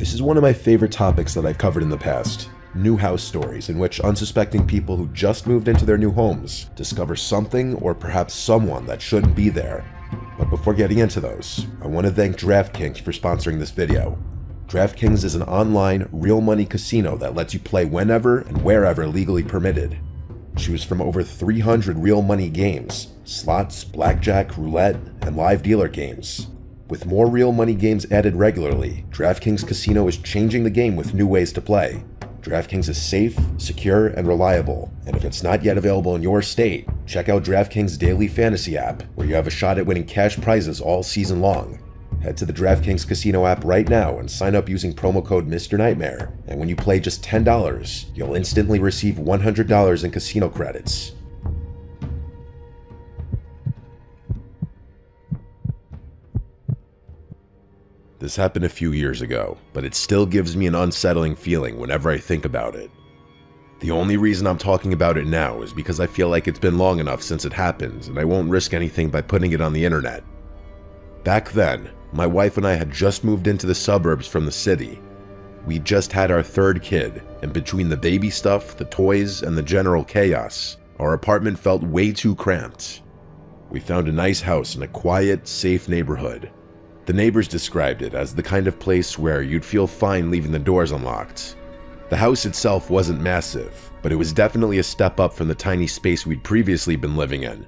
This is one of my favorite topics that I've covered in the past. New house stories in which unsuspecting people who just moved into their new homes discover something or perhaps someone that shouldn't be there. But before getting into those, I want to thank DraftKings for sponsoring this video. DraftKings is an online, real money casino that lets you play whenever and wherever legally permitted. Choose from over 300 real money games, slots, blackjack, roulette, and live dealer games. With more real money games added regularly, DraftKings Casino is changing the game with new ways to play. DraftKings is safe, secure, and reliable, and if it's not yet available in your state, check out DraftKings Daily Fantasy app, where you have a shot at winning cash prizes all season long. Head to the DraftKings Casino app right now and sign up using promo code Mr. Nightmare, and when you play just $10, you'll instantly receive $100 in casino credits. This happened a few years ago, but it still gives me an unsettling feeling whenever I think about it. The only reason I'm talking about it now is because I feel like it's been long enough since it happened, and I won't risk anything by putting it on the internet. Back then, my wife and I had just moved into the suburbs from the city. We just had our third kid, and between the baby stuff, the toys, and the general chaos, our apartment felt way too cramped. We found a nice house in a quiet, safe neighborhood. The neighbors described it as the kind of place where you'd feel fine leaving the doors unlocked. The house itself wasn't massive, but it was definitely a step up from the tiny space we'd previously been living in.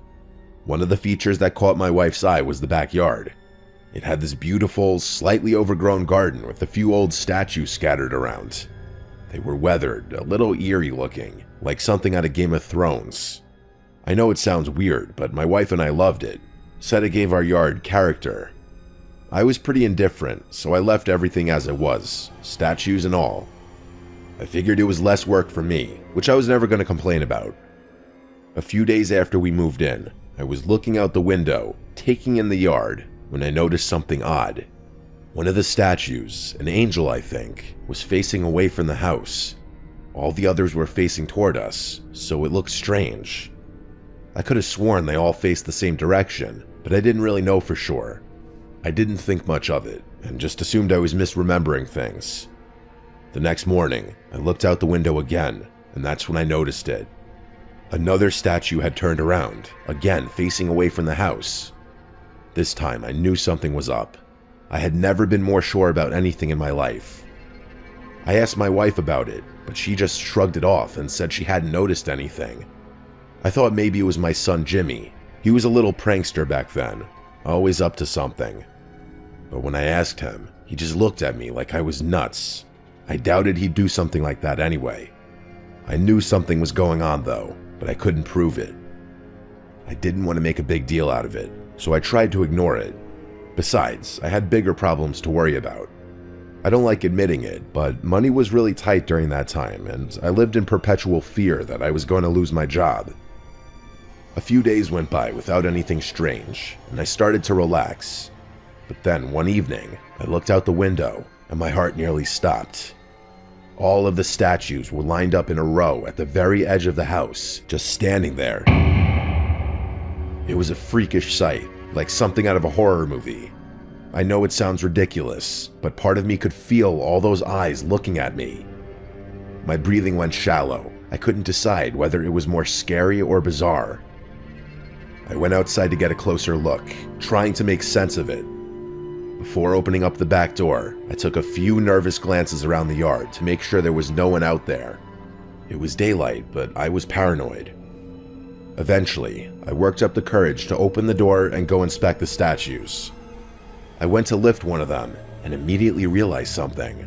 One of the features that caught my wife's eye was the backyard. It had this beautiful, slightly overgrown garden with a few old statues scattered around. They were weathered, a little eerie looking, like something out of Game of Thrones. I know it sounds weird, but my wife and I loved it, said it gave our yard character. I was pretty indifferent, so I left everything as it was, statues and all. I figured it was less work for me, which I was never going to complain about. A few days after we moved in, I was looking out the window, taking in the yard, when I noticed something odd. One of the statues, an angel I think, was facing away from the house. All the others were facing toward us, so it looked strange. I could have sworn they all faced the same direction, but I didn't really know for sure. I didn't think much of it, and just assumed I was misremembering things. The next morning, I looked out the window again, and that's when I noticed it. Another statue had turned around, again facing away from the house. This time, I knew something was up. I had never been more sure about anything in my life. I asked my wife about it, but she just shrugged it off and said she hadn't noticed anything. I thought maybe it was my son Jimmy. He was a little prankster back then, always up to something. But when I asked him, he just looked at me like I was nuts. I doubted he'd do something like that anyway. I knew something was going on though, but I couldn't prove it. I didn't want to make a big deal out of it, so I tried to ignore it. Besides, I had bigger problems to worry about. I don't like admitting it, but money was really tight during that time, and I lived in perpetual fear that I was going to lose my job. A few days went by without anything strange, and I started to relax. But then, one evening, I looked out the window, and my heart nearly stopped. All of the statues were lined up in a row at the very edge of the house, just standing there. It was a freakish sight, like something out of a horror movie. I know it sounds ridiculous, but part of me could feel all those eyes looking at me. My breathing went shallow. I couldn't decide whether it was more scary or bizarre. I went outside to get a closer look, trying to make sense of it. Before opening up the back door, I took a few nervous glances around the yard to make sure there was no one out there. It was daylight, but I was paranoid. Eventually, I worked up the courage to open the door and go inspect the statues. I went to lift one of them and immediately realized something.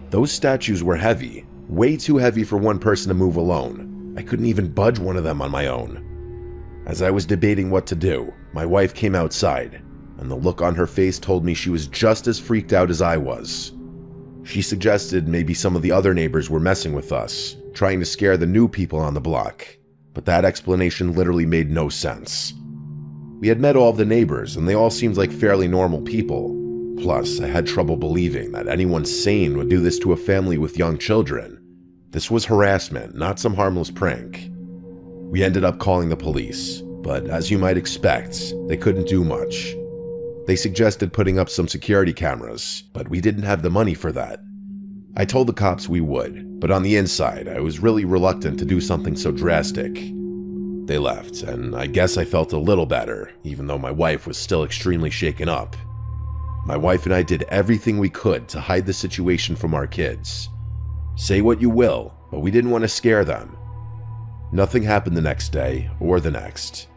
Those statues were heavy, way too heavy for one person to move alone. I couldn't even budge one of them on my own. As I was debating what to do, my wife came outside, and the look on her face told me she was just as freaked out as I was. She suggested maybe some of the other neighbors were messing with us, trying to scare the new people on the block, but that explanation literally made no sense. We had met all of the neighbors, and they all seemed like fairly normal people. Plus, I had trouble believing that anyone sane would do this to a family with young children. This was harassment, not some harmless prank. We ended up calling the police, but as you might expect, they couldn't do much. They suggested putting up some security cameras, but we didn't have the money for that. I told the cops we would, but on the inside, I was really reluctant to do something so drastic. They left, and I guess I felt a little better, even though my wife was still extremely shaken up. My wife and I did everything we could to hide the situation from our kids. Say what you will, but we didn't want to scare them. Nothing happened the next day, or the next.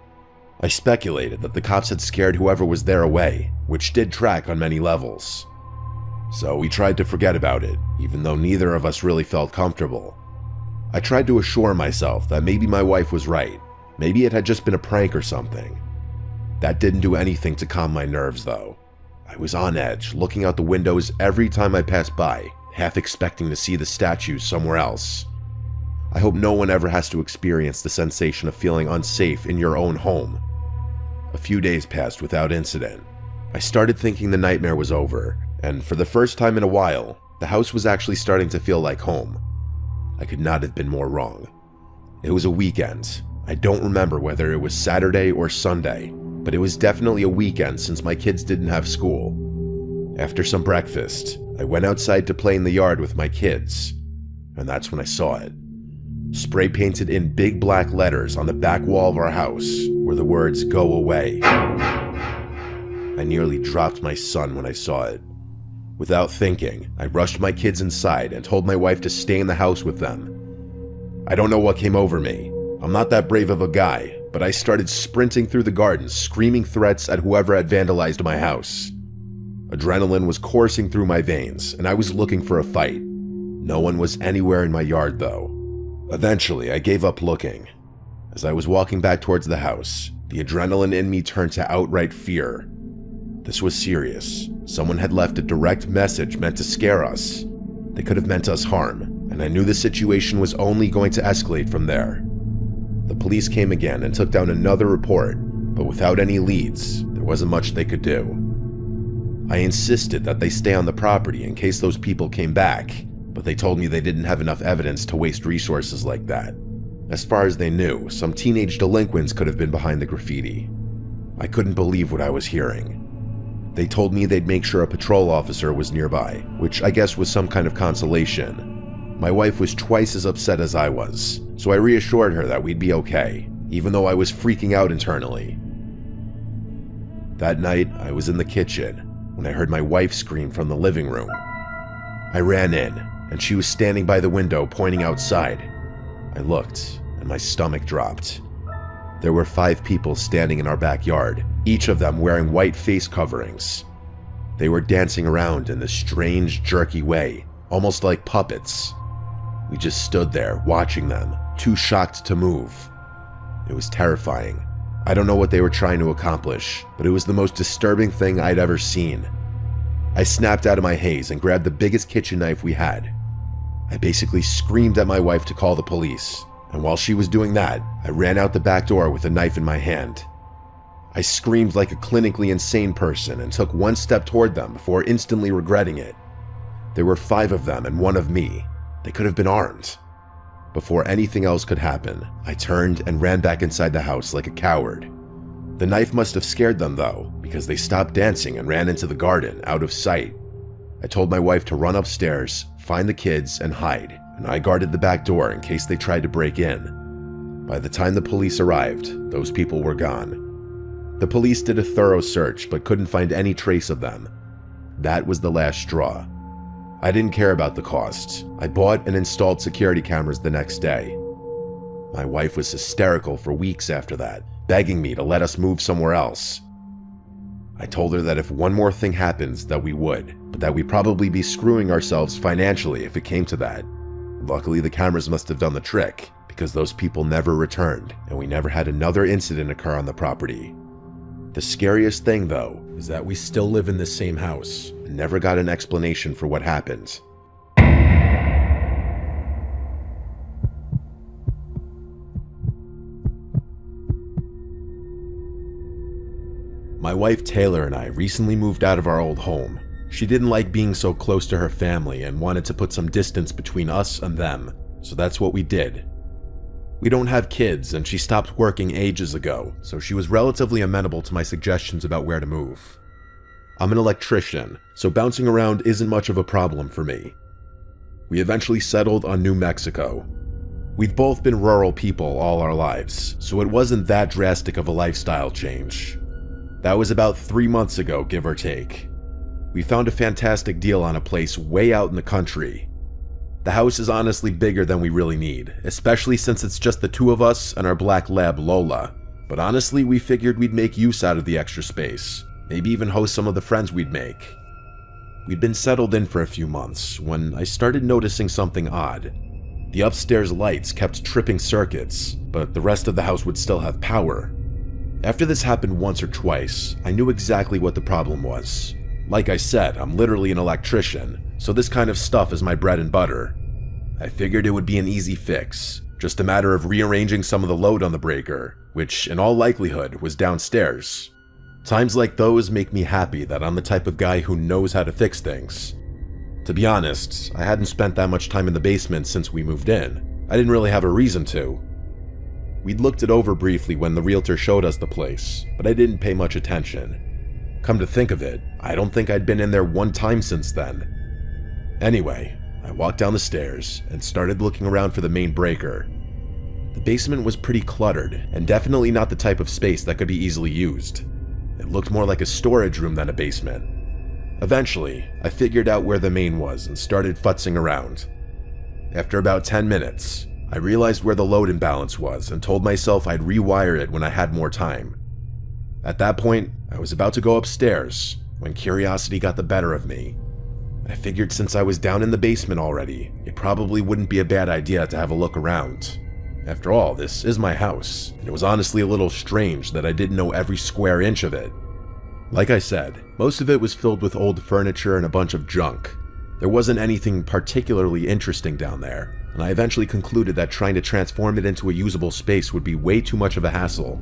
I speculated that the cops had scared whoever was there away, which did track on many levels. So we tried to forget about it, even though neither of us really felt comfortable. I tried to assure myself that maybe my wife was right. Maybe it had just been a prank or something. That didn't do anything to calm my nerves, though. I was on edge, looking out the windows every time I passed by, half expecting to see the statues somewhere else. I hope no one ever has to experience the sensation of feeling unsafe in your own home. A few days passed without incident. I started thinking the nightmare was over, and for the first time in a while, the house was actually starting to feel like home. I could not have been more wrong. It was a weekend. I don't remember whether it was Saturday or Sunday, but it was definitely a weekend since my kids didn't have school. After some breakfast, I went outside to play in the yard with my kids, and that's when I saw it. Spray painted in big black letters on the back wall of our house were the words, "Go away." I nearly dropped my son when I saw it. Without thinking, I rushed my kids inside and told my wife to stay in the house with them. I don't know what came over me. I'm not that brave of a guy, but I started sprinting through the garden, screaming threats at whoever had vandalized my house. Adrenaline was coursing through my veins, and I was looking for a fight. No one was anywhere in my yard, though. Eventually, I gave up looking. As I was walking back towards the house, the adrenaline in me turned to outright fear. This was serious. Someone had left a direct message meant to scare us. They could have meant us harm, and I knew the situation was only going to escalate from there. The police came again and took down another report, but without any leads, there wasn't much they could do. I insisted that they stay on the property in case those people came back, but they told me they didn't have enough evidence to waste resources like that. As far as they knew, some teenage delinquents could have been behind the graffiti. I couldn't believe what I was hearing. They told me they'd make sure a patrol officer was nearby, which I guess was some kind of consolation. My wife was twice as upset as I was, so I reassured her that we'd be okay, even though I was freaking out internally. That night, I was in the kitchen when I heard my wife scream from the living room. I ran in, and she was standing by the window pointing outside. I looked, and my stomach dropped. There were 5 people standing in our backyard, each of them wearing white face coverings. They were dancing around in this strange, jerky way, almost like puppets. We just stood there, watching them, too shocked to move. It was terrifying. I don't know what they were trying to accomplish, but it was the most disturbing thing I'd ever seen. I snapped out of my haze and grabbed the biggest kitchen knife we had. I basically screamed at my wife to call the police, and while she was doing that, I ran out the back door with a knife in my hand. I screamed like a clinically insane person and took one step toward them before instantly regretting it. There were 5 of them and 1 of me. They could have been armed. Before anything else could happen, I turned and ran back inside the house like a coward. The knife must have scared them though, because they stopped dancing and ran into the garden, out of sight. I told my wife to run upstairs, find the kids, and hide, and I guarded the back door in case they tried to break in. By the time the police arrived, those people were gone. The police did a thorough search but couldn't find any trace of them. That was the last straw. I didn't care about the cost. I bought and installed security cameras the next day. My wife was hysterical for weeks after that, begging me to let us move somewhere else. I told her that if one more thing happens, that we would, but that we'd probably be screwing ourselves financially if it came to that. Luckily, the cameras must have done the trick, because those people never returned, and we never had another incident occur on the property. The scariest thing, though, is that we still live in the same house, and never got an explanation for what happened. My wife Taylor and I recently moved out of our old home. She didn't like being so close to her family and wanted to put some distance between us and them, so that's what we did. We don't have kids, and she stopped working ages ago, so she was relatively amenable to my suggestions about where to move. I'm an electrician, so bouncing around isn't much of a problem for me. We eventually settled on New Mexico. We've both been rural people all our lives, so it wasn't that drastic of a lifestyle change. That was about 3 months ago, give or take. We found a fantastic deal on a place way out in the country. The house is honestly bigger than we really need, especially since it's just the two of us and our black lab Lola. But honestly, we figured we'd make use out of the extra space, maybe even host some of the friends we'd make. We'd been settled in for a few months when I started noticing something odd. The upstairs lights kept tripping circuits, but the rest of the house would still have power. After this happened once or twice, I knew exactly what the problem was. Like I said, I'm literally an electrician, so this kind of stuff is my bread and butter. I figured it would be an easy fix, just a matter of rearranging some of the load on the breaker, which in all likelihood was downstairs. Times like those make me happy that I'm the type of guy who knows how to fix things. To be honest, I hadn't spent that much time in the basement since we moved in. I didn't really have a reason to. We'd looked it over briefly when the realtor showed us the place, but I didn't pay much attention. Come to think of it, I don't think I'd been in there one time since then. Anyway, I walked down the stairs and started looking around for the main breaker. The basement was pretty cluttered and definitely not the type of space that could be easily used. It looked more like a storage room than a basement. Eventually, I figured out where the main was and started futzing around. After about 10 minutes, I realized where the load imbalance was and told myself I'd rewire it when I had more time. At that point, I was about to go upstairs when curiosity got the better of me. I figured since I was down in the basement already, it probably wouldn't be a bad idea to have a look around. After all, this is my house, and it was honestly a little strange that I didn't know every square inch of it. Like I said, most of it was filled with old furniture and a bunch of junk. There wasn't anything particularly interesting down there, and I eventually concluded that trying to transform it into a usable space would be way too much of a hassle.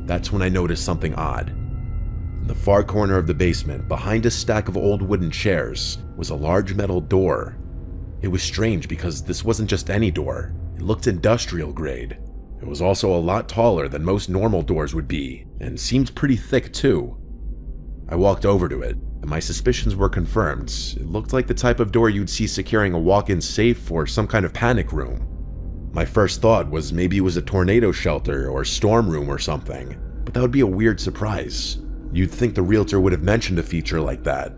That's when I noticed something odd. In the far corner of the basement, behind a stack of old wooden chairs, was a large metal door. It was strange because this wasn't just any door. It looked industrial grade. It was also a lot taller than most normal doors would be, and seemed pretty thick too. I walked over to it, and my suspicions were confirmed. It looked like the type of door you'd see securing a walk-in safe or some kind of panic room. My first thought was maybe it was a tornado shelter or storm room or something, but that would be a weird surprise. You'd think the realtor would have mentioned a feature like that.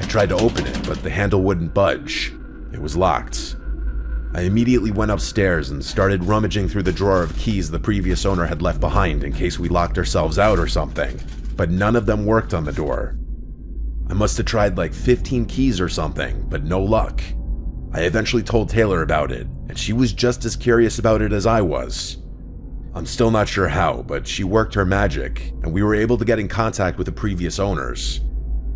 I tried to open it, but the handle wouldn't budge. It was locked. I immediately went upstairs and started rummaging through the drawer of keys the previous owner had left behind in case we locked ourselves out or something, but none of them worked on the door. I must have tried like 15 keys or something, but no luck. I eventually told Taylor about it, and she was just as curious about it as I was. I'm still not sure how, but she worked her magic, and we were able to get in contact with the previous owners.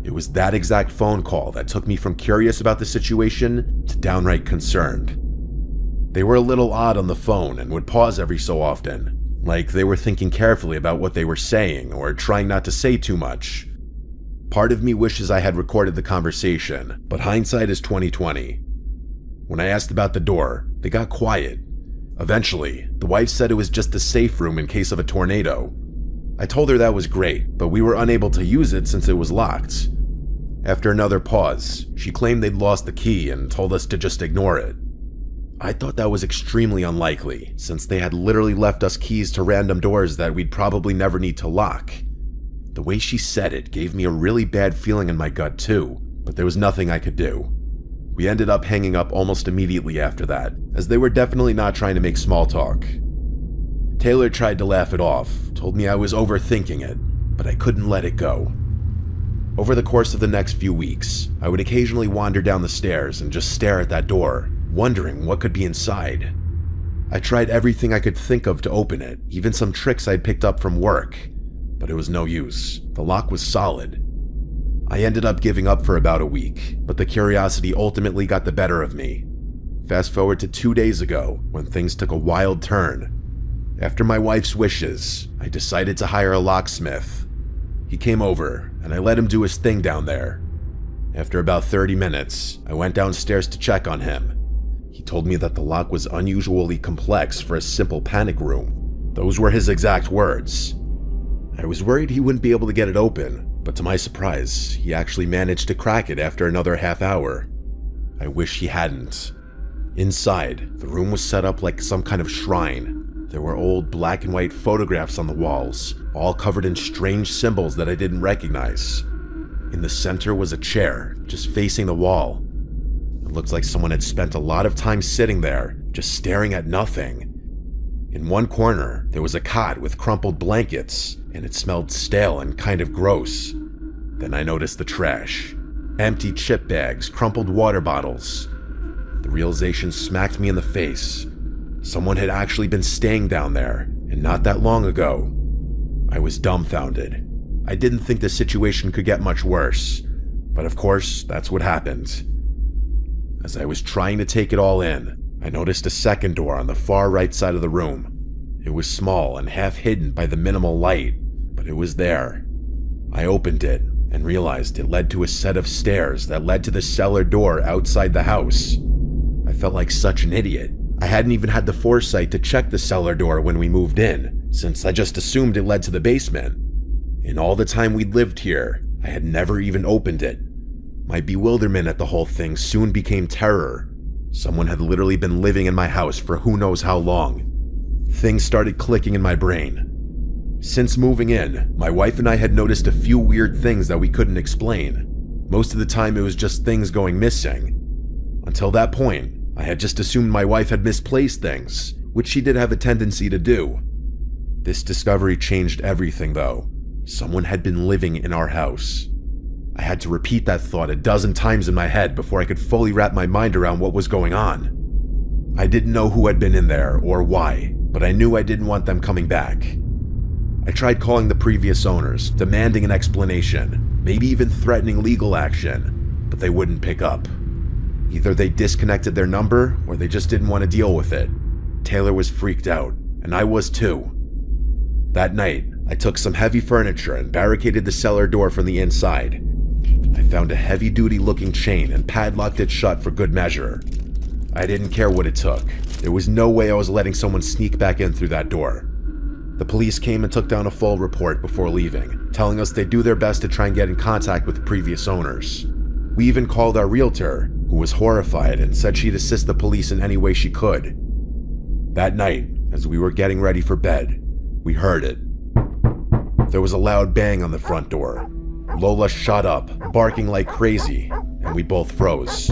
It was that exact phone call that took me from curious about the situation to downright concerned. They were a little odd on the phone and would pause every so often, like they were thinking carefully about what they were saying or trying not to say too much. Part of me wishes I had recorded the conversation, but hindsight is 20/20. When I asked about the door, they got quiet. Eventually, the wife said it was just a safe room in case of a tornado. I told her that was great, but we were unable to use it since it was locked. After another pause, she claimed they'd lost the key and told us to just ignore it. I thought that was extremely unlikely, since they had literally left us keys to random doors that we'd probably never need to lock. The way she said it gave me a really bad feeling in my gut too, but there was nothing I could do. We ended up hanging up almost immediately after that, as they were definitely not trying to make small talk. Taylor tried to laugh it off, told me I was overthinking it, but I couldn't let it go. Over the course of the next few weeks, I would occasionally wander down the stairs and just stare at that door, wondering what could be inside. I tried everything I could think of to open it, even some tricks I'd picked up from work, but it was no use. The lock was solid. I ended up giving up for about a week, but the curiosity ultimately got the better of me. Fast forward to 2 days ago, when things took a wild turn. After my wife's wishes, I decided to hire a locksmith. He came over, and I let him do his thing down there. After about 30 minutes, I went downstairs to check on him. He told me that the lock was unusually complex for a simple panic room. Those were his exact words. I was worried he wouldn't be able to get it open, but to my surprise, he actually managed to crack it after another half hour. I wish he hadn't. Inside, the room was set up like some kind of shrine. There were old black and white photographs on the walls, all covered in strange symbols that I didn't recognize. In the center was a chair, just facing the wall. It looked like someone had spent a lot of time sitting there, just staring at nothing. In one corner, there was a cot with crumpled blankets, and it smelled stale and kind of gross. Then I noticed the trash. Empty chip bags, crumpled water bottles. The realization smacked me in the face. Someone had actually been staying down there, and not that long ago. I was dumbfounded. I didn't think the situation could get much worse, but of course, that's what happened. As I was trying to take it all in, I noticed a second door on the far right side of the room. It was small and half hidden by the minimal light, but it was there. I opened it and realized it led to a set of stairs that led to the cellar door outside the house. I felt like such an idiot. I hadn't even had the foresight to check the cellar door when we moved in, since I just assumed it led to the basement. In all the time we'd lived here, I had never even opened it. My bewilderment at the whole thing soon became terror. Someone had literally been living in my house for who knows how long. Things started clicking in my brain. Since moving in, my wife and I had noticed a few weird things that we couldn't explain. Most of the time it was just things going missing. Until that point, I had just assumed my wife had misplaced things, which she did have a tendency to do. This discovery changed everything though. Someone had been living in our house. I had to repeat that thought a dozen times in my head before I could fully wrap my mind around what was going on. I didn't know who had been in there or why, but I knew I didn't want them coming back. I tried calling the previous owners, demanding an explanation, maybe even threatening legal action, but they wouldn't pick up. Either they disconnected their number or they just didn't want to deal with it. Taylor was freaked out, and I was too. That night, I took some heavy furniture and barricaded the cellar door from the inside. I found a heavy-duty looking chain and padlocked it shut for good measure. I didn't care what it took. There was no way I was letting someone sneak back in through that door. The police came and took down a full report before leaving, telling us they'd do their best to try and get in contact with the previous owners. We even called our realtor, who was horrified and said she'd assist the police in any way she could. That night, as we were getting ready for bed, we heard it. There was a loud bang on the front door. Lola shot up, barking like crazy, and we both froze.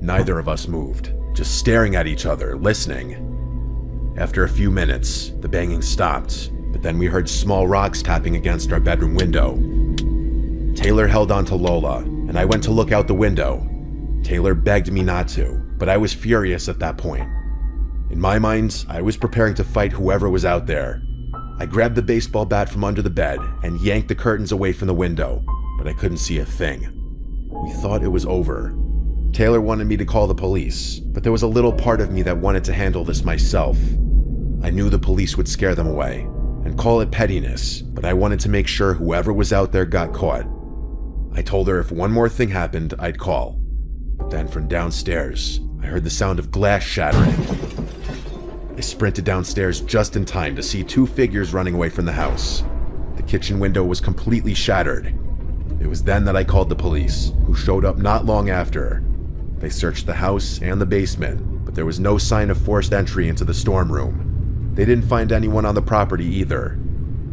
Neither of us moved, just staring at each other, listening. After a few minutes, the banging stopped, but then we heard small rocks tapping against our bedroom window. Taylor held on to Lola, and I went to look out the window. Taylor begged me not to, but I was furious at that point. In my mind, I was preparing to fight whoever was out there. I grabbed the baseball bat from under the bed and yanked the curtains away from the window, but I couldn't see a thing. We thought it was over. Taylor wanted me to call the police, but there was a little part of me that wanted to handle this myself. I knew the police would scare them away and call it pettiness, but I wanted to make sure whoever was out there got caught. I told her if one more thing happened, I'd call. But then from downstairs, I heard the sound of glass shattering. I sprinted downstairs just in time to see two figures running away from the house. The kitchen window was completely shattered. It was then that I called the police, who showed up not long after. They searched the house and the basement, but there was no sign of forced entry into the storm room. They didn't find anyone on the property either.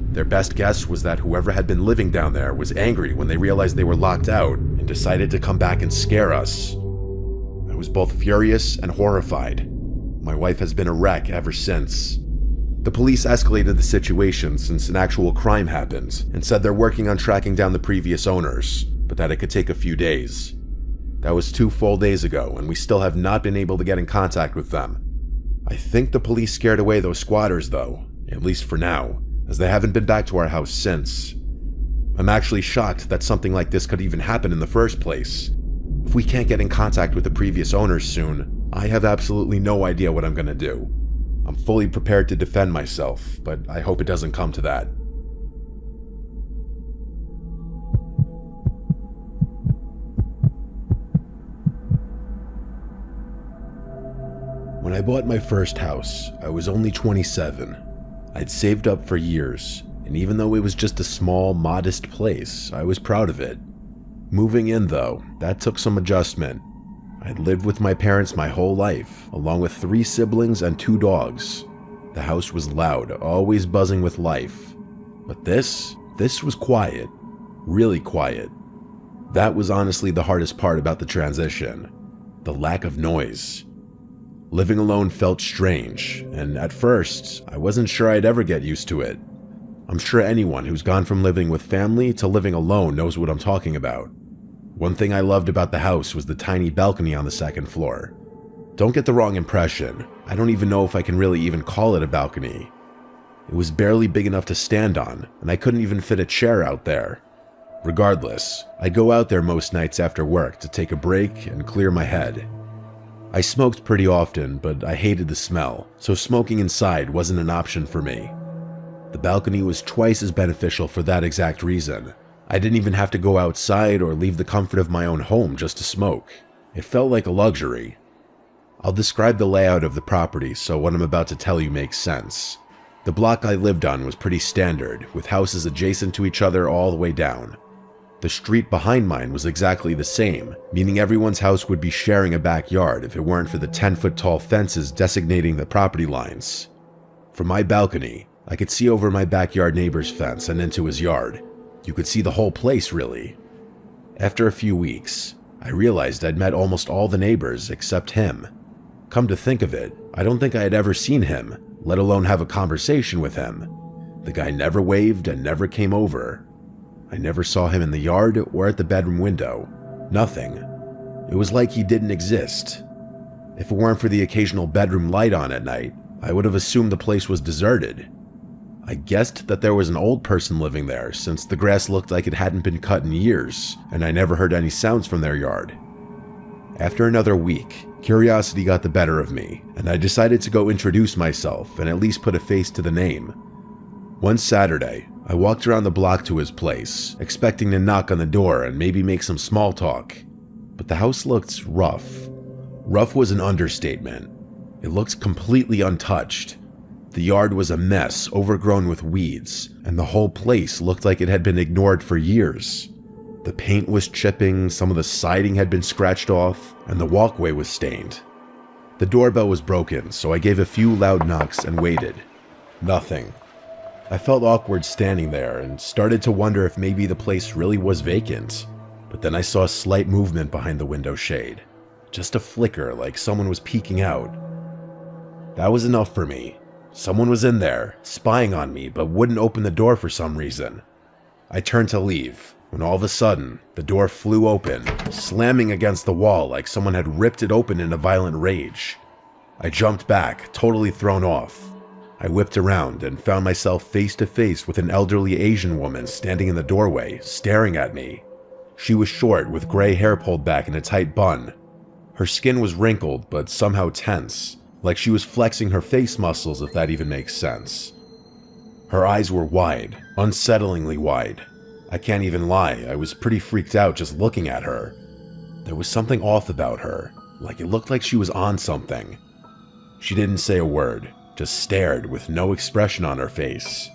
Their best guess was that whoever had been living down there was angry when they realized they were locked out and decided to come back and scare us. I was both furious and horrified. My wife has been a wreck ever since. The police escalated the situation since an actual crime happened and said they're working on tracking down the previous owners, but that it could take a few days. That was 2 full days ago, and we still have not been able to get in contact with them. I think the police scared away those squatters though, at least for now, as they haven't been back to our house since. I'm actually shocked that something like this could even happen in the first place. If we can't get in contact with the previous owners soon, I have absolutely no idea what I'm gonna do. I'm fully prepared to defend myself, but I hope it doesn't come to that. When I bought my first house, I was only 27. I'd saved up for years, and even though it was just a small, modest place, I was proud of it. Moving in, though, that took some adjustment. I'd lived with my parents my whole life, along with 3 siblings and 2 dogs. The house was loud, always buzzing with life. But this was quiet. Really quiet. That was honestly the hardest part about the transition. The lack of noise. Living alone felt strange, and at first, I wasn't sure I'd ever get used to it. I'm sure anyone who's gone from living with family to living alone knows what I'm talking about. One thing I loved about the house was the tiny balcony on the 2nd floor. Don't get the wrong impression. I don't even know if I can really even call it a balcony. It was barely big enough to stand on, and I couldn't even fit a chair out there. Regardless, I go out there most nights after work to take a break and clear my head. I smoked pretty often, but I hated the smell, so smoking inside wasn't an option for me. The balcony was twice as beneficial for that exact reason. I didn't even have to go outside or leave the comfort of my own home just to smoke. It felt like a luxury. I'll describe the layout of the property so what I'm about to tell you makes sense. The block I lived on was pretty standard, with houses adjacent to each other all the way down. The street behind mine was exactly the same, meaning everyone's house would be sharing a backyard if it weren't for the 10-foot tall fences designating the property lines. From my balcony, I could see over my backyard neighbor's fence and into his yard. You could see the whole place, really. After a few weeks, I realized I'd met almost all the neighbors except him. Come to think of it, I don't think I had ever seen him, let alone have a conversation with him. The guy never waved and never came over. I never saw him in the yard or at the bedroom window. Nothing. It was like he didn't exist. If it weren't for the occasional bedroom light on at night, I would have assumed the place was deserted. I guessed that there was an old person living there since the grass looked like it hadn't been cut in years, and I never heard any sounds from their yard. After another week, curiosity got the better of me, and I decided to go introduce myself and at least put a face to the name. One Saturday, I walked around the block to his place, expecting to knock on the door and maybe make some small talk. But the house looked rough. Rough was an understatement. It looked completely untouched. The yard was a mess, overgrown with weeds, and the whole place looked like it had been ignored for years. The paint was chipping, some of the siding had been scratched off, and the walkway was stained. The doorbell was broken, so I gave a few loud knocks and waited. Nothing. I felt awkward standing there and started to wonder if maybe the place really was vacant. But then I saw a slight movement behind the window shade. Just a flicker, like someone was peeking out. That was enough for me. Someone was in there, spying on me, but wouldn't open the door for some reason. I turned to leave, when all of a sudden, the door flew open, slamming against the wall like someone had ripped it open in a violent rage. I jumped back, totally thrown off. I whipped around and found myself face to face with an elderly Asian woman standing in the doorway, staring at me. She was short, with gray hair pulled back in a tight bun. Her skin was wrinkled, but somehow tense, like she was flexing her face muscles, if that even makes sense. Her eyes were wide, unsettlingly wide. I can't even lie, I was pretty freaked out just looking at her. There was something off about her, like it looked like she was on something. She didn't say a word, just stared with no expression on her face.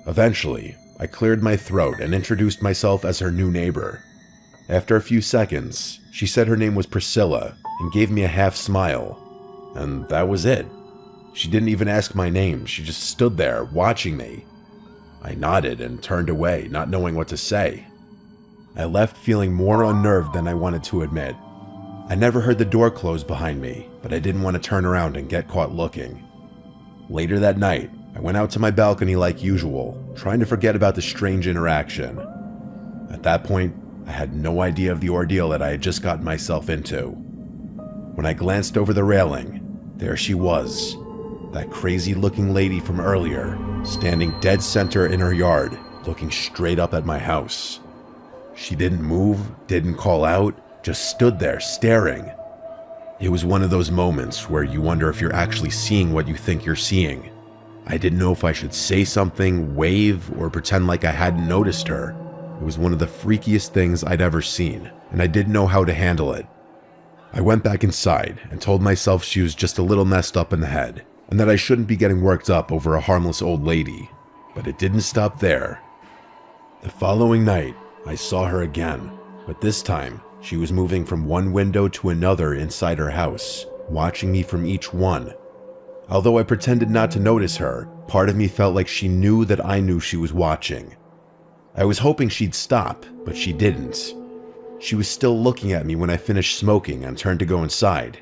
Eventually, I cleared my throat and introduced myself as her new neighbor. After a few seconds, she said her name was Priscilla and gave me a half smile. And that was it. She didn't even ask my name, she just stood there, watching me. I nodded and turned away, not knowing what to say. I left feeling more unnerved than I wanted to admit. I never heard the door close behind me, but I didn't want to turn around and get caught looking. Later that night, I went out to my balcony like usual, trying to forget about the strange interaction. At that point, I had no idea of the ordeal that I had just gotten myself into. When I glanced over the railing, there she was, that crazy-looking lady from earlier, standing dead center in her yard, looking straight up at my house. She didn't move, didn't call out, just stood there staring. It was one of those moments where you wonder if you're actually seeing what you think you're seeing. I didn't know if I should say something, wave, or pretend like I hadn't noticed her. It was one of the freakiest things I'd ever seen, and I didn't know how to handle it. I went back inside and told myself she was just a little messed up in the head, and that I shouldn't be getting worked up over a harmless old lady. But it didn't stop there. The following night, I saw her again, but this time, She was moving from one window to another inside her house, watching me from each one. Although I pretended not to notice her, part of me felt like she knew that I knew she was watching. I was hoping she'd stop, but she didn't. She was still looking at me when I finished smoking and turned to go inside.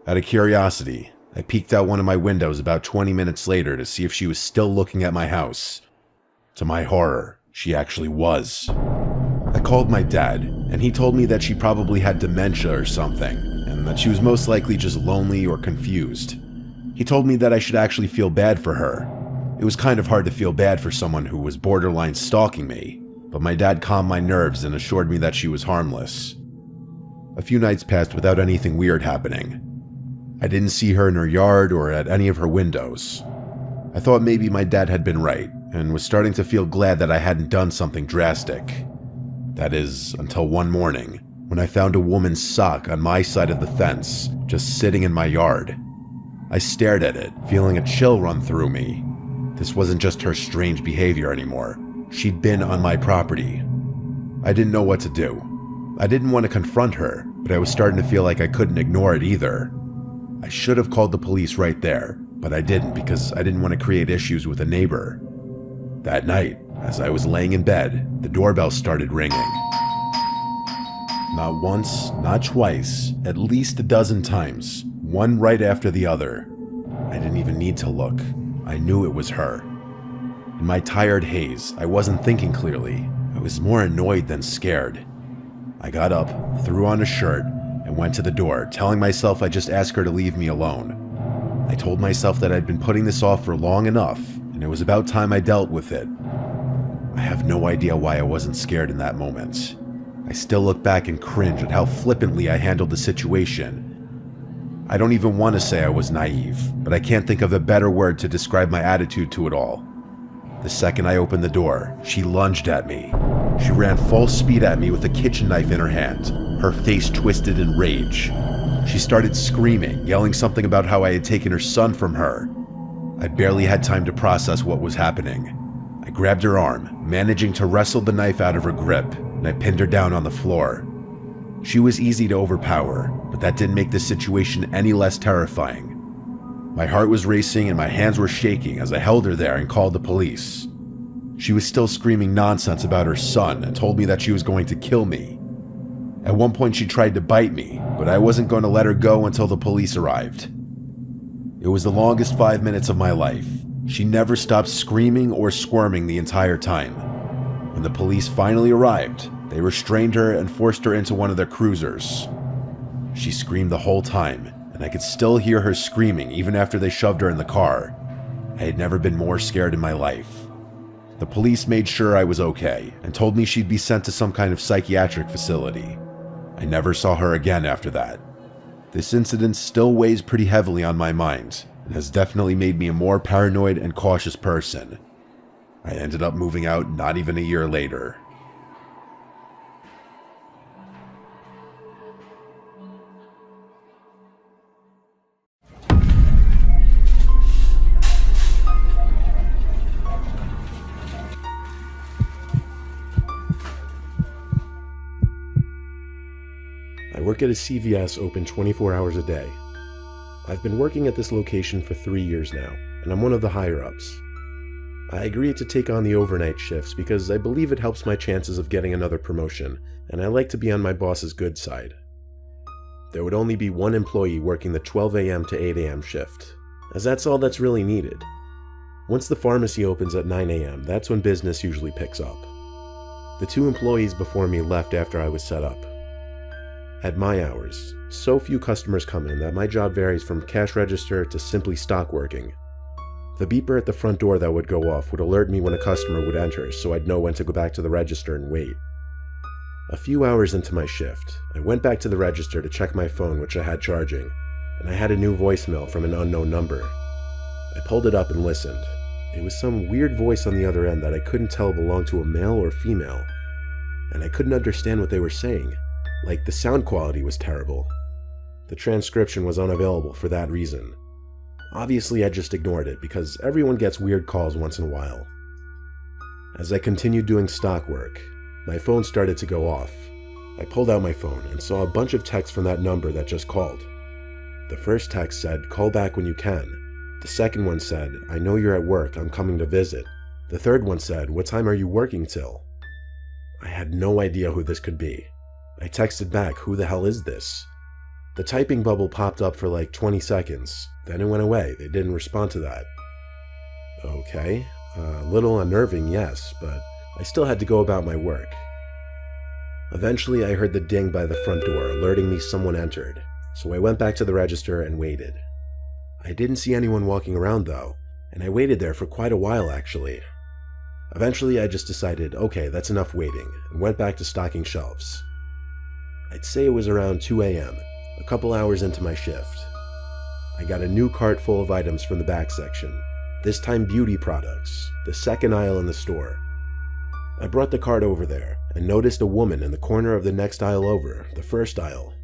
Out of curiosity, I peeked out one of my windows about 20 minutes later to see if she was still looking at my house. To my horror, she actually was. I called my dad, and he told me that she probably had dementia or something, and that she was most likely just lonely or confused. He told me that I should actually feel bad for her. It was kind of hard to feel bad for someone who was borderline stalking me, but my dad calmed my nerves and assured me that she was harmless. A few nights passed without anything weird happening. I didn't see her in her yard or at any of her windows. I thought maybe my dad had been right, and was starting to feel glad that I hadn't done something drastic. That is, until one morning, when I found a woman's sock on my side of the fence, just sitting in my yard. I stared at it, feeling a chill run through me. This wasn't just her strange behavior anymore. She'd been on my property. I didn't know what to do. I didn't want to confront her, but I was starting to feel like I couldn't ignore it either. I should have called the police right there, but I didn't because I didn't want to create issues with a neighbor. That night, as I was laying in bed, the doorbell started ringing. Not once, not twice, at least a dozen times, one right after the other. I didn't even need to look. I knew it was her. In my tired haze, I wasn't thinking clearly. I was more annoyed than scared. I got up, threw on a shirt, and went to the door, telling myself I'd just ask her to leave me alone. I told myself that I'd been putting this off for long enough, and it was about time I dealt with it. I have no idea why I wasn't scared in that moment. I still look back and cringe at how flippantly I handled the situation. I don't even want to say I was naive, but I can't think of a better word to describe my attitude to it all. The second I opened the door, she lunged at me. She ran full speed at me with a kitchen knife in her hand, her face twisted in rage. She started screaming, yelling something about how I had taken her son from her. I barely had time to process what was happening. I grabbed her arm, managing to wrestle the knife out of her grip, and I pinned her down on the floor. She was easy to overpower, but that didn't make the situation any less terrifying. My heart was racing and my hands were shaking as I held her there and called the police. She was still screaming nonsense about her son and told me that she was going to kill me. At one point she tried to bite me, but I wasn't going to let her go until the police arrived. It was the longest 5 minutes of my life. She never stopped screaming or squirming the entire time. When the police finally arrived, they restrained her and forced her into one of their cruisers. She screamed the whole time, and I could still hear her screaming even after they shoved her in the car. I had never been more scared in my life. The police made sure I was okay and told me she'd be sent to some kind of psychiatric facility. I never saw her again after that. This incident still weighs pretty heavily on my mind and has definitely made me a more paranoid and cautious person. I ended up moving out not even a year later. I work at a CVS open 24 hours a day. I've been working at this location for 3 years now, and I'm one of the higher-ups. I agreed to take on the overnight shifts because I believe it helps my chances of getting another promotion, and I like to be on my boss's good side. There would only be one employee working the 12 a.m. to 8 a.m. shift, as that's all that's really needed. Once the pharmacy opens at 9 a.m., that's when business usually picks up. The 2 employees before me left after I was set up. At my hours, so few customers come in that my job varies from cash register to simply stock working. The beeper at the front door that would go off would alert me when a customer would enter, so I'd know when to go back to the register and wait. A few hours into my shift, I went back to the register to check my phone, which I had charging, and I had a new voicemail from an unknown number. I pulled it up and listened. It was some weird voice on the other end that I couldn't tell belonged to a male or female, and I couldn't understand what they were saying. Like, the sound quality was terrible. The transcription was unavailable for that reason. Obviously, I just ignored it because everyone gets weird calls once in a while. As I continued doing stock work, my phone started to go off. I pulled out my phone and saw a bunch of texts from that number that just called. The first text said, "Call back when you can." The second one said, "I know you're at work, I'm coming to visit." The third one said, "What time are you working till?" I had no idea who this could be. I texted back, "Who the hell is this?" The typing bubble popped up for like 20 seconds, then it went away. They didn't respond to that. Okay, a little unnerving, yes, but I still had to go about my work. Eventually, I heard the ding by the front door, alerting me someone entered, so I went back to the register and waited. I didn't see anyone walking around though, and I waited there for quite a while actually. Eventually, I just decided, okay, that's enough waiting, and went back to stocking shelves. I'd say it was around 2 a.m., a couple hours into my shift. I got a new cart full of items from the back section, this time beauty products, the second aisle in the store. I brought the cart over there and noticed a woman in the corner of the next aisle over, the first aisle.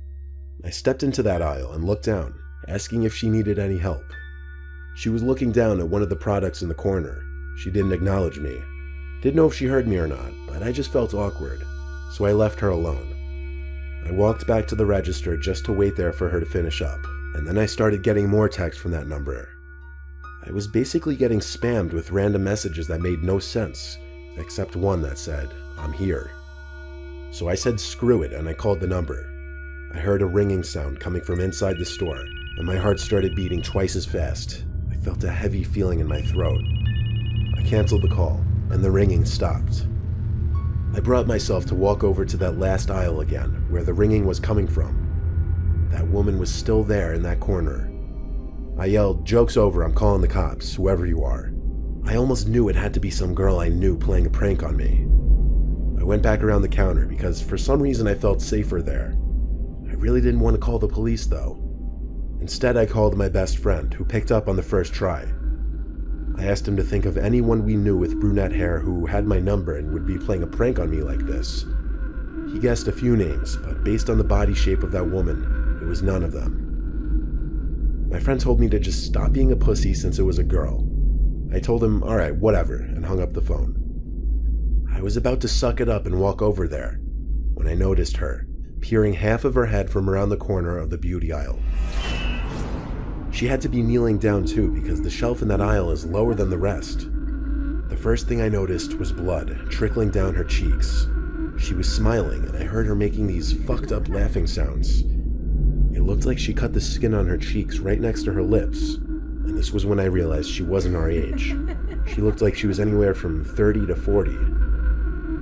I stepped into that aisle and looked down, asking if she needed any help. She was looking down at one of the products in the corner. She didn't acknowledge me. Didn't know if she heard me or not, but I just felt awkward, so I left her alone. I walked back to the register just to wait there for her to finish up, and then I started getting more texts from that number. I was basically getting spammed with random messages that made no sense, except one that said, "I'm here." So I said screw it and I called the number. I heard a ringing sound coming from inside the store, and my heart started beating twice as fast. I felt a heavy feeling in my throat. I canceled the call, and the ringing stopped. I brought myself to walk over to that last aisle again, where the ringing was coming from. That woman was still there in that corner. I yelled, "Joke's over, I'm calling the cops, whoever you are." I almost knew it had to be some girl I knew playing a prank on me. I went back around the counter because for some reason I felt safer there. I really didn't want to call the police though. Instead, I called my best friend, who picked up on the first try. I asked him to think of anyone we knew with brunette hair who had my number and would be playing a prank on me like this. He guessed a few names, but based on the body shape of that woman, it was none of them. My friend told me to just stop being a pussy since it was a girl. I told him, alright, whatever, and hung up the phone. I was about to suck it up and walk over there, when I noticed her, peering half of her head from around the corner of the beauty aisle. She had to be kneeling down too because the shelf in that aisle is lower than the rest. The first thing I noticed was blood trickling down her cheeks. She was smiling and I heard her making these fucked up laughing sounds. It looked like she cut the skin on her cheeks right next to her lips, and this was when I realized she wasn't our age. She looked like she was anywhere from 30 to 40.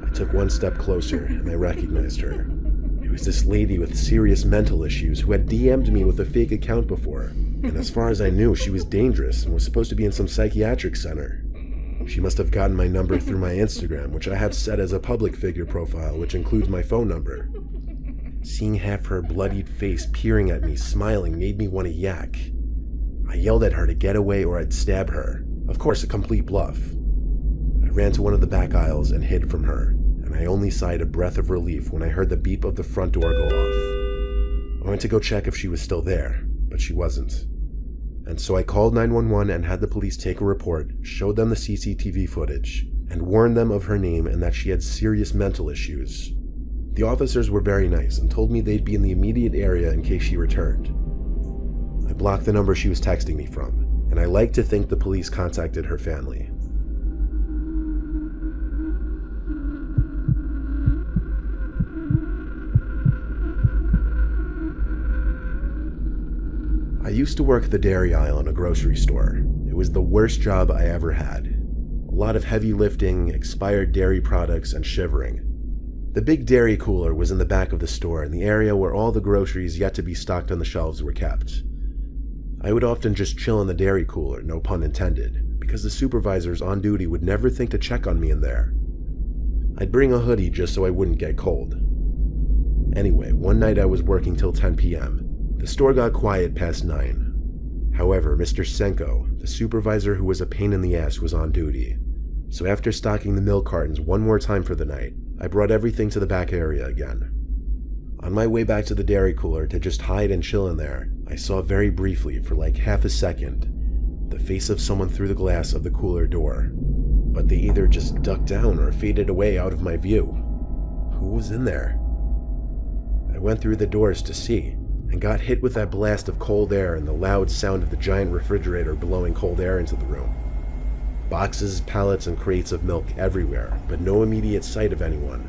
I took one step closer and I recognized her. It was this lady with serious mental issues who had DM'd me with a fake account before, and as far as I knew, she was dangerous and was supposed to be in some psychiatric center. She must have gotten my number through my Instagram, which I have set as a public figure profile, which includes my phone number. Seeing half her bloodied face peering at me, smiling, made me want to yak. I yelled at her to get away or I'd stab her. Of course, a complete bluff. I ran to one of the back aisles and hid from her, and I only sighed a breath of relief when I heard the beep of the front door go off. I went to go check if she was still there, but she wasn't. And so I called 911 and had the police take a report, showed them the CCTV footage, and warned them of her name and that she had serious mental issues. The officers were very nice and told me they'd be in the immediate area in case she returned. I blocked the number she was texting me from, and I like to think the police contacted her family. I used to work the dairy aisle in a grocery store. It was the worst job I ever had. A lot of heavy lifting, expired dairy products, and shivering. The big dairy cooler was in the back of the store in the area where all the groceries yet to be stocked on the shelves were kept. I would often just chill in the dairy cooler, no pun intended, because the supervisors on duty would never think to check on me in there. I'd bring a hoodie just so I wouldn't get cold. Anyway, one night I was working till 10 p.m. The store got quiet past 9. However, Mr. Senko, the supervisor who was a pain in the ass, was on duty. So after stocking the milk cartons one more time for the night, I brought everything to the back area again. On my way back to the dairy cooler to just hide and chill in there, I saw very briefly, for like half a second, the face of someone through the glass of the cooler door. But they either just ducked down or faded away out of my view. Who was in there? went through the doors to see, and got hit with that blast of cold air and the loud sound of the giant refrigerator blowing cold air into the room. Boxes, pallets, and crates of milk everywhere, but no immediate sight of anyone.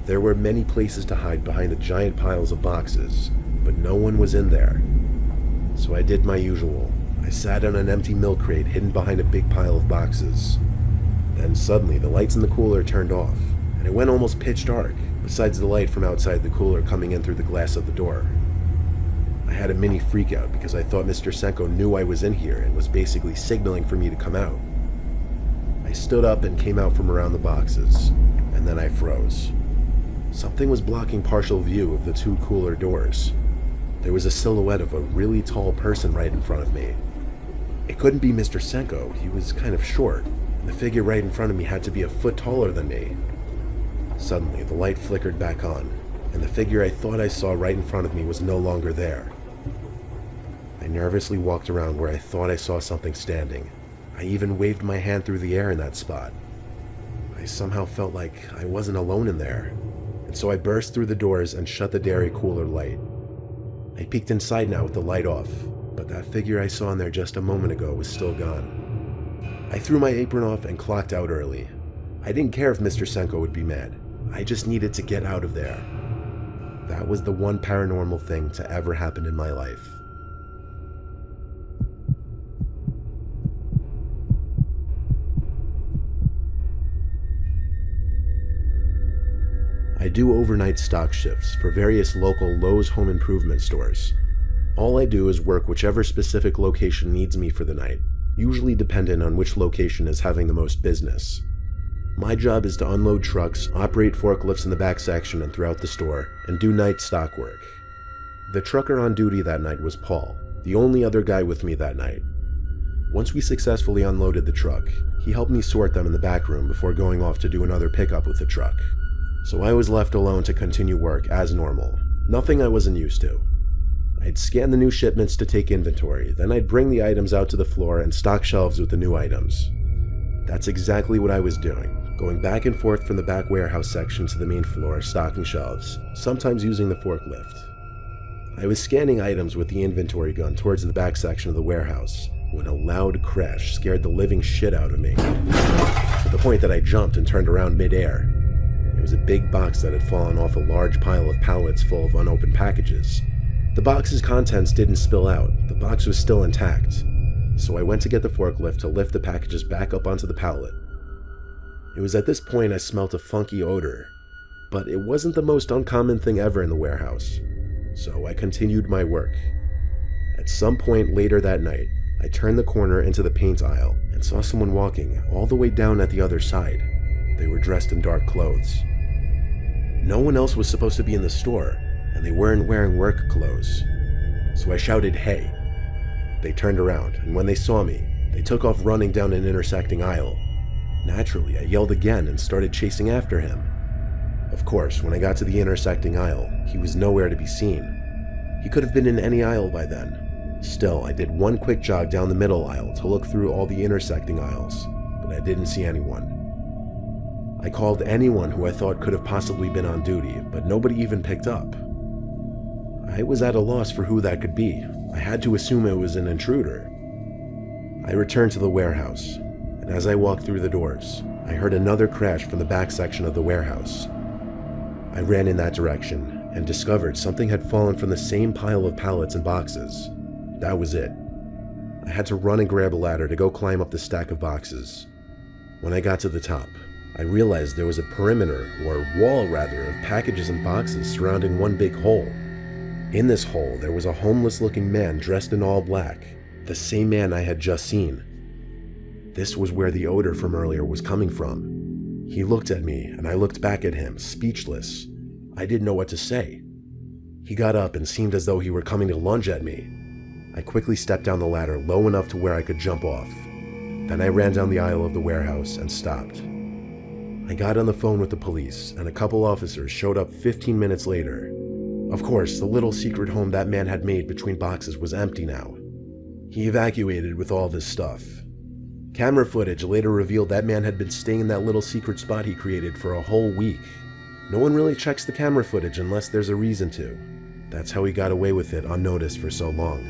There were many places to hide behind the giant piles of boxes, but no one was in there. So I did my usual. I sat on an empty milk crate hidden behind a big pile of boxes. Then suddenly the lights in the cooler turned off, and it went almost pitch dark, besides the light from outside the cooler coming in through the glass of the door. I had a mini freakout because I thought Mr. Senko knew I was in here and was basically signaling for me to come out. I stood up and came out from around the boxes, and then I froze. Something was blocking partial view of the two cooler doors. There was a silhouette of a really tall person right in front of me. It couldn't be Mr. Senko, he was kind of short, and the figure right in front of me had to be a foot taller than me. Suddenly, the light flickered back on, and the figure I thought I saw right in front of me was no longer there. I nervously walked around where I thought I saw something standing. I even waved my hand through the air in that spot. I somehow felt like I wasn't alone in there, and so I burst through the doors and shut the dairy cooler light. I peeked inside now with the light off, but that figure I saw in there just a moment ago was still gone. I threw my apron off and clocked out early. I didn't care if Mr. Senko would be mad. I just needed to get out of there. That was the one paranormal thing to ever happen in my life. I do overnight stock shifts for various local Lowe's home improvement stores. All I do is work whichever specific location needs me for the night, usually dependent on which location is having the most business. My job is to unload trucks, operate forklifts in the back section and throughout the store, and do night stock work. The trucker on duty that night was Paul, the only other guy with me that night. Once we successfully unloaded the truck, he helped me sort them in the back room before going off to do another pickup with the truck. So I was left alone to continue work as normal, nothing I wasn't used to. I'd scan the new shipments to take inventory, then I'd bring the items out to the floor and stock shelves with the new items. That's exactly what I was doing, going back and forth from the back warehouse section to the main floor, stocking shelves, sometimes using the forklift. I was scanning items with the inventory gun towards the back section of the warehouse when a loud crash scared the living shit out of me, to the point that I jumped and turned around mid-air. It was a big box that had fallen off a large pile of pallets full of unopened packages. The box's contents didn't spill out, the box was still intact, so I went to get the forklift to lift the packages back up onto the pallet. It was at this point I smelt a funky odor, but it wasn't the most uncommon thing ever in the warehouse, so I continued my work. At some point later that night, I turned the corner into the paint aisle and saw someone walking all the way down at the other side. They were dressed in dark clothes. No one else was supposed to be in the store, and they weren't wearing work clothes. So I shouted, "Hey!" They turned around, and when they saw me, they took off running down an intersecting aisle. Naturally, I yelled again and started chasing after him. Of course, when I got to the intersecting aisle, he was nowhere to be seen. He could have been in any aisle by then. Still, I did one quick jog down the middle aisle to look through all the intersecting aisles, but I didn't see anyone. I called anyone who I thought could have possibly been on duty, but nobody even picked up. I was at a loss for who that could be. I had to assume it was an intruder. I returned to the warehouse, and as I walked through the doors, I heard another crash from the back section of the warehouse. I ran in that direction and discovered something had fallen from the same pile of pallets and boxes. That was it. I had to run and grab a ladder to go climb up the stack of boxes. When I got to the top, I realized there was a perimeter, or wall rather, of packages and boxes surrounding one big hole. In this hole, there was a homeless-looking man dressed in all black, the same man I had just seen. This was where the odor from earlier was coming from. He looked at me, and I looked back at him, speechless. I didn't know what to say. He got up and seemed as though he were coming to lunge at me. I quickly stepped down the ladder low enough to where I could jump off. Then I ran down the aisle of the warehouse and stopped. I got on the phone with the police, and a couple officers showed up 15 minutes later. Of course, the little secret home that man had made between boxes was empty now. He evacuated with all of his stuff. Camera footage later revealed that man had been staying in that little secret spot he created for a whole week. No one really checks the camera footage unless there's a reason to. That's how he got away with it unnoticed for so long.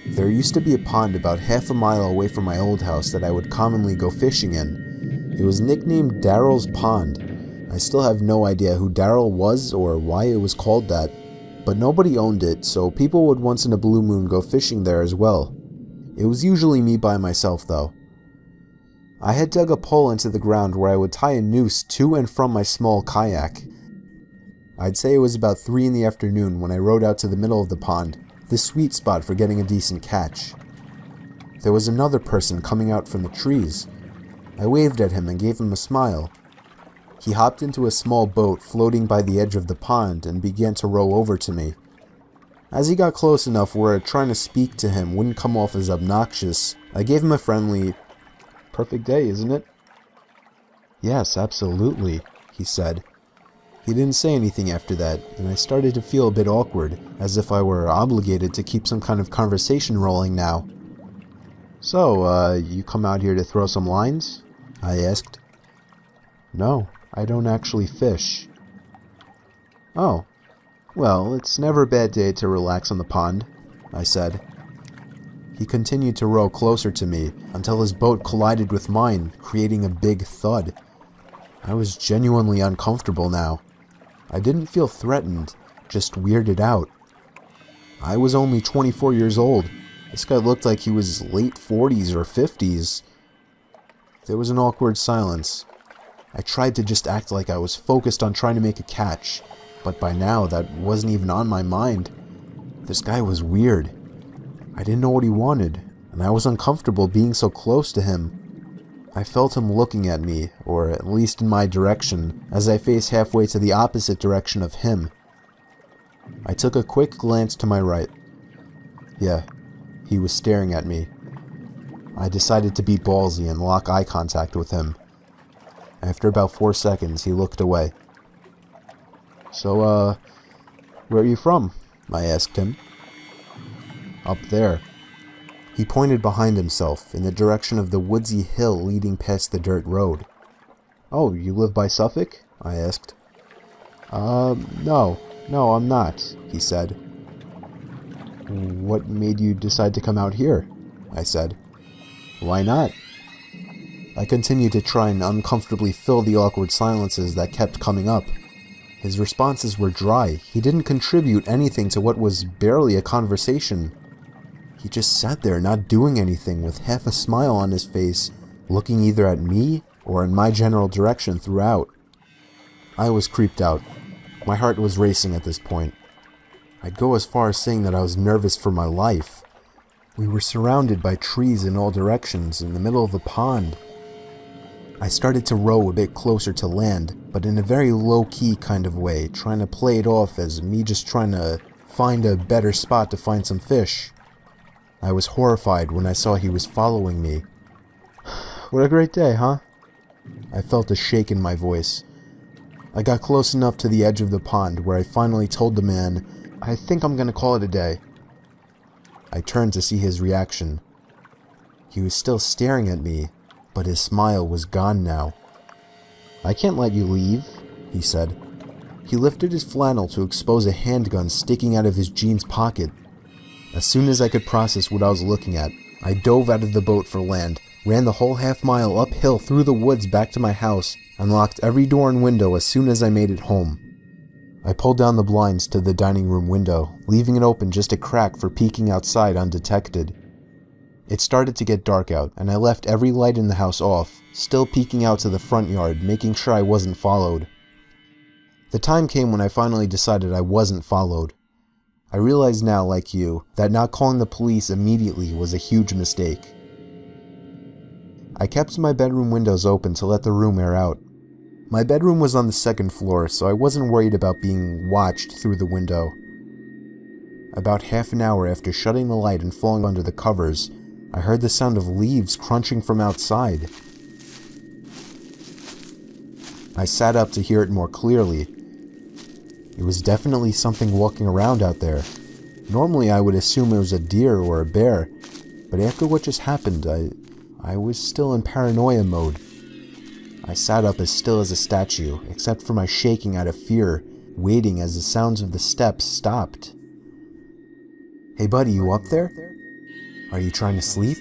There used to be a pond about half a mile away from my old house that I would commonly go fishing in. It was nicknamed Daryl's Pond. I still have no idea who Daryl was or why it was called that, but nobody owned it, so people would once in a blue moon go fishing there as well. It was usually me by myself though. I had dug a pole into the ground where I would tie a noose to and from my small kayak. I'd say it was about 3 in the afternoon when I rowed out to the middle of the pond, the sweet spot for getting a decent catch. There was another person coming out from the trees. I waved at him and gave him a smile. He hopped into a small boat floating by the edge of the pond and began to row over to me. As he got close enough where trying to speak to him wouldn't come off as obnoxious, I gave him a friendly, "Perfect day, isn't it?" "Yes, absolutely," he said. He didn't say anything after that, and I started to feel a bit awkward, as if I were obligated to keep some kind of conversation rolling now. "So, you come out here to throw some lines?" I asked. "No, I don't actually fish." "Oh, well, it's never a bad day to relax on the pond," I said. He continued to row closer to me until his boat collided with mine, creating a big thud. I was genuinely uncomfortable now. I didn't feel threatened, just weirded out. I was only 24 years old. This guy looked like he was late 40s or 50s. There was an awkward silence. I tried to just act like I was focused on trying to make a catch, but by now that wasn't even on my mind. This guy was weird. I didn't know what he wanted, and I was uncomfortable being so close to him. I felt him looking at me, or at least in my direction, as I faced halfway to the opposite direction of him. I took a quick glance to my right. Yeah, he was staring at me. I decided to be ballsy and lock eye contact with him. After about 4 seconds, he looked away. "So, where are you from?" I asked him. "Up there." He pointed behind himself, in the direction of the woodsy hill leading past the dirt road. "Oh, you live by Suffolk?" I asked. No, I'm not," he said. "What made you decide to come out here?" I said. "Why not?" I continued to try and uncomfortably fill the awkward silences that kept coming up. His responses were dry. He didn't contribute anything to what was barely a conversation. He just sat there not doing anything with half a smile on his face, looking either at me or in my general direction throughout. I was creeped out. My heart was racing at this point. I'd go as far as saying that I was nervous for my life. We were surrounded by trees in all directions in the middle of the pond. I started to row a bit closer to land, but in a very low-key kind of way, trying to play it off as me just trying to find a better spot to find some fish. I was horrified when I saw he was following me. "What a great day, huh?" I felt a shake in my voice. I got close enough to the edge of the pond where I finally told the man, "I think I'm gonna call it a day." I turned to see his reaction. He was still staring at me, but his smile was gone now. "I can't let you leave," he said. He lifted his flannel to expose a handgun sticking out of his jeans pocket. As soon as I could process what I was looking at, I dove out of the boat for land, ran the whole half-mile uphill through the woods back to my house, and locked every door and window as soon as I made it home. I pulled down the blinds to the dining room window, leaving it open just a crack for peeking outside undetected. It started to get dark out, and I left every light in the house off, still peeking out to the front yard, making sure I wasn't followed. The time came when I finally decided I wasn't followed. I realize now, like you, that not calling the police immediately was a huge mistake. I kept my bedroom windows open to let the room air out. My bedroom was on the second floor, so I wasn't worried about being watched through the window. About half an hour after shutting the light and falling under the covers, I heard the sound of leaves crunching from outside. I sat up to hear it more clearly. It was definitely something walking around out there. Normally I would assume it was a deer or a bear, but after what just happened, I was still in paranoia mode. I sat up as still as a statue, except for my shaking out of fear, waiting as the sounds of the steps stopped. "Hey buddy, you up there? Are you trying to sleep?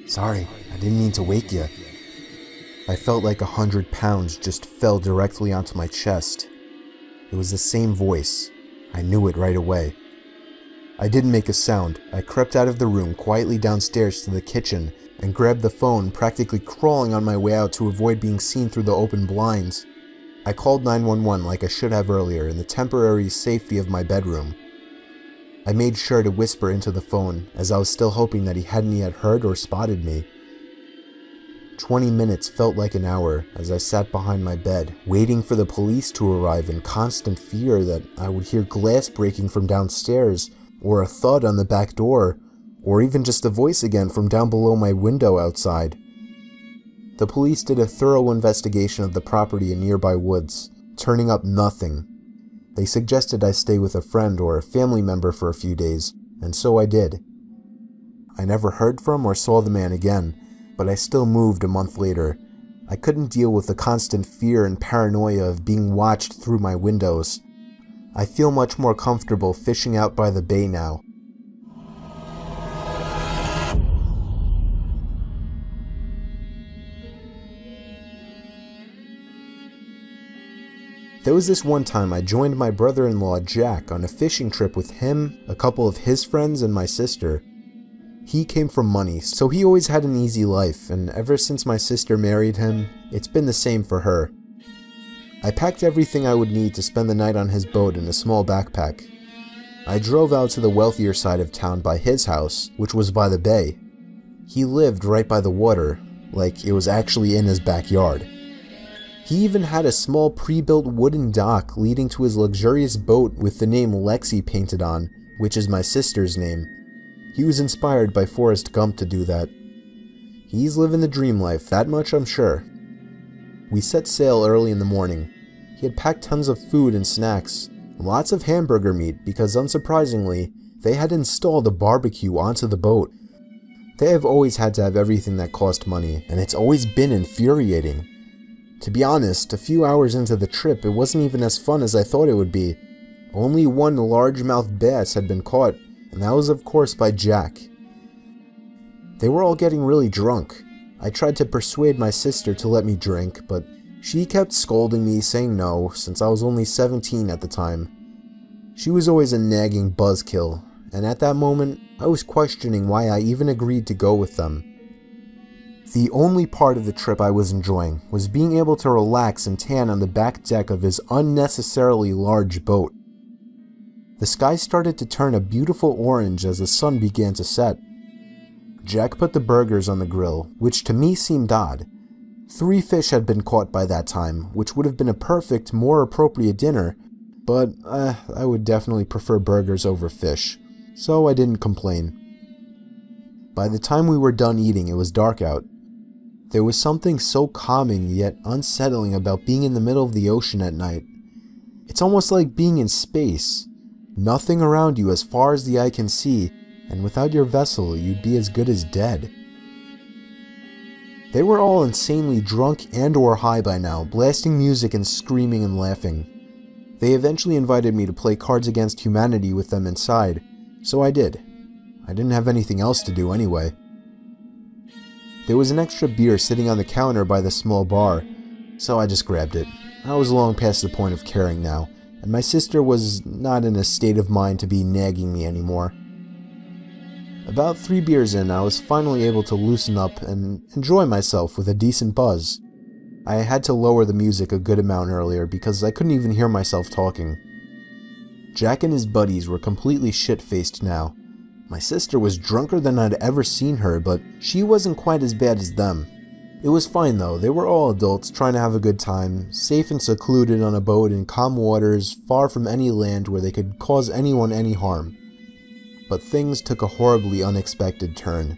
Sorry, I didn't mean to wake you." I felt like 100 pounds just fell directly onto my chest. It was the same voice. I knew it right away. I didn't make a sound. I crept out of the room quietly downstairs to the kitchen and grabbed the phone, practically crawling on my way out to avoid being seen through the open blinds. I called 911 like I should have earlier in the temporary safety of my bedroom. I made sure to whisper into the phone, as I was still hoping that he hadn't yet heard or spotted me. 20 minutes felt like an hour as I sat behind my bed, waiting for the police to arrive in constant fear that I would hear glass breaking from downstairs, or a thud on the back door, or even just a voice again from down below my window outside. The police did a thorough investigation of the property in nearby woods, turning up nothing. They suggested I stay with a friend or a family member for a few days, and so I did. I never heard from or saw the man again, but I still moved a month later. I couldn't deal with the constant fear and paranoia of being watched through my windows. I feel much more comfortable fishing out by the bay now. There was this one time I joined my brother-in-law Jack on a fishing trip with him, a couple of his friends, and my sister. He came from money, so he always had an easy life, and ever since my sister married him, it's been the same for her. I packed everything I would need to spend the night on his boat in a small backpack. I drove out to the wealthier side of town by his house, which was by the bay. He lived right by the water, like it was actually in his backyard. He even had a small pre-built wooden dock leading to his luxurious boat with the name Lexi painted on, which is my sister's name. He was inspired by Forrest Gump to do that. He's living the dream life, that much I'm sure. We set sail early in the morning. He had packed tons of food and snacks, lots of hamburger meat because unsurprisingly, they had installed a barbecue onto the boat. They have always had to have everything that cost money, and it's always been infuriating. To be honest, a few hours into the trip, it wasn't even as fun as I thought it would be. Only one largemouth bass had been caught, and that was of course by Jack. They were all getting really drunk. I tried to persuade my sister to let me drink, but she kept scolding me, saying no, since I was only 17 at the time. She was always a nagging buzzkill, and at that moment, I was questioning why I even agreed to go with them. The only part of the trip I was enjoying was being able to relax and tan on the back deck of his unnecessarily large boat. The sky started to turn a beautiful orange as the sun began to set. Jack put the burgers on the grill, which to me seemed odd. 3 fish had been caught by that time, which would have been a perfect, more appropriate dinner, but I would definitely prefer burgers over fish, so I didn't complain. By the time we were done eating, it was dark out. There was something so calming yet unsettling about being in the middle of the ocean at night. It's almost like being in space. Nothing around you as far as the eye can see, and without your vessel, you'd be as good as dead. They were all insanely drunk and or high by now, blasting music and screaming and laughing. They eventually invited me to play Cards Against Humanity with them inside, so I did. I didn't have anything else to do anyway. There was an extra beer sitting on the counter by the small bar, so I just grabbed it. I was long past the point of caring now, and my sister was not in a state of mind to be nagging me anymore. About 3 beers in, I was finally able to loosen up and enjoy myself with a decent buzz. I had to lower the music a good amount earlier because I couldn't even hear myself talking. Jack and his buddies were completely shit-faced now. My sister was drunker than I'd ever seen her, but she wasn't quite as bad as them. It was fine though, they were all adults trying to have a good time, safe and secluded on a boat in calm waters, far from any land where they could cause anyone any harm. But things took a horribly unexpected turn.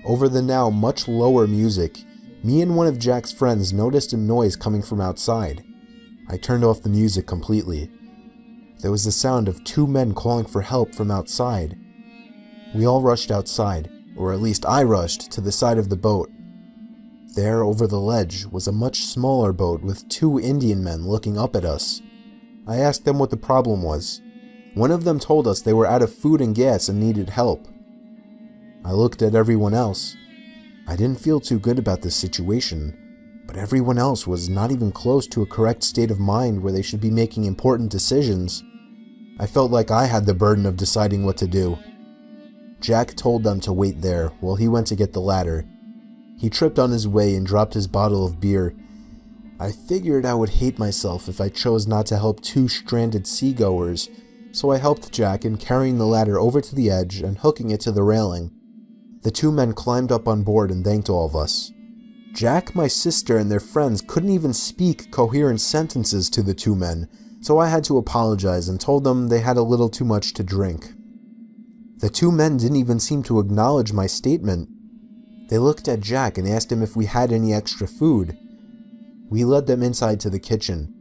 Over the now much lower music, me and one of Jack's friends noticed a noise coming from outside. I turned off the music completely. There was the sound of two men calling for help from outside. We all rushed outside, or at least I rushed, to the side of the boat. There, over the ledge, was a much smaller boat with two Indian men looking up at us. I asked them what the problem was. One of them told us they were out of food and gas and needed help. I looked at everyone else. I didn't feel too good about this situation, but everyone else was not even close to a correct state of mind where they should be making important decisions. I felt like I had the burden of deciding what to do. Jack told them to wait there while he went to get the ladder. He tripped on his way and dropped his bottle of beer. I figured I would hate myself if I chose not to help two stranded seagoers, so I helped Jack in carrying the ladder over to the edge and hooking it to the railing. The two men climbed up on board and thanked all of us. Jack, my sister, and their friends couldn't even speak coherent sentences to the two men, so I had to apologize and told them they had a little too much to drink. The two men didn't even seem to acknowledge my statement. They looked at Jack and asked him if we had any extra food. We led them inside to the kitchen.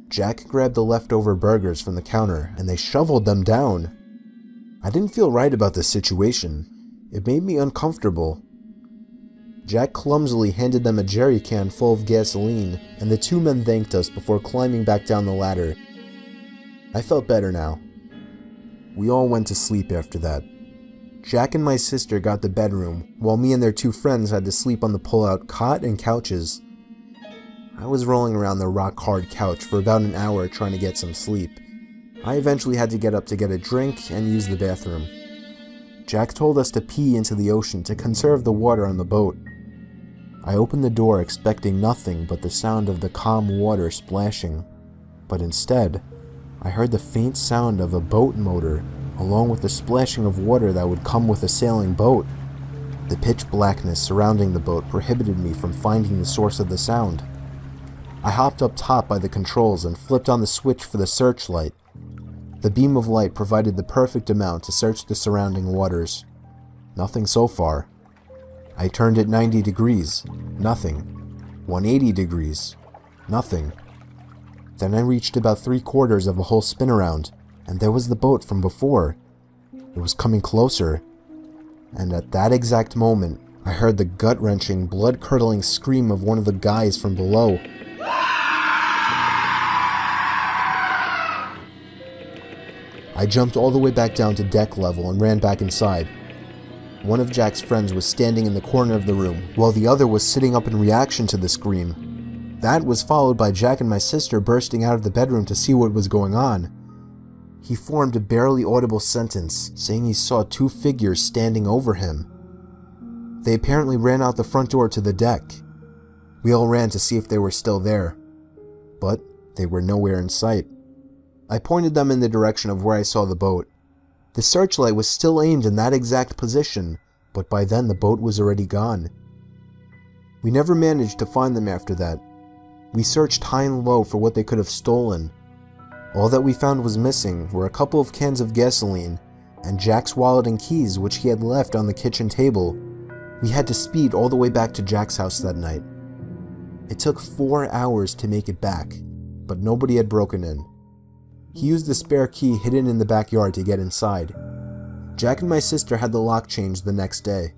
Jack grabbed the leftover burgers from the counter and they shoveled them down. I didn't feel right about this situation. It made me uncomfortable. Jack clumsily handed them a jerry can full of gasoline, and the two men thanked us before climbing back down the ladder. I felt better now. We all went to sleep after that. Jack and my sister got the bedroom, while me and their two friends had to sleep on the pull-out cot and couches. I was rolling around the rock-hard couch for about an hour trying to get some sleep. I eventually had to get up to get a drink and use the bathroom. Jack told us to pee into the ocean to conserve the water on the boat. I opened the door expecting nothing but the sound of the calm water splashing, but instead, I heard the faint sound of a boat motor, along with the splashing of water that would come with a sailing boat. The pitch blackness surrounding the boat prohibited me from finding the source of the sound. I hopped up top by the controls and flipped on the switch for the searchlight. The beam of light provided the perfect amount to search the surrounding waters. Nothing so far. I turned it 90 degrees. Nothing. 180 degrees. Nothing. Then I reached about 3/4 of a whole spin around, and there was the boat from before. It was coming closer. And at that exact moment, I heard the gut-wrenching, blood-curdling scream of one of the guys from below. I jumped all the way back down to deck level and ran back inside. One of Jack's friends was standing in the corner of the room, while the other was sitting up in reaction to the scream. That was followed by Jack and my sister bursting out of the bedroom to see what was going on. He formed a barely audible sentence, saying he saw two figures standing over him. They apparently ran out the front door to the deck. We all ran to see if they were still there, but they were nowhere in sight. I pointed them in the direction of where I saw the boat. The searchlight was still aimed in that exact position, but by then the boat was already gone. We never managed to find them after that. We searched high and low for what they could have stolen. All that we found was missing were a couple of cans of gasoline and Jack's wallet and keys, which he had left on the kitchen table. We had to speed all the way back to Jack's house that night. It took 4 hours to make it back, but nobody had broken in. He used the spare key hidden in the backyard to get inside. Jack and my sister had the lock changed the next day.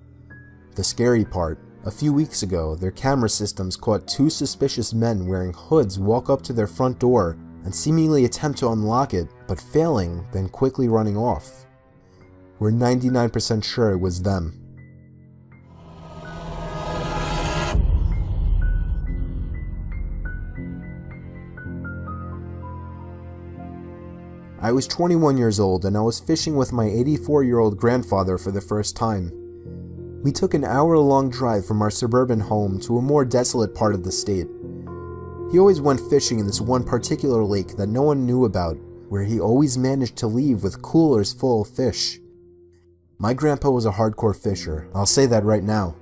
The scary part, a few weeks ago, their camera systems caught two suspicious men wearing hoods walk up to their front door and seemingly attempt to unlock it, but failing, then quickly running off. We're 99% sure it was them. I was 21 years old and I was fishing with my 84-year-old grandfather for the first time. We took an hour-long drive from our suburban home to a more desolate part of the state. He always went fishing in this one particular lake that no one knew about, where he always managed to leave with coolers full of fish. My grandpa was a hardcore fisher, I'll say that right now.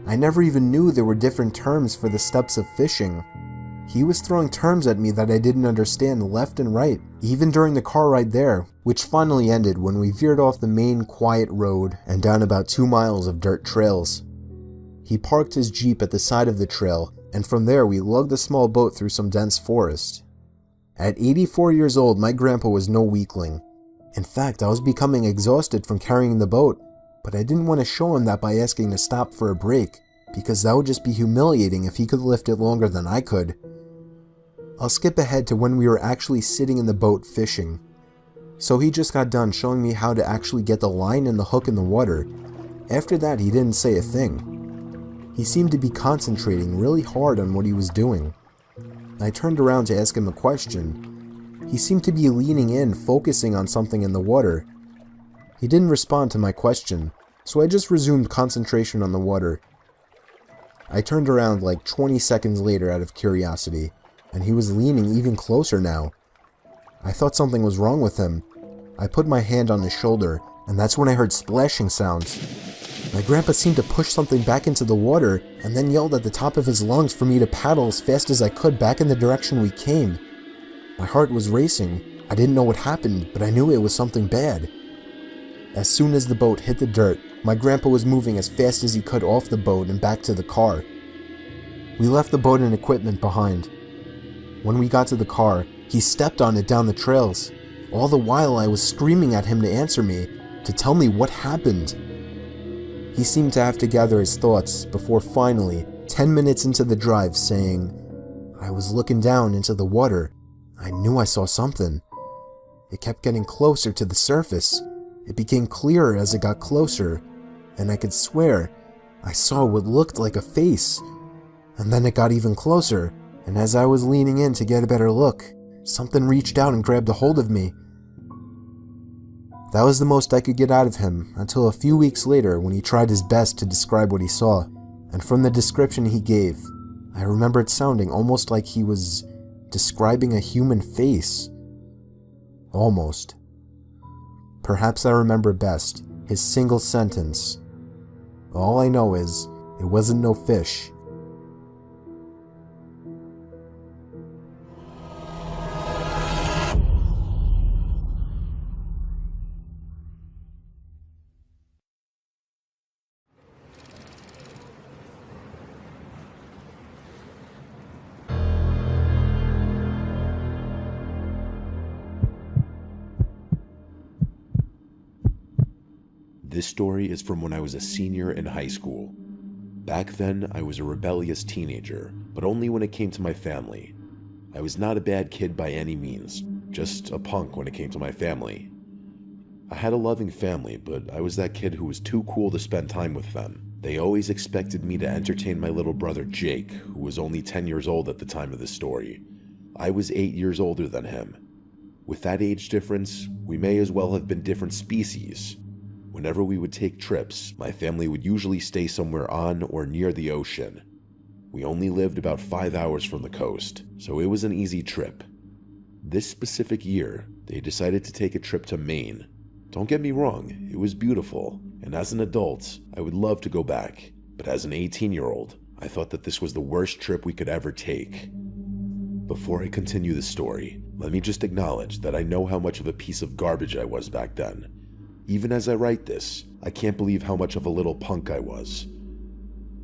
I never even knew there were different terms for the steps of fishing. He was throwing terms at me that I didn't understand left and right, even during the car ride there, which finally ended when we veered off the main quiet road and down about 2 miles of dirt trails. He parked his Jeep at the side of the trail, and from there we lugged a small boat through some dense forest. At 84 years old, my grandpa was no weakling. In fact, I was becoming exhausted from carrying the boat, but I didn't want to show him that by asking to stop for a break, because that would just be humiliating if he could lift it longer than I could. I'll skip ahead to when we were actually sitting in the boat fishing. So he just got done showing me how to actually get the line and the hook in the water. After that, he didn't say a thing. He seemed to be concentrating really hard on what he was doing. I turned around to ask him a question. He seemed to be leaning in, focusing on something in the water. He didn't respond to my question, so I just resumed concentration on the water. I turned around like 20 seconds later out of curiosity, and he was leaning even closer now. I thought something was wrong with him. I put my hand on his shoulder, and that's when I heard splashing sounds. My grandpa seemed to push something back into the water, and then yelled at the top of his lungs for me to paddle as fast as I could back in the direction we came. My heart was racing. I didn't know what happened, but I knew it was something bad. As soon as the boat hit the dirt, my grandpa was moving as fast as he could off the boat and back to the car. We left the boat and equipment behind. When we got to the car, he stepped on it down the trails. All the while I was screaming at him to answer me, to tell me what happened. He seemed to have to gather his thoughts before finally, 10 minutes into the drive, saying, "I was looking down into the water. I knew I saw something. It kept getting closer to the surface. It became clearer as it got closer, and I could swear I saw what looked like a face. And then it got even closer, and as I was leaning in to get a better look, something reached out and grabbed a hold of me." That was the most I could get out of him until a few weeks later when he tried his best to describe what he saw, and from the description he gave, I remember it sounding almost like he was describing a human face. Almost. Perhaps I remember best his single sentence. All I know is, it wasn't no fish. This story is from when I was a senior in high school. Back then, I was a rebellious teenager, but only when it came to my family. I was not a bad kid by any means, just a punk when it came to my family. I had a loving family, but I was that kid who was too cool to spend time with them. They always expected me to entertain my little brother Jake, who was only 10 years old at the time of the story. I was 8 years older than him. With that age difference, we may as well have been different species. Whenever we would take trips, my family would usually stay somewhere on or near the ocean. We only lived about 5 hours from the coast, so it was an easy trip. This specific year, they decided to take a trip to Maine. Don't get me wrong, it was beautiful, and as an adult, I would love to go back. But as an 18-year-old, I thought that this was the worst trip we could ever take. Before I continue the story, let me just acknowledge that I know how much of a piece of garbage I was back then. Even as I write this, I can't believe how much of a little punk I was.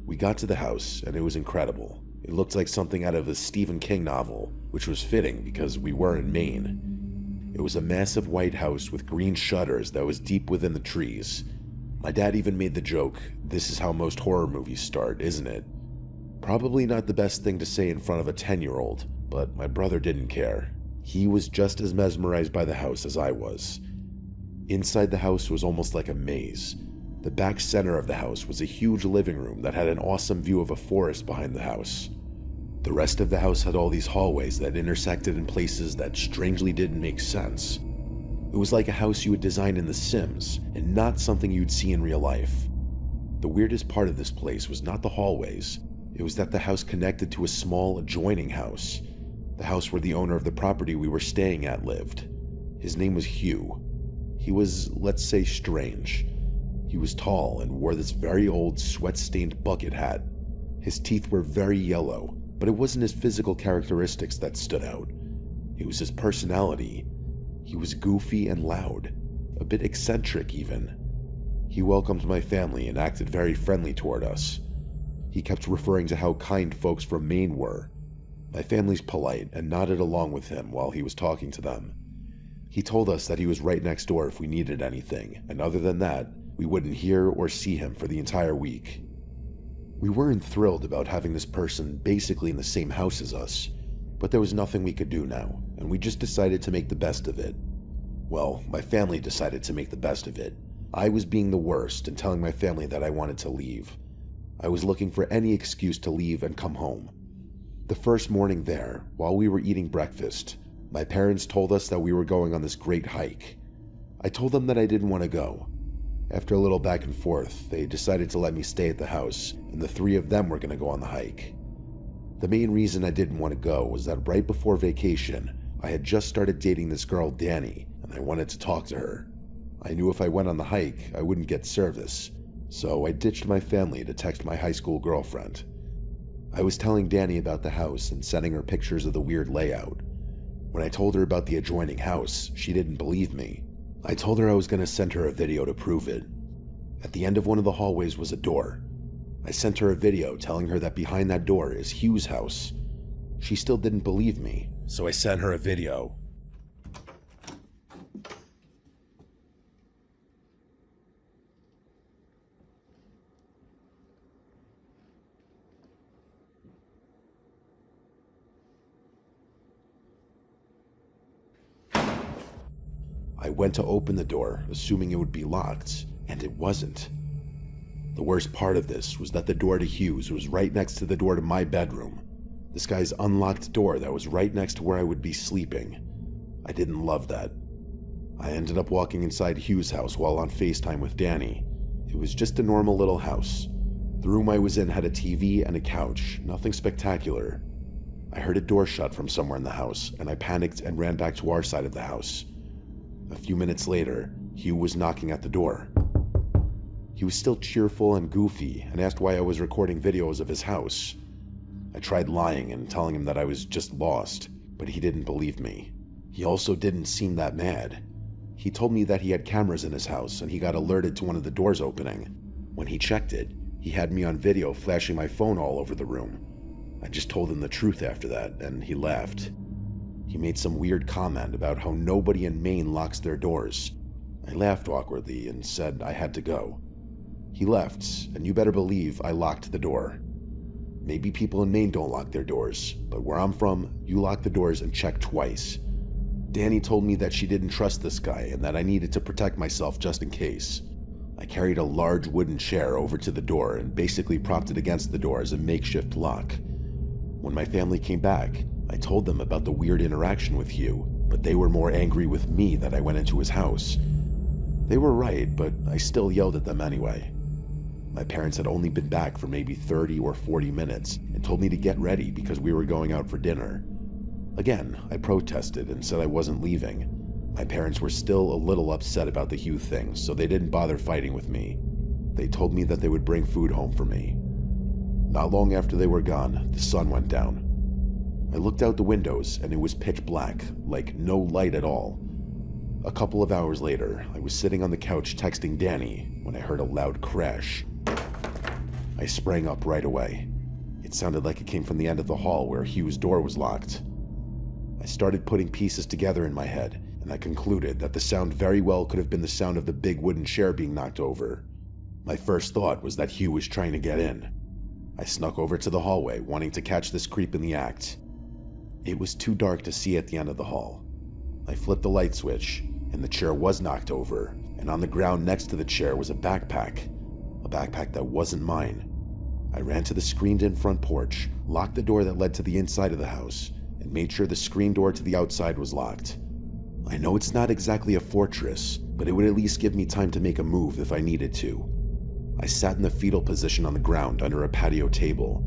We got to the house, and it was incredible. It looked like something out of a Stephen King novel, which was fitting because we were in Maine. It was a massive white house with green shutters that was deep within the trees. My dad even made the joke, "This is how most horror movies start, isn't it?" Probably not the best thing to say in front of a 10-year-old, but my brother didn't care. He was just as mesmerized by the house as I was. Inside the house was almost like a maze. The back center of the house was a huge living room that had an awesome view of a forest behind the house. The rest of the house had all these hallways that intersected in places that strangely didn't make sense. It was like a house you would design in The Sims, and not something you'd see in real life. The weirdest part of this place was not the hallways. It was that the house connected to a small adjoining house. The house where the owner of the property we were staying at lived. His name was Hugh. He was, let's say, strange. He was tall and wore this very old, sweat-stained bucket hat. His teeth were very yellow, but it wasn't his physical characteristics that stood out. It was his personality. He was goofy and loud, a bit eccentric even. He welcomed my family and acted very friendly toward us. He kept referring to how kind folks from Maine were. My family's polite and nodded along with him while he was talking to them. He told us that he was right next door if we needed anything, and other than that, we wouldn't hear or see him for the entire week. We weren't thrilled about having this person basically in the same house as us, but there was nothing we could do now, and we just decided to make the best of it. Well, my family decided to make the best of it. I was being the worst and telling my family that I wanted to leave. I was looking for any excuse to leave and come home. The first morning there, while we were eating breakfast, my parents told us that we were going on this great hike. I told them that I didn't want to go. After a little back and forth, they decided to let me stay at the house, and the three of them were going to go on the hike. The main reason I didn't want to go was that right before vacation, I had just started dating this girl, Danny, and I wanted to talk to her. I knew if I went on the hike, I wouldn't get service, so I ditched my family to text my high school girlfriend. I was telling Danny about the house and sending her pictures of the weird layout. When I told her about the adjoining house, she didn't believe me. I told her I was going to send her a video to prove it. At the end of one of the hallways was a door. I sent her a video telling her that behind that door is Hugh's house. She still didn't believe me, so I sent her a video. I went to open the door, assuming it would be locked, and it wasn't. The worst part of this was that the door to Hugh's was right next to the door to my bedroom. This guy's unlocked door that was right next to where I would be sleeping. I didn't love that. I ended up walking inside Hugh's house while on FaceTime with Danny. It was just a normal little house. The room I was in had a TV and a couch, nothing spectacular. I heard a door shut from somewhere in the house, and I panicked and ran back to our side of the house. A few minutes later, Hugh was knocking at the door. He was still cheerful and goofy and asked why I was recording videos of his house. I tried lying and telling him that I was just lost, but he didn't believe me. He also didn't seem that mad. He told me that he had cameras in his house and he got alerted to one of the doors opening. When he checked it, he had me on video flashing my phone all over the room. I just told him the truth after that, and he laughed. He made some weird comment about how nobody in Maine locks their doors. I laughed awkwardly and said I had to go. He left, and you better believe I locked the door. Maybe people in Maine don't lock their doors, but where I'm from, you lock the doors and check twice. Danny told me that she didn't trust this guy and that I needed to protect myself just in case. I carried a large wooden chair over to the door and basically propped it against the door as a makeshift lock. When my family came back, I told them about the weird interaction with Hugh, but they were more angry with me that I went into his house. They were right, but I still yelled at them anyway. My parents had only been back for maybe 30 or 40 minutes and told me to get ready because we were going out for dinner. Again, I protested and said I wasn't leaving. My parents were still a little upset about the Hugh thing, so they didn't bother fighting with me. They told me that they would bring food home for me. Not long after they were gone, the sun went down. I looked out the windows and it was pitch black, like no light at all. A couple of hours later, I was sitting on the couch texting Danny when I heard a loud crash. I sprang up right away. It sounded like it came from the end of the hall where Hugh's door was locked. I started putting pieces together in my head, and I concluded that the sound very well could have been the sound of the big wooden chair being knocked over. My first thought was that Hugh was trying to get in. I snuck over to the hallway, wanting to catch this creep in the act. It was too dark to see at the end of the hall. I flipped the light switch, and the chair was knocked over, and on the ground next to the chair was a backpack that wasn't mine. I ran to the screened-in front porch, locked the door that led to the inside of the house, and made sure the screen door to the outside was locked. I know it's not exactly a fortress, but it would at least give me time to make a move if I needed to. I sat in the fetal position on the ground under a patio table.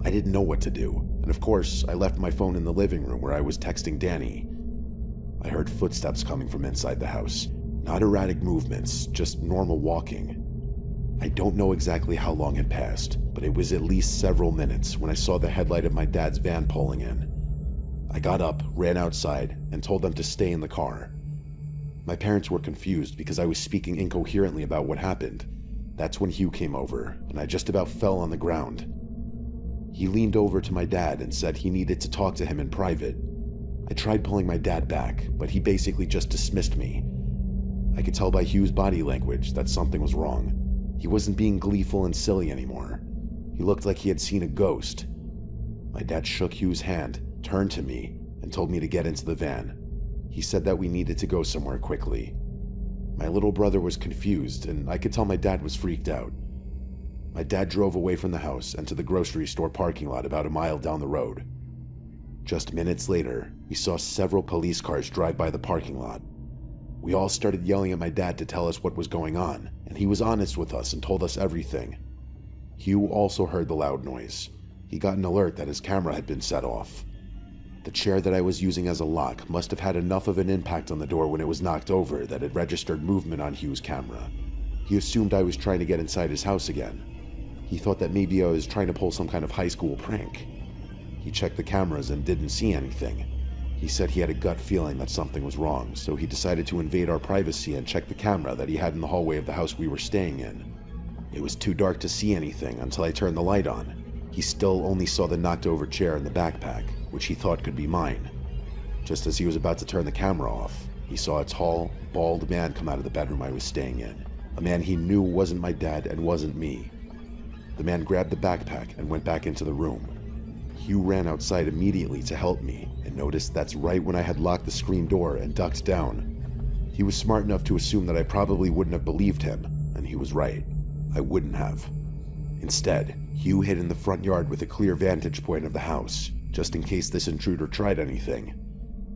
I didn't know what to do, and of course, I left my phone in the living room where I was texting Danny. I heard footsteps coming from inside the house. Not erratic movements, just normal walking. I don't know exactly how long had passed, but it was at least several minutes when I saw the headlight of my dad's van pulling in. I got up, ran outside, and told them to stay in the car. My parents were confused because I was speaking incoherently about what happened. That's when Hugh came over, and I just about fell on the ground. He leaned over to my dad and said he needed to talk to him in private. I tried pulling my dad back, but he basically just dismissed me. I could tell by Hugh's body language that something was wrong. He wasn't being gleeful and silly anymore. He looked like he had seen a ghost. My dad shook Hugh's hand, turned to me, and told me to get into the van. He said that we needed to go somewhere quickly. My little brother was confused, and I could tell my dad was freaked out. My dad drove away from the house and to the grocery store parking lot about a mile down the road. Just minutes later, we saw several police cars drive by the parking lot. We all started yelling at my dad to tell us what was going on, and he was honest with us and told us everything. Hugh also heard the loud noise. He got an alert that his camera had been set off. The chair that I was using as a lock must have had enough of an impact on the door when it was knocked over that it registered movement on Hugh's camera. He assumed I was trying to get inside his house again. He thought that maybe I was trying to pull some kind of high school prank. He checked the cameras and didn't see anything. He said he had a gut feeling that something was wrong, so he decided to invade our privacy and check the camera that he had in the hallway of the house we were staying in. It was too dark to see anything until I turned the light on. He still only saw the knocked over chair and the backpack, which he thought could be mine. Just as he was about to turn the camera off, he saw a tall, bald man come out of the bedroom I was staying in. A man he knew wasn't my dad and wasn't me. The man grabbed the backpack and went back into the room. Hugh ran outside immediately to help me and noticed that's right when I had locked the screen door and ducked down. He was smart enough to assume that I probably wouldn't have believed him, and he was right. I wouldn't have. Instead, Hugh hid in the front yard with a clear vantage point of the house, just in case this intruder tried anything.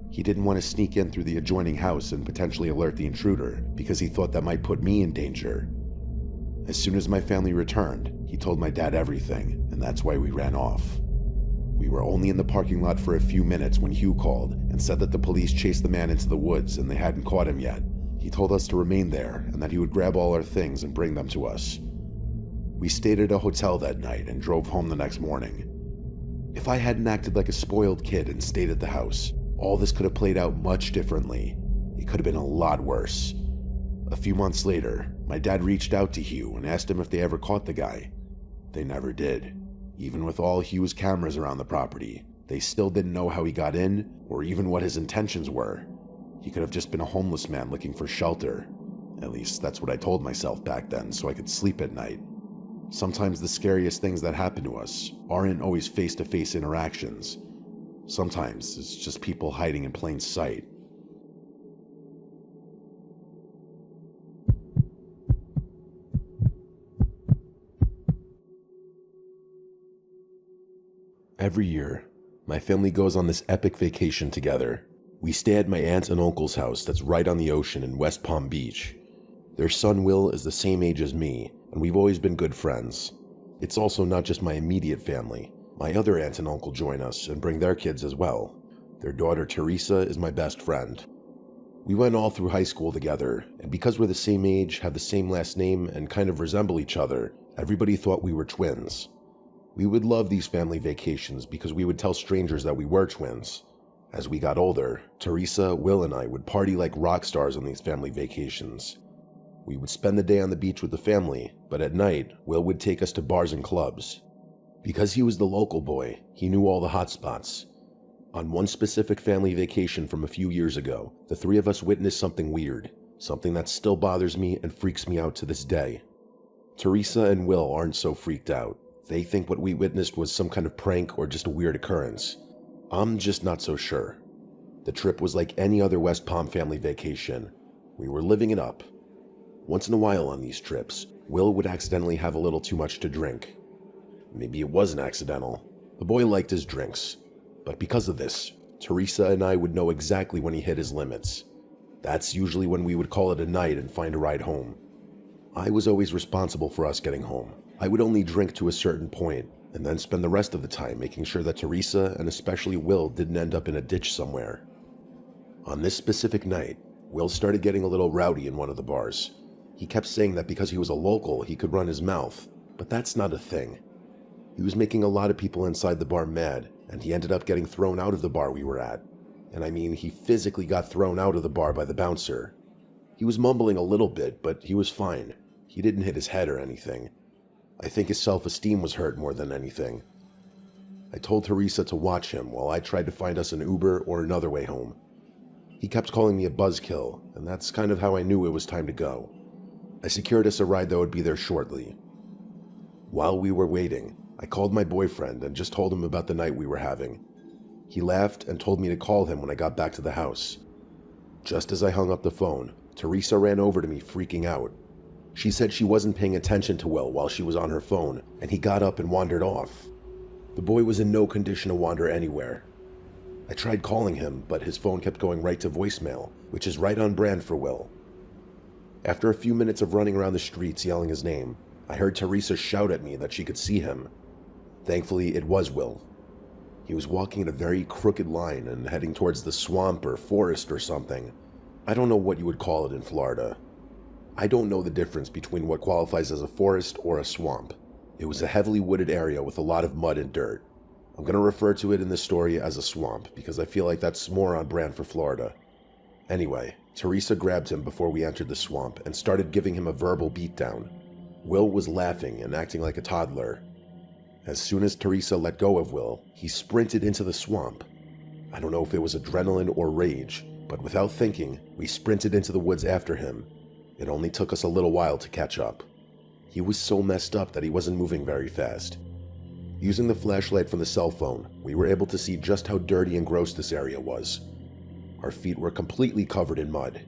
He didn't want to sneak in through the adjoining house and potentially alert the intruder, because he thought that might put me in danger. As soon as my family returned, he told my dad everything, and that's why we ran off. We were only in the parking lot for a few minutes when Hugh called and said that the police chased the man into the woods and they hadn't caught him yet. He told us to remain there and that he would grab all our things and bring them to us. We stayed at a hotel that night and drove home the next morning. If I hadn't acted like a spoiled kid and stayed at the house, all this could have played out much differently. It could have been a lot worse. A few months later, my dad reached out to Hugh and asked him if they ever caught the guy. They never did. Even with all Hugh's cameras around the property, they still didn't know how he got in or even what his intentions were. He could have just been a homeless man looking for shelter. At least that's what I told myself back then so I could sleep at night. Sometimes the scariest things that happen to us aren't always face-to-face interactions. Sometimes it's just people hiding in plain sight. Every year, my family goes on this epic vacation together. We stay at my aunt and uncle's house that's right on the ocean in West Palm Beach. Their son Will is the same age as me, and we've always been good friends. It's also not just my immediate family. My other aunt and uncle join us and bring their kids as well. Their daughter Teresa is my best friend. We went all through high school together, and because we're the same age, have the same last name, and kind of resemble each other, everybody thought we were twins. We would love these family vacations because we would tell strangers that we were twins. As we got older, Teresa, Will, and I would party like rock stars on these family vacations. We would spend the day on the beach with the family, but at night, Will would take us to bars and clubs. Because he was the local boy, he knew all the hot spots. On one specific family vacation from a few years ago, the three of us witnessed something weird, something that still bothers me and freaks me out to this day. Teresa and Will aren't so freaked out. They think what we witnessed was some kind of prank or just a weird occurrence. I'm just not so sure. The trip was like any other West Palm family vacation. We were living it up. Once in a while on these trips, Will would accidentally have a little too much to drink. Maybe it wasn't accidental. The boy liked his drinks. But because of this, Teresa and I would know exactly when he hit his limits. That's usually when we would call it a night and find a ride home. I was always responsible for us getting home. I would only drink to a certain point, and then spend the rest of the time making sure that Teresa and especially Will didn't end up in a ditch somewhere. On this specific night, Will started getting a little rowdy in one of the bars. He kept saying that because he was a local, he could run his mouth, but that's not a thing. He was making a lot of people inside the bar mad, and he ended up getting thrown out of the bar we were at. And I mean, he physically got thrown out of the bar by the bouncer. He was mumbling a little bit, but he was fine. He didn't hit his head or anything. I think his self-esteem was hurt more than anything. I told Teresa to watch him while I tried to find us an Uber or another way home. He kept calling me a buzzkill, and that's kind of how I knew it was time to go. I secured us a ride that would be there shortly. While we were waiting, I called my boyfriend and just told him about the night we were having. He laughed and told me to call him when I got back to the house. Just as I hung up the phone, Teresa ran over to me freaking out. She said she wasn't paying attention to Will while she was on her phone, and he got up and wandered off. The boy was in no condition to wander anywhere. I tried calling him, but his phone kept going right to voicemail, which is right on brand for Will. After a few minutes of running around the streets yelling his name, I heard Teresa shout at me that she could see him. Thankfully, it was Will. He was walking in a very crooked line and heading towards the swamp or forest or something. I don't know what you would call it in Florida. I don't know the difference between what qualifies as a forest or a swamp. It was a heavily wooded area with a lot of mud and dirt. I'm going to refer to it in this story as a swamp because I feel like that's more on brand for Florida. Anyway, Teresa grabbed him before we entered the swamp and started giving him a verbal beatdown. Will was laughing and acting like a toddler. As soon as Teresa let go of Will, he sprinted into the swamp. I don't know if it was adrenaline or rage, but without thinking, we sprinted into the woods after him. It only took us a little while to catch up. He was so messed up that he wasn't moving very fast. Using the flashlight from the cell phone, we were able to see just how dirty and gross this area was. Our feet were completely covered in mud.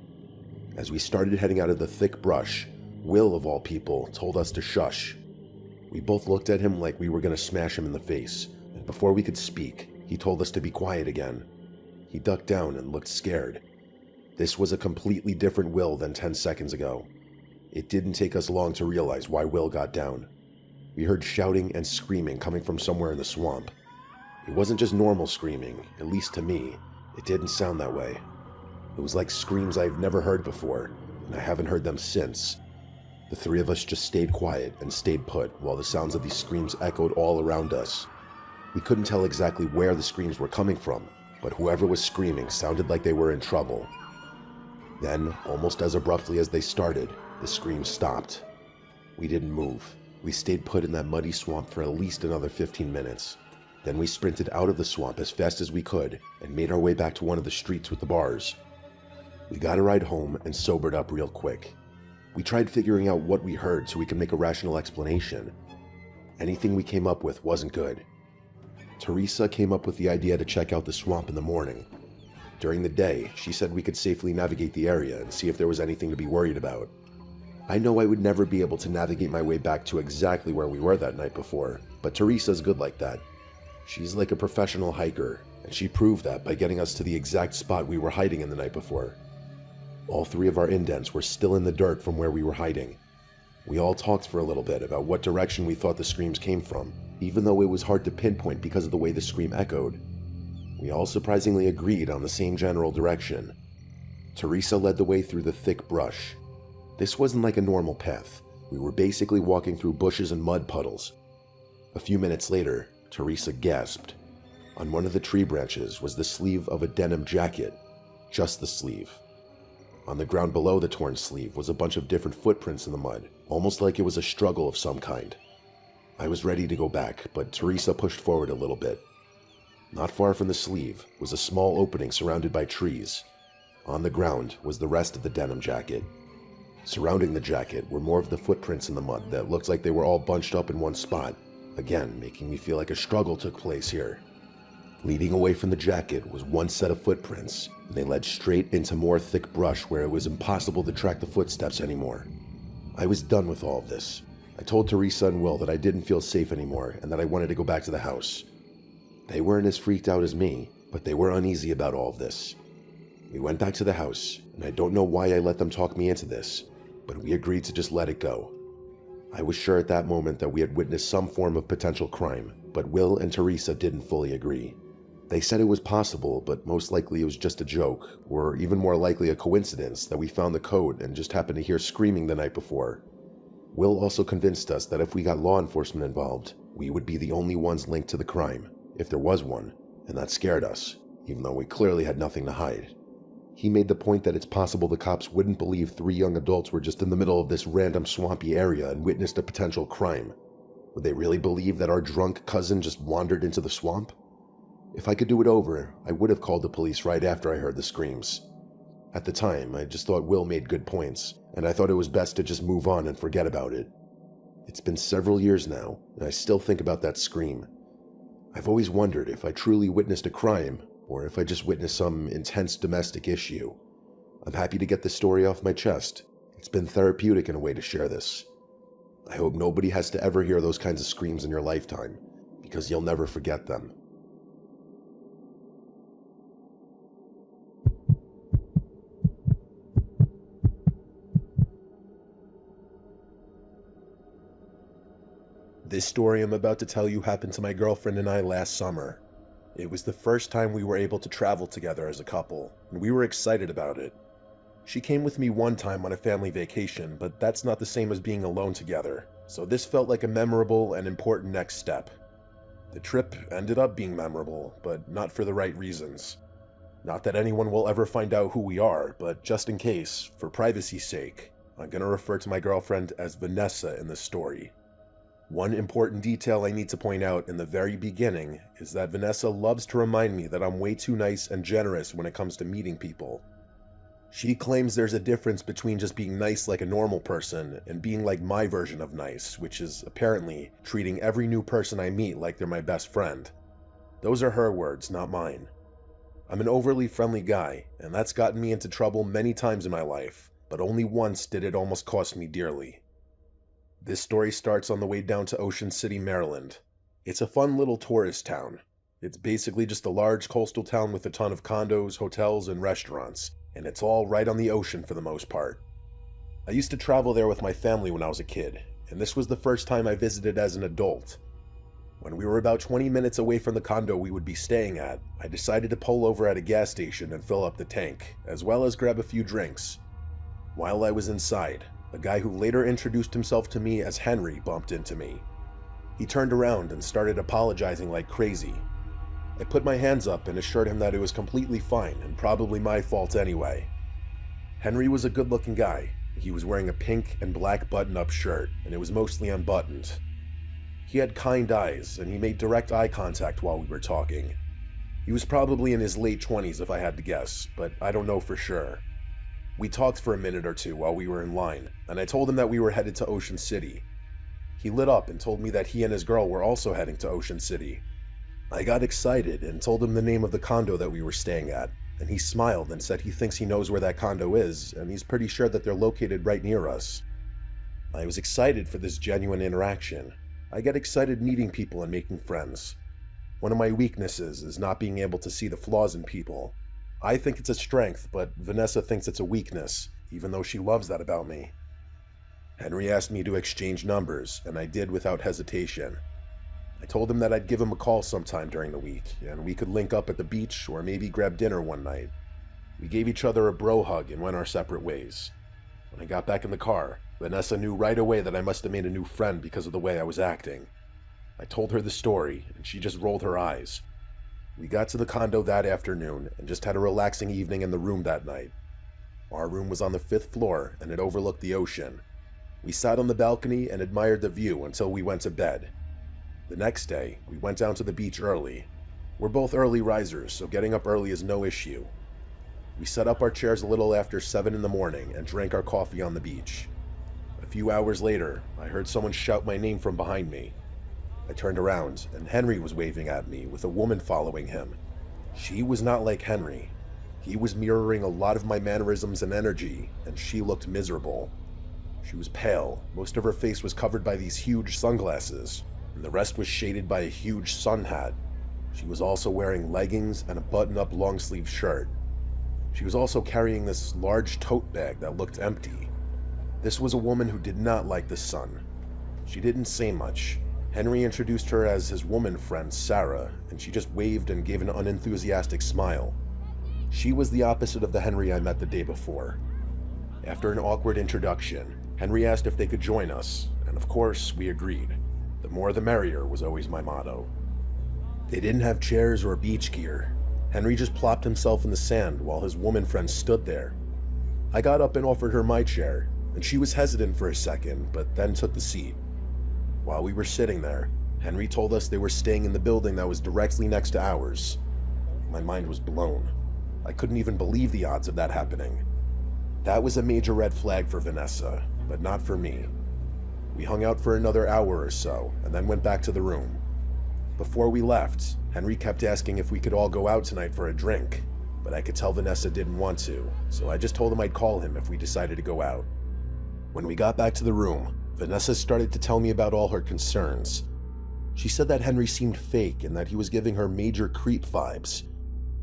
As we started heading out of the thick brush, Will, of all people, told us to shush. We both looked at him like we were going to smash him in the face, and before we could speak, he told us to be quiet again. He ducked down and looked scared. This was a completely different Will than 10 seconds ago. It didn't take us long to realize why Will got down. We heard shouting and screaming coming from somewhere in the swamp. It wasn't just normal screaming, at least to me. It didn't sound that way. It was like screams I've never heard before, and I haven't heard them since. The three of us just stayed quiet and stayed put while the sounds of these screams echoed all around us. We couldn't tell exactly where the screams were coming from, but whoever was screaming sounded like they were in trouble. Then, almost as abruptly as they started, the screams stopped. We didn't move. We stayed put in that muddy swamp for at least another 15 minutes. Then we sprinted out of the swamp as fast as we could and made our way back to one of the streets with the bars. We got a ride home and sobered up real quick. We tried figuring out what we heard so we could make a rational explanation. Anything we came up with wasn't good. Teresa came up with the idea to check out the swamp in the morning. During the day, she said we could safely navigate the area and see if there was anything to be worried about. I know I would never be able to navigate my way back to exactly where we were that night before, but Teresa's good like that. She's like a professional hiker, and she proved that by getting us to the exact spot we were hiding in the night before. All three of our indents were still in the dirt from where we were hiding. We all talked for a little bit about what direction we thought the screams came from, even though it was hard to pinpoint because of the way the scream echoed. We all surprisingly agreed on the same general direction. Teresa led the way through the thick brush. This wasn't like a normal path. We were basically walking through bushes and mud puddles. A few minutes later, Teresa gasped. On one of the tree branches was the sleeve of a denim jacket. Just the sleeve. On the ground below the torn sleeve was a bunch of different footprints in the mud, almost like it was a struggle of some kind. I was ready to go back, but Teresa pushed forward a little bit. Not far from the sleeve was a small opening surrounded by trees. On the ground was the rest of the denim jacket. Surrounding the jacket were more of the footprints in the mud that looked like they were all bunched up in one spot, again making me feel like a struggle took place here. Leading away from the jacket was one set of footprints, and they led straight into more thick brush where it was impossible to track the footsteps anymore. I was done with all of this. I told Teresa and Will that I didn't feel safe anymore and that I wanted to go back to the house. They weren't as freaked out as me, but they were uneasy about all of this. We went back to the house, and I don't know why I let them talk me into this, but we agreed to just let it go. I was sure at that moment that we had witnessed some form of potential crime, but Will and Teresa didn't fully agree. They said it was possible, but most likely it was just a joke, or even more likely a coincidence that we found the code and just happened to hear screaming the night before. Will also convinced us that if we got law enforcement involved, we would be the only ones linked to the crime, if there was one, and that scared us, even though we clearly had nothing to hide. He made the point that it's possible the cops wouldn't believe 3 young adults were just in the middle of this random swampy area and witnessed a potential crime. Would they really believe that our drunk cousin just wandered into the swamp? If I could do it over, I would have called the police right after I heard the screams. At the time, I just thought Will made good points, and I thought it was best to just move on and forget about it. It's been several years now, and I still think about that scream. I've always wondered if I truly witnessed a crime, or if I just witnessed some intense domestic issue. I'm happy to get this story off my chest. It's been therapeutic in a way to share this. I hope nobody has to ever hear those kinds of screams in your lifetime, because you'll never forget them. This story I'm about to tell you happened to my girlfriend and I last summer. It was the first time we were able to travel together as a couple, and we were excited about it. She came with me one time on a family vacation, but that's not the same as being alone together, so this felt like a memorable and important next step. The trip ended up being memorable, but not for the right reasons. Not that anyone will ever find out who we are, but just in case, for privacy's sake, I'm gonna refer to my girlfriend as Vanessa in this story. One important detail I need to point out in the very beginning is that Vanessa loves to remind me that I'm way too nice and generous when it comes to meeting people. She claims there's a difference between just being nice like a normal person and being like my version of nice, which is apparently treating every new person I meet like they're my best friend. Those are her words, not mine. I'm an overly friendly guy, and that's gotten me into trouble many times in my life, but only once did it almost cost me dearly. This story starts on the way down to Ocean City, Maryland. It's a fun little tourist town. It's basically just a large coastal town with a ton of condos, hotels, and restaurants, and it's all right on the ocean for the most part. I used to travel there with my family when I was a kid, and this was the first time I visited as an adult. When we were about 20 minutes away from the condo we would be staying at, I decided to pull over at a gas station and fill up the tank, as well as grab a few drinks. While I was inside, a guy who later introduced himself to me as Henry bumped into me. He turned around and started apologizing like crazy. I put my hands up and assured him that it was completely fine and probably my fault anyway. Henry was a good-looking guy. He was wearing a pink and black button-up shirt, and it was mostly unbuttoned. He had kind eyes, and he made direct eye contact while we were talking. He was probably in his late 20s if I had to guess, but I don't know for sure. We talked for a minute or two while we were in line, and I told him that we were headed to Ocean City. He lit up and told me that he and his girl were also heading to Ocean City. I got excited and told him the name of the condo that we were staying at, and he smiled and said he thinks he knows where that condo is, and he's pretty sure that they're located right near us. I was excited for this genuine interaction. I get excited meeting people and making friends. One of my weaknesses is not being able to see the flaws in people. I think it's a strength, but Vanessa thinks it's a weakness, even though she loves that about me. Henry asked me to exchange numbers, and I did without hesitation. I told him that I'd give him a call sometime during the week, and we could link up at the beach or maybe grab dinner one night. We gave each other a bro hug and went our separate ways. When I got back in the car, Vanessa knew right away that I must have made a new friend because of the way I was acting. I told her the story, and she just rolled her eyes. We got to the condo that afternoon and just had a relaxing evening in the room that night. Our room was on the 5th floor and it overlooked the ocean. We sat on the balcony and admired the view until we went to bed. The next day, we went down to the beach early. We're both early risers, so getting up early is no issue. We set up our chairs a little after 7 in the morning and drank our coffee on the beach. A few hours later, I heard someone shout my name from behind me. I turned around, and Henry was waving at me with a woman following him. She was not like Henry. He was mirroring a lot of my mannerisms and energy, and she looked miserable. She was pale, most of her face was covered by these huge sunglasses, and the rest was shaded by a huge sun hat. She was also wearing leggings and a button-up long-sleeve shirt. She was also carrying this large tote bag that looked empty. This was a woman who did not like the sun. She didn't say much. Henry introduced her as his woman friend, Sarah, and she just waved and gave an unenthusiastic smile. She was the opposite of the Henry I met the day before. After an awkward introduction, Henry asked if they could join us, and of course, we agreed. The more the merrier was always my motto. They didn't have chairs or beach gear. Henry just plopped himself in the sand while his woman friend stood there. I got up and offered her my chair, and she was hesitant for a second, but then took the seat. While we were sitting there, Henry told us they were staying in the building that was directly next to ours. My mind was blown. I couldn't even believe the odds of that happening. That was a major red flag for Vanessa, but not for me. We hung out for another hour or so, and then went back to the room. Before we left, Henry kept asking if we could all go out tonight for a drink, but I could tell Vanessa didn't want to, so I just told him I'd call him if we decided to go out. When we got back to the room, Vanessa started to tell me about all her concerns. She said that Henry seemed fake and that he was giving her major creep vibes.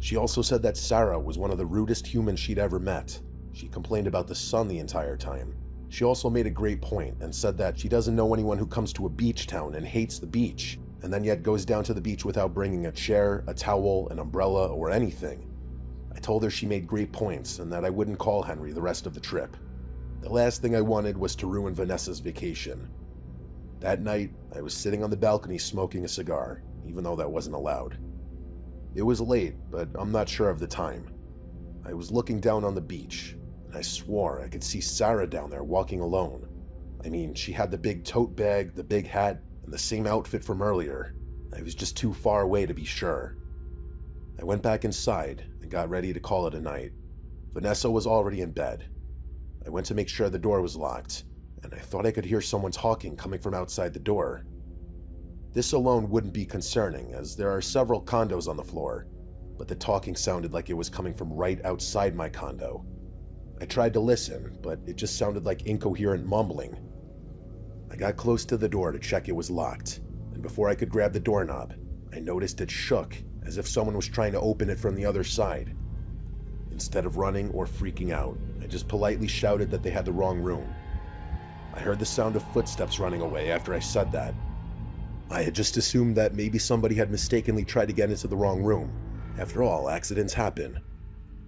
She also said that Sarah was one of the rudest humans she'd ever met. She complained about the sun the entire time. She also made a great point and said that she doesn't know anyone who comes to a beach town and hates the beach, and then yet goes down to the beach without bringing a chair, a towel, an umbrella, or anything. I told her she made great points and that I wouldn't call Henry the rest of the trip. The last thing I wanted was to ruin Vanessa's vacation. That night, I was sitting on the balcony smoking a cigar, even though that wasn't allowed. It was late, but I'm not sure of the time. I was looking down on the beach, and I swore I could see Sarah down there walking alone. I mean, she had the big tote bag, the big hat, and the same outfit from earlier. I was just too far away to be sure. I went back inside and got ready to call it a night. Vanessa was already in bed. I went to make sure the door was locked, and I thought I could hear someone talking coming from outside the door. This alone wouldn't be concerning, as there are several condos on the floor, but the talking sounded like it was coming from right outside my condo. I tried to listen, but it just sounded like incoherent mumbling. I got close to the door to check it was locked, and before I could grab the doorknob, I noticed it shook, as if someone was trying to open it from the other side. Instead of running or freaking out, I just politely shouted that they had the wrong room. I heard the sound of footsteps running away after I said that. I had just assumed that maybe somebody had mistakenly tried to get into the wrong room. After all, accidents happen.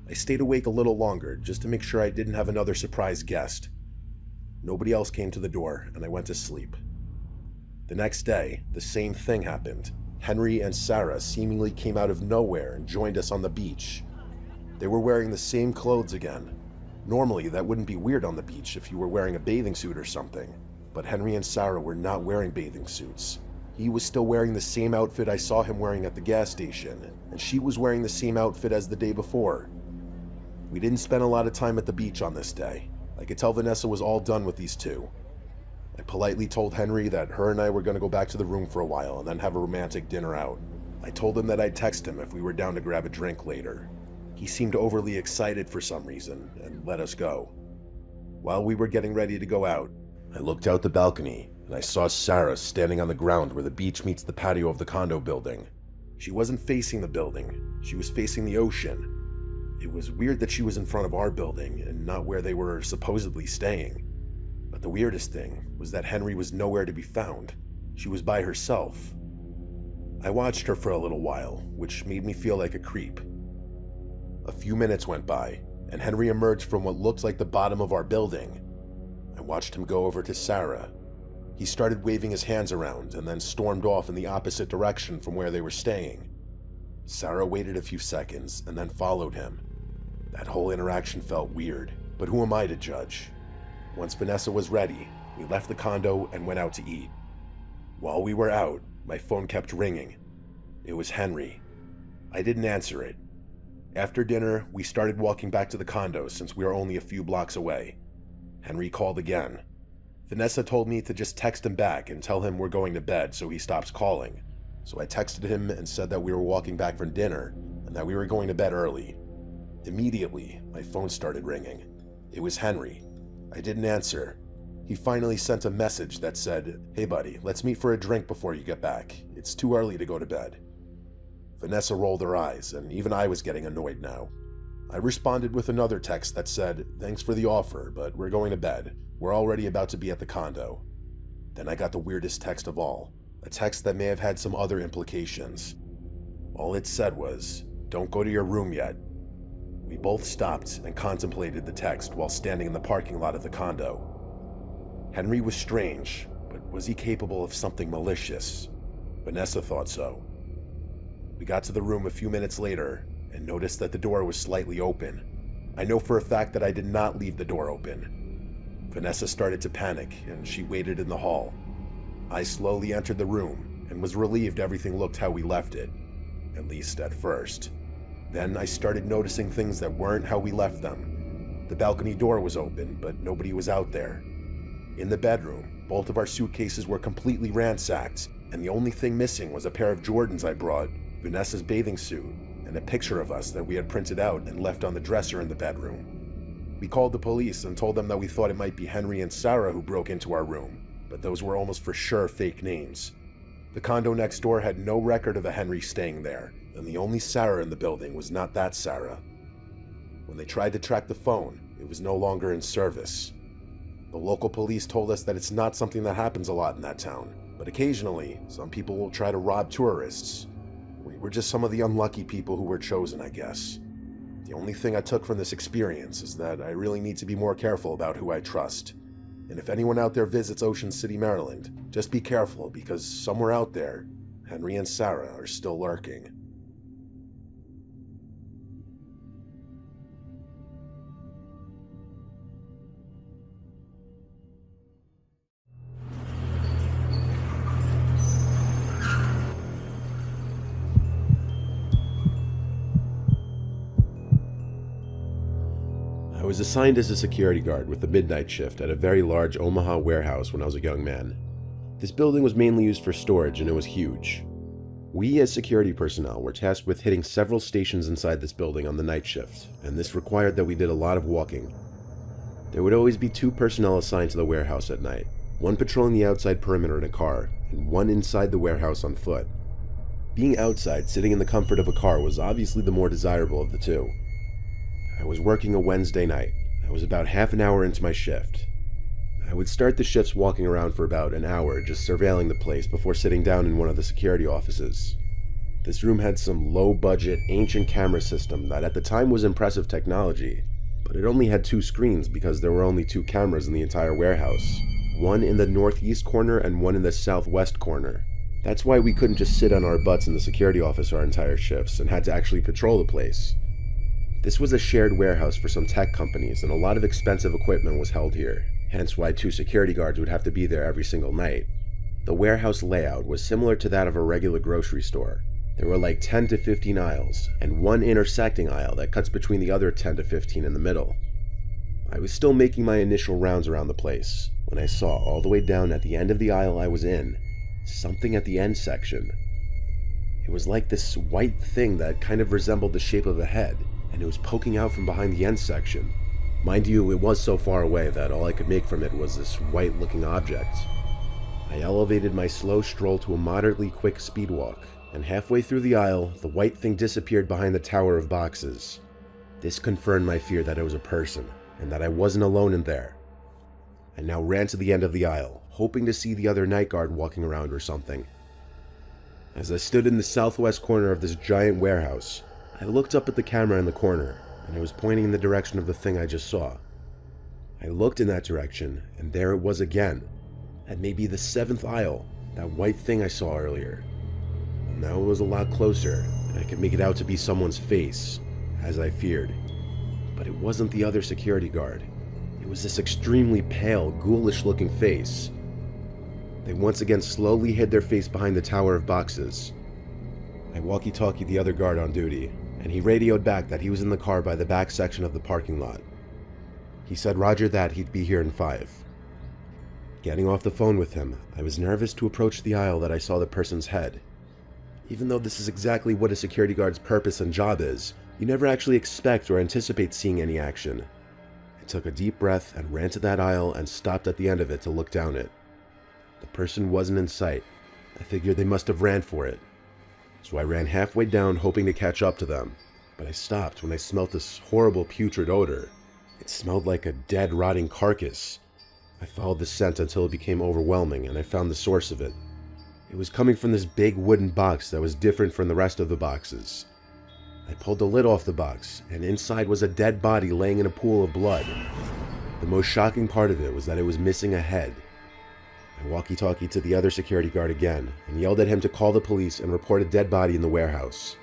I stayed awake a little longer just to make sure I didn't have another surprise guest. Nobody else came to the door, and I went to sleep. The next day, the same thing happened. Henry and Sarah seemingly came out of nowhere and joined us on the beach. They were wearing the same clothes again. Normally, that wouldn't be weird on the beach if you were wearing a bathing suit or something, but Henry and Sarah were not wearing bathing suits. He was still wearing the same outfit I saw him wearing at the gas station, and she was wearing the same outfit as the day before. We didn't spend a lot of time at the beach on this day. I could tell Vanessa was all done with these two. I politely told Henry that her and I were going to go back to the room for a while and then have a romantic dinner out. I told him that I'd text him if we were down to grab a drink later. He seemed overly excited for some reason and let us go. While we were getting ready to go out, I looked out the balcony and I saw Sarah standing on the ground where the beach meets the patio of the condo building. She wasn't facing the building, she was facing the ocean. It was weird that she was in front of our building and not where they were supposedly staying. But the weirdest thing was that Henry was nowhere to be found. She was by herself. I watched her for a little while, which made me feel like a creep. A few minutes went by, and Henry emerged from what looked like the bottom of our building. I watched him go over to Sarah. He started waving his hands around and then stormed off in the opposite direction from where they were staying. Sarah waited a few seconds and then followed him. That whole interaction felt weird, but who am I to judge? Once Vanessa was ready, we left the condo and went out to eat. While we were out, my phone kept ringing. It was Henry. I didn't answer it. After dinner, we started walking back to the condo since we were only a few blocks away. Henry called again. Vanessa told me to just text him back and tell him we're going to bed so he stops calling. So I texted him and said that we were walking back from dinner and that we were going to bed early. Immediately, my phone started ringing. It was Henry. I didn't answer. He finally sent a message that said, "Hey buddy, let's meet for a drink before you get back. It's too early to go to bed." Vanessa rolled her eyes, and even I was getting annoyed now. I responded with another text that said, "Thanks for the offer, but we're going to bed. We're already about to be at the condo." Then I got the weirdest text of all. a text that may have had some other implications. All it said was, "Don't go to your room yet." We both stopped and contemplated the text while standing in the parking lot of the condo. Henry was strange, but was he capable of something malicious? Vanessa thought so. We got to the room a few minutes later and noticed that the door was slightly open. I know for a fact that I did not leave the door open. Vanessa started to panic and she waited in the hall. I slowly entered the room and was relieved everything looked how we left it, at least at first. Then I started noticing things that weren't how we left them. The balcony door was open, but nobody was out there. In the bedroom, both of our suitcases were completely ransacked, and the only thing missing was a pair of Jordans I brought, Vanessa's bathing suit, and a picture of us that we had printed out and left on the dresser in the bedroom. We called the police and told them that we thought it might be Henry and Sarah who broke into our room, but those were almost for sure fake names. The condo next door had no record of a Henry staying there, and the only Sarah in the building was not that Sarah. When they tried to track the phone, it was no longer in service. The local police told us that it's not something that happens a lot in that town, but occasionally, some people will try to rob tourists. We were just some of the unlucky people who were chosen, I guess. The only thing I took from this experience is that I really need to be more careful about who I trust. And if anyone out there visits Ocean City, Maryland, just be careful because somewhere out there, Henry and Sarah are still lurking. I was assigned as a security guard with the midnight shift at a very large Omaha warehouse when I was a young man. This building was mainly used for storage and it was huge. We as security personnel were tasked with hitting several stations inside this building on the night shift, and this required that we did a lot of walking. There would always be 2 personnel assigned to the warehouse at night, one patrolling the outside perimeter in a car, and one inside the warehouse on foot. Being outside, sitting in the comfort of a car was obviously the more desirable of the two. I was working a Wednesday night. I was about half an hour into my shift. I would start the shifts walking around for about an hour, just surveilling the place before sitting down in one of the security offices. This room had some low-budget, ancient camera system that at the time was impressive technology, but it only had 2 screens because there were only 2 cameras in the entire warehouse, one in the northeast corner and one in the southwest corner. That's why we couldn't just sit on our butts in the security office our entire shifts and had to actually patrol the place. This was a shared warehouse for some tech companies, and a lot of expensive equipment was held here, hence why 2 security guards would have to be there every single night. The warehouse layout was similar to that of a regular grocery store. There were like 10 to 15 aisles, and one intersecting aisle that cuts between the other 10 to 15 in the middle. I was still making my initial rounds around the place, when I saw all the way down at the end of the aisle I was in, something at the end section. It was like this white thing that kind of resembled the shape of a head, and it was poking out from behind the end section. Mind you, it was so far away that all I could make from it was this white-looking object. I elevated my slow stroll to a moderately quick speed walk, and halfway through the aisle, the white thing disappeared behind the tower of boxes. This confirmed my fear that it was a person, and that I wasn't alone in there. I now ran to the end of the aisle, hoping to see the other night guard walking around or something. As I stood in the southwest corner of this giant warehouse, I looked up at the camera in the corner, and it was pointing in the direction of the thing I just saw. I looked in that direction, and there it was again, at maybe the 7th aisle, that white thing I saw earlier. Now it was a lot closer, and I could make it out to be someone's face, as I feared. But it wasn't the other security guard. It was this extremely pale, ghoulish-looking face. They once again slowly hid their face behind the tower of boxes. I walkie-talkied the other guard on duty, and he radioed back that he was in the car by the back section of the parking lot. He said roger that, he'd be here in 5. Getting off the phone with him, I was nervous to approach the aisle that I saw the person's head. Even though this is exactly what a security guard's purpose and job is, you never actually expect or anticipate seeing any action. I took a deep breath and ran to that aisle and stopped at the end of it to look down it. The person wasn't in sight. I figured they must have ran for it. So I ran halfway down hoping to catch up to them, but I stopped when I smelt this horrible putrid odor. It smelled like a dead, rotting carcass. I followed the scent until it became overwhelming and I found the source of it. It was coming from this big wooden box that was different from the rest of the boxes. I pulled the lid off the box, and inside was a dead body laying in a pool of blood. The most shocking part of it was that it was missing a head. I walkie-talkied to the other security guard again, and yelled at him to call the police and report a dead body in the warehouse.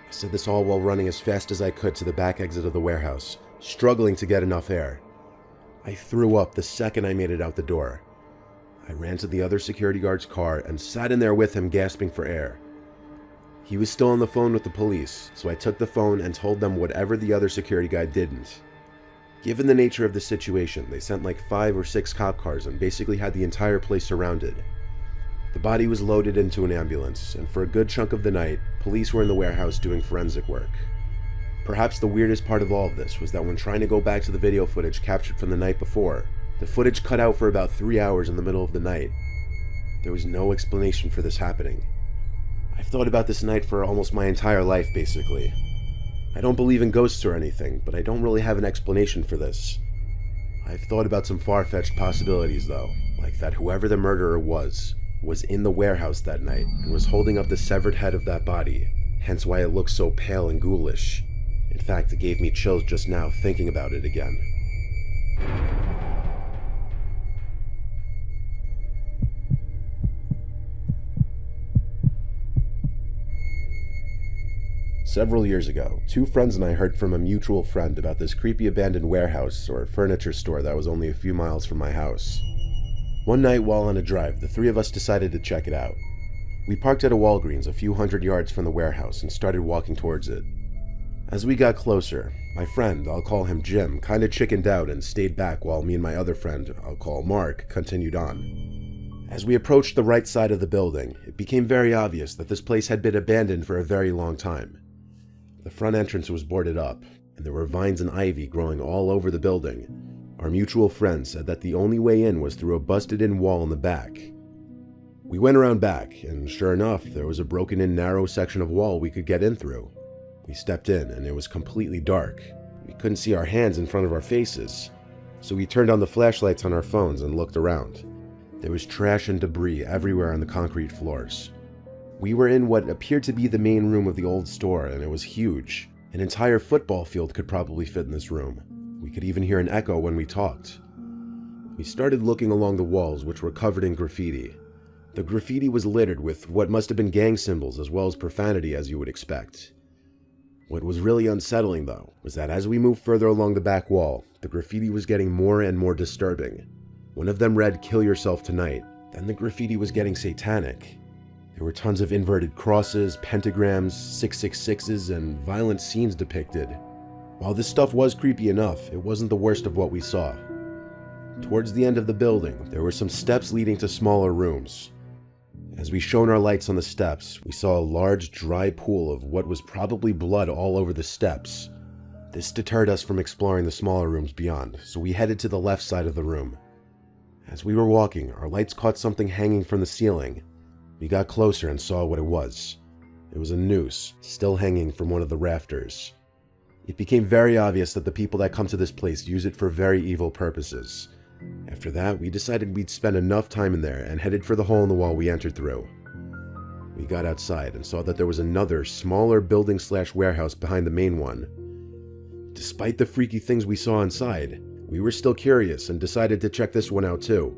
I said this all while running as fast as I could to the back exit of the warehouse, struggling to get enough air. I threw up the second I made it out the door. I ran to the other security guard's car and sat in there with him, gasping for air. He was still on the phone with the police, so I took the phone and told them whatever the other security guy didn't. Given the nature of the situation, they sent like 5 or 6 cop cars and basically had the entire place surrounded. The body was loaded into an ambulance, and for a good chunk of the night, police were in the warehouse doing forensic work. Perhaps the weirdest part of all of this was that when trying to go back to the video footage captured from the night before, the footage cut out for about 3 hours in the middle of the night. There was no explanation for this happening. I've thought about this night for almost my entire life, basically. I don't believe in ghosts or anything, but I don't really have an explanation for this. I've thought about some far-fetched possibilities, though, like that whoever the murderer was in the warehouse that night and was holding up the severed head of that body, hence why it looked so pale and ghoulish. In fact, it gave me chills just now thinking about it again. Several years ago, 2 friends and I heard from a mutual friend about this creepy abandoned warehouse or furniture store that was only a few miles from my house. One night while on a drive, the 3 of us decided to check it out. We parked at a Walgreens a few hundred yards from the warehouse and started walking towards it. As we got closer, my friend, I'll call him Jim, kinda chickened out and stayed back while me and my other friend, I'll call Mark, continued on. As we approached the right side of the building, it became very obvious that this place had been abandoned for a very long time. The front entrance was boarded up, and there were vines and ivy growing all over the building. Our mutual friend said that the only way in was through a busted-in wall in the back. We went around back, and sure enough, there was a broken-in narrow section of wall we could get in through. We stepped in, and it was completely dark. We couldn't see our hands in front of our faces, so we turned on the flashlights on our phones and looked around. There was trash and debris everywhere on the concrete floors. We were in what appeared to be the main room of the old store, and it was huge. An entire football field could probably fit in this room. We could even hear an echo when we talked. We started looking along the walls, which were covered in graffiti. The graffiti was littered with what must have been gang symbols as well as profanity, as you would expect. What was really unsettling, though, was that as we moved further along the back wall, the graffiti was getting more and more disturbing. One of them read, "Kill yourself tonight." Then the graffiti was getting satanic. There were tons of inverted crosses, pentagrams, 666s, and violent scenes depicted. While this stuff was creepy enough, it wasn't the worst of what we saw. Towards the end of the building, there were some steps leading to smaller rooms. As we shone our lights on the steps, we saw a large, dry pool of what was probably blood all over the steps. This deterred us from exploring the smaller rooms beyond, so we headed to the left side of the room. As we were walking, our lights caught something hanging from the ceiling. We got closer and saw what it was. It was a noose, still hanging from one of the rafters. It became very obvious that the people that come to this place use it for very evil purposes. After that, we decided we'd spend enough time in there and headed for the hole in the wall we entered through. We got outside and saw that there was another, smaller building/warehouse behind the main one. Despite the freaky things we saw inside, we were still curious and decided to check this one out too.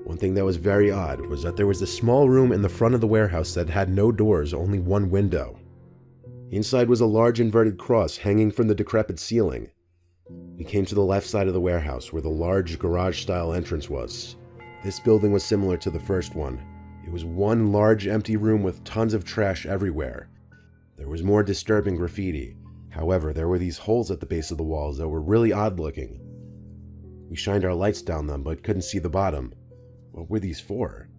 One thing that was very odd was that there was a small room in the front of the warehouse that had no doors, only one window. Inside was a large inverted cross hanging from the decrepit ceiling. We came to the left side of the warehouse where the large garage-style entrance was. This building was similar to the first one. It was one large empty room with tons of trash everywhere. There was more disturbing graffiti. However, there were these holes at the base of the walls that were really odd-looking. We shined our lights down them but couldn't see the bottom. What were these for?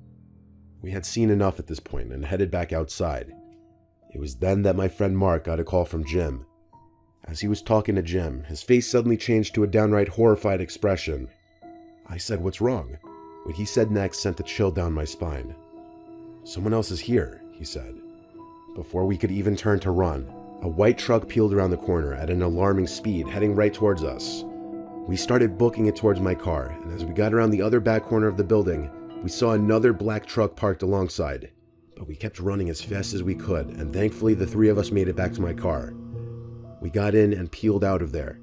We had seen enough at this point and headed back outside. It was then that my friend Mark got a call from Jim. As he was talking to Jim, his face suddenly changed to a downright horrified expression. I said, "What's wrong?" What he said next sent a chill down my spine. "Someone else is here," he said. Before we could even turn to run, a white truck peeled around the corner at an alarming speed, heading right towards us. We started booking it towards my car, and as we got around the other back corner of the building, we saw another black truck parked alongside, but we kept running as fast as we could, and thankfully the three of us made it back to my car. We got in and peeled out of there.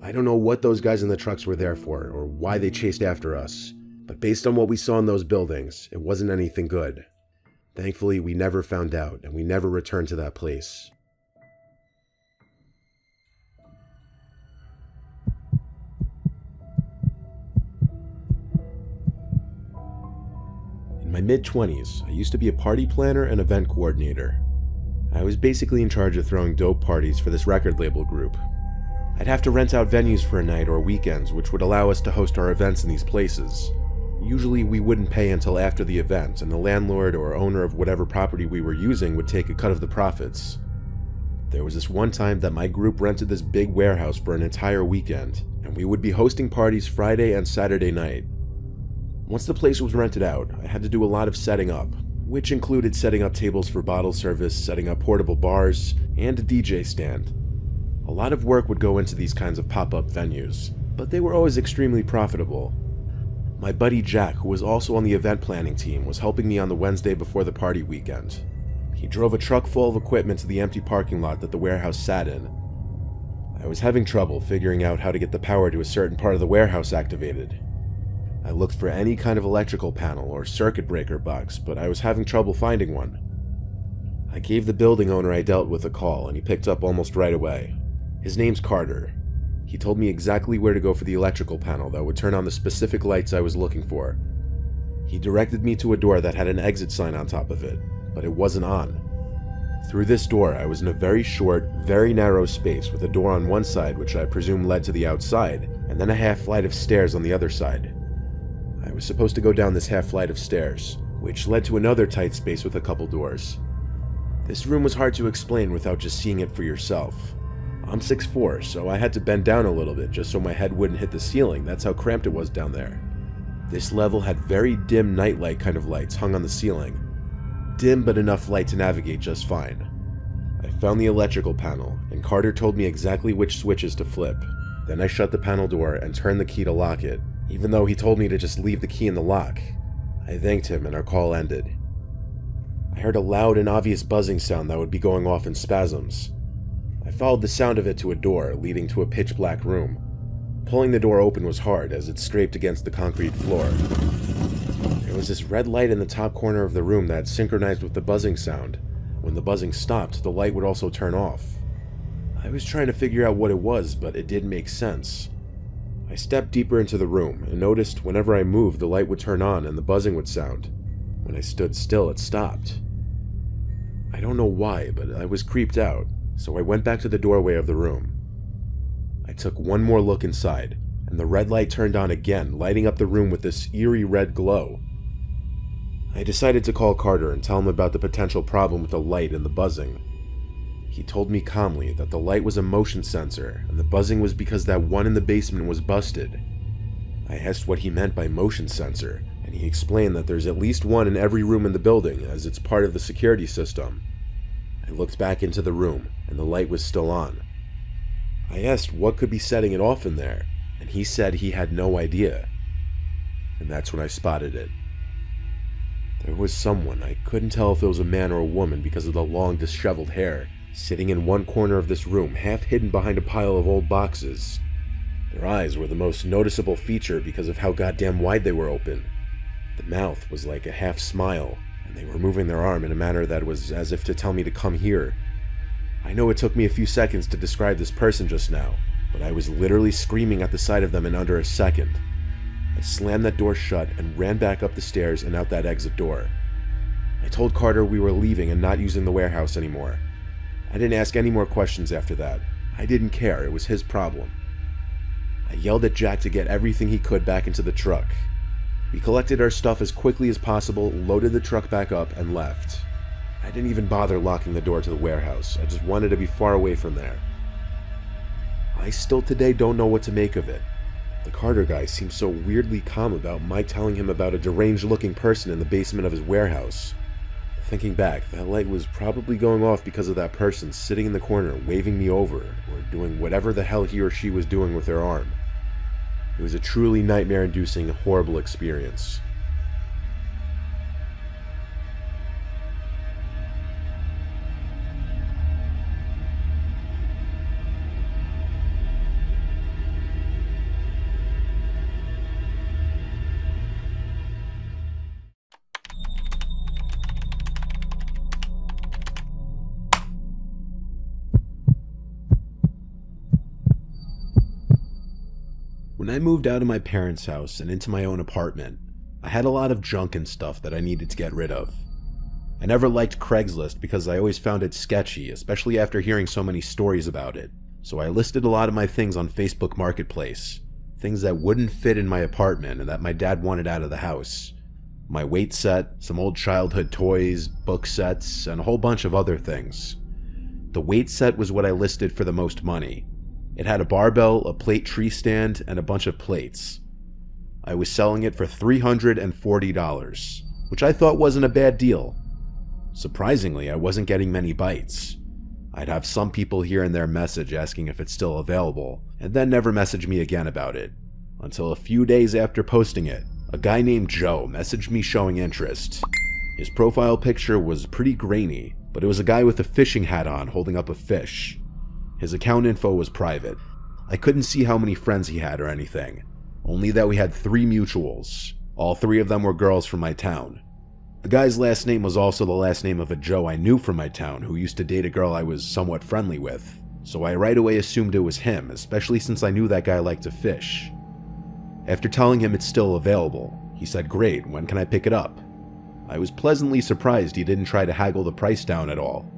I don't know what those guys in the trucks were there for, or why they chased after us, but based on what we saw in those buildings, it wasn't anything good. Thankfully, we never found out, and we never returned to that place. In my mid-20s, I used to be a party planner and event coordinator. I was basically in charge of throwing dope parties for this record label group. I'd have to rent out venues for a night or weekends, which would allow us to host our events in these places. Usually we wouldn't pay until after the event, and the landlord or owner of whatever property we were using would take a cut of the profits. There was this one time that my group rented this big warehouse for an entire weekend, and we would be hosting parties Friday and Saturday night. Once the place was rented out, I had to do a lot of setting up, which included setting up tables for bottle service, setting up portable bars, and a DJ stand. A lot of work would go into these kinds of pop-up venues, but they were always extremely profitable. My buddy Jack, who was also on the event planning team, was helping me on the Wednesday before the party weekend. He drove a truck full of equipment to the empty parking lot that the warehouse sat in. I was having trouble figuring out how to get the power to a certain part of the warehouse activated. I looked for any kind of electrical panel or circuit breaker box, but I was having trouble finding one. I gave the building owner I dealt with a call, and he picked up almost right away. His name's Carter. He told me exactly where to go for the electrical panel that would turn on the specific lights I was looking for. He directed me to a door that had an exit sign on top of it, but it wasn't on. Through this door, I was in a very short, very narrow space with a door on one side which I presume led to the outside, and then a half flight of stairs on the other side. I was supposed to go down this half flight of stairs, which led to another tight space with a couple doors. This room was hard to explain without just seeing it for yourself. I'm 6'4", so I had to bend down a little bit just so my head wouldn't hit the ceiling. That's how cramped it was down there. This level had very dim nightlight kind of lights hung on the ceiling. Dim but enough light to navigate just fine. I found the electrical panel, and Carter told me exactly which switches to flip. Then I shut the panel door and turned the key to lock it, even though he told me to just leave the key in the lock. I thanked him and our call ended. I heard a loud and obvious buzzing sound that would be going off in spasms. I followed the sound of it to a door leading to a pitch-black room. Pulling the door open was hard as it scraped against the concrete floor. There was this red light in the top corner of the room that synchronized with the buzzing sound. When the buzzing stopped, the light would also turn off. I was trying to figure out what it was, but it didn't make sense. I stepped deeper into the room and noticed whenever I moved, the light would turn on and the buzzing would sound. When I stood still, it stopped. I don't know why, but I was creeped out. So I went back to the doorway of the room. I took one more look inside, and the red light turned on again, lighting up the room with this eerie red glow. I decided to call Carter and tell him about the potential problem with the light and the buzzing. He told me calmly that the light was a motion sensor, and the buzzing was because that one in the basement was busted. I asked what he meant by motion sensor, and he explained that there's at least one in every room in the building, as it's part of the security system. I looked back into the room, and the light was still on. I asked what could be setting it off in there, and he said he had no idea. And that's when I spotted it. There was someone, I couldn't tell if it was a man or a woman because of the long, disheveled hair, sitting in one corner of this room, half hidden behind a pile of old boxes. Their eyes were the most noticeable feature because of how goddamn wide they were open. The mouth was like a half smile, and they were moving their arm in a manner that was as if to tell me to come here. I know it took me a few seconds to describe this person just now, but I was literally screaming at the sight of them in under a second. I slammed that door shut and ran back up the stairs and out that exit door. I told Carter we were leaving and not using the warehouse anymore. I didn't ask any more questions after that. I didn't care, it was his problem. I yelled at Jack to get everything he could back into the truck. We collected our stuff as quickly as possible, loaded the truck back up, and left. I didn't even bother locking the door to the warehouse. I just wanted to be far away from there. I still today don't know what to make of it. The Carter guy seemed so weirdly calm about my telling him about a deranged-looking person in the basement of his warehouse. Thinking back, that light was probably going off because of that person sitting in the corner waving me over, or doing whatever the hell he or she was doing with their arm. It was a truly nightmare-inducing, horrible experience. When I moved out of my parents' house and into my own apartment, I had a lot of junk and stuff that I needed to get rid of. I never liked Craigslist because I always found it sketchy, especially after hearing so many stories about it. So I listed a lot of my things on Facebook Marketplace, things that wouldn't fit in my apartment and that my dad wanted out of the house. My weight set, some old childhood toys, book sets, and a whole bunch of other things. The weight set was what I listed for the most money. It had a barbell, a plate tree stand, and a bunch of plates. I was selling it for $340, which I thought wasn't a bad deal. Surprisingly, I wasn't getting many bites. I'd have some people here and there message asking if it's still available, and then never message me again about it. Until a few days after posting it, a guy named Joe messaged me showing interest. His profile picture was pretty grainy, but it was a guy with a fishing hat on holding up a fish. His account info was private. I couldn't see how many friends he had or anything, only that we had 3 mutuals. All 3 of them were girls from my town. The guy's last name was also the last name of a Joe I knew from my town who used to date a girl I was somewhat friendly with, so I right away assumed it was him, especially since I knew that guy liked to fish. After telling him it's still available, he said, "Great, when can I pick it up?" I was pleasantly surprised he didn't try to haggle the price down at all.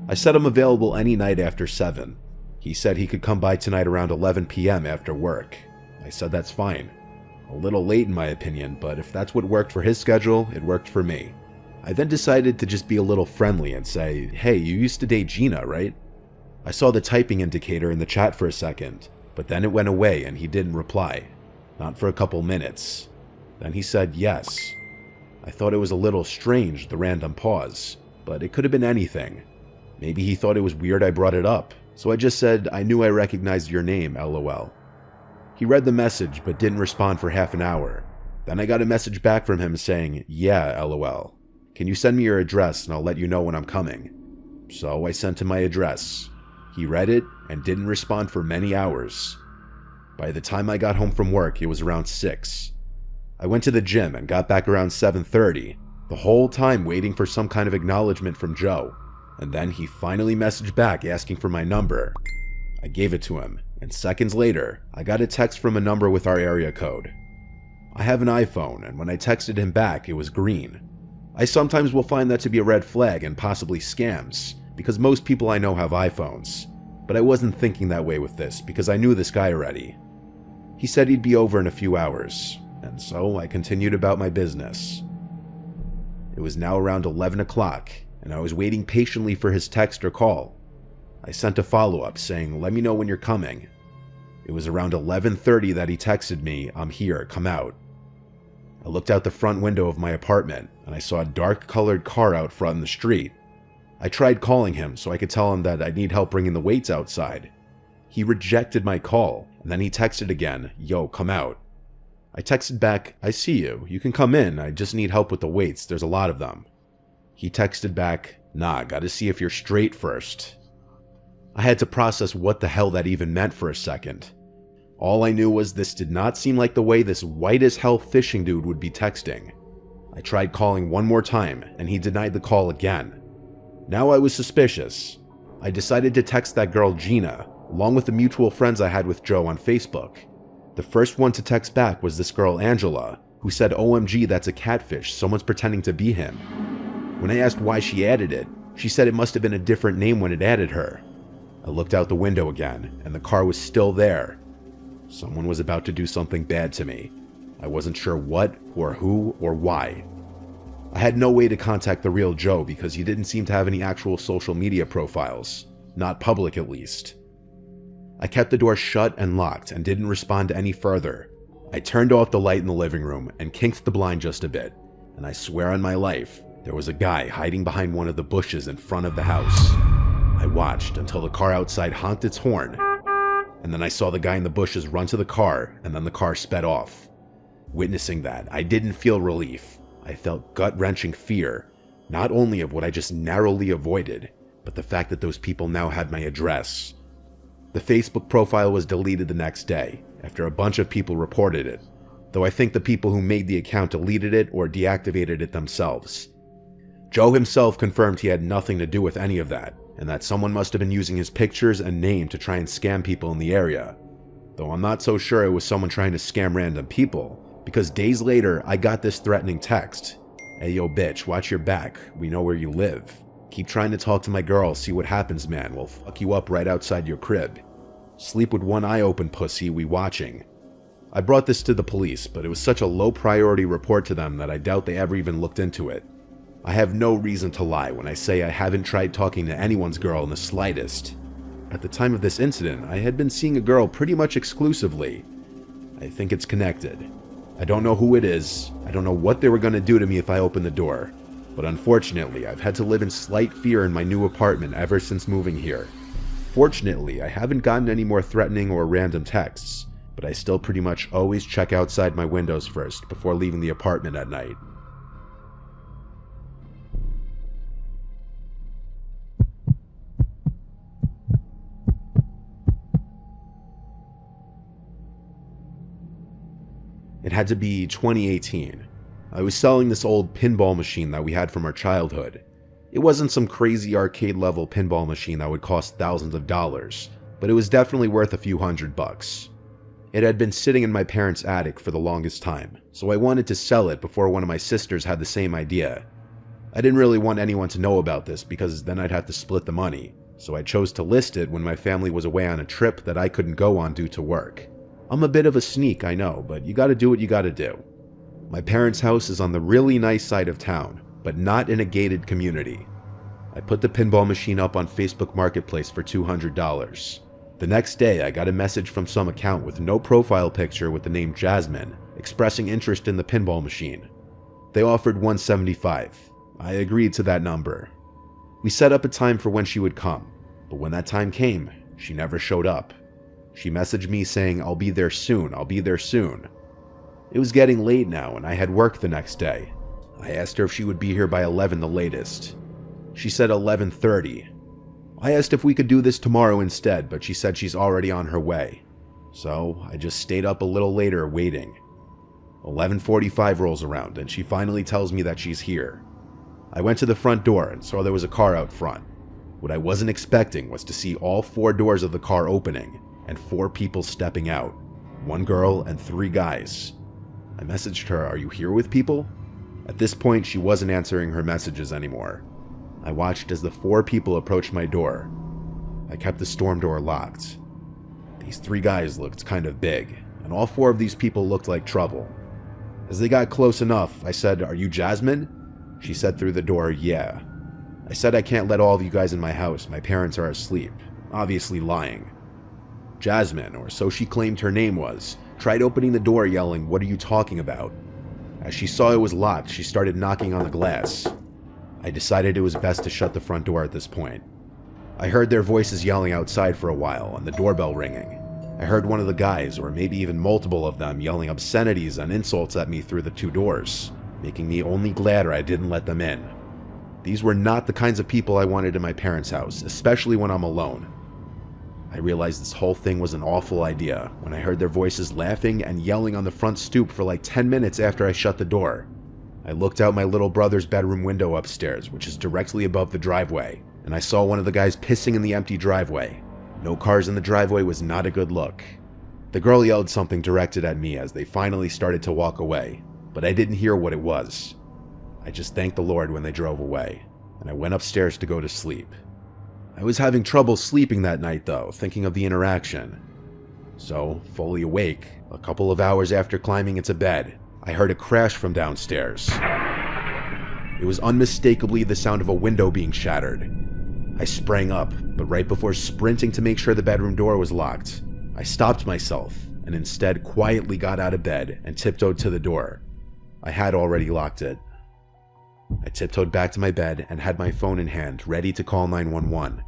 I said I'm available any night after 7. He said he could come by tonight around 11 p.m. after work. I said that's fine. A little late in my opinion, but if that's what worked for his schedule, it worked for me. I then decided to just be a little friendly and say, "Hey, you used to date Gina, right?" I saw the typing indicator in the chat for a second, but then it went away and he didn't reply. Not for a couple minutes. Then he said yes. I thought it was a little strange, the random pause, but it could have been anything. Maybe he thought it was weird I brought it up, so I just said, "I knew I recognized your name, LOL." He read the message but didn't respond for half an hour. Then I got a message back from him saying, "Yeah, LOL. Can you send me your address and I'll let you know when I'm coming?" So I sent him my address. He read it and didn't respond for many hours. By the time I got home from work, it was around 6. I went to the gym and got back around 7:30, the whole time waiting for some kind of acknowledgement from Joe. And then he finally messaged back asking for my number. I gave it to him, and seconds later, I got a text from a number with our area code. I have an iPhone, and when I texted him back, it was green. I sometimes will find that to be a red flag and possibly scams, because most people I know have iPhones. But I wasn't thinking that way with this, because I knew this guy already. He said he'd be over in a few hours, and so I continued about my business. It was now around 11 o'clock, and I was waiting patiently for his text or call. I sent a follow-up saying, "Let me know when you're coming." It was around 11:30 that he texted me, "I'm here, come out." I looked out the front window of my apartment, and I saw a dark-colored car out front in the street. I tried calling him so I could tell him that I need help bringing the weights outside. He rejected my call, and then he texted again, "Yo, come out." I texted back, "I see you. You can come in. I just need help with the weights. There's a lot of them." He texted back, "Nah, gotta see if you're straight first." I had to process what the hell that even meant for a second. All I knew was this did not seem like the way this white-as-hell fishing dude would be texting. I tried calling one more time, and he denied the call again. Now I was suspicious. I decided to text that girl Gina, along with the mutual friends I had with Joe on Facebook. The first one to text back was this girl Angela, who said, "OMG, that's a catfish, someone's pretending to be him." When I asked why she added it, she said it must have been a different name when it added her. I looked out the window again, and the car was still there. Someone was about to do something bad to me. I wasn't sure what, or who, or why. I had no way to contact the real Joe because he didn't seem to have any actual social media profiles. Not public, at least. I kept the door shut and locked and didn't respond any further. I turned off the light in the living room and kinked the blind just a bit, and I swear on my life, there was a guy hiding behind one of the bushes in front of the house. I watched until the car outside honked its horn, and then I saw the guy in the bushes run to the car, and then the car sped off. Witnessing that, I didn't feel relief. I felt gut-wrenching fear, not only of what I just narrowly avoided, but the fact that those people now had my address. The Facebook profile was deleted the next day, after a bunch of people reported it, though I think the people who made the account deleted it or deactivated it themselves. Joe himself confirmed he had nothing to do with any of that, and that someone must have been using his pictures and name to try and scam people in the area. though I'm not so sure it was someone trying to scam random people, because days later I got this threatening text. "Hey yo bitch, watch your back, we know where you live. Keep trying to talk to my girl, see what happens man, we'll fuck you up right outside your crib. Sleep with one eye open pussy, we watching." I brought this to the police, but it was such a low priority report to them that I doubt they ever even looked into it. I have no reason to lie when I say I haven't tried talking to anyone's girl in the slightest. At the time of this incident, I had been seeing a girl pretty much exclusively. I think it's connected. I don't know who it is, I don't know what they were going to do to me if I opened the door, but unfortunately I've had to live in slight fear in my new apartment ever since moving here. Fortunately, I haven't gotten any more threatening or random texts, but I still pretty much always check outside my windows first before leaving the apartment at night. It had to be 2018. I was selling this old pinball machine that we had from our childhood. It wasn't some crazy arcade level pinball machine that would cost thousands of dollars, but it was definitely worth a few $100. It had been sitting in my parents' attic for the longest time, so I wanted to sell it before one of my sisters had the same idea. I didn't really want anyone to know about this because then I'd have to split the money, so I chose to list it when my family was away on a trip that I couldn't go on due to work. I'm a bit of a sneak, I know, but you gotta do what you gotta do. My parents' house is on the really nice side of town, but not in a gated community. I put the pinball machine up on Facebook Marketplace for $200. The next day, I got a message from some account with no profile picture with the name Jasmine, expressing interest in the pinball machine. They offered $175. I agreed to that number. We set up a time for when she would come, but when that time came, she never showed up. She messaged me saying, "I'll be there soon, I'll be there soon." It was getting late now and I had work the next day. I asked her if she would be here by 11 the latest. She said 11:30. I asked if we could do this tomorrow instead, but she said she's already on her way. So I just stayed up a little later waiting. 11:45 rolls around and she finally tells me that she's here. I went to the front door and saw there was a car out front. What I wasn't expecting was to see all 4 doors of the car opening and 4 people stepping out, 1 girl and 3 guys. I messaged her, "Are you here with people?" At this point, she wasn't answering her messages anymore. I watched as the 4 people approached my door. I kept the storm door locked. These 3 guys looked kind of big, and all 4 of these people looked like trouble. As they got close enough, I said, "Are you Jasmine?" She said through the door, "Yeah." I said, "I can't let all of you guys in my house, my parents are asleep," obviously lying. Jasmine, or so she claimed her name was, tried opening the door yelling, "What are you talking about?" As she saw it was locked, she started knocking on the glass. I decided it was best to shut the front door at this point. I heard their voices yelling outside for a while and the doorbell ringing. I heard one of the guys, or maybe even multiple of them, yelling obscenities and insults at me through the 2 doors, making me only gladder I didn't let them in. These were not the kinds of people I wanted in my parents' house, especially when I'm alone. I realized this whole thing was an awful idea when I heard their voices laughing and yelling on the front stoop for like 10 minutes after I shut the door. I looked out my little brother's bedroom window upstairs, which is directly above the driveway, and I saw one of the guys pissing in the empty driveway. No cars in the driveway was not a good look. The girl yelled something directed at me as they finally started to walk away, but I didn't hear what it was. I just thanked the Lord when they drove away, and I went upstairs to go to sleep. I was having trouble sleeping that night though, thinking of the interaction. So, fully awake, a couple of hours after climbing into bed, I heard a crash from downstairs. It was unmistakably the sound of a window being shattered. I sprang up, but right before sprinting to make sure the bedroom door was locked, I stopped myself and instead quietly got out of bed and tiptoed to the door. I had already locked it. I tiptoed back to my bed and had my phone in hand, ready to call 911.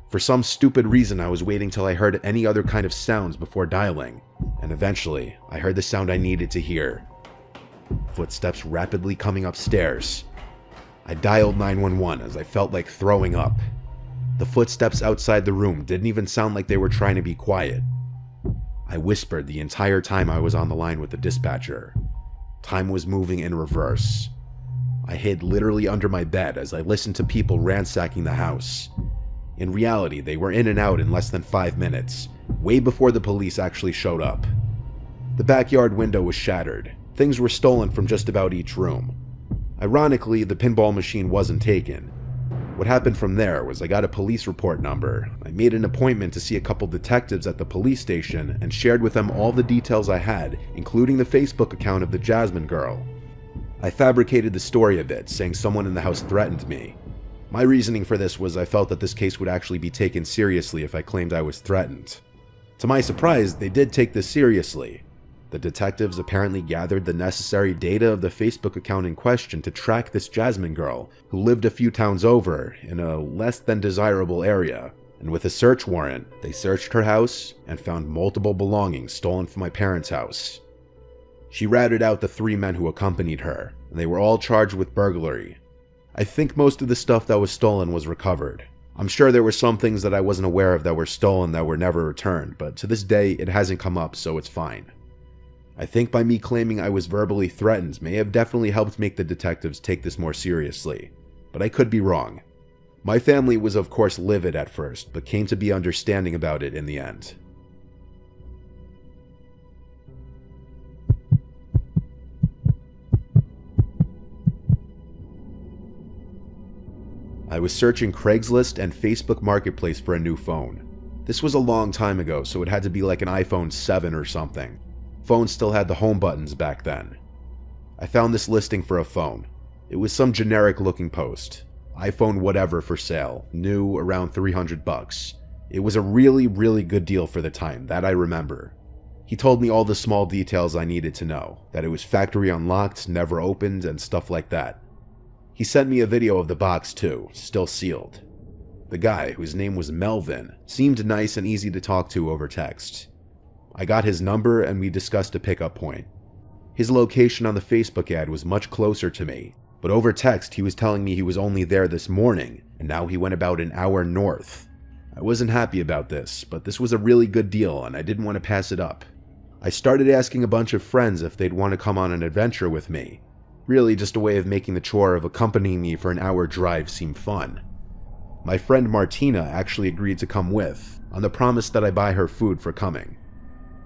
For some stupid reason, I was waiting till I heard any other kind of sounds before dialing, and eventually, I heard the sound I needed to hear. Footsteps rapidly coming upstairs. I dialed 911 as I felt like throwing up. The footsteps outside the room didn't even sound like they were trying to be quiet. I whispered the entire time I was on the line with the dispatcher. Time was moving in reverse. I hid literally under my bed as I listened to people ransacking the house. In reality, they were in and out in less than 5 minutes, way before the police actually showed up. The backyard window was shattered. Things were stolen from just about each room. Ironically, the pinball machine wasn't taken. What happened from there was I got a police report number. I made an appointment to see a couple detectives at the police station and shared with them all the details I had, including the Facebook account of the Jasmine girl. I fabricated the story a bit, saying someone in the house threatened me. My reasoning for this was I felt that this case would actually be taken seriously if I claimed I was threatened. To my surprise, they did take this seriously. The detectives apparently gathered the necessary data of the Facebook account in question to track this Jasmine girl, who lived a few towns over in a less than desirable area. And with a search warrant, they searched her house and found multiple belongings stolen from my parents' house. She ratted out the 3 men who accompanied her, and they were all charged with burglary. I think most of the stuff that was stolen was recovered. I'm sure there were some things that I wasn't aware of that were stolen that were never returned, but to this day it hasn't come up, so it's fine. I think by me claiming I was verbally threatened may have definitely helped make the detectives take this more seriously, but I could be wrong. My family was of course livid at first, but came to be understanding about it in the end. I was searching Craigslist and Facebook Marketplace for a new phone. This was a long time ago, so it had to be like an iPhone 7 or something. Phones still had the home buttons back then. I found this listing for a phone. It was some generic looking post. iPhone whatever for sale, new, around $300. It was a really good deal for the time, that I remember. He told me all the small details I needed to know, that it was factory unlocked, never opened, and stuff like that. He sent me a video of the box too, still sealed. The guy, whose name was Melvin, seemed nice and easy to talk to over text. I got his number and we discussed a pickup point. His location on the Facebook ad was much closer to me, but over text he was telling me he was only there this morning, and now he went about an hour north. I wasn't happy about this, but this was a really good deal and I didn't want to pass it up. I started asking a bunch of friends if they'd want to come on an adventure with me. Really just a way of making the chore of accompanying me for an hour drive seem fun. My friend Martina actually agreed to come with, on the promise that I buy her food for coming.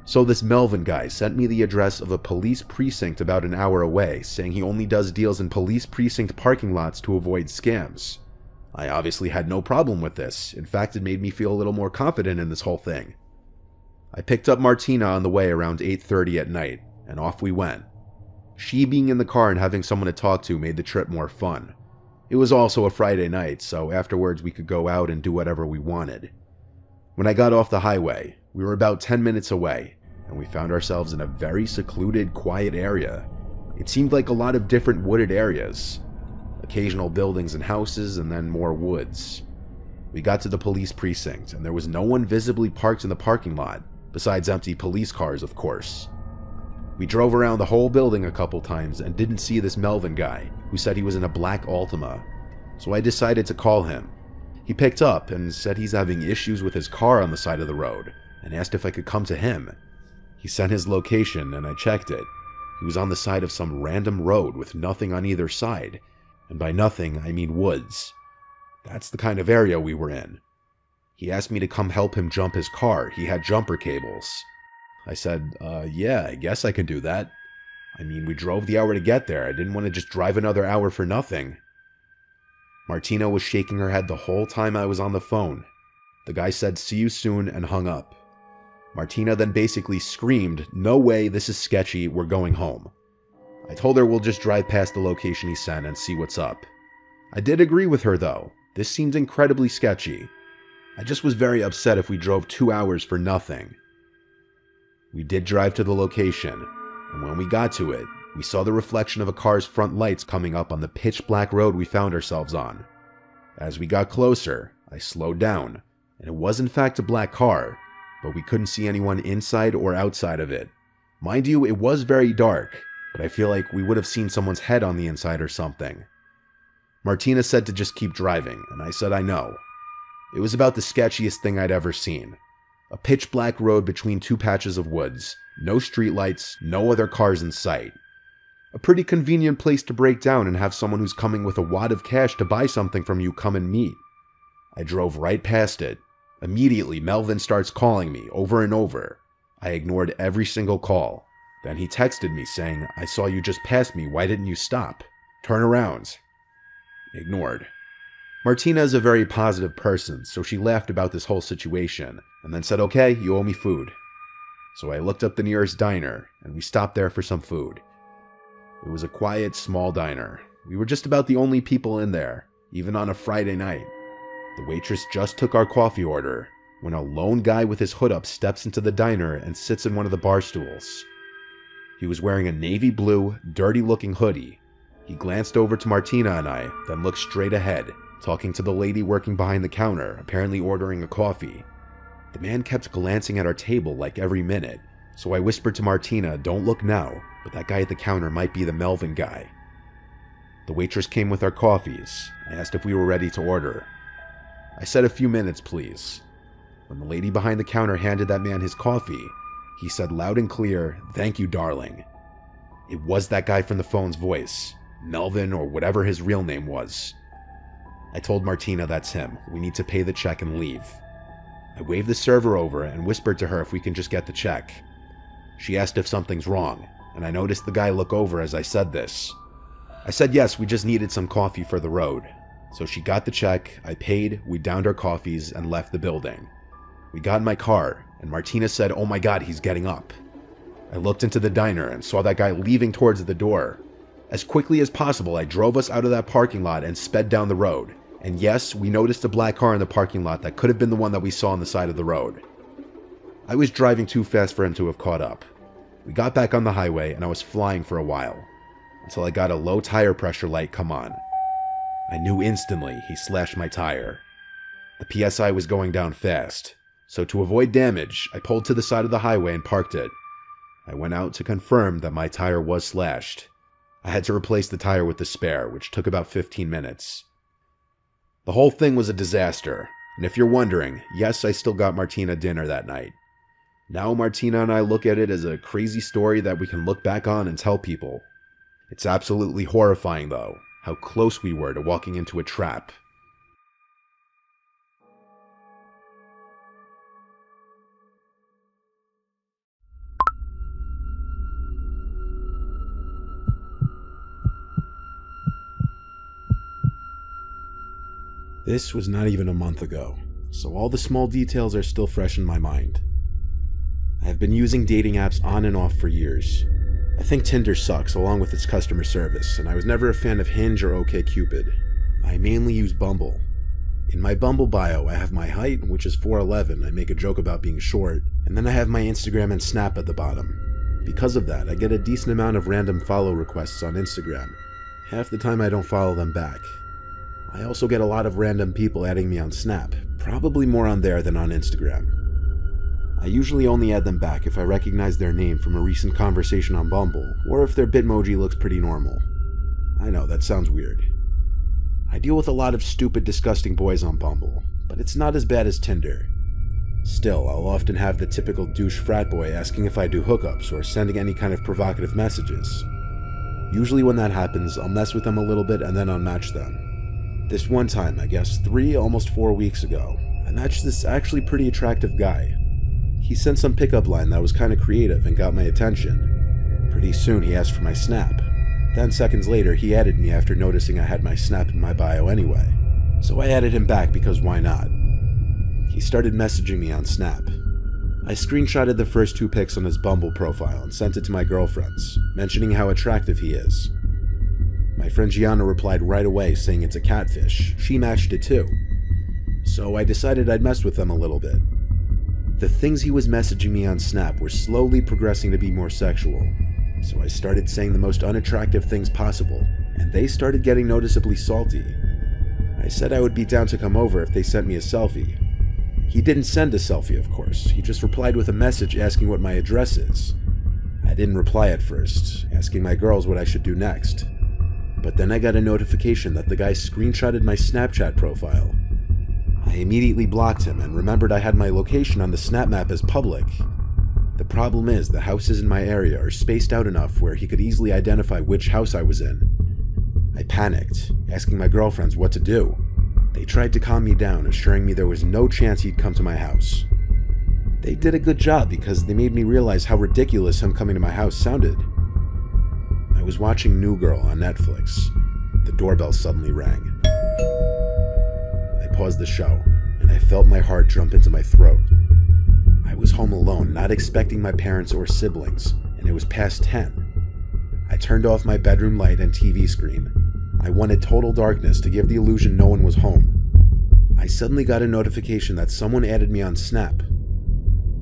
So this Melvin guy sent me the address of a police precinct about an hour away, saying he only does deals in police precinct parking lots to avoid scams. I obviously had no problem with this. In fact, it made me feel a little more confident in this whole thing. I picked up Martina on the way around 8:30 at night, and off we went. She being in the car and having someone to talk to made the trip more fun. It was also a Friday night, so afterwards we could go out and do whatever we wanted. When I got off the highway, we were about 10 minutes away, and we found ourselves in a very secluded, quiet area. It seemed like a lot of different wooded areas. Occasional buildings and houses, and then more woods. We got to the police precinct, and there was no one visibly parked in the parking lot, besides empty police cars, of course. We drove around the whole building a couple times and didn't see this Melvin guy, who said he was in a black Altima. So I decided to call him. He picked up and said he's having issues with his car on the side of the road, and asked if I could come to him. He sent his location and I checked it. He was on the side of some random road with nothing on either side, and by nothing I mean woods. That's the kind of area we were in. He asked me to come help him jump his car. He had jumper cables. I said, yeah, I guess I can do that. I mean, we drove the hour to get there. I didn't want to just drive another hour for nothing. Martina was shaking her head the whole time I was on the phone. The guy said, see you soon, and hung up. Martina then basically screamed, no way, this is sketchy, we're going home. I told her we'll just drive past the location he sent and see what's up. I did agree with her though. This seemed incredibly sketchy. I just was very upset if we drove 2 hours for nothing. We did drive to the location, and when we got to it, we saw the reflection of a car's front lights coming up on the pitch black road we found ourselves on. As we got closer, I slowed down, and it was in fact a black car, but we couldn't see anyone inside or outside of it. Mind you, it was very dark, but I feel like we would have seen someone's head on the inside or something. Martina said to just keep driving, and I said I know. It was about the sketchiest thing I'd ever seen. A pitch black road between 2 patches of woods, no streetlights, no other cars in sight. A pretty convenient place to break down and have someone who's coming with a wad of cash to buy something from you come and meet. I drove right past it, Immediately, Melvin starts calling me over and over. I ignored every single call. Then he texted me saying, "I saw you just pass me, why didn't you stop? Turn around." Ignored. Martina is a very positive person, so she laughed about this whole situation, and then said, "Okay, you owe me food." So I looked up the nearest diner, and we stopped there for some food. It was a quiet, small diner. We were just about the only people in there, even on a Friday night. The waitress just took our coffee order, when a lone guy with his hood up steps into the diner and sits in one of the bar stools. He was wearing a navy blue, dirty-looking hoodie. He glanced over to Martina and I, then looked straight ahead, talking to the lady working behind the counter, apparently ordering a coffee. The man kept glancing at our table like every minute, so I whispered to Martina, "Don't look now, but that guy at the counter might be the Melvin guy." The waitress came with our coffees. I asked if we were ready to order. I said, "A few minutes, please." When the lady behind the counter handed that man his coffee, he said loud and clear, "Thank you, darling." It was that guy from the phone's voice, Melvin or whatever his real name was. I told Martina that's him. We need to pay the check and leave. I waved the server over and whispered to her if we can just get the check. She asked if something's wrong, and I noticed the guy look over as I said this. I said yes, we just needed some coffee for the road. So she got the check, I paid, we downed our coffees, and left the building. We got in my car, and Martina said, "Oh my god, he's getting up." I looked into the diner and saw that guy leaving towards the door. As quickly as possible, I drove us out of that parking lot and sped down the road. And yes, we noticed a black car in the parking lot that could have been the one that we saw on the side of the road. I was driving too fast for him to have caught up. We got back on the highway and I was flying for a while, until I got a low tire pressure light come on. I knew instantly he slashed my tire. The PSI was going down fast, so to avoid damage, I pulled to the side of the highway and parked it. I went out to confirm that my tire was slashed. I had to replace the tire with the spare, which took about 15 minutes. The whole thing was a disaster, and if you're wondering, yes, I still got Martina dinner that night. Now Martina and I look at it as a crazy story that we can look back on and tell people. It's absolutely horrifying, though, how close we were to walking into a trap. This was not even a month ago, so all the small details are still fresh in my mind. I have been using dating apps on and off for years. I think Tinder sucks along with its customer service, and I was never a fan of Hinge or OkCupid. I mainly use Bumble. In my Bumble bio, I have my height, which is 4'11", I make a joke about being short, and then I have my Instagram and Snap at the bottom. Because of that, I get a decent amount of random follow requests on Instagram. Half the time I don't follow them back. I also get a lot of random people adding me on Snap, probably more on there than on Instagram. I usually only add them back if I recognize their name from a recent conversation on Bumble, or if their Bitmoji looks pretty normal. I know, that sounds weird. I deal with a lot of stupid, disgusting boys on Bumble, but it's not as bad as Tinder. Still, I'll often have the typical douche frat boy asking if I do hookups or sending any kind of provocative messages. Usually when that happens, I'll mess with them a little bit and then unmatch them. This one time, I guess 3, almost 4 weeks ago, I matched this actually pretty attractive guy. He sent some pickup line that was kinda creative and got my attention. Pretty soon he asked for my Snap. Then seconds later he added me after noticing I had my Snap in my bio anyway. So I added him back because why not? He started messaging me on Snap. I screenshotted the first 2 pics on his Bumble profile and sent it to my girlfriends, mentioning how attractive he is. My friend Gianna replied right away saying it's a catfish. She matched it too. So I decided I'd mess with them a little bit. The things he was messaging me on Snap were slowly progressing to be more sexual. So I started saying the most unattractive things possible, and they started getting noticeably salty. I said I would be down to come over if they sent me a selfie. He didn't send a selfie, of course. He just replied with a message asking what my address is. I didn't reply at first, asking my girls what I should do next. But then I got a notification that the guy screenshotted my Snapchat profile. I immediately blocked him and remembered I had my location on the Snap map as public. The problem is the houses in my area are spaced out enough where he could easily identify which house I was in. I panicked, asking my girlfriends what to do. They tried to calm me down, assuring me there was no chance he'd come to my house. They did a good job because they made me realize how ridiculous him coming to my house sounded. I was watching New Girl on Netflix. The doorbell suddenly rang. I paused the show, and I felt my heart jump into my throat. I was home alone, not expecting my parents or siblings, and it was past 10. I turned off my bedroom light and TV screen. I wanted total darkness to give the illusion no one was home. I suddenly got a notification that someone added me on Snap.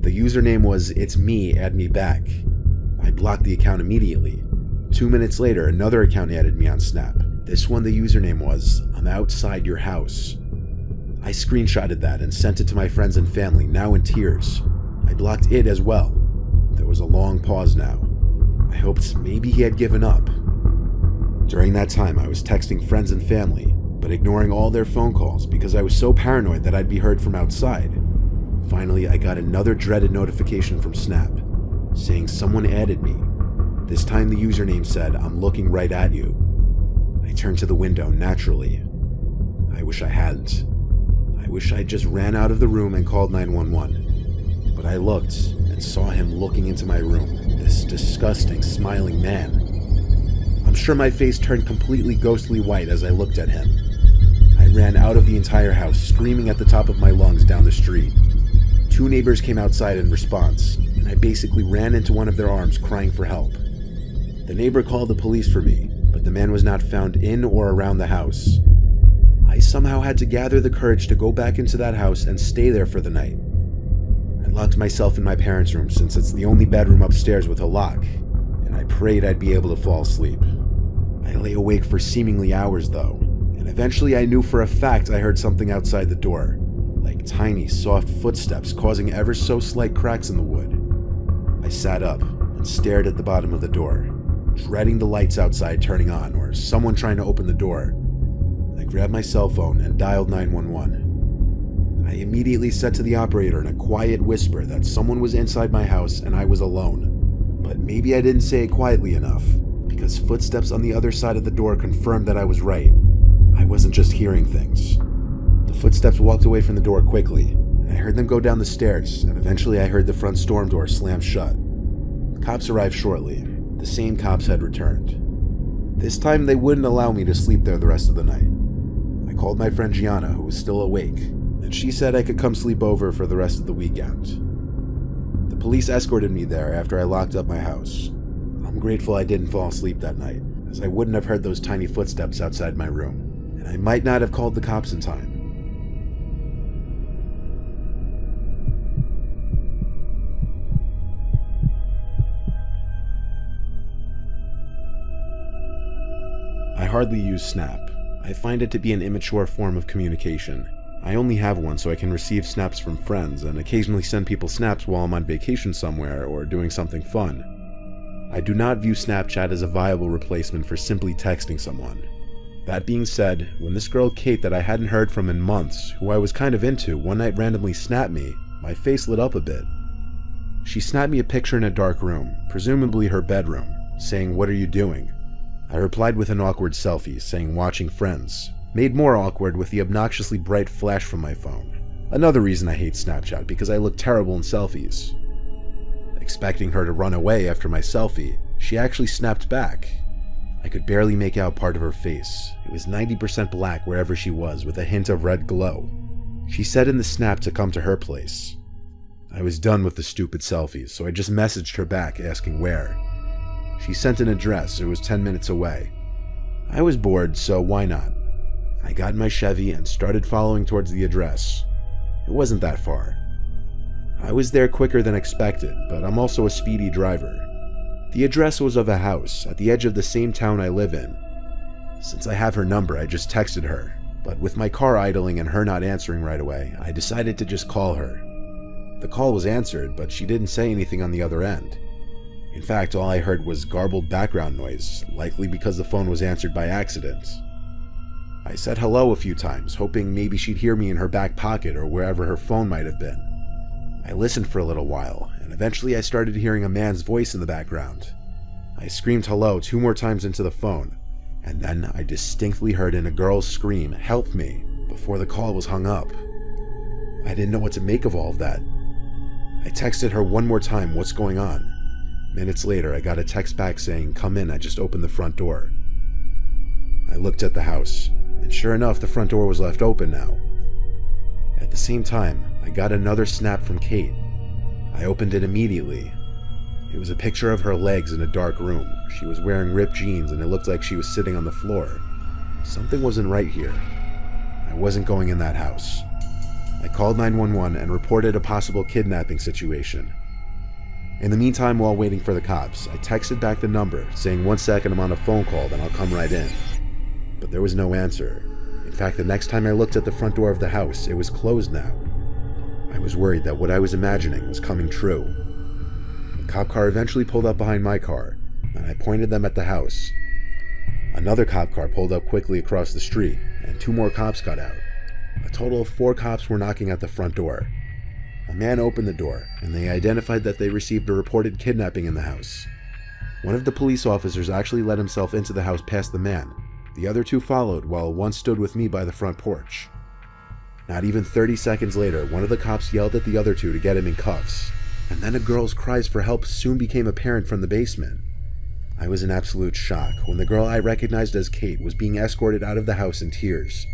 The username was "It's me, add me back." I blocked the account immediately. 2 minutes later, another account added me on Snap. This one, the username was "I'm outside your house." I screenshotted that and sent it to my friends and family, now in tears. I blocked it as well. There was a long pause now. I hoped maybe he had given up. During that time, I was texting friends and family, but ignoring all their phone calls because I was so paranoid that I'd be heard from outside. Finally, I got another dreaded notification from Snap, saying someone added me. This time the username said, "I'm looking right at you." I turned to the window naturally. I wish I hadn't. I wish I'd just ran out of the room and called 911. But I looked and saw him looking into my room, this disgusting, smiling man. I'm sure my face turned completely ghostly white as I looked at him. I ran out of the entire house, screaming at the top of my lungs down the street. 2 neighbors came outside in response, and I basically ran into one of their arms crying for help. The neighbor called the police for me, but the man was not found in or around the house. I somehow had to gather the courage to go back into that house and stay there for the night. I locked myself in my parents' room since it's the only bedroom upstairs with a lock, and I prayed I'd be able to fall asleep. I lay awake for seemingly hours though, and eventually I knew for a fact I heard something outside the door, like tiny, soft footsteps causing ever so slight cracks in the wood. I sat up and stared at the bottom of the door, dreading the lights outside turning on or someone trying to open the door. I grabbed my cell phone and dialed 911. I immediately said to the operator in a quiet whisper that someone was inside my house and I was alone. But maybe I didn't say it quietly enough, because footsteps on the other side of the door confirmed that I was right. I wasn't just hearing things. The footsteps walked away from the door quickly, and I heard them go down the stairs, and eventually I heard the front storm door slam shut. The cops arrived shortly. The same cops had returned. This time they wouldn't allow me to sleep there the rest of the night. I called my friend Gianna, who was still awake, and she said I could come sleep over for the rest of the weekend. The police escorted me there after I locked up my house. I'm grateful I didn't fall asleep that night, as I wouldn't have heard those tiny footsteps outside my room, and I might not have called the cops in time. I hardly use Snap. I find it to be an immature form of communication. I only have one so I can receive snaps from friends and occasionally send people snaps while I'm on vacation somewhere or doing something fun. I do not view Snapchat as a viable replacement for simply texting someone. That being said, when this girl Kate that I hadn't heard from in months, who I was kind of into, one night randomly snapped me, my face lit up a bit. She snapped me a picture in a dark room, presumably her bedroom, saying, "What are you doing?" I replied with an awkward selfie, saying watching Friends, made more awkward with the obnoxiously bright flash from my phone. Another reason I hate Snapchat, because I look terrible in selfies. Expecting her to run away after my selfie, she actually snapped back. I could barely make out part of her face. It was 90% black wherever she was, with a hint of red glow. She said in the snap to come to her place. I was done with the stupid selfies, so I just messaged her back asking where. She sent an address. It was 10 minutes away. I was bored, so why not? I got in my Chevy and started following towards the address. It wasn't that far. I was there quicker than expected, but I'm also a speedy driver. The address was of a house at the edge of the same town I live in. Since I have her number, I just texted her, but with my car idling and her not answering right away, I decided to just call her. The call was answered, but she didn't say anything on the other end. In fact, all I heard was garbled background noise, likely because the phone was answered by accident. I said hello a few times, hoping maybe she'd hear me in her back pocket or wherever her phone might have been. I listened for a little while, and eventually I started hearing a man's voice in the background. I screamed hello 2 more times into the phone, and then I distinctly heard in a girl's scream, "Help me," before the call was hung up. I didn't know what to make of all of that. I texted her one more time, "What's going on?" Minutes later, I got a text back saying, "Come in, I just opened the front door." I looked at the house, and sure enough, the front door was left open now. At the same time, I got another snap from Kate. I opened it immediately. It was a picture of her legs in a dark room. She was wearing ripped jeans, and it looked like she was sitting on the floor. Something wasn't right here. I wasn't going in that house. I called 911 and reported a possible kidnapping situation. In the meantime, while waiting for the cops, I texted back the number, saying 1 second, I'm on a phone call, then I'll come right in. But there was no answer. In fact, the next time I looked at the front door of the house, it was closed now. I was worried that what I was imagining was coming true. The cop car eventually pulled up behind my car, and I pointed them at the house. Another cop car pulled up quickly across the street, and 2 more cops got out. A total of 4 cops were knocking at the front door. A man opened the door, and they identified that they received a reported kidnapping in the house. One of the police officers actually let himself into the house past the man. The other 2 followed, while one stood with me by the front porch. Not even 30 seconds later, one of the cops yelled at the other 2 to get him in cuffs, and then a girl's cries for help soon became apparent from the basement. I was in absolute shock when the girl I recognized as Kate was being escorted out of the house in tears.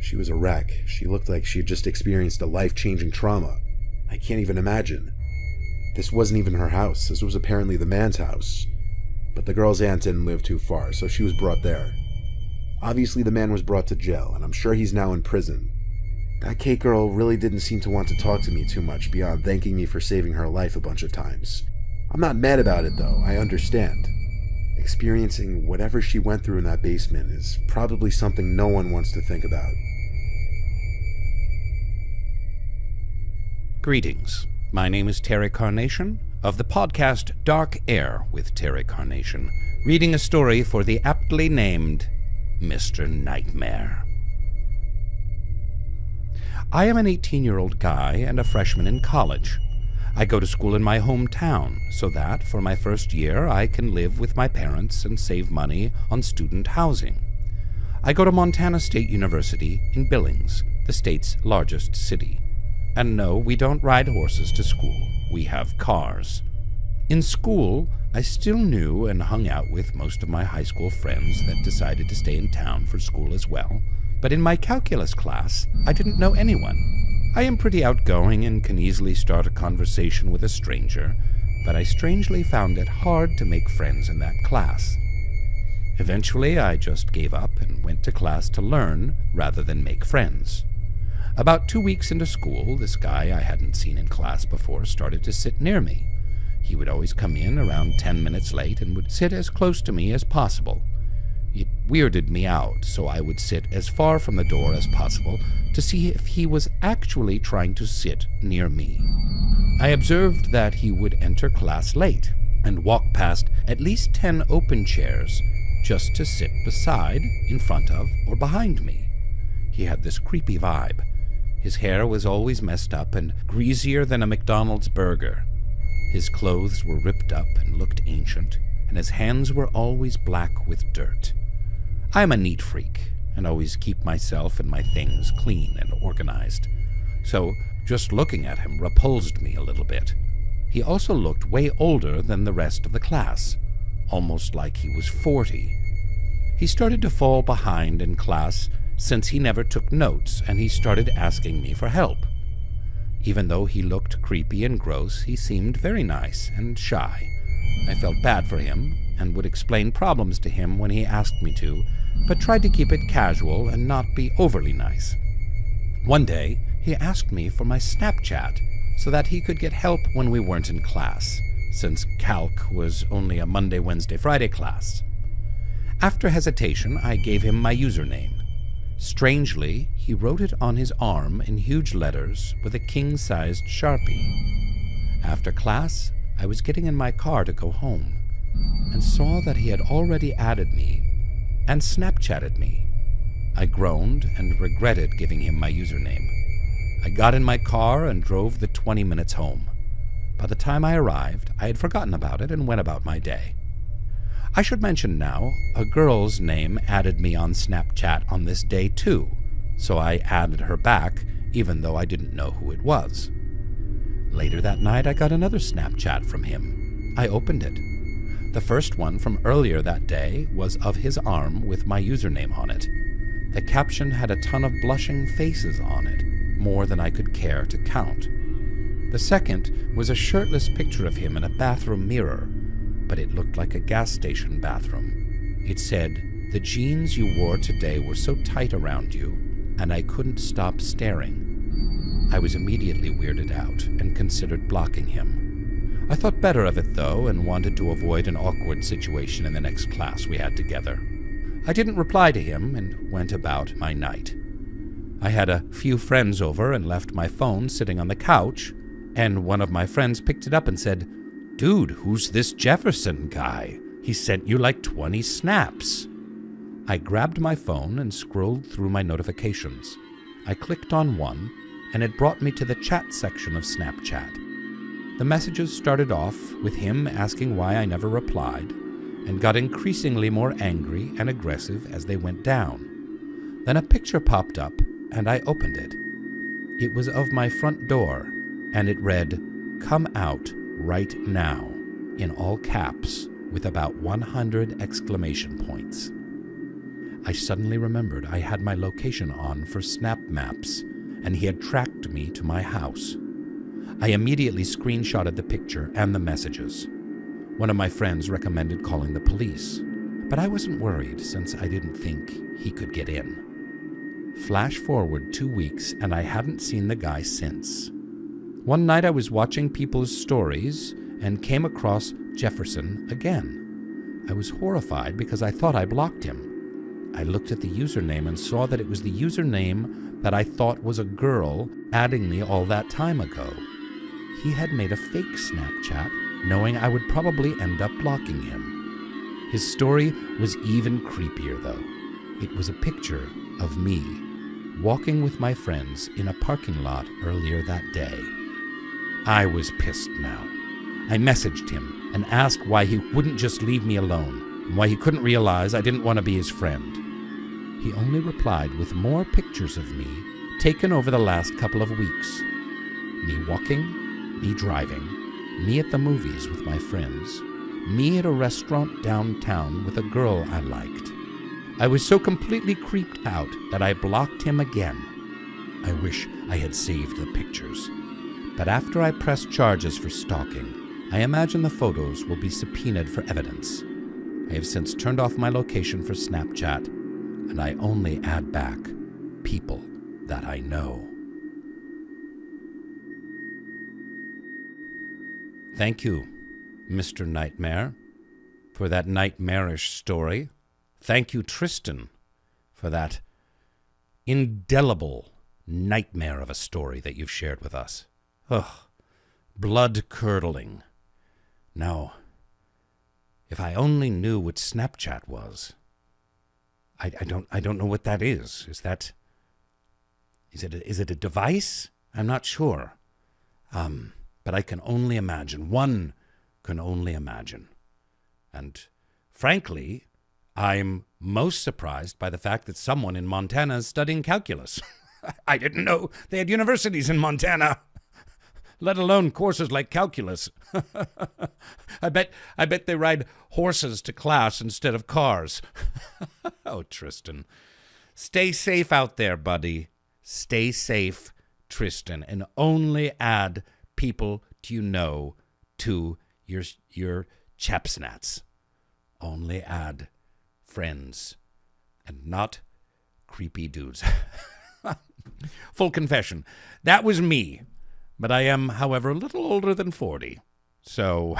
She was a wreck. She looked like she had just experienced a life-changing trauma. I can't even imagine. This wasn't even her house. This was apparently the man's house. But the girl's aunt didn't live too far, so she was brought there. Obviously, the man was brought to jail, and I'm sure he's now in prison. That Kate girl really didn't seem to want to talk to me too much beyond thanking me for saving her life a bunch of times. I'm not mad about it, though. I understand. Experiencing whatever she went through in that basement is probably something no one wants to think about. Greetings. My name is Terry Carnation of the podcast Dark Air with Terry Carnation, reading a story for the aptly named Mr. Nightmare. I am an 18-year-old guy and a freshman in college. I go to school in my hometown so that, for my first year, I can live with my parents and save money on student housing. I go to Montana State University in Billings, the state's largest city. And no, we don't ride horses to school. We have cars. In school, I still knew and hung out with most of my high school friends that decided to stay in town for school as well. But in my calculus class, I didn't know anyone. I am pretty outgoing and can easily start a conversation with a stranger, but I strangely found it hard to make friends in that class. Eventually, I just gave up and went to class to learn rather than make friends. About 2 weeks into school, this guy I hadn't seen in class before started to sit near me. He would always come in around 10 minutes late and would sit as close to me as possible. It weirded me out, so I would sit as far from the door as possible to see if he was actually trying to sit near me. I observed that he would enter class late and walk past at least 10 open chairs just to sit beside, in front of, or behind me. He had this creepy vibe. His hair was always messed up and greasier than a McDonald's burger. His clothes were ripped up and looked ancient, and his hands were always black with dirt. I am a neat freak, and always keep myself and my things clean and organized. So, just looking at him repulsed me a little bit. He also looked way older than the rest of the class, almost like he was 40. He started to fall behind in class since he never took notes, and he started asking me for help. Even though he looked creepy and gross, he seemed very nice and shy. I felt bad for him and would explain problems to him when he asked me to, but tried to keep it casual and not be overly nice. One day, he asked me for my Snapchat so that he could get help when we weren't in class, since calc was only a Monday, Wednesday, Friday class. After hesitation, I gave him my username. Strangely, he wrote it on his arm in huge letters with a king-sized Sharpie. After class, I was getting in my car to go home and saw that he had already added me and Snapchatted me. I groaned and regretted giving him my username. I got in my car and drove the 20 minutes home. By the time I arrived, I had forgotten about it and went about my day. I should mention now, a girl's name added me on Snapchat on this day too, so I added her back, even though I didn't know who it was. Later that night, I got another Snapchat from him. I opened it. The first one from earlier that day was of his arm with my username on it. The caption had a ton of blushing faces on it, more than I could care to count. The second was a shirtless picture of him in a bathroom mirror, but it looked like a gas station bathroom. It said, "The jeans you wore today were so tight around you, and I couldn't stop staring." I was immediately weirded out and considered blocking him. I thought better of it, though, and wanted to avoid an awkward situation in the next class we had together. I didn't reply to him and went about my night. I had a few friends over and left my phone sitting on the couch, and one of my friends picked it up and said, "Dude, who's this Jefferson guy? He sent you like 20 snaps." I grabbed my phone and scrolled through my notifications. I clicked on one, and it brought me to the chat section of Snapchat. The messages started off with him asking why I never replied, and got increasingly more angry and aggressive as they went down. Then a picture popped up, and I opened it. It was of my front door, and it read, "Come out right now," in all caps, with about 100 exclamation points. I suddenly remembered I had my location on for Snap Maps, and he had tracked me to my house. I immediately screenshotted the picture and the messages. One of my friends recommended calling the police, but I wasn't worried since I didn't think he could get in. Flash forward 2 weeks, and I hadn't seen the guy since. One night I was watching people's stories and came across Jefferson again. I was horrified because I thought I blocked him. I looked at the username and saw that it was the username that I thought was a girl adding me all that time ago. He had made a fake Snapchat, knowing I would probably end up blocking him. His story was even creepier, though. It was a picture of me walking with my friends in a parking lot earlier that day. I was pissed now. I messaged him and asked why he wouldn't just leave me alone, and why he couldn't realize I didn't want to be his friend. He only replied with more pictures of me taken over the last couple of weeks. Me walking, me driving, me at the movies with my friends, me at a restaurant downtown with a girl I liked. I was so completely creeped out that I blocked him again. I wish I had saved the pictures. But after I press charges for stalking, I imagine the photos will be subpoenaed for evidence. I have since turned off my location for Snapchat, and I only add back people that I know. Thank you, Mr. Nightmare, for that nightmarish story. Thank you, Tristan, for that indelible nightmare of a story that you've shared with us. Ugh, blood-curdling. Now, if I only knew what Snapchat was. I don't know what that is. Is it a device? I'm not sure. But I can only imagine. One can only imagine. And frankly, I'm most surprised by the fact that someone in Montana is studying calculus. I didn't know they had universities in Montana, let alone courses like calculus. I bet they ride horses to class instead of cars. Oh, Tristan. Stay safe out there, buddy. Stay safe, Tristan, and only add people you know to your chapsnats. Only add friends and not creepy dudes. Full confession, that was me. But I am, however, a little older than 40. So,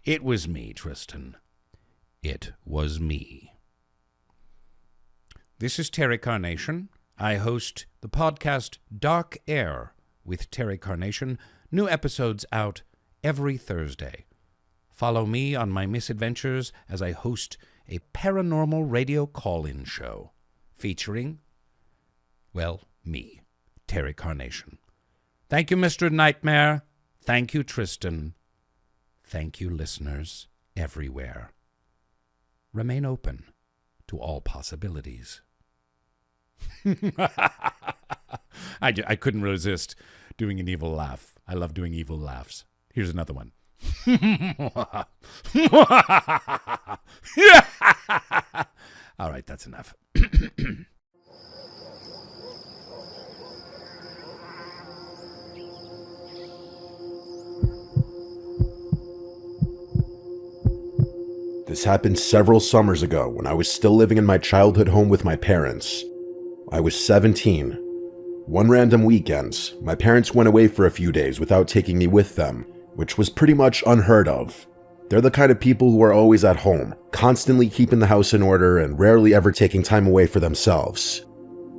it was me, Tristan. It was me. This is Terry Carnation. I host the podcast Dark Air with Terry Carnation. New episodes out every Thursday. Follow me on my misadventures as I host a paranormal radio call-in show featuring, well, me, Terry Carnation. Thank you, Mr. Nightmare. Thank you, Tristan. Thank you, listeners everywhere. Remain open to all possibilities. I couldn't resist doing an evil laugh. I love doing evil laughs. Here's another one. All right, that's enough. This happened several summers ago when I was still living in my childhood home with my parents. I was 17. One random weekend, my parents went away for a few days without taking me with them, which was pretty much unheard of. They're the kind of people who are always at home, constantly keeping the house in order and rarely ever taking time away for themselves.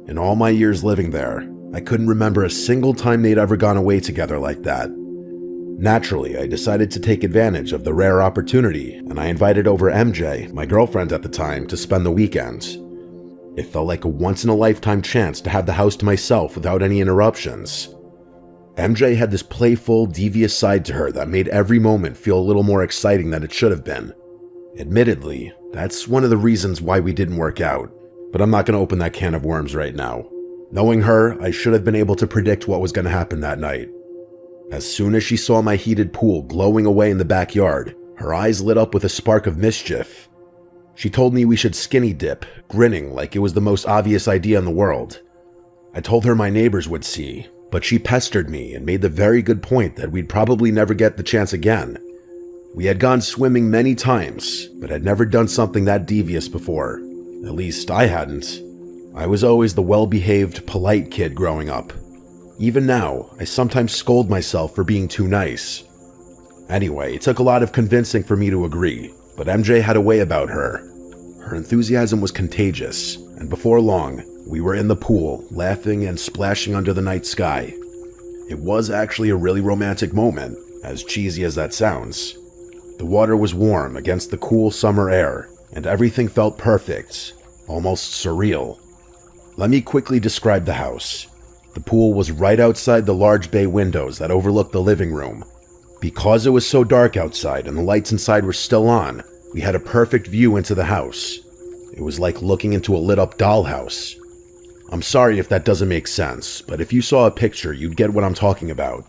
In all my years living there, I couldn't remember a single time they'd ever gone away together like that. Naturally, I decided to take advantage of the rare opportunity, and I invited over MJ, my girlfriend at the time, to spend the weekend. It felt like a once-in-a-lifetime chance to have the house to myself without any interruptions. MJ had this playful, devious side to her that made every moment feel a little more exciting than it should have been. Admittedly, that's one of the reasons why we didn't work out, but I'm not going to open that can of worms right now. Knowing her, I should have been able to predict what was going to happen that night. As soon as she saw my heated pool glowing away in the backyard, her eyes lit up with a spark of mischief. She told me we should skinny dip, grinning like it was the most obvious idea in the world. I told her my neighbors would see, but she pestered me and made the very good point that we'd probably never get the chance again. We had gone swimming many times, but had never done something that devious before. At least I hadn't. I was always the well-behaved, polite kid growing up. Even now, I sometimes scold myself for being too nice. Anyway, it took a lot of convincing for me to agree, but MJ had a way about her. Her enthusiasm was contagious, and before long, we were in the pool, laughing and splashing under the night sky. It was actually a really romantic moment, as cheesy as that sounds. The water was warm against the cool summer air, and everything felt perfect, almost surreal. Let me quickly describe the house. The pool was right outside the large bay windows that overlooked the living room. Because it was so dark outside and the lights inside were still on, we had a perfect view into the house. It was like looking into a lit-up dollhouse. I'm sorry if that doesn't make sense, but if you saw a picture, you'd get what I'm talking about.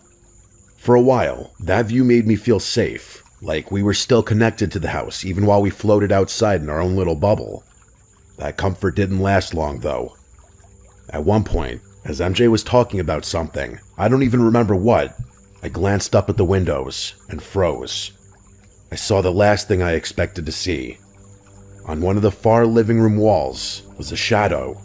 For a while, that view made me feel safe, like we were still connected to the house even while we floated outside in our own little bubble. That comfort didn't last long, though. At one point, as MJ was talking about something, I don't even remember what, I glanced up at the windows and froze. I saw the last thing I expected to see. On one of the far living room walls was a shadow.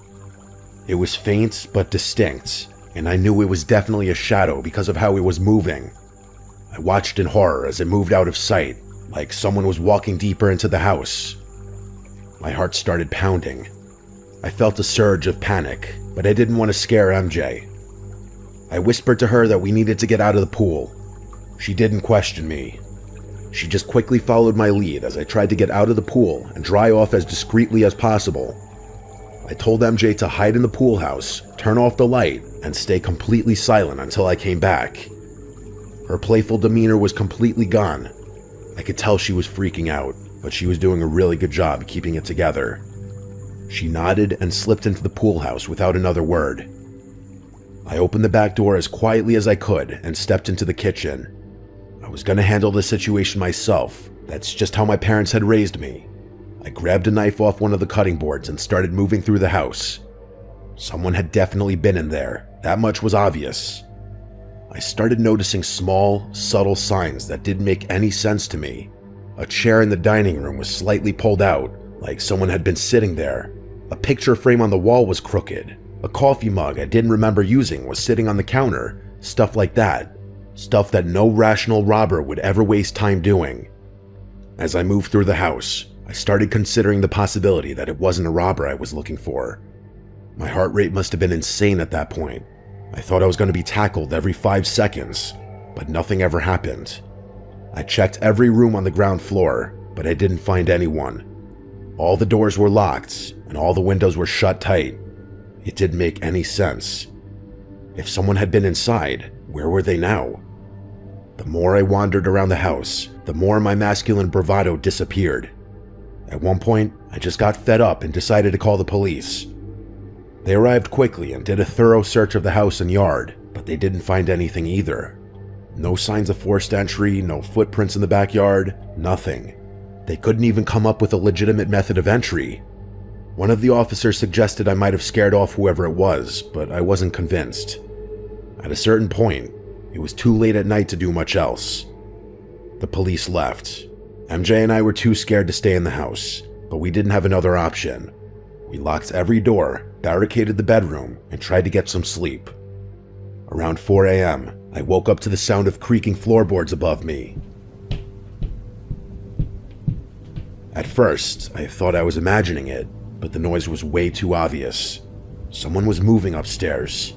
It was faint but distinct, and I knew it was definitely a shadow because of how it was moving. I watched in horror as it moved out of sight, like someone was walking deeper into the house. My heart started pounding. I felt a surge of panic, but I didn't want to scare MJ. I whispered to her that we needed to get out of the pool. She didn't question me. She just quickly followed my lead as I tried to get out of the pool and dry off as discreetly as possible. I told MJ to hide in the pool house, turn off the light, and stay completely silent until I came back. Her playful demeanor was completely gone. I could tell she was freaking out, but she was doing a really good job keeping it together. She nodded and slipped into the pool house without another word. I opened the back door as quietly as I could and stepped into the kitchen. I was going to handle the situation myself. That's just how my parents had raised me. I grabbed a knife off one of the cutting boards and started moving through the house. Someone had definitely been in there. That much was obvious. I started noticing small, subtle signs that didn't make any sense to me. A chair in the dining room was slightly pulled out, like someone had been sitting there. A picture frame on the wall was crooked. A coffee mug I didn't remember using was sitting on the counter. Stuff like that. Stuff that no rational robber would ever waste time doing. As I moved through the house, I started considering the possibility that it wasn't a robber I was looking for. My heart rate must have been insane at that point. I thought I was going to be tackled every 5 seconds, but nothing ever happened. I checked every room on the ground floor, but I didn't find anyone. All the doors were locked, and all the windows were shut tight. It didn't make any sense. If someone had been inside, where were they now? The more I wandered around the house, the more my masculine bravado disappeared. At one point, I just got fed up and decided to call the police. They arrived quickly and did a thorough search of the house and yard, but they didn't find anything either. No signs of forced entry, no footprints in the backyard, nothing. They couldn't even come up with a legitimate method of entry. One of the officers suggested I might have scared off whoever it was, but I wasn't convinced. At a certain point, it was too late at night to do much else. The police left. MJ and I were too scared to stay in the house, but we didn't have another option. We locked every door, barricaded the bedroom, and tried to get some sleep. Around 4 a.m., I woke up to the sound of creaking floorboards above me. At first, I thought I was imagining it, but the noise was way too obvious. Someone was moving upstairs.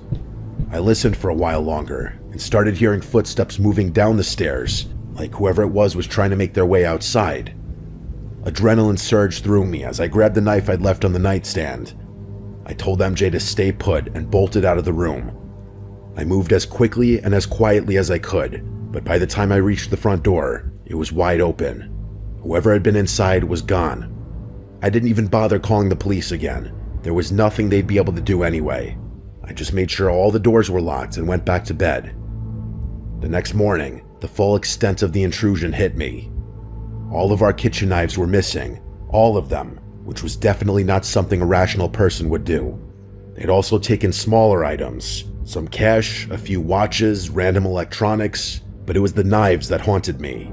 I listened for a while longer and started hearing footsteps moving down the stairs, like whoever it was trying to make their way outside. Adrenaline surged through me as I grabbed the knife I'd left on the nightstand. I told MJ to stay put and bolted out of the room. I moved as quickly and as quietly as I could, but by the time I reached the front door, it was wide open. Whoever had been inside was gone. I didn't even bother calling the police again. There was nothing they'd be able to do anyway. I just made sure all the doors were locked and went back to bed. The next morning, the full extent of the intrusion hit me. All of our kitchen knives were missing, all of them, which was definitely not something a rational person would do. They'd also taken smaller items, some cash, a few watches, random electronics, but it was the knives that haunted me.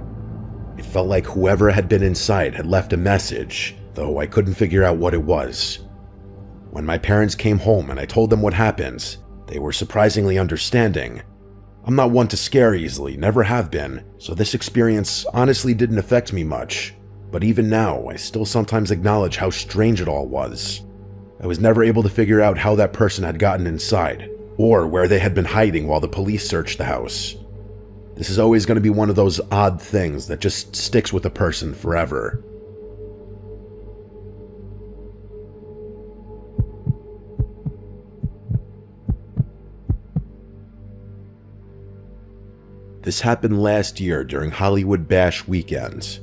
It felt like whoever had been inside had left a message, though I couldn't figure out what it was. When my parents came home and I told them what happened, they were surprisingly understanding. I'm not one to scare easily, never have been, so this experience honestly didn't affect me much. But even now, I still sometimes acknowledge how strange it all was. I was never able to figure out how that person had gotten inside, or where they had been hiding while the police searched the house. This is always going to be one of those odd things that just sticks with a person forever. This happened last year during Hollywood Bash weekend.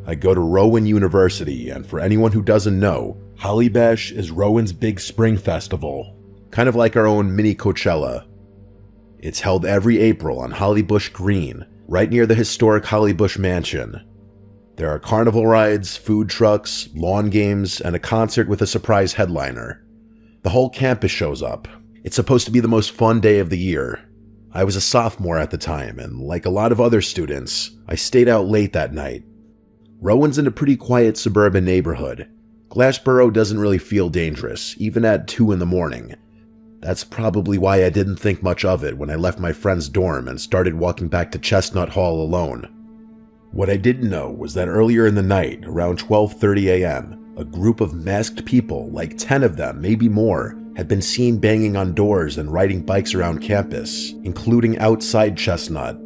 I go to Rowan University, and for anyone who doesn't know, Holly Bash is Rowan's big spring festival, kind of like our own mini Coachella. It's held every April on Hollybush Green, right near the historic Hollybush Mansion. There are carnival rides, food trucks, lawn games, and a concert with a surprise headliner. The whole campus shows up. It's supposed to be the most fun day of the year. I was a sophomore at the time, and like a lot of other students, I stayed out late that night. Rowan's in a pretty quiet suburban neighborhood. Glassboro doesn't really feel dangerous, even at 2 in the morning. That's probably why I didn't think much of it when I left my friend's dorm and started walking back to Chestnut Hall alone. What I didn't know was that earlier in the night, around 12:30 a.m., a group of masked people, like 10 of them, maybe more, had been seen banging on doors and riding bikes around campus, including outside Chestnut.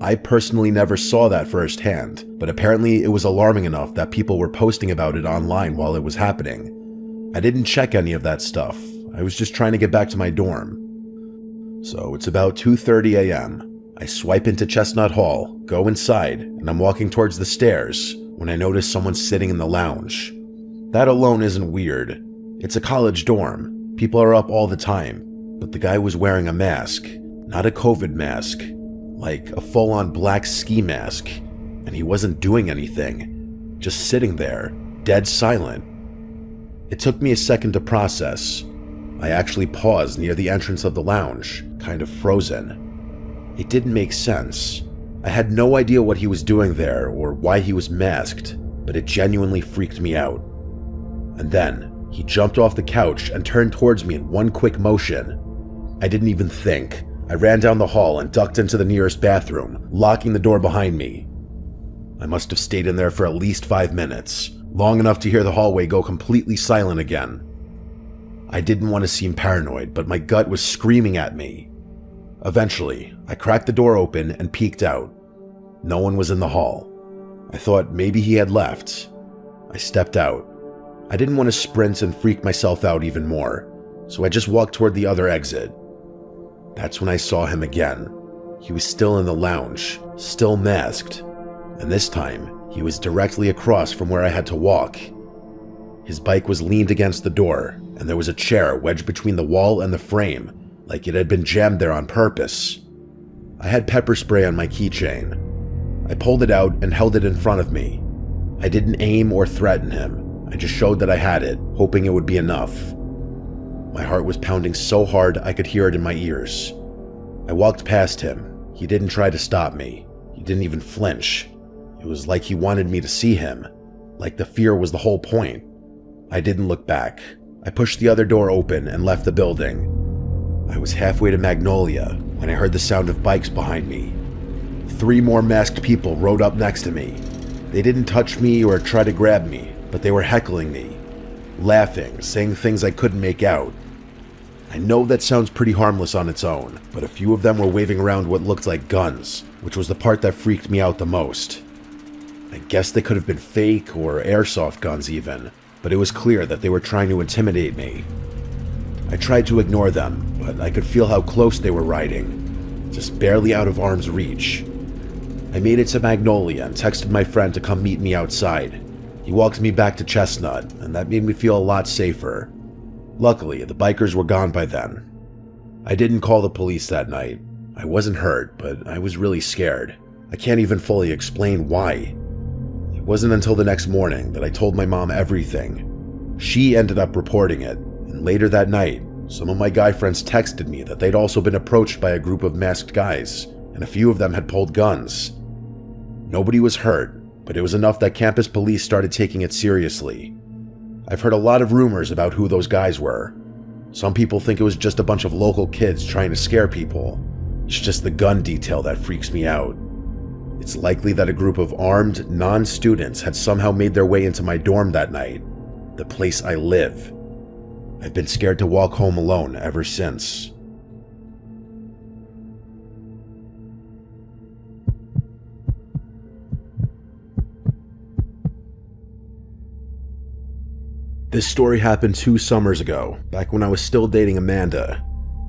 I personally never saw that firsthand, but apparently it was alarming enough that people were posting about it online while it was happening. I didn't check any of that stuff. I was just trying to get back to my dorm. So it's about 2:30 a.m. I swipe into Chestnut Hall, go inside, and I'm walking towards the stairs when I notice someone sitting in the lounge. That alone isn't weird. It's a college dorm. People are up all the time, but the guy was wearing a mask, not a COVID mask, like a full-on black ski mask, and he wasn't doing anything, just sitting there, dead silent. It took me a second to process. I actually paused near the entrance of the lounge, kind of frozen. It didn't make sense. I had no idea what he was doing there or why he was masked, but it genuinely freaked me out. And then, he jumped off the couch and turned towards me in one quick motion. I didn't even think. I ran down the hall and ducked into the nearest bathroom, locking the door behind me. I must have stayed in there for at least 5 minutes, long enough to hear the hallway go completely silent again. I didn't want to seem paranoid, but my gut was screaming at me. Eventually, I cracked the door open and peeked out. No one was in the hall. I thought maybe he had left. I stepped out. I didn't want to sprint and freak myself out even more, so I just walked toward the other exit. That's when I saw him again. He was still in the lounge, still masked, and this time he was directly across from where I had to walk. His bike was leaned against the door, and there was a chair wedged between the wall and the frame, like it had been jammed there on purpose. I had pepper spray on my keychain. I pulled it out and held it in front of me. I didn't aim or threaten him. I just showed that I had it, hoping it would be enough. My heart was pounding so hard I could hear it in my ears. I walked past him. He didn't try to stop me. He didn't even flinch. It was like he wanted me to see him, like the fear was the whole point. I didn't look back. I pushed the other door open and left the building. I was halfway to Magnolia when I heard the sound of bikes behind me. 3 more masked people rode up next to me. They didn't touch me or try to grab me, but they were heckling me, laughing, saying things I couldn't make out. I know that sounds pretty harmless on its own, but a few of them were waving around what looked like guns, which was the part that freaked me out the most. I guess they could have been fake or airsoft guns even, but it was clear that they were trying to intimidate me. I tried to ignore them, but I could feel how close they were riding, just barely out of arm's reach. I made it to Magnolia and texted my friend to come meet me outside. He walked me back to Chestnut, and that made me feel a lot safer. Luckily, the bikers were gone by then. I didn't call the police that night. I wasn't hurt, but I was really scared. I can't even fully explain why. It wasn't until the next morning that I told my mom everything. She ended up reporting it, and later that night, some of my guy friends texted me that they'd also been approached by a group of masked guys, and a few of them had pulled guns. Nobody was hurt, but it was enough that campus police started taking it seriously. I've heard a lot of rumors about who those guys were. Some people think it was just a bunch of local kids trying to scare people. It's just the gun detail that freaks me out. It's likely that a group of armed, non-students had somehow made their way into my dorm that night, the place I live. I've been scared to walk home alone ever since. This story happened 2 summers ago, back when I was still dating Amanda.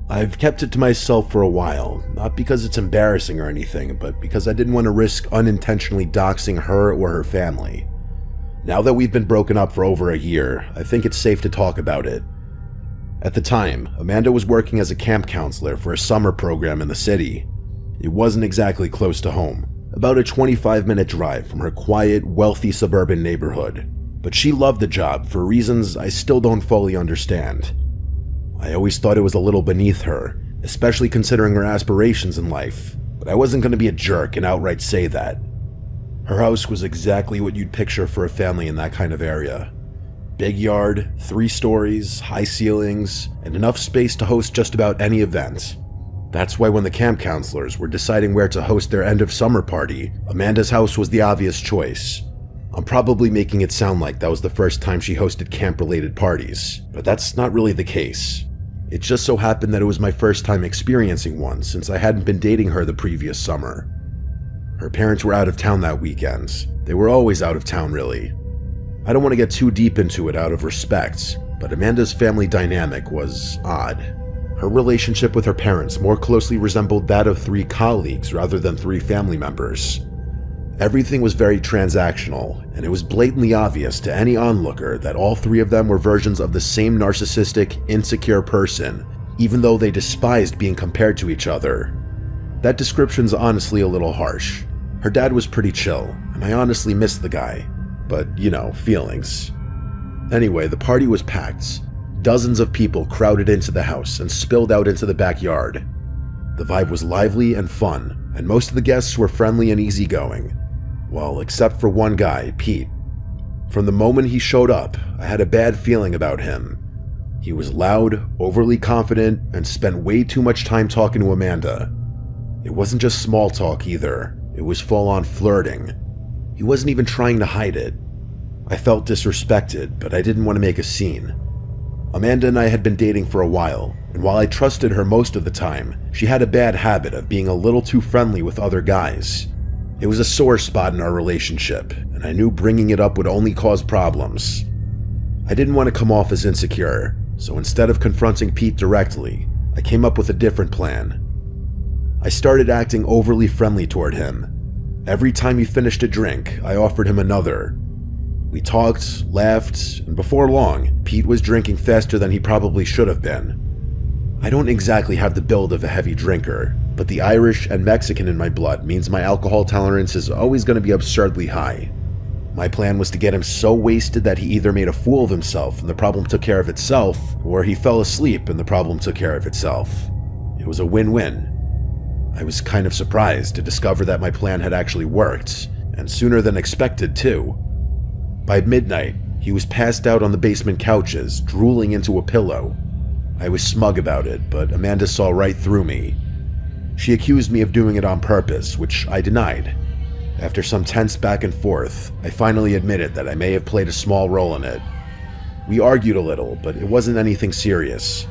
I've kept it to myself for a while, not because it's embarrassing or anything, but because I didn't want to risk unintentionally doxing her or her family. Now that we've been broken up for over a year, I think it's safe to talk about it. At the time, Amanda was working as a camp counselor for a summer program in the city. It wasn't exactly close to home, about a 25-minute drive from her quiet, wealthy suburban neighborhood. But she loved the job for reasons I still don't fully understand. I always thought it was a little beneath her, especially considering her aspirations in life, but I wasn't going to be a jerk and outright say that. Her house was exactly what you'd picture for a family in that kind of area. Big yard, 3 stories, high ceilings, and enough space to host just about any event. That's why when the camp counselors were deciding where to host their end of summer party, Amanda's house was the obvious choice. I'm probably making it sound like that was the first time she hosted camp-related parties, but that's not really the case. It just so happened that it was my first time experiencing one since I hadn't been dating her the previous summer. Her parents were out of town that weekend. They were always out of town, really. I don't want to get too deep into it out of respect, but Amanda's family dynamic was odd. Her relationship with her parents more closely resembled that of 3 colleagues rather than 3 family members. Everything was very transactional, and it was blatantly obvious to any onlooker that all 3 of them were versions of the same narcissistic, insecure person, even though they despised being compared to each other. That description's honestly a little harsh. Her dad was pretty chill, and I honestly missed the guy. But, you know, feelings. Anyway, the party was packed. Dozens of people crowded into the house and spilled out into the backyard. The vibe was lively and fun, and most of the guests were friendly and easygoing. Well, except for one guy, Pete. From the moment he showed up, I had a bad feeling about him. He was loud, overly confident, and spent way too much time talking to Amanda. It wasn't just small talk either, it was full-on flirting. He wasn't even trying to hide it. I felt disrespected, but I didn't want to make a scene. Amanda and I had been dating for a while, and while I trusted her most of the time, she had a bad habit of being a little too friendly with other guys. It was a sore spot in our relationship, and I knew bringing it up would only cause problems. I didn't want to come off as insecure, so instead of confronting Pete directly, I came up with a different plan. I started acting overly friendly toward him. Every time he finished a drink, I offered him another. We talked, laughed, and before long, Pete was drinking faster than he probably should have been. I don't exactly have the build of a heavy drinker, but the Irish and Mexican in my blood means my alcohol tolerance is always going to be absurdly high. My plan was to get him so wasted that he either made a fool of himself and the problem took care of itself, or he fell asleep and the problem took care of itself. It was a win-win. I was kind of surprised to discover that my plan had actually worked, and sooner than expected too. By midnight, he was passed out on the basement couches, drooling into a pillow. I was smug about it, but Amanda saw right through me. She accused me of doing it on purpose, which I denied. After some tense back and forth, I finally admitted that I may have played a small role in it. We argued a little, but it wasn't anything serious.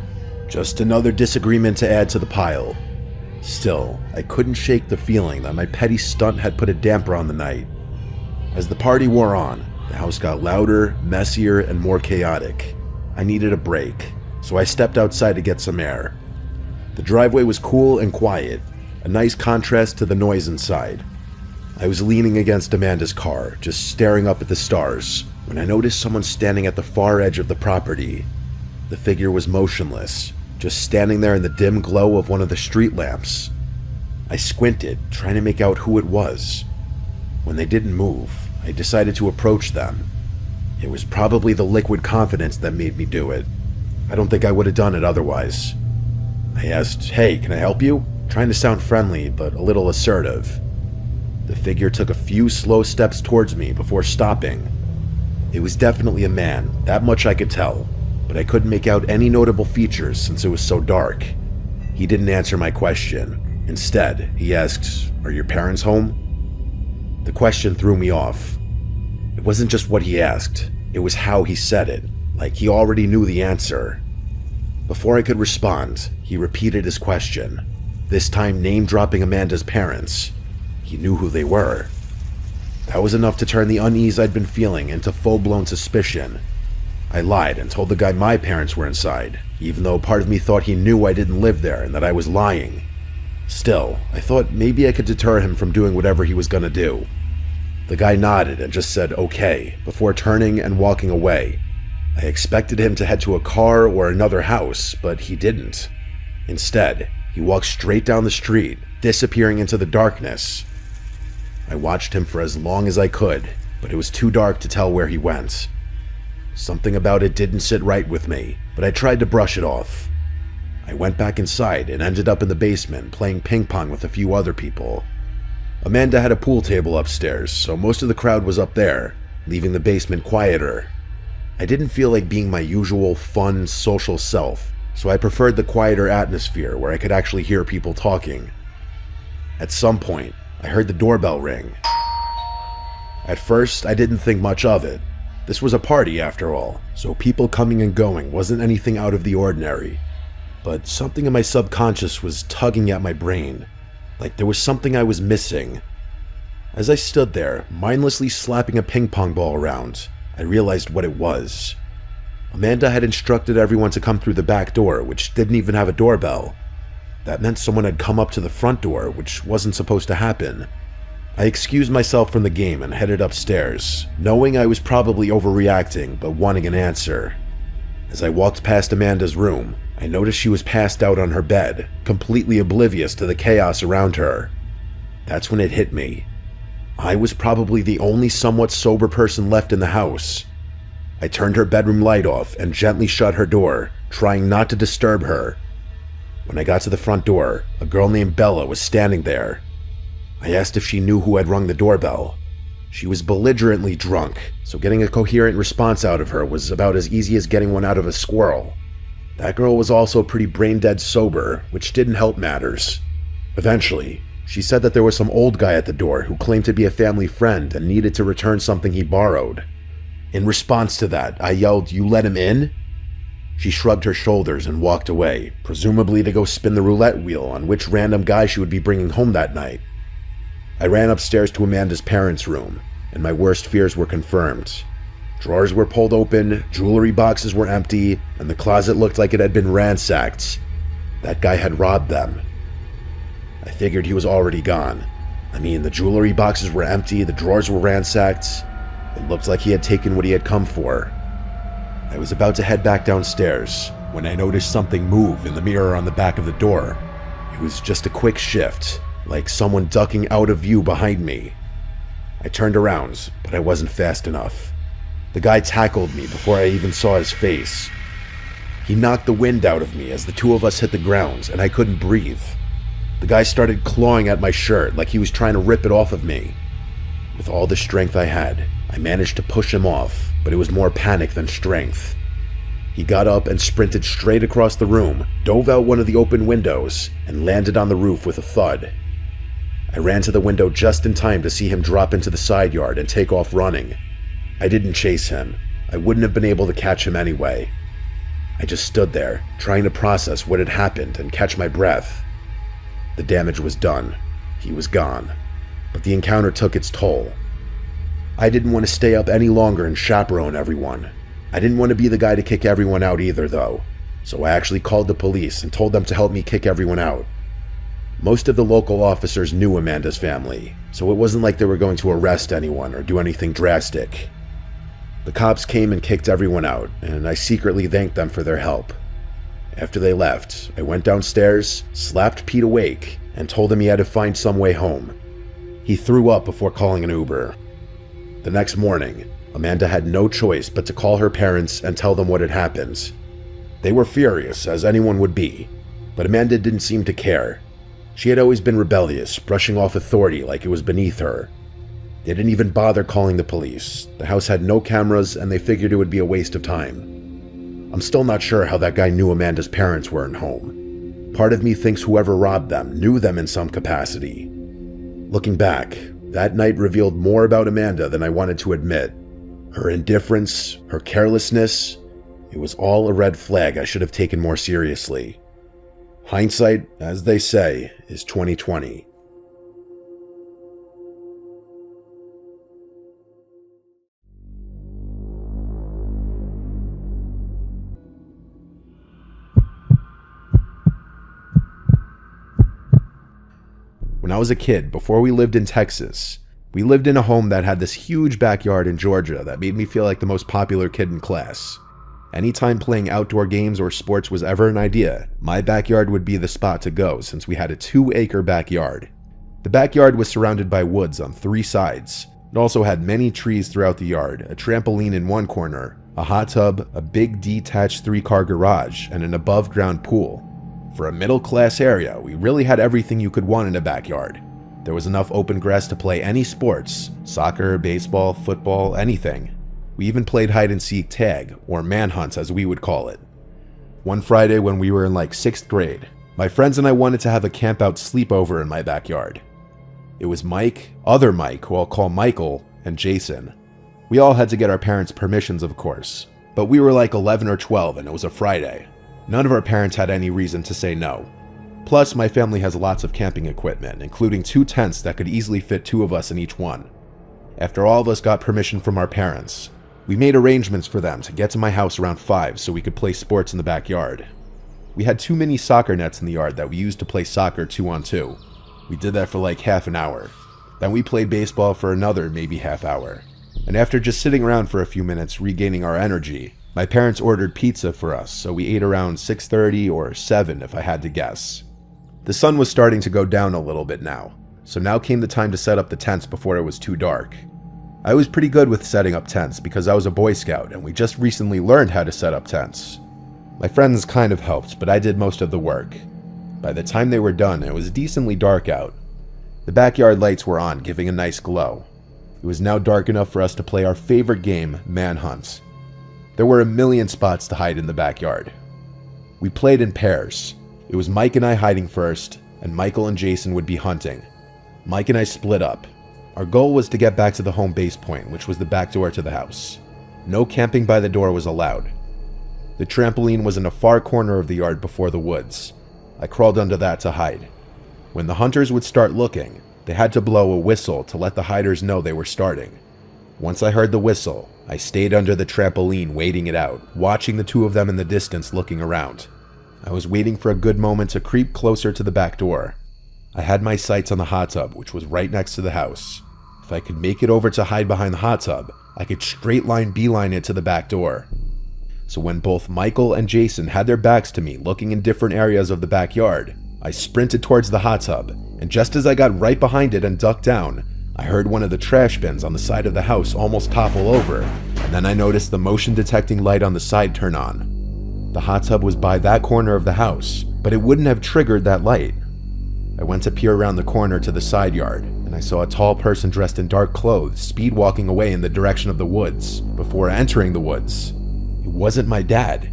Just another disagreement to add to the pile. Still, I couldn't shake the feeling that my petty stunt had put a damper on the night. As the party wore on, the house got louder, messier, and more chaotic. I needed a break, so I stepped outside to get some air. The driveway was cool and quiet, a nice contrast to the noise inside. I was leaning against Amanda's car, just staring up at the stars, when I noticed someone standing at the far edge of the property. The figure was motionless, just standing there in the dim glow of one of the street lamps. I squinted, trying to make out who it was. When they didn't move, I decided to approach them. It was probably the liquid confidence that made me do it. I don't think I would have done it otherwise. I asked, "Hey, can I help you?" trying to sound friendly, but a little assertive. The figure took a few slow steps towards me before stopping. It was definitely a man, that much I could tell, but I couldn't make out any notable features since it was so dark. He didn't answer my question. Instead, he asked, "Are your parents home?" The question threw me off. It wasn't just what he asked, it was how he said it, like he already knew the answer. Before I could respond, he repeated his question, this time name-dropping Amanda's parents. He knew who they were. That was enough to turn the unease I'd been feeling into full-blown suspicion. I lied and told the guy my parents were inside, even though part of me thought he knew I didn't live there and that I was lying. Still, I thought maybe I could deter him from doing whatever he was gonna do. The guy nodded and just said okay, before turning and walking away. I expected him to head to a car or another house, but he didn't. Instead, he walked straight down the street, disappearing into the darkness. I watched him for as long as I could, but it was too dark to tell where he went. Something about it didn't sit right with me, but I tried to brush it off. I went back inside and ended up in the basement playing ping pong with a few other people. Amanda had a pool table upstairs, so most of the crowd was up there, leaving the basement quieter. I didn't feel like being my usual fun, social self, so I preferred the quieter atmosphere where I could actually hear people talking. At some point, I heard the doorbell ring. At first, I didn't think much of it. This was a party after all, so people coming and going wasn't anything out of the ordinary. But something in my subconscious was tugging at my brain, like there was something I was missing. As I stood there, mindlessly slapping a ping pong ball around, I realized what it was. Amanda had instructed everyone to come through the back door, which didn't even have a doorbell. That meant someone had come up to the front door, which wasn't supposed to happen. I excused myself from the game and headed upstairs, knowing I was probably overreacting but wanting an answer. As I walked past Amanda's room, I noticed she was passed out on her bed, completely oblivious to the chaos around her. That's when it hit me. I was probably the only somewhat sober person left in the house. I turned her bedroom light off and gently shut her door, trying not to disturb her. When I got to the front door, a girl named Bella was standing there. I asked if she knew who had rung the doorbell. She was belligerently drunk, so getting a coherent response out of her was about as easy as getting one out of a squirrel. That girl was also pretty brain-dead sober, which didn't help matters. Eventually, she said that there was some old guy at the door who claimed to be a family friend and needed to return something he borrowed. In response to that, I yelled, "You let him in?" She shrugged her shoulders and walked away, presumably to go spin the roulette wheel on which random guy she would be bringing home that night. I ran upstairs to Amanda's parents' room, and my worst fears were confirmed. Drawers were pulled open, jewelry boxes were empty, and the closet looked like it had been ransacked. That guy had robbed them. I figured he was already gone. I mean, the jewelry boxes were empty, the drawers were ransacked. It looked like he had taken what he had come for. I was about to head back downstairs when I noticed something move in the mirror on the back of the door. It was just a quick shift, like someone ducking out of view behind me. I turned around, but I wasn't fast enough. The guy tackled me before I even saw his face. He knocked the wind out of me as the two of us hit the ground, and I couldn't breathe. The guy started clawing at my shirt like he was trying to rip it off of me. With all the strength I had, I managed to push him off, but it was more panic than strength. He got up and sprinted straight across the room, dove out one of the open windows, and landed on the roof with a thud. I ran to the window just in time to see him drop into the side yard and take off running. I didn't chase him. I wouldn't have been able to catch him anyway. I just stood there, trying to process what had happened and catch my breath. The damage was done. He was gone. But the encounter took its toll. I didn't want to stay up any longer and chaperone everyone. I didn't want to be the guy to kick everyone out either, though. So I actually called the police and told them to help me kick everyone out. Most of the local officers knew Amanda's family, so it wasn't like they were going to arrest anyone or do anything drastic. The cops came and kicked everyone out, and I secretly thanked them for their help. After they left, I went downstairs, slapped Pete awake, and told him he had to find some way home. He threw up before calling an Uber. The next morning, Amanda had no choice but to call her parents and tell them what had happened. They were furious, as anyone would be, but Amanda didn't seem to care. She had always been rebellious, brushing off authority like it was beneath her. They didn't even bother calling the police. The house had no cameras, and they figured it would be a waste of time. I'm still not sure how that guy knew Amanda's parents weren't home. Part of me thinks whoever robbed them knew them in some capacity. Looking back, that night revealed more about Amanda than I wanted to admit. Her indifference, her carelessness, it was all a red flag I should have taken more seriously. Hindsight, as they say, is 20/20. When I was a kid, before we lived in Texas, we lived in a home that had this huge backyard in Georgia that made me feel like the most popular kid in class. Anytime playing outdoor games or sports was ever an idea, my backyard would be the spot to go since we had a 2-acre backyard. The backyard was surrounded by woods on 3 sides. It also had many trees throughout the yard, a trampoline in one corner, a hot tub, a big detached 3-car garage, and an above-ground pool. For a middle-class area, we really had everything you could want in a backyard. There was enough open grass to play any sports, soccer, baseball, football, anything. We even played hide-and-seek tag, or manhunt as we would call it. One Friday when we were in like 6th grade, my friends and I wanted to have a camp-out sleepover in my backyard. It was Mike, other Mike, who I'll call Michael, and Jason. We all had to get our parents' permissions, of course, but we were like 11 or 12 and it was a Friday. None of our parents had any reason to say no. Plus, my family has lots of camping equipment, including 2 tents that could easily fit 2 of us in each one. After all of us got permission from our parents, we made arrangements for them to get to my house around 5 so we could play sports in the backyard. We had 2 mini soccer nets in the yard that we used to play soccer 2-on-2. We did that for like half an hour. Then we played baseball for another maybe half hour. And after just sitting around for a few minutes regaining our energy, my parents ordered pizza for us, so we ate around 6:30 or 7 if I had to guess. The sun was starting to go down a little bit now, so now came the time to set up the tents before it was too dark. I was pretty good with setting up tents because I was a Boy Scout and we just recently learned how to set up tents. My friends kind of helped, but I did most of the work. By the time they were done, it was decently dark out. The backyard lights were on, giving a nice glow. It was now dark enough for us to play our favorite game, Manhunt. There were a million spots to hide in the backyard. We played in pairs. It was Mike and I hiding first, and Michael and Jason would be hunting. Mike and I split up. Our goal was to get back to the home base point, which was the back door to the house. No camping by the door was allowed. The trampoline was in a far corner of the yard before the woods. I crawled under that to hide. When the hunters would start looking, they had to blow a whistle to let the hiders know they were starting. Once I heard the whistle, I stayed under the trampoline waiting it out, watching the 2 of them in the distance looking around. I was waiting for a good moment to creep closer to the back door. I had my sights on the hot tub, which was right next to the house. If I could make it over to hide behind the hot tub, I could straight line beeline it to the back door. So when both Michael and Jason had their backs to me looking in different areas of the backyard, I sprinted towards the hot tub, and just as I got right behind it and ducked down, I heard one of the trash bins on the side of the house almost topple over, and then I noticed the motion detecting light on the side turn on. The hot tub was by that corner of the house, but it wouldn't have triggered that light. I went to peer around the corner to the side yard, and I saw a tall person dressed in dark clothes speed walking away in the direction of the woods before entering the woods. It wasn't my dad.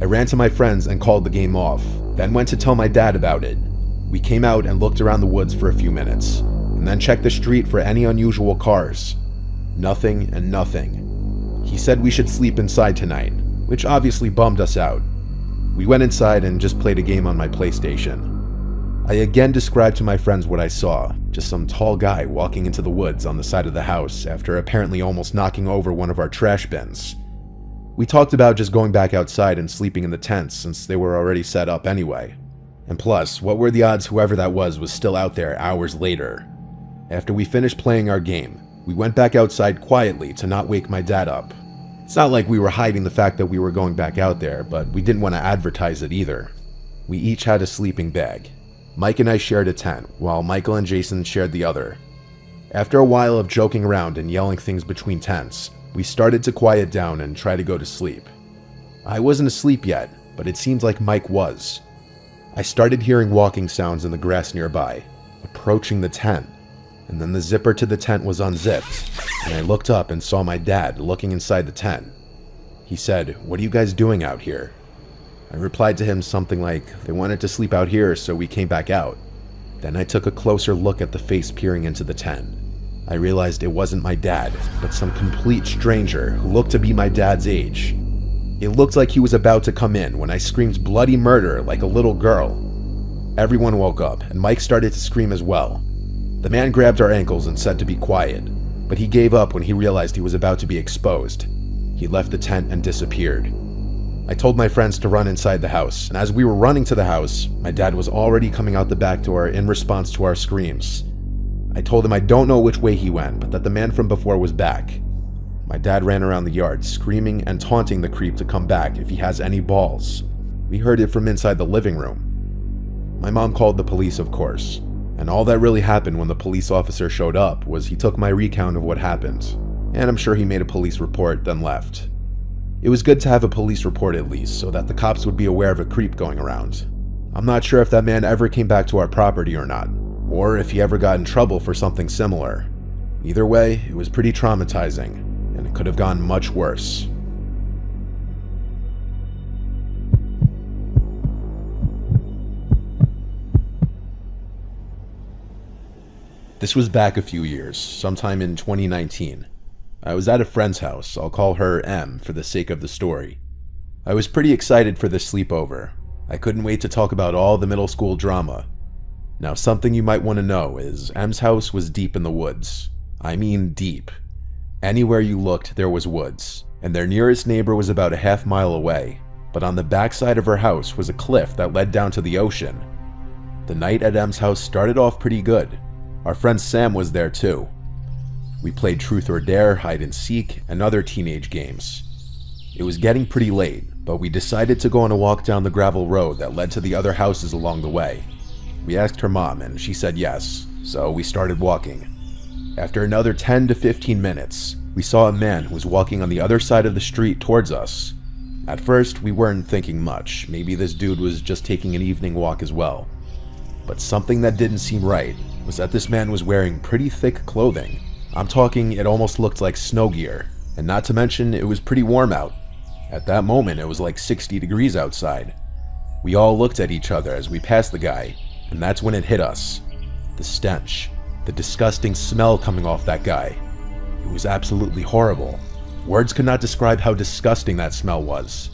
I ran to my friends and called the game off, then went to tell my dad about it. We came out and looked around the woods for a few minutes, and then checked the street for any unusual cars. Nothing and nothing. He said we should sleep inside tonight, which obviously bummed us out. We went inside and just played a game on my PlayStation. I again described to my friends what I saw, just some tall guy walking into the woods on the side of the house after apparently almost knocking over one of our trash bins. We talked about just going back outside and sleeping in the tents since they were already set up anyway. And plus, what were the odds whoever that was still out there hours later? After we finished playing our game, we went back outside quietly to not wake my dad up. It's not like we were hiding the fact that we were going back out there, but we didn't want to advertise it either. We each had a sleeping bag. Mike and I shared a tent, while Michael and Jason shared the other. After a while of joking around and yelling things between tents, we started to quiet down and try to go to sleep. I wasn't asleep yet, but it seemed like Mike was. I started hearing walking sounds in the grass nearby, approaching the tent, and then the zipper to the tent was unzipped, and I looked up and saw my dad looking inside the tent. He said, "What are you guys doing out here?" I replied to him something like, "They wanted to sleep out here, so we came back out." Then I took a closer look at the face peering into the tent. I realized it wasn't my dad, but some complete stranger who looked to be my dad's age. It looked like he was about to come in when I screamed bloody murder like a little girl. Everyone woke up, and Mike started to scream as well. The man grabbed our ankles and said to be quiet, but he gave up when he realized he was about to be exposed. He left the tent and disappeared. I told my friends to run inside the house, and as we were running to the house, my dad was already coming out the back door in response to our screams. I told him I don't know which way he went, but that the man from before was back. My dad ran around the yard, screaming and taunting the creep to come back if he has any balls. We heard it from inside the living room. My mom called the police, of course, and all that really happened when the police officer showed up was he took my recount of what happened, and I'm sure he made a police report, then left. It was good to have a police report at least, so that the cops would be aware of a creep going around. I'm not sure if that man ever came back to our property or not, or if he ever got in trouble for something similar. Either way, it was pretty traumatizing, and it could have gone much worse. This was back a few years, sometime in 2019. I was at a friend's house. I'll call her M for the sake of the story. I was pretty excited for this sleepover. I couldn't wait to talk about all the middle school drama. Now, something you might want to know is M's house was deep in the woods. I mean deep. Anywhere you looked, there was woods, and their nearest neighbor was about a half-mile away, but on the backside of her house was a cliff that led down to the ocean. The night at M's house started off pretty good. Our friend Sam was there too. We played Truth or Dare, Hide and Seek, and other teenage games. It was getting pretty late, but we decided to go on a walk down the gravel road that led to the other houses along the way. We asked her mom, and she said yes, so we started walking. After another 10 to 15 minutes, we saw a man who was walking on the other side of the street towards us. At first, we weren't thinking much. Maybe this dude was just taking an evening walk as well. But something that didn't seem right was that this man was wearing pretty thick clothing. I'm talking, it almost looked like snow gear, and not to mention it was pretty warm out. At that moment, it was like 60 degrees outside. We all looked at each other as we passed the guy, and that's when it hit us. The stench, the disgusting smell coming off that guy. It was absolutely horrible. Words could not describe how disgusting that smell was.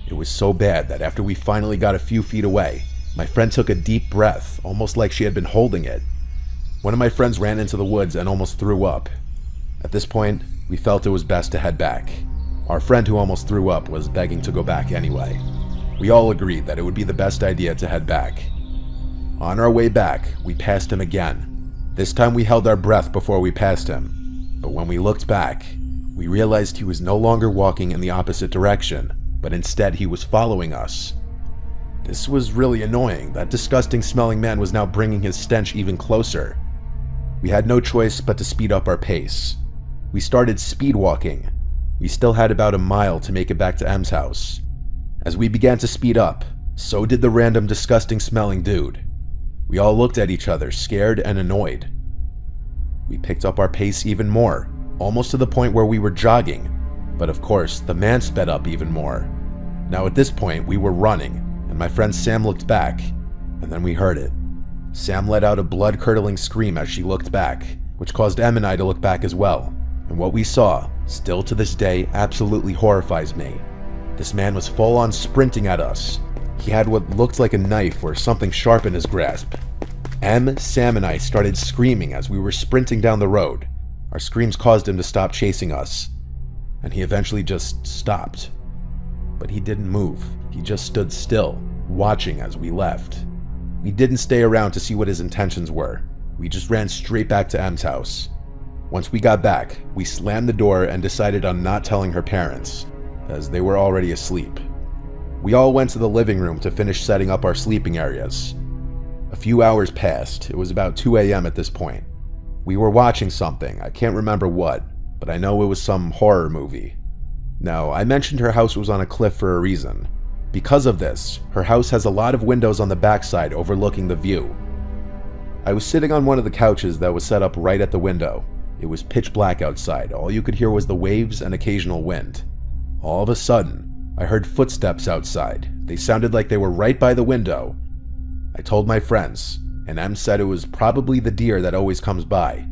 It was so bad that after we finally got a few feet away, my friend took a deep breath, almost like she had been holding it. One of my friends ran into the woods and almost threw up. At this point, we felt it was best to head back. Our friend who almost threw up was begging to go back anyway. We all agreed that it would be the best idea to head back. On our way back, we passed him again. This time we held our breath before we passed him, but when we looked back, We realized he was no longer walking in the opposite direction, but instead he was following us. This was really annoying. That disgusting smelling man was now bringing his stench even closer. We had no choice but to speed up our pace. We started speed walking. We still had about a mile to make it back to M's house. As we began to speed up, so did the random disgusting smelling dude. We all looked at each other, scared and annoyed. We picked up our pace even more, almost to the point where we were jogging, but of course, the man sped up even more. Now at this point, we were running, and my friend Sam looked back, and then we heard it. Sam let out a blood-curdling scream as she looked back, which caused Em and I to look back as well, and what we saw, still to this day, absolutely horrifies me. This man was full-on sprinting at us. He had what looked like a knife or something sharp in his grasp. Em, Sam, and I started screaming as we were sprinting down the road. Our screams caused him to stop chasing us, and he eventually just stopped. But he didn't move. He just stood still, watching as we left. We didn't stay around to see what his intentions were. We just ran straight back to Em's house. Once we got back, we slammed the door and decided on not telling her parents, as they were already asleep. We all went to the living room to finish setting up our sleeping areas. A few hours passed. It was about 2 a.m. at this point. We were watching something. I can't remember what, but I know it was some horror movie. Now, I mentioned her house was on a cliff for a reason. Because of this, her house has a lot of windows on the backside overlooking the view. I was sitting on one of the couches that was set up right at the window. It was pitch black outside. All you could hear was the waves and occasional wind. All of a sudden, I heard footsteps outside. They sounded like they were right by the window. I told my friends, and Em said it was probably the deer that always comes by.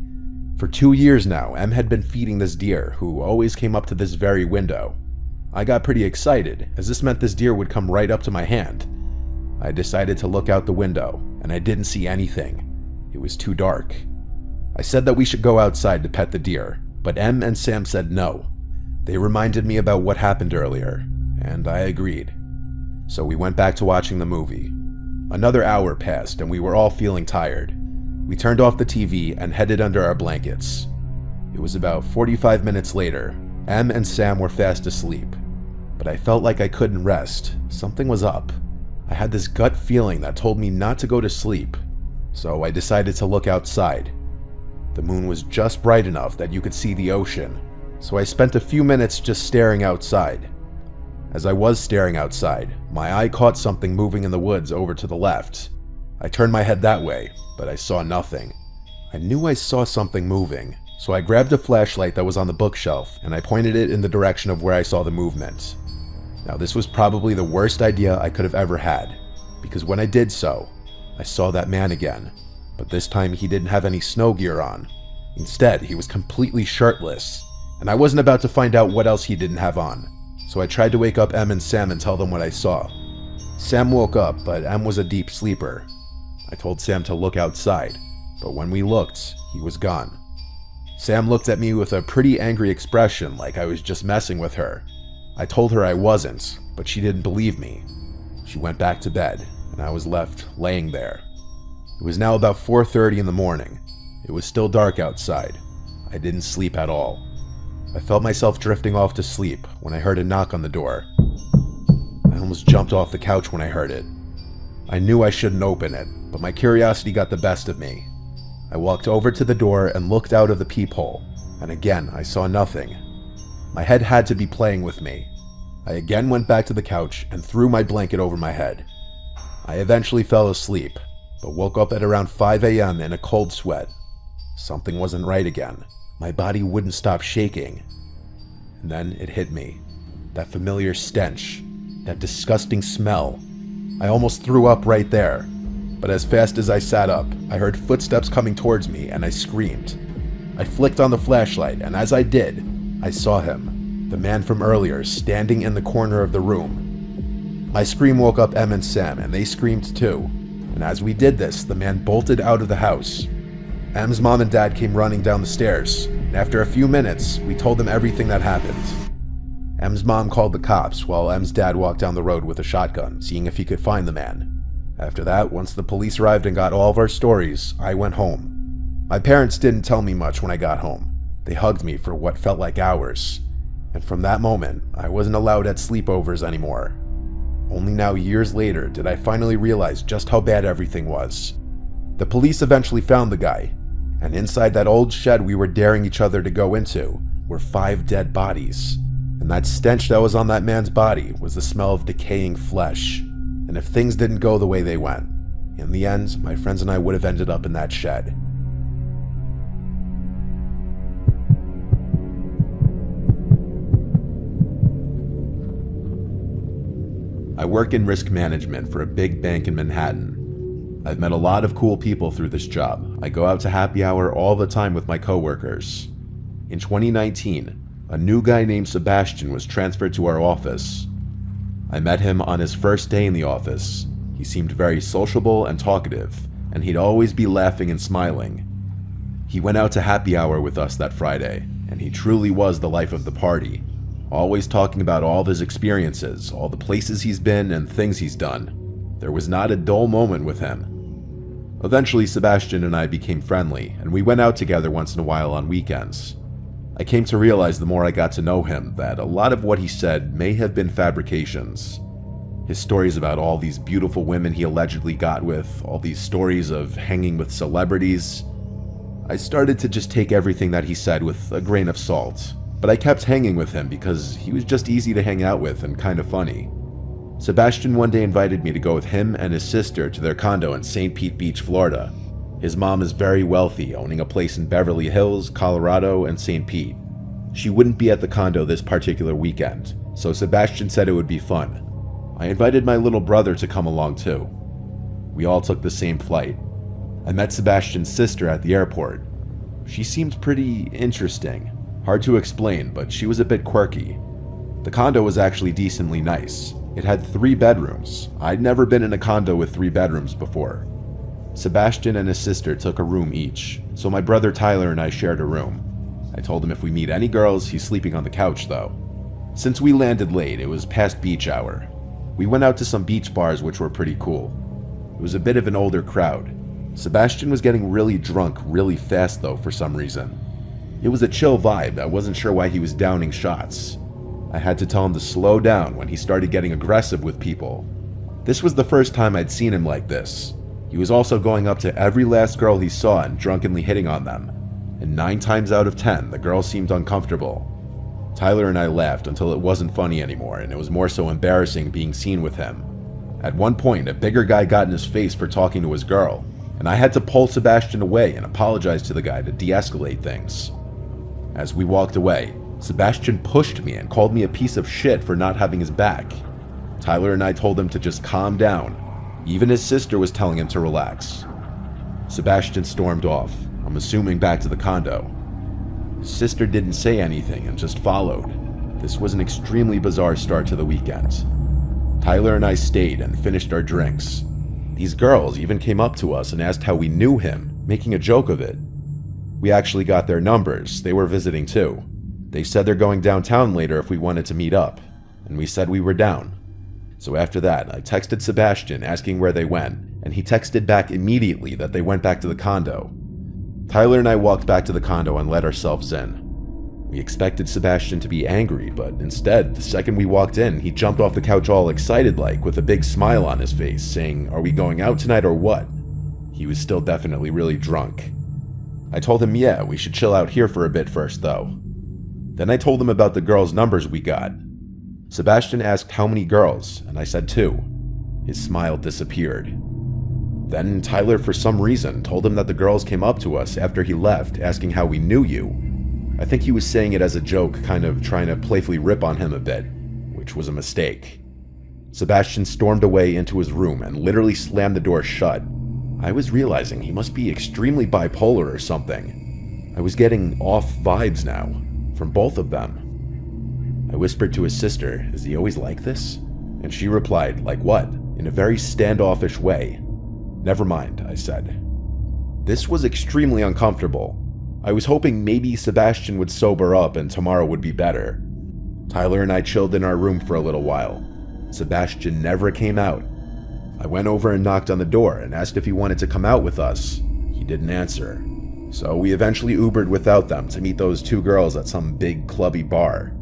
For 2 years now, Em had been feeding this deer, who always came up to this very window. I got pretty excited, as this meant this deer would come right up to my hand. I decided to look out the window, and I didn't see anything. It was too dark. I said that we should go outside to pet the deer, but Em and Sam said no. They reminded me about what happened earlier, and I agreed. So we went back to watching the movie. Another hour passed, and we were all feeling tired. We turned off the TV and headed under our blankets. It was about 45 minutes later. Em and Sam were fast asleep, but I felt like I couldn't rest. Something was up. I had this gut feeling that told me not to go to sleep, so I decided to look outside. The moon was just bright enough that you could see the ocean, so I spent a few minutes just staring outside. As I was staring outside, my eye caught something moving in the woods over to the left. I turned my head that way, but I saw nothing. I knew I saw something moving, so I grabbed a flashlight that was on the bookshelf and I pointed it in the direction of where I saw the movement. Now this was probably the worst idea I could have ever had, because when I did so, I saw that man again, but this time he didn't have any snow gear on. Instead, he was completely shirtless, and I wasn't about to find out what else he didn't have on, so I tried to wake up Em and Sam and tell them what I saw. Sam woke up, but Em was a deep sleeper. I told Sam to look outside, but when we looked, he was gone. Sam looked at me with a pretty angry expression, like I was just messing with her. I told her I wasn't, but she didn't believe me. She went back to bed, and I was left laying there. It was now about 4:30 in the morning. It was still dark outside. I didn't sleep at all. I felt myself drifting off to sleep when I heard a knock on the door. I almost jumped off the couch when I heard it. I knew I shouldn't open it, but my curiosity got the best of me. I walked over to the door and looked out of the peephole, and again I saw nothing. My head had to be playing with me. I again went back to the couch and threw my blanket over my head. I eventually fell asleep, but woke up at around 5 a.m. in a cold sweat. Something wasn't right again. My body wouldn't stop shaking. And then it hit me. That familiar stench. That disgusting smell. I almost threw up right there. But as fast as I sat up, I heard footsteps coming towards me and I screamed. I flicked on the flashlight, and as I did, I saw him, the man from earlier, standing in the corner of the room. My scream woke up Em and Sam, and they screamed too. And as we did this, the man bolted out of the house. Em's mom and dad came running down the stairs, and after a few minutes, we told them everything that happened. Em's mom called the cops, while Em's dad walked down the road with a shotgun, seeing if he could find the man. After that, once the police arrived and got all of our stories, I went home. My parents didn't tell me much when I got home. They hugged me for what felt like hours, and from that moment, I wasn't allowed at sleepovers anymore. Only now, years later, did I finally realize just how bad everything was. The police eventually found the guy, and inside that old shed we were daring each other to go into were 5 dead bodies. And that stench that was on that man's body was the smell of decaying flesh. And if things didn't go the way they went, in the end, my friends and I would have ended up in that shed. I work in risk management for a big bank in Manhattan. I've met a lot of cool people through this job. I go out to happy hour all the time with my coworkers. In 2019, a new guy named Sebastian was transferred to our office. I met him on his first day in the office. He seemed very sociable and talkative, and he'd always be laughing and smiling. He went out to happy hour with us that Friday, and he truly was the life of the party, always talking about all of his experiences, all the places he's been and things he's done. There was not a dull moment with him. Eventually, Sebastian and I became friendly, and we went out together once in a while on weekends. I came to realize the more I got to know him that a lot of what he said may have been fabrications. His stories about all these beautiful women he allegedly got with, all these stories of hanging with celebrities. I started to just take everything that he said with a grain of salt, but I kept hanging with him because he was just easy to hang out with and kind of funny. Sebastian one day invited me to go with him and his sister to their condo in St. Pete Beach, Florida. His mom is very wealthy, owning a place in Beverly Hills, Colorado, and St. Pete. She wouldn't be at the condo this particular weekend, so Sebastian said it would be fun. I invited my little brother to come along too. We all took the same flight. I met Sebastian's sister at the airport. She seemed pretty interesting. Hard to explain, but she was a bit quirky. The condo was actually decently nice. It had 3 bedrooms. I'd never been in a condo with 3 bedrooms before. Sebastian and his sister took a room each, so my brother Tyler and I shared a room. I told him if we meet any girls, he's sleeping on the couch though. Since we landed late, it was past beach hour. We went out to some beach bars which were pretty cool. It was a bit of an older crowd. Sebastian was getting really drunk really fast though for some reason. It was a chill vibe. I wasn't sure why he was downing shots. I had to tell him to slow down when he started getting aggressive with people. This was the first time I'd seen him like this. He was also going up to every last girl he saw and drunkenly hitting on them. And 9 times out of 10, the girls seemed uncomfortable. Tyler and I laughed until it wasn't funny anymore, and it was more so embarrassing being seen with him. At one point, a bigger guy got in his face for talking to his girl, and I had to pull Sebastian away and apologize to the guy to de-escalate things. As we walked away, Sebastian pushed me and called me a piece of shit for not having his back. Tyler and I told him to just calm down. Even his sister was telling him to relax. Sebastian stormed off, I'm assuming back to the condo. His sister didn't say anything and just followed. This was an extremely bizarre start to the weekend. Tyler and I stayed and finished our drinks. These girls even came up to us and asked how we knew him, making a joke of it. We actually got their numbers. They were visiting too. They said they're going downtown later if we wanted to meet up, and we said we were down. So after that, I texted Sebastian asking where they went, and he texted back immediately that they went back to the condo. Tyler and I walked back to the condo and let ourselves in. We expected Sebastian to be angry, but instead, the second we walked in, he jumped off the couch all excited like, with a big smile on his face, saying, "Are we going out tonight or what?" He was still definitely really drunk. I told him, yeah, we should chill out here for a bit first though. Then I told him about the girls' numbers we got. Sebastian asked how many girls, and I said 2. His smile disappeared. Then Tyler, for some reason, told him that the girls came up to us after he left, asking how we knew you. I think he was saying it as a joke, kind of trying to playfully rip on him a bit, which was a mistake. Sebastian stormed away into his room and literally slammed the door shut. I was realizing he must be extremely bipolar or something. I was getting off vibes now, from both of them. I whispered to his sister, "Is he always like this?" And she replied, "Like what?" in a very standoffish way. "Never mind," I said. This was extremely uncomfortable. I was hoping maybe Sebastian would sober up and tomorrow would be better. Tyler and I chilled in our room for a little while. Sebastian never came out. I went over and knocked on the door and asked if he wanted to come out with us. He didn't answer. So we eventually Ubered without them to meet those two girls at some big clubby bar.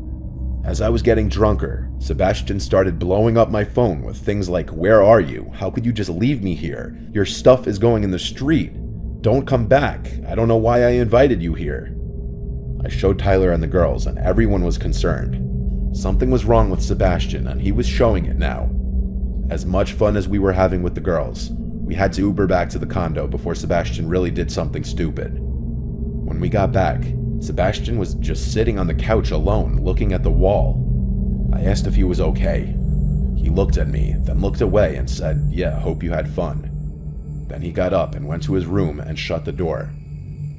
As I was getting drunker, Sebastian started blowing up my phone with things like, "Where are you? How could you just leave me here? Your stuff is going in the street. Don't come back. I don't know why I invited you here." I showed Tyler and the girls, and everyone was concerned. Something was wrong with Sebastian, and he was showing it now. As much fun as we were having with the girls, we had to Uber back to the condo before Sebastian really did something stupid. When we got back, Sebastian was just sitting on the couch alone, looking at the wall. I asked if he was okay. He looked at me, then looked away and said, "Yeah, hope you had fun." Then he got up and went to his room and shut the door.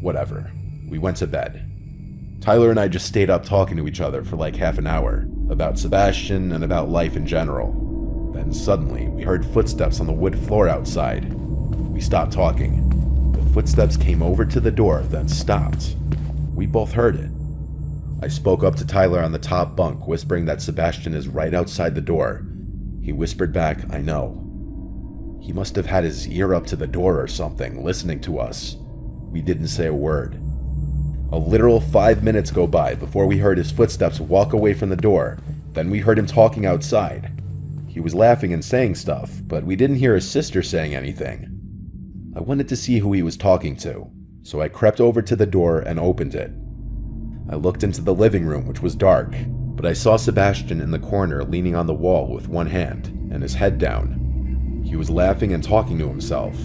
Whatever. We went to bed. Tyler and I just stayed up talking to each other for like half an hour, about Sebastian and about life in general. Then suddenly, we heard footsteps on the wood floor outside. We stopped talking. The footsteps came over to the door, then stopped. We both heard it. I spoke up to Tyler on the top bunk, whispering that Sebastian is right outside the door. He whispered back, "I know." He must have had his ear up to the door or something, listening to us. We didn't say a word. A literal 5 minutes go by before we heard his footsteps walk away from the door. Then we heard him talking outside. He was laughing and saying stuff, but we didn't hear his sister saying anything. I wanted to see who he was talking to, so I crept over to the door and opened it. I looked into the living room, which was dark, but I saw Sebastian in the corner leaning on the wall with one hand and his head down. He was laughing and talking to himself.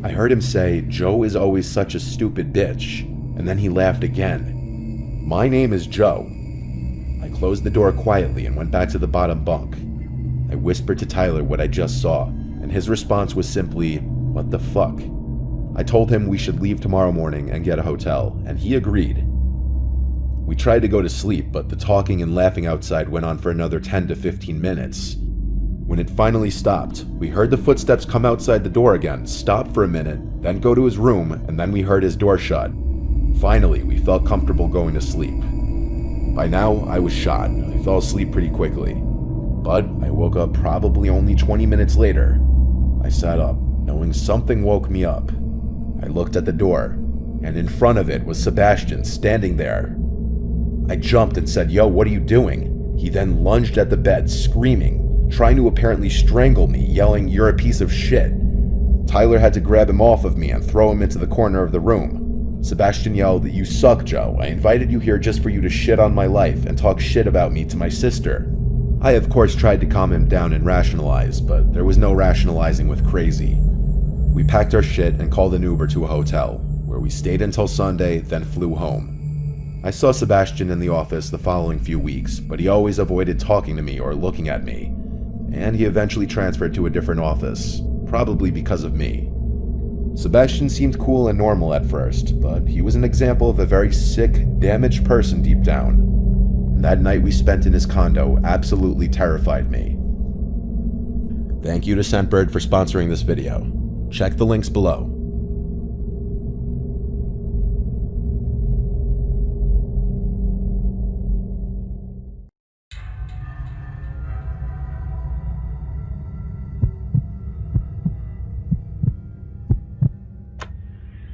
I heard him say, "Joe is always such a stupid bitch," and then he laughed again. "My name is Joe." I closed the door quietly and went back to the bottom bunk. I whispered to Tyler what I just saw, and his response was simply, "What the fuck?" I told him we should leave tomorrow morning and get a hotel, and he agreed. We tried to go to sleep, but the talking and laughing outside went on for another 10 to 15 minutes. When it finally stopped, we heard the footsteps come outside the door again, stop for a minute, then go to his room, and then we heard his door shut. Finally, we felt comfortable going to sleep. By now, I was shot. I fell asleep pretty quickly. But I woke up probably only 20 minutes later. I sat up, knowing something woke me up. I looked at the door, and in front of it was Sebastian standing there. I jumped and said, "Yo, what are you doing?" He then lunged at the bed, screaming, trying to apparently strangle me, yelling, "You're a piece of shit." Tyler had to grab him off of me and throw him into the corner of the room. Sebastian yelled, "You suck, Joe. I invited you here just for you to shit on my life and talk shit about me to my sister." I, of course, tried to calm him down and rationalize, but there was no rationalizing with crazy. We packed our shit and called an Uber to a hotel, where we stayed until Sunday, then flew home. I saw Sebastian in the office the following few weeks, but he always avoided talking to me or looking at me, and he eventually transferred to a different office, probably because of me. Sebastian seemed cool and normal at first, but he was an example of a very sick, damaged person deep down. And that night we spent in his condo absolutely terrified me. Thank you to Scentbird for sponsoring this video. Check the links below.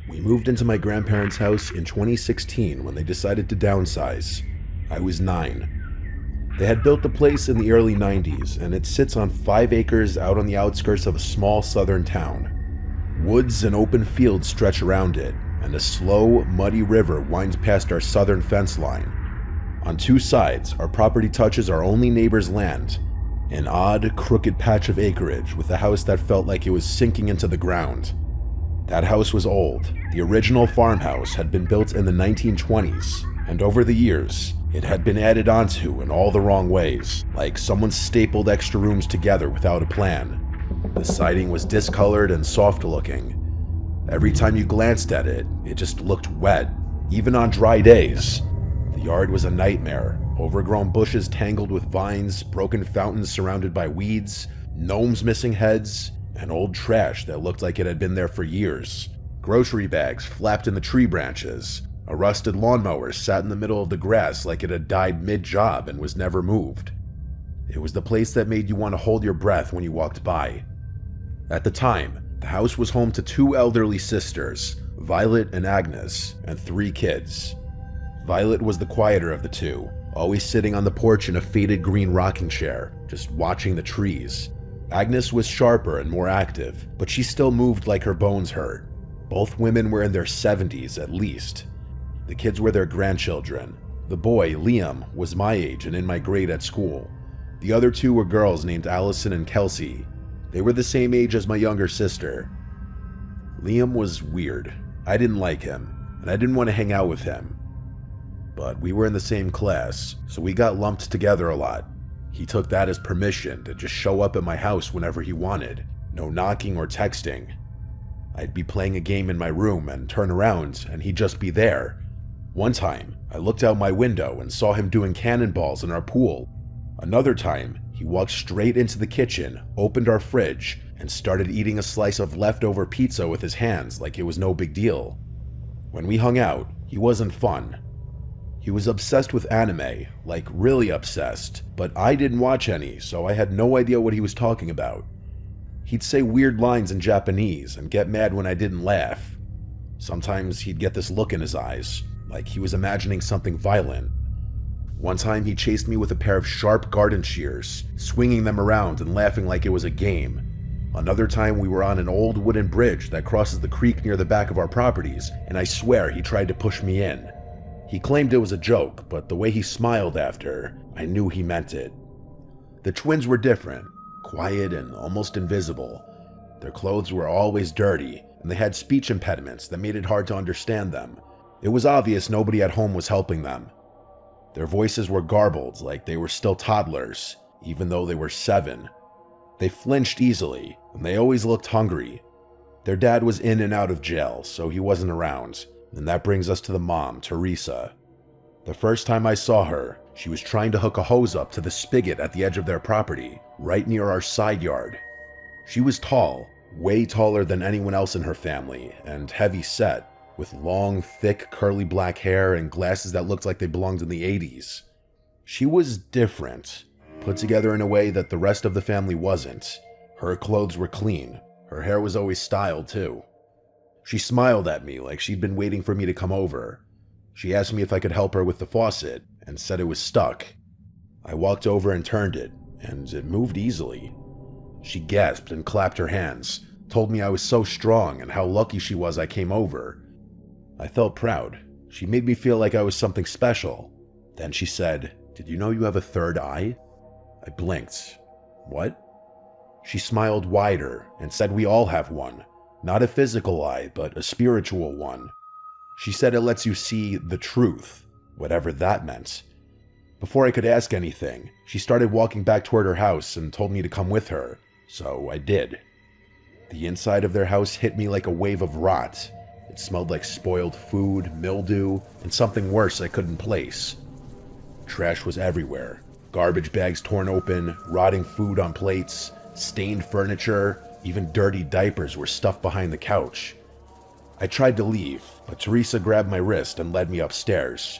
We moved into my grandparents' house in 2016 when they decided to downsize. I was 9. They had built the place in the early 90s, and it sits on 5 acres out on the outskirts of a small southern town. Woods and open fields stretch around it, and a slow, muddy river winds past our southern fence line. On 2 sides, our property touches our only neighbor's land, an odd, crooked patch of acreage with a house that felt like it was sinking into the ground. That house was old. The original farmhouse had been built in the 1920s, and over the years, it had been added onto in all the wrong ways, like someone stapled extra rooms together without a plan. The siding was discolored and soft-looking. Every time you glanced at it, it just looked wet, even on dry days. The yard was a nightmare, overgrown bushes tangled with vines, broken fountains surrounded by weeds, gnomes missing heads, and old trash that looked like it had been there for years. Grocery bags flapped in the tree branches. A rusted lawnmower sat in the middle of the grass like it had died mid-job and was never moved. It was the place that made you want to hold your breath when you walked by. At the time, the house was home to 2 elderly sisters, Violet and Agnes, and 3 kids. Violet was the quieter of the two, always sitting on the porch in a faded green rocking chair, just watching the trees. Agnes was sharper and more active, but she still moved like her bones hurt. Both women were in their 70s at least. The kids were their grandchildren. The boy, Liam, was my age and in my grade at school. The other 2 were girls named Allison and Kelsey. They were the same age as my younger sister. Liam was weird. I didn't like him, and I didn't want to hang out with him. But we were in the same class, so we got lumped together a lot. He took that as permission to just show up at my house whenever he wanted. No knocking or texting. I'd be playing a game in my room and turn around and he'd just be there. One time, I looked out my window and saw him doing cannonballs in our pool. Another time, he walked straight into the kitchen, opened our fridge, and started eating a slice of leftover pizza with his hands like it was no big deal. When we hung out, he wasn't fun. He was obsessed with anime, like really obsessed, but I didn't watch any, so I had no idea what he was talking about. He'd say weird lines in Japanese and get mad when I didn't laugh. Sometimes he'd get this look in his eyes, like he was imagining something violent. One time he chased me with a pair of sharp garden shears, swinging them around and laughing like it was a game. Another time we were on an old wooden bridge that crosses the creek near the back of our properties, and I swear he tried to push me in. He claimed it was a joke, but the way he smiled after, I knew he meant it. The twins were different, quiet and almost invisible. Their clothes were always dirty, and they had speech impediments that made it hard to understand them. It was obvious nobody at home was helping them. Their voices were garbled, like they were still toddlers, even though they were 7. They flinched easily, and they always looked hungry. Their dad was in and out of jail, so he wasn't around, and that brings us to the mom, Teresa. The first time I saw her, she was trying to hook a hose up to the spigot at the edge of their property, right near our side yard. She was tall, way taller than anyone else in her family, and heavy set, with long, thick, curly black hair and glasses that looked like they belonged in the 80s. She was different, put together in a way that the rest of the family wasn't. Her clothes were clean. Her hair was always styled, too. She smiled at me like she'd been waiting for me to come over. She asked me if I could help her with the faucet, and said it was stuck. I walked over and turned it, and it moved easily. She gasped and clapped her hands, told me I was so strong and how lucky she was I came over. I felt proud. She made me feel like I was something special. Then she said, "Did you know you have a third eye?" I blinked. What? She smiled wider and said we all have one. Not a physical eye, but a spiritual one. She said it lets you see the truth, whatever that meant. Before I could ask anything, she started walking back toward her house and told me to come with her, so I did. The inside of their house hit me like a wave of rot. It smelled like spoiled food, mildew, and something worse I couldn't place. Trash was everywhere. Garbage bags torn open, rotting food on plates, stained furniture, even dirty diapers were stuffed behind the couch. I tried to leave, but Teresa grabbed my wrist and led me upstairs.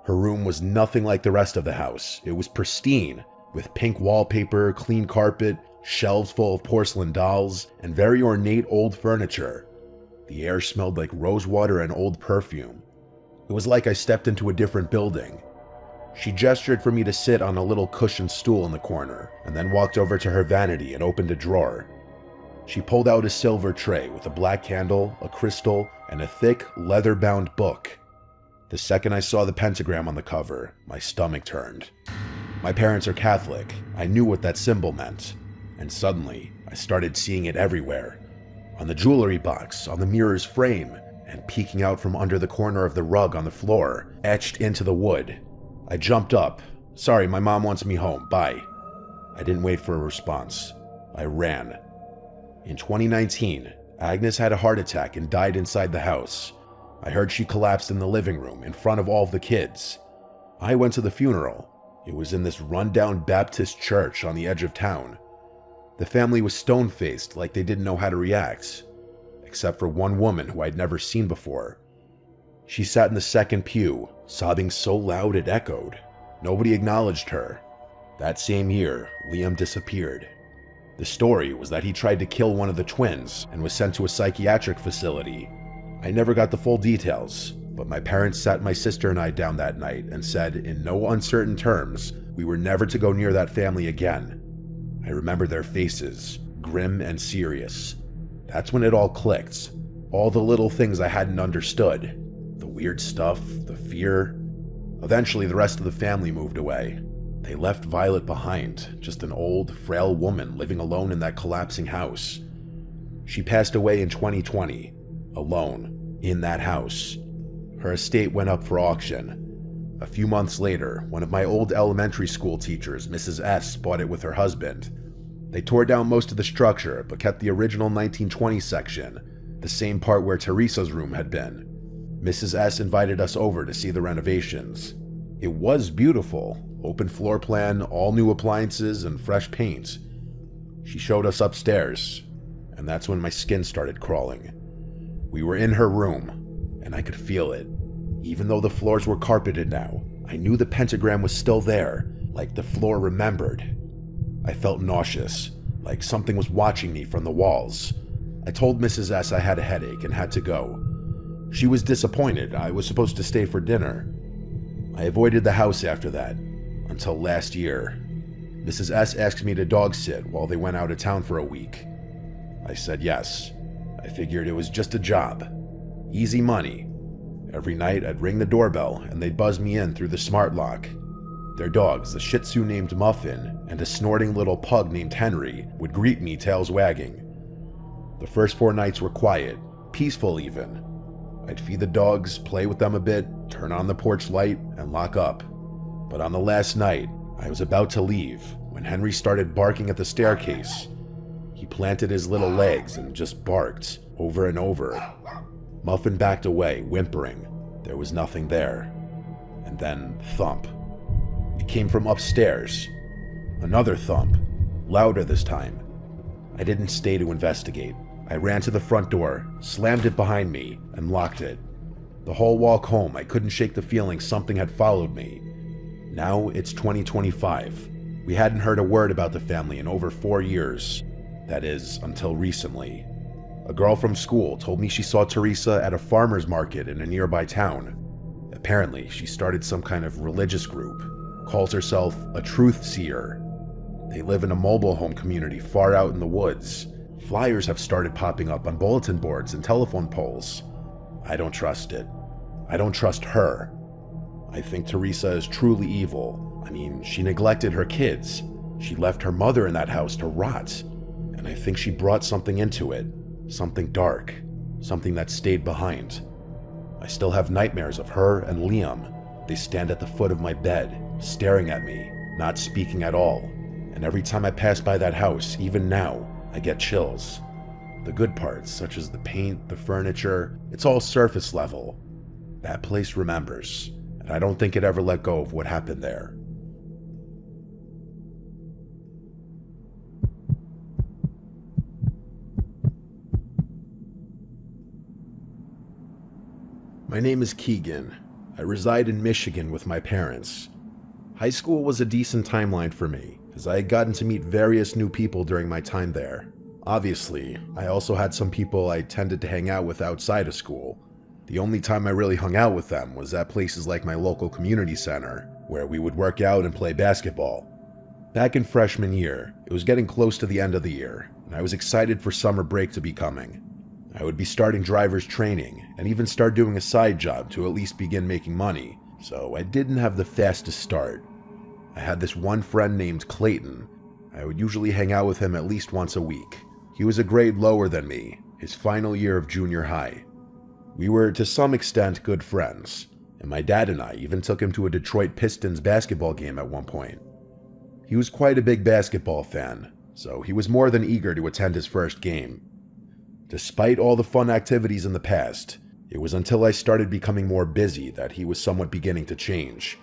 Her room was nothing like the rest of the house. It was pristine, with pink wallpaper, clean carpet, shelves full of porcelain dolls, and very ornate old furniture. The air smelled like rosewater and old perfume. It was like I stepped into a different building. She gestured for me to sit on a little cushioned stool in the corner, and then walked over to her vanity and opened a drawer. She pulled out a silver tray with a black candle, a crystal, and a thick, leather-bound book. The second I saw the pentagram on the cover, my stomach turned. My parents are Catholic. I knew what that symbol meant. And suddenly, I started seeing it everywhere. On the jewelry box, on the mirror's frame, and peeking out from under the corner of the rug on the floor, etched into the wood. I jumped up. "Sorry, my mom wants me home. Bye." I didn't wait for a response. I ran. In 2019, Agnes had a heart attack and died inside the house. I heard she collapsed in the living room in front of all of the kids. I went to the funeral. It was in this rundown Baptist church on the edge of town. The family was stone-faced, like they didn't know how to react, except for one woman who I'd never seen before. She sat in the second pew, sobbing so loud it echoed. Nobody acknowledged her. That same year, Liam disappeared. The story was that he tried to kill one of the twins and was sent to a psychiatric facility. I never got the full details, but my parents sat my sister and I down that night and said in no uncertain terms we were never to go near that family again. I remember their faces, grim and serious. That's when it all clicked. All the little things I hadn't understood. The weird stuff, the fear. Eventually, the rest of the family moved away. They left Violet behind, just an old, frail woman living alone in that collapsing house. She passed away in 2020, alone, in that house. Her estate went up for auction. A few months later, one of my old elementary school teachers, Mrs. S., bought it with her husband. They tore down most of the structure, but kept the original 1920 section, the same part where Teresa's room had been. Mrs. S. invited us over to see the renovations. It was beautiful. Open floor plan, all new appliances, and fresh paint. She showed us upstairs, and that's when my skin started crawling. We were in her room, and I could feel it. Even though the floors were carpeted now, I knew the pentagram was still there, like the floor remembered. I felt nauseous, like something was watching me from the walls. I told Mrs. S. I had a headache and had to go. She was disappointed. I was supposed to stay for dinner. I avoided the house after that, until last year. Mrs. S. asked me to dog sit while they went out of town for a week. I said yes. I figured it was just a job. Easy money. Every night I'd ring the doorbell and they'd buzz me in through the smart lock. Their dogs, a Shih Tzu named Muffin and a snorting little pug named Henry, would greet me tails wagging. The first 4 nights were quiet, peaceful even. I'd feed the dogs, play with them a bit, turn on the porch light, and lock up. But on the last night, I was about to leave when Henry started barking at the staircase. He planted his little legs and just barked over and over. Muffin backed away, whimpering. There was nothing there. And then thump. It came from upstairs. Another thump, louder this time. I didn't stay to investigate. I ran to the front door, slammed it behind me, and locked it. The whole walk home, I couldn't shake the feeling something had followed me. Now it's 2025. We hadn't heard a word about the family in over 4 years. That is, until recently. A girl from school told me she saw Teresa at a farmer's market in a nearby town. Apparently, she started some kind of religious group. Calls herself a truth seer. They live in a mobile home community far out in the woods. Flyers have started popping up on bulletin boards and telephone poles. I don't trust it. I don't trust her. I think Teresa is truly evil. I mean, she neglected her kids. She left her mother in that house to rot. And I think she brought something into it. Something dark. Something that stayed behind. I still have nightmares of her and Liam. They stand at the foot of my bed, staring at me, not speaking at all. And every time I pass by that house, even now, I get chills. The good parts, such as the paint, the furniture, it's all surface level. That place remembers, and I don't think it ever let go of what happened there. My name is Keegan. I reside in Michigan with my parents. High school was a decent timeline for me, as I had gotten to meet various new people during my time there. Obviously, I also had some people I tended to hang out with outside of school. The only time I really hung out with them was at places like my local community center, where we would work out and play basketball. Back in freshman year, it was getting close to the end of the year, and I was excited for summer break to be coming. I would be starting driver's training, and even start doing a side job to at least begin making money, so I didn't have the fastest start. I had this one friend named Clayton. I would usually hang out with him at least once a week. He was a grade lower than me, his final year of junior high. We were to some extent good friends, and my dad and I even took him to a Detroit Pistons basketball game at one point. He was quite a big basketball fan, so he was more than eager to attend his first game. Despite all the fun activities in the past, it was until I started becoming more busy that he was somewhat beginning to change.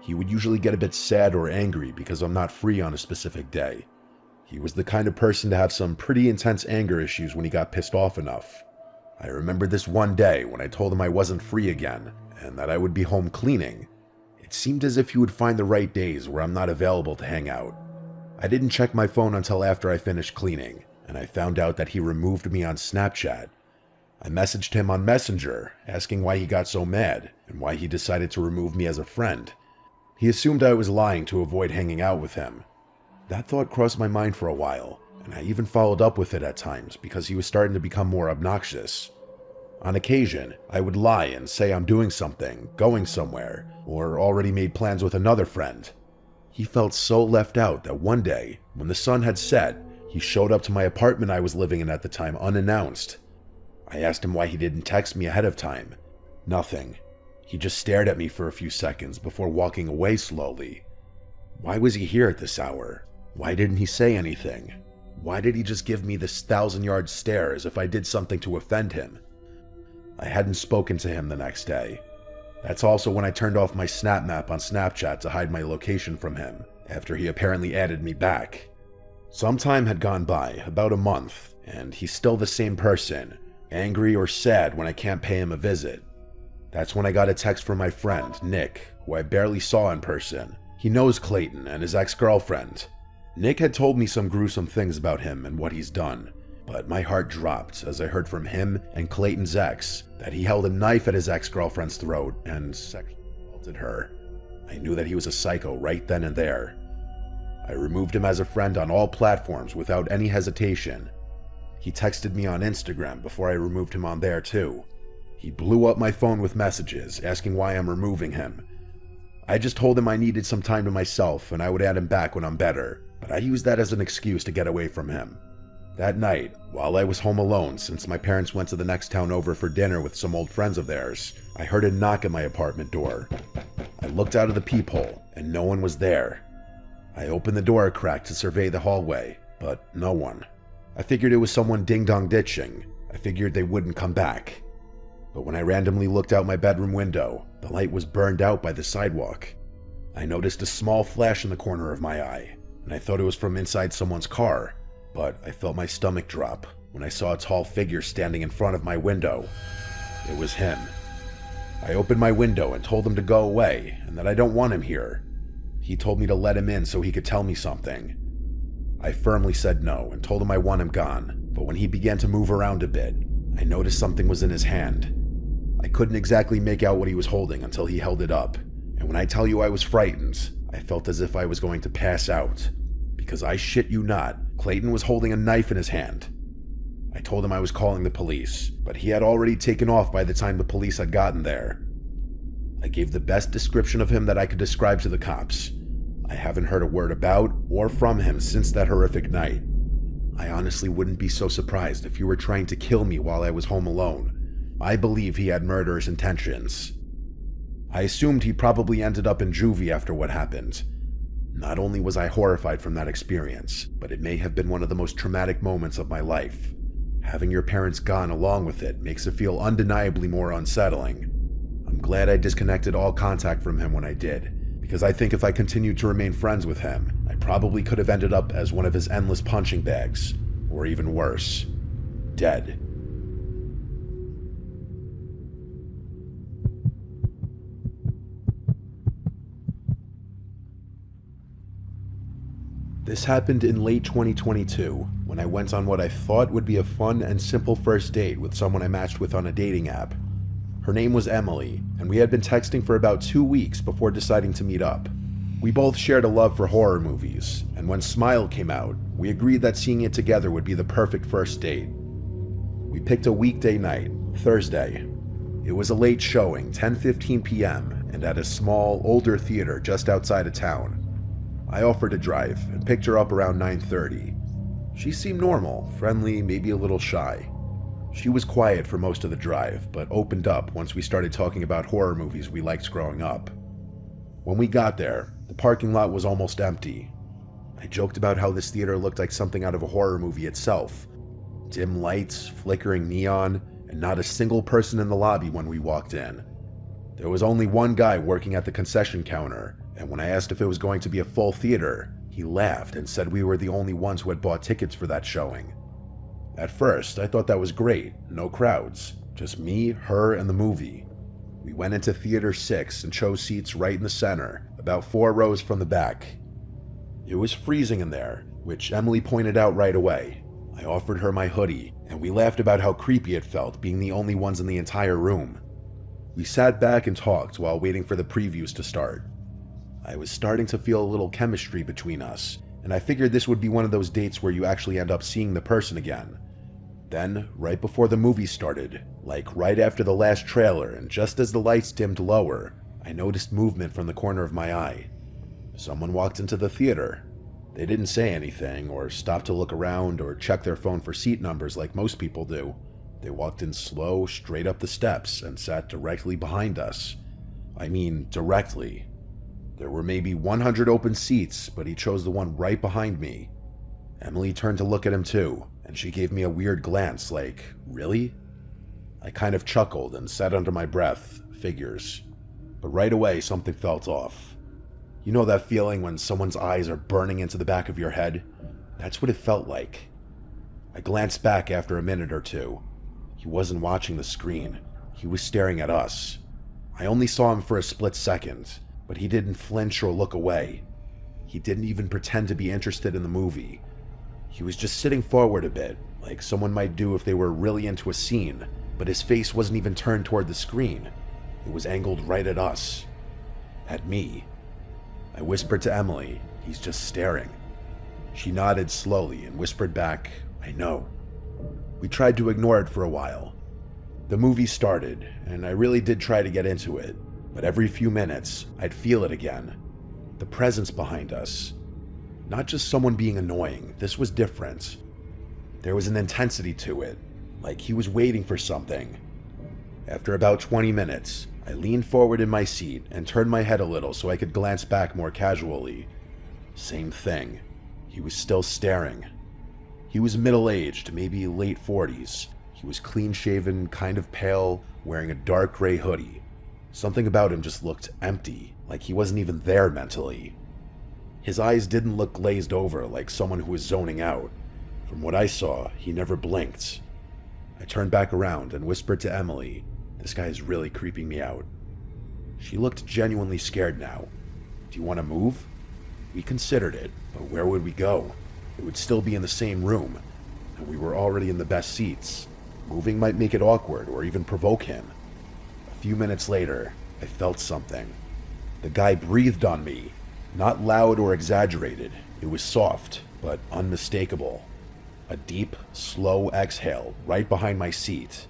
He would usually get a bit sad or angry because I'm not free on a specific day. He was the kind of person to have some pretty intense anger issues when he got pissed off enough. I remember this one day when I told him I wasn't free again and that I would be home cleaning. It seemed as if he would find the right days where I'm not available to hang out. I didn't check my phone until after I finished cleaning, and I found out that he removed me on Snapchat. I messaged him on Messenger, asking why he got so mad and why he decided to remove me as a friend. He assumed I was lying to avoid hanging out with him. That thought crossed my mind for a while, and I even followed up with it at times because he was starting to become more obnoxious. On occasion, I would lie and say I'm doing something, going somewhere, or already made plans with another friend. He felt so left out that one day, when the sun had set, he showed up to my apartment I was living in at the time unannounced. I asked him why he didn't text me ahead of time. Nothing. He just stared at me for a few seconds before walking away slowly. Why was he here at this hour? Why didn't he say anything? Why did he just give me this 1,000-yard stare as if I did something to offend him? I hadn't spoken to him the next day. That's also when I turned off my Snap Map on Snapchat to hide my location from him, after he apparently added me back. Some time had gone by, about a month, and he's still the same person, angry or sad when I can't pay him a visit. That's when I got a text from my friend, Nick, who I barely saw in person. He knows Clayton and his ex-girlfriend. Nick had told me some gruesome things about him and what he's done, but my heart dropped as I heard from him and Clayton's ex that he held a knife at his ex-girlfriend's throat and sexually assaulted her. I knew that he was a psycho right then and there. I removed him as a friend on all platforms without any hesitation. He texted me on Instagram before I removed him on there too. He blew up my phone with messages asking why I'm removing him. I just told him I needed some time to myself and I would add him back when I'm better, but I used that as an excuse to get away from him. That night, while I was home alone since my parents went to the next town over for dinner with some old friends of theirs, I heard a knock at my apartment door. I looked out of the peephole and no one was there. I opened the door a crack to survey the hallway, but no one. I figured it was someone ding-dong ditching. I figured they wouldn't come back. But when I randomly looked out my bedroom window, the light was burned out by the sidewalk. I noticed a small flash in the corner of my eye, and I thought it was from inside someone's car, but I felt my stomach drop when I saw a tall figure standing in front of my window. It was him. I opened my window and told him to go away and that I don't want him here. He told me to let him in so he could tell me something. I firmly said no and told him I want him gone, but when he began to move around a bit, I noticed something was in his hand. I couldn't exactly make out what he was holding until he held it up, and when I tell you I was frightened, I felt as if I was going to pass out. Because I shit you not, Clayton was holding a knife in his hand. I told him I was calling the police, but he had already taken off by the time the police had gotten there. I gave the best description of him that I could describe to the cops. I haven't heard a word about or from him since that horrific night. I honestly wouldn't be so surprised if you were trying to kill me while I was home alone. I believe he had murderous intentions. I assumed he probably ended up in juvie after what happened. Not only was I horrified from that experience, but it may have been one of the most traumatic moments of my life. Having your parents gone along with it makes it feel undeniably more unsettling. I'm glad I disconnected all contact from him when I did, because I think if I continued to remain friends with him, I probably could have ended up as one of his endless punching bags, or even worse, dead. This happened in late 2022, when I went on what I thought would be a fun and simple first date with someone I matched with on a dating app. Her name was Emily, and we had been texting for about 2 weeks before deciding to meet up. We both shared a love for horror movies, and when Smile came out, we agreed that seeing it together would be the perfect first date. We picked a weekday night, Thursday. It was a late showing, 10:15 p.m., and at a small, older theater just outside of town. I offered to drive and picked her up around 9:30. She seemed normal, friendly, maybe a little shy. She was quiet for most of the drive, but opened up once we started talking about horror movies we liked growing up. When we got there, the parking lot was almost empty. I joked about how this theater looked like something out of a horror movie itself. Dim lights, flickering neon, and not a single person in the lobby when we walked in. There was only one guy working at the concession counter, and when I asked if it was going to be a full theater, he laughed and said we were the only ones who had bought tickets for that showing. At first, I thought that was great, no crowds, just me, her, and the movie. We went into Theater 6 and chose seats right in the center, about 4 rows from the back. It was freezing in there, which Emily pointed out right away. I offered her my hoodie, and we laughed about how creepy it felt being the only ones in the entire room. We sat back and talked while waiting for the previews to start. I was starting to feel a little chemistry between us, and I figured this would be one of those dates where you actually end up seeing the person again. Then, right before the movie started, like right after the last trailer and just as the lights dimmed lower, I noticed movement from the corner of my eye. Someone walked into the theater. They didn't say anything or stop to look around or check their phone for seat numbers like most people do. They walked in slow, straight up the steps and sat directly behind us. I mean, directly. There were maybe 100 open seats, but he chose the one right behind me. Emily turned to look at him too, and she gave me a weird glance like, really? I kind of chuckled and said under my breath, figures. But right away, something felt off. You know that feeling when someone's eyes are burning into the back of your head? That's what it felt like. I glanced back after a minute or two. He wasn't watching the screen. He was staring at us. I only saw him for a split second, but he didn't flinch or look away. He didn't even pretend to be interested in the movie. He was just sitting forward a bit, like someone might do if they were really into a scene, but his face wasn't even turned toward the screen. It was angled right at us. At me. I whispered to Emily, "He's just staring." She nodded slowly and whispered back, "I know." We tried to ignore it for a while. The movie started, and I really did try to get into it, but every few minutes, I'd feel it again. The presence behind us. Not just someone being annoying, this was different. There was an intensity to it, like he was waiting for something. After about 20 minutes, I leaned forward in my seat and turned my head a little so I could glance back more casually. Same thing. He was still staring. He was middle-aged, maybe late 40s. He was clean-shaven, kind of pale, wearing a dark gray hoodie. Something about him just looked empty, like he wasn't even there mentally. His eyes didn't look glazed over like someone who was zoning out. From what I saw, he never blinked. I turned back around and whispered to Emily, "This guy is really creeping me out." She looked genuinely scared now. "Do you want to move?" We considered it, but where would we go? It would still be in the same room, and we were already in the best seats. Moving might make it awkward or even provoke him. A few minutes later, I felt something. The guy breathed on me. Not loud or exaggerated. It was soft, but unmistakable. A deep, slow exhale right behind my seat.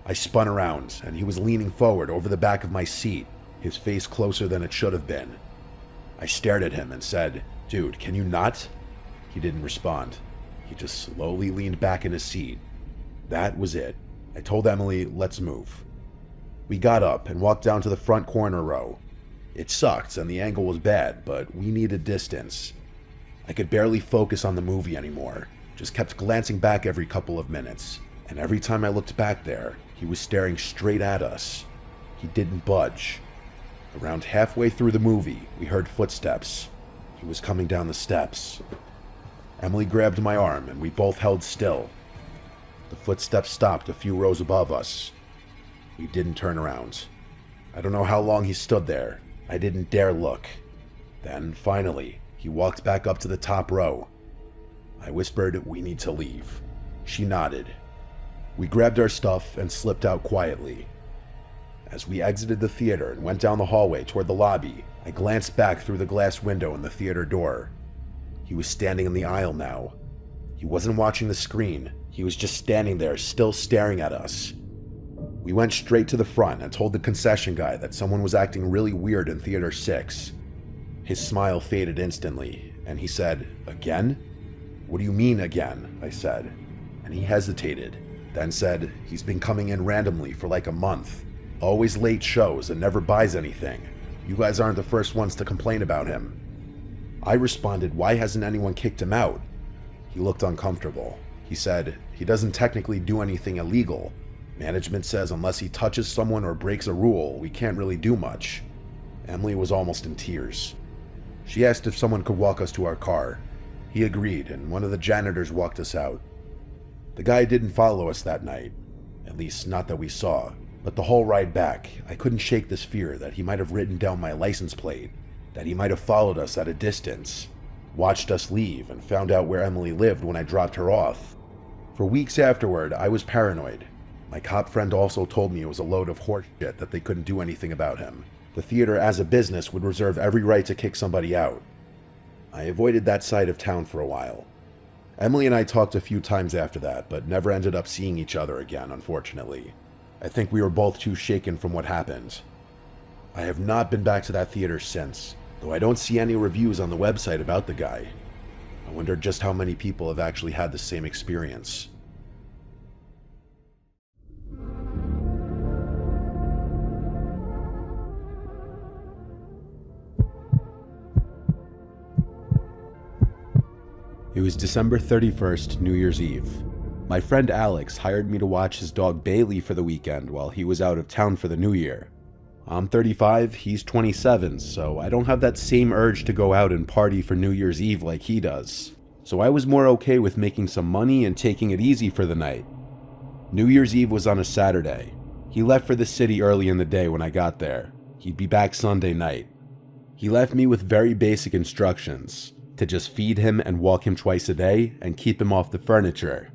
I spun around, and he was leaning forward over the back of my seat, his face closer than it should have been. I stared at him and said, "Dude, can you not?" He didn't respond. He just slowly leaned back in his seat. That was it. I told Emily, "Let's move." We got up and walked down to the front corner row. It sucked and the angle was bad, but we needed distance. I could barely focus on the movie anymore, just kept glancing back every couple of minutes, and every time I looked back there, he was staring straight at us. He didn't budge. Around halfway through the movie, we heard footsteps. He was coming down the steps. Emily grabbed my arm and we both held still. The footsteps stopped a few rows above us. We didn't turn around. I don't know how long he stood there. I didn't dare look. Then, finally, he walked back up to the top row. I whispered, "We need to leave." She nodded. We grabbed our stuff and slipped out quietly. As we exited the theater and went down the hallway toward the lobby, I glanced back through the glass window in the theater door. He was standing in the aisle now. He wasn't watching the screen. He was just standing there, still staring at us. We went straight to the front and told the concession guy that someone was acting really weird in Theater 6. His smile faded instantly, and he said, "Again?" "What do you mean, again?" I said. And he hesitated, then said, "He's been coming in randomly for like a month. Always late shows and never buys anything. You guys aren't the first ones to complain about him." I responded, "Why hasn't anyone kicked him out?" He looked uncomfortable. He said, "He doesn't technically do anything illegal. Management says unless he touches someone or breaks a rule, we can't really do much." Emily was almost in tears. She asked if someone could walk us to our car. He agreed, and one of the janitors walked us out. The guy didn't follow us that night, at least not that we saw, but the whole ride back, I couldn't shake this fear that he might have written down my license plate, that he might have followed us at a distance, watched us leave, and found out where Emily lived when I dropped her off. For weeks afterward, I was paranoid. My cop friend also told me it was a load of horseshit that they couldn't do anything about him. The theater as a business would reserve every right to kick somebody out. I avoided that side of town for a while. Emily and I talked a few times after that, but never ended up seeing each other again, unfortunately. I think we were both too shaken from what happened. I have not been back to that theater since, though I don't see any reviews on the website about the guy. I wonder just how many people have actually had the same experience. It was December 31st, New Year's Eve. My friend Alex hired me to watch his dog Bailey for the weekend while he was out of town for the New Year. I'm 35, he's 27, so I don't have that same urge to go out and party for New Year's Eve like he does. So I was more okay with making some money and taking it easy for the night. New Year's Eve was on a Saturday. He left for the city early in the day when I got there. He'd be back Sunday night. He left me with very basic instructions: to just feed him and walk him twice a day and keep him off the furniture.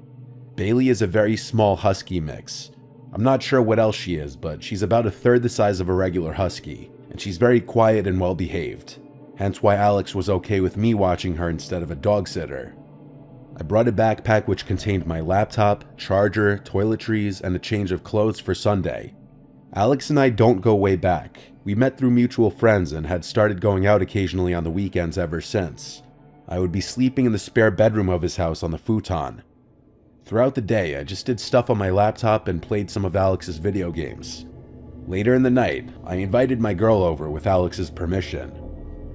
Bailey is a very small husky mix. I'm not sure what else she is, but she's about a third the size of a regular husky, and she's very quiet and well behaved. Hence why Alex was okay with me watching her instead of a dog sitter. I brought a backpack which contained my laptop, charger, toiletries, and a change of clothes for Sunday. Alex and I don't go way back. We met through mutual friends and had started going out occasionally on the weekends ever since. I would be sleeping in the spare bedroom of his house on the futon. Throughout the day, I just did stuff on my laptop and played some of Alex's video games. Later in the night, I invited my girl over with Alex's permission.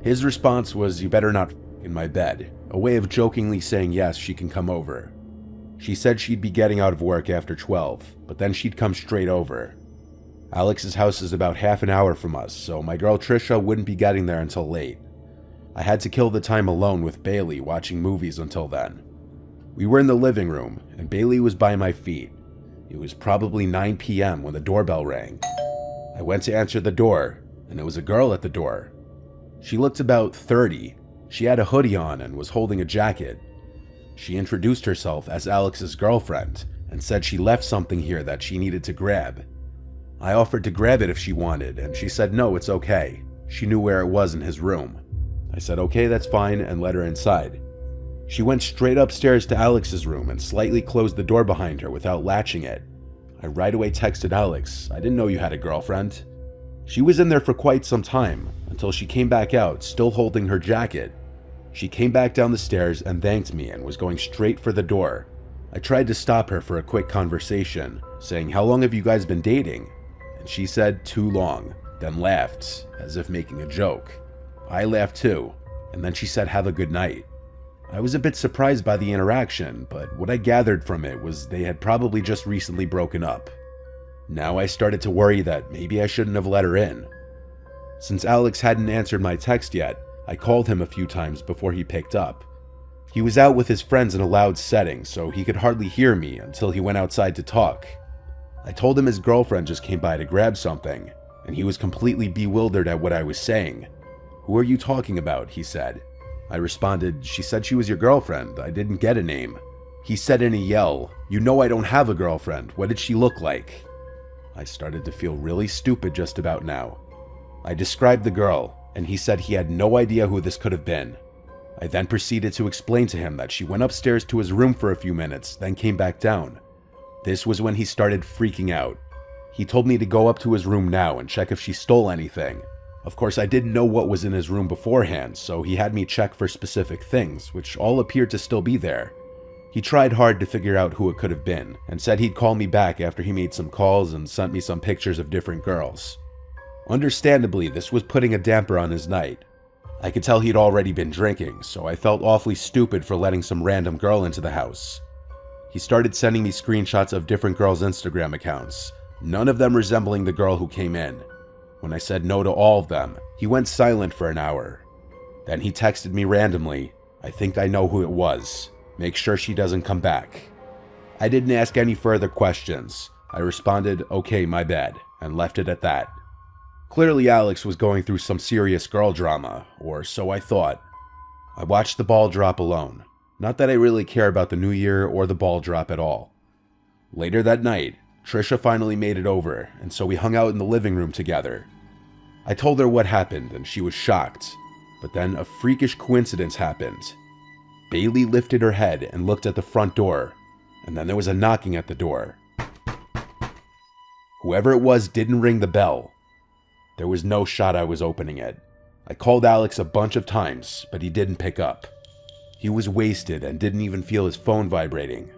His response was, "You better not in my bed," a way of jokingly saying yes, she can come over. She said she'd be getting out of work after 12, but then she'd come straight over. Alex's house is about half an hour from us, so my girl Trisha wouldn't be getting there until late. I had to kill the time alone with Bailey watching movies until then. We were in the living room, and Bailey was by my feet. It was probably 9 p.m. when the doorbell rang. I went to answer the door, and it was a girl at the door. She looked about 30. She had a hoodie on and was holding a jacket. She introduced herself as Alex's girlfriend and said she left something here that she needed to grab. I offered to grab it if she wanted, and she said no, it's okay. She knew where it was in his room. I said okay, that's fine, and let her inside. She went straight upstairs to Alex's room and slightly closed the door behind her without latching it. I right away texted Alex, "I didn't know you had a girlfriend." She was in there for quite some time, until she came back out, still holding her jacket. She came back down the stairs and thanked me and was going straight for the door. I tried to stop her for a quick conversation, saying, "How long have you guys been dating?" And she said, "Too long," then laughed, as if making a joke. I laughed too, and then she said, "Have a good night." I was a bit surprised by the interaction, but what I gathered from it was they had probably just recently broken up. Now I started to worry that maybe I shouldn't have let her in. Since Alex hadn't answered my text yet, I called him a few times before he picked up. He was out with his friends in a loud setting, so he could hardly hear me until he went outside to talk. I told him his girlfriend just came by to grab something, and he was completely bewildered at what I was saying. "Who are you talking about?" he said. I responded, "She said she was your girlfriend. I didn't get a name." He said in a yell, "You know I don't have a girlfriend. What did she look like?" I started to feel really stupid just about now. I described the girl, and he said he had no idea who this could have been. I then proceeded to explain to him that she went upstairs to his room for a few minutes, then came back down. This was when he started freaking out. He told me to go up to his room now and check if she stole anything. Of course, I didn't know what was in his room beforehand, so he had me check for specific things, which all appeared to still be there. He tried hard to figure out who it could have been, and said he'd call me back after he made some calls and sent me some pictures of different girls. Understandably, this was putting a damper on his night. I could tell he'd already been drinking, so I felt awfully stupid for letting some random girl into the house. He started sending me screenshots of different girls' Instagram accounts, none of them resembling the girl who came in. When I said no to all of them, he went silent for an hour. Then he texted me randomly, "I think I know who it was. Make sure she doesn't come back." I didn't ask any further questions. I responded, "Okay, my bad," and left it at that. Clearly Alex was going through some serious girl drama, or so I thought. I watched the ball drop alone. Not that I really care about the new year or the ball drop at all. Later that night, Trisha finally made it over, and so we hung out in the living room together. I told her what happened, and she was shocked. But then a freakish coincidence happened. Bailey lifted her head and looked at the front door, and then there was a knocking at the door. Whoever it was didn't ring the bell. There was no shot I was opening it. I called Alex a bunch of times, but he didn't pick up. He was wasted and didn't even feel his phone vibrating.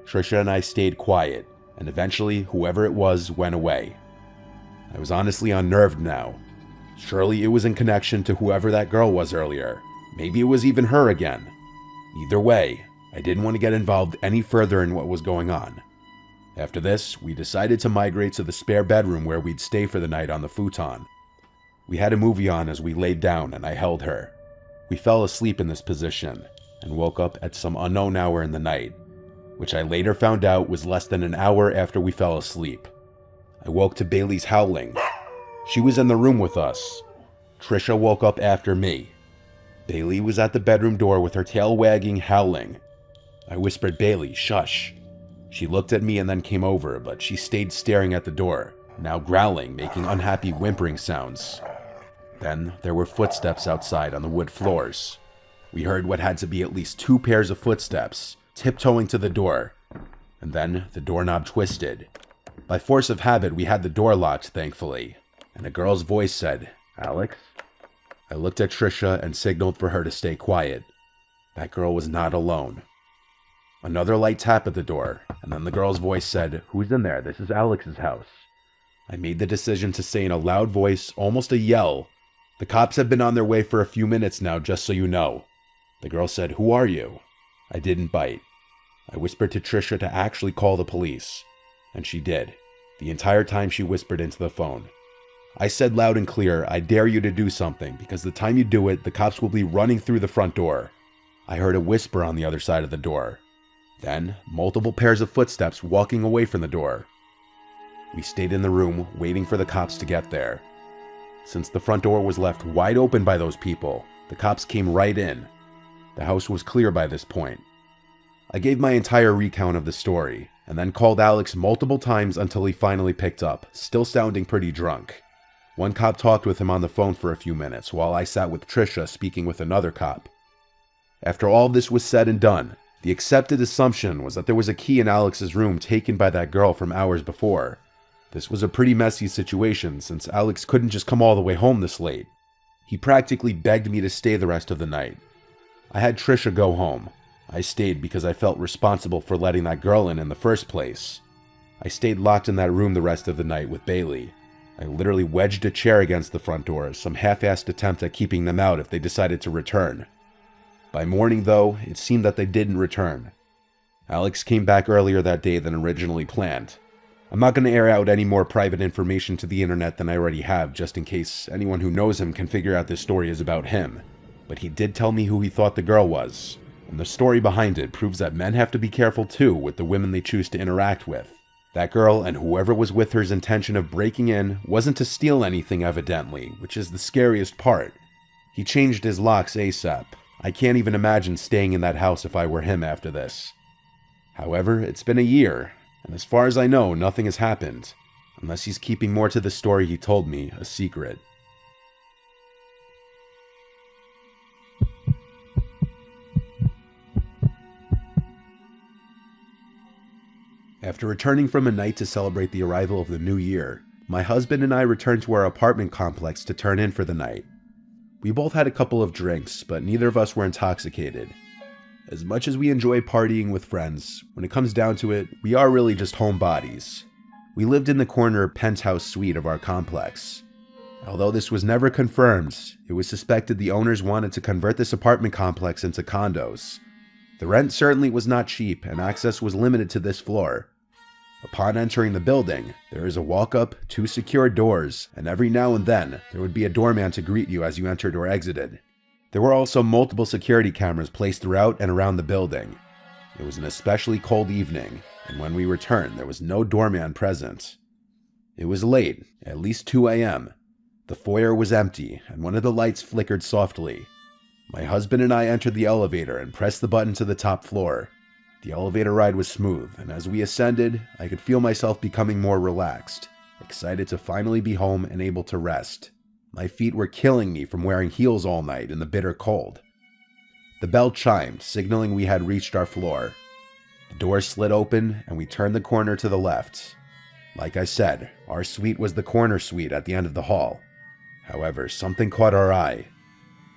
Trisha and I stayed quiet, and eventually whoever it was went away. I was honestly unnerved now. Surely it was in connection to whoever that girl was earlier. Maybe it was even her again. Either way, I didn't want to get involved any further in what was going on. After this, we decided to migrate to the spare bedroom where we'd stay for the night on the futon. We had a movie on as we laid down and I held her. We fell asleep in this position and woke up at some unknown hour in the night, which I later found out was less than an hour after we fell asleep. I woke to Bailey's howling. She was in the room with us. Trisha woke up after me. Bailey was at the bedroom door with her tail wagging, howling. I whispered, "Bailey, shush." She looked at me and then came over, but she stayed staring at the door, now growling, making unhappy whimpering sounds. Then there were footsteps outside on the wood floors. We heard what had to be at least 2 pairs of footsteps, tiptoeing to the door, and then the doorknob twisted. By force of habit, we had the door locked, thankfully, and a girl's voice said, "Alex?" I looked at Trisha and signaled for her to stay quiet. That girl was not alone. Another light tap at the door, and then the girl's voice said, "Who's in there? This is Alex's house." I made the decision to say in a loud voice, almost a yell, "The cops have been on their way for a few minutes now, just so you know." The girl said, "Who are you?" I didn't bite. I whispered to Trisha to actually call the police, and she did. The entire time she whispered into the phone. I said loud and clear, "I dare you to do something, because the time you do it, the cops will be running through the front door." I heard a whisper on the other side of the door. Then, multiple pairs of footsteps walking away from the door. We stayed in the room, waiting for the cops to get there. Since the front door was left wide open by those people, the cops came right in. The house was clear by this point. I gave my entire recount of the story, and then called Alex multiple times until he finally picked up, still sounding pretty drunk. One cop talked with him on the phone for a few minutes, while I sat with Trisha speaking with another cop. After all this was said and done, the accepted assumption was that there was a key in Alex's room taken by that girl from hours before. This was a pretty messy situation, since Alex couldn't just come all the way home this late. He practically begged me to stay the rest of the night. I had Trisha go home. I stayed because I felt responsible for letting that girl in the first place. I stayed locked in that room the rest of the night with Bailey. I literally wedged a chair against the front door, some half-assed attempt at keeping them out if they decided to return. By morning, though, it seemed that they didn't return. Alex came back earlier that day than originally planned. I'm not going to air out any more private information to the internet than I already have, just in case anyone who knows him can figure out this story is about him. But he did tell me who he thought the girl was, and the story behind it proves that men have to be careful too with the women they choose to interact with. That girl and whoever was with her's intention of breaking in wasn't to steal anything evidently, which is the scariest part. He changed his locks ASAP. I can't even imagine staying in that house if I were him after this. However, it's been a year, and as far as I know, nothing has happened, unless he's keeping more to the story he told me a secret. After returning from a night to celebrate the arrival of the new year, my husband and I returned to our apartment complex to turn in for the night. We both had a couple of drinks, but neither of us were intoxicated. As much as we enjoy partying with friends, when it comes down to it, we are really just homebodies. We lived in the corner penthouse suite of our complex. Although this was never confirmed, it was suspected the owners wanted to convert this apartment complex into condos. The rent certainly was not cheap, and access was limited to this floor. Upon entering the building, there is a walk-up, 2 secure doors, and every now and then, there would be a doorman to greet you as you entered or exited. There were also multiple security cameras placed throughout and around the building. It was an especially cold evening, and when we returned, there was no doorman present. It was late, at least 2 a.m. The foyer was empty, and one of the lights flickered softly. My husband and I entered the elevator and pressed the button to the top floor. The elevator ride was smooth, and as we ascended, I could feel myself becoming more relaxed, excited to finally be home and able to rest. My feet were killing me from wearing heels all night in the bitter cold. The bell chimed, signaling we had reached our floor. The door slid open, and we turned the corner to the left. Like I said, our suite was the corner suite at the end of the hall. However, something caught our eye.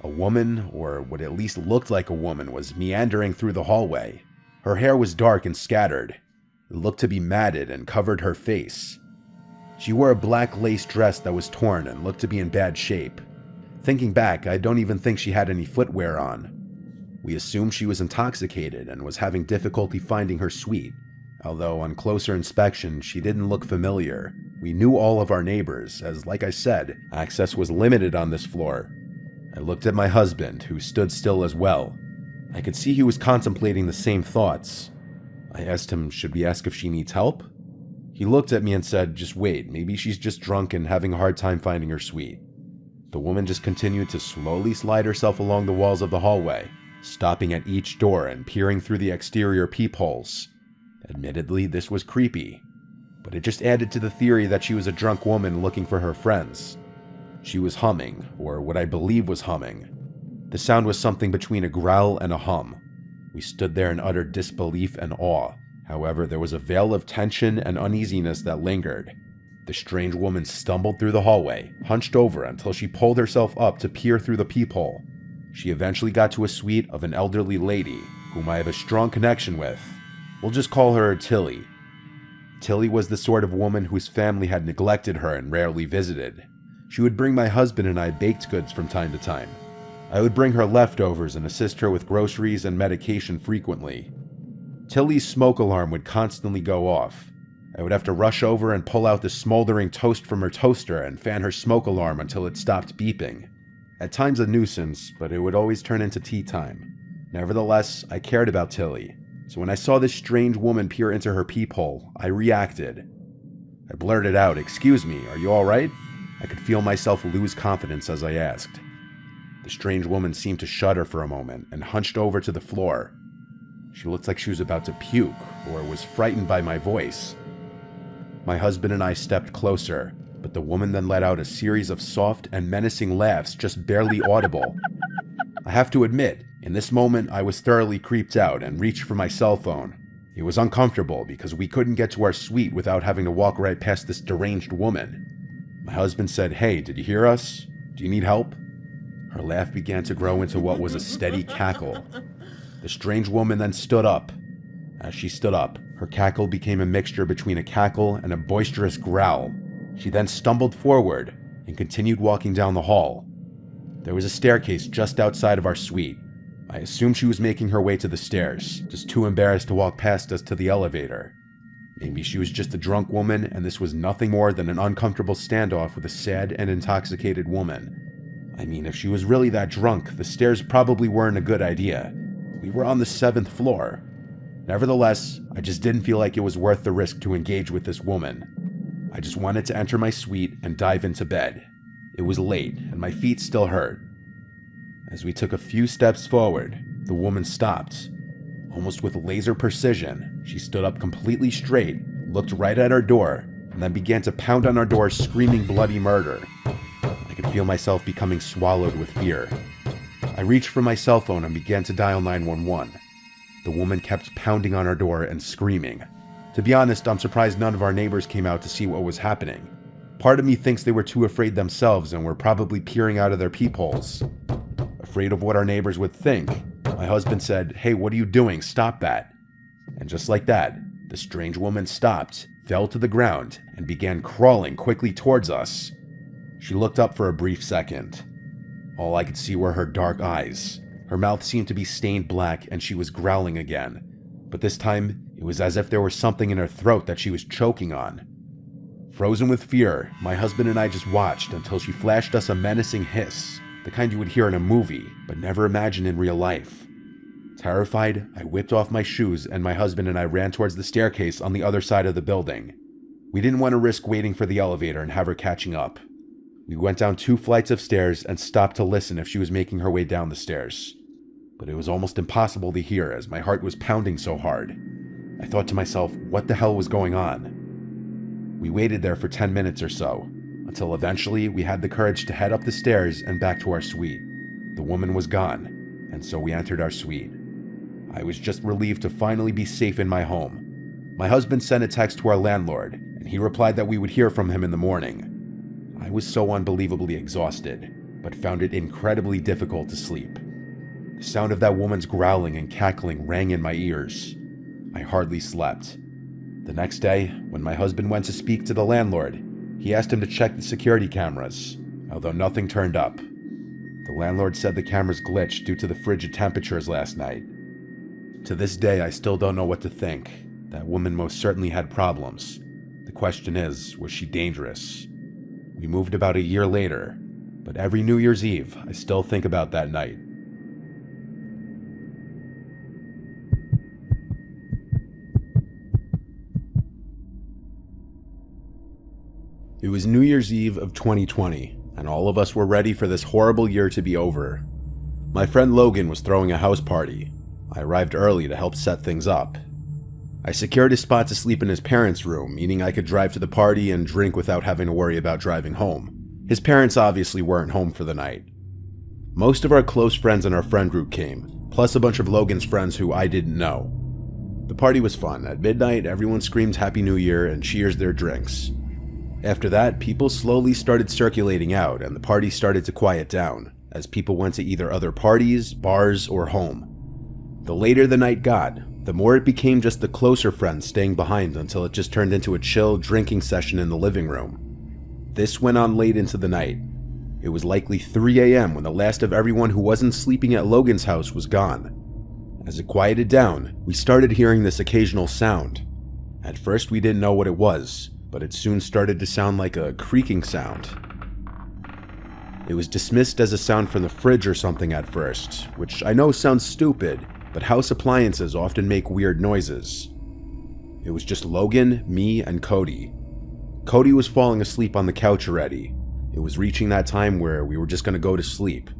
A woman, or what at least looked like a woman, was meandering through the hallway. Her hair was dark and scattered. It looked to be matted and covered her face. She wore a black lace dress that was torn and looked to be in bad shape. Thinking back, I don't even think she had any footwear on. We assumed she was intoxicated and was having difficulty finding her suite. Although on closer inspection, she didn't look familiar. We knew all of our neighbors, as like I said, access was limited on this floor. I looked at my husband, who stood still as well. I could see he was contemplating the same thoughts. I asked him, should we ask if she needs help? He looked at me and said, just wait, maybe she's just drunk and having a hard time finding her suite. The woman just continued to slowly slide herself along the walls of the hallway, stopping at each door and peering through the exterior peepholes. Admittedly, this was creepy, but it just added to the theory that she was a drunk woman looking for her friends. She was humming, or what I believe was humming. The sound was something between a growl and a hum. We stood there in utter disbelief and awe. However, there was a veil of tension and uneasiness that lingered. The strange woman stumbled through the hallway, hunched over until she pulled herself up to peer through the peephole. She eventually got to a suite of an elderly lady, whom I have a strong connection with. We'll just call her Tilly. Tilly was the sort of woman whose family had neglected her and rarely visited. She would bring my husband and I baked goods from time to time. I would bring her leftovers and assist her with groceries and medication frequently. Tilly's smoke alarm would constantly go off. I would have to rush over and pull out the smoldering toast from her toaster and fan her smoke alarm until it stopped beeping. At times a nuisance, but it would always turn into tea time. Nevertheless, I cared about Tilly, so when I saw this strange woman peer into her peephole, I reacted. I blurted out, "Excuse me, are you alright?" I could feel myself lose confidence as I asked. The strange woman seemed to shudder for a moment and hunched over to the floor. She looked like she was about to puke, or was frightened by my voice. My husband and I stepped closer, but the woman then let out a series of soft and menacing laughs just barely audible. I have to admit, in this moment I was thoroughly creeped out and reached for my cell phone. It was uncomfortable because we couldn't get to our suite without having to walk right past this deranged woman. My husband said, "Hey, did you hear us? Do you need help?" Her laugh began to grow into what was a steady cackle. The strange woman then stood up. As she stood up, her cackle became a mixture between a cackle and a boisterous growl. She then stumbled forward and continued walking down the hall. There was a staircase just outside of our suite. I assumed she was making her way to the stairs, just too embarrassed to walk past us to the elevator. Maybe she was just a drunk woman and this was nothing more than an uncomfortable standoff with a sad and intoxicated woman. I mean, if she was really that drunk, the stairs probably weren't a good idea. We were on the 7th floor. Nevertheless, I just didn't feel like it was worth the risk to engage with this woman. I just wanted to enter my suite and dive into bed. It was late, and my feet still hurt. As we took a few steps forward, the woman stopped. Almost with laser precision, she stood up completely straight, looked right at our door, and then began to pound on our door screaming bloody murder. I could feel myself becoming swallowed with fear. I reached for my cell phone and began to dial 911. The woman kept pounding on our door and screaming. To be honest, I'm surprised none of our neighbors came out to see what was happening. Part of me thinks they were too afraid themselves and were probably peering out of their peepholes. Afraid of what our neighbors would think, my husband said, "Hey, what are you doing? Stop that." And just like that, the strange woman stopped, fell to the ground, and began crawling quickly towards us. She looked up for a brief second. All I could see were her dark eyes. Her mouth seemed to be stained black and she was growling again. But this time, it was as if there was something in her throat that she was choking on. Frozen with fear, my husband and I just watched until she flashed us a menacing hiss, the kind you would hear in a movie, but never imagine in real life. Terrified, I whipped off my shoes and my husband and I ran towards the staircase on the other side of the building. We didn't want to risk waiting for the elevator and have her catching up. We went down 2 flights of stairs and stopped to listen if she was making her way down the stairs. But it was almost impossible to hear as my heart was pounding so hard. I thought to myself, what the hell was going on? We waited there for 10 minutes or so, until eventually we had the courage to head up the stairs and back to our suite. The woman was gone, and so we entered our suite. I was just relieved to finally be safe in my home. My husband sent a text to our landlord, and he replied that we would hear from him in the morning. I was so unbelievably exhausted, but found it incredibly difficult to sleep. The sound of that woman's growling and cackling rang in my ears. I hardly slept. The next day, when my husband went to speak to the landlord, he asked him to check the security cameras, although nothing turned up. The landlord said the cameras glitched due to the frigid temperatures last night. To this day, I still don't know what to think. That woman most certainly had problems. The question is, was she dangerous? We moved about a year later, but every New Year's Eve, I still think about that night. It was New Year's Eve of 2020, and all of us were ready for this horrible year to be over. My friend Logan was throwing a house party. I arrived early to help set things up. I secured a spot to sleep in his parents' room, meaning I could drive to the party and drink without having to worry about driving home. His parents obviously weren't home for the night. Most of our close friends in our friend group came, plus a bunch of Logan's friends who I didn't know. The party was fun. At midnight, everyone screamed Happy New Year and cheers their drinks. After that, people slowly started circulating out, and the party started to quiet down, as people went to either other parties, bars, or home. The later the night got, the more it became just the closer friends staying behind until it just turned into a chill drinking session in the living room. This went on late into the night. It was likely 3 a.m. when the last of everyone who wasn't sleeping at Logan's house was gone. As it quieted down, we started hearing this occasional sound. At first we didn't know what it was, but it soon started to sound like a creaking sound. It was dismissed as a sound from the fridge or something at first, which I know sounds stupid, but house appliances often make weird noises. It was just Logan, me, and Cody. Cody was falling asleep on the couch already. It was reaching that time where we were just going to go to sleep.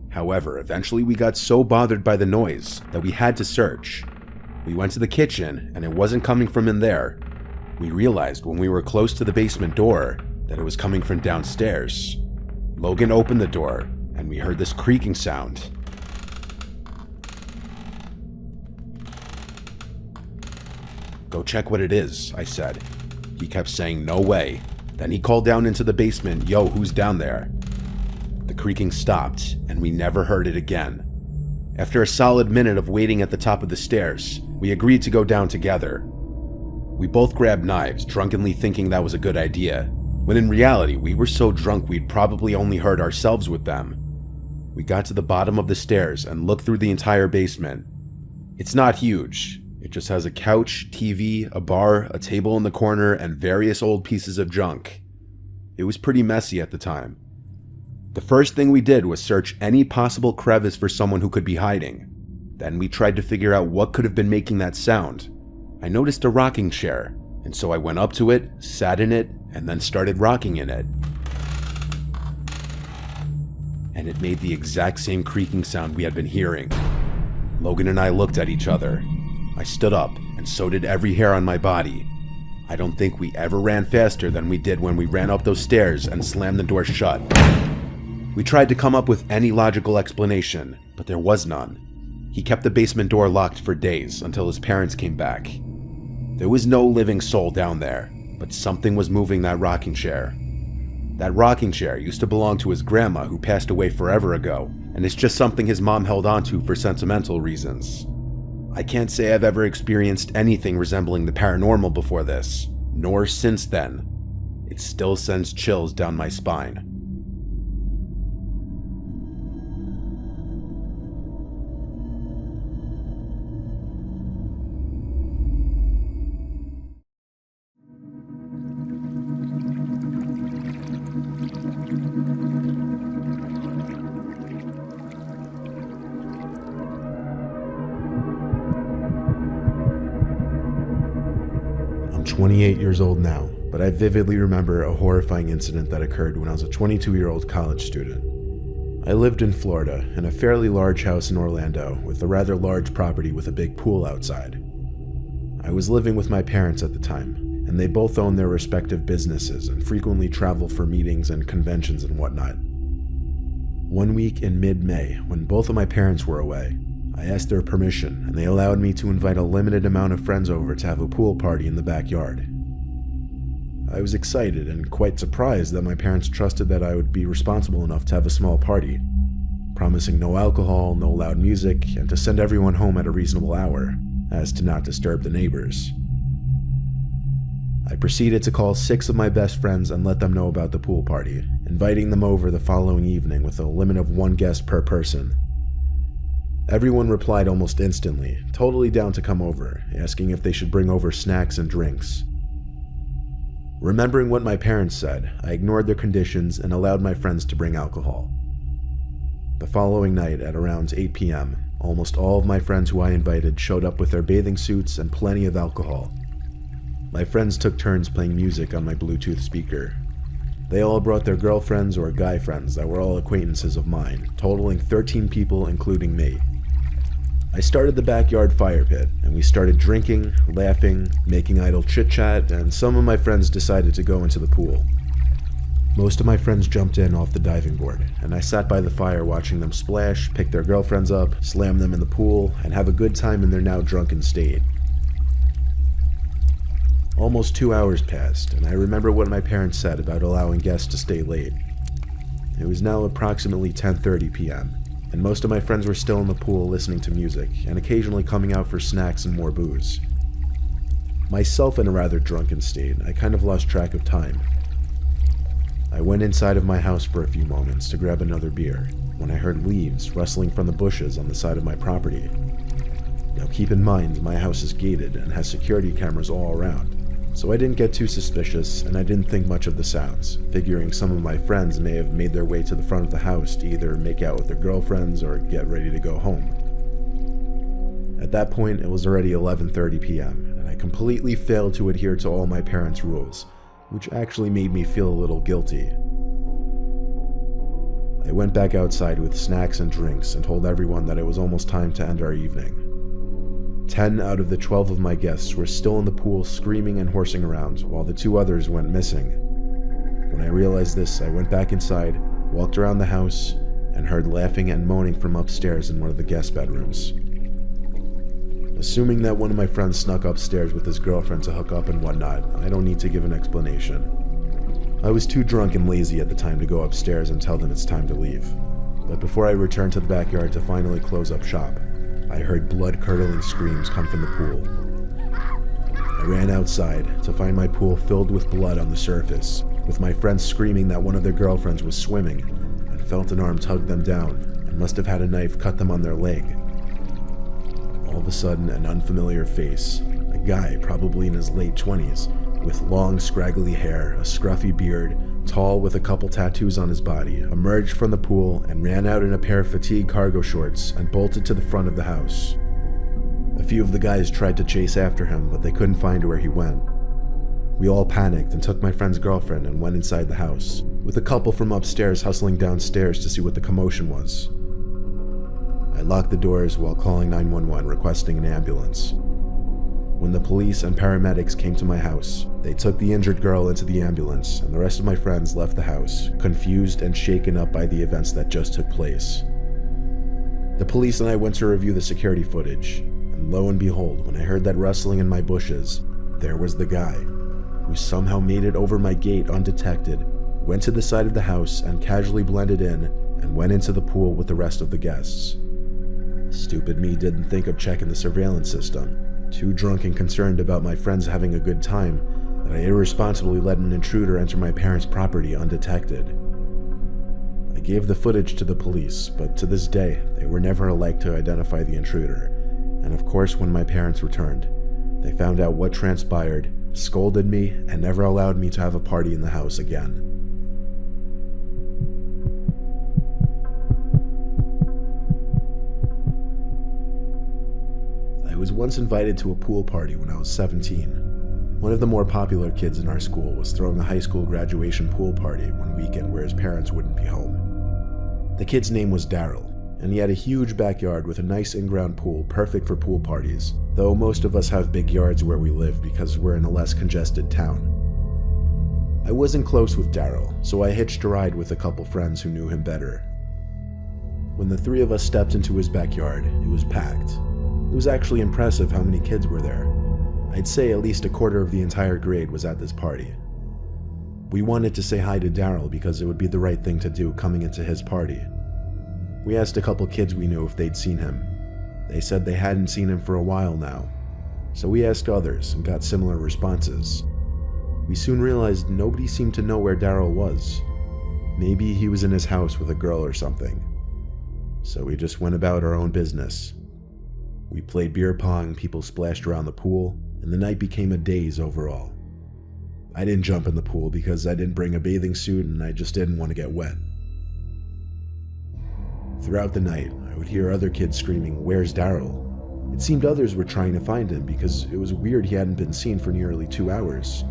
However, eventually we got so bothered by the noise that we had to search. We went to the kitchen, and it wasn't coming from in there. We realized when we were close to the basement door that it was coming from downstairs. Logan opened the door, and we heard this creaking sound. "Go check what it is," I said. He kept saying, "No way." Then he called down into the basement, "Yo, who's down there?" The creaking stopped, and we never heard it again. After a solid minute of waiting at the top of the stairs, we agreed to go down together. We both grabbed knives, drunkenly thinking that was a good idea, when in reality we were so drunk we'd probably only hurt ourselves with them. We got to the bottom of the stairs and looked through the entire basement. It's not huge. It just has a couch, TV, a bar, a table in the corner, and various old pieces of junk. It was pretty messy at the time. The first thing we did was search any possible crevice for someone who could be hiding. Then we tried to figure out what could have been making that sound. I noticed a rocking chair, and so I went up to it, sat in it, and then started rocking in it. And it made the exact same creaking sound we had been hearing. Logan and I looked at each other. I stood up, and so did every hair on my body. I don't think we ever ran faster than we did when we ran up those stairs and slammed the door shut. We tried to come up with any logical explanation, but there was none. He kept the basement door locked for days until his parents came back. There was no living soul down there, but something was moving that rocking chair. That rocking chair used to belong to his grandma who passed away forever ago, and it's just something his mom held onto for sentimental reasons. I can't say I've ever experienced anything resembling the paranormal before this, nor since then. It still sends chills down my spine. I'm 28 years old now, but I vividly remember a horrifying incident that occurred when I was a 22-year-old college student. I lived in Florida, in a fairly large house in Orlando, with a rather large property with a big pool outside. I was living with my parents at the time, and they both owned their respective businesses and frequently traveled for meetings and conventions and whatnot. One week in mid-May, when both of my parents were away, I asked their permission, and they allowed me to invite a limited amount of friends over to have a pool party in the backyard. I was excited and quite surprised that my parents trusted that I would be responsible enough to have a small party, promising no alcohol, no loud music, and to send everyone home at a reasonable hour, as to not disturb the neighbors. I proceeded to call 6 of my best friends and let them know about the pool party, inviting them over the following evening with a limit of 1 guest per person. Everyone replied almost instantly, totally down to come over, asking if they should bring over snacks and drinks. Remembering what my parents said, I ignored their conditions and allowed my friends to bring alcohol. The following night at around 8 p.m., almost all of my friends who I invited showed up with their bathing suits and plenty of alcohol. My friends took turns playing music on my Bluetooth speaker. They all brought their girlfriends or guy friends that were all acquaintances of mine, totaling 13 people including me. I started the backyard fire pit, and we started drinking, laughing, making idle chit-chat, and some of my friends decided to go into the pool. Most of my friends jumped in off the diving board, and I sat by the fire watching them splash, pick their girlfriends up, slam them in the pool, and have a good time in their now drunken state. Almost 2 hours passed, and I remember what my parents said about allowing guests to stay late. It was now approximately 10:30 p.m., and most of my friends were still in the pool listening to music, and occasionally coming out for snacks and more booze. Myself in a rather drunken state, I kind of lost track of time. I went inside of my house for a few moments to grab another beer, when I heard leaves rustling from the bushes on the side of my property. Now keep in mind, my house is gated and has security cameras all around, so I didn't get too suspicious and I didn't think much of the sounds, figuring some of my friends may have made their way to the front of the house to either make out with their girlfriends or get ready to go home. At that point, it was already 11:30 p.m., and I completely failed to adhere to all my parents' rules, which actually made me feel a little guilty. I went back outside with snacks and drinks and told everyone that it was almost time to end our evening. 10 out of the 12 of my guests were still in the pool screaming and horsing around, while the 2 others went missing. When I realized this, I went back inside, walked around the house, and heard laughing and moaning from upstairs in one of the guest bedrooms. Assuming that one of my friends snuck upstairs with his girlfriend to hook up and whatnot, I don't need to give an explanation. I was too drunk and lazy at the time to go upstairs and tell them it's time to leave. But before I returned to the backyard to finally close up shop, I heard blood-curdling screams come from the pool. I ran outside to find my pool filled with blood on the surface, with my friends screaming that one of their girlfriends was swimming, and felt an arm tug them down and must have had a knife cut them on their leg. All of a sudden, an unfamiliar face, a guy probably in his late 20s, with long scraggly hair, a scruffy beard, tall with a couple tattoos on his body, emerged from the pool and ran out in a pair of fatigue cargo shorts and bolted to the front of the house. A few of the guys tried to chase after him, but they couldn't find where he went. We all panicked and took my friend's girlfriend and went inside the house, with a couple from upstairs hustling downstairs to see what the commotion was. I locked the doors while calling 911 requesting an ambulance. When the police and paramedics came to my house, they took the injured girl into the ambulance, and the rest of my friends left the house, confused and shaken up by the events that just took place. The police and I went to review the security footage, and lo and behold, when I heard that rustling in my bushes, there was the guy, who somehow made it over my gate undetected, went to the side of the house and casually blended in, and went into the pool with the rest of the guests. Stupid me didn't think of checking the surveillance system. Too drunk and concerned about my friends having a good time, that I irresponsibly let an intruder enter my parents' property undetected. I gave the footage to the police, but to this day, they were never alike to identify the intruder, and of course when my parents returned, they found out what transpired, scolded me, and never allowed me to have a party in the house again. I was once invited to a pool party when I was 17. One of the more popular kids in our school was throwing a high school graduation pool party one weekend where his parents wouldn't be home. The kid's name was Daryl, and he had a huge backyard with a nice in-ground pool perfect for pool parties, though most of us have big yards where we live because we're in a less congested town. I wasn't close with Daryl, so I hitched a ride with a couple friends who knew him better. When the three of us stepped into his backyard, it was packed. It was actually impressive how many kids were there. I'd say at least a quarter of the entire grade was at this party. We wanted to say hi to Daryl because it would be the right thing to do coming into his party. We asked a couple kids we knew if they'd seen him. They said they hadn't seen him for a while now. So we asked others and got similar responses. We soon realized nobody seemed to know where Daryl was. Maybe he was in his house with a girl or something. So we just went about our own business. We played beer pong, people splashed around the pool, and the night became a daze overall. I didn't jump in the pool because I didn't bring a bathing suit and I just didn't want to get wet. Throughout the night, I would hear other kids screaming, "Where's Daryl?" It seemed others were trying to find him because it was weird he hadn't been seen for nearly 2 hours.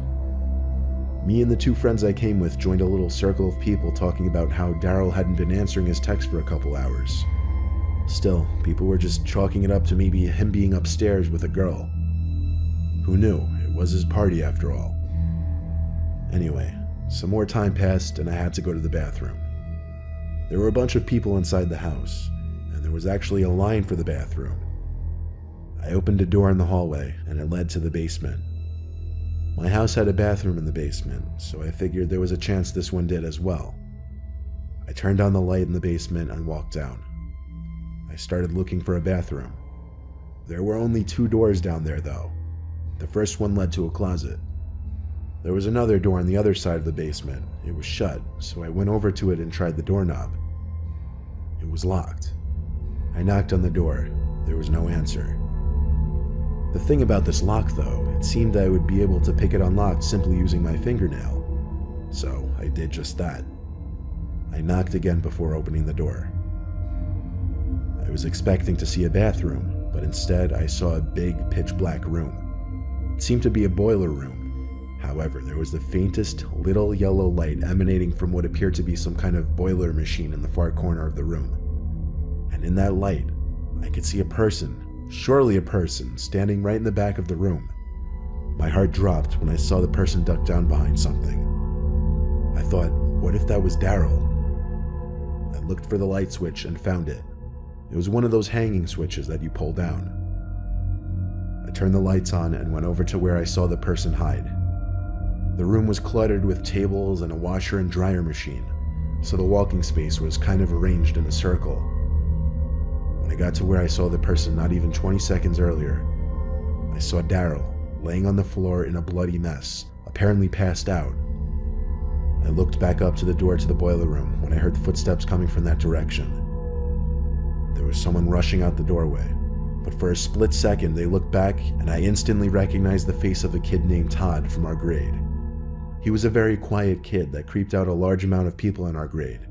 Me and the two friends I came with joined a little circle of people talking about how Daryl hadn't been answering his text for a couple hours. Still, people were just chalking it up to maybe him being upstairs with a girl. Who knew? It was his party after all. Anyway, some more time passed and I had to go to the bathroom. There were a bunch of people inside the house, and there was actually a line for the bathroom. I opened a door in the hallway and it led to the basement. My house had a bathroom in the basement, so I figured there was a chance this one did as well. I turned on the light in the basement and walked down. I started looking for a bathroom. There were only 2 doors down there though. The first one led to a closet. There was another door on the other side of the basement. It was shut, so I went over to it and tried the doorknob. It was locked. I knocked on the door. There was no answer. The thing about this lock though, it seemed I would be able to pick it unlocked simply using my fingernail. So I did just that. I knocked again before opening the door. I was expecting to see a bathroom, but instead I saw a big pitch black room. It seemed to be a boiler room. However, there was the faintest little yellow light emanating from what appeared to be some kind of boiler machine in the far corner of the room. And in that light, I could see a person, surely a person, standing right in the back of the room. My heart dropped when I saw the person duck down behind something. I thought, what if that was Daryl? I looked for the light switch and found it. It was one of those hanging switches that you pull down. I turned the lights on and went over to where I saw the person hide. The room was cluttered with tables and a washer and dryer machine, so the walking space was kind of arranged in a circle. When I got to where I saw the person not even 20 seconds earlier, I saw Daryl laying on the floor in a bloody mess, apparently passed out. I looked back up to the door to the boiler room when I heard footsteps coming from that direction. There was someone rushing out the doorway, but for a split second they looked back and I instantly recognized the face of a kid named Todd from our grade. He was a very quiet kid that creeped out a large amount of people in our grade.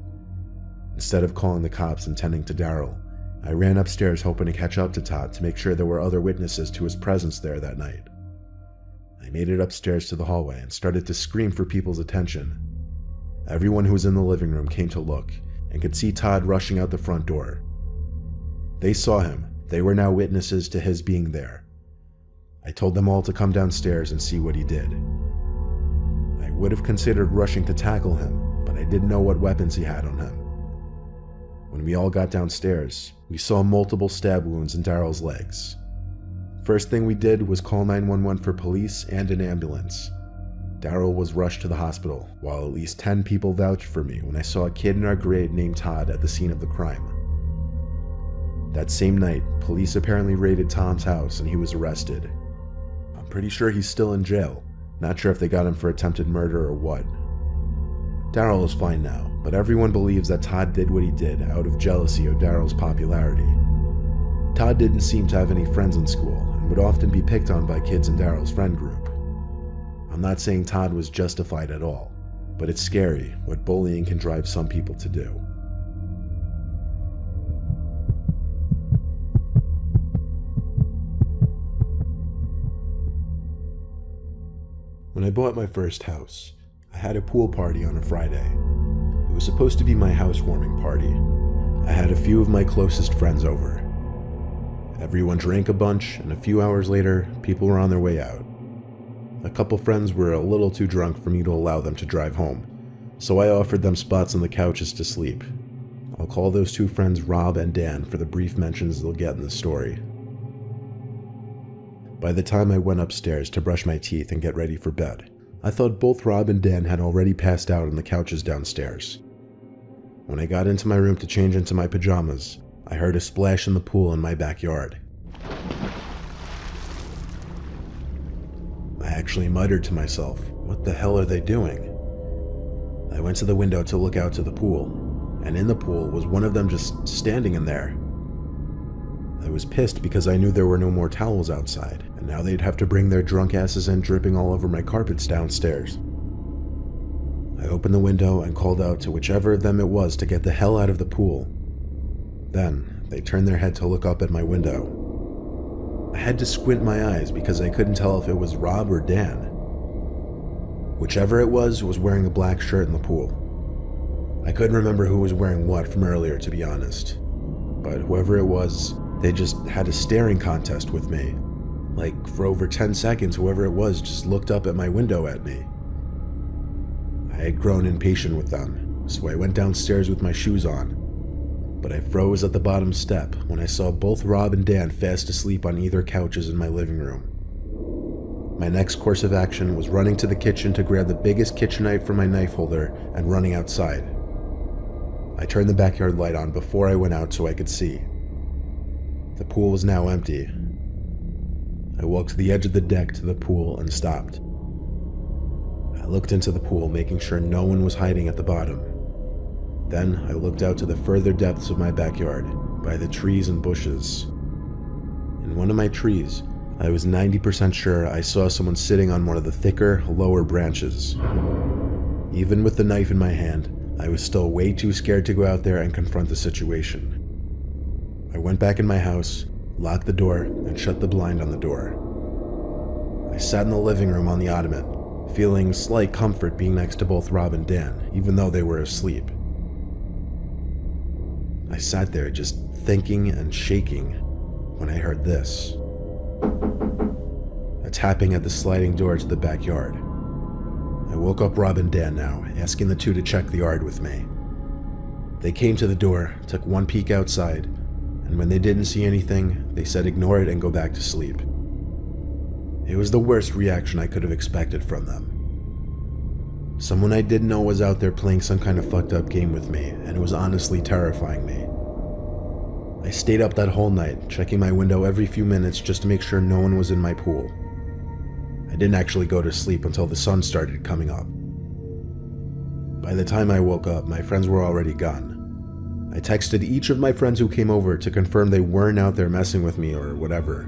Instead of calling the cops and tending to Daryl, I ran upstairs hoping to catch up to Todd to make sure there were other witnesses to his presence there that night. I made it upstairs to the hallway and started to scream for people's attention. Everyone who was in the living room came to look and could see Todd rushing out the front door. They saw him. They were now witnesses to his being there. I told them all to come downstairs and see what he did. I would have considered rushing to tackle him, but I didn't know what weapons he had on him. When we all got downstairs, we saw multiple stab wounds in Daryl's legs. First thing we did was call 911 for police and an ambulance. Daryl was rushed to the hospital, while at least 10 people vouched for me when I saw a kid in our grade named Todd at the scene of the crime. That same night, police apparently raided Tom's house and he was arrested. I'm pretty sure he's still in jail. Not sure if they got him for attempted murder or what. Daryl is fine now, but everyone believes that Todd did what he did out of jealousy of Daryl's popularity. Todd didn't seem to have any friends in school and would often be picked on by kids in Daryl's friend group. I'm not saying Todd was justified at all, but it's scary what bullying can drive some people to do. When I bought my first house, I had a pool party on a Friday. It was supposed to be my housewarming party. I had a few of my closest friends over. Everyone drank a bunch, and a few hours later, people were on their way out. A couple friends were a little too drunk for me to allow them to drive home, so I offered them spots on the couches to sleep. I'll call those two friends Rob and Dan for the brief mentions they'll get in the story. By the time I went upstairs to brush my teeth and get ready for bed, I thought both Rob and Dan had already passed out on the couches downstairs. When I got into my room to change into my pajamas, I heard a splash in the pool in my backyard. I actually muttered to myself, "What the hell are they doing?" I went to the window to look out to the pool, and in the pool was one of them just standing in there. I was pissed because I knew there were no more towels outside, and now they'd have to bring their drunk asses in dripping all over my carpets downstairs. I opened the window and called out to whichever of them it was to get the hell out of the pool. Then, they turned their head to look up at my window. I had to squint my eyes because I couldn't tell if it was Rob or Dan. Whichever it was wearing a black shirt in the pool. I couldn't remember who was wearing what from earlier, to be honest. But whoever it was, they just had a staring contest with me. Like, for over 10 seconds, whoever it was just looked up at my window at me. I had grown impatient with them, so I went downstairs with my shoes on. But I froze at the bottom step when I saw both Rob and Dan fast asleep on either couches in my living room. My next course of action was running to the kitchen to grab the biggest kitchen knife from my knife holder and running outside. I turned the backyard light on before I went out so I could see. The pool was now empty. I walked to the edge of the deck to the pool and stopped. I looked into the pool, making sure no one was hiding at the bottom. Then I looked out to the further depths of my backyard, by the trees and bushes. In one of my trees, I was 90% sure I saw someone sitting on one of the thicker, lower branches. Even with the knife in my hand, I was still way too scared to go out there and confront the situation. I went back in my house, locked the door, and shut the blind on the door. I sat in the living room on the ottoman, feeling slight comfort being next to both Rob and Dan, even though they were asleep. I sat there just thinking and shaking when I heard this. A tapping at the sliding door to the backyard. I woke up Rob and Dan now, asking the two to check the yard with me. They came to the door, took one peek outside, and when they didn't see anything, they said ignore it and go back to sleep. It was the worst reaction I could have expected from them. Someone I didn't know was out there playing some kind of fucked up game with me, and it was honestly terrifying me. I stayed up that whole night, checking my window every few minutes just to make sure no one was in my pool. I didn't actually go to sleep until the sun started coming up. By the time I woke up, my friends were already gone. I texted each of my friends who came over to confirm they weren't out there messing with me or whatever.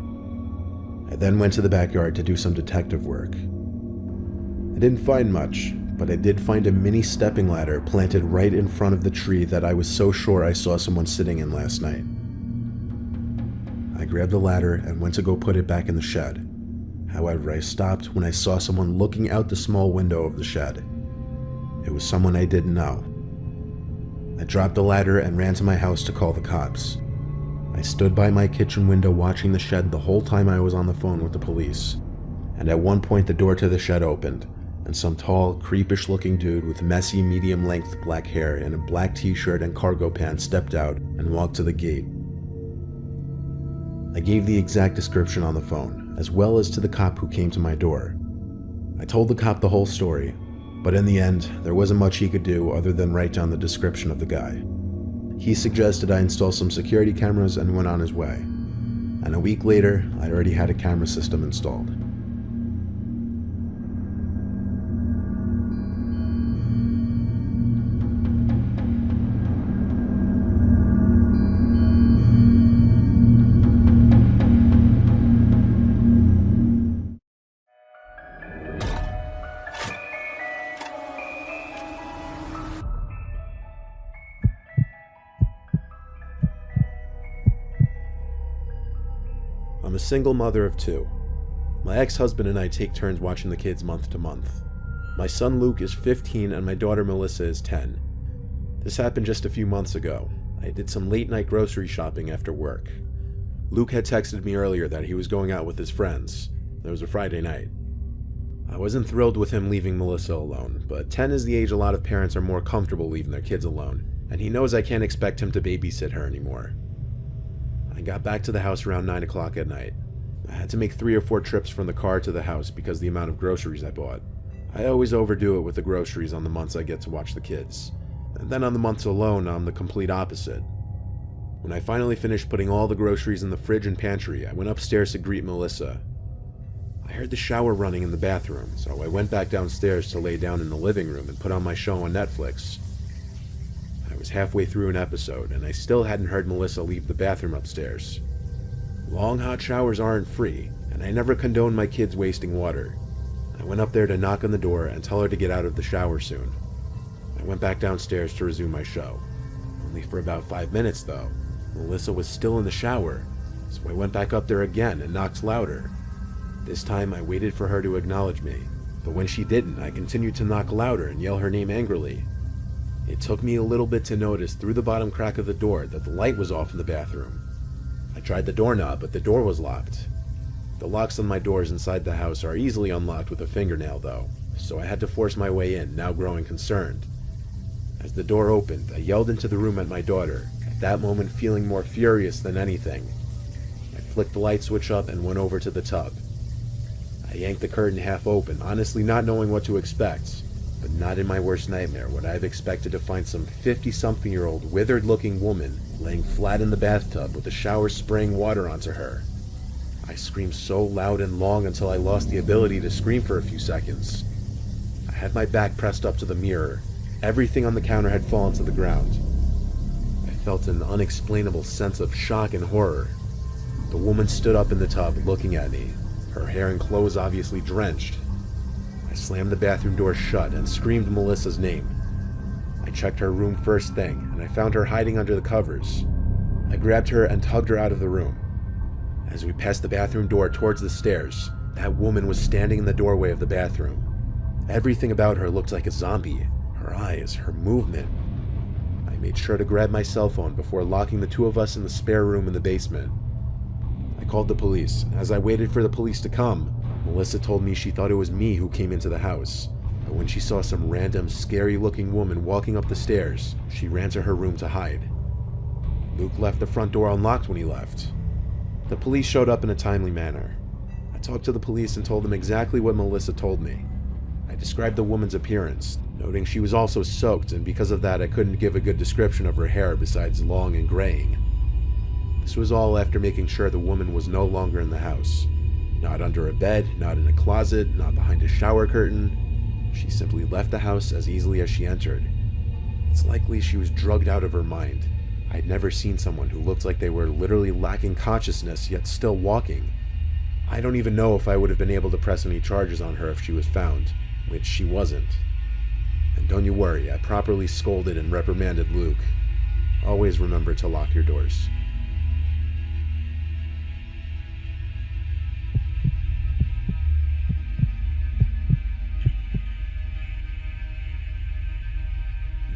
I then went to the backyard to do some detective work. I didn't find much, but I did find a mini stepping ladder planted right in front of the tree that I was so sure I saw someone sitting in last night. I grabbed the ladder and went to go put it back in the shed. However, I stopped when I saw someone looking out the small window of the shed. It was someone I didn't know. I dropped the ladder and ran to my house to call the cops. I stood by my kitchen window watching the shed the whole time I was on the phone with the police. And at one point the door to the shed opened, and some tall, creepish-looking dude with messy, medium-length black hair and a black t-shirt and cargo pants stepped out and walked to the gate. I gave the exact description on the phone, as well as to the cop who came to my door. I told the cop the whole story, but in the end, there wasn't much he could do other than write down the description of the guy. He suggested I install some security cameras and went on his way. And a week later, I already had a camera system installed. I'm a single mother of two. My ex-husband and I take turns watching the kids month to month. My son Luke is 15 and my daughter Melissa is 10. This happened just a few months ago. I did some late-night grocery shopping after work. Luke had texted me earlier that he was going out with his friends. It was a Friday night. I wasn't thrilled with him leaving Melissa alone, but 10 is the age a lot of parents are more comfortable leaving their kids alone, and he knows I can't expect him to babysit her anymore. I got back to the house around 9 o'clock at night. I had to make 3 or 4 trips from the car to the house because of the amount of groceries I bought. I always overdo it with the groceries on the months I get to watch the kids. And then on the months alone, I'm the complete opposite. When I finally finished putting all the groceries in the fridge and pantry, I went upstairs to greet Melissa. I heard the shower running in the bathroom, so I went back downstairs to lay down in the living room and put on my show on Netflix. I was halfway through an episode, and I still hadn't heard Melissa leave the bathroom upstairs. Long hot showers aren't free, and I never condone my kids wasting water. I went up there to knock on the door and tell her to get out of the shower soon. I went back downstairs to resume my show. Only for about 5 minutes, though. Melissa was still in the shower, so I went back up there again and knocked louder. This time I waited for her to acknowledge me, but when she didn't, I continued to knock louder and yell her name angrily. It took me a little bit to notice through the bottom crack of the door that the light was off in the bathroom. I tried the doorknob, but the door was locked. The locks on my doors inside the house are easily unlocked with a fingernail, though, so I had to force my way in, now growing concerned. As the door opened, I yelled into the room at my daughter, at that moment feeling more furious than anything. I flicked the light switch up and went over to the tub. I yanked the curtain half open, honestly not knowing what to expect, but not in my worst nightmare would I have expected to find some 50-something-year-old withered-looking woman laying flat in the bathtub with the shower spraying water onto her. I screamed so loud and long until I lost the ability to scream for a few seconds. I had my back pressed up to the mirror. Everything on the counter had fallen to the ground. I felt an unexplainable sense of shock and horror. The woman stood up in the tub, looking at me, her hair and clothes obviously drenched. I slammed the bathroom door shut and screamed Melissa's name. I checked her room first thing, and I found her hiding under the covers. I grabbed her and tugged her out of the room. As we passed the bathroom door towards the stairs, that woman was standing in the doorway of the bathroom. Everything about her looked like a zombie. Her eyes, her movement. I made sure to grab my cell phone before locking the two of us in the spare room in the basement. I called the police, and as I waited for the police to come, Melissa told me she thought it was me who came into the house, but when she saw some random, scary-looking woman walking up the stairs, she ran to her room to hide. Luke left the front door unlocked when he left. The police showed up in a timely manner. I talked to the police and told them exactly what Melissa told me. I described the woman's appearance, noting she was also soaked, and because of that I couldn't give a good description of her hair besides long and graying. This was all after making sure the woman was no longer in the house. Not under a bed, not in a closet, not behind a shower curtain. She simply left the house as easily as she entered. It's likely she was drugged out of her mind. I'd never seen someone who looked like they were literally lacking consciousness yet still walking. I don't even know if I would have been able to press any charges on her if she was found, which she wasn't. And don't you worry, I properly scolded and reprimanded Luke. Always remember to lock your doors.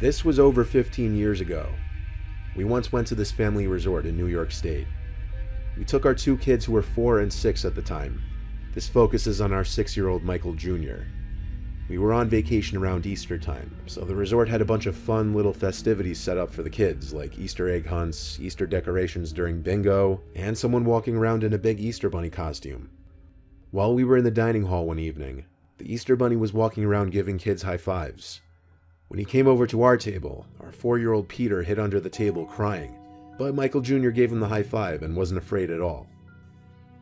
This was over 15 years ago. We once went to this family resort in New York State. We took our 2 kids who were 4 and 6 at the time. This focuses on our 6-year-old Michael Jr. We were on vacation around Easter time, so the resort had a bunch of fun little festivities set up for the kids, like Easter egg hunts, Easter decorations during bingo, and someone walking around in a big Easter bunny costume. While we were in the dining hall one evening, the Easter bunny was walking around giving kids high fives. When he came over to our table, our 4-year-old Peter hid under the table crying, but Michael Jr. gave him the high five and wasn't afraid at all.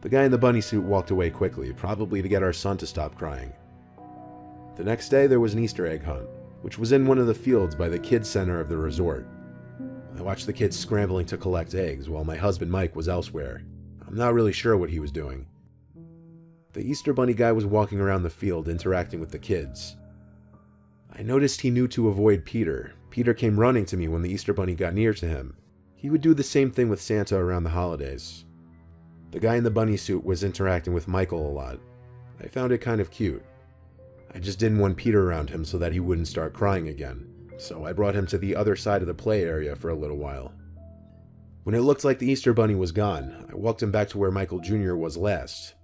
The guy in the bunny suit walked away quickly, probably to get our son to stop crying. The next day there was an Easter egg hunt, which was in one of the fields by the kids' center of the resort. I watched the kids scrambling to collect eggs while my husband Mike was elsewhere. I'm not really sure what he was doing. The Easter bunny guy was walking around the field interacting with the kids. I noticed he knew to avoid Peter. Peter came running to me when the Easter bunny got near to him. He would do the same thing with Santa around the holidays. The guy in the bunny suit was interacting with Michael a lot. I found it kind of cute. I just didn't want Peter around him so that he wouldn't start crying again, so I brought him to the other side of the play area for a little while. When it looked like the Easter Bunny was gone, I walked him back to where Michael Jr. was last,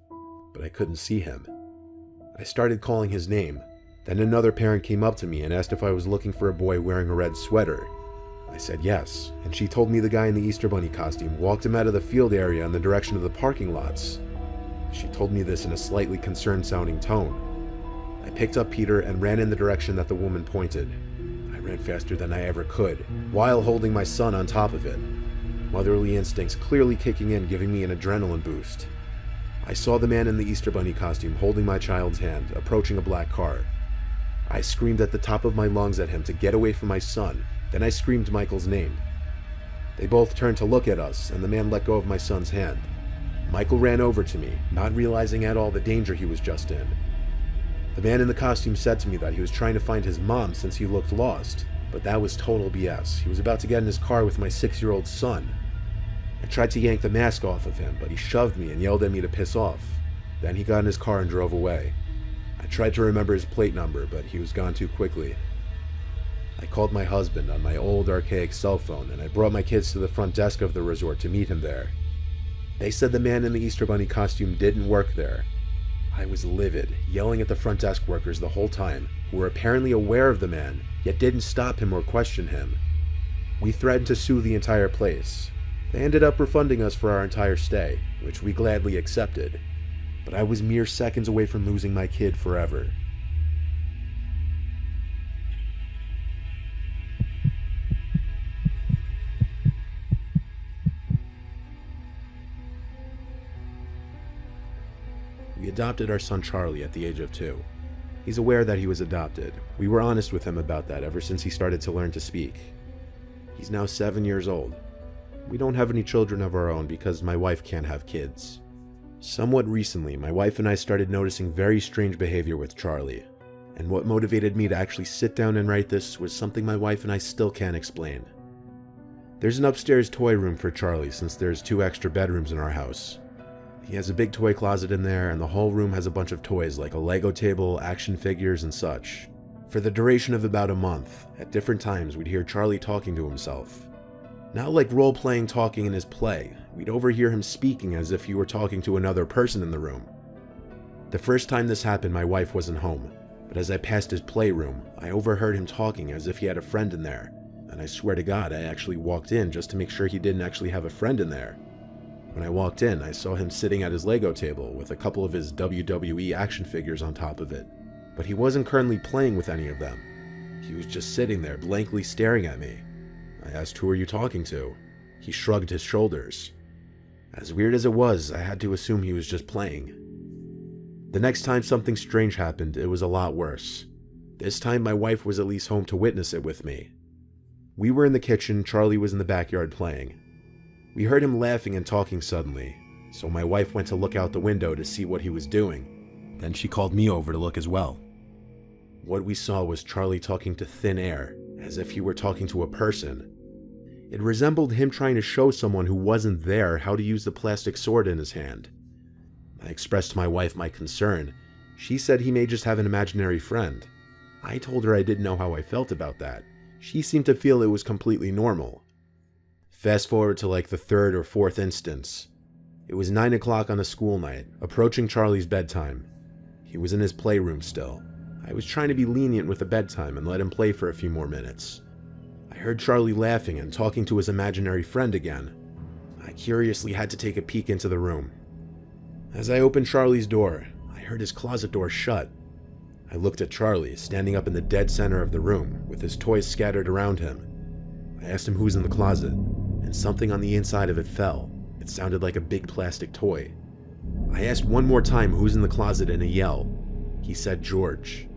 but I couldn't see him. I started calling his name. Then another parent came up to me and asked if I was looking for a boy wearing a red sweater. I said yes, and she told me the guy in the Easter Bunny costume walked him out of the field area in the direction of the parking lots. She told me this in a slightly concerned-sounding tone. I picked up Peter and ran in the direction that the woman pointed. I ran faster than I ever could, while holding my son on top of it. Motherly instincts clearly kicking in, giving me an adrenaline boost. I saw the man in the Easter Bunny costume holding my child's hand, approaching a black car. I screamed at the top of my lungs at him to get away from my son. Then I screamed Michael's name. They both turned to look at us, and the man let go of my son's hand. Michael ran over to me, not realizing at all the danger he was just in. The man in the costume said to me that he was trying to find his mom since he looked lost, but that was total BS. He was about to get in his car with my 6-year-old son. I tried to yank the mask off of him, but he shoved me and yelled at me to piss off. Then he got in his car and drove away. I tried to remember his plate number, but he was gone too quickly. I called my husband on my old archaic cell phone, and I brought my kids to the front desk of the resort to meet him there. They said the man in the Easter Bunny costume didn't work there. I was livid, yelling at the front desk workers the whole time, who were apparently aware of the man, yet didn't stop him or question him. We threatened to sue the entire place. They ended up refunding us for our entire stay, which we gladly accepted. But I was mere seconds away from losing my kid forever. We adopted our son Charlie at the age of 2. He's aware that he was adopted. We were honest with him about that ever since he started to learn to speak. He's now 7 years old. We don't have any children of our own because my wife can't have kids. Somewhat recently, my wife and I started noticing very strange behavior with Charlie. And what motivated me to actually sit down and write this was something my wife and I still can't explain. There's an upstairs toy room for Charlie since there's 2 extra bedrooms in our house. He has a big toy closet in there, and the whole room has a bunch of toys like a Lego table, action figures, and such. For the duration of about a month, at different times we'd hear Charlie talking to himself. Not like role-playing talking in his play, we'd overhear him speaking as if he were talking to another person in the room. The first time this happened, my wife wasn't home, but as I passed his playroom, I overheard him talking as if he had a friend in there, and I swear to God I actually walked in just to make sure he didn't actually have a friend in there. When I walked in, I saw him sitting at his Lego table with a couple of his WWE action figures on top of it, but he wasn't currently playing with any of them. He was just sitting there blankly staring at me. I asked, "Who are you talking to?" He shrugged his shoulders. As weird as it was, I had to assume he was just playing. The next time something strange happened, it was a lot worse. This time my wife was at least home to witness it with me. We were in the kitchen, Charlie was in the backyard playing. We heard him laughing and talking suddenly, so my wife went to look out the window to see what he was doing. Then she called me over to look as well. What we saw was Charlie talking to thin air, as if he were talking to a person. It resembled him trying to show someone who wasn't there how to use the plastic sword in his hand. I expressed to my wife my concern. She said he may just have an imaginary friend. I told her I didn't know how I felt about that. She seemed to feel it was completely normal. Fast forward to like the 3rd or 4th instance. It was 9 o'clock on a school night, approaching Charlie's bedtime. He was in his playroom still. I was trying to be lenient with the bedtime and let him play for a few more minutes. I heard Charlie laughing and talking to his imaginary friend again. I curiously had to take a peek into the room. As I opened Charlie's door, I heard his closet door shut. I looked at Charlie, standing up in the dead center of the room, with his toys scattered around him. I asked him who's in the closet, and something on the inside of it fell. It sounded like a big plastic toy. I asked one more time who's in the closet in a yell. He said George.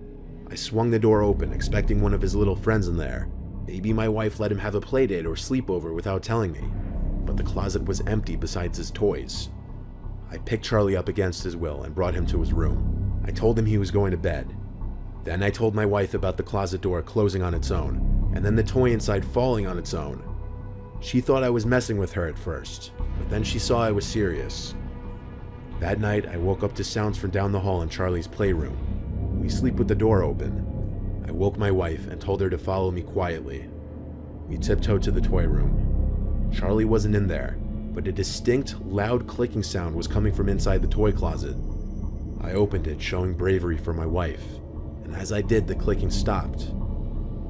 I swung the door open, expecting one of his little friends in there. Maybe my wife let him have a playdate or sleepover without telling me. But the closet was empty besides his toys. I picked Charlie up against his will and brought him to his room. I told him he was going to bed. Then I told my wife about the closet door closing on its own, and then the toy inside falling on its own. She thought I was messing with her at first, but then she saw I was serious. That night, I woke up to sounds from down the hall in Charlie's playroom. We sleep with the door open. I woke my wife and told her to follow me quietly. We tiptoed to the toy room. Charlie wasn't in there, but a distinct, loud clicking sound was coming from inside the toy closet. I opened it, showing bravery for my wife, and as I did, the clicking stopped.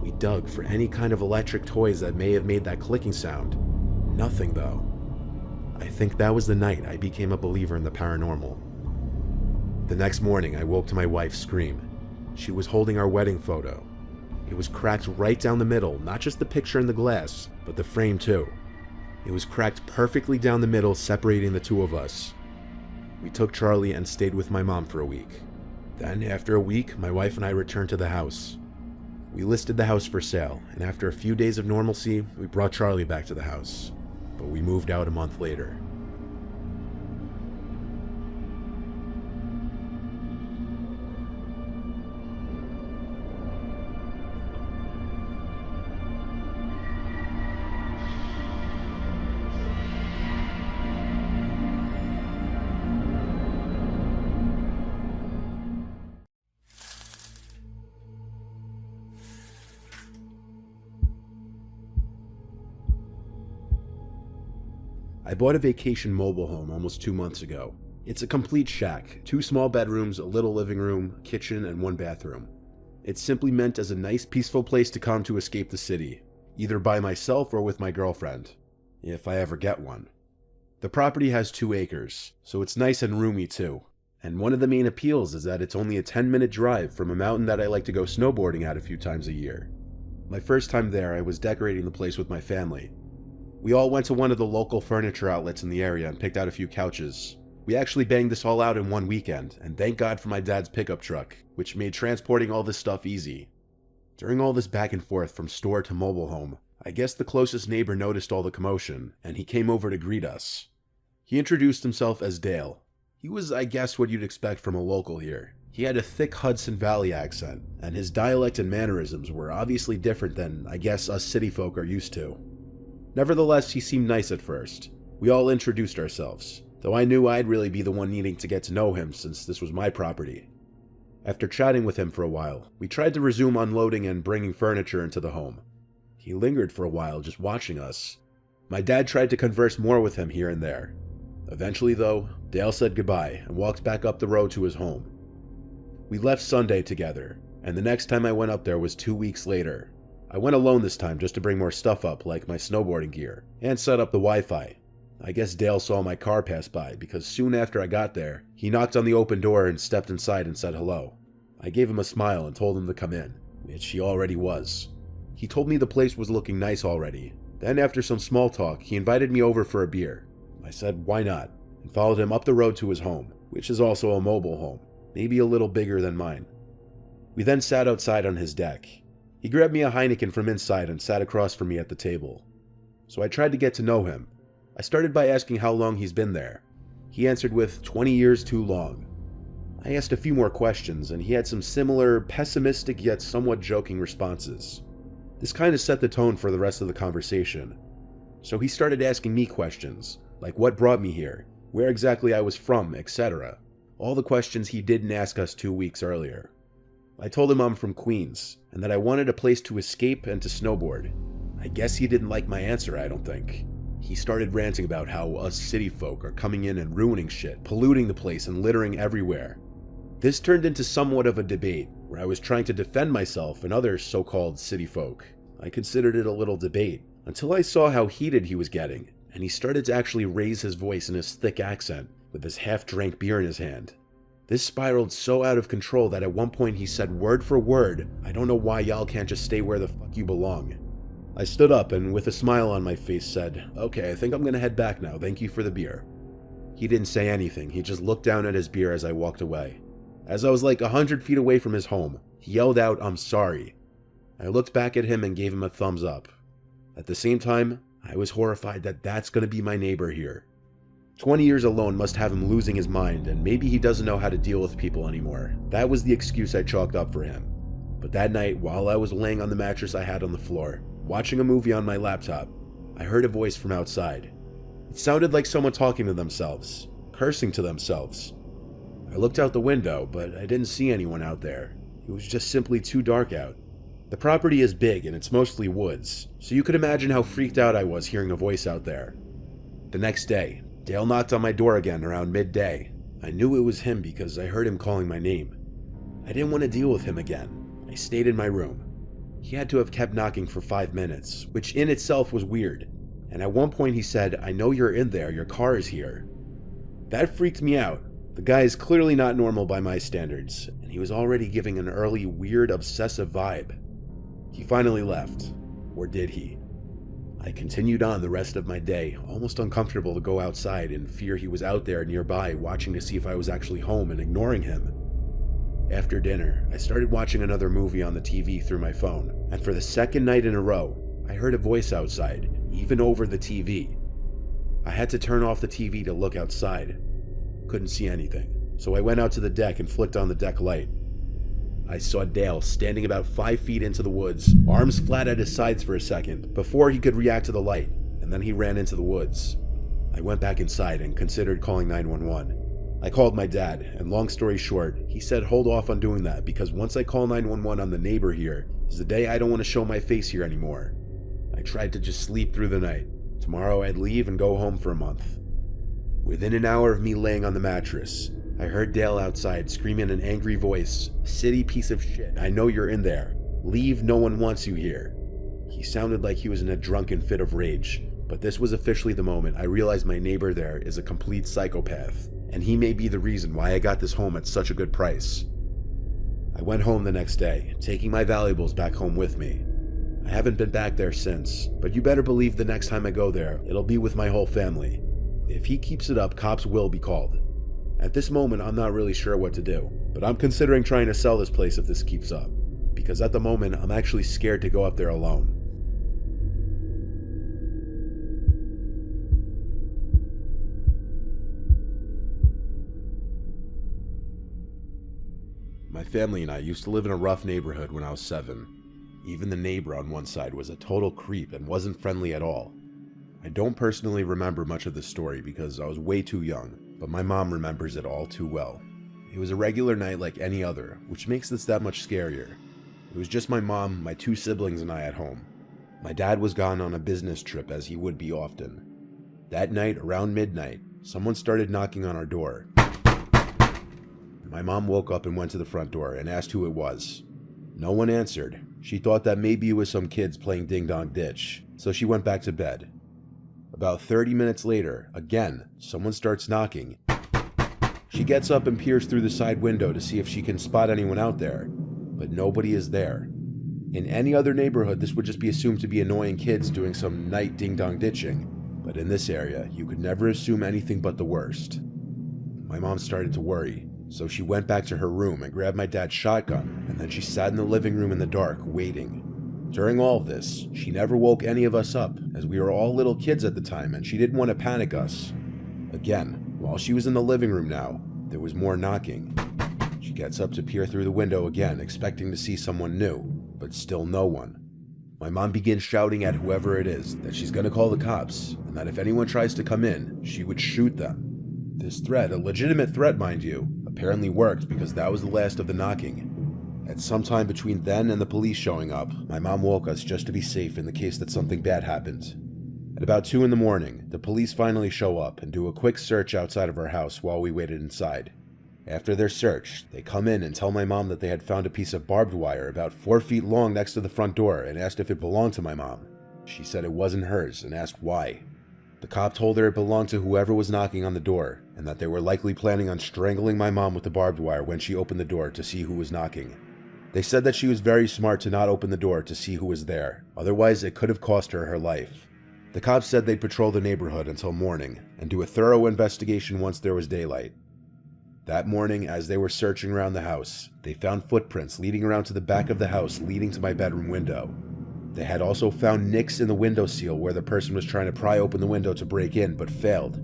We dug for any kind of electric toys that may have made that clicking sound. Nothing, though. I think that was the night I became a believer in the paranormal. The next morning, I woke to my wife's scream. She was holding our wedding photo. It was cracked right down the middle, not just the picture in the glass, but the frame too. It was cracked perfectly down the middle, separating the two of us. We took Charlie and stayed with my mom for a week. Then, after a week, my wife and I returned to the house. We listed the house for sale, and after a few days of normalcy, we brought Charlie back to the house. But we moved out a month later. I bought a vacation mobile home almost 2 months ago. It's a complete shack, 2 small bedrooms, a little living room, kitchen, and 1 bathroom. It's simply meant as a nice, peaceful place to come to escape the city, either by myself or with my girlfriend, if I ever get one. The property has 2 acres, so it's nice and roomy too. And one of the main appeals is that it's only a 10-minute drive from a mountain that I like to go snowboarding at a few times a year. My first time there, I was decorating the place with my family. We all went to one of the local furniture outlets in the area and picked out a few couches. We actually banged this all out in one weekend, and thank God for my dad's pickup truck, which made transporting all this stuff easy. During all this back and forth from store to mobile home, I guess the closest neighbor noticed all the commotion, and he came over to greet us. He introduced himself as Dale. He was, I guess, what you'd expect from a local here. He had a thick Hudson Valley accent, and his dialect and mannerisms were obviously different than, I guess, us city folk are used to. Nevertheless, he seemed nice at first. We all introduced ourselves, though I knew I'd really be the one needing to get to know him since this was my property. After chatting with him for a while, we tried to resume unloading and bringing furniture into the home. He lingered for a while, just watching us. My dad tried to converse more with him here and there. Eventually, though, Dale said goodbye and walked back up the road to his home. We left Sunday together, and the next time I went up there was 2 weeks later. I went alone this time just to bring more stuff up, like my snowboarding gear, and set up the Wi-Fi. I guess Dale saw my car pass by, because soon after I got there, he knocked on the open door and stepped inside and said hello. I gave him a smile and told him to come in, which he already was. He told me the place was looking nice already. Then after some small talk, he invited me over for a beer. I said why not, and followed him up the road to his home, which is also a mobile home, maybe a little bigger than mine. We then sat outside on his deck. He grabbed me a Heineken from inside and sat across from me at the table. So I tried to get to know him. I started by asking how long he's been there. He answered with 20 years too long. I asked a few more questions, and he had some similar, pessimistic yet somewhat joking responses. This kind of set the tone for the rest of the conversation. So he started asking me questions, like what brought me here, where exactly I was from, etc. All the questions he didn't ask us 2 weeks earlier. I told him I'm from Queens, and that I wanted a place to escape and to snowboard. I guess he didn't like my answer, I don't think. He started ranting about how us city folk are coming in and ruining shit, polluting the place and littering everywhere. This turned into somewhat of a debate, where I was trying to defend myself and other so-called city folk. I considered it a little debate, until I saw how heated he was getting, and he started to actually raise his voice in his thick accent, with his half-drank beer in his hand. This spiraled so out of control that at one point he said word for word, "I don't know why y'all can't just stay where the fuck you belong." I stood up and with a smile on my face said, "Okay, I think I'm gonna head back now, thank you for the beer." He didn't say anything, he just looked down at his beer as I walked away. As I was like 100 feet away from his home, he yelled out, "I'm sorry." I looked back at him and gave him a thumbs up. At the same time, I was horrified that that's gonna be my neighbor here. 20 years alone must have him losing his mind, and maybe he doesn't know how to deal with people anymore. That was the excuse I chalked up for him. But that night, while I was laying on the mattress I had on the floor, watching a movie on my laptop, I heard a voice from outside. It sounded like someone talking to themselves, cursing to themselves. I looked out the window, but I didn't see anyone out there. It was just simply too dark out. The property is big and it's mostly woods, so you could imagine how freaked out I was hearing a voice out there. The next day, Dale knocked on my door again around midday. I knew it was him because I heard him calling my name. I didn't want to deal with him again. I stayed in my room. He had to have kept knocking for 5 minutes, which in itself was weird. And at one point he said, "I know you're in there, your car is here." That freaked me out. The guy is clearly not normal by my standards, and he was already giving an early, weird, obsessive vibe. He finally left. Or did he? I continued on the rest of my day, almost uncomfortable to go outside in fear he was out there nearby watching to see if I was actually home and ignoring him. After dinner, I started watching another movie on the TV through my phone, and for the second night in a row, I heard a voice outside, even over the TV. I had to turn off the TV to look outside. Couldn't see anything, so I went out to the deck and flicked on the deck light. I saw Dale standing about 5 feet into the woods, arms flat at his sides for a second, before he could react to the light, and then he ran into the woods. I went back inside and considered calling 911. I called my dad, and long story short, he said hold off on doing that because once I call 911 on the neighbor here, is the day I don't want to show my face here anymore. I tried to just sleep through the night. Tomorrow I'd leave and go home for a month. Within an hour of me laying on the mattress, I heard Dale outside screaming in an angry voice, "City piece of shit, I know you're in there. Leave, no one wants you here." He sounded like he was in a drunken fit of rage, but this was officially the moment I realized my neighbor there is a complete psychopath, and he may be the reason why I got this home at such a good price. I went home the next day, taking my valuables back home with me. I haven't been back there since, but you better believe the next time I go there, it'll be with my whole family. If he keeps it up, cops will be called. At this moment, I'm not really sure what to do, but I'm considering trying to sell this place if this keeps up, because at the moment, I'm actually scared to go up there alone. My family and I used to live in a rough neighborhood when I was 7. Even the neighbor on one side was a total creep and wasn't friendly at all. I don't personally remember much of the story because I was way too young, but my mom remembers it all too well. It was a regular night like any other, which makes this that much scarier. It was just my mom, my 2 siblings, and I at home. My dad was gone on a business trip as he would be often. That night, around midnight, someone started knocking on our door. My mom woke up and went to the front door and asked who it was. No one answered. She thought that maybe it was some kids playing ding-dong ditch, so she went back to bed. About 30 minutes later, again, someone starts knocking. She gets up and peers through the side window to see if she can spot anyone out there, but nobody is there. In any other neighborhood, this would just be assumed to be annoying kids doing some night ding-dong ditching, but in this area, you could never assume anything but the worst. My mom started to worry, so she went back to her room and grabbed my dad's shotgun, and then she sat in the living room in the dark, waiting. During all of this, she never woke any of us up, as we were all little kids at the time and she didn't want to panic us. Again, while she was in the living room now, there was more knocking. She gets up to peer through the window again, expecting to see someone new, but still no one. My mom begins shouting at whoever it is that she's going to call the cops, and that if anyone tries to come in, she would shoot them. This threat, a legitimate threat mind you, apparently worked because that was the last of the knocking. At some time between then and the police showing up, my mom woke us just to be safe in the case that something bad happened. At about 2 in the morning, the police finally show up and do a quick search outside of our house while we waited inside. After their search, they come in and tell my mom that they had found a piece of barbed wire about 4 feet long next to the front door and asked if it belonged to my mom. She said it wasn't hers and asked why. The cop told her it belonged to whoever was knocking on the door, and that they were likely planning on strangling my mom with the barbed wire when she opened the door to see who was knocking. They said that she was very smart to not open the door to see who was there, otherwise it could have cost her her life. The cops said they'd patrol the neighborhood until morning, and do a thorough investigation once there was daylight. That morning, as they were searching around the house, they found footprints leading around to the back of the house leading to my bedroom window. They had also found nicks in the windowsill where the person was trying to pry open the window to break in, but failed.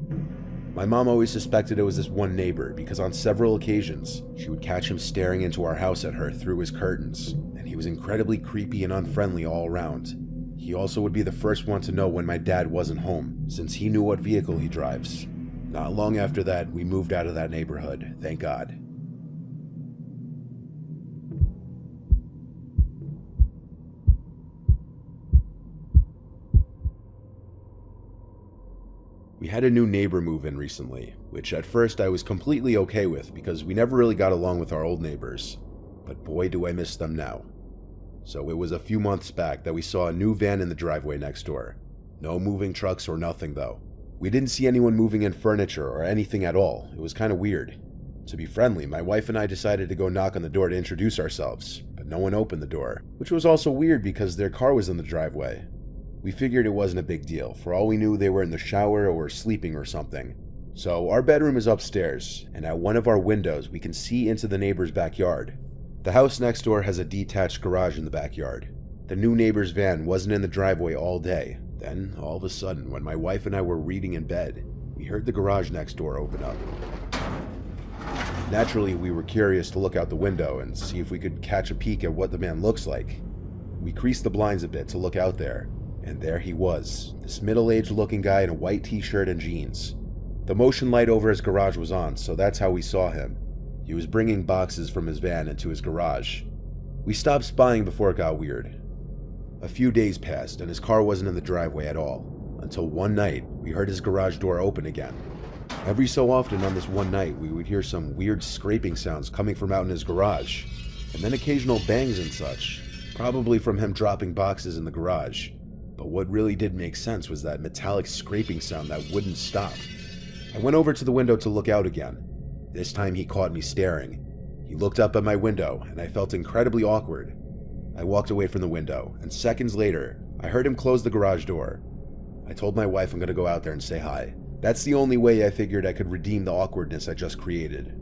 My mom always suspected it was this one neighbor because on several occasions, she would catch him staring into our house at her through his curtains, and he was incredibly creepy and unfriendly all around. He also would be the first one to know when my dad wasn't home, since he knew what vehicle he drives. Not long after that, we moved out of that neighborhood, thank God. We had a new neighbor move in recently, which at first I was completely okay with because we never really got along with our old neighbors. But boy do I miss them now. So it was a few months back that we saw a new van in the driveway next door. No moving trucks or nothing though. We didn't see anyone moving in furniture or anything at all. It was kind of weird. To be friendly, my wife and I decided to go knock on the door to introduce ourselves, but no one opened the door, which was also weird because their car was in the driveway. We figured it wasn't a big deal. For all we knew, they were in the shower or sleeping or something. So our bedroom is upstairs, and at one of our windows we can see into the neighbor's backyard. The house next door has a detached garage in the backyard. The new neighbor's van wasn't in the driveway all day. Then, all of a sudden, when my wife and I were reading in bed, we heard the garage next door open up. Naturally, we were curious to look out the window and see if we could catch a peek at what the man looks like. We creased the blinds a bit to look out there, and there he was, this middle-aged looking guy in a white t-shirt and jeans. The motion light over his garage was on, so that's how we saw him. He was bringing boxes from his van into his garage. We stopped spying before it got weird. A few days passed, and his car wasn't in the driveway at all, until one night, we heard his garage door open again. Every so often on this one night, we would hear some weird scraping sounds coming from out in his garage, and then occasional bangs and such, probably from him dropping boxes in the garage. But what really did make sense was that metallic scraping sound that wouldn't stop. I went over to the window to look out again. This time he caught me staring. He looked up at my window, and I felt incredibly awkward. I walked away from the window, and seconds later, I heard him close the garage door. I told my wife I'm going to go out there and say hi. That's the only way I figured I could redeem the awkwardness I just created.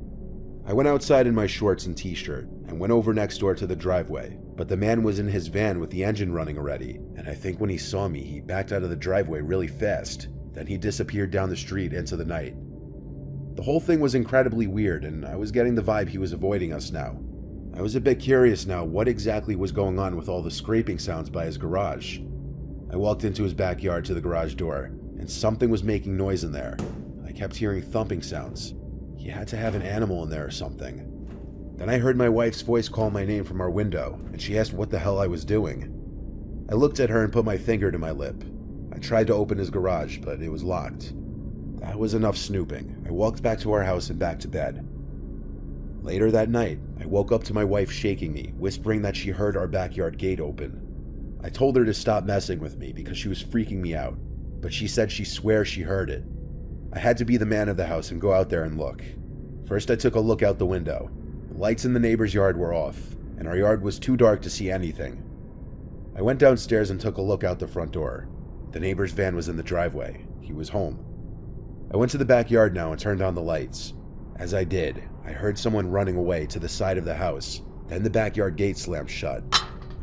I went outside in my shorts and t-shirt, and went over next door to the driveway, but the man was in his van with the engine running already, and I think when he saw me, he backed out of the driveway really fast. Then he disappeared down the street into the night. The whole thing was incredibly weird, and I was getting the vibe he was avoiding us now. I was a bit curious now what exactly was going on with all the scraping sounds by his garage. I walked into his backyard to the garage door, and something was making noise in there. I kept hearing thumping sounds. He had to have an animal in there or something. Then I heard my wife's voice call my name from our window, and she asked what the hell I was doing. I looked at her and put my finger to my lip. I tried to open his garage, but it was locked. That was enough snooping. I walked back to our house and back to bed. Later that night, I woke up to my wife shaking me, whispering that she heard our backyard gate open. I told her to stop messing with me because she was freaking me out, but she said she swears she heard it. I had to be the man of the house and go out there and look. First, I took a look out the window. The lights in the neighbor's yard were off, and our yard was too dark to see anything. I went downstairs and took a look out the front door. The neighbor's van was in the driveway. He was home. I went to the backyard now and turned on the lights. As I did, I heard someone running away to the side of the house. Then the backyard gate slammed shut.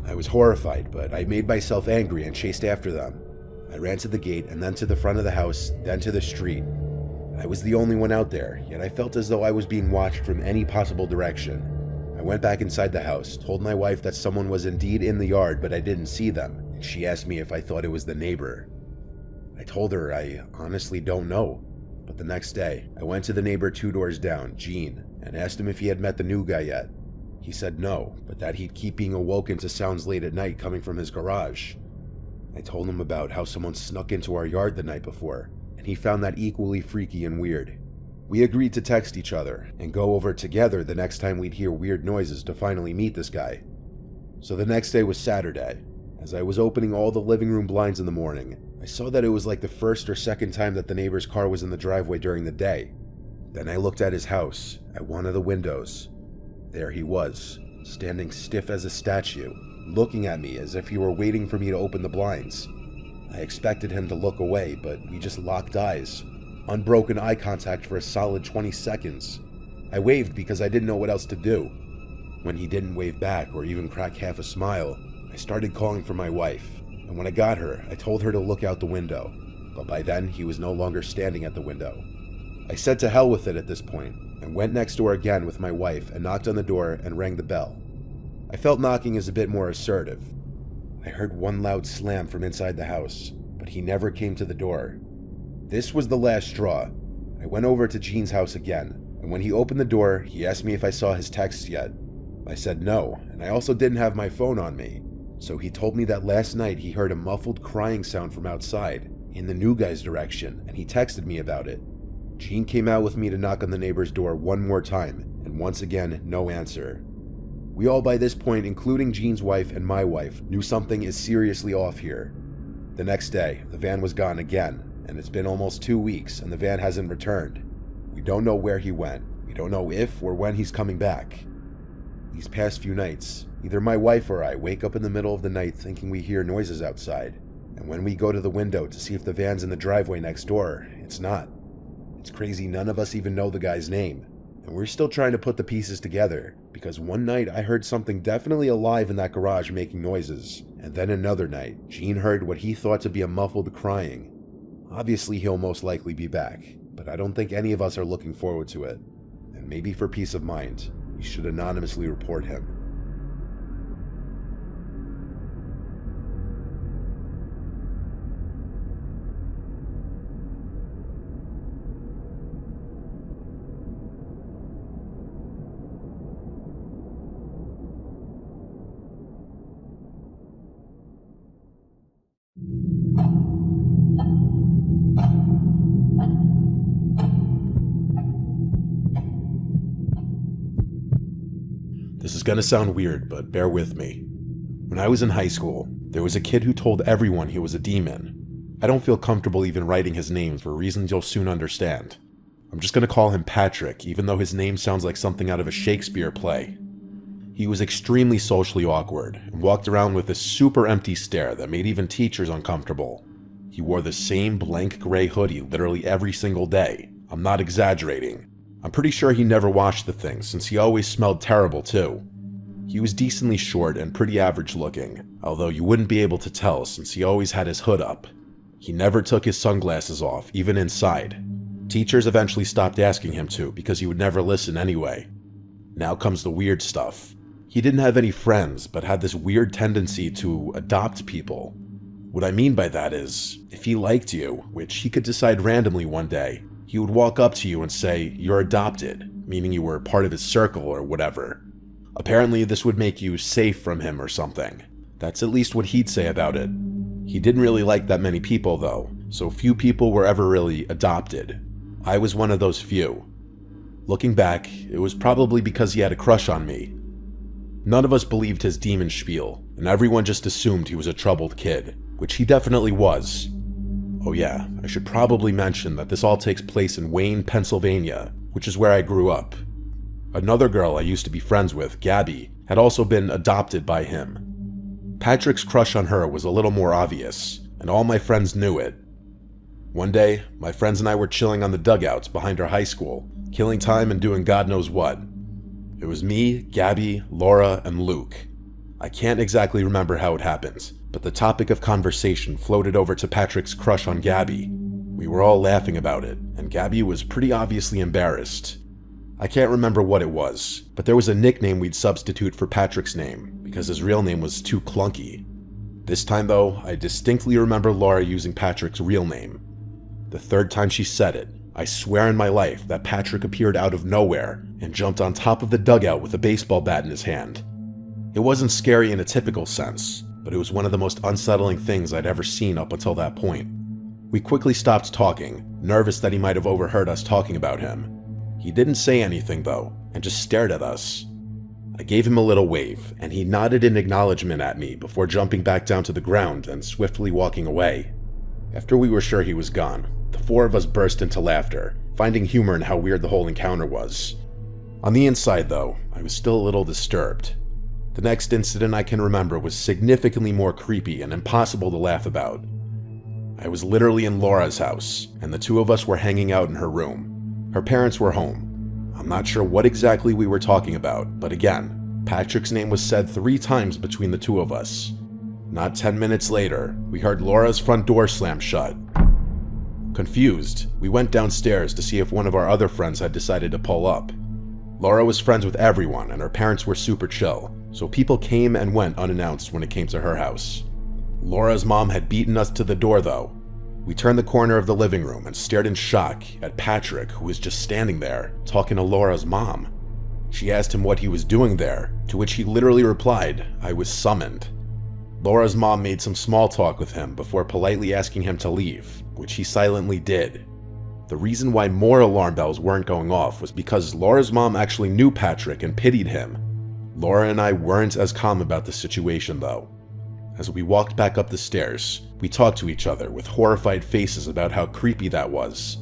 I was horrified, but I made myself angry and chased after them. I ran to the gate and then to the front of the house, then to the street. I was the only one out there, yet I felt as though I was being watched from any possible direction. I went back inside the house, told my wife that someone was indeed in the yard, but I didn't see them, and she asked me if I thought it was the neighbor. I told her I honestly don't know, but the next day, I went to the neighbor 2 doors down, Gene, and asked him if he had met the new guy yet. He said no, but that he'd keep being awoken to sounds late at night coming from his garage. I told him about how someone snuck into our yard the night before, and he found that equally freaky and weird. We agreed to text each other and go over together the next time we'd hear weird noises to finally meet this guy. So the next day was Saturday. As I was opening all the living room blinds in the morning, I saw that it was like the first or second time that the neighbor's car was in the driveway during the day. Then I looked at his house, at one of the windows. There he was, standing stiff as a statue, looking at me as if he were waiting for me to open the blinds. I expected him to look away, but we just locked eyes. Unbroken eye contact for a solid 20 seconds. I waved because I didn't know what else to do. When he didn't wave back or even crack half a smile, I started calling for my wife, and when I got her, I told her to look out the window, but by then he was no longer standing at the window. I said to hell with it at this point, and went next door again with my wife and knocked on the door and rang the bell. I felt knocking is a bit more assertive. I heard one loud slam from inside the house, but he never came to the door. This was the last straw. I went over to Gene's house again, and when he opened the door, he asked me if I saw his texts yet. I said no, and I also didn't have my phone on me. So he told me that last night he heard a muffled crying sound from outside, in the new guy's direction, and he texted me about it. Gene came out with me to knock on the neighbor's door one more time, and once again, no answer. We all by this point, including Gene's wife and my wife, knew something is seriously off here. The next day, the van was gone again, and it's been almost 2 weeks and the van hasn't returned. We don't know where he went. We don't know if or when he's coming back. These past few nights, either my wife or I wake up in the middle of the night thinking we hear noises outside, and when we go to the window to see if the van's in the driveway next door, it's not. It's crazy none of us even know the guy's name, and we're still trying to put the pieces together, because one night I heard something definitely alive in that garage making noises, and then another night, Gene heard what he thought to be a muffled crying. Obviously he'll most likely be back, but I don't think any of us are looking forward to it, and maybe for peace of mind, we should anonymously report him. This is gonna sound weird, but bear with me. When I was in high school, there was a kid who told everyone he was a demon. I don't feel comfortable even writing his name for reasons you'll soon understand. I'm just gonna call him Patrick, even though his name sounds like something out of a Shakespeare play. He was extremely socially awkward, and walked around with this super empty stare that made even teachers uncomfortable. He wore the same blank gray hoodie literally every single day. I'm not exaggerating. I'm pretty sure he never washed the thing, since he always smelled terrible too. He was decently short and pretty average looking, although you wouldn't be able to tell since he always had his hood up. He never took his sunglasses off, even inside. Teachers eventually stopped asking him to because he would never listen anyway. Now comes the weird stuff. He didn't have any friends, but had this weird tendency to adopt people. What I mean by that is, if he liked you, which he could decide randomly one day, he would walk up to you and say, "You're adopted," meaning you were part of his circle or whatever. Apparently this would make you safe from him or something. That's at least what he'd say about it. He didn't really like that many people though, so few people were ever really adopted. I was one of those few. Looking back, it was probably because he had a crush on me. None of us believed his demon spiel, and everyone just assumed he was a troubled kid, which he definitely was. Oh yeah, I should probably mention that this all takes place in Wayne, Pennsylvania, which is where I grew up. Another girl I used to be friends with, Gabby, had also been adopted by him. Patrick's crush on her was a little more obvious, and all my friends knew it. One day, my friends and I were chilling on the dugouts behind our high school, killing time and doing God knows what. It was me, Gabby, Laura, and Luke. I can't exactly remember how it happened, but the topic of conversation floated over to Patrick's crush on Gabby. We were all laughing about it, and Gabby was pretty obviously embarrassed. I can't remember what it was, but there was a nickname we'd substitute for Patrick's name, because his real name was too clunky. This time though, I distinctly remember Laura using Patrick's real name. The third time she said it, I swear in my life that Patrick appeared out of nowhere and jumped on top of the dugout with a baseball bat in his hand. It wasn't scary in a typical sense, but it was one of the most unsettling things I'd ever seen up until that point. We quickly stopped talking, nervous that he might have overheard us talking about him. He didn't say anything though, and just stared at us. I gave him a little wave, and he nodded in acknowledgement at me before jumping back down to the ground and swiftly walking away. After we were sure he was gone, the four of us burst into laughter, finding humor in how weird the whole encounter was. On the inside though, I was still a little disturbed. The next incident I can remember was significantly more creepy and impossible to laugh about. I was literally in Laura's house, and the two of us were hanging out in her room. Her parents were home. I'm not sure what exactly we were talking about, but again, Patrick's name was said 3 times between the two of us. Not 10 minutes later, we heard Laura's front door slam shut. Confused, we went downstairs to see if one of our other friends had decided to pull up. Laura was friends with everyone, and her parents were super chill, so people came and went unannounced when it came to her house. Laura's mom had beaten us to the door though. We turned the corner of the living room and stared in shock at Patrick, who was just standing there, talking to Laura's mom. She asked him what he was doing there, to which he literally replied, "I was summoned." Laura's mom made some small talk with him before politely asking him to leave, which he silently did. The reason why more alarm bells weren't going off was because Laura's mom actually knew Patrick and pitied him. Laura and I weren't as calm about the situation though. As we walked back up the stairs, we talked to each other with horrified faces about how creepy that was.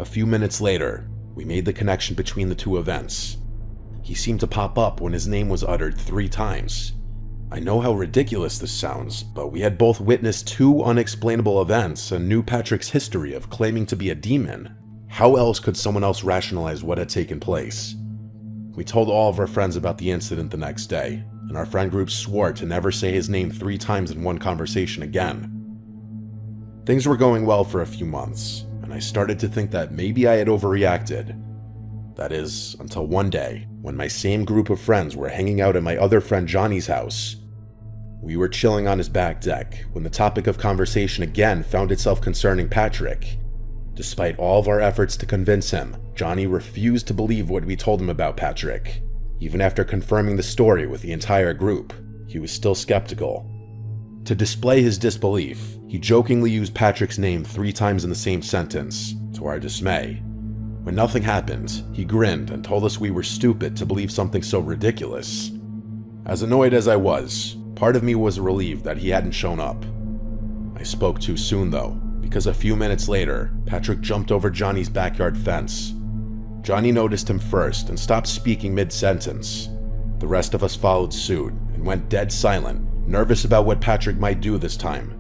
A few minutes later, we made the connection between the two events. He seemed to pop up when his name was uttered 3 times. I know how ridiculous this sounds, but we had both witnessed 2 unexplainable events and knew Patrick's history of claiming to be a demon. How else could someone else rationalize what had taken place? We told all of our friends about the incident the next day, and our friend group swore to never say his name 3 times in one conversation again. Things were going well for a few months, and I started to think that maybe I had overreacted. That is, until one day, when my same group of friends were hanging out at my other friend Johnny's house. We were chilling on his back deck when the topic of conversation again found itself concerning Patrick. Despite all of our efforts to convince him, Johnny refused to believe what we told him about Patrick. Even after confirming the story with the entire group, he was still skeptical. To display his disbelief, he jokingly used Patrick's name 3 times in the same sentence, to our dismay. When nothing happened, he grinned and told us we were stupid to believe something so ridiculous. As annoyed as I was, part of me was relieved that he hadn't shown up. I spoke too soon though, because a few minutes later, Patrick jumped over Johnny's backyard fence. Johnny noticed him first and stopped speaking mid-sentence. The rest of us followed suit and went dead silent, nervous about what Patrick might do this time.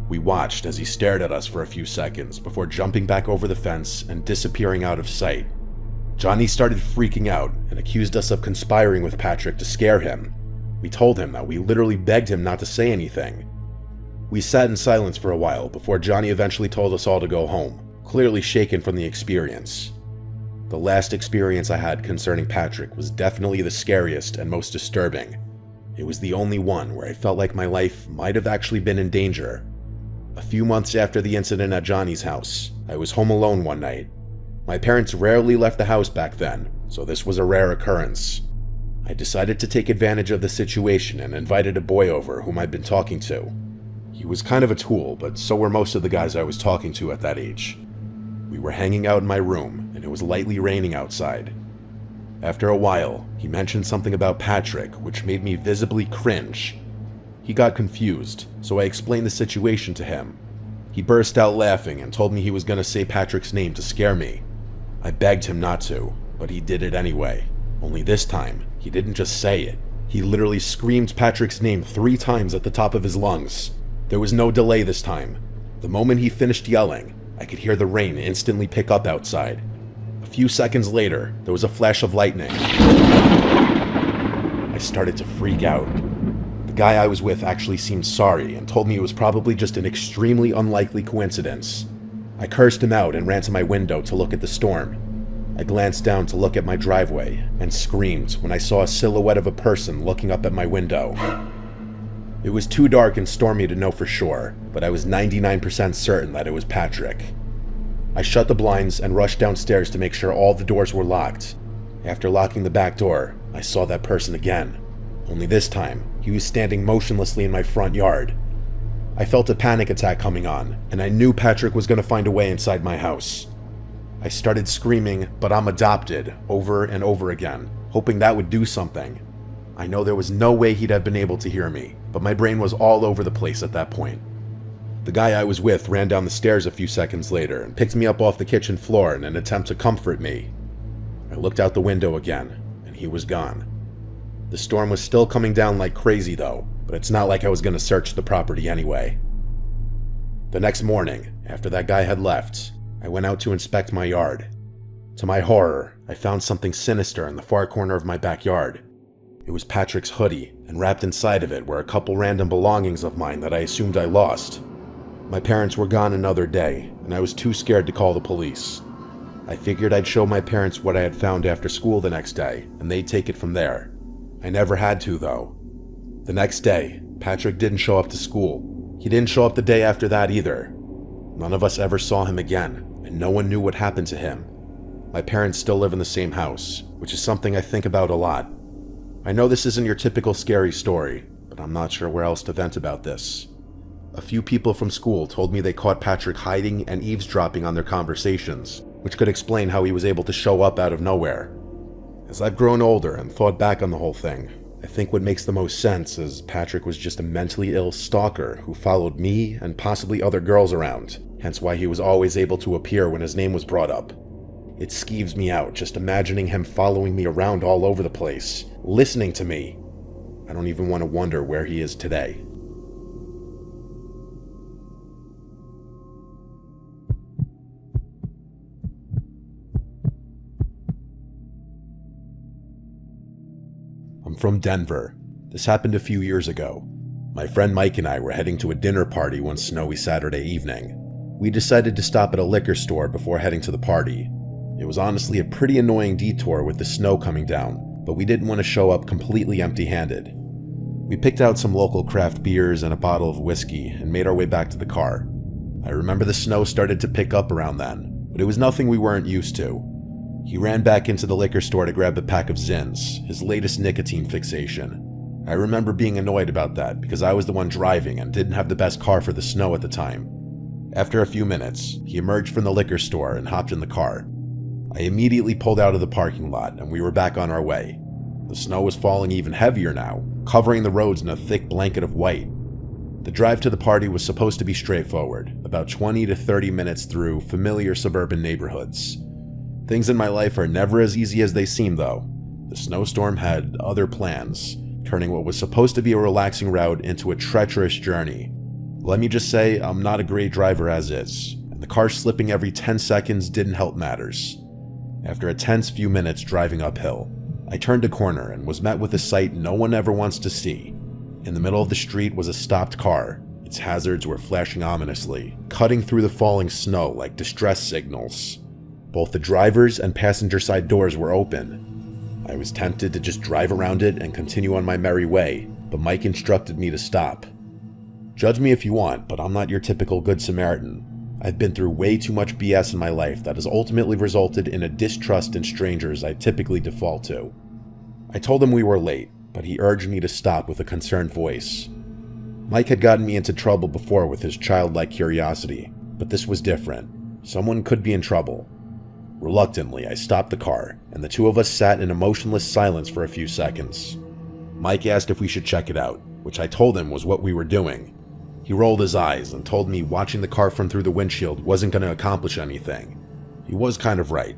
We watched as he stared at us for a few seconds before jumping back over the fence and disappearing out of sight. Johnny started freaking out and accused us of conspiring with Patrick to scare him. We told him that we literally begged him not to say anything. We sat in silence for a while before Johnny eventually told us all to go home, clearly shaken from the experience. The last experience I had concerning Patrick was definitely the scariest and most disturbing. It was the only one where I felt like my life might have actually been in danger. A few months after the incident at Johnny's house, I was home alone one night. My parents rarely left the house back then, so this was a rare occurrence. I decided to take advantage of the situation and invited a boy over whom I'd been talking to. He was kind of a tool, but so were most of the guys I was talking to at that age. We were hanging out in my room, and it was lightly raining outside. After a while, he mentioned something about Patrick, which made me visibly cringe. He got confused, so I explained the situation to him. He burst out laughing and told me he was going to say Patrick's name to scare me. I begged him not to, but he did it anyway. Only this time, he didn't just say it. He literally screamed Patrick's name 3 times at the top of his lungs. There was no delay this time. The moment he finished yelling, I could hear the rain instantly pick up outside. A few seconds later, there was a flash of lightning. I started to freak out. The guy I was with actually seemed sorry and told me it was probably just an extremely unlikely coincidence. I cursed him out and ran to my window to look at the storm. I glanced down to look at my driveway and screamed when I saw a silhouette of a person looking up at my window. It was too dark and stormy to know for sure, but I was 99% certain that it was Patrick. I shut the blinds and rushed downstairs to make sure all the doors were locked. After locking the back door, I saw that person again. Only this time, he was standing motionlessly in my front yard. I felt a panic attack coming on, and I knew Patrick was going to find a way inside my house. I started screaming, "But I'm adopted," over and over again, hoping that would do something. I know there was no way he'd have been able to hear me, but my brain was all over the place at that point. The guy I was with ran down the stairs a few seconds later and picked me up off the kitchen floor in an attempt to comfort me. I looked out the window again, and he was gone. The storm was still coming down like crazy though, but it's not like I was going to search the property anyway. The next morning, after that guy had left, I went out to inspect my yard. To my horror, I found something sinister in the far corner of my backyard. It was Patrick's hoodie, and wrapped inside of it were a couple random belongings of mine that I assumed I lost. My parents were gone another day, and I was too scared to call the police. I figured I'd show my parents what I had found after school the next day, and they'd take it from there. I never had to, though. The next day, Patrick didn't show up to school. He didn't show up the day after that either. None of us ever saw him again, and no one knew what happened to him. My parents still live in the same house, which is something I think about a lot. I know this isn't your typical scary story, but I'm not sure where else to vent about this. A few people from school told me they caught Patrick hiding and eavesdropping on their conversations, which could explain how he was able to show up out of nowhere. As I've grown older and thought back on the whole thing, I think what makes the most sense is Patrick was just a mentally ill stalker who followed me and possibly other girls around, hence why he was always able to appear when his name was brought up. It skeeves me out just imagining him following me around all over the place, listening to me. I don't even want to wonder where he is today. I'm from Denver. This happened a few years ago. My friend Mike and I were heading to a dinner party one snowy Saturday evening. We decided to stop at a liquor store before heading to the party. It was honestly a pretty annoying detour with the snow coming down, but we didn't want to show up completely empty-handed. We picked out some local craft beers and a bottle of whiskey and made our way back to the car. I remember the snow started to pick up around then, but it was nothing we weren't used to. He ran back into the liquor store to grab a pack of Zins, his latest nicotine fixation. I remember being annoyed about that because I was the one driving and didn't have the best car for the snow at the time. After a few minutes, he emerged from the liquor store and hopped in the car. I immediately pulled out of the parking lot and we were back on our way. The snow was falling even heavier now, covering the roads in a thick blanket of white. The drive to the party was supposed to be straightforward, about 20 to 30 minutes through familiar suburban neighborhoods. Things in my life are never as easy as they seem though. The snowstorm had other plans, turning what was supposed to be a relaxing route into a treacherous journey. Let me just say, I'm not a great driver as is, and the car slipping every 10 seconds didn't help matters. After a tense few minutes driving uphill, I turned a corner and was met with a sight no one ever wants to see. In the middle of the street was a stopped car. Its hazards were flashing ominously, cutting through the falling snow like distress signals. Both the driver's and passenger side doors were open. I was tempted to just drive around it and continue on my merry way, but Mike instructed me to stop. Judge me if you want, but I'm not your typical Good Samaritan. I've been through way too much BS in my life that has ultimately resulted in a distrust in strangers I typically default to. I told him we were late, but he urged me to stop with a concerned voice. Mike had gotten me into trouble before with his childlike curiosity, but this was different. Someone could be in trouble. Reluctantly, I stopped the car, and the two of us sat in a motionless silence for a few seconds. Mike asked if we should check it out, which I told him was what we were doing. He rolled his eyes and told me watching the car from through the windshield wasn't going to accomplish anything. He was kind of right.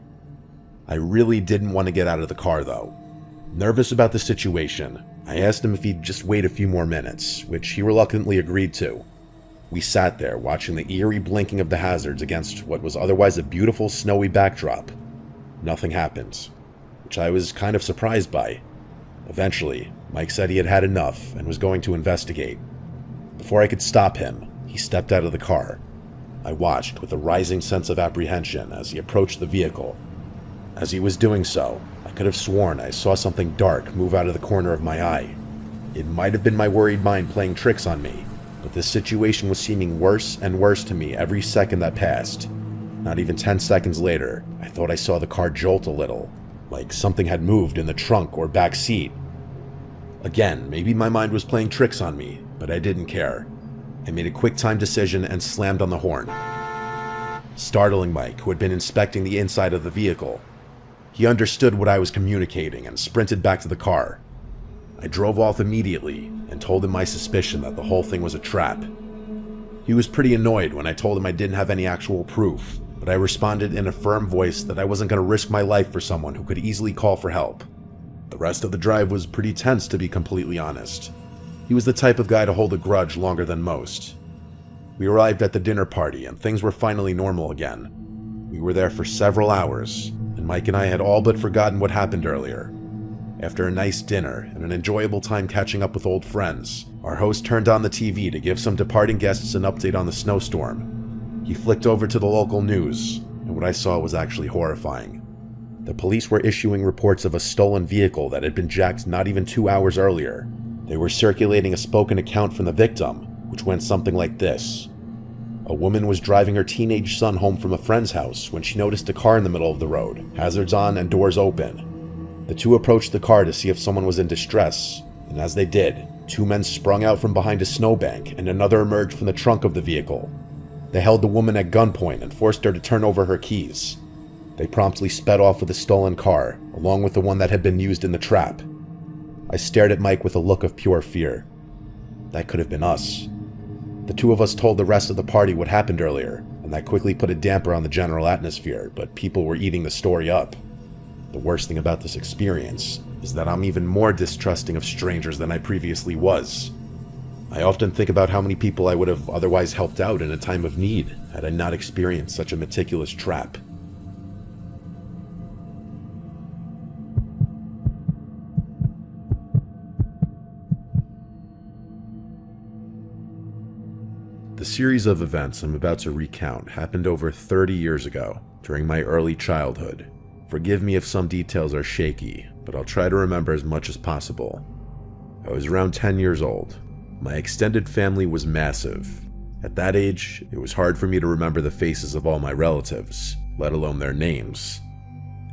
I really didn't want to get out of the car though. Nervous about the situation, I asked him if he'd just wait a few more minutes, which he reluctantly agreed to. We sat there watching the eerie blinking of the hazards against what was otherwise a beautiful snowy backdrop. Nothing happened, which I was kind of surprised by. Eventually, Mike said he had had enough and was going to investigate. Before I could stop him, he stepped out of the car. I watched with a rising sense of apprehension as he approached the vehicle. As he was doing so, I could have sworn I saw something dark move out of the corner of my eye. It might have been my worried mind playing tricks on me, but this situation was seeming worse and worse to me every second that passed. Not even 10 seconds later, I thought I saw the car jolt a little, like something had moved in the trunk or back seat. Again, maybe my mind was playing tricks on me, but I didn't care. I made a quick-time decision and slammed on the horn, startling Mike, who had been inspecting the inside of the vehicle. He understood what I was communicating and sprinted back to the car. I drove off immediately and told him my suspicion that the whole thing was a trap. He was pretty annoyed when I told him I didn't have any actual proof, but I responded in a firm voice that I wasn't going to risk my life for someone who could easily call for help. The rest of the drive was pretty tense, to be completely honest. He was the type of guy to hold a grudge longer than most. We arrived at the dinner party and things were finally normal again. We were there for several hours, and Mike and I had all but forgotten what happened earlier. After a nice dinner and an enjoyable time catching up with old friends, our host turned on the TV to give some departing guests an update on the snowstorm. He flicked over to the local news, and what I saw was actually horrifying. The police were issuing reports of a stolen vehicle that had been jacked not even 2 hours earlier. They were circulating a spoken account from the victim, which went something like this. A woman was driving her teenage son home from a friend's house when she noticed a car in the middle of the road, hazards on and doors open. The two approached the car to see if someone was in distress, and as they did, two men sprung out from behind a snowbank and another emerged from the trunk of the vehicle. They held the woman at gunpoint and forced her to turn over her keys. They promptly sped off with the stolen car, along with the one that had been used in the trap. I stared at Mike with a look of pure fear. That could have been us. The two of us told the rest of the party what happened earlier, and that quickly put a damper on the general atmosphere, but people were eating the story up. The worst thing about this experience is that I'm even more distrusting of strangers than I previously was. I often think about how many people I would have otherwise helped out in a time of need had I not experienced such a meticulous trap. The series of events I'm about to recount happened over 30 years ago, during my early childhood. Forgive me if some details are shaky, but I'll try to remember as much as possible. I was around 10 years old. My extended family was massive. At that age, it was hard for me to remember the faces of all my relatives, let alone their names.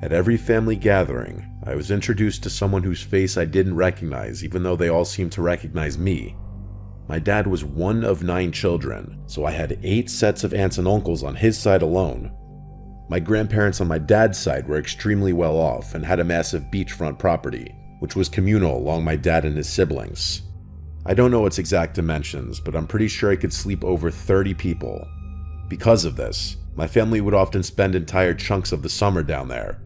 At every family gathering, I was introduced to someone whose face I didn't recognize, even though they all seemed to recognize me. My dad was one of 9 children, so I had 8 sets of aunts and uncles on his side alone. My grandparents on my dad's side were extremely well off and had a massive beachfront property, which was communal along my dad and his siblings. I don't know its exact dimensions, but I'm pretty sure I could sleep over 30 people. Because of this, my family would often spend entire chunks of the summer down there.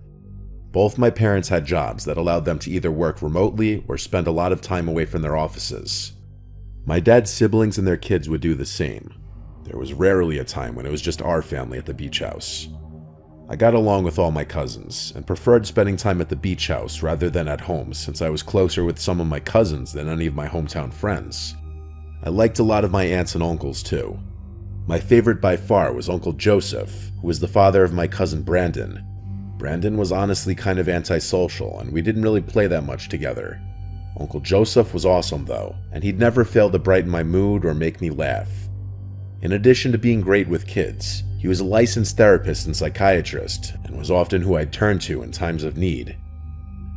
Both my parents had jobs that allowed them to either work remotely or spend a lot of time away from their offices. My dad's siblings and their kids would do the same. There was rarely a time when it was just our family at the beach house. I got along with all my cousins, and preferred spending time at the beach house rather than at home since I was closer with some of my cousins than any of my hometown friends. I liked a lot of my aunts and uncles too. My favorite by far was Uncle Joseph, who was the father of my cousin Brandon. Brandon was honestly kind of antisocial, and we didn't really play that much together. Uncle Joseph was awesome though, and he'd never fail to brighten my mood or make me laugh. In addition to being great with kids, he was a licensed therapist and psychiatrist, and was often who I'd turn to in times of need.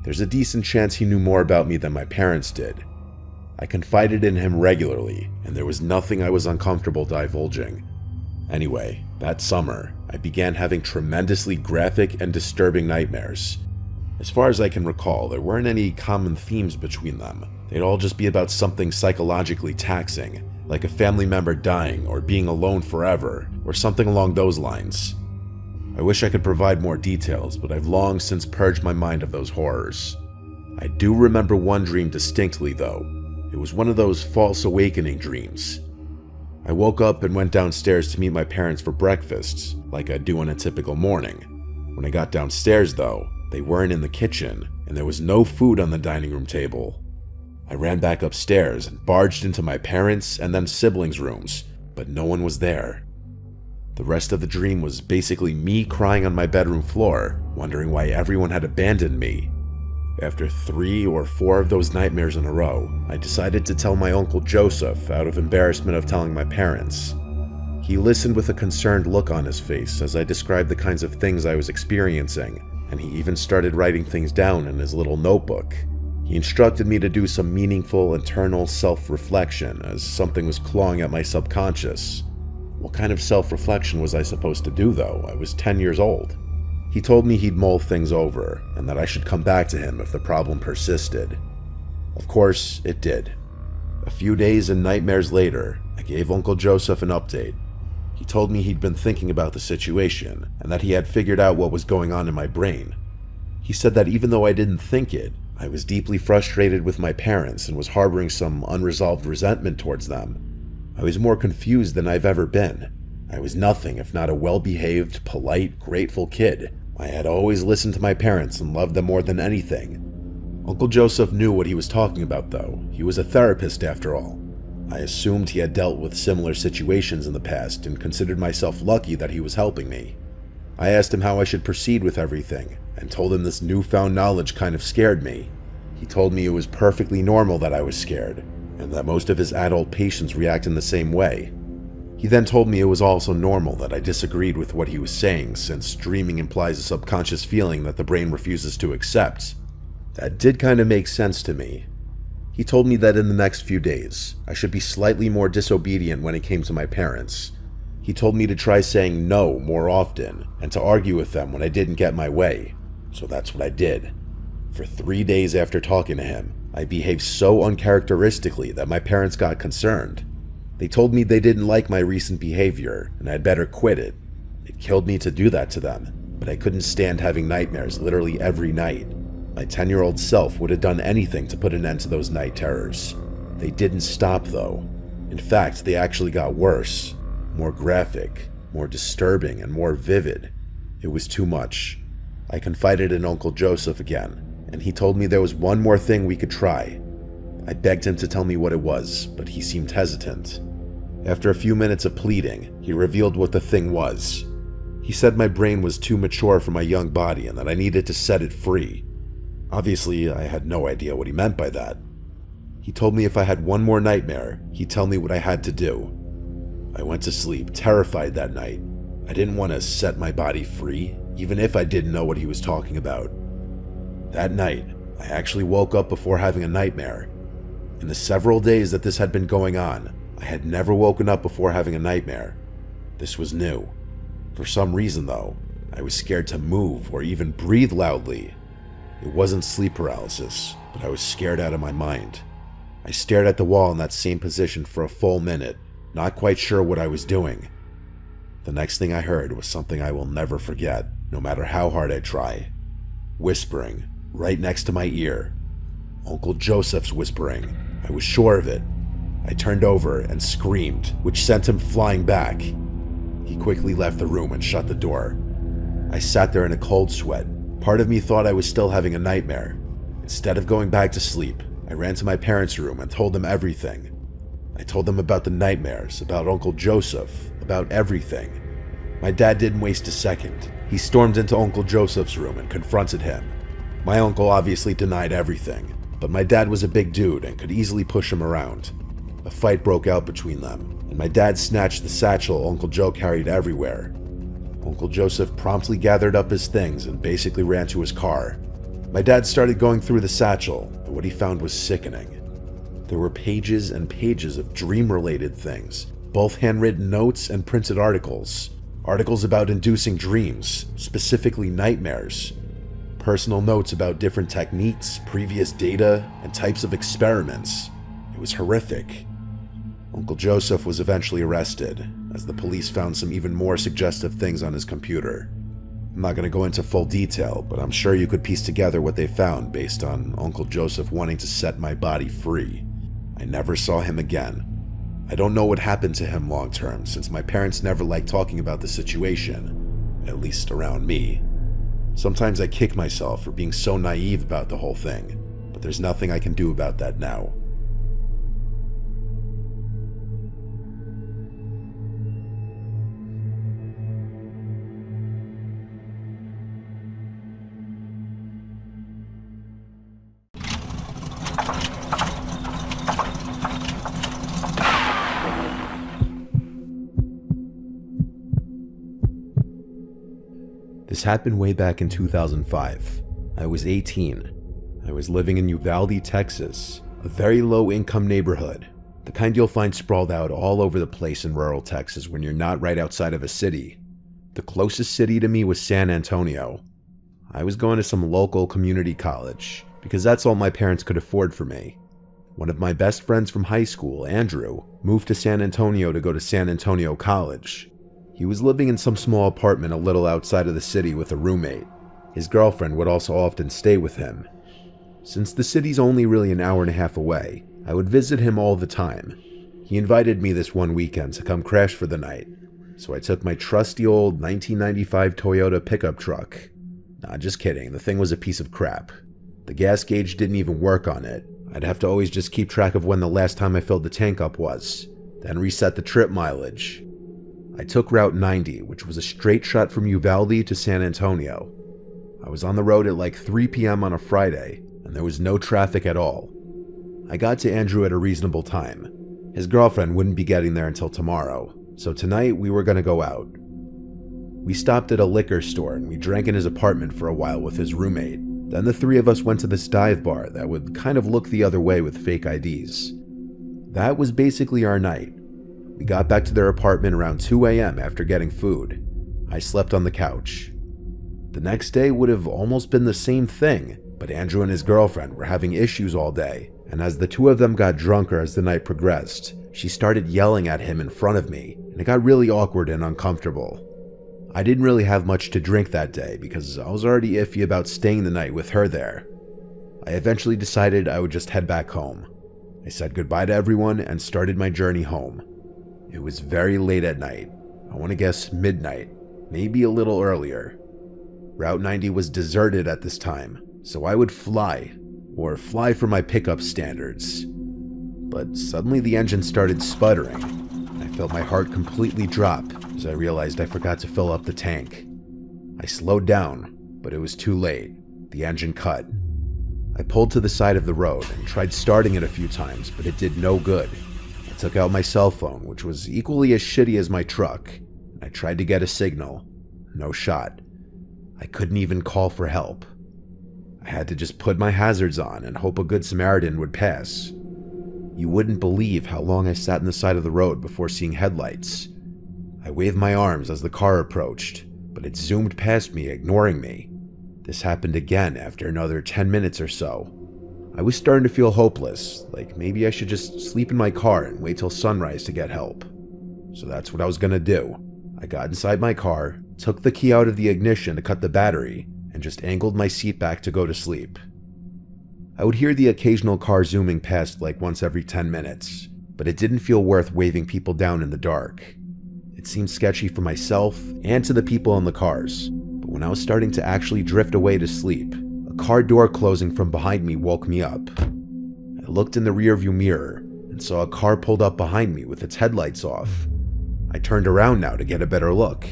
There's a decent chance he knew more about me than my parents did. I confided in him regularly, and there was nothing I was uncomfortable divulging. Anyway, that summer, I began having tremendously graphic and disturbing nightmares. As far as I can recall, there weren't any common themes between them. They'd all just be about something psychologically taxing, like a family member dying or being alone forever, or something along those lines. I wish I could provide more details, but I've long since purged my mind of those horrors. I do remember one dream distinctly though. It was one of those false awakening dreams. I woke up and went downstairs to meet my parents for breakfast, like I do on a typical morning. When I got downstairs though, they weren't in the kitchen, and there was no food on the dining room table. I ran back upstairs and barged into my parents' and then siblings' rooms, but no one was there. The rest of the dream was basically me crying on my bedroom floor, wondering why everyone had abandoned me. After 3 or 4 of those nightmares in a row, I decided to tell my Uncle Joseph out of embarrassment of telling my parents. He listened with a concerned look on his face as I described the kinds of things I was experiencing, and he even started writing things down in his little notebook. He instructed me to do some meaningful internal self-reflection as something was clawing at my subconscious. What kind of self-reflection was I supposed to do though? I was 10 years old. He told me he'd mull things over and that I should come back to him if the problem persisted. Of course, it did. A few days and nightmares later, I gave Uncle Joseph an update. He told me he'd been thinking about the situation and that he had figured out what was going on in my brain. He said that even though I didn't think it, I was deeply frustrated with my parents and was harboring some unresolved resentment towards them. I was more confused than I've ever been. I was nothing if not a well-behaved, polite, grateful kid. I had always listened to my parents and loved them more than anything. Uncle Joseph knew what he was talking about though. He was a therapist after all. I assumed he had dealt with similar situations in the past and considered myself lucky that he was helping me. I asked him how I should proceed with everything, and told him this newfound knowledge kind of scared me. He told me it was perfectly normal that I was scared, and that most of his adult patients react in the same way. He then told me it was also normal that I disagreed with what he was saying, since dreaming implies a subconscious feeling that the brain refuses to accept. That did kind of make sense to me. He told me that in the next few days, I should be slightly more disobedient when it came to my parents. He told me to try saying no more often, and to argue with them when I didn't get my way. So that's what I did. For 3 days after talking to him, I behaved so uncharacteristically that my parents got concerned. They told me they didn't like my recent behavior, and I'd better quit it. It killed me to do that to them, but I couldn't stand having nightmares literally every night. My 10-year-old self would have done anything to put an end to those night terrors. They didn't stop though. In fact, they actually got worse. More graphic, more disturbing, and more vivid. It was too much. I confided in Uncle Joseph again, and he told me there was one more thing we could try. I begged him to tell me what it was, but he seemed hesitant. After a few minutes of pleading, he revealed what the thing was. He said my brain was too mature for my young body and that I needed to set it free. Obviously, I had no idea what he meant by that. He told me if I had one more nightmare, he'd tell me what I had to do. I went to sleep, terrified that night. I didn't want to set my body free, even if I didn't know what he was talking about. That night, I actually woke up before having a nightmare. In the several days that this had been going on, I had never woken up before having a nightmare. This was new. For some reason though, I was scared to move or even breathe loudly. It wasn't sleep paralysis, but I was scared out of my mind. I stared at the wall in that same position for a full minute, not quite sure what I was doing. The next thing I heard was something I will never forget, no matter how hard I try. Whispering, right next to my ear. Uncle Joseph's whispering. I was sure of it. I turned over and screamed, which sent him flying back. He quickly left the room and shut the door. I sat there in a cold sweat. Part of me thought I was still having a nightmare. Instead of going back to sleep, I ran to my parents' room and told them everything. I told them about the nightmares, about Uncle Joseph, about everything. My dad didn't waste a second. He stormed into Uncle Joseph's room and confronted him. My uncle obviously denied everything, but my dad was a big dude and could easily push him around. A fight broke out between them, and my dad snatched the satchel Uncle Joe carried everywhere. Uncle Joseph promptly gathered up his things and basically ran to his car. My dad started going through the satchel, but what he found was sickening. There were pages and pages of dream-related things, both handwritten notes and printed articles. Articles about inducing dreams, specifically nightmares. Personal notes about different techniques, previous data, and types of experiments. It was horrific. Uncle Joseph was eventually arrested, as the police found some even more suggestive things on his computer. I'm not going to go into full detail, but I'm sure you could piece together what they found based on Uncle Joseph wanting to set my body free. I never saw him again. I don't know what happened to him long term, since my parents never liked talking about the situation, at least around me. Sometimes I kick myself for being so naive about the whole thing, but there's nothing I can do about that now. This happened way back in 2005. I was 18. I was living in Uvalde, Texas, a very low-income neighborhood, the kind you'll find sprawled out all over the place in rural Texas when you're not right outside of a city. The closest city to me was San Antonio. I was going to some local community college, because that's all my parents could afford for me. One of my best friends from high school, Andrew, moved to San Antonio to go to San Antonio College. He was living in some small apartment a little outside of the city with a roommate. His girlfriend would also often stay with him. Since the city's only really an hour and a half away, I would visit him all the time. He invited me this one weekend to come crash for the night, so I took my trusty old 1995 Toyota pickup truck. Nah, just kidding, the thing was a piece of crap. The gas gauge didn't even work on it. I'd have to always just keep track of when the last time I filled the tank up was, then reset the trip mileage. I took Route 90, which was a straight shot from Uvalde to San Antonio. I was on the road at like 3 p.m. on a Friday, and there was no traffic at all. I got to Andrew at a reasonable time. His girlfriend wouldn't be getting there until tomorrow. So tonight we were going to go out. We stopped at a liquor store and we drank in his apartment for a while with his roommate. Then the three of us went to this dive bar that would kind of look the other way with fake IDs. That was basically our night. We got back to their apartment around 2 a.m. after getting food. I slept on the couch. The next day would have almost been the same thing, but Andrew and his girlfriend were having issues all day, and as the two of them got drunker as the night progressed, she started yelling at him in front of me, and it got really awkward and uncomfortable. I didn't really have much to drink that day because I was already iffy about staying the night with her there. I eventually decided I would just head back home. I said goodbye to everyone and started my journey home. It was very late at night. I want to guess midnight, maybe a little earlier. Route 90 was deserted at this time, so I would fly for my pickup standards. But suddenly the engine started sputtering. I felt my heart completely drop as I realized I forgot to fill up the tank. I slowed down, but it was too late. The engine cut. I pulled to the side of the road and tried starting it a few times, but it did no good. I took out my cell phone, which was equally as shitty as my truck, and I tried to get a signal. No shot. I couldn't even call for help. I had to just put my hazards on and hope a good Samaritan would pass. You wouldn't believe how long I sat on the side of the road before seeing headlights. I waved my arms as the car approached, but it zoomed past me, ignoring me. This happened again after another 10 minutes or so. I was starting to feel hopeless, like maybe I should just sleep in my car and wait till sunrise to get help. So that's what I was gonna do. I got inside my car, took the key out of the ignition to cut the battery, and just angled my seat back to go to sleep. I would hear the occasional car zooming past like once every 10 minutes, but it didn't feel worth waving people down in the dark. It seemed sketchy for myself and to the people in the cars, but when I was starting to actually drift away to sleep, a car door closing from behind me woke me up. I looked in the rearview mirror and saw a car pulled up behind me with its headlights off. I turned around now to get a better look.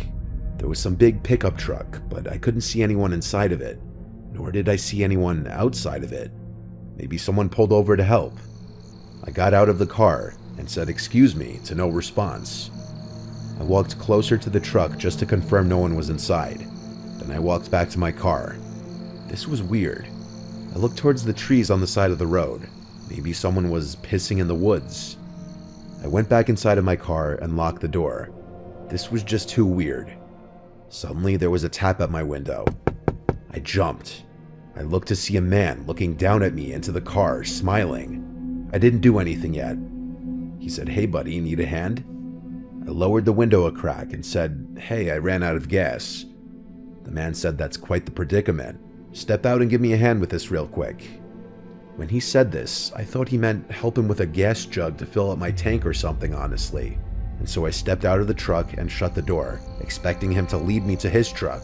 There was some big pickup truck, but I couldn't see anyone inside of it, nor did I see anyone outside of it. Maybe someone pulled over to help. I got out of the car and said "excuse me" to no response. I walked closer to the truck just to confirm no one was inside. Then I walked back to my car. This was weird. I looked towards the trees on the side of the road. Maybe someone was pissing in the woods. I went back inside of my car and locked the door. This was just too weird. Suddenly there was a tap at my window. I jumped. I looked to see a man looking down at me into the car, smiling. I didn't do anything yet. He said, "Hey buddy, need a hand?" I lowered the window a crack and said, "Hey, I ran out of gas." The man said, "That's quite the predicament. Step out and give me a hand with this real quick." When he said this, I thought he meant help him with a gas jug to fill up my tank or something, honestly. And so I stepped out of the truck and shut the door, expecting him to lead me to his truck.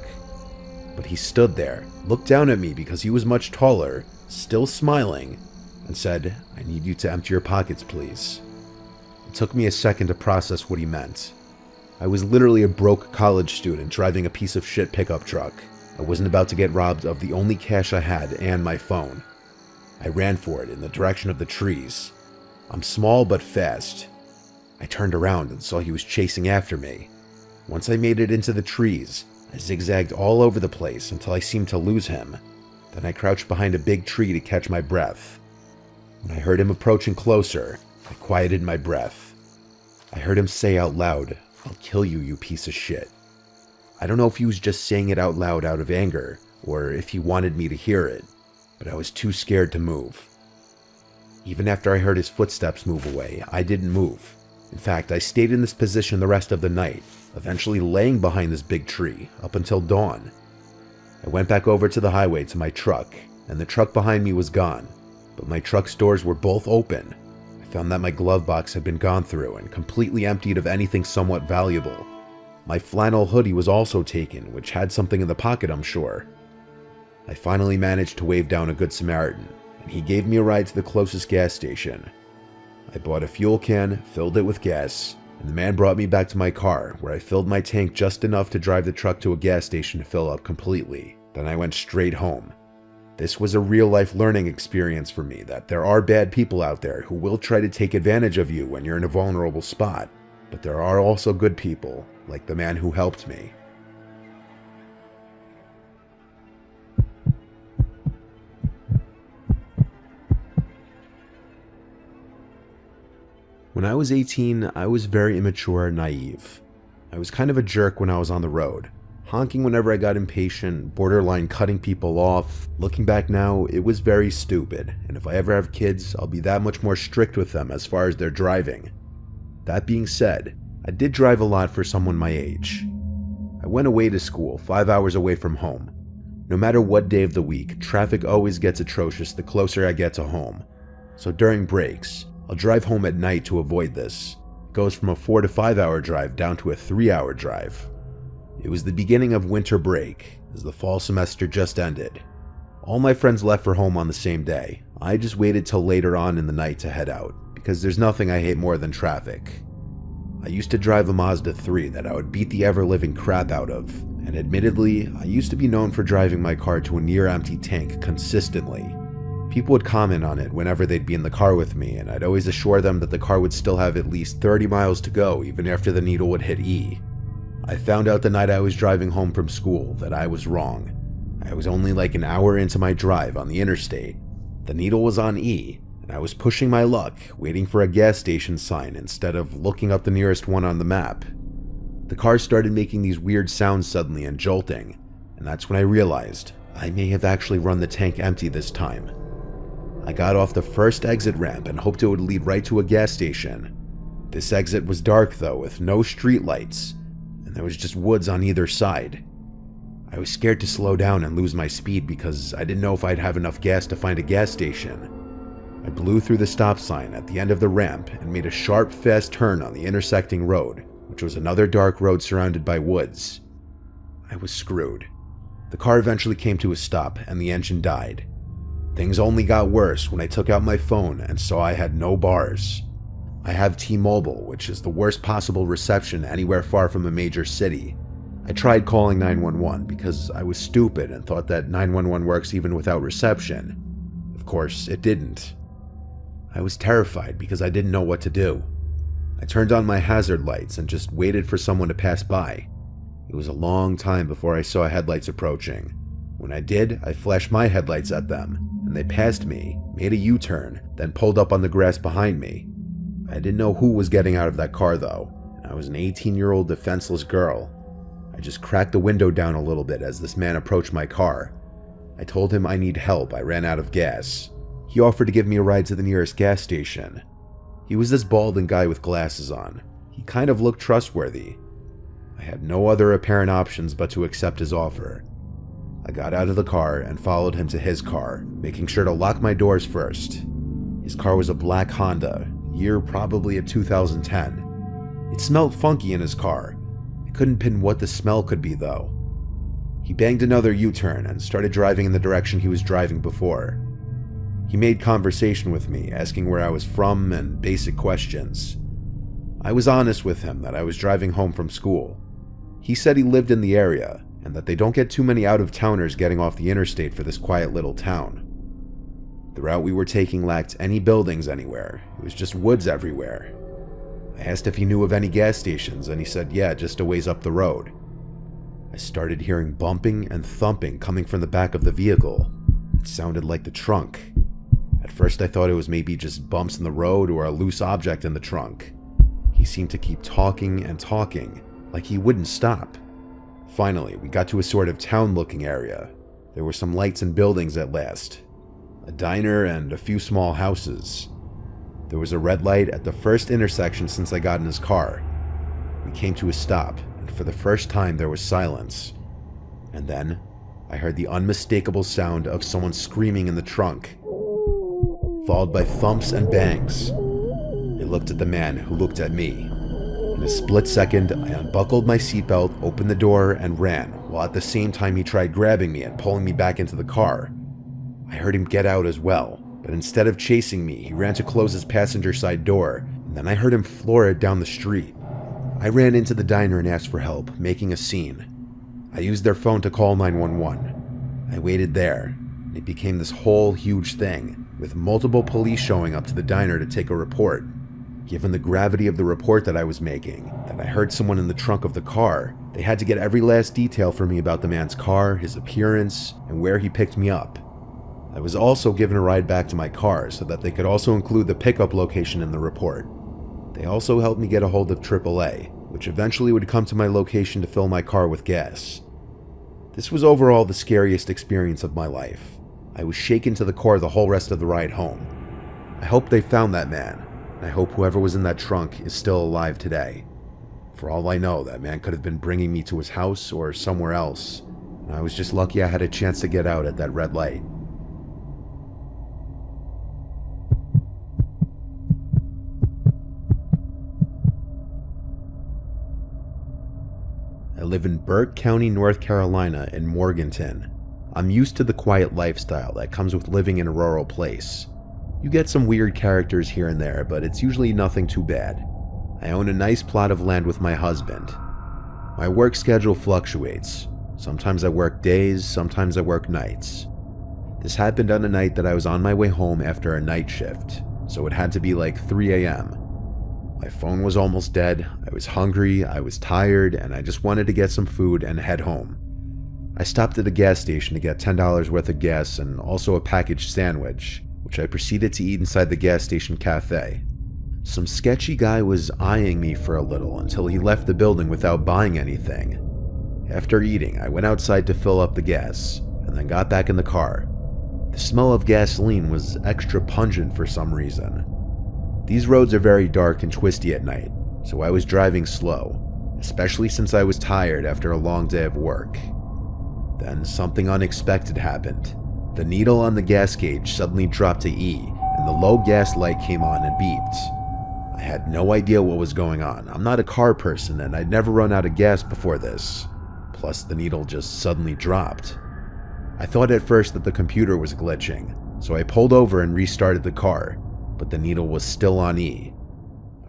But he stood there, looked down at me because he was much taller, still smiling, and said, "I need you to empty your pockets, please." It took me a second to process what he meant. I was literally a broke college student driving a piece of shit pickup truck. I wasn't about to get robbed of the only cash I had and my phone. I ran for it in the direction of the trees. I'm small but fast. I turned around and saw he was chasing after me. Once I made it into the trees, I zigzagged all over the place until I seemed to lose him. Then I crouched behind a big tree to catch my breath. When I heard him approaching closer, I quieted my breath. I heard him say out loud, "I'll kill you, you piece of shit." I don't know if he was just saying it out loud out of anger, or if he wanted me to hear it, but I was too scared to move. Even after I heard his footsteps move away, I didn't move. In fact, I stayed in this position the rest of the night, eventually laying behind this big tree up until dawn. I went back over to the highway to my truck, and the truck behind me was gone, but my truck's doors were both open. I found that my glove box had been gone through and completely emptied of anything somewhat valuable. My flannel hoodie was also taken, which had something in the pocket, I'm sure. I finally managed to wave down a good Samaritan, and he gave me a ride to the closest gas station. I bought a fuel can, filled it with gas, and the man brought me back to my car, where I filled my tank just enough to drive the truck to a gas station to fill up completely. Then I went straight home. This was a real-life learning experience for me that there are bad people out there who will try to take advantage of you when you're in a vulnerable spot. but there are also good people, like the man who helped me. When I was 18, I was very immature and naive. I was kind of a jerk when I was on the road, honking whenever I got impatient, borderline cutting people off. Looking back now, it was very stupid, and if I ever have kids, I'll be that much more strict with them as far as their driving. That being said, I did drive a lot for someone my age. I went away to school 5 hours away from home. No matter what day of the week, traffic always gets atrocious the closer I get to home. So during breaks, I'll drive home at night to avoid this. It goes from a 4 to 5 hour drive down to a 3-hour drive. It was the beginning of winter break, as the fall semester just ended. All my friends left for home on the same day. I just waited till later on in the night to head out, because there's nothing I hate more than traffic. I used to drive a Mazda 3 that I would beat the ever-living crap out of, and admittedly, I used to be known for driving my car to a near-empty tank consistently. People would comment on it whenever they'd be in the car with me, and I'd always assure them that the car would still have at least 30 miles to go even after the needle would hit E. I found out the night I was driving home from school that I was wrong. I was only like an hour into my drive on the interstate. The needle was on E, and I was pushing my luck, waiting for a gas station sign instead of looking up the nearest one on the map. The car started making these weird sounds suddenly and jolting, and that's when I realized I may have actually run the tank empty this time. I got off the first exit ramp and hoped it would lead right to a gas station. This exit was dark though, with no street lights, and there was just woods on either side. I was scared to slow down and lose my speed because I didn't know if I'd have enough gas to find a gas station. I blew through the stop sign at the end of the ramp and made a sharp, fast turn on the intersecting road, which was another dark road surrounded by woods. I was screwed. The car eventually came to a stop and the engine died. Things only got worse when I took out my phone and saw I had no bars. I have T-Mobile, which is the worst possible reception anywhere far from a major city. I tried calling 911 because I was stupid and thought that 911 works even without reception. Of course, it didn't. I was terrified because I didn't know what to do. I turned on my hazard lights and just waited for someone to pass by. It was a long time before I saw headlights approaching. When I did, I flashed my headlights at them, and they passed me, made a U-turn, then pulled up on the grass behind me. I didn't know who was getting out of that car though, and I was an 18-year-old defenseless girl. I just cracked the window down a little bit as this man approached my car. I told him I need help, I ran out of gas. He offered to give me a ride to the nearest gas station. He was this balding guy with glasses on. He kind of looked trustworthy. I had no other apparent options but to accept his offer. I got out of the car and followed him to his car, making sure to lock my doors first. His car was a black Honda, year probably a 2010. It smelled funky in his car. I couldn't pin what the smell could be though. He banged another U-turn and started driving in the direction he was driving before. He made conversation with me, asking where I was from and basic questions. I was honest with him that I was driving home from school. He said he lived in the area, and that they don't get too many out-of-towners getting off the interstate for this quiet little town. The route we were taking lacked any buildings anywhere. It was just woods everywhere. I asked if he knew of any gas stations, and he said yeah, just a ways up the road. I started hearing bumping and thumping coming from the back of the vehicle. It sounded like the trunk. At first I thought it was maybe just bumps in the road or a loose object in the trunk. He seemed to keep talking and talking, like he wouldn't stop. Finally, we got to a sort of town-looking area. There were some lights and buildings at last. A diner and a few small houses. There was a red light at the first intersection since I got in his car. We came to a stop, and for the first time there was silence. And then, I heard the unmistakable sound of someone screaming in the trunk, followed by thumps and bangs. I looked at the man who looked at me. In a split second, I unbuckled my seatbelt, opened the door, and ran, while at the same time he tried grabbing me and pulling me back into the car. I heard him get out as well, but instead of chasing me, he ran to close his passenger side door, and then I heard him floor it down the street. I ran into the diner and asked for help, making a scene. I used their phone to call 911. I waited there, and it became this whole huge thing, with multiple police showing up to the diner to take a report. Given the gravity of the report that I was making, that I heard someone in the trunk of the car, they had to get every last detail for me about the man's car, his appearance, and where he picked me up. I was also given a ride back to my car so that they could also include the pickup location in the report. They also helped me get a hold of AAA, which eventually would come to my location to fill my car with gas. This was overall the scariest experience of my life. I was shaken to the core the whole rest of the ride home. I hope they found that man, and I hope whoever was in that trunk is still alive today. For all I know, that man could have been bringing me to his house or somewhere else, and I was just lucky I had a chance to get out at that red light. I live in Burke County, North Carolina in Morganton. I'm used to the quiet lifestyle that comes with living in a rural place. You get some weird characters here and there, but it's usually nothing too bad. I own a nice plot of land with my husband. My work schedule fluctuates. Sometimes I work days, sometimes I work nights. This happened on a night that I was on my way home after a night shift, so it had to be like 3 a.m. My phone was almost dead, I was hungry, I was tired, and I just wanted to get some food and head home. I stopped at a gas station to get $10 worth of gas and also a packaged sandwich, which I proceeded to eat inside the gas station cafe. Some sketchy guy was eyeing me for a little until he left the building without buying anything. After eating, I went outside to fill up the gas, and then got back in the car. The smell of gasoline was extra pungent for some reason. These roads are very dark and twisty at night, so I was driving slow, especially since I was tired after a long day of work. Then something unexpected happened. The needle on the gas gauge suddenly dropped to E, and the low gas light came on and beeped. I had no idea what was going on. I'm not a car person, and I'd never run out of gas before this. Plus, the needle just suddenly dropped. I thought at first that the computer was glitching, so I pulled over and restarted the car, but the needle was still on E.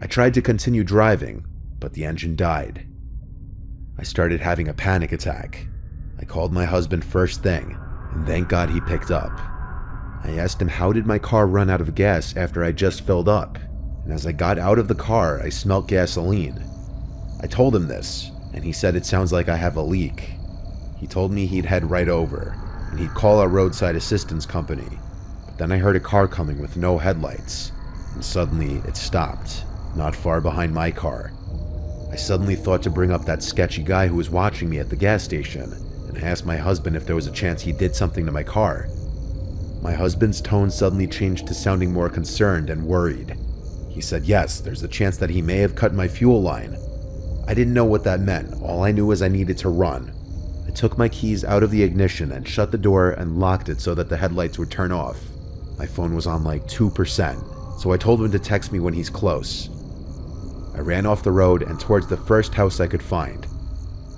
I tried to continue driving, but the engine died. I started having a panic attack. I called my husband first thing, and thank God he picked up. I asked him how did my car run out of gas after I just filled up, and as I got out of the car, I smelled gasoline. I told him this, and he said it sounds like I have a leak. He told me he'd head right over, and he'd call our roadside assistance company. But then I heard a car coming with no headlights, and suddenly it stopped, not far behind my car. I suddenly thought to bring up that sketchy guy who was watching me at the gas station, and asked my husband if there was a chance he did something to my car. My husband's tone suddenly changed to sounding more concerned and worried. He said, yes, there's a chance that he may have cut my fuel line. I didn't know what that meant. All I knew was I needed to run. I took my keys out of the ignition and shut the door and locked it so that the headlights would turn off. My phone was on like 2%, so I told him to text me when he's close. I ran off the road and towards the first house I could find.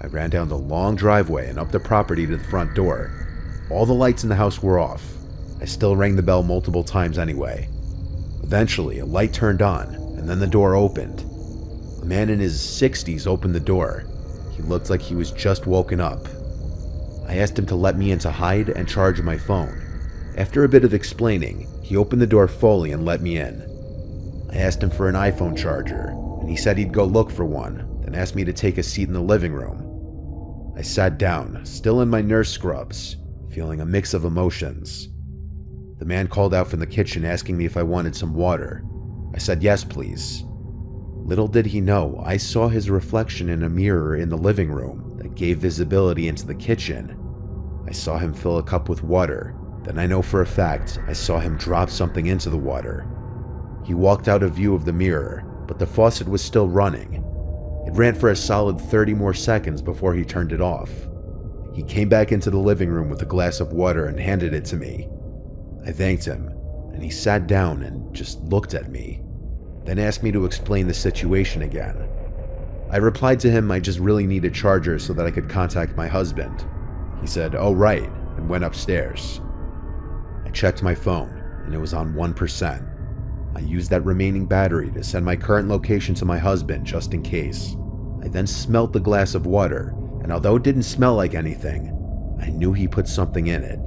I ran down the long driveway and up the property to the front door. All the lights in the house were off. I still rang the bell multiple times anyway. Eventually, a light turned on, and then the door opened. A man in his 60s opened the door. He looked like he was just woken up. I asked him to let me in to hide and charge my phone. After a bit of explaining, he opened the door fully and let me in. I asked him for an iPhone charger, and he said he'd go look for one, then asked me to take a seat in the living room. I sat down, still in my nurse scrubs, feeling a mix of emotions. The man called out from the kitchen asking me if I wanted some water. I said yes, please. Little did he know, I saw his reflection in a mirror in the living room that gave visibility into the kitchen. I saw him fill a cup with water. Then I know for a fact I saw him drop something into the water. He walked out of view of the mirror, but the faucet was still running. It ran for a solid 30 more seconds before he turned it off. He came back into the living room with a glass of water and handed it to me. I thanked him, and he sat down and just looked at me, then asked me to explain the situation again. I replied to him I just really needed chargers so that I could contact my husband. He said, "Oh right," and went upstairs. I checked my phone, and it was on 1%. I used that remaining battery to send my current location to my husband just in case. I then smelled the glass of water, and although it didn't smell like anything, I knew he put something in it.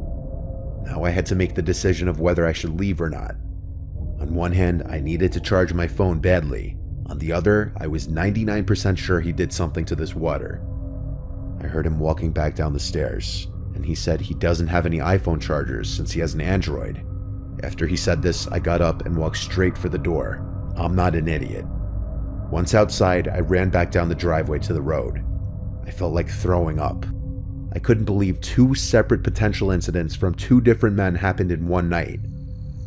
Now I had to make the decision of whether I should leave or not. On one hand, I needed to charge my phone badly. On the other, I was 99% sure he did something to this water. I heard him walking back down the stairs, and he said he doesn't have any iPhone chargers since he has an Android. After he said this, I got up and walked straight for the door. I'm not an idiot. Once outside, I ran back down the driveway to the road. I felt like throwing up. I couldn't believe 2 separate potential incidents from 2 different men happened in one night.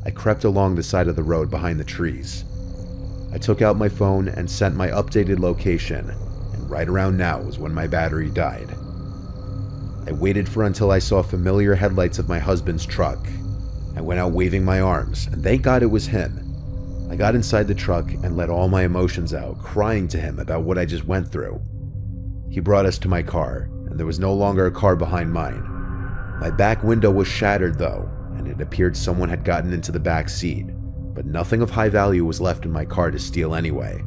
I crept along the side of the road behind the trees. I took out my phone and sent my updated location, and right around now was when my battery died. I waited for until I saw familiar headlights of my husband's truck. I went out waving my arms, and thank God it was him. I got inside the truck and let all my emotions out, crying to him about what I just went through. He brought us to my car, and there was no longer a car behind mine. My back window was shattered though, and it appeared someone had gotten into the back seat, but nothing of high value was left in my car to steal anyway.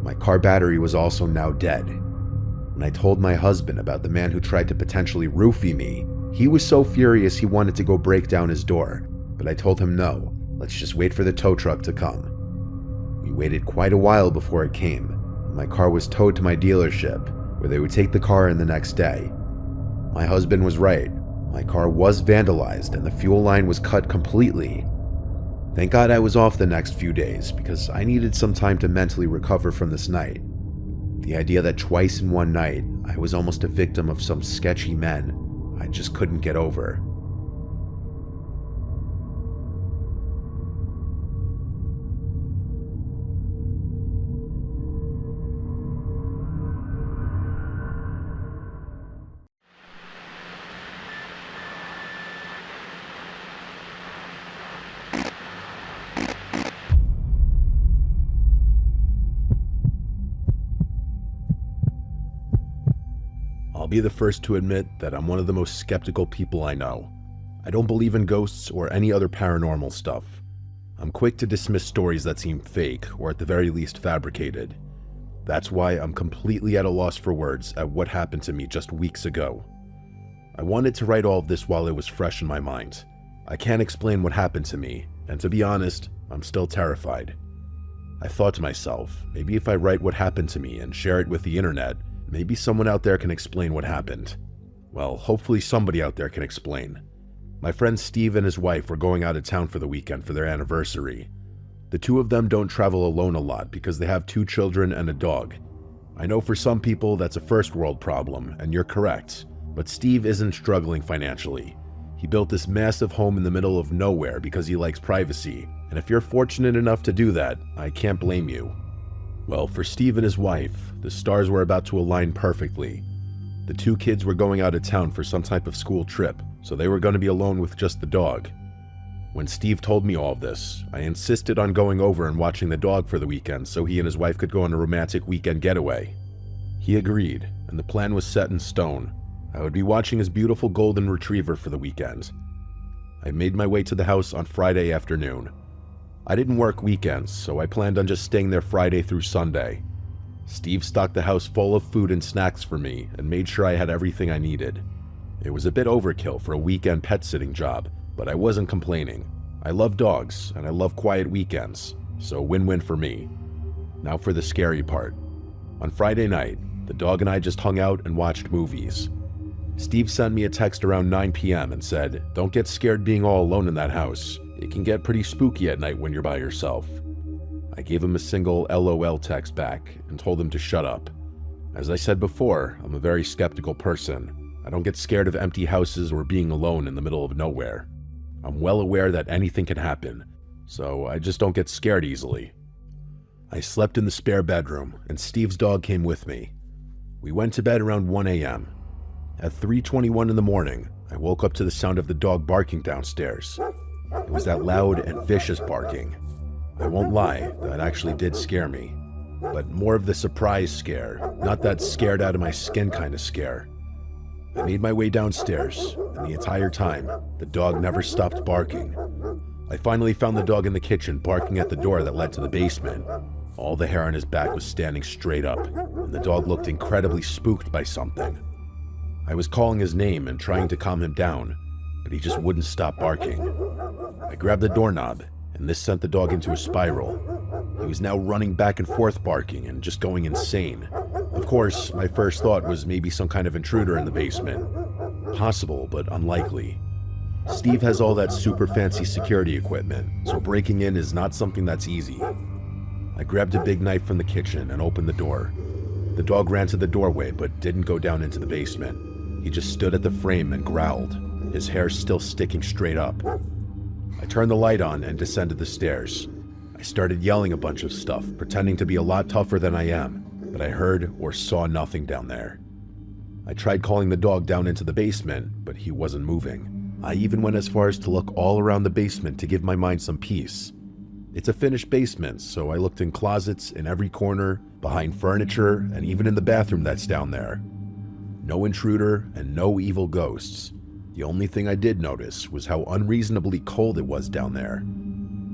My car battery was also now dead. When I told my husband about the man who tried to potentially roofie me, he was so furious he wanted to go break down his door, but I told him no, let's just wait for the tow truck to come. We waited quite a while before it came, and my car was towed to my dealership, where they would take the car in the next day. My husband was right. My car was vandalized and the fuel line was cut completely. Thank God I was off the next few days because I needed some time to mentally recover from this night. The idea that twice in one night I was almost a victim of some sketchy men, I just couldn't get over. I'll be the first to admit that I'm one of the most skeptical people I know. I don't believe in ghosts or any other paranormal stuff. I'm quick to dismiss stories that seem fake or at the very least fabricated. That's why I'm completely at a loss for words at what happened to me just weeks ago. I wanted to write all of this while it was fresh in my mind. I can't explain what happened to me, and to be honest, I'm still terrified. I thought to myself, maybe if I write what happened to me and share it with the internet, maybe someone out there can explain what happened. Well, hopefully somebody out there can explain. My friend Steve and his wife were going out of town for the weekend for their anniversary. The two of them don't travel alone a lot because they have 2 children and a dog. I know for some people that's a first world problem, and you're correct, but Steve isn't struggling financially. He built this massive home in the middle of nowhere because he likes privacy, and if you're fortunate enough to do that, I can't blame you. Well, for Steve and his wife, the stars were about to align perfectly. The 2 kids were going out of town for some type of school trip, so they were going to be alone with just the dog. When Steve told me all of this, I insisted on going over and watching the dog for the weekend so he and his wife could go on a romantic weekend getaway. He agreed, and the plan was set in stone. I would be watching his beautiful golden retriever for the weekend. I made my way to the house on Friday afternoon. I didn't work weekends, so I planned on just staying there Friday through Sunday. Steve stocked the house full of food and snacks for me and made sure I had everything I needed. It was a bit overkill for a weekend pet sitting job, but I wasn't complaining. I love dogs, and I love quiet weekends, so win-win for me. Now for the scary part. On Friday night, the dog and I just hung out and watched movies. Steve sent me a text around 9 p.m. and said, "Don't get scared being all alone in that house. It can get pretty spooky at night when you're by yourself." I gave him a single LOL text back and told him to shut up. As I said before, I'm a very skeptical person. I don't get scared of empty houses or being alone in the middle of nowhere. I'm well aware that anything can happen, so I just don't get scared easily. I slept in the spare bedroom, and Steve's dog came with me. We went to bed around 1 a.m. At 3:21 in the morning, I woke up to the sound of the dog barking downstairs. It was that loud and vicious barking. I won't lie, that actually did scare me. But more of the surprise scare, not that scared out of my skin kind of scare. I made my way downstairs, and the entire time, the dog never stopped barking. I finally found the dog in the kitchen barking at the door that led to the basement. All the hair on his back was standing straight up, and the dog looked incredibly spooked by something. I was calling his name and trying to calm him down, but he just wouldn't stop barking. I grabbed the doorknob, and this sent the dog into a spiral. He was now running back and forth barking and just going insane. Of course, my first thought was maybe some kind of intruder in the basement. Possible, but unlikely. Steve has all that super fancy security equipment, so breaking in is not something that's easy. I grabbed a big knife from the kitchen and opened the door. The dog ran to the doorway but didn't go down into the basement. He just stood at the frame and growled, his hair still sticking straight up. I turned the light on and descended the stairs. I started yelling a bunch of stuff, pretending to be a lot tougher than I am, but I heard or saw nothing down there. I tried calling the dog down into the basement, but he wasn't moving. I even went as far as to look all around the basement to give my mind some peace. It's a finished basement, so I looked in closets, in every corner, behind furniture, and even in the bathroom that's down there. No intruder and no evil ghosts. The only thing I did notice was how unreasonably cold it was down there.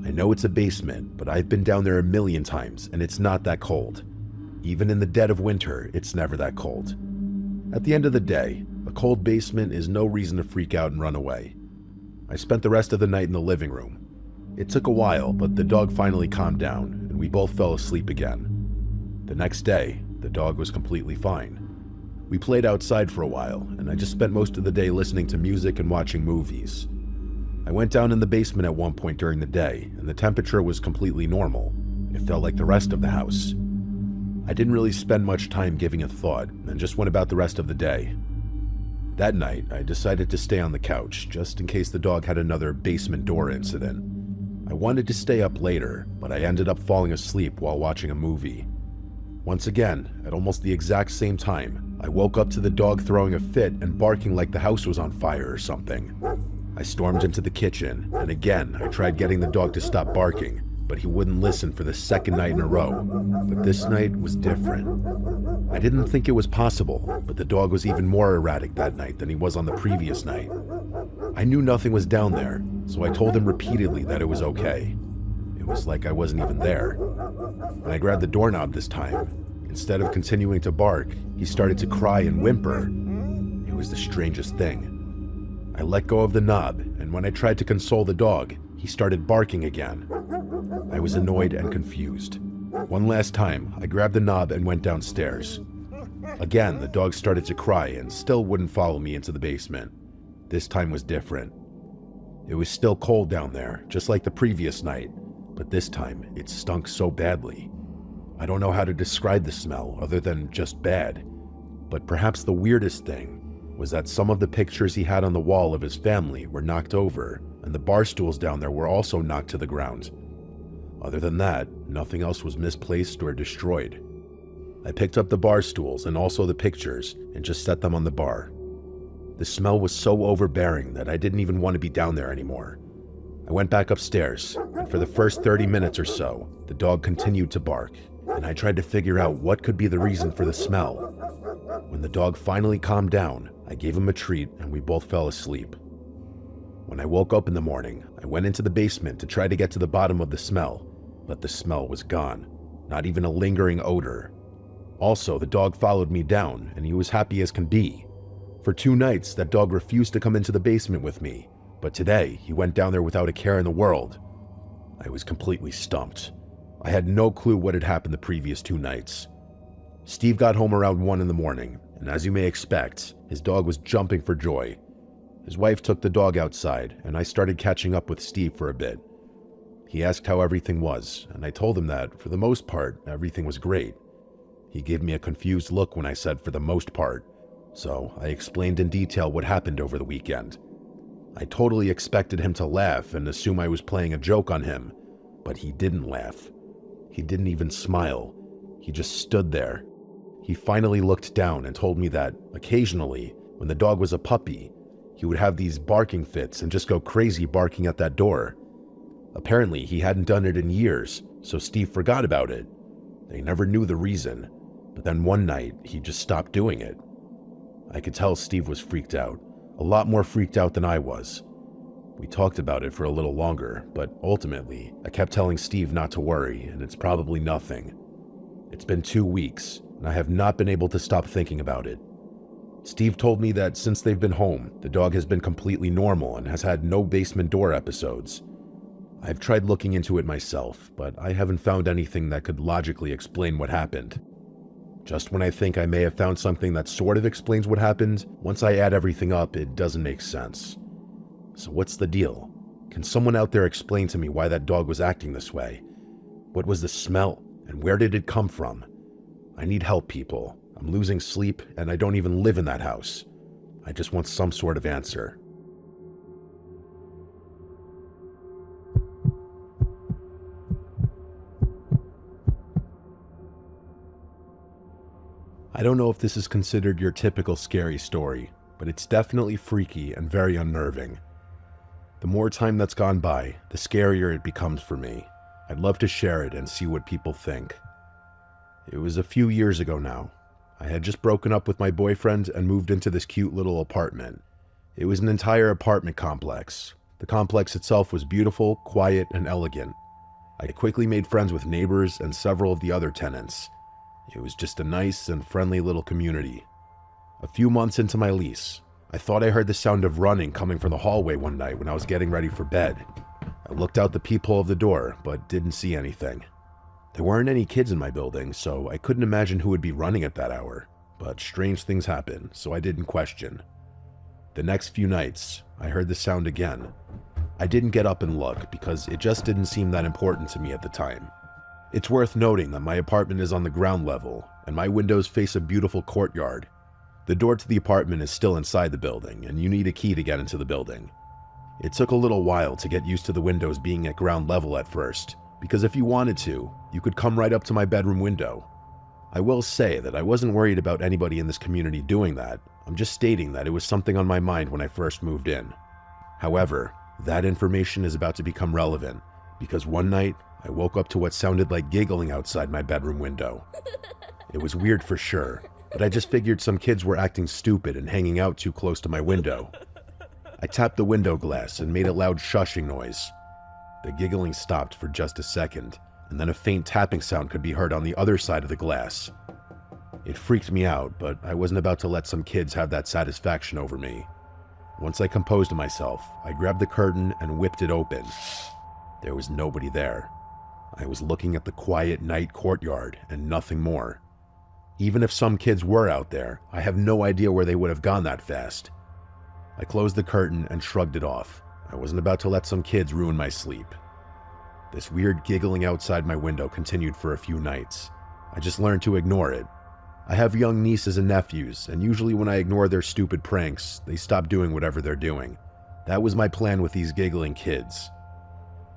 I know it's a basement, but I've been down there a million times, and it's not that cold. Even in the dead of winter, it's never that cold. At the end of the day, a cold basement is no reason to freak out and run away. I spent the rest of the night in the living room. It took a while, but the dog finally calmed down, and we both fell asleep again. The next day, the dog was completely fine. We played outside for a while, and I just spent most of the day listening to music and watching movies. I went down in the basement at one point during the day, and the temperature was completely normal. It felt like the rest of the house. I didn't really spend much time giving it thought, and just went about the rest of the day. That night, I decided to stay on the couch, just in case the dog had another basement door incident. I wanted to stay up later, but I ended up falling asleep while watching a movie. Once again, at almost the exact same time, I woke up to the dog throwing a fit and barking like the house was on fire or something. I stormed into the kitchen, and again, I tried getting the dog to stop barking, but he wouldn't listen for the second night in a row. But this night was different. I didn't think it was possible, but the dog was even more erratic that night than he was on the previous night. I knew nothing was down there, so I told him repeatedly that it was okay. It was like I wasn't even there. When I grabbed the doorknob this time, instead of continuing to bark, he started to cry and whimper. It was the strangest thing. I let go of the knob, and when I tried to console the dog, he started barking again. I was annoyed and confused. One last time, I grabbed the knob and went downstairs. Again, the dog started to cry and still wouldn't follow me into the basement. This time was different. It was still cold down there, just like the previous night, but this time it stunk so badly. I don't know how to describe the smell other than just bad, but perhaps the weirdest thing was that some of the pictures he had on the wall of his family were knocked over, and the bar stools down there were also knocked to the ground. Other than that, nothing else was misplaced or destroyed. I picked up the bar stools and also the pictures and just set them on the bar. The smell was so overbearing that I didn't even want to be down there anymore. I went back upstairs, and for the first 30 minutes or so, the dog continued to bark, and I tried to figure out what could be the reason for the smell. When the dog finally calmed down, I gave him a treat and we both fell asleep. When I woke up in the morning, I went into the basement to try to get to the bottom of the smell, but the smell was gone, not even a lingering odor. Also, the dog followed me down, and he was happy as can be. For 2 nights, that dog refused to come into the basement with me, but today, he went down there without a care in the world. I was completely stumped. I had no clue what had happened the previous 2 nights. Steve got home around 1 in the morning, and as you may expect, his dog was jumping for joy. His wife took the dog outside, and I started catching up with Steve for a bit. He asked how everything was, and I told him that, for the most part, everything was great. He gave me a confused look when I said for the most part, so I explained in detail what happened over the weekend. I totally expected him to laugh and assume I was playing a joke on him, but he didn't laugh. He didn't even smile. He just stood there. He finally looked down and told me that, occasionally, when the dog was a puppy, he would have these barking fits and just go crazy barking at that door. Apparently, he hadn't done it in years, so Steve forgot about it. They never knew the reason, but then one night, he just stopped doing it. I could tell Steve was freaked out, a lot more freaked out than I was. We talked about it for a little longer, but ultimately, I kept telling Steve not to worry, and it's probably nothing. It's been 2 weeks, and I have not been able to stop thinking about it. Steve told me that since they've been home, the dog has been completely normal and has had no basement door episodes. I've tried looking into it myself, but I haven't found anything that could logically explain what happened. Just when I think I may have found something that sort of explains what happened, once I add everything up, it doesn't make sense. So what's the deal? Can someone out there explain to me why that dog was acting this way? What was the smell, and where did it come from? I need help, people. I'm losing sleep, and I don't even live in that house. I just want some sort of answer. I don't know if this is considered your typical scary story, but it's definitely freaky and very unnerving. The more time that's gone by, the scarier it becomes for me. I'd love to share it and see what people think. It was a few years ago now. I had just broken up with my boyfriend and moved into this cute little apartment. It was an entire apartment complex. The complex itself was beautiful, quiet, and elegant. I quickly made friends with neighbors and several of the other tenants. It was just a nice and friendly little community. A few months into my lease, I thought I heard the sound of running coming from the hallway one night when I was getting ready for bed. I looked out the peephole of the door, but didn't see anything. There weren't any kids in my building, so I couldn't imagine who would be running at that hour. But strange things happen, so I didn't question. The next few nights, I heard the sound again. I didn't get up and look because it just didn't seem that important to me at the time. It's worth noting that my apartment is on the ground level, and my windows face a beautiful courtyard. The door to the apartment is still inside the building, and you need a key to get into the building. It took a little while to get used to the windows being at ground level at first, because if you wanted to, you could come right up to my bedroom window. I will say that I wasn't worried about anybody in this community doing that. I'm just stating that it was something on my mind when I first moved in. However, that information is about to become relevant, because one night, I woke up to what sounded like giggling outside my bedroom window. It was weird for sure, but I just figured some kids were acting stupid and hanging out too close to my window. I tapped the window glass and made a loud shushing noise. The giggling stopped for just a second, and then a faint tapping sound could be heard on the other side of the glass. It freaked me out, but I wasn't about to let some kids have that satisfaction over me. Once I composed myself, I grabbed the curtain and whipped it open. There was nobody there. I was looking at the quiet night courtyard and nothing more. Even if some kids were out there, I have no idea where they would have gone that fast. I closed the curtain and shrugged it off. I wasn't about to let some kids ruin my sleep. This weird giggling outside my window continued for a few nights. I just learned to ignore it. I have young nieces and nephews, and usually when I ignore their stupid pranks, they stop doing whatever they're doing. That was my plan with these giggling kids.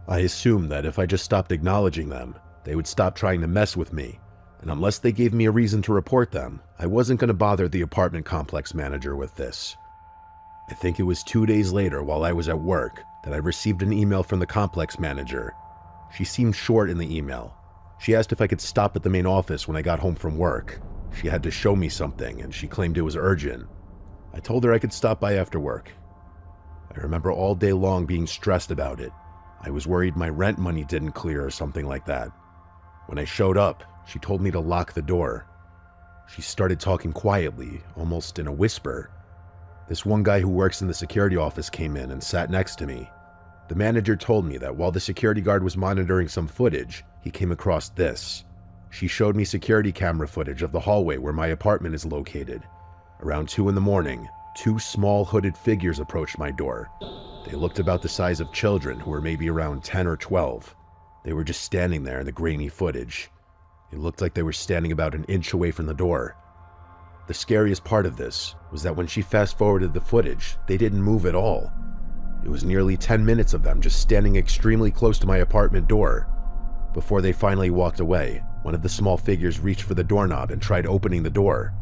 I assumed that if I just stopped acknowledging them, they would stop trying to mess with me, and unless they gave me a reason to report them, I wasn't going to bother the apartment complex manager with this. I think it was 2 days later while I was at work that I received an email from the complex manager. She seemed short in the email. She asked if I could stop at the main office when I got home from work. She had to show me something, and she claimed it was urgent. I told her I could stop by after work. I remember all day long being stressed about it. I was worried my rent money didn't clear or something like that. When I showed up, she told me to lock the door. She started talking quietly, almost in a whisper. This one guy who works in the security office came in and sat next to me. The manager told me that while the security guard was monitoring some footage, he came across this. She showed me security camera footage of the hallway where my apartment is located. Around 2 in the morning, 2 small hooded figures approached my door. They looked about the size of children who were maybe around 10 or 12. They were just standing there in the grainy footage. It looked like they were standing about an inch away from the door. The scariest part of this was that when she fast-forwarded the footage, they didn't move at all. It was nearly 10 minutes of them just standing extremely close to my apartment door. Before they finally walked away, one of the small figures reached for the doorknob and tried opening the door.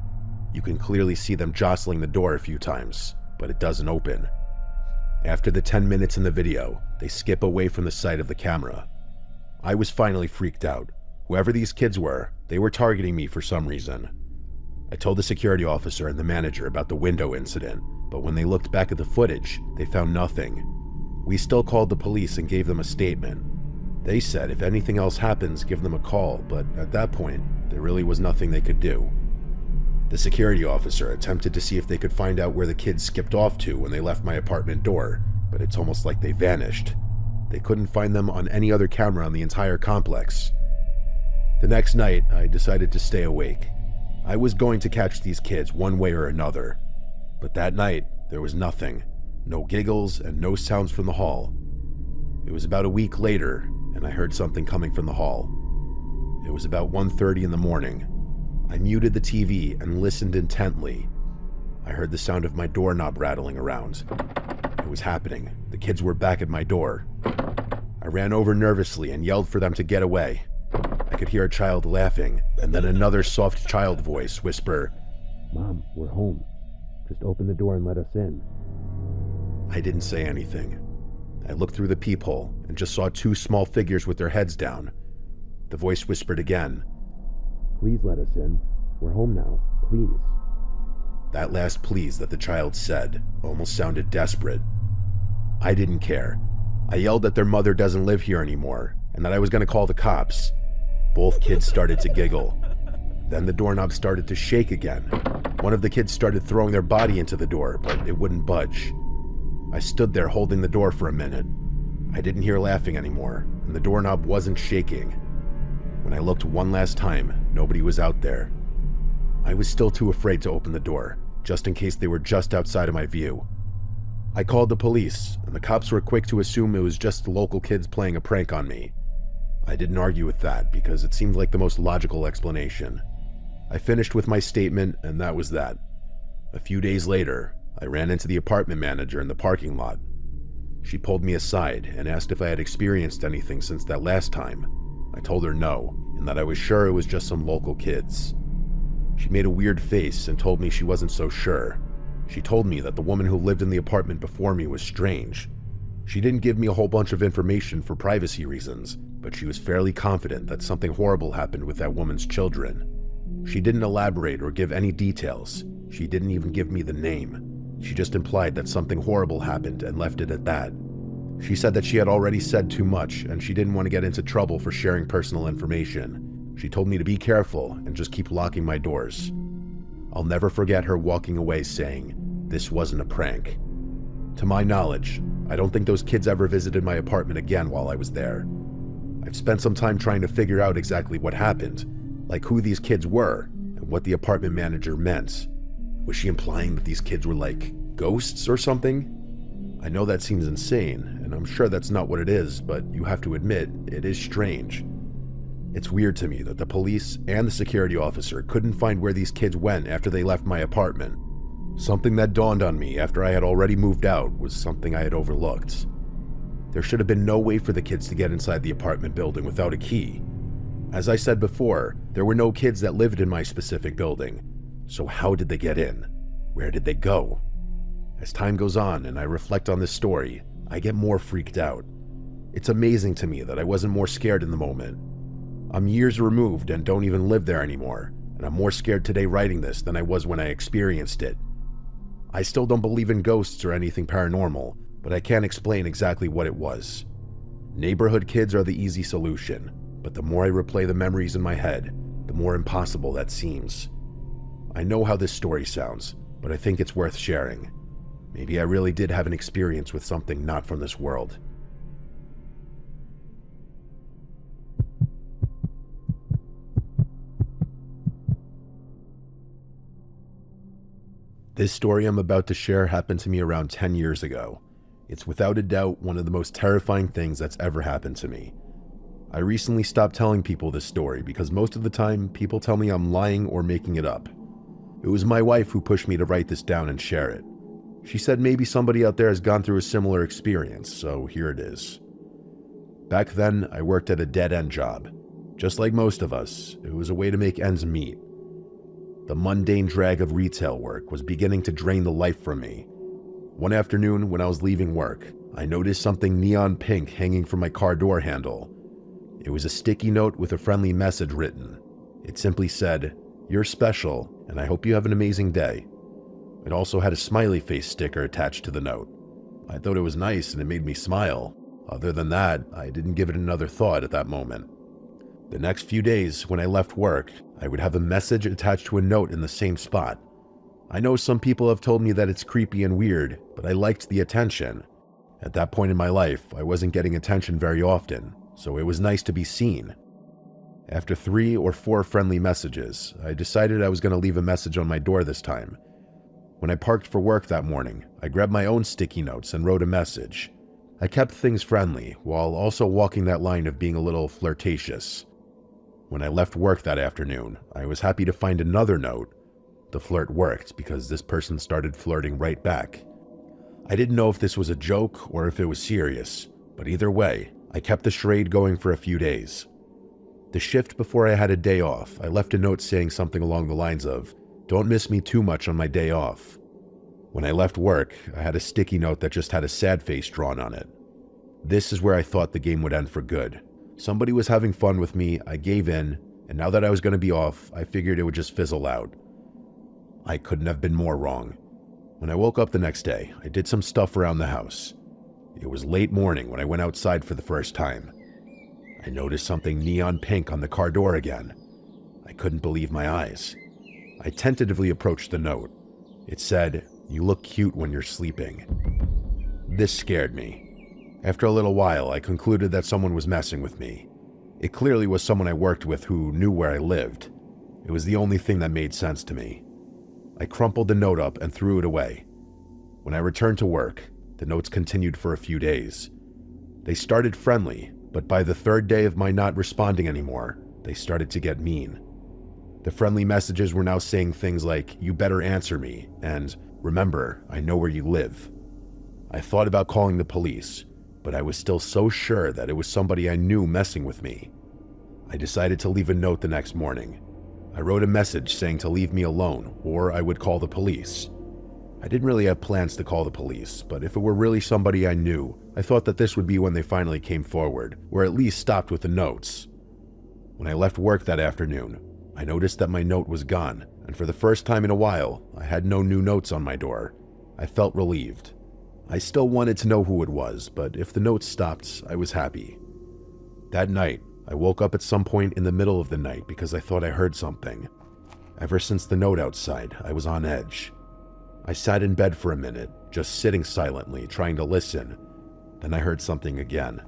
You can clearly see them jostling the door a few times, but it doesn't open. After the 10 minutes in the video, they skip away from the sight of the camera. I was finally freaked out. Whoever these kids were, they were targeting me for some reason. I told the security officer and the manager about the window incident, but when they looked back at the footage, they found nothing. We still called the police and gave them a statement. They said if anything else happens, give them a call, but at that point, there really was nothing they could do. The security officer attempted to see if they could find out where the kids skipped off to when they left my apartment door, but it's almost like they vanished. They couldn't find them on any other camera on the entire complex. The next night, I decided to stay awake. I was going to catch these kids one way or another. But that night, there was nothing. No giggles and no sounds from the hall. It was about a week later, and I heard something coming from the hall. It was about 1:30 in the morning. I muted the TV and listened intently. I heard the sound of my doorknob rattling around. It was happening. The kids were back at my door. I ran over nervously and yelled for them to get away. I could hear a child laughing, and then another soft child voice whisper, "Mom, we're home. Just open the door and let us in." I didn't say anything. I looked through the peephole and just saw two small figures with their heads down. The voice whispered again, "Please let us in. We're home now. Please." That last please that the child said almost sounded desperate. I didn't care. I yelled that their mother doesn't live here anymore and that I was going to call the cops. Both kids started to giggle. Then the doorknob started to shake again. One of the kids started throwing their body into the door, but it wouldn't budge. I stood there holding the door for a minute. I didn't hear laughing anymore, and the doorknob wasn't shaking. When I looked one last time, nobody was out there. I was still too afraid to open the door, just in case they were just outside of my view. I called the police, and the cops were quick to assume it was just local kids playing a prank on me. I didn't argue with that because it seemed like the most logical explanation. I finished with my statement, and that was that. A few days later, I ran into the apartment manager in the parking lot. She pulled me aside and asked if I had experienced anything since that last time. I told her no, and that I was sure it was just some local kids. She made a weird face and told me she wasn't so sure. She told me that the woman who lived in the apartment before me was strange. She didn't give me a whole bunch of information for privacy reasons, but she was fairly confident that something horrible happened with that woman's children. She didn't elaborate or give any details. She didn't even give me the name. She just implied that something horrible happened and left it at that. She said that she had already said too much and she didn't want to get into trouble for sharing personal information. She told me to be careful and just keep locking my doors. I'll never forget her walking away saying, "This wasn't a prank." To my knowledge, I don't think those kids ever visited my apartment again while I was there. I've spent some time trying to figure out exactly what happened, like who these kids were and what the apartment manager meant. Was she implying that these kids were like ghosts or something? I know that seems insane, and I'm sure that's not what it is, but you have to admit, it is strange. It's weird to me that the police and the security officer couldn't find where these kids went after they left my apartment. Something that dawned on me after I had already moved out was something I had overlooked. There should have been no way for the kids to get inside the apartment building without a key. As I said before, there were no kids that lived in my specific building. So how did they get in? Where did they go? As time goes on and I reflect on this story, I get more freaked out. It's amazing to me that I wasn't more scared in the moment. I'm years removed and don't even live there anymore, and I'm more scared today writing this than I was when I experienced it. I still don't believe in ghosts or anything paranormal, but I can't explain exactly what it was. Neighborhood kids are the easy solution, but the more I replay the memories in my head, the more impossible that seems. I know how this story sounds, but I think it's worth sharing. Maybe I really did have an experience with something not from this world. This story I'm about to share happened to me around 10 years ago. It's without a doubt one of the most terrifying things that's ever happened to me. I recently stopped telling people this story because most of the time people tell me I'm lying or making it up. It was my wife who pushed me to write this down and share it. She said maybe somebody out there has gone through a similar experience, so here it is. Back then, I worked at a dead-end job. Just like most of us, it was a way to make ends meet. The mundane drag of retail work was beginning to drain the life from me. One afternoon, when I was leaving work, I noticed something neon pink hanging from my car door handle. It was a sticky note with a friendly message written. It simply said, "You're special, and I hope you have an amazing day." It also had a smiley face sticker attached to the note. I thought it was nice and it made me smile. Other than that, I didn't give it another thought at that moment. The next few days, when I left work, I would have a message attached to a note in the same spot. I know some people have told me that it's creepy and weird, but I liked the attention. At that point in my life, I wasn't getting attention very often, so it was nice to be seen. After 3 or 4 friendly messages, I decided I was going to leave a message on my door this time. When I parked for work that morning, I grabbed my own sticky notes and wrote a message. I kept things friendly, while also walking that line of being a little flirtatious. When I left work that afternoon, I was happy to find another note. The flirt worked because this person started flirting right back. I didn't know if this was a joke or if it was serious, but either way, I kept the charade going for a few days. The shift before I had a day off, I left a note saying something along the lines of, "Don't miss me too much on my day off." When I left work, I had a sticky note that just had a sad face drawn on it. This is where I thought the game would end for good. Somebody was having fun with me, I gave in, and now that I was going to be off, I figured it would just fizzle out. I couldn't have been more wrong. When I woke up the next day, I did some stuff around the house. It was late morning when I went outside for the first time. I noticed something neon pink on the car door again. I couldn't believe my eyes. I tentatively approached the note. It said, "You look cute when you're sleeping." This scared me. After a little while, I concluded that someone was messing with me. It clearly was someone I worked with who knew where I lived. It was the only thing that made sense to me. I crumpled the note up and threw it away. When I returned to work, the notes continued for a few days. They started friendly, but by the 3rd day of my not responding anymore, they started to get mean. The friendly messages were now saying things like, "You better answer me," and "Remember, I know where you live." I thought about calling the police, but I was still so sure that it was somebody I knew messing with me. I decided to leave a note the next morning. I wrote a message saying to leave me alone, or I would call the police. I didn't really have plans to call the police, but if it were really somebody I knew, I thought that this would be when they finally came forward, or at least stopped with the notes. When I left work that afternoon, I noticed that my note was gone, and for the first time in a while, I had no new notes on my door. I felt relieved. I still wanted to know who it was, but if the notes stopped, I was happy. That night, I woke up at some point in the middle of the night because I thought I heard something. Ever since the note outside, I was on edge. I sat in bed for a minute, just sitting silently, trying to listen. Then I heard something again.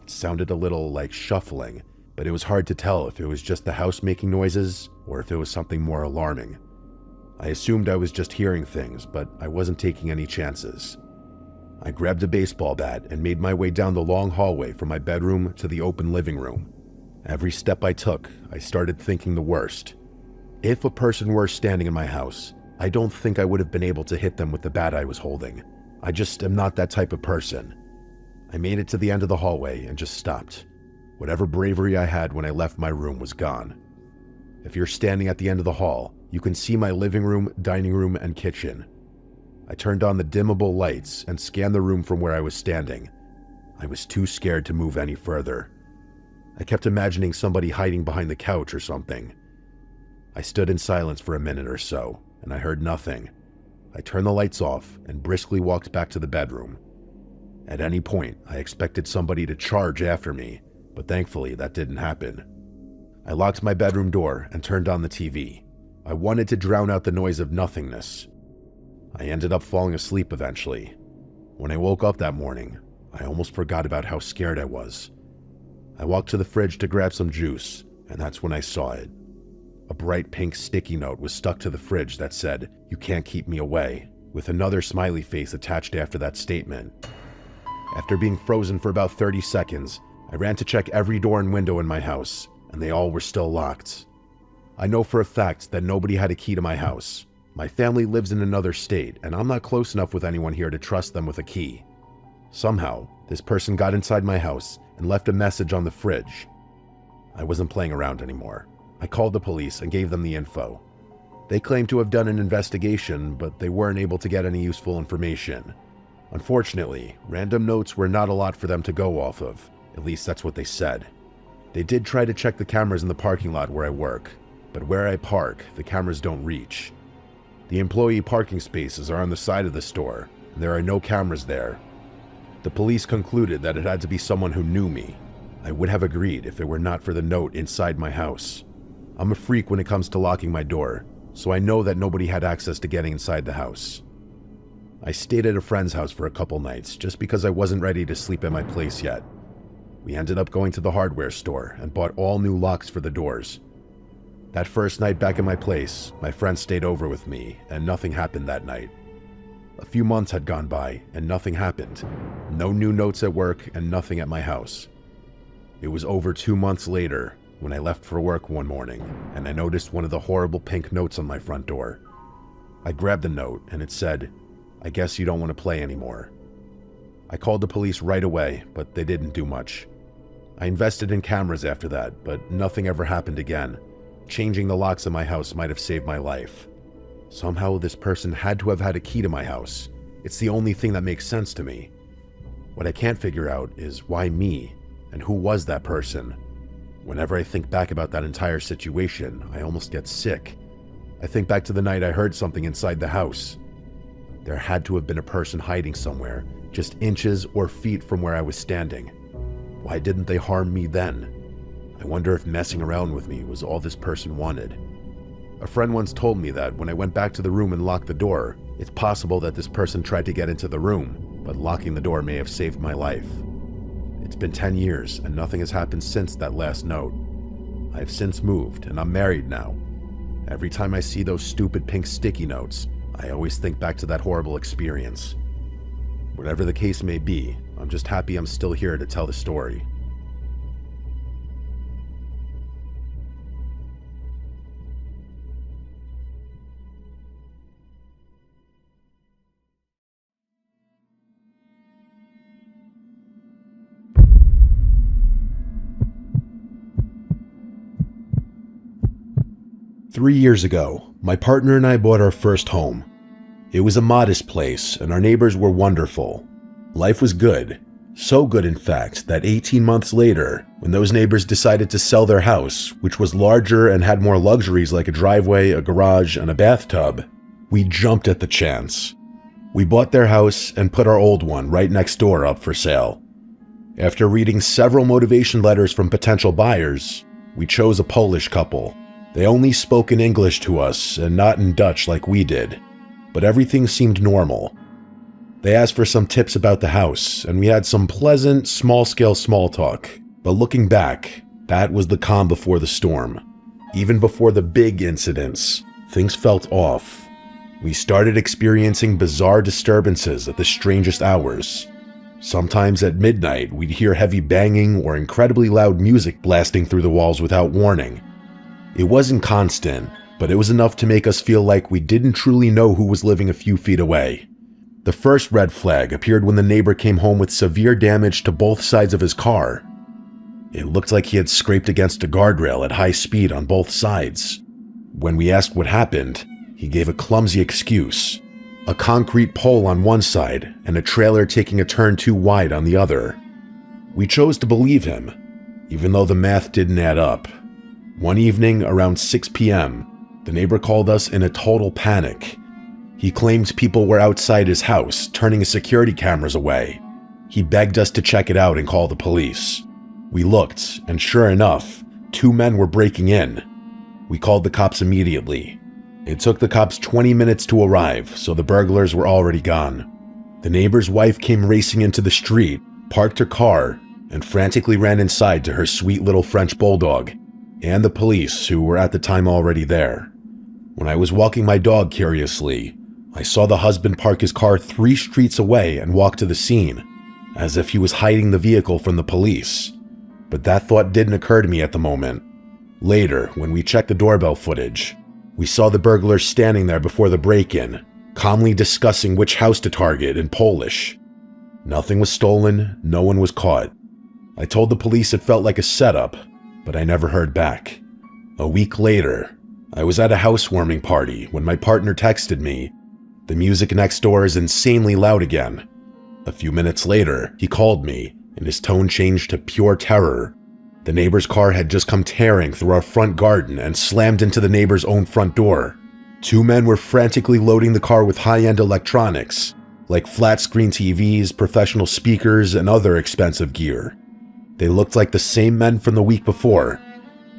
It sounded a little like shuffling, but it was hard to tell if it was just the house making noises or if it was something more alarming. I assumed I was just hearing things, but I wasn't taking any chances. I grabbed a baseball bat and made my way down the long hallway from my bedroom to the open living room. Every step I took, I started thinking the worst. If a person were standing in my house, I don't think I would have been able to hit them with the bat I was holding. I just am not that type of person. I made it to the end of the hallway and just stopped. Whatever bravery I had when I left my room was gone. If you're standing at the end of the hall, you can see my living room, dining room, and kitchen. I turned on the dimmable lights and scanned the room from where I was standing. I was too scared to move any further. I kept imagining somebody hiding behind the couch or something. I stood in silence for a minute or so, and I heard nothing. I turned the lights off and briskly walked back to the bedroom. At any point, I expected somebody to charge after me, but thankfully that didn't happen. I locked my bedroom door and turned on the TV. I wanted to drown out the noise of nothingness. I ended up falling asleep eventually. When I woke up that morning, I almost forgot about how scared I was. I walked to the fridge to grab some juice, and that's when I saw it. A bright pink sticky note was stuck to the fridge that said, "You can't keep me away," with another smiley face attached after that statement. After being frozen for about 30 seconds, I ran to check every door and window in my house, and they all were still locked. I know for a fact that nobody had a key to my house. My family lives in another state, and I'm not close enough with anyone here to trust them with a key. Somehow, this person got inside my house and left a message on the fridge. I wasn't playing around anymore. I called the police and gave them the info. They claimed to have done an investigation, but they weren't able to get any useful information. Unfortunately, random notes were not a lot for them to go off of. At least that's what they said. They did try to check the cameras in the parking lot where I work, but where I park, the cameras don't reach. The employee parking spaces are on the side of the store, and there are no cameras there. The police concluded that it had to be someone who knew me. I would have agreed if it were not for the note inside my house. I'm a freak when it comes to locking my door, so I know that nobody had access to getting inside the house. I stayed at a friend's house for a couple nights just because I wasn't ready to sleep at my place yet. We ended up going to the hardware store and bought all new locks for the doors. That first night back at my place, my friend stayed over with me, and nothing happened that night. A few months had gone by, and nothing happened. No new notes at work, and nothing at my house. It was over 2 months later when I left for work one morning, and I noticed one of the horrible pink notes on my front door. I grabbed the note, and it said, "I guess you don't want to play anymore." I called the police right away, but they didn't do much. I invested in cameras after that, but nothing ever happened again. Changing the locks in my house might have saved my life. Somehow this person had to have had a key to my house. It's the only thing that makes sense to me. What I can't figure out is why me, and who was that person? Whenever I think back about that entire situation, I almost get sick. I think back to the night I heard something inside the house. There had to have been a person hiding somewhere, just inches or feet from where I was standing. Why didn't they harm me then? I wonder if messing around with me was all this person wanted. A friend once told me that when I went back to the room and locked the door, it's possible that this person tried to get into the room, but locking the door may have saved my life. It's been 10 years and nothing has happened since that last note. I've since moved and I'm married now. Every time I see those stupid pink sticky notes, I always think back to that horrible experience. Whatever the case may be, I'm just happy I'm still here to tell the story. "3 years ago, my partner and I bought our first home. It was a modest place, and our neighbors were wonderful. Life was good. So good, in fact, that 18 months later, when those neighbors decided to sell their house, which was larger and had more luxuries like a driveway, a garage, and a bathtub, we jumped at the chance. We bought their house and put our old one right next door up for sale. After reading several motivation letters from potential buyers, we chose a Polish couple. They only spoke in English to us and not in Dutch like we did, but everything seemed normal. They asked for some tips about the house, and we had some pleasant, small-scale small talk. But looking back, that was the calm before the storm. Even before the big incidents, things felt off. We started experiencing bizarre disturbances at the strangest hours. Sometimes at midnight, we'd hear heavy banging or incredibly loud music blasting through the walls without warning. It wasn't constant, but it was enough to make us feel like we didn't truly know who was living a few feet away. The first red flag appeared when the neighbor came home with severe damage to both sides of his car. It looked like he had scraped against a guardrail at high speed on both sides. When we asked what happened, he gave a clumsy excuse: a concrete pole on one side and a trailer taking a turn too wide on the other. We chose to believe him, even though the math didn't add up. One evening around 6 p.m., the neighbor called us in a total panic. He claimed people were outside his house, turning his security cameras away. He begged us to check it out and call the police. We looked, and sure enough, 2 men were breaking in. We called the cops immediately. It took the cops 20 minutes to arrive, so the burglars were already gone. The neighbor's wife came racing into the street, parked her car, and frantically ran inside to her sweet little French bulldog, and the police, who were at the time already there. When I was walking my dog curiously, I saw the husband park his car 3 streets away and walk to the scene, as if he was hiding the vehicle from the police. But that thought didn't occur to me at the moment. Later, when we checked the doorbell footage, we saw the burglars standing there before the break-in, calmly discussing which house to target in Polish. Nothing was stolen, no one was caught. I told the police it felt like a setup, but I never heard back. A week later, I was at a housewarming party when my partner texted me, "The music next door is insanely loud again." A few minutes later, he called me, and his tone changed to pure terror. The neighbor's car had just come tearing through our front garden and slammed into the neighbor's own front door. 2 men were frantically loading the car with high-end electronics, like flat-screen TVs, professional speakers, and other expensive gear. They looked like the same men from the week before.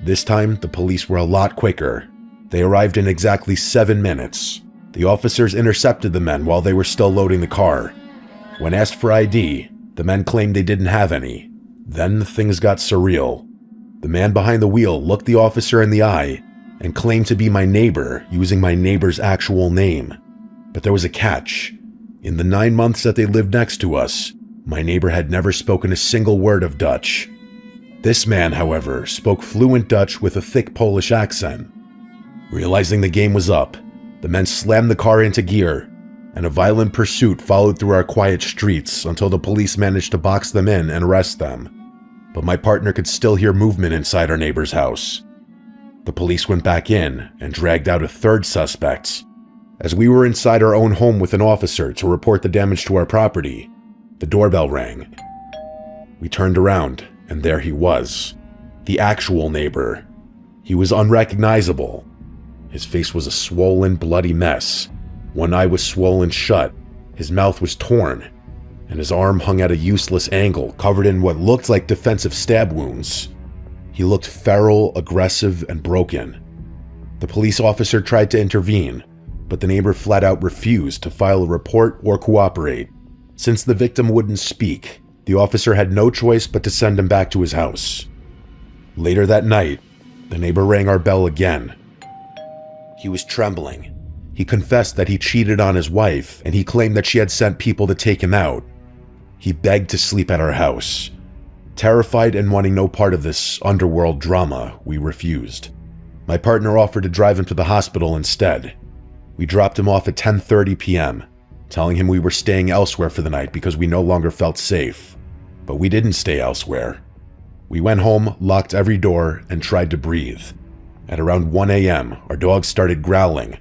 This time, the police were a lot quicker. They arrived in exactly 7 minutes. The officers intercepted the men while they were still loading the car. When asked for ID, the men claimed they didn't have any. Then things got surreal. The man behind the wheel looked the officer in the eye and claimed to be my neighbor using my neighbor's actual name. But there was a catch. In the 9 months that they lived next to us, my neighbor had never spoken a single word of Dutch. This man, however, spoke fluent Dutch with a thick Polish accent. Realizing the game was up, the men slammed the car into gear, and a violent pursuit followed through our quiet streets until the police managed to box them in and arrest them. But my partner could still hear movement inside our neighbor's house. The police went back in and dragged out a third suspect. As we were inside our own home with an officer to report the damage to our property, the doorbell rang. We turned around, and there he was, the actual neighbor. He was unrecognizable. His face was a swollen, bloody mess. One eye was swollen shut, his mouth was torn, and his arm hung at a useless angle, covered in what looked like defensive stab wounds. He looked feral, aggressive, and broken. The police officer tried to intervene, but the neighbor flat out refused to file a report or cooperate. Since the victim wouldn't speak, the officer had no choice but to send him back to his house. Later that night, the neighbor rang our bell again. He was trembling. He confessed that he cheated on his wife, and he claimed that she had sent people to take him out. He begged to sleep at our house. Terrified and wanting no part of this underworld drama, we refused. My partner offered to drive him to the hospital instead. We dropped him off at 10:30 p.m., telling him we were staying elsewhere for the night because we no longer felt safe. But we didn't stay elsewhere. We went home, locked every door, and tried to breathe. At around 1 a.m., our dog started growling.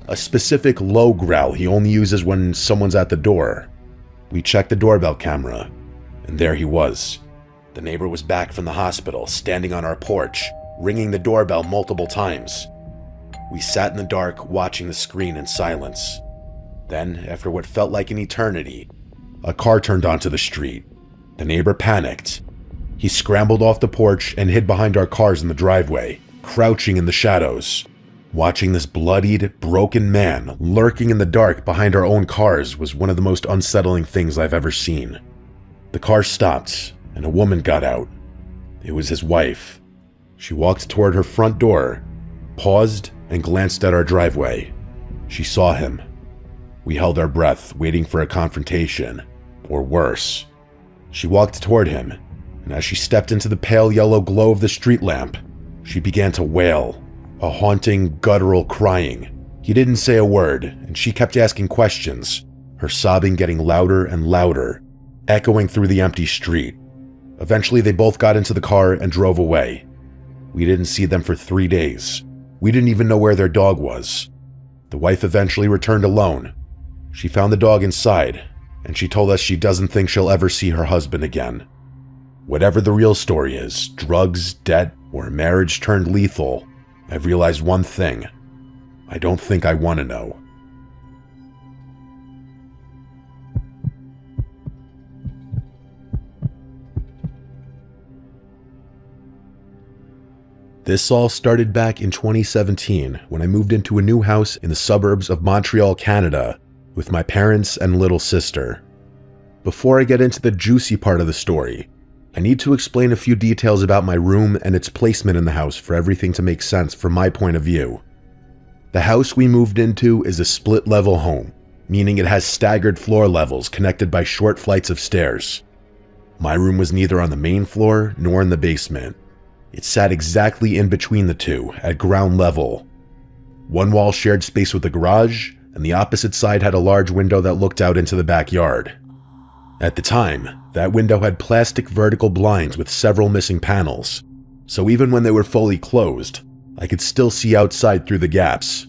A specific low growl he only uses when someone's at the door. We checked the doorbell camera, and there he was. The neighbor was back from the hospital, standing on our porch, ringing the doorbell multiple times. We sat in the dark, watching the screen in silence. Then, after what felt like an eternity, a car turned onto the street. The neighbor panicked. He scrambled off the porch and hid behind our cars in the driveway, crouching in the shadows. Watching this bloodied, broken man lurking in the dark behind our own cars was one of the most unsettling things I've ever seen. The car stopped, and a woman got out. It was his wife. She walked toward her front door, paused, and glanced at our driveway. She saw him. We held our breath, waiting for a confrontation, or worse. She walked toward him, and as she stepped into the pale yellow glow of the street lamp, she began to wail, a haunting, guttural crying. He didn't say a word, and she kept asking questions, her sobbing getting louder and louder, echoing through the empty street. Eventually, they both got into the car and drove away. We didn't see them for 3 days. We didn't even know where their dog was. The wife eventually returned alone. She found the dog inside, and she told us she doesn't think she'll ever see her husband again. Whatever the real story is, drugs, debt, or a marriage turned lethal, I've realized one thing. I don't think I want to know. This all started back in 2017 when I moved into a new house in the suburbs of Montreal, Canada, with my parents and little sister. Before I get into the juicy part of the story, I need to explain a few details about my room and its placement in the house for everything to make sense from my point of view. The house we moved into is a split-level home, meaning it has staggered floor levels connected by short flights of stairs. My room was neither on the main floor nor in the basement. It sat exactly in between the two, at ground level. One wall shared space with the garage, and the opposite side had a large window that looked out into the backyard. At the time, that window had plastic vertical blinds with several missing panels, so even when they were fully closed, I could still see outside through the gaps.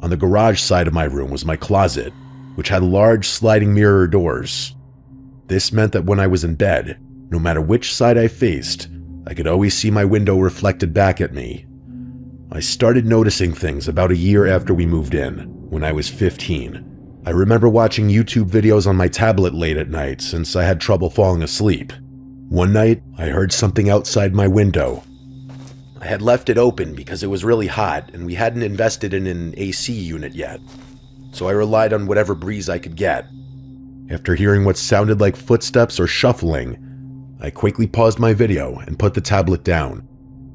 On the garage side of my room was my closet, which had large sliding mirror doors. This meant that when I was in bed, no matter which side I faced, I could always see my window reflected back at me. I started noticing things about a year after we moved in, when I was 15. I remember watching YouTube videos on my tablet late at night since I had trouble falling asleep. One night, I heard something outside my window. I had left it open because it was really hot and we hadn't invested in an AC unit yet, so I relied on whatever breeze I could get. After hearing what sounded like footsteps or shuffling, I quickly paused my video and put the tablet down.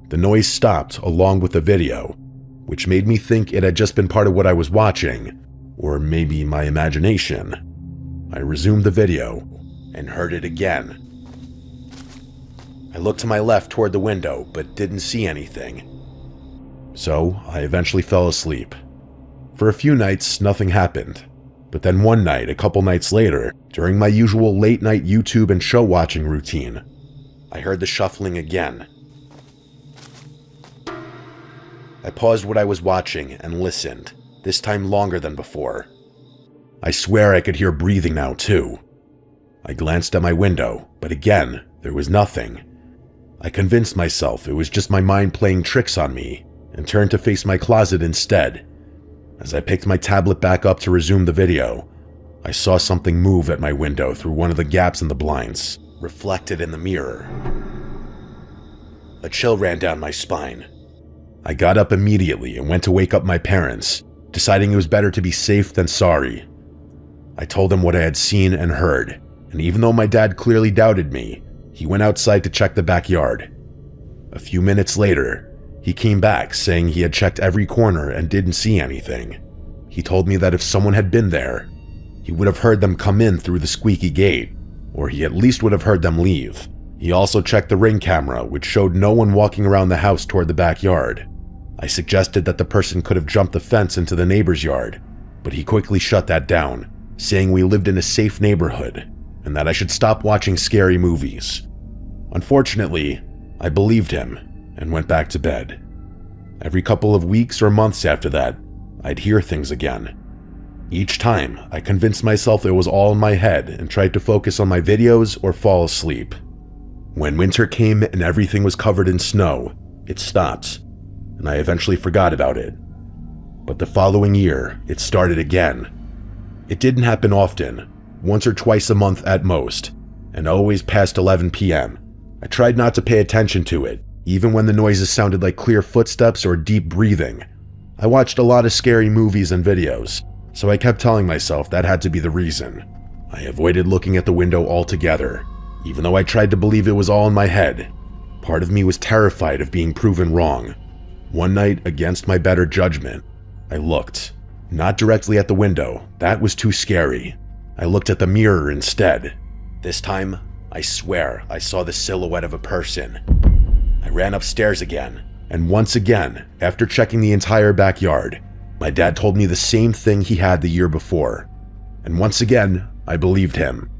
The noise stopped along with the video, which made me think it had just been part of what I was watching, or maybe my imagination. I resumed the video and heard it again. I looked to my left toward the window, but didn't see anything. So I eventually fell asleep. For a few nights, nothing happened. But then one night, a couple nights later, during my usual late-night YouTube and show watching routine, I heard the shuffling again. I paused what I was watching and listened, this time longer than before. I swear I could hear breathing now, too. I glanced at my window, but again, there was nothing. I convinced myself it was just my mind playing tricks on me, and turned to face my closet instead. As I picked my tablet back up to resume the video, I saw something move at my window through one of the gaps in the blinds, reflected in the mirror. A chill ran down my spine. I got up immediately and went to wake up my parents, deciding it was better to be safe than sorry. I told them what I had seen and heard, and even though my dad clearly doubted me, he went outside to check the backyard. A few minutes later, he came back saying he had checked every corner and didn't see anything. He told me that if someone had been there, he would have heard them come in through the squeaky gate, or he at least would have heard them leave. He also checked the Ring camera, which showed no one walking around the house toward the backyard. I suggested that the person could have jumped the fence into the neighbor's yard, but he quickly shut that down, saying we lived in a safe neighborhood and that I should stop watching scary movies. Unfortunately, I believed him and went back to bed. Every couple of weeks or months after that, I'd hear things again. Each time, I convinced myself it was all in my head and tried to focus on my videos or fall asleep. When winter came and everything was covered in snow, it stopped, and I eventually forgot about it. But the following year, it started again. It didn't happen often, once or twice a month at most, and always past 11 p.m. I tried not to pay attention to it, even when the noises sounded like clear footsteps or deep breathing. I watched a lot of scary movies and videos, so I kept telling myself that had to be the reason. I avoided looking at the window altogether, even though I tried to believe it was all in my head. Part of me was terrified of being proven wrong. One night, against my better judgment, I looked. Not directly at the window, that was too scary. I looked at the mirror instead. This time, I swear I saw the silhouette of a person. I ran upstairs again, and once again, after checking the entire backyard, my dad told me the same thing he had the year before. And once again, I believed him.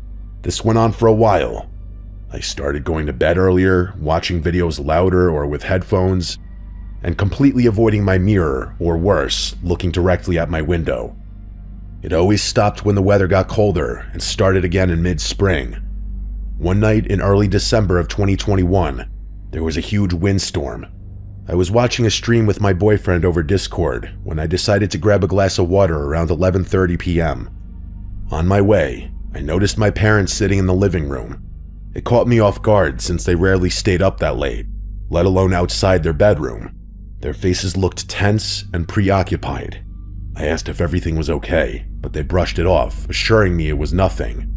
This went on for a while. I started going to bed earlier, watching videos louder or with headphones, and completely avoiding my mirror, or worse, looking directly at my window. It always stopped when the weather got colder and started again in mid-spring. One night in early December of 2021, there was a huge windstorm. I was watching a stream with my boyfriend over Discord when I decided to grab a glass of water around 11:30 p.m. On my way, I noticed my parents sitting in the living room. It caught me off guard since they rarely stayed up that late, let alone outside their bedroom. Their faces looked tense and preoccupied. I asked if everything was okay, but they brushed it off, assuring me it was nothing.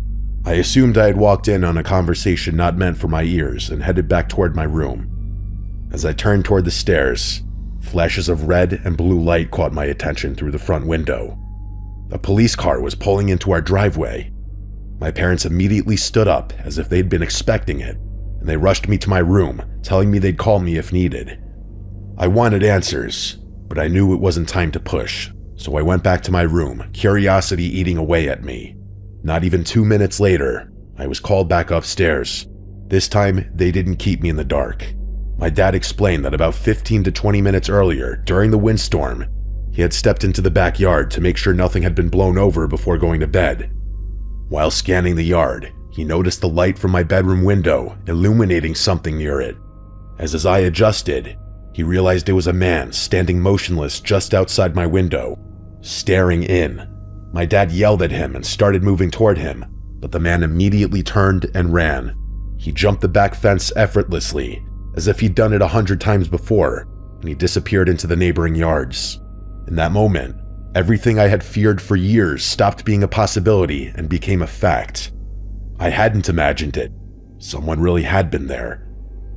I assumed I had walked in on a conversation not meant for my ears and headed back toward my room. As I turned toward the stairs, flashes of red and blue light caught my attention through the front window. A police car was pulling into our driveway. My parents immediately stood up as if they'd been expecting it, and they rushed me to my room, telling me they'd call me if needed. I wanted answers, but I knew it wasn't time to push, so I went back to my room, curiosity eating away at me. Not even 2 minutes later, I was called back upstairs. This time, they didn't keep me in the dark. My dad explained that about 15 to 20 minutes earlier, during the windstorm, he had stepped into the backyard to make sure nothing had been blown over before going to bed. While scanning the yard, he noticed the light from my bedroom window illuminating something near it. As his eye adjusted, he realized it was a man standing motionless just outside my window, staring in. My dad yelled at him and started moving toward him, but the man immediately turned and ran. He jumped the back fence effortlessly, as if he'd done it 100 times before, and he disappeared into the neighboring yards. In that moment, everything I had feared for years stopped being a possibility and became a fact. I hadn't imagined it. Someone really had been there.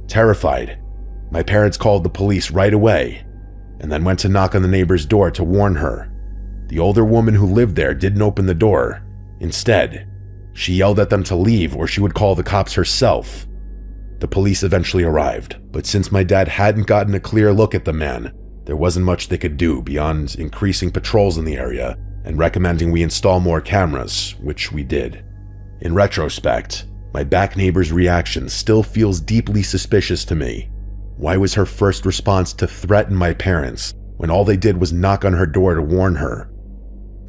Terrified, my parents called the police right away, and then went to knock on the neighbor's door to warn her. The older woman who lived there didn't open the door. Instead, she yelled at them to leave or she would call the cops herself. The police eventually arrived, but since my dad hadn't gotten a clear look at the man, there wasn't much they could do beyond increasing patrols in the area and recommending we install more cameras, which we did. In retrospect, my back neighbor's reaction still feels deeply suspicious to me. Why was her first response to threaten my parents when all they did was knock on her door to warn her?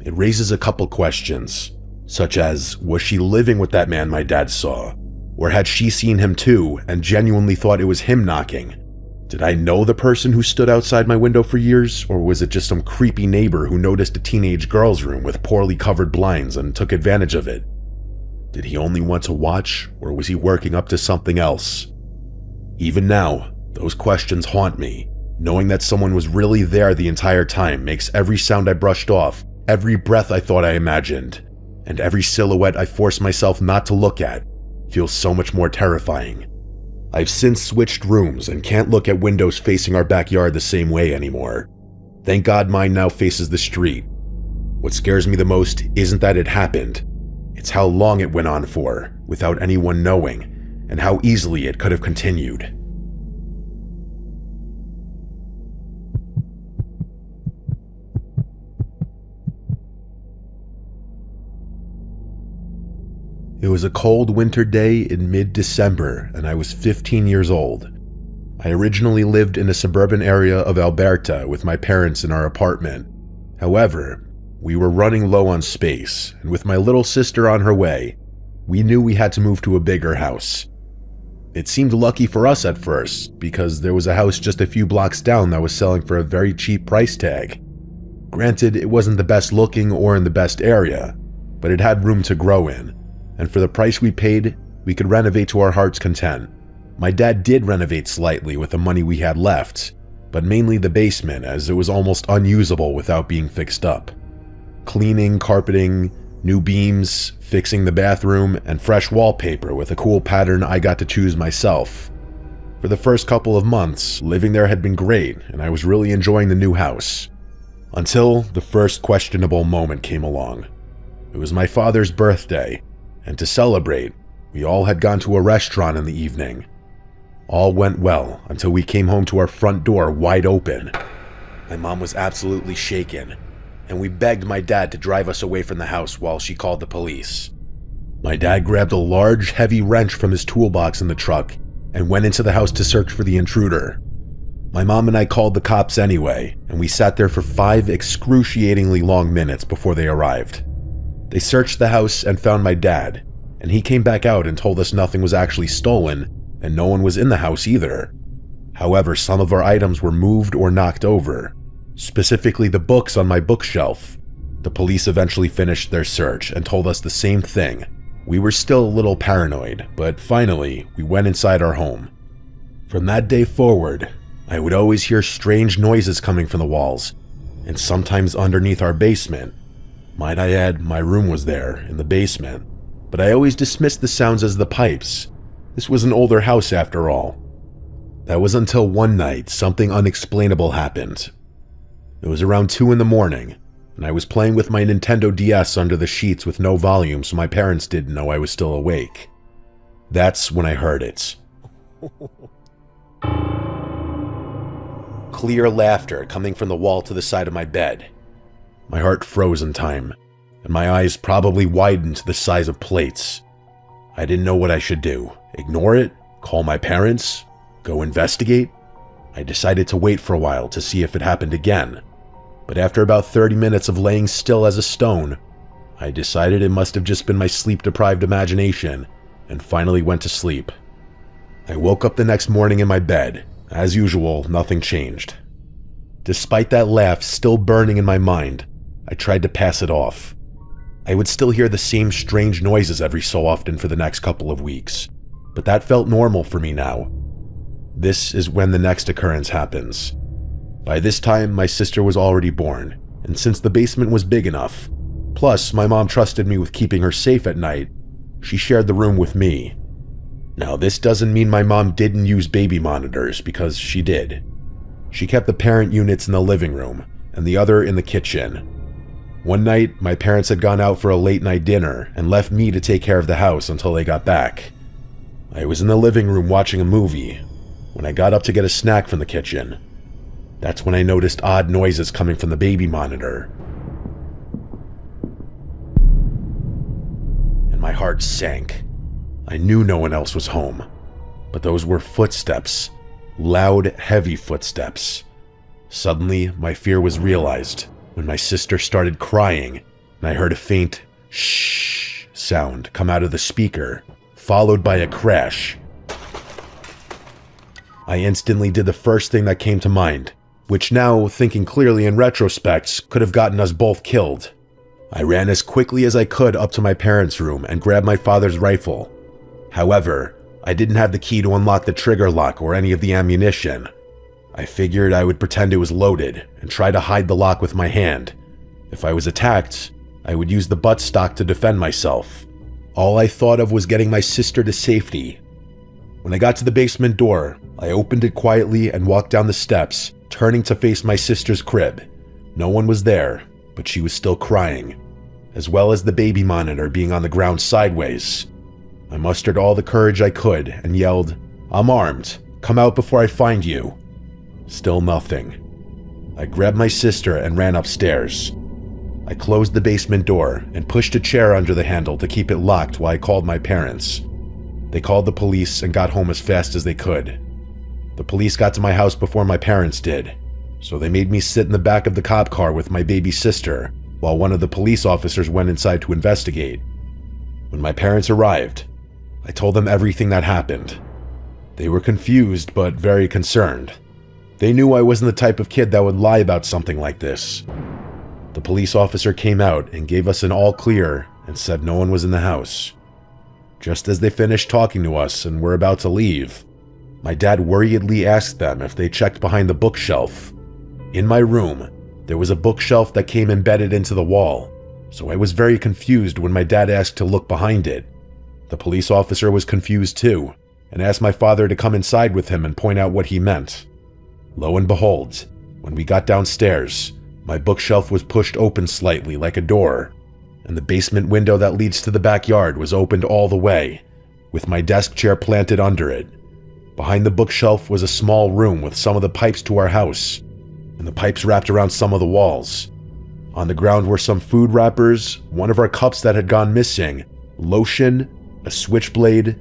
It raises a couple questions, such as, was she living with that man my dad saw? Or had she seen him too and genuinely thought it was him knocking? Did I know the person who stood outside my window for years, or was it just some creepy neighbor who noticed a teenage girl's room with poorly covered blinds and took advantage of it? Did he only want to watch, or was he working up to something else? Even now, those questions haunt me. Knowing that someone was really there the entire time makes every sound I brushed off, every breath I thought I imagined, and every silhouette I forced myself not to look at feel so much more terrifying. I've since switched rooms and can't look at windows facing our backyard the same way anymore. Thank God mine now faces the street. What scares me the most isn't that it happened, it's how long it went on for, without anyone knowing, and how easily it could have continued. It was a cold winter day in mid-December, and I was 15 years old. I originally lived in a suburban area of Alberta with my parents in our apartment. However, we were running low on space, and with my little sister on her way, we knew we had to move to a bigger house. It seemed lucky for us at first, because there was a house just a few blocks down that was selling for a very cheap price tag. Granted, it wasn't the best looking or in the best area, but it had room to grow in. And for the price we paid, we could renovate to our heart's content. My dad did renovate slightly with the money we had left, but mainly the basement as it was almost unusable without being fixed up. Cleaning, carpeting, new beams, fixing the bathroom, and fresh wallpaper with a cool pattern I got to choose myself. For the first couple of months, living there had been great, and I was really enjoying the new house. Until the first questionable moment came along. It was my father's birthday, and to celebrate, we all had gone to a restaurant in the evening. All went well until we came home to our front door wide open. My mom was absolutely shaken, and we begged my dad to drive us away from the house while she called the police. My dad grabbed a large, heavy wrench from his toolbox in the truck and went into the house to search for the intruder. My mom and I called the cops anyway, and we sat there for 5 excruciatingly long minutes before they arrived. They searched the house and found my dad, and he came back out and told us nothing was actually stolen, and no one was in the house either. However, some of our items were moved or knocked over, specifically the books on my bookshelf. The police eventually finished their search and told us the same thing. We were still a little paranoid, but finally, we went inside our home. From that day forward, I would always hear strange noises coming from the walls, and sometimes underneath our basement. Might I add, my room was there, in the basement, but I always dismissed the sounds as the pipes. This was an older house after all. That was until one night something unexplainable happened. It was around 2 in the morning, and I was playing with my Nintendo DS under the sheets with no volume so my parents didn't know I was still awake. That's when I heard it. Clear laughter coming from the wall to the side of my bed. My heart froze in time, and my eyes probably widened to the size of plates. I didn't know what I should do. Ignore it? Call my parents? Go investigate? I decided to wait for a while to see if it happened again. But after about 30 minutes of laying still as a stone, I decided it must have just been my sleep-deprived imagination, and finally went to sleep. I woke up the next morning in my bed. As usual, nothing changed. Despite that laugh still burning in my mind, I tried to pass it off. I would still hear the same strange noises every so often for the next couple of weeks, but that felt normal for me now. This is when the next occurrence happens. By this time, my sister was already born, and since the basement was big enough, plus my mom trusted me with keeping her safe at night, she shared the room with me. Now, this doesn't mean my mom didn't use baby monitors, because she did. She kept the parent units in the living room, and the other in the kitchen. One night, my parents had gone out for a late-night dinner and left me to take care of the house until they got back. I was in the living room watching a movie when I got up to get a snack from the kitchen. That's when I noticed odd noises coming from the baby monitor. And my heart sank. I knew no one else was home, but those were footsteps, loud, heavy footsteps. Suddenly, my fear was realized when my sister started crying, and I heard a faint shh sound come out of the speaker, followed by a crash. I instantly did the first thing that came to mind, which now, thinking clearly in retrospect, could have gotten us both killed. I ran as quickly as I could up to my parents' room and grabbed my father's rifle. However, I didn't have the key to unlock the trigger lock or any of the ammunition. I figured I would pretend it was loaded and try to hide the lock with my hand. If I was attacked, I would use the buttstock to defend myself. All I thought of was getting my sister to safety. When I got to the basement door, I opened it quietly and walked down the steps, turning to face my sister's crib. No one was there, but she was still crying, as well as the baby monitor being on the ground sideways. I mustered all the courage I could and yelled, "I'm armed. Come out before I find you." Still nothing. I grabbed my sister and ran upstairs. I closed the basement door and pushed a chair under the handle to keep it locked while I called my parents. They called the police and got home as fast as they could. The police got to my house before my parents did, so they made me sit in the back of the cop car with my baby sister while one of the police officers went inside to investigate. When my parents arrived, I told them everything that happened. They were confused but very concerned. They knew I wasn't the type of kid that would lie about something like this. The police officer came out and gave us an all clear and said no one was in the house. Just as they finished talking to us and were about to leave, my dad worriedly asked them if they checked behind the bookshelf. In my room, there was a bookshelf that came embedded into the wall, so I was very confused when my dad asked to look behind it. The police officer was confused too, and asked my father to come inside with him and point out what he meant. Lo and behold, when we got downstairs, my bookshelf was pushed open slightly like a door, and the basement window that leads to the backyard was opened all the way, with my desk chair planted under it. Behind the bookshelf was a small room with some of the pipes to our house, and the pipes wrapped around some of the walls. On the ground were some food wrappers, one of our cups that had gone missing, lotion, a switchblade,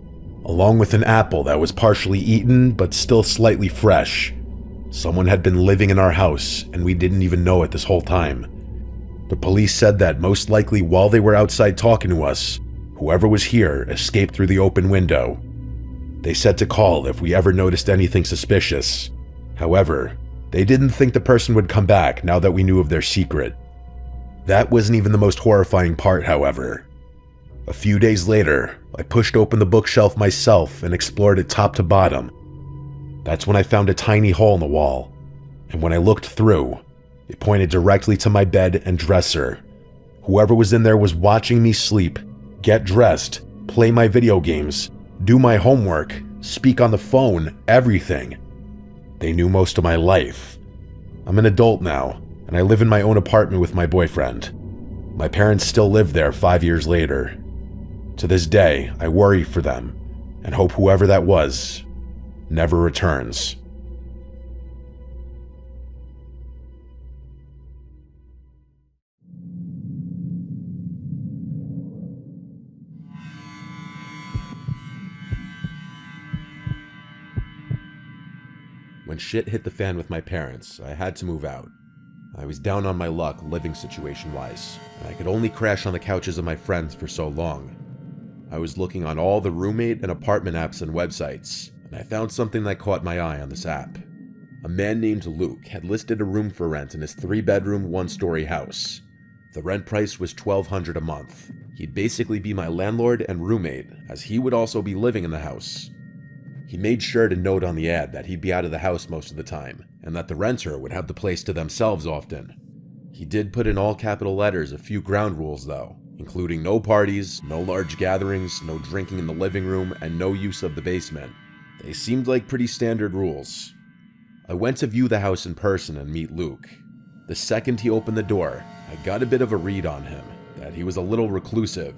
along with an apple that was partially eaten but still slightly fresh. Someone had been living in our house, and we didn't even know it this whole time. The police said that most likely while they were outside talking to us, whoever was here escaped through the open window. They said to call if we ever noticed anything suspicious. However, they didn't think the person would come back now that we knew of their secret. That wasn't even the most horrifying part, however. A few days later, I pushed open the bookshelf myself and explored it top to bottom. That's when I found a tiny hole in the wall, and when I looked through, it pointed directly to my bed and dresser. Whoever was in there was watching me sleep, get dressed, play my video games, do my homework, speak on the phone, everything. They knew most of my life. I'm an adult now, and I live in my own apartment with my boyfriend. My parents still live there 5 years later. To this day, I worry for them, and hope whoever that was never returns. When shit hit the fan with my parents, I had to move out. I was down on my luck living situation-wise, and I could only crash on the couches of my friends for so long. I was looking on all the roommate and apartment apps and websites, and I found something that caught my eye on this app. A man named Luke had listed a room for rent in his 3-bedroom, 1-story house. The rent price was $1,200 a month. He'd basically be my landlord and roommate, as he would also be living in the house. He made sure to note on the ad that he'd be out of the house most of the time, and that the renter would have the place to themselves often. He did put in all capital letters a few ground rules though, including no parties, no large gatherings, no drinking in the living room, and no use of the basement. They seemed like pretty standard rules. I went to view the house in person and meet Luke. The second he opened the door, I got a bit of a read on him, that he was a little reclusive.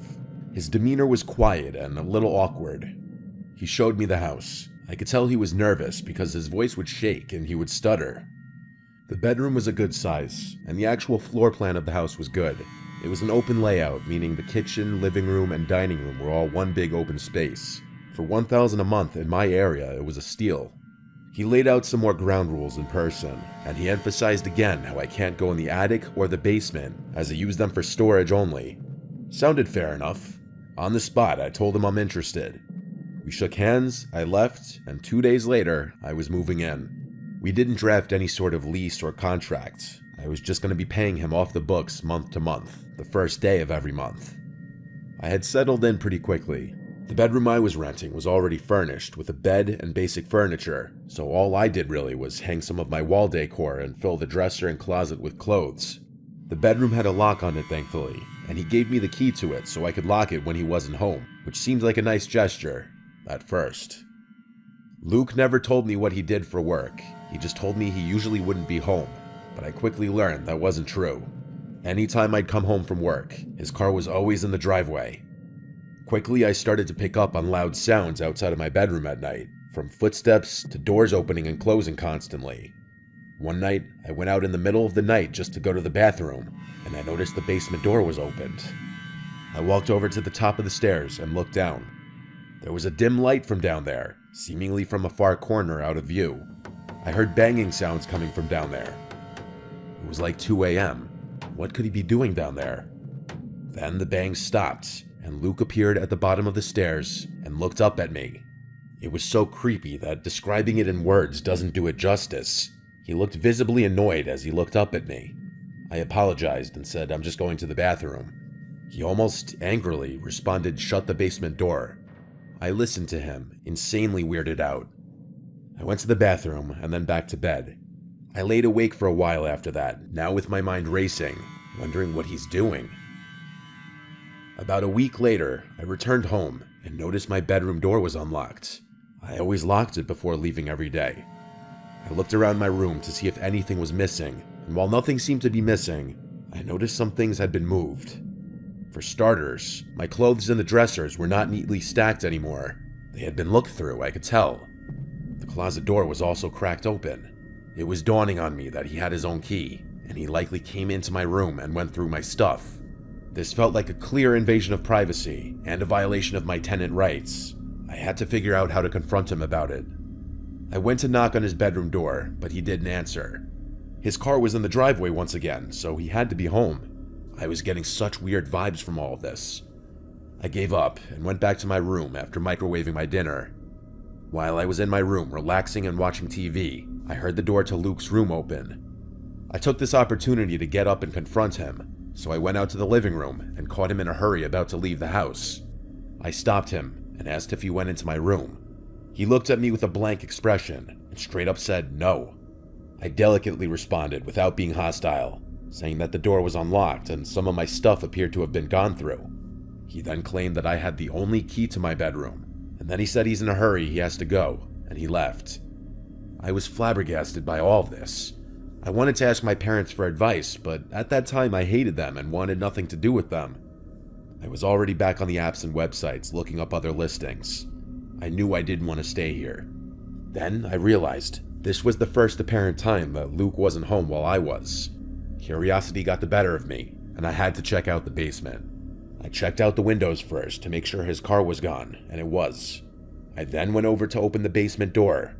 His demeanor was quiet and a little awkward. He showed me the house. I could tell he was nervous because his voice would shake and he would stutter. The bedroom was a good size, and the actual floor plan of the house was good. It was an open layout, meaning the kitchen, living room, and dining room were all one big open space. For $1,000 a month in my area, it was a steal. He laid out some more ground rules in person, and he emphasized again how I can't go in the attic or the basement, as I use them for storage only. Sounded fair enough. On the spot, I told him I'm interested. We shook hands, I left, and 2 days later, I was moving in. We didn't draft any sort of lease or contract. I was just going to be paying him off the books month to month, the first day of every month. I had settled in pretty quickly. The bedroom I was renting was already furnished with a bed and basic furniture, so all I did really was hang some of my wall decor and fill the dresser and closet with clothes. The bedroom had a lock on it, thankfully, and he gave me the key to it so I could lock it when he wasn't home, which seemed like a nice gesture, at first. Luke never told me what he did for work. He just told me he usually wouldn't be home, but I quickly learned that wasn't true. Anytime I'd come home from work, his car was always in the driveway. Quickly, I started to pick up on loud sounds outside of my bedroom at night, from footsteps to doors opening and closing constantly. One night, I went out in the middle of the night just to go to the bathroom, and I noticed the basement door was opened. I walked over to the top of the stairs and looked down. There was a dim light from down there, seemingly from a far corner out of view. I heard banging sounds coming from down there. It was like 2 a.m. What could he be doing down there? Then the bangs stopped, and Luke appeared at the bottom of the stairs and looked up at me. It was so creepy that describing it in words doesn't do it justice. He looked visibly annoyed as he looked up at me. I apologized and said I'm just going to the bathroom. He almost angrily responded, "Shut the basement door." I listened to him, insanely weirded out. I went to the bathroom and then back to bed. I laid awake for a while after that, now with my mind racing, wondering what he's doing. About a week later, I returned home and noticed my bedroom door was unlocked. I always locked it before leaving every day. I looked around my room to see if anything was missing, and while nothing seemed to be missing, I noticed some things had been moved. For starters, my clothes in the dressers were not neatly stacked anymore. They had been looked through, I could tell. The closet door was also cracked open. It was dawning on me that he had his own key, and he likely came into my room and went through my stuff. This felt like a clear invasion of privacy and a violation of my tenant rights. I had to figure out how to confront him about it. I went to knock on his bedroom door, but he didn't answer. His car was in the driveway once again, so he had to be home. I was getting such weird vibes from all of this. I gave up and went back to my room after microwaving my dinner. While I was in my room relaxing and watching TV, I heard the door to Luke's room open. I took this opportunity to get up and confront him, so I went out to the living room and caught him in a hurry about to leave the house. I stopped him and asked if he went into my room. He looked at me with a blank expression and straight up said no. I delicately responded without being hostile, saying that the door was unlocked and some of my stuff appeared to have been gone through. He then claimed that I had the only key to my bedroom, and then he said he's in a hurry, he has to go, and he left. I was flabbergasted by all of this. I wanted to ask my parents for advice, but at that time I hated them and wanted nothing to do with them. I was already back on the apps and websites looking up other listings. I knew I didn't want to stay here. Then I realized this was the first apparent time that Luke wasn't home while I was. Curiosity got the better of me, and I had to check out the basement. I checked out the windows first to make sure his car was gone, and it was. I then went over to open the basement door.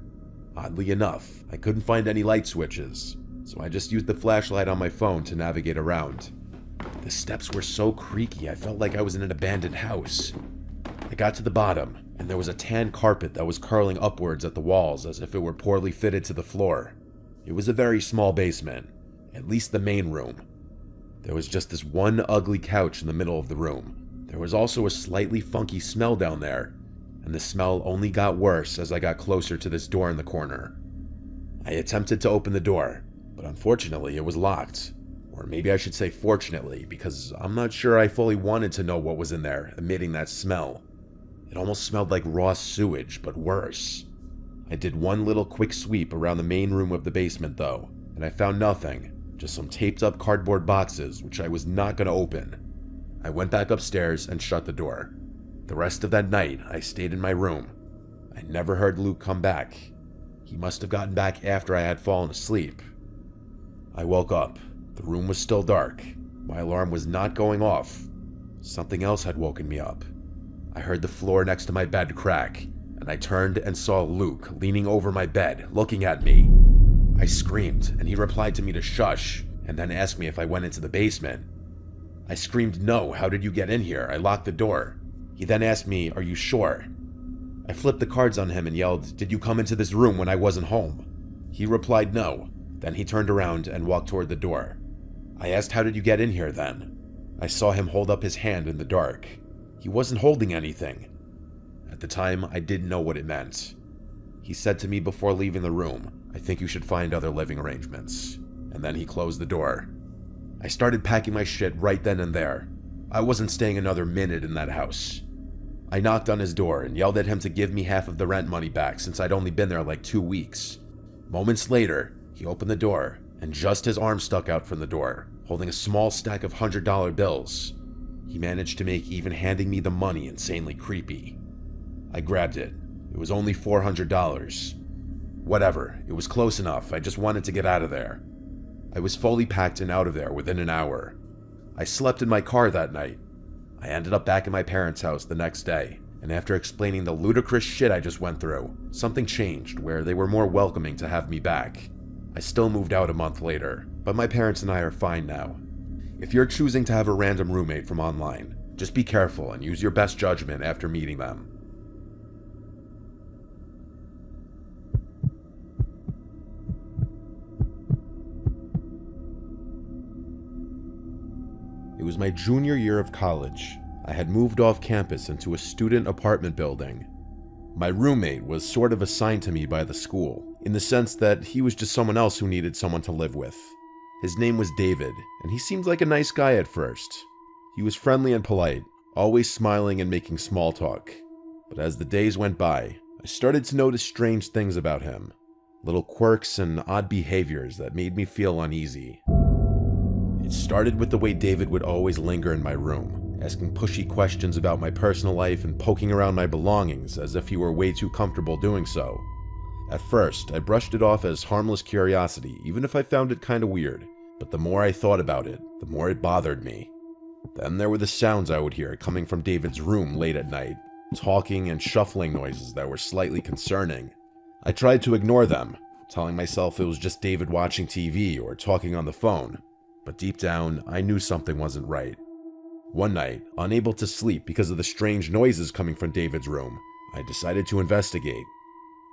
Oddly enough, I couldn't find any light switches, so I just used the flashlight on my phone to navigate around. The steps were so creaky I felt like I was in an abandoned house. I got to the bottom, and there was a tan carpet that was curling upwards at the walls as if it were poorly fitted to the floor. It was a very small basement, at least the main room. There was just this one ugly couch in the middle of the room. There was also a slightly funky smell down there, and the smell only got worse as I got closer to this door in the corner. I attempted to open the door, but unfortunately it was locked. Or maybe I should say fortunately, because I'm not sure I fully wanted to know what was in there, emitting that smell. It almost smelled like raw sewage, but worse. I did one little quick sweep around the main room of the basement though, and I found nothing, just some taped up cardboard boxes which I was not going to open. I went back upstairs and shut the door. The rest of that night, I stayed in my room. I never heard Luke come back. He must have gotten back after I had fallen asleep. I woke up. The room was still dark. My alarm was not going off. Something else had woken me up. I heard the floor next to my bed crack, and I turned and saw Luke leaning over my bed, looking at me. I screamed, and he replied to me to shush, and then asked me if I went into the basement. I screamed, "No, how did you get in here? I locked the door." He then asked me, "Are you sure?" I flipped the cards on him and yelled, "Did you come into this room when I wasn't home?" He replied no. Then he turned around and walked toward the door. I asked, "How did you get in here then?" I saw him hold up his hand in the dark. He wasn't holding anything. At the time, I didn't know what it meant. He said to me before leaving the room, "I think you should find other living arrangements." And then he closed the door. I started packing my shit right then and there. I wasn't staying another minute in that house. I knocked on his door and yelled at him to give me half of the rent money back since I'd only been there like 2 weeks. Moments later, he opened the door, and just his arm stuck out from the door, holding a small stack of $100 bills. He managed to make even handing me the money insanely creepy. I grabbed it. It was only $400. Whatever, it was close enough. I just wanted to get out of there. I was fully packed and out of there within an hour. I slept in my car that night. I ended up back at my parents' house the next day, and after explaining the ludicrous shit I just went through, something changed where they were more welcoming to have me back. I still moved out a month later, but my parents and I are fine now. If you're choosing to have a random roommate from online, just be careful and use your best judgment after meeting them. It was my junior year of college. I had moved off campus into a student apartment building. My roommate was sort of assigned to me by the school, in the sense that he was just someone else who needed someone to live with. His name was David, and he seemed like a nice guy at first. He was friendly and polite, always smiling and making small talk. But as the days went by, I started to notice strange things about him, little quirks and odd behaviors that made me feel uneasy. It started with the way David would always linger in my room, asking pushy questions about my personal life and poking around my belongings as if he were way too comfortable doing so. At first, I brushed it off as harmless curiosity, even if I found it kinda weird, but the more I thought about it, the more it bothered me. Then there were the sounds I would hear coming from David's room late at night, talking and shuffling noises that were slightly concerning. I tried to ignore them, telling myself it was just David watching TV or talking on the phone. But deep down, I knew something wasn't right. One night, unable to sleep because of the strange noises coming from David's room, I decided to investigate.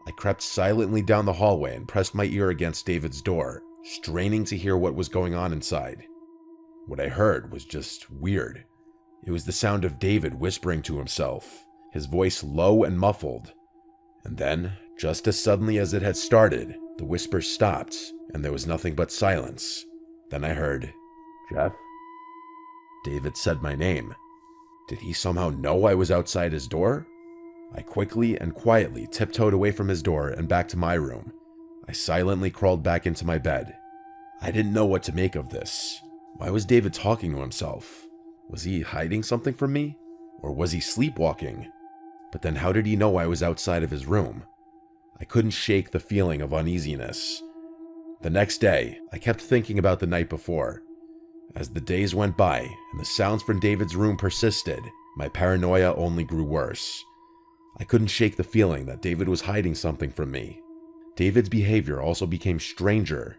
I crept silently down the hallway and pressed my ear against David's door, straining to hear what was going on inside. What I heard was just weird. It was the sound of David whispering to himself, his voice low and muffled. And then, just as suddenly as it had started, the whisper stopped, and there was nothing but silence. Then I heard, "Jeff?" David said my name. Did he somehow know I was outside his door? I quickly and quietly tiptoed away from his door and back to my room. I silently crawled back into my bed. I didn't know what to make of this. Why was David talking to himself? Was he hiding something from me? Or was he sleepwalking? But then how did he know I was outside of his room? I couldn't shake the feeling of uneasiness. The next day, I kept thinking about the night before. As the days went by and the sounds from David's room persisted, my paranoia only grew worse. I couldn't shake the feeling that David was hiding something from me. David's behavior also became stranger.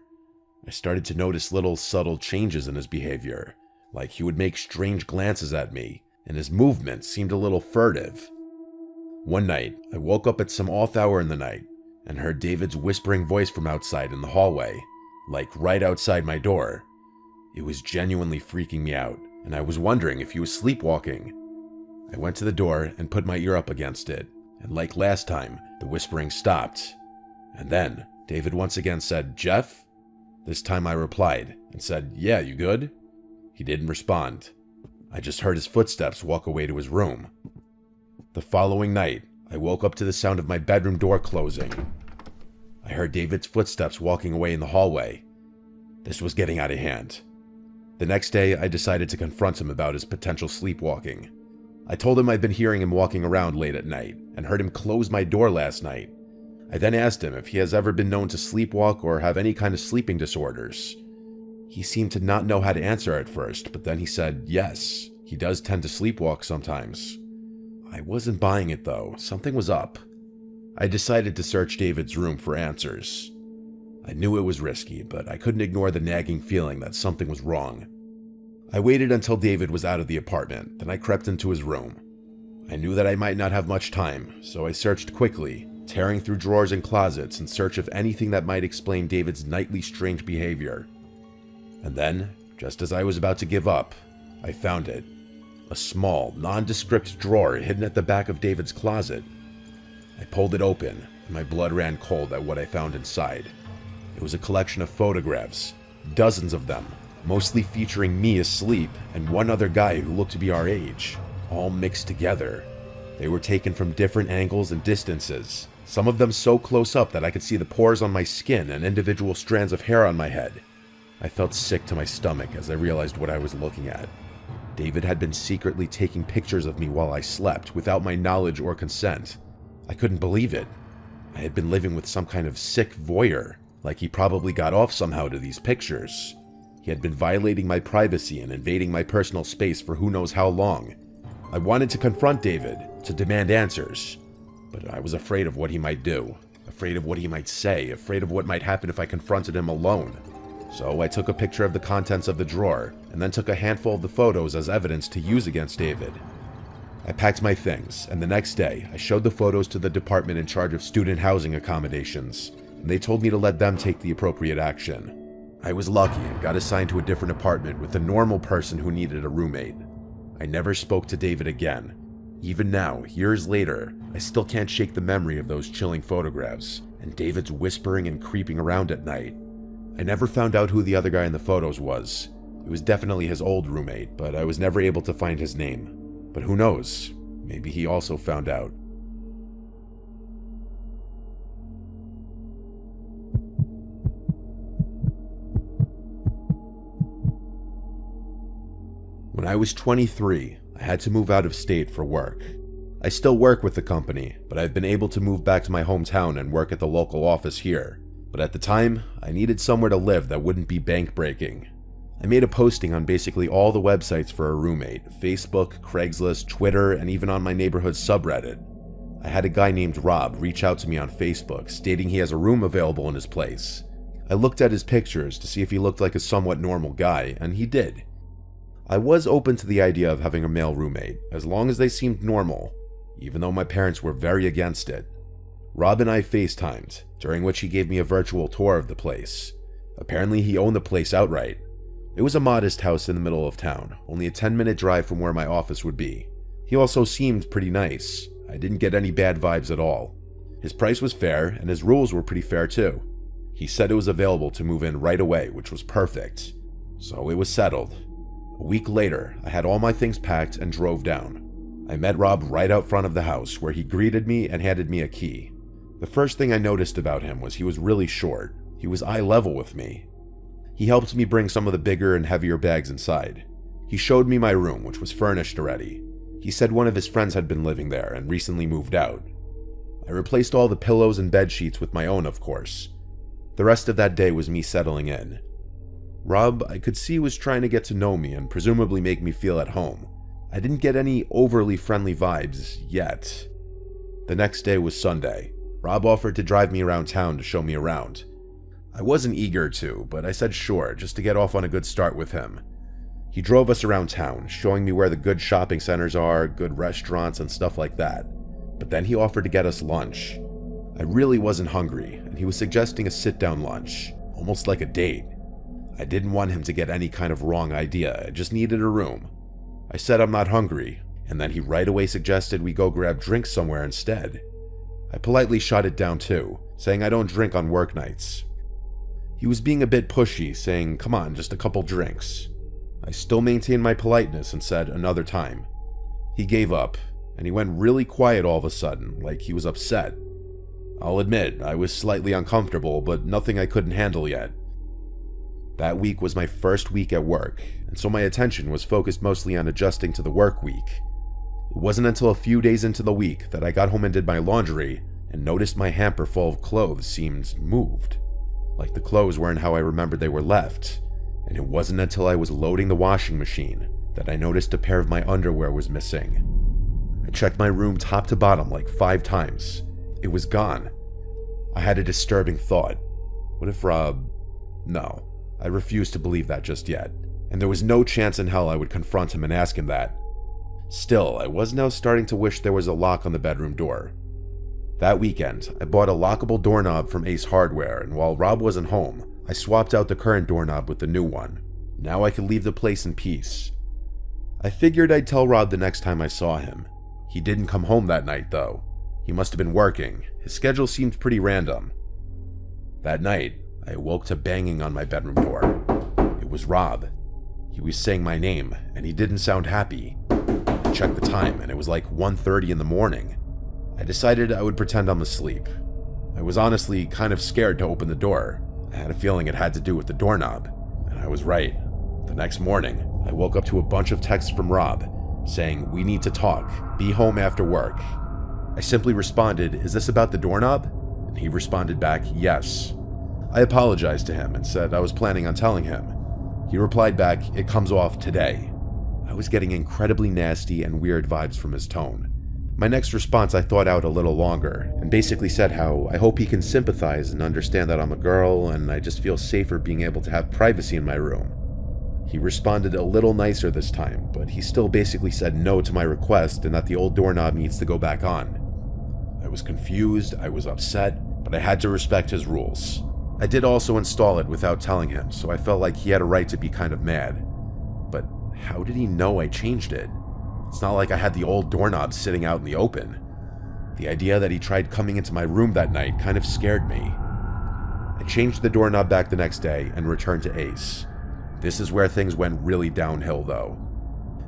I started to notice little subtle changes in his behavior, like he would make strange glances at me, and his movements seemed a little furtive. One night, I woke up at some off hour in the night and heard David's whispering voice from outside in the hallway, like right outside my door. It was genuinely freaking me out, and I was wondering if he was sleepwalking. I went to the door and put my ear up against it, And like last time, the whispering stopped. And then David once again said, "Jeff?" This time I replied and said, "Yeah, you good?" He didn't respond. I just heard his footsteps walk away to his room. The following night, I woke up to the sound of my bedroom door closing. I heard David's footsteps walking away in the hallway. This was getting out of hand. The next day, I decided to confront him about his potential sleepwalking. I told him I'd been hearing him walking around late at night and heard him close my door last night. I then asked him if he has ever been known to sleepwalk or have any kind of sleeping disorders. He seemed to not know how to answer at first, but then he said, yes, he does tend to sleepwalk sometimes. I wasn't buying it though. Something was up. I decided to search David's room for answers. I knew it was risky, but I couldn't ignore the nagging feeling that something was wrong. I waited until David was out of the apartment, then I crept into his room. I knew that I might not have much time, so I searched quickly, tearing through drawers and closets in search of anything that might explain David's nightly strange behavior. And then, just as I was about to give up, I found it. A small, nondescript drawer hidden at the back of David's closet. I pulled it open, and my blood ran cold at what I found inside. It was a collection of photographs, dozens of them, mostly featuring me asleep and one other guy who looked to be our age, all mixed together. They were taken from different angles and distances, some of them so close up that I could see the pores on my skin and individual strands of hair on my head. I felt sick to my stomach as I realized what I was looking at. David had been secretly taking pictures of me while I slept without my knowledge or consent. I couldn't believe it. I had been living with some kind of sick voyeur, like he probably got off somehow to these pictures. He had been violating my privacy and invading my personal space for who knows how long. I wanted to confront David, to demand answers, but I was afraid of what he might do, afraid of what he might say, afraid of what might happen if I confronted him alone. So I took a picture of the contents of the drawer, and then took a handful of the photos as evidence to use against David. I packed my things, and the next day, I showed the photos to the department in charge of student housing accommodations, and they told me to let them take the appropriate action. I was lucky and got assigned to a different apartment with a normal person who needed a roommate. I never spoke to David again. Even now, years later, I still can't shake the memory of those chilling photographs, and David's whispering and creeping around at night. I never found out who the other guy in the photos was. It was definitely his old roommate, but I was never able to find his name. But who knows? Maybe he also found out. When I was 23, I had to move out of state for work. I still work with the company, but I've been able to move back to my hometown and work at the local office here. But at the time, I needed somewhere to live that wouldn't be bank-breaking. I made a posting on basically all the websites for a roommate: Facebook, Craigslist, Twitter, and even on my neighborhood subreddit. I had a guy named Rob reach out to me on Facebook, stating he has a room available in his place. I looked at his pictures to see if he looked like a somewhat normal guy, and he did. I was open to the idea of having a male roommate, as long as they seemed normal, even though my parents were very against it. Rob and I FaceTimed, during which he gave me a virtual tour of the place. Apparently he owned the place outright. It was a modest house in the middle of town, only a 10-minute drive from where my office would be. He also seemed pretty nice. I didn't get any bad vibes at all. His price was fair, and his rules were pretty fair too. He said it was available to move in right away, which was perfect. So it was settled. A week later, I had all my things packed and drove down. I met Rob right out front of the house, where he greeted me and handed me a key. The first thing I noticed about him was he was really short. He was eye level with me. He helped me bring some of the bigger and heavier bags inside. He showed me my room, which was furnished already. He said one of his friends had been living there and recently moved out. I replaced all the pillows and bed sheets with my own, of course. The rest of that day was me settling in. Rob, I could see, was trying to get to know me and presumably make me feel at home. I didn't get any overly friendly vibes yet. The next day was Sunday. Rob offered to drive me around town to show me around. I wasn't eager to, but I said sure, just to get off on a good start with him. He drove us around town, showing me where the good shopping centers are, good restaurants, and stuff like that. But then he offered to get us lunch. I really wasn't hungry, and he was suggesting a sit-down lunch, almost like a date. I didn't want him to get any kind of wrong idea, I just needed a room. I said I'm not hungry, and then he right away suggested we go grab drinks somewhere instead. I politely shot it down too, saying I don't drink on work nights. He was being a bit pushy, saying, "Come on, just a couple drinks." I still maintained my politeness and said another time. He gave up, and he went really quiet all of a sudden, like he was upset. I'll admit, I was slightly uncomfortable, but nothing I couldn't handle yet. That week was my first week at work, and so my attention was focused mostly on adjusting to the work week. It wasn't until a few days into the week that I got home and did my laundry and noticed my hamper full of clothes seemed moved. Like the clothes weren't how I remembered they were left, and it wasn't until I was loading the washing machine that I noticed a pair of my underwear was missing. I checked my room top to bottom like 5 times. It was gone. I had a disturbing thought. What if Rob... No, I refused to believe that just yet, and there was no chance in hell I would confront him and ask him that. Still, I was now starting to wish there was a lock on the bedroom door. That weekend, I bought a lockable doorknob from Ace Hardware, and while Rob wasn't home, I swapped out the current doorknob with the new one. Now I could leave the place in peace. I figured I'd tell Rob the next time I saw him. He didn't come home that night, though. He must have been working. His schedule seemed pretty random. That night, I woke to banging on my bedroom door. It was Rob. He was saying my name, and he didn't sound happy. I checked the time, and it was like 1:30 in the morning. I decided I would pretend I'm asleep. I was honestly kind of scared to open the door. I had a feeling it had to do with the doorknob, and I was right. The next morning, I woke up to a bunch of texts from Rob, saying, "We need to talk. Be home after work." I simply responded, "Is this about the doorknob?" And he responded back, "Yes." I apologized to him and said I was planning on telling him. He replied back, "It comes off today." I was getting incredibly nasty and weird vibes from his tone. My next response I thought out a little longer, and basically said how I hope he can sympathize and understand that I'm a girl and I just feel safer being able to have privacy in my room. He responded a little nicer this time, but he still basically said no to my request and that the old doorknob needs to go back on. I was confused, I was upset, but I had to respect his rules. I did also install it without telling him, so I felt like he had a right to be kind of mad. But how did he know I changed it? It's not like I had the old doorknob sitting out in the open. The idea that he tried coming into my room that night kind of scared me. I changed the doorknob back the next day and returned to Ace. This is where things went really downhill though.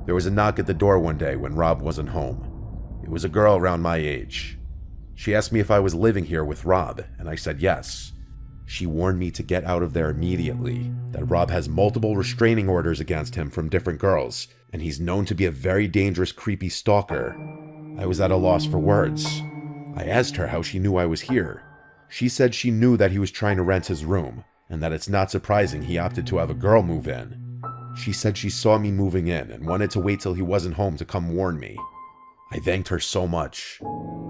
There was a knock at the door one day when Rob wasn't home. It was a girl around my age. She asked me if I was living here with Rob, and I said yes. She warned me to get out of there immediately, that Rob has multiple restraining orders against him from different girls, and he's known to be a very dangerous, creepy stalker. I was at a loss for words. I asked her how she knew I was here. She said she knew that he was trying to rent his room, and that it's not surprising he opted to have a girl move in. She said she saw me moving in and wanted to wait till he wasn't home to come warn me. I thanked her so much.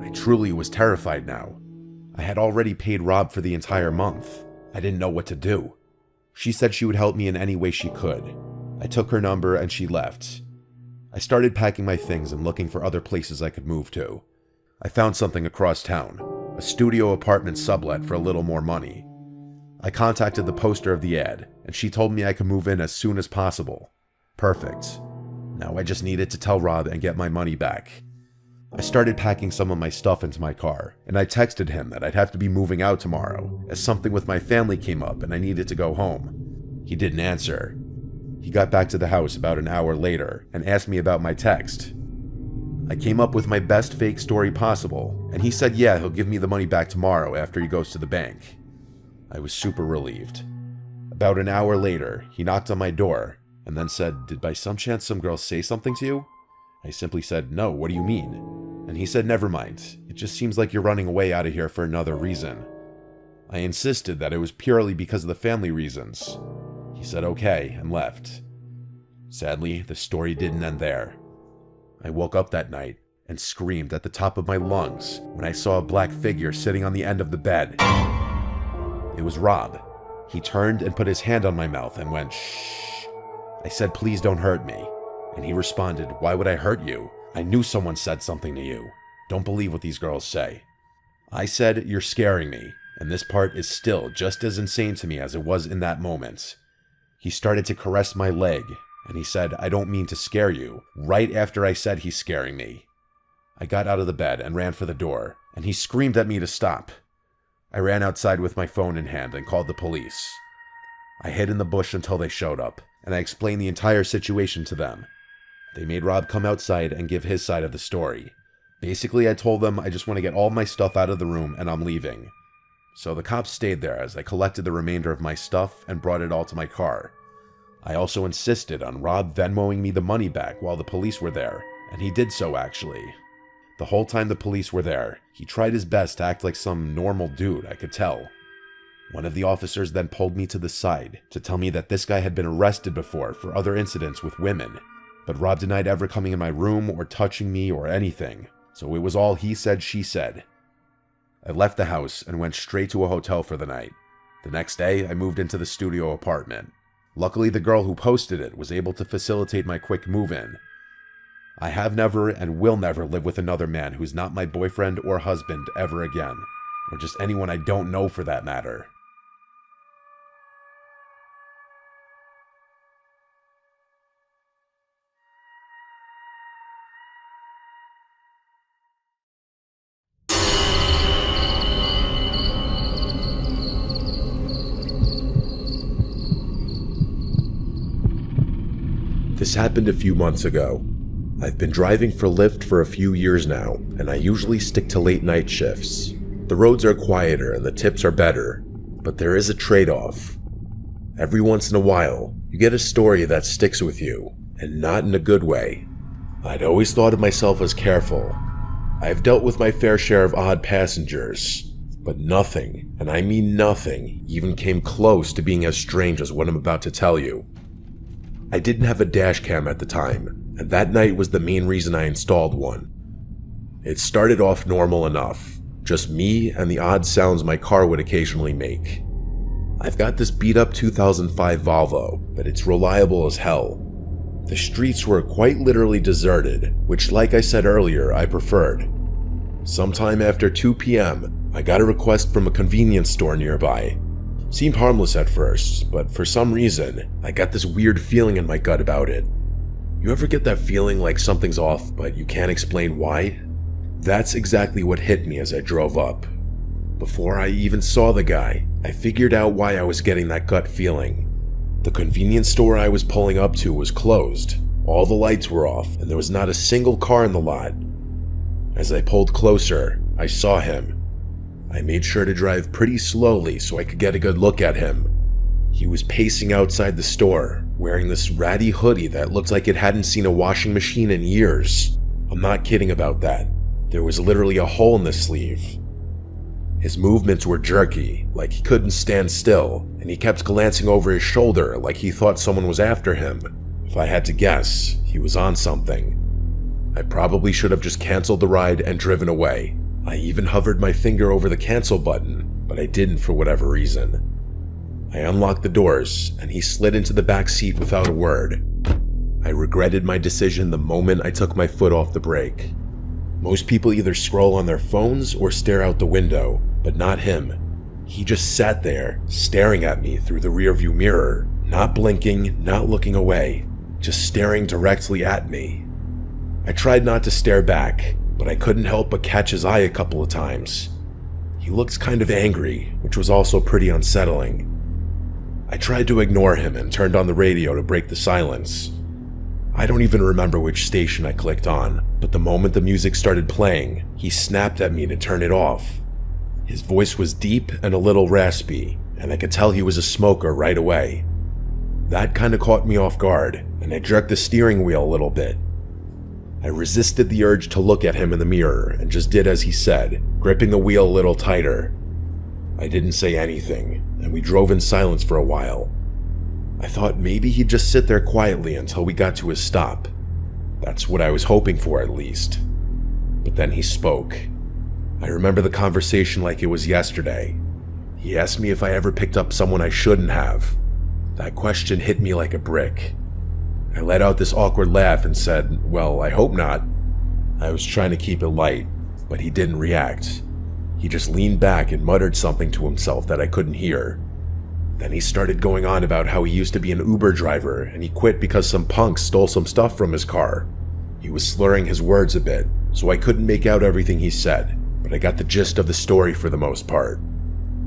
I truly was terrified now. I had already paid Rob for the entire month. I didn't know what to do. She said she would help me in any way she could. I took her number and she left. I started packing my things and looking for other places I could move to. I found something across town, a studio apartment sublet for a little more money. I contacted the poster of the ad, and she told me I could move in as soon as possible. Perfect. Now I just needed to tell Rob and get my money back. I started packing some of my stuff into my car, and I texted him that I'd have to be moving out tomorrow, as something with my family came up and I needed to go home. He didn't answer. He got back to the house about an hour later and asked me about my text. I came up with my best fake story possible, and he said yeah, he'll give me the money back tomorrow after he goes to the bank. I was super relieved. About an hour later, he knocked on my door and then said, "Did by some chance some girl say something to you?" I simply said, "No, what do you mean?" And he said, "Never mind. It just seems like you're running away out of here for another reason." I insisted that it was purely because of the family reasons. He said okay and left. Sadly, the story didn't end there. I woke up that night and screamed at the top of my lungs when I saw a black figure sitting on the end of the bed. It was Rob. He turned and put his hand on my mouth and went, "Shh." I said, "Please don't hurt me." And he responded, "Why would I hurt you? I knew someone said something to you. Don't believe what these girls say." I said, "You're scaring me," and this part is still just as insane to me as it was in that moment. He started to caress my leg, and he said, "I don't mean to scare you," right after I said he's scaring me. I got out of the bed and ran for the door, and he screamed at me to stop. I ran outside with my phone in hand and called the police. I hid in the bush until they showed up, and I explained the entire situation to them. They made Rob come outside and give his side of the story. Basically, I told them I just want to get all my stuff out of the room and I'm leaving. So the cops stayed there as I collected the remainder of my stuff and brought it all to my car. I also insisted on Rob Venmoing me the money back while the police were there, and he did so actually. The whole time the police were there, he tried his best to act like some normal dude, I could tell. One of the officers then pulled me to the side to tell me that this guy had been arrested before for other incidents with women, but Rob denied ever coming in my room or touching me or anything, so it was all he said, she said. I left the house and went straight to a hotel for the night. The next day, I moved into the studio apartment. Luckily, the girl who posted it was able to facilitate my quick move-in. I have never and will never live with another man who's not my boyfriend or husband ever again, or just anyone I don't know for that matter. This happened a few months ago. I've been driving for Lyft for a few years now, and I usually stick to late night shifts. The roads are quieter and the tips are better, but there is a trade-off. Every once in a while, you get a story that sticks with you, and not in a good way. I'd always thought of myself as careful. I've dealt with my fair share of odd passengers, but nothing, and I mean nothing, even came close to being as strange as what I'm about to tell you. I didn't have a dash cam at the time, and that night was the main reason I installed one. It started off normal enough, just me and the odd sounds my car would occasionally make. I've got this beat-up 2005 Volvo, but it's reliable as hell. The streets were quite literally deserted, which, like I said earlier, I preferred. Sometime after 2 p.m., I got a request from a convenience store nearby. Seemed harmless at first, but for some reason, I got this weird feeling in my gut about it. You ever get that feeling like something's off, but you can't explain why? That's exactly what hit me as I drove up. Before I even saw the guy, I figured out why I was getting that gut feeling. The convenience store I was pulling up to was closed, all the lights were off, and there was not a single car in the lot. As I pulled closer, I saw him. I made sure to drive pretty slowly so I could get a good look at him. He was pacing outside the store, wearing this ratty hoodie that looked like it hadn't seen a washing machine in years. I'm not kidding about that. There was literally a hole in the sleeve. His movements were jerky, like he couldn't stand still, and he kept glancing over his shoulder like he thought someone was after him. If I had to guess, he was on something. I probably should have just canceled the ride and driven away. I even hovered my finger over the cancel button, but I didn't for whatever reason. I unlocked the doors, and he slid into the back seat without a word. I regretted my decision the moment I took my foot off the brake. Most people either scroll on their phones or stare out the window, but not him. He just sat there, staring at me through the rearview mirror, not blinking, not looking away, just staring directly at me. I tried not to stare back, but I couldn't help but catch his eye a couple of times. He looked kind of angry, which was also pretty unsettling. I tried to ignore him and turned on the radio to break the silence. I don't even remember which station I clicked on, but the moment the music started playing, he snapped at me to turn it off. His voice was deep and a little raspy, and I could tell he was a smoker right away. That kinda caught me off guard, and I jerked the steering wheel a little bit. I resisted the urge to look at him in the mirror and just did as he said, gripping the wheel a little tighter. I didn't say anything, and we drove in silence for a while. I thought maybe he'd just sit there quietly until we got to his stop. That's what I was hoping for, at least. But then he spoke. I remember the conversation like it was yesterday. He asked me if I ever picked up someone I shouldn't have. That question hit me like a brick. I let out this awkward laugh and said, "Well, I hope not." I was trying to keep it light, but he didn't react. He just leaned back and muttered something to himself that I couldn't hear. Then he started going on about how he used to be an Uber driver and he quit because some punks stole some stuff from his car. He was slurring his words a bit, so I couldn't make out everything he said, but I got the gist of the story for the most part.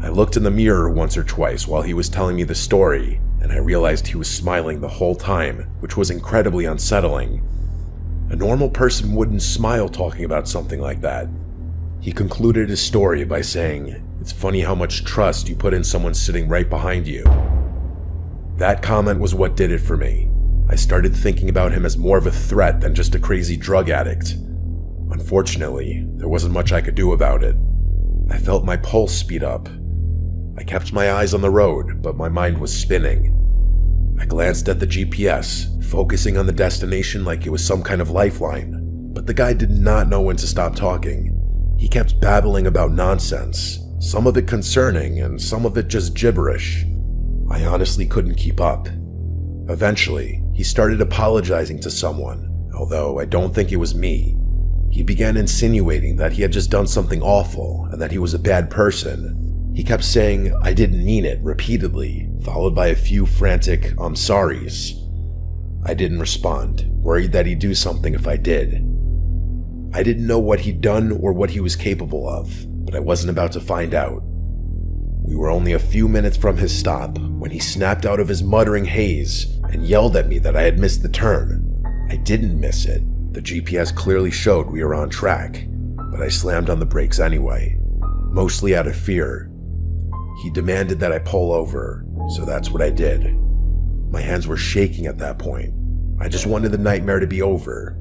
I looked in the mirror once or twice while he was telling me the story, and I realized he was smiling the whole time, which was incredibly unsettling. A normal person wouldn't smile talking about something like that. He concluded his story by saying, "It's funny how much trust you put in someone sitting right behind you." That comment was what did it for me. I started thinking about him as more of a threat than just a crazy drug addict. Unfortunately, there wasn't much I could do about it. I felt my pulse speed up. I kept my eyes on the road, but my mind was spinning. I glanced at the GPS, focusing on the destination like it was some kind of lifeline, but the guy did not know when to stop talking. He kept babbling about nonsense, some of it concerning and some of it just gibberish. I honestly couldn't keep up. Eventually, he started apologizing to someone, although I don't think it was me. He began insinuating that he had just done something awful and that he was a bad person. He kept saying, "I didn't mean it," repeatedly, followed by a few frantic "I'm sorries." I didn't respond, worried that he'd do something if I did. I didn't know what he'd done or what he was capable of, but I wasn't about to find out. We were only a few minutes from his stop when he snapped out of his muttering haze and yelled at me that I had missed the turn. I didn't miss it. The GPS clearly showed we were on track, but I slammed on the brakes anyway, mostly out of fear. He demanded that I pull over, so that's what I did. My hands were shaking at that point. I just wanted the nightmare to be over.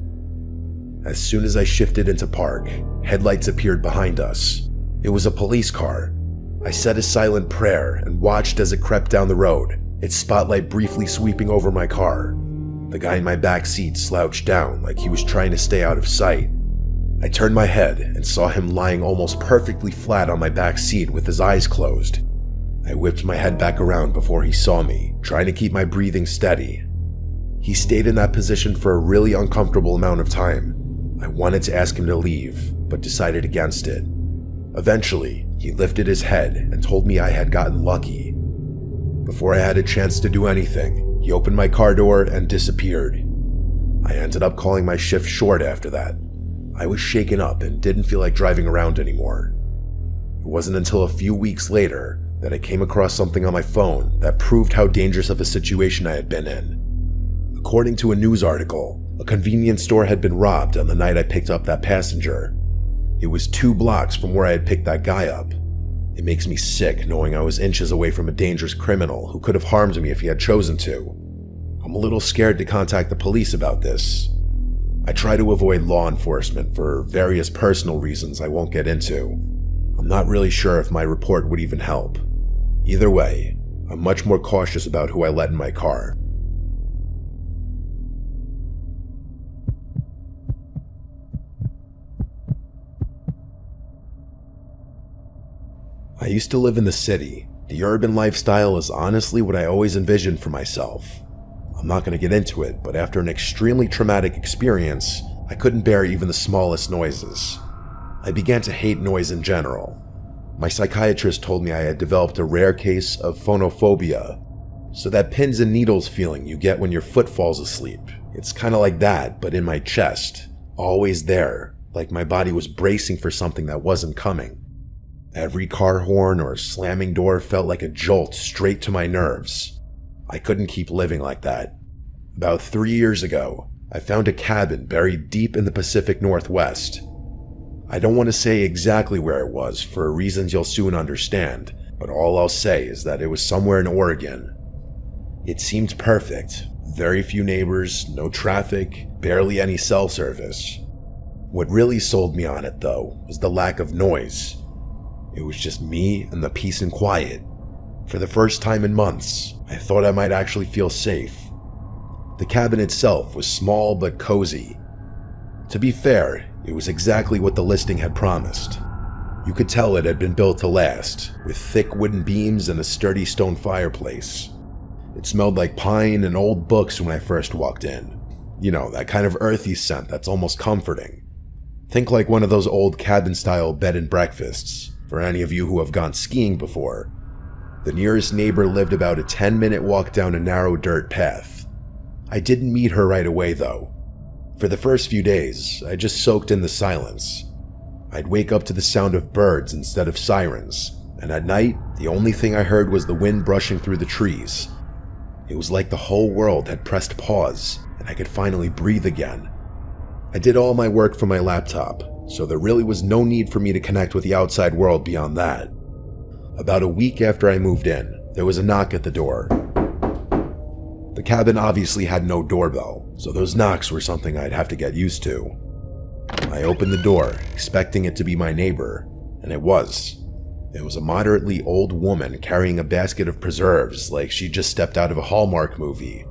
As soon as I shifted into park, headlights appeared behind us. It was a police car. I said a silent prayer and watched as it crept down the road, its spotlight briefly sweeping over my car. The guy in my back seat slouched down like he was trying to stay out of sight. I turned my head and saw him lying almost perfectly flat on my back seat with his eyes closed. I whipped my head back around before he saw me, trying to keep my breathing steady. He stayed in that position for a really uncomfortable amount of time. I wanted to ask him to leave, but decided against it. Eventually, he lifted his head and told me I had gotten lucky. Before I had a chance to do anything, he opened my car door and disappeared. I ended up calling my shift short after that. I was shaken up and didn't feel like driving around anymore. It wasn't until a few weeks later that I came across something on my phone that proved how dangerous of a situation I had been in. According to a news article, a convenience store had been robbed on the night I picked up that passenger. It was 2 blocks from where I had picked that guy up. It makes me sick knowing I was inches away from a dangerous criminal who could have harmed me if he had chosen to. I'm a little scared to contact the police about this. I try to avoid law enforcement for various personal reasons I won't get into. I'm not really sure if my report would even help. Either way, I'm much more cautious about who I let in my car. I used to live in the city. The urban lifestyle is honestly what I always envisioned for myself. I'm not going to get into it, but after an extremely traumatic experience, I couldn't bear even the smallest noises. I began to hate noise in general. My psychiatrist told me I had developed a rare case of phonophobia, so that pins and needles feeling you get when your foot falls asleep. It's kind of like that, but in my chest, always there, like my body was bracing for something that wasn't coming. Every car horn or slamming door felt like a jolt straight to my nerves. I couldn't keep living like that. About 3 years ago, I found a cabin buried deep in the Pacific Northwest. I don't want to say exactly where it was for reasons you'll soon understand, but all I'll say is that it was somewhere in Oregon. It seemed perfect. Very few neighbors, no traffic, barely any cell service. What really sold me on it, though, was the lack of noise. It was just me and the peace and quiet. For the first time in months, I thought I might actually feel safe. The cabin itself was small but cozy. To be fair, it was exactly what the listing had promised. You could tell it had been built to last, with thick wooden beams and a sturdy stone fireplace. It smelled like pine and old books when I first walked in. You know, that kind of earthy scent that's almost comforting. Think like one of those old cabin-style bed and breakfasts, for any of you who have gone skiing before. The nearest neighbor lived about a 10-minute walk down a narrow dirt path. I didn't meet her right away though. For the first few days, I just soaked in the silence. I'd wake up to the sound of birds instead of sirens, and at night, the only thing I heard was the wind brushing through the trees. It was like the whole world had pressed pause, and I could finally breathe again. I did all my work from my laptop, so there really was no need for me to connect with the outside world beyond that. About a week after I moved in, there was a knock at the door. The cabin obviously had no doorbell, so those knocks were something I'd have to get used to. I opened the door, expecting it to be my neighbor, and it was. It was a moderately old woman carrying a basket of preserves like she just stepped out of a Hallmark movie.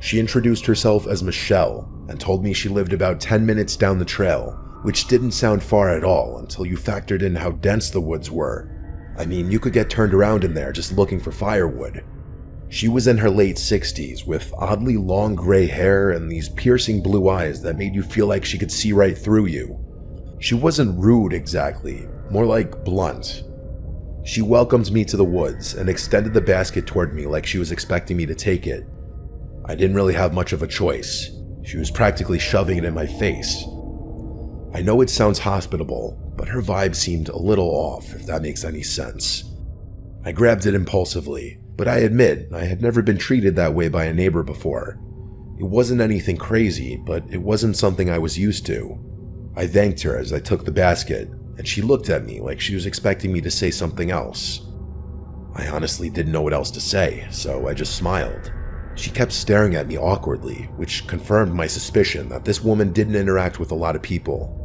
She introduced herself as Michelle and told me she lived about 10 minutes down the trail, which didn't sound far at all until you factored in how dense the woods were. I mean, you could get turned around in there just looking for firewood. She was in her late 60s with oddly long gray hair and these piercing blue eyes that made you feel like she could see right through you. She wasn't rude exactly, more like blunt. She welcomed me to the woods and extended the basket toward me like she was expecting me to take it. I didn't really have much of a choice. She was practically shoving it in my face. I know it sounds hospitable, but her vibe seemed a little off, if that makes any sense. I grabbed it impulsively, but I admit I had never been treated that way by a neighbor before. It wasn't anything crazy, but it wasn't something I was used to. I thanked her as I took the basket, and she looked at me like she was expecting me to say something else. I honestly didn't know what else to say, so I just smiled. She kept staring at me awkwardly, which confirmed my suspicion that this woman didn't interact with a lot of people.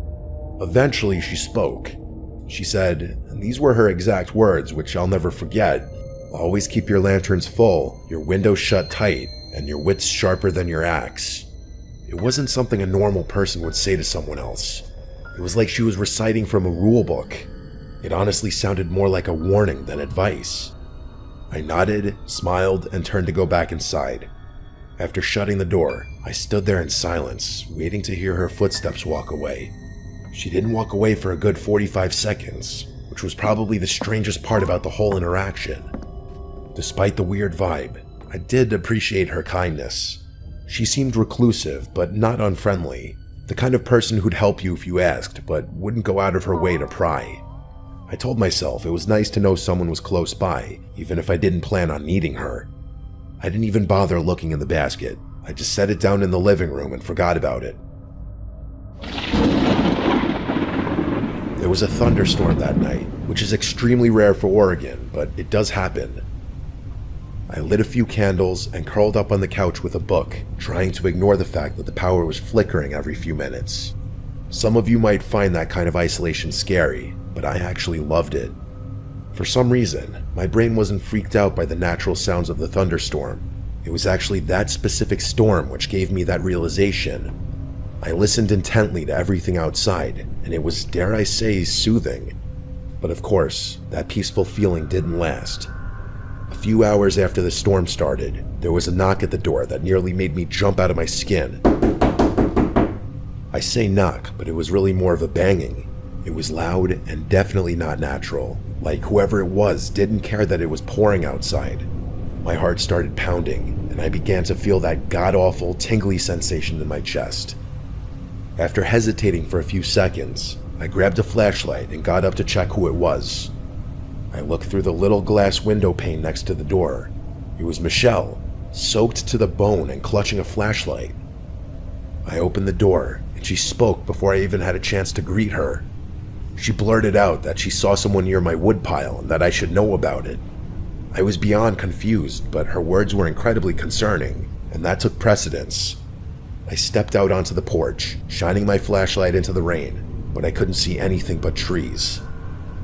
Eventually, she spoke. She said, and these were her exact words, which I'll never forget, "Always keep your lanterns full, your windows shut tight, and your wits sharper than your axe." It wasn't something a normal person would say to someone else. It was like she was reciting from a rule book. It honestly sounded more like a warning than advice. I nodded, smiled, and turned to go back inside. After shutting the door, I stood there in silence, waiting to hear her footsteps walk away. She didn't walk away for a good 45 seconds, which was probably the strangest part about the whole interaction. Despite the weird vibe, I did appreciate her kindness. She seemed reclusive, but not unfriendly. The kind of person who'd help you if you asked, but wouldn't go out of her way to pry. I told myself it was nice to know someone was close by, even if I didn't plan on needing her. I didn't even bother looking in the basket. I just set it down in the living room and forgot about it. There was a thunderstorm that night, which is extremely rare for Oregon, but it does happen. I lit a few candles and curled up on the couch with a book, trying to ignore the fact that the power was flickering every few minutes. Some of you might find that kind of isolation scary, but I actually loved it. For some reason, my brain wasn't freaked out by the natural sounds of the thunderstorm. It was actually that specific storm which gave me that realization. I listened intently to everything outside, and it was, dare I say, soothing. But of course, that peaceful feeling didn't last. A few hours after the storm started, there was a knock at the door that nearly made me jump out of my skin. I say knock, but it was really more of a banging. It was loud and definitely not natural, like whoever it was didn't care that it was pouring outside. My heart started pounding, and I began to feel that god-awful tingly sensation in my chest. After hesitating for a few seconds, I grabbed a flashlight and got up to check who it was. I looked through the little glass window pane next to the door. It was Michelle, soaked to the bone and clutching a flashlight. I opened the door, and she spoke before I even had a chance to greet her. She blurted out that she saw someone near my woodpile and that I should know about it. I was beyond confused, but her words were incredibly concerning, and that took precedence. I stepped out onto the porch, shining my flashlight into the rain, but I couldn't see anything but trees.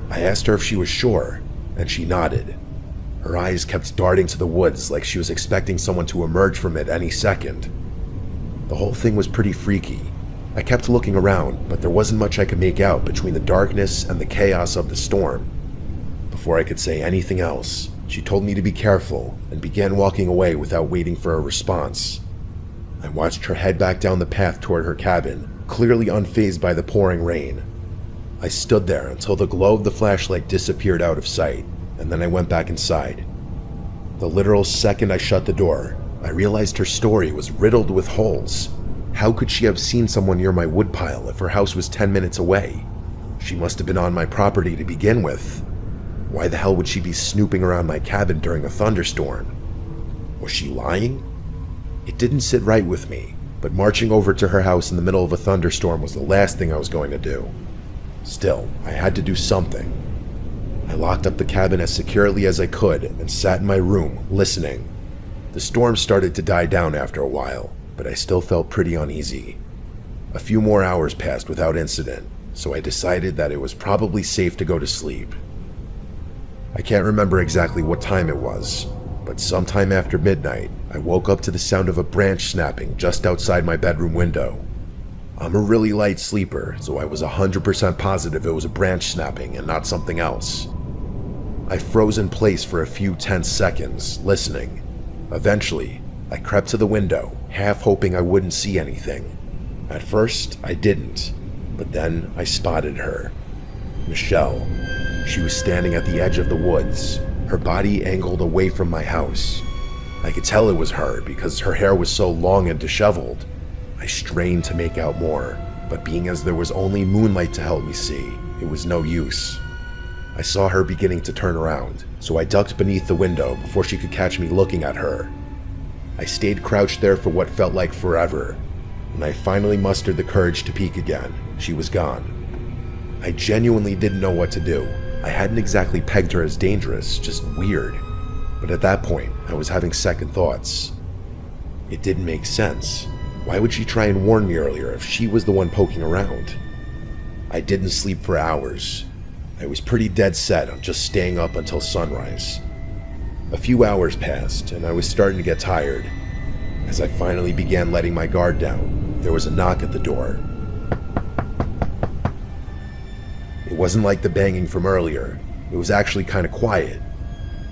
I asked her if she was sure, and she nodded. Her eyes kept darting to the woods like she was expecting someone to emerge from it any second. The whole thing was pretty freaky. I kept looking around, but there wasn't much I could make out between the darkness and the chaos of the storm. Before I could say anything else, she told me to be careful and began walking away without waiting for a response. I watched her head back down the path toward her cabin, clearly unfazed by the pouring rain. I stood there until the glow of the flashlight disappeared out of sight, and then I went back inside, The literal second I shut the door, I realized her story was riddled with holes. How could she have seen someone near my woodpile if her house was 10 minutes away? She must have been on my property to begin with. Why the hell would she be snooping around my cabin during a thunderstorm? Was she lying? It didn't sit right with me, but marching over to her house in the middle of a thunderstorm was the last thing I was going to do. Still, I had to do something. I locked up the cabin as securely as I could and sat in my room, listening. The storm started to die down after a while, but I still felt pretty uneasy. A few more hours passed without incident, so I decided that it was probably safe to go to sleep. I can't remember exactly what time it was, but sometime after midnight, I woke up to the sound of a branch snapping just outside my bedroom window. I'm a really light sleeper, so I was 100% positive it was a branch snapping and not something else. I froze in place for a few tense seconds, listening. Eventually, I crept to the window, half hoping I wouldn't see anything. At first, I didn't, but then I spotted her. Michelle. She was standing at the edge of the woods, her body angled away from my house. I could tell it was her because her hair was so long and disheveled. I strained to make out more, but being as there was only moonlight to help me see, it was no use. I saw her beginning to turn around, so I ducked beneath the window before she could catch me looking at her. I stayed crouched there for what felt like forever. When I finally mustered the courage to peek again, she was gone. I genuinely didn't know what to do. I hadn't exactly pegged her as dangerous, just weird. But at that point, I was having second thoughts. It didn't make sense. Why would she try and warn me earlier if she was the one poking around? I didn't sleep for hours. I was pretty dead set on just staying up until sunrise. A few hours passed, and I was starting to get tired. As I finally began letting my guard down, there was a knock at the door. It wasn't like the banging from earlier. It was actually kind of quiet.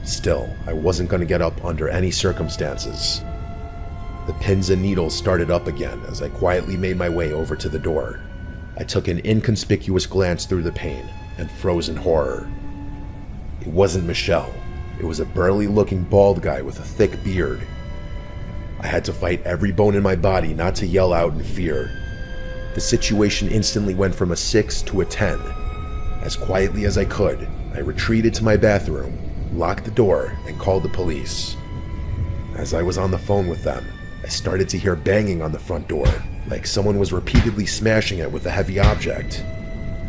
Still, I wasn't going to get up under any circumstances. The pins and needles started up again as I quietly made my way over to the door. I took an inconspicuous glance through the pane and froze in horror. It wasn't Michelle. It was a burly-looking bald guy with a thick beard. I had to fight every bone in my body not to yell out in fear. The situation instantly went from a 6 to a 10. As quietly as I could, I retreated to my bathroom, locked the door, and called the police. As I was on the phone with them, I started to hear banging on the front door, like someone was repeatedly smashing it with a heavy object.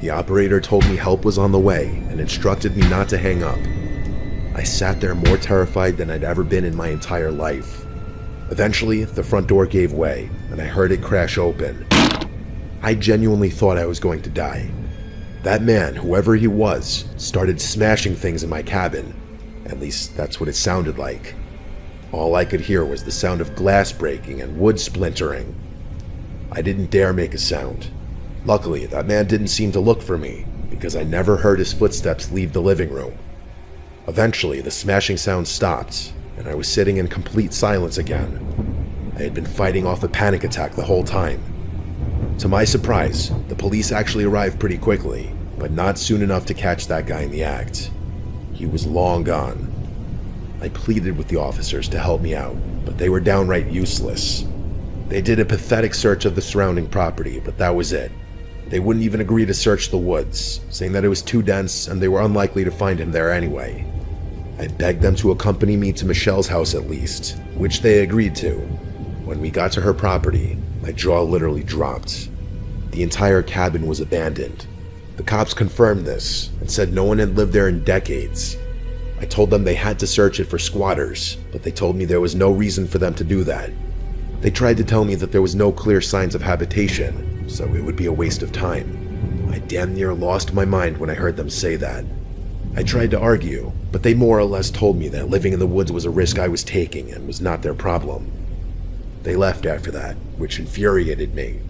The operator told me help was on the way and instructed me not to hang up. I sat there more terrified than I'd ever been in my entire life. Eventually, the front door gave way, and I heard it crash open. I genuinely thought I was going to die. That man, whoever he was, started smashing things in my cabin. At least, that's what it sounded like. All I could hear was the sound of glass breaking and wood splintering. I didn't dare make a sound. Luckily, that man didn't seem to look for me, because I never heard his footsteps leave the living room. Eventually, the smashing sound stopped, and I was sitting in complete silence again. I had been fighting off a panic attack the whole time. To my surprise, the police actually arrived pretty quickly, but not soon enough to catch that guy in the act. He was long gone. I pleaded with the officers to help me out, but they were downright useless. They did a pathetic search of the surrounding property, but that was it. They wouldn't even agree to search the woods, saying that it was too dense and they were unlikely to find him there anyway. I begged them to accompany me to Michelle's house at least, which they agreed to. When we got to her property, my jaw literally dropped. The entire cabin was abandoned. The cops confirmed this and said no one had lived there in decades. I told them they had to search it for squatters, but they told me there was no reason for them to do that. They tried to tell me that there was no clear signs of habitation, so it would be a waste of time. I damn near lost my mind when I heard them say that. I tried to argue, but they more or less told me that living in the woods was a risk I was taking and was not their problem. They left after that, which infuriated me.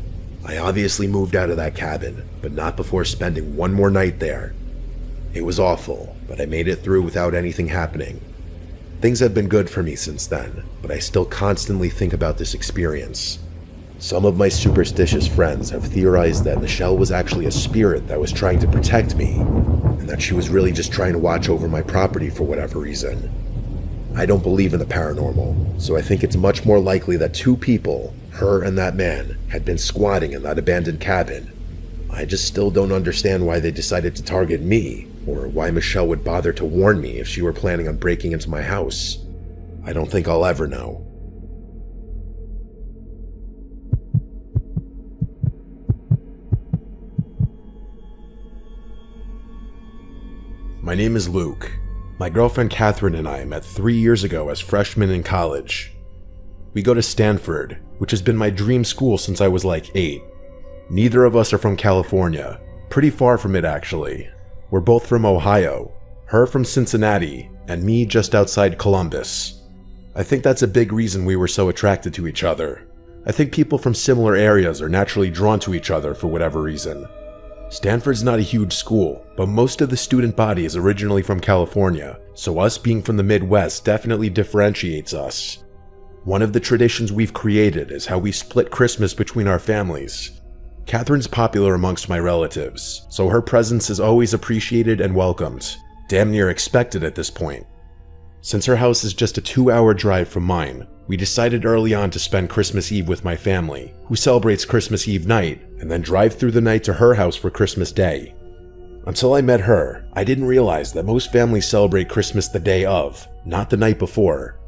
I obviously moved out of that cabin, but not before spending one more night there. It was awful, but I made it through without anything happening. Things have been good for me since then, but I still constantly think about this experience. Some of my superstitious friends have theorized that Michelle was actually a spirit that was trying to protect me, and that she was really just trying to watch over my property for whatever reason. I don't believe in the paranormal, so I think it's much more likely that two people, her and that man, had been squatting in that abandoned cabin. I just still don't understand why they decided to target me, or why Michelle would bother to warn me if she were planning on breaking into my house. I don't think I'll ever know. My name is Luke. My girlfriend Catherine and I met 3 years ago as freshmen in college. We go to Stanford, which has been my dream school since I was like 8. Neither of us are from California. Pretty far from it, actually. We're both from Ohio. Her from Cincinnati, and me just outside Columbus. I think that's a big reason we were so attracted to each other. I think people from similar areas are naturally drawn to each other for whatever reason. Stanford's not a huge school, but most of the student body is originally from California, so us being from the Midwest definitely differentiates us. One of the traditions we've created is how we split Christmas between our families. Catherine's popular amongst my relatives, so her presence is always appreciated and welcomed, damn near expected at this point. Since her house is just a 2-hour drive from mine, we decided early on to spend Christmas Eve with my family, who celebrates Christmas Eve night, and then drive through the night to her house for Christmas Day. Until I met her, I didn't realize that most families celebrate Christmas the day of, not the night before.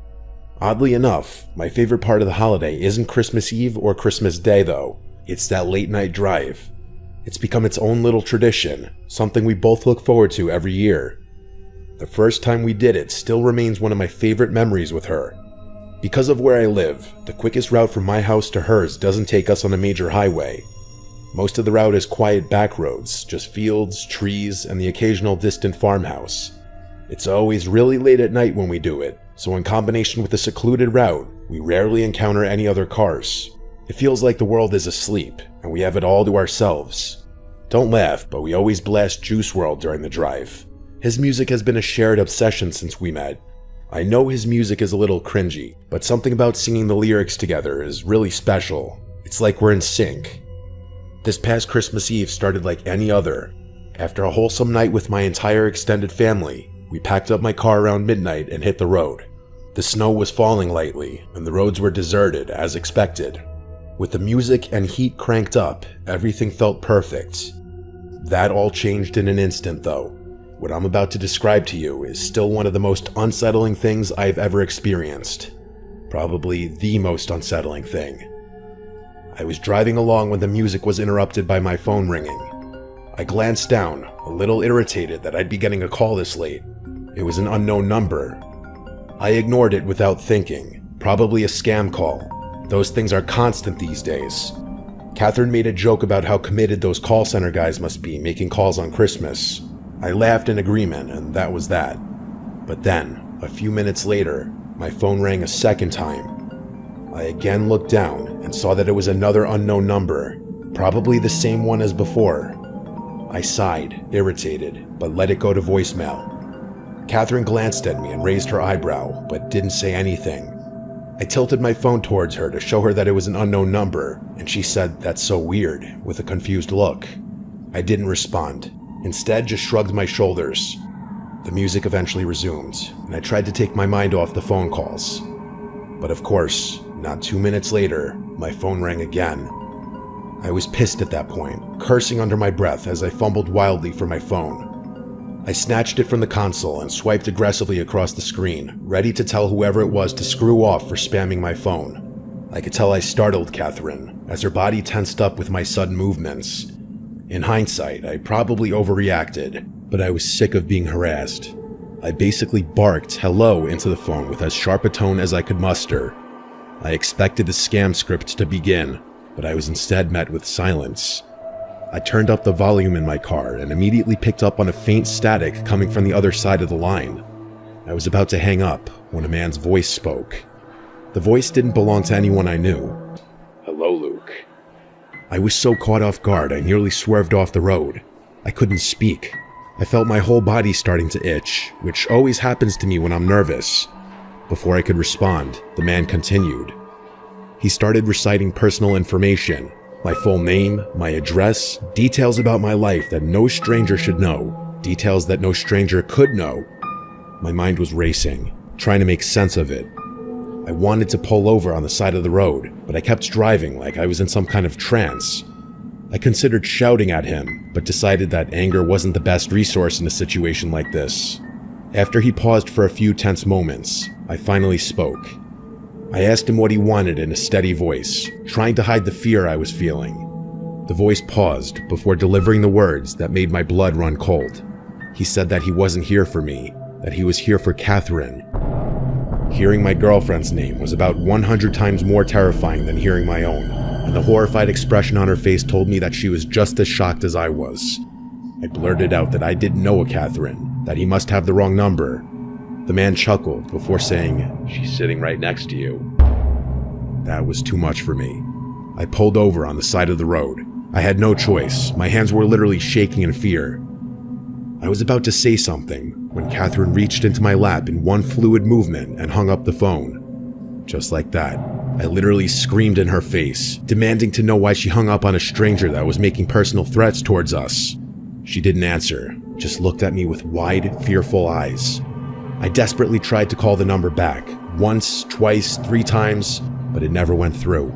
Oddly enough, my favorite part of the holiday isn't Christmas Eve or Christmas Day though. It's that late night drive. It's become its own little tradition, something we both look forward to every year. The first time we did it still remains one of my favorite memories with her. Because of where I live, the quickest route from my house to hers doesn't take us on a major highway. Most of the route is quiet back roads, just fields, trees, and the occasional distant farmhouse. It's always really late at night when we do it, so in combination with the secluded route, we rarely encounter any other cars. It feels like the world is asleep, and we have it all to ourselves. Don't laugh, but we always blast Juice WRLD during the drive. His music has been a shared obsession since we met. I know his music is a little cringy, but something about singing the lyrics together is really special. It's like we're in sync. This past Christmas Eve started like any other. After a wholesome night with my entire extended family, we packed up my car around midnight and hit the road. The snow was falling lightly, and the roads were deserted as expected. With the music and heat cranked up, everything felt perfect. That all changed in an instant though. What I'm about to describe to you is still one of the most unsettling things I've ever experienced. Probably the most unsettling thing. I was driving along when the music was interrupted by my phone ringing. I glanced down, a little irritated that I'd be getting a call this late. It was an unknown number. I ignored it without thinking. Probably a scam call. Those things are constant these days. Catherine made a joke about how committed those call center guys must be making calls on Christmas. I laughed in agreement, and that was that. But then, a few minutes later, my phone rang a second time. I again looked down and saw that it was another unknown number, probably the same one as before. I sighed, irritated, but let it go to voicemail. Catherine glanced at me and raised her eyebrow, but didn't say anything. I tilted my phone towards her to show her that it was an unknown number, and she said, "That's so weird," with a confused look. I didn't respond. Instead, just shrugged my shoulders. The music eventually resumed, and I tried to take my mind off the phone calls. But of course, not 2 minutes later, my phone rang again. I was pissed at that point, cursing under my breath as I fumbled wildly for my phone. I snatched it from the console and swiped aggressively across the screen, ready to tell whoever it was to screw off for spamming my phone. I could tell I startled Catherine, as her body tensed up with my sudden movements. In hindsight, I probably overreacted, but I was sick of being harassed. I basically barked hello into the phone with as sharp a tone as I could muster. I expected the scam script to begin, but I was instead met with silence. I turned up the volume in my car and immediately picked up on a faint static coming from the other side of the line. I was about to hang up when a man's voice spoke. The voice didn't belong to anyone I knew. "Hello, Luke." I was so caught off guard I nearly swerved off the road. I couldn't speak. I felt my whole body starting to itch, which always happens to me when I'm nervous. Before I could respond, the man continued. He started reciting personal information. My full name, my address, details about my life that no stranger should know, details that no stranger could know. My mind was racing. trying to make sense of it. I wanted to pull over on the side of the road, but I kept driving like I was in some kind of trance. I considered shouting at him, but decided that anger wasn't the best resource in a situation like this. After he paused for a few tense moments, I finally spoke. I asked him what he wanted in a steady voice, trying to hide the fear I was feeling. The voice paused before delivering the words that made my blood run cold. He said that he wasn't here for me, that he was here for Catherine. Hearing my girlfriend's name was about 100 times more terrifying than hearing my own, and the horrified expression on her face told me that she was just as shocked as I was. I blurted out that I didn't know a Catherine, that he must have the wrong number. The man chuckled before saying, "She's sitting right next to you." That was too much for me. I pulled over on the side of the road. I had no choice. My hands were literally shaking in fear. I was about to say something when Catherine reached into my lap in one fluid movement and hung up the phone. Just like that, I literally screamed in her face, demanding to know why she hung up on a stranger that was making personal threats towards us. She didn't answer, just looked at me with wide, fearful eyes. I desperately tried to call the number back, once, twice, 3 times, but it never went through.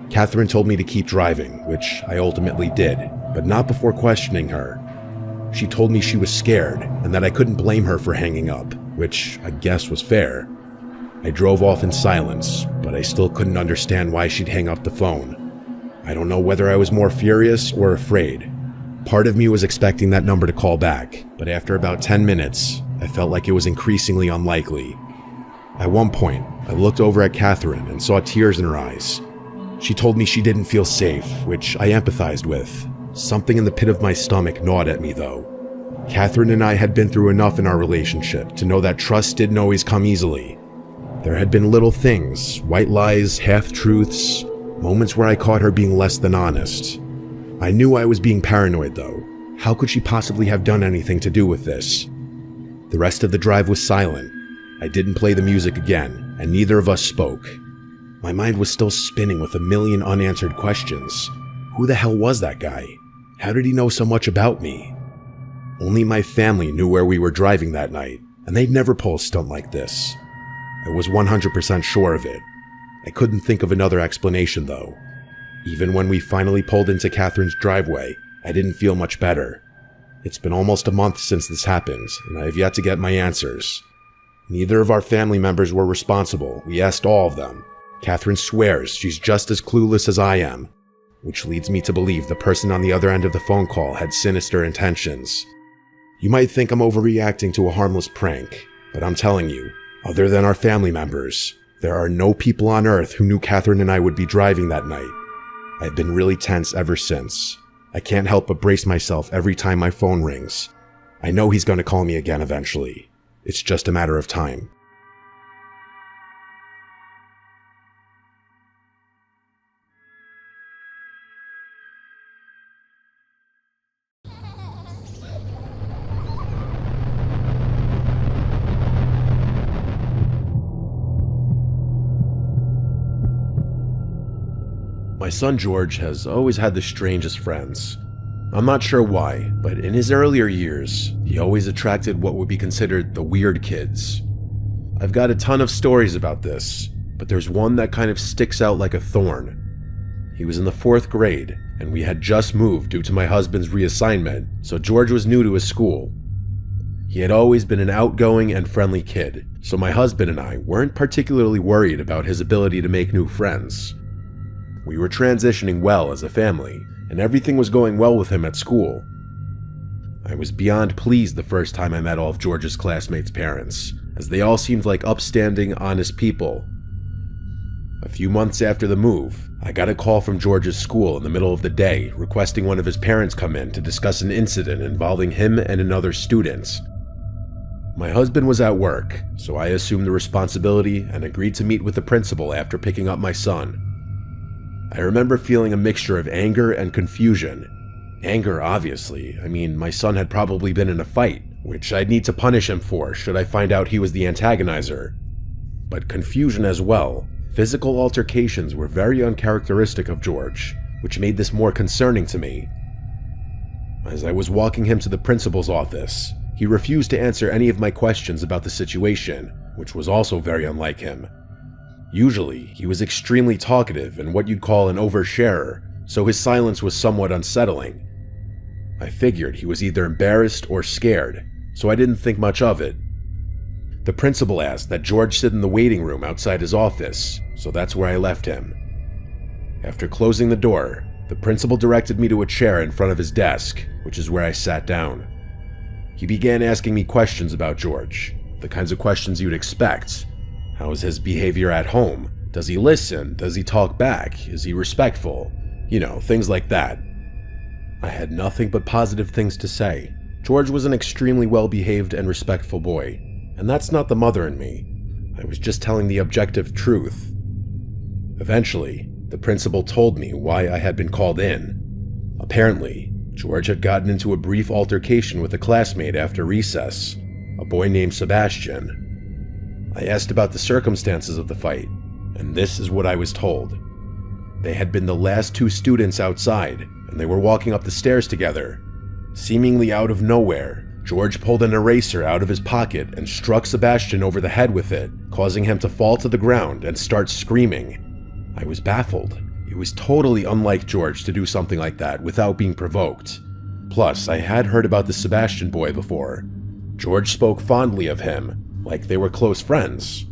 Catherine told me to keep driving, which I ultimately did, but not before questioning her. She told me she was scared and that I couldn't blame her for hanging up, which I guess was fair. I drove off in silence, but I still couldn't understand why she'd hang up the phone. I don't know whether I was more furious or afraid. Part of me was expecting that number to call back, but after about 10 minutes, I felt like it was increasingly unlikely. At one point, I looked over at Catherine and saw tears in her eyes. She told me she didn't feel safe, which I empathized with. Something in the pit of my stomach gnawed at me, though. Catherine and I had been through enough in our relationship to know that trust didn't always come easily. There had been little things, white lies, half-truths, moments where I caught her being less than honest. I knew I was being paranoid, though. How could she possibly have done anything to do with this? The rest of the drive was silent. I didn't play the music again, and neither of us spoke. My mind was still spinning with a million unanswered questions. Who the hell was that guy? How did he know so much about me? Only my family knew where we were driving that night, and they'd never pull a stunt like this. I was 100% sure of it. I couldn't think of another explanation, though. Even when we finally pulled into Catherine's driveway, I didn't feel much better. It's been almost a month since this happened, and I have yet to get my answers. Neither of our family members were responsible. We asked all of them. Catherine swears she's just as clueless as I am, which leads me to believe the person on the other end of the phone call had sinister intentions. You might think I'm overreacting to a harmless prank, but I'm telling you, other than our family members, there are no people on earth who knew Catherine and I would be driving that night. I've been really tense ever since. I can't help but brace myself every time my phone rings. I know he's going to call me again eventually. It's just a matter of time. My son George has always had the strangest friends. I'm not sure why, but in his earlier years, he always attracted what would be considered the weird kids. I've got a ton of stories about this, but there's one that kind of sticks out like a thorn. He was in the 4th grade, and we had just moved due to my husband's reassignment, so George was new to his school. He had always been an outgoing and friendly kid, so my husband and I weren't particularly worried about his ability to make new friends. We were transitioning well as a family, and everything was going well with him at school. I was beyond pleased the first time I met all of George's classmates' parents, as they all seemed like upstanding, honest people. A few months after the move, I got a call from George's school in the middle of the day requesting one of his parents come in to discuss an incident involving him and another student. My husband was at work, so I assumed the responsibility and agreed to meet with the principal after picking up my son. I remember feeling a mixture of anger and confusion. Anger, obviously. I mean, my son had probably been in a fight, which I'd need to punish him for should I find out he was the antagonizer. But confusion as well. Physical altercations were very uncharacteristic of George, which made this more concerning to me. As I was walking him to the principal's office, he refused to answer any of my questions about the situation, which was also very unlike him. Usually, he was extremely talkative and what you'd call an oversharer, so his silence was somewhat unsettling. I figured he was either embarrassed or scared, so I didn't think much of it. The principal asked that George sit in the waiting room outside his office, so that's where I left him. After closing the door, the principal directed me to a chair in front of his desk, which is where I sat down. He began asking me questions about George, the kinds of questions you'd expect. How is his behavior at home? Does he listen? Does he talk back? Is he respectful? You know, things like that. I had nothing but positive things to say. George was an extremely well-behaved and respectful boy, and that's not the mother in me. I was just telling the objective truth. Eventually, the principal told me why I had been called in. Apparently, George had gotten into a brief altercation with a classmate after recess, a boy named Sebastian. I asked about the circumstances of the fight, and this is what I was told. They had been the last two students outside, and they were walking up the stairs together. Seemingly out of nowhere, George pulled an eraser out of his pocket and struck Sebastian over the head with it, causing him to fall to the ground and start screaming. I was baffled. It was totally unlike George to do something like that without being provoked. Plus, I had heard about the Sebastian boy before. George spoke fondly of him, like they were close friends.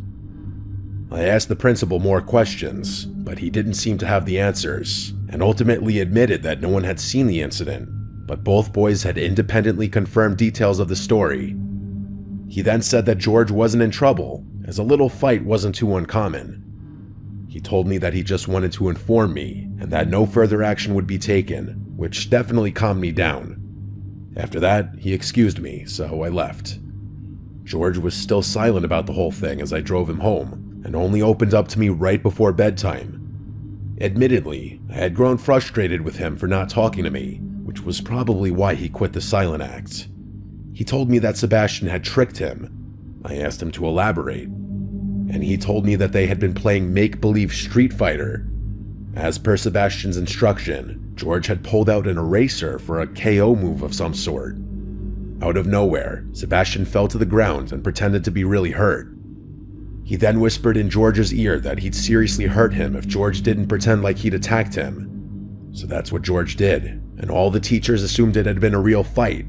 I asked the principal more questions, but he didn't seem to have the answers, and ultimately admitted that no one had seen the incident, but both boys had independently confirmed details of the story. He then said that George wasn't in trouble, as a little fight wasn't too uncommon. He told me that he just wanted to inform me, and that no further action would be taken, which definitely calmed me down. After that, he excused me, so I left. George was still silent about the whole thing as I drove him home, and only opened up to me right before bedtime. Admittedly, I had grown frustrated with him for not talking to me, which was probably why he quit the silent act. He told me that Sebastian had tricked him. I asked him to elaborate, and he told me that they had been playing make-believe Street Fighter. As per Sebastian's instruction, George had pulled out an eraser for a KO move of some sort. Out of nowhere, Sebastian fell to the ground and pretended to be really hurt. He then whispered in George's ear that he'd seriously hurt him if George didn't pretend like he'd attacked him. So that's what George did, and all the teachers assumed it had been a real fight.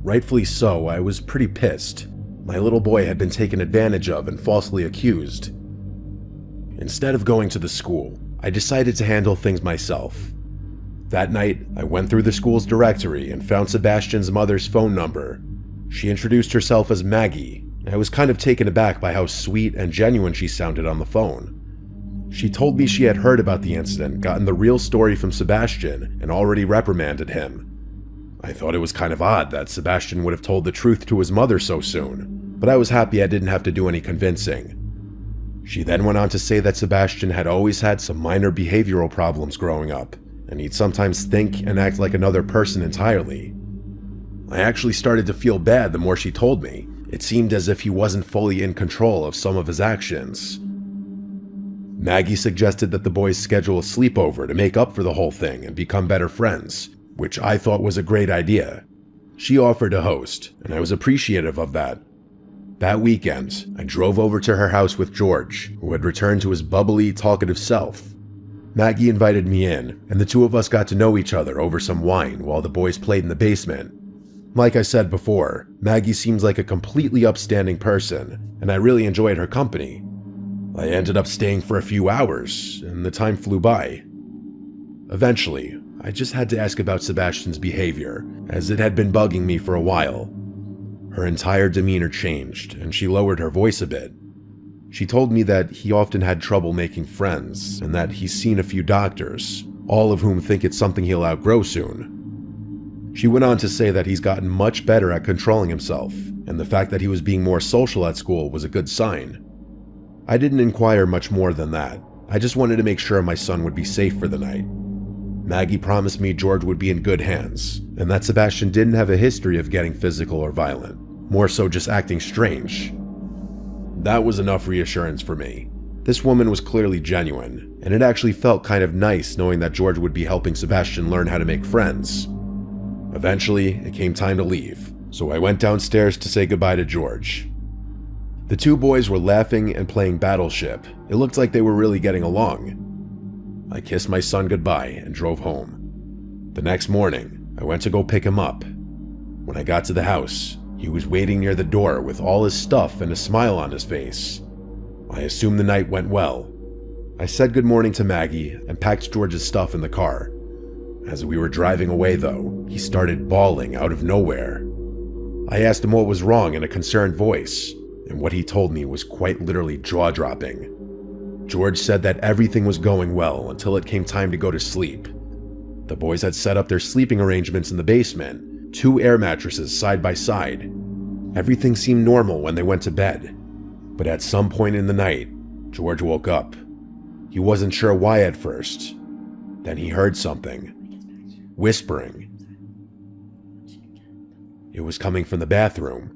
Rightfully so, I was pretty pissed. My little boy had been taken advantage of and falsely accused. Instead of going to the school, I decided to handle things myself. That night, I went through the school's directory and found Sebastian's mother's phone number. She introduced herself as Maggie. I was kind of taken aback by how sweet and genuine she sounded on the phone. She told me she had heard about the incident, gotten the real story from Sebastian, and already reprimanded him. I thought it was kind of odd that Sebastian would have told the truth to his mother so soon, but I was happy I didn't have to do any convincing. She then went on to say that Sebastian had always had some minor behavioral problems growing up, and he'd sometimes think and act like another person entirely. I actually started to feel bad the more she told me. It seemed as if he wasn't fully in control of some of his actions. Maggie suggested that the boys schedule a sleepover to make up for the whole thing and become better friends, which I thought was a great idea. She offered to host, and I was appreciative of that. That weekend, I drove over to her house with George, who had returned to his bubbly, talkative self. Maggie invited me in, and the two of us got to know each other over some wine while the boys played in the basement. Like I said before, Maggie seems like a completely upstanding person, and I really enjoyed her company. I ended up staying for a few hours, and the time flew by. Eventually, I just had to ask about Sebastian's behavior, as it had been bugging me for a while. Her entire demeanor changed, and she lowered her voice a bit. She told me that he often had trouble making friends, and that he's seen a few doctors, all of whom think it's something he'll outgrow soon. She went on to say that he's gotten much better at controlling himself, and the fact that he was being more social at school was a good sign. I didn't inquire much more than that. I just wanted to make sure my son would be safe for the night. Maggie promised me George would be in good hands, and that Sebastian didn't have a history of getting physical or violent, more so just acting strange. That was enough reassurance for me. This woman was clearly genuine, and it actually felt kind of nice knowing that George would be helping Sebastian learn how to make friends. Eventually, it came time to leave, so I went downstairs to say goodbye to George. The two boys were laughing and playing Battleship. It looked like they were really getting along. I kissed my son goodbye and drove home. The next morning, I went to go pick him up. When I got to the house, he was waiting near the door with all his stuff and a smile on his face. I assumed the night went well. I said good morning to Maggie and packed George's stuff in the car. As we were driving away, though, he started bawling out of nowhere. I asked him what was wrong in a concerned voice, and what he told me was quite literally jaw-dropping. George said that everything was going well until it came time to go to sleep. The boys had set up their sleeping arrangements in the basement, 2 air mattresses side by side. Everything seemed normal when they went to bed. But at some point in the night, George woke up. He wasn't sure why at first. Then he heard something. Whispering. It was coming from the bathroom.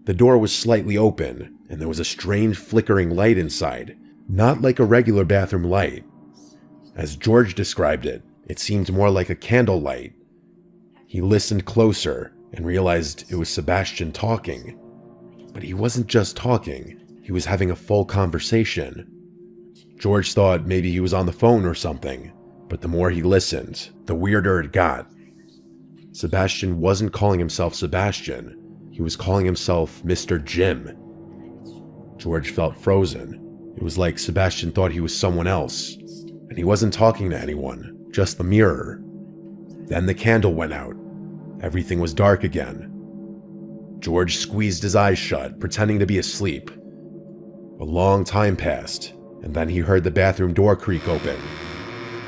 The door was slightly open, and there was a strange flickering light inside, not like a regular bathroom light. As George described it, it seemed more like a candle light. He listened closer and realized it was Sebastian talking. But he wasn't just talking, he was having a full conversation. George thought maybe he was on the phone or something, but the more he listened, the weirder it got. Sebastian wasn't calling himself Sebastian, he was calling himself Mr. Jim. George felt frozen. It was like Sebastian thought he was someone else, and he wasn't talking to anyone, just the mirror. Then the candle went out. Everything was dark again. George squeezed his eyes shut, pretending to be asleep. A long time passed, and then he heard the bathroom door creak open.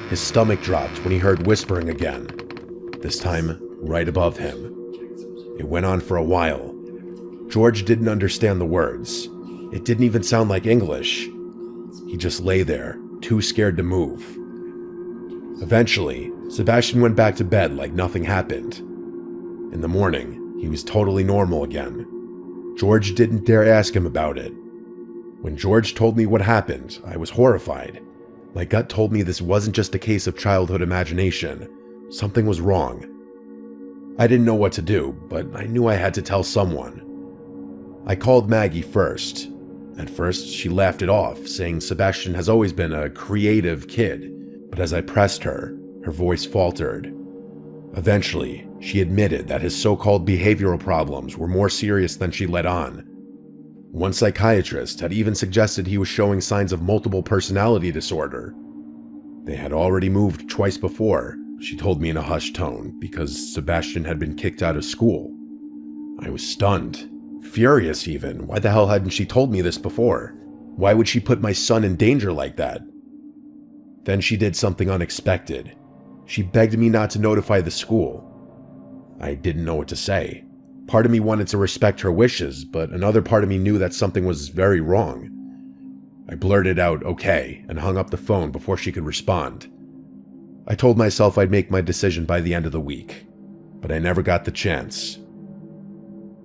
His stomach dropped when he heard whispering again, this time right above him. It went on for a while. George didn't understand the words. It didn't even sound like English. He just lay there, too scared to move. Eventually, Sebastian went back to bed like nothing happened. In the morning, he was totally normal again. George didn't dare ask him about it. When George told me what happened, I was horrified. My gut told me this wasn't just a case of childhood imagination. Something was wrong. I didn't know what to do, but I knew I had to tell someone. I called Maggie first. At first, she laughed it off, saying Sebastian has always been a creative kid, but as I pressed her, her voice faltered. Eventually, she admitted that his so-called behavioral problems were more serious than she let on. One psychiatrist had even suggested he was showing signs of multiple personality disorder. They had already moved twice before, she told me in a hushed tone, because Sebastian had been kicked out of school. I was stunned. Furious even. Why the hell hadn't she told me this before? Why would she put my son in danger like that? Then she did something unexpected. She begged me not to notify the school. I didn't know what to say. Part of me wanted to respect her wishes, but another part of me knew that something was very wrong. I blurted out, "Okay," and hung up the phone before she could respond. I told myself I'd make my decision by the end of the week, but I never got the chance.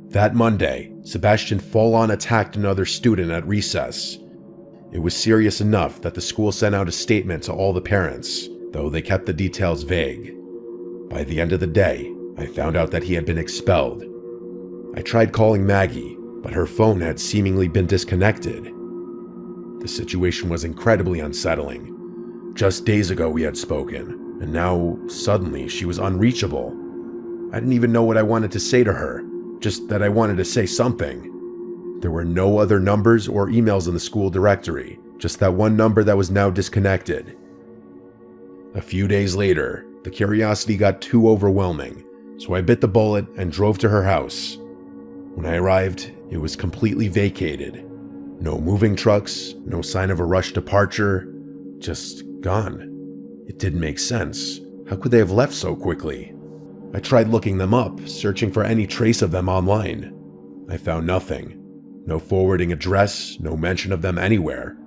That Monday, Sebastian full-on attacked another student at recess. It was serious enough that the school sent out a statement to all the parents, though they kept the details vague. By the end of the day, I found out that he had been expelled. I tried calling Maggie, but her phone had seemingly been disconnected. The situation was incredibly unsettling. Just days ago we had spoken, and now, suddenly, she was unreachable. I didn't even know what I wanted to say to her, just that I wanted to say something. There were no other numbers or emails in the school directory, just that one number that was now disconnected. A few days later, the curiosity got too overwhelming, so I bit the bullet and drove to her house. When I arrived, it was completely vacated. No moving trucks, no sign of a rushed departure, just gone. It didn't make sense. How could they have left so quickly? I tried looking them up, searching for any trace of them online. I found nothing. No forwarding address, no mention of them anywhere.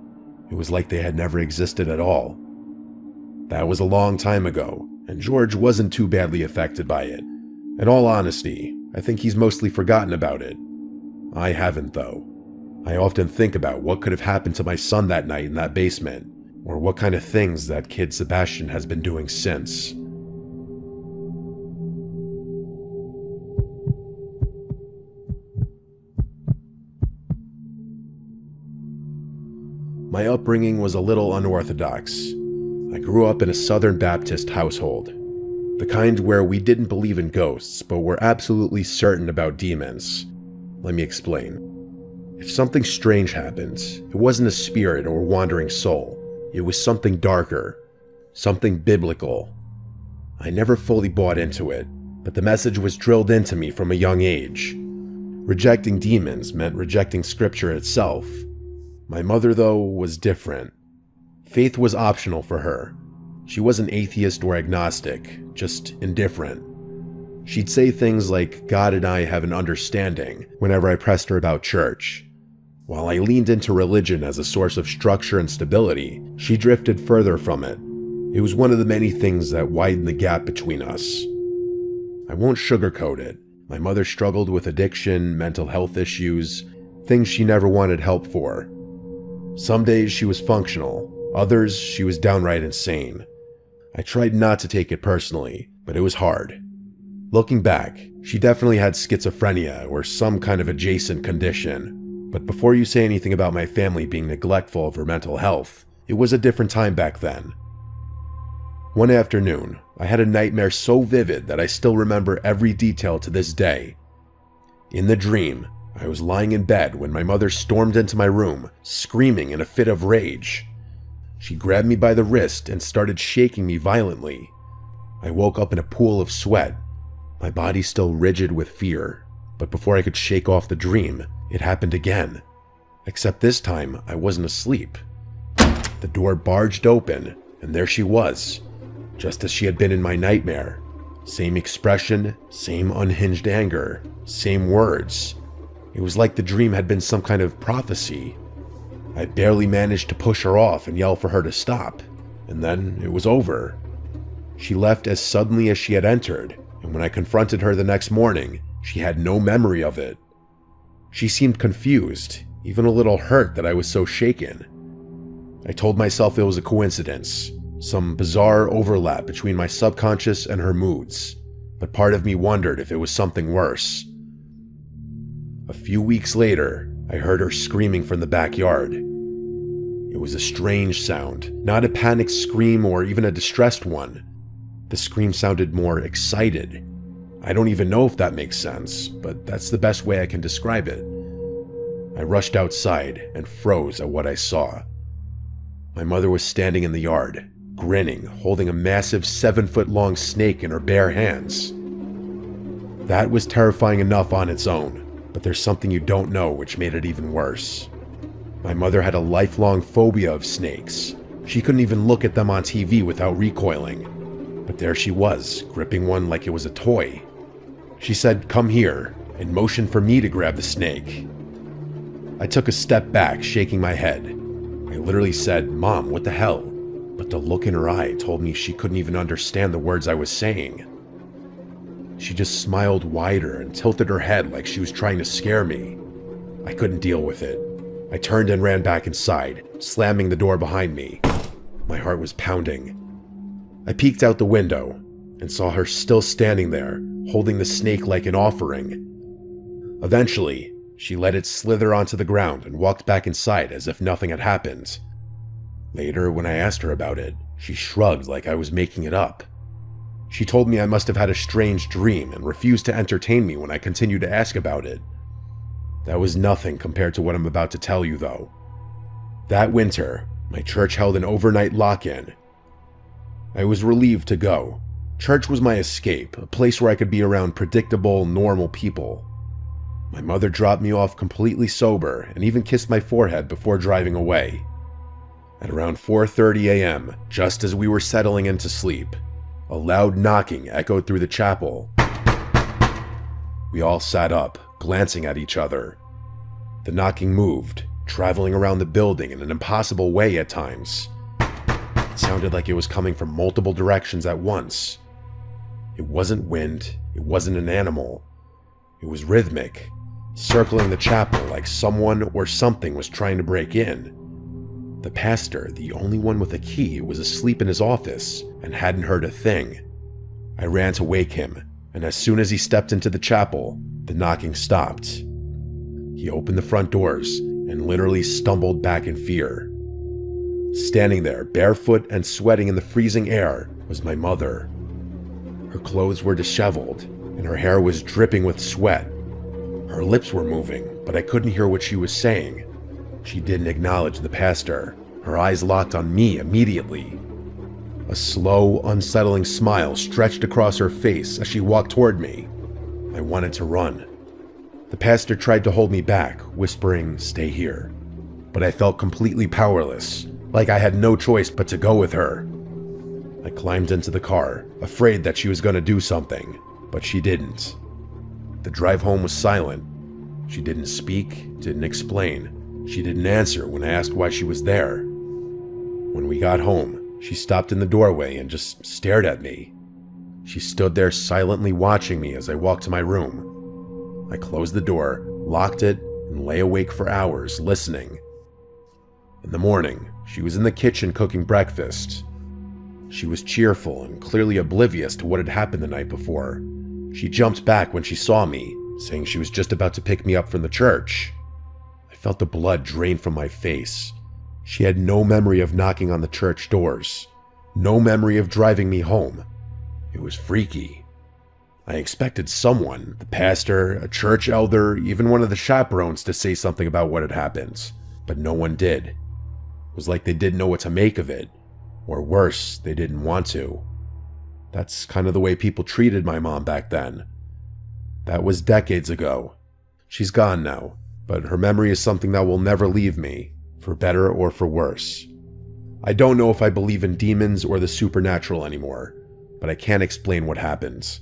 It was like they had never existed at all. That was a long time ago, and George wasn't too badly affected by it. In all honesty, I think he's mostly forgotten about it. I haven't, though. I often think about what could have happened to my son that night in that basement, or what kind of things that kid Sebastian has been doing since. My upbringing was a little unorthodox. I grew up in a Southern Baptist household, the kind where we didn't believe in ghosts, but were absolutely certain about demons. Let me explain. If something strange happened, it wasn't a spirit or wandering soul. It was something darker, something biblical. I never fully bought into it, but the message was drilled into me from a young age. Rejecting demons meant rejecting scripture itself. My mother, though, was different. Faith was optional for her. She wasn't atheist or agnostic, just indifferent. She'd say things like, "God and I have an understanding," whenever I pressed her about church. While I leaned into religion as a source of structure and stability, she drifted further from it. It was one of the many things that widened the gap between us. I won't sugarcoat it. My mother struggled with addiction, mental health issues, things she never wanted help for. Some days she was functional, others she was downright insane. I tried not to take it personally, but it was hard. Looking back, she definitely had schizophrenia or some kind of adjacent condition. But before you say anything about my family being neglectful of her mental health, it was a different time back then. One afternoon, I had a nightmare so vivid that I still remember every detail to this day. In the dream, I was lying in bed when my mother stormed into my room, screaming in a fit of rage. She grabbed me by the wrist and started shaking me violently. I woke up in a pool of sweat, my body still rigid with fear. But before I could shake off the dream, it happened again. Except this time, I wasn't asleep. The door barged open, and there she was, just as she had been in my nightmare. Same expression, same unhinged anger, same words. It was like the dream had been some kind of prophecy. I barely managed to push her off and yell for her to stop, and then it was over. She left as suddenly as she had entered, and when I confronted her the next morning, she had no memory of it. She seemed confused, even a little hurt that I was so shaken. I told myself it was a coincidence, some bizarre overlap between my subconscious and her moods, but part of me wondered if it was something worse. A few weeks later, I heard her screaming from the backyard. It was a strange sound, not a panicked scream or even a distressed one. The scream sounded more excited. I don't even know if that makes sense, but that's the best way I can describe it. I rushed outside and froze at what I saw. My mother was standing in the yard, grinning, holding a massive 7-foot-long snake in her bare hands. That was terrifying enough on its own, but there's something you don't know which made it even worse. My mother had a lifelong phobia of snakes. She couldn't even look at them on TV without recoiling. But there she was, gripping one like it was a toy. She said, "Come here," and motioned for me to grab the snake. I took a step back, shaking my head. I literally said, "Mom, what the hell?" But the look in her eye told me she couldn't even understand the words I was saying. She just smiled wider and tilted her head like she was trying to scare me. I couldn't deal with it. I turned and ran back inside, slamming the door behind me. My heart was pounding. I peeked out the window and saw her still standing there, holding the snake like an offering. Eventually, she let it slither onto the ground and walked back inside as if nothing had happened. Later, when I asked her about it, she shrugged like I was making it up. She told me I must have had a strange dream and refused to entertain me when I continued to ask about it. That was nothing compared to what I'm about to tell you, though. That winter, my church held an overnight lock-in. I was relieved to go. Church was my escape, a place where I could be around predictable, normal people. My mother dropped me off completely sober and even kissed my forehead before driving away. At around 4:30 a.m., just as we were settling into sleep, a loud knocking echoed through the chapel. We all sat up, glancing at each other. The knocking moved, traveling around the building in an impossible way at times. It sounded like it was coming from multiple directions at once. It wasn't wind, it wasn't an animal. It was rhythmic, circling the chapel like someone or something was trying to break in. The pastor, the only one with a key, was asleep in his office and hadn't heard a thing. I ran to wake him, and as soon as he stepped into the chapel, the knocking stopped. He opened the front doors and literally stumbled back in fear. Standing there, barefoot and sweating in the freezing air, was my mother. Her clothes were disheveled, and her hair was dripping with sweat. Her lips were moving, but I couldn't hear what she was saying. She didn't acknowledge the pastor. Her eyes locked on me immediately. A slow, unsettling smile stretched across her face as she walked toward me. I wanted to run. The pastor tried to hold me back, whispering, "Stay here." But I felt completely powerless, like I had no choice but to go with her. I climbed into the car, afraid that she was going to do something, but she didn't. The drive home was silent. She didn't speak, didn't explain. She didn't answer when I asked why she was there. When we got home, she stopped in the doorway and just stared at me. She stood there silently watching me as I walked to my room. I closed the door, locked it, and lay awake for hours, listening. In the morning, she was in the kitchen cooking breakfast. She was cheerful and clearly oblivious to what had happened the night before. She jumped back when she saw me, saying she was just about to pick me up from the church. I felt the blood drain from my face. She had no memory of knocking on the church doors, no memory of driving me home. It was freaky. I expected someone, the pastor, a church elder, even one of the chaperones, to say something about what had happened, but no one did. It was like they didn't know what to make of it, or worse, they didn't want to. That's kind of the way people treated my mom back then. That was decades ago. She's gone now, but her memory is something that will never leave me, for better or for worse. I don't know if I believe in demons or the supernatural anymore, but I can't explain what happened.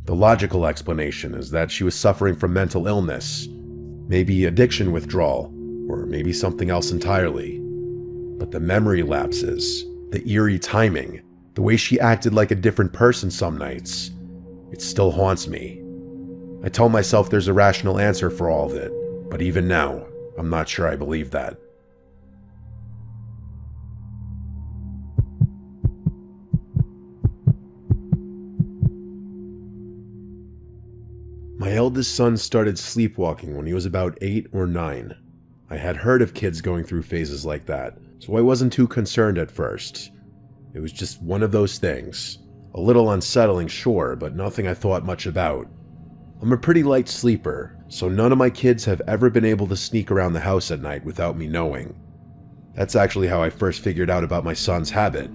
The logical explanation is that she was suffering from mental illness, maybe addiction withdrawal, or maybe something else entirely. But the memory lapses, the eerie timing, the way she acted like a different person some nights, it still haunts me. I tell myself there's a rational answer for all of it, but even now, I'm not sure I believe that. My eldest son started sleepwalking when he was about 8 or 9. I had heard of kids going through phases like that, so I wasn't too concerned at first. It was just one of those things. A little unsettling, sure, but nothing I thought much about. I'm a pretty light sleeper, so none of my kids have ever been able to sneak around the house at night without me knowing. That's actually how I first figured out about my son's habit.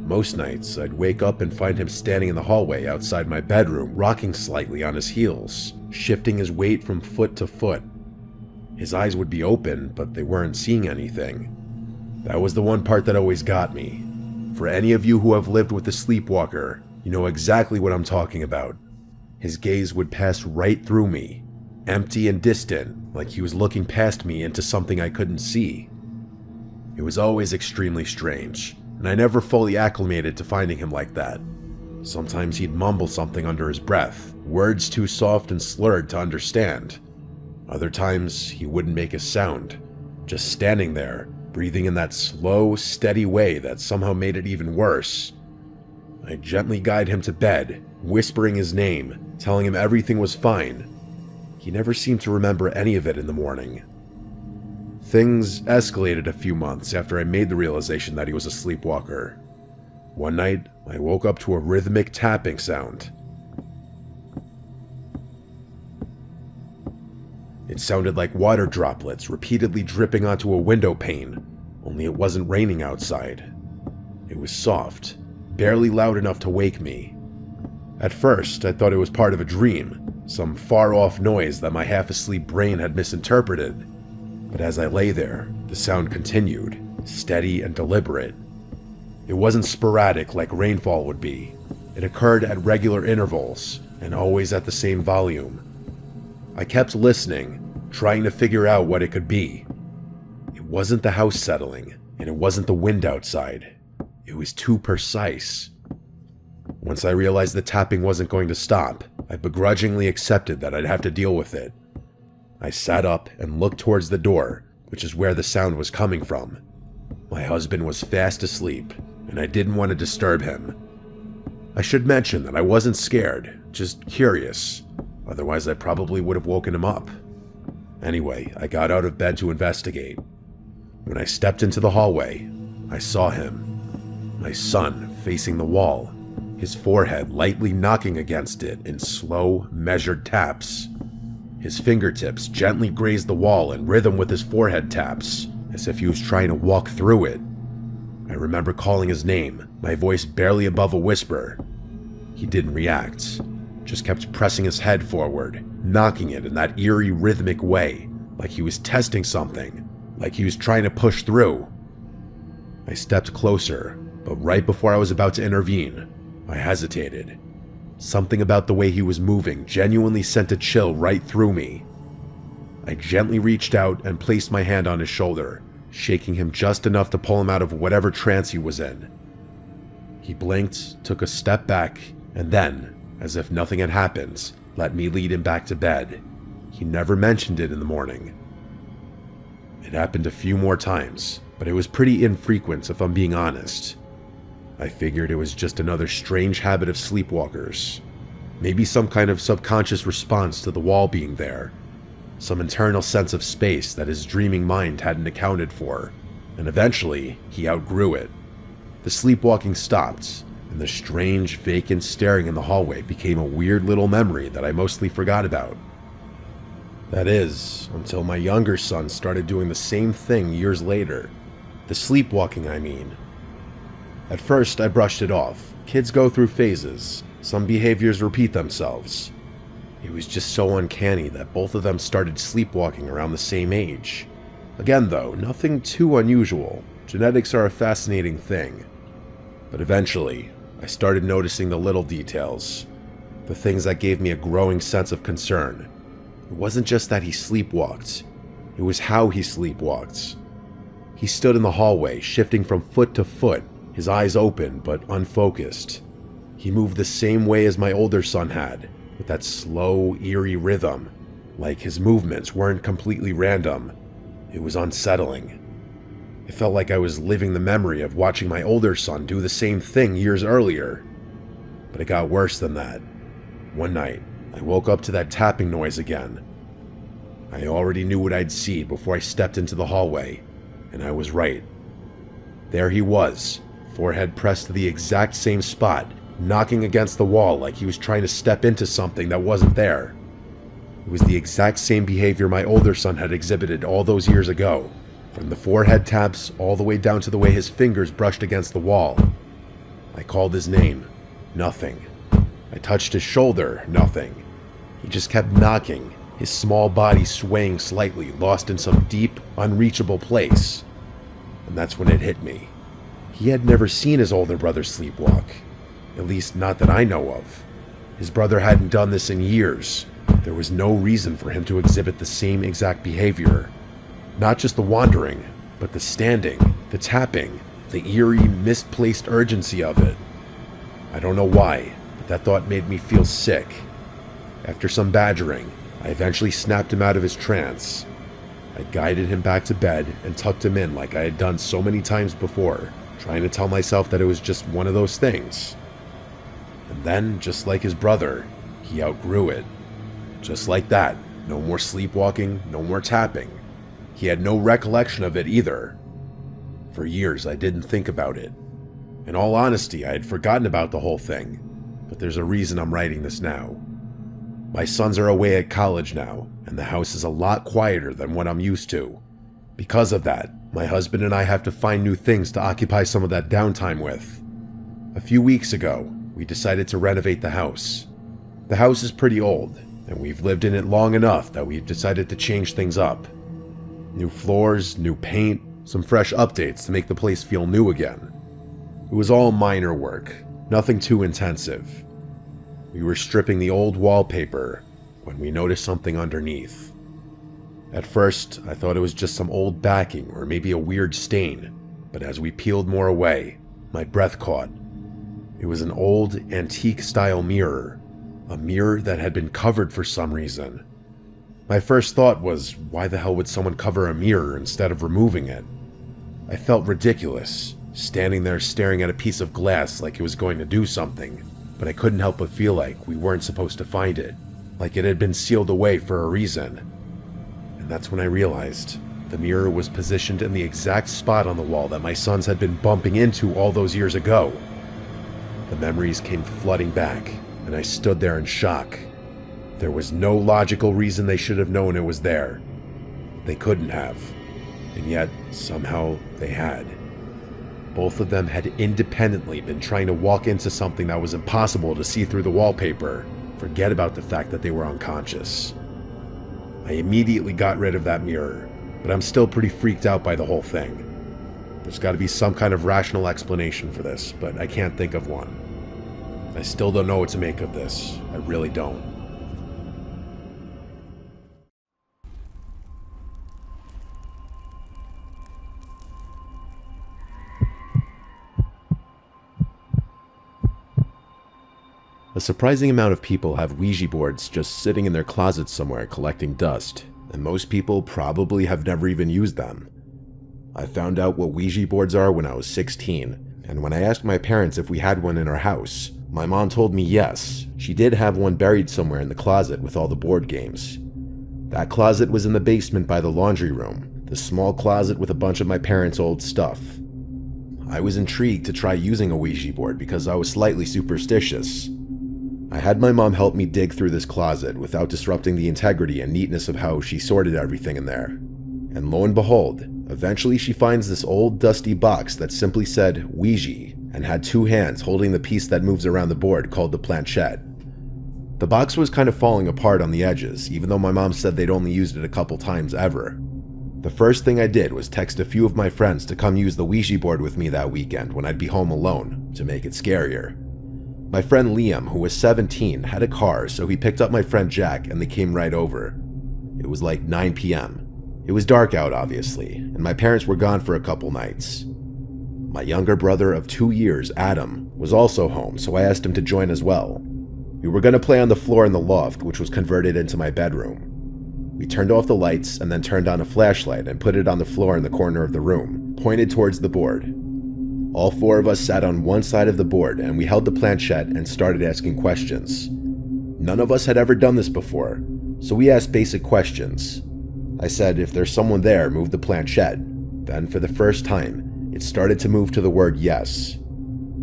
Most nights, I'd wake up and find him standing in the hallway outside my bedroom, rocking slightly on his heels, shifting his weight from foot to foot. His eyes would be open, but they weren't seeing anything. That was the one part that always got me. For any of you who have lived with a sleepwalker, you know exactly what I'm talking about. His gaze would pass right through me, empty and distant, like he was looking past me into something I couldn't see. It was always extremely strange, and I never fully acclimated to finding him like that. Sometimes he'd mumble something under his breath, words too soft and slurred to understand. Other times, he wouldn't make a sound, just standing there, breathing in that slow, steady way that somehow made it even worse. I'd gently guide him to bed, whispering his name, telling him everything was fine. He never seemed to remember any of it in the morning. Things escalated a few months after I made the realization that he was a sleepwalker. One night, I woke up to a rhythmic tapping sound. It sounded like water droplets repeatedly dripping onto a window pane, only it wasn't raining outside. It was soft, barely loud enough to wake me. At first, I thought it was part of a dream, some far-off noise that my half-asleep brain had misinterpreted. But as I lay there, the sound continued, steady and deliberate. It wasn't sporadic like rainfall would be. It occurred at regular intervals, and always at the same volume. I kept listening, trying to figure out what it could be. It wasn't the house settling, and it wasn't the wind outside. It was too precise. Once I realized the tapping wasn't going to stop, I begrudgingly accepted that I'd have to deal with it. I sat up and looked towards the door, which is where the sound was coming from. My husband was fast asleep, and I didn't want to disturb him. I should mention that I wasn't scared, just curious. Otherwise, I probably would have woken him up. Anyway, I got out of bed to investigate. When I stepped into the hallway, I saw him, my son, facing the wall, his forehead lightly knocking against it in slow, measured taps. His fingertips gently grazed the wall in rhythm with his forehead taps, as if he was trying to walk through it. I remember calling his name, my voice barely above a whisper. He didn't react, just kept pressing his head forward, knocking it in that eerie rhythmic way, like he was testing something, like he was trying to push through. I stepped closer, but right before I was about to intervene, I hesitated. Something about the way he was moving genuinely sent a chill right through me. I gently reached out and placed my hand on his shoulder, shaking him just enough to pull him out of whatever trance he was in. He blinked, took a step back, and then, as if nothing had happened, let me lead him back to bed. He never mentioned it in the morning. It happened a few more times, but it was pretty infrequent if I'm being honest. I figured it was just another strange habit of sleepwalkers. Maybe some kind of subconscious response to the wall being there. Some internal sense of space that his dreaming mind hadn't accounted for. And eventually, he outgrew it. The sleepwalking stopped, and the strange, vacant staring in the hallway became a weird little memory that I mostly forgot about. That is, until my younger son started doing the same thing years later. The sleepwalking, I mean. At first, I brushed it off. Kids go through phases. Some behaviors repeat themselves. It was just so uncanny that both of them started sleepwalking around the same age. Again though, nothing too unusual. Genetics are a fascinating thing. But eventually, I started noticing the little details. The things that gave me a growing sense of concern. It wasn't just that he sleepwalked. It was how he sleepwalked. He stood in the hallway, shifting from foot to foot, his eyes open but unfocused. He moved the same way as my older son had, with that slow, eerie rhythm, like his movements weren't completely random. It was unsettling. It felt like I was living the memory of watching my older son do the same thing years earlier. But it got worse than that. One night, I woke up to that tapping noise again. I already knew what I'd see before I stepped into the hallway, and I was right. There he was, forehead pressed to the exact same spot, knocking against the wall like he was trying to step into something that wasn't there. It was the exact same behavior my older son had exhibited all those years ago, from the forehead taps all the way down to the way his fingers brushed against the wall. I called his name. Nothing. I touched his shoulder. Nothing. He just kept knocking, his small body swaying slightly, lost in some deep, unreachable place. And that's when it hit me. He had never seen his older brother sleepwalk. At least not that I know of. His brother hadn't done this in years. There was no reason for him to exhibit the same exact behavior. Not just the wandering, but the standing, the tapping, the eerie, misplaced urgency of it. I don't know why, but that thought made me feel sick. After some badgering, I eventually snapped him out of his trance. I guided him back to bed and tucked him in like I had done so many times before, trying to tell myself that it was just one of those things. And then, just like his brother, he outgrew it. Just like that, no more sleepwalking, no more tapping. He had no recollection of it either. For years, I didn't think about it. In all honesty, I had forgotten about the whole thing, but there's a reason I'm writing this now. My sons are away at college now, and the house is a lot quieter than what I'm used to. Because of that, my husband and I have to find new things to occupy some of that downtime with. A few weeks ago, we decided to renovate the house. The house is pretty old, and we've lived in it long enough that we've decided to change things up. New floors, new paint, some fresh updates to make the place feel new again. It was all minor work, nothing too intensive. We were stripping the old wallpaper when we noticed something underneath. At first, I thought it was just some old backing or maybe a weird stain, but as we peeled more away, my breath caught. It was an old, antique-style mirror, a mirror that had been covered for some reason. My first thought was, why the hell would someone cover a mirror instead of removing it? I felt ridiculous, standing there staring at a piece of glass like it was going to do something, but I couldn't help but feel like we weren't supposed to find it, like it had been sealed away for a reason. And that's when I realized The mirror was positioned in the exact spot on the wall that my sons had been bumping into all those years ago. The memories came flooding back, and I stood there in shock. There was no logical reason they should have known it was there. They couldn't have, and yet somehow they had. Both of them had independently been trying to walk into something that was impossible to see through the wallpaper. Forget about the fact that they were unconscious. I immediately got rid of that mirror, but I'm still pretty freaked out by the whole thing. There's got to be some kind of rational explanation for this, but I can't think of one. I still don't know what to make of this. I really don't. A surprising amount of people have Ouija boards just sitting in their closets somewhere collecting dust, and most people probably have never even used them. I found out what Ouija boards are when I was 16, and when I asked my parents if we had one in our house, my mom told me yes, she did have one buried somewhere in the closet with all the board games. That closet was in the basement by the laundry room, the small closet with a bunch of my parents' old stuff. I was intrigued to try using a Ouija board because I was slightly superstitious. I had my mom help me dig through this closet without disrupting the integrity and neatness of how she sorted everything in there. And lo and behold, eventually she finds this old dusty box that simply said Ouija and had two hands holding the piece that moves around the board called the planchette. The box was kind of falling apart on the edges, even though my mom said they'd only used it a couple times ever. The first thing I did was text a few of my friends to come use the Ouija board with me that weekend when I'd be home alone, to make it scarier. My friend Liam, who was 17, had a car, so he picked up my friend Jack and they came right over. It was like 9 p.m. It was dark out, obviously, and my parents were gone for a couple nights. My younger brother of 2 years, Adam, was also home, so I asked him to join as well. We were going to play on the floor in the loft, which was converted into my bedroom. We turned off the lights and then turned on a flashlight and put it on the floor in the corner of the room, pointed towards the board. All four of us sat on one side of the board and we held the planchette and started asking questions. None of us had ever done this before, so we asked basic questions. I said, if there's someone there, move the planchette. Then, for the first time, it started to move to the word yes.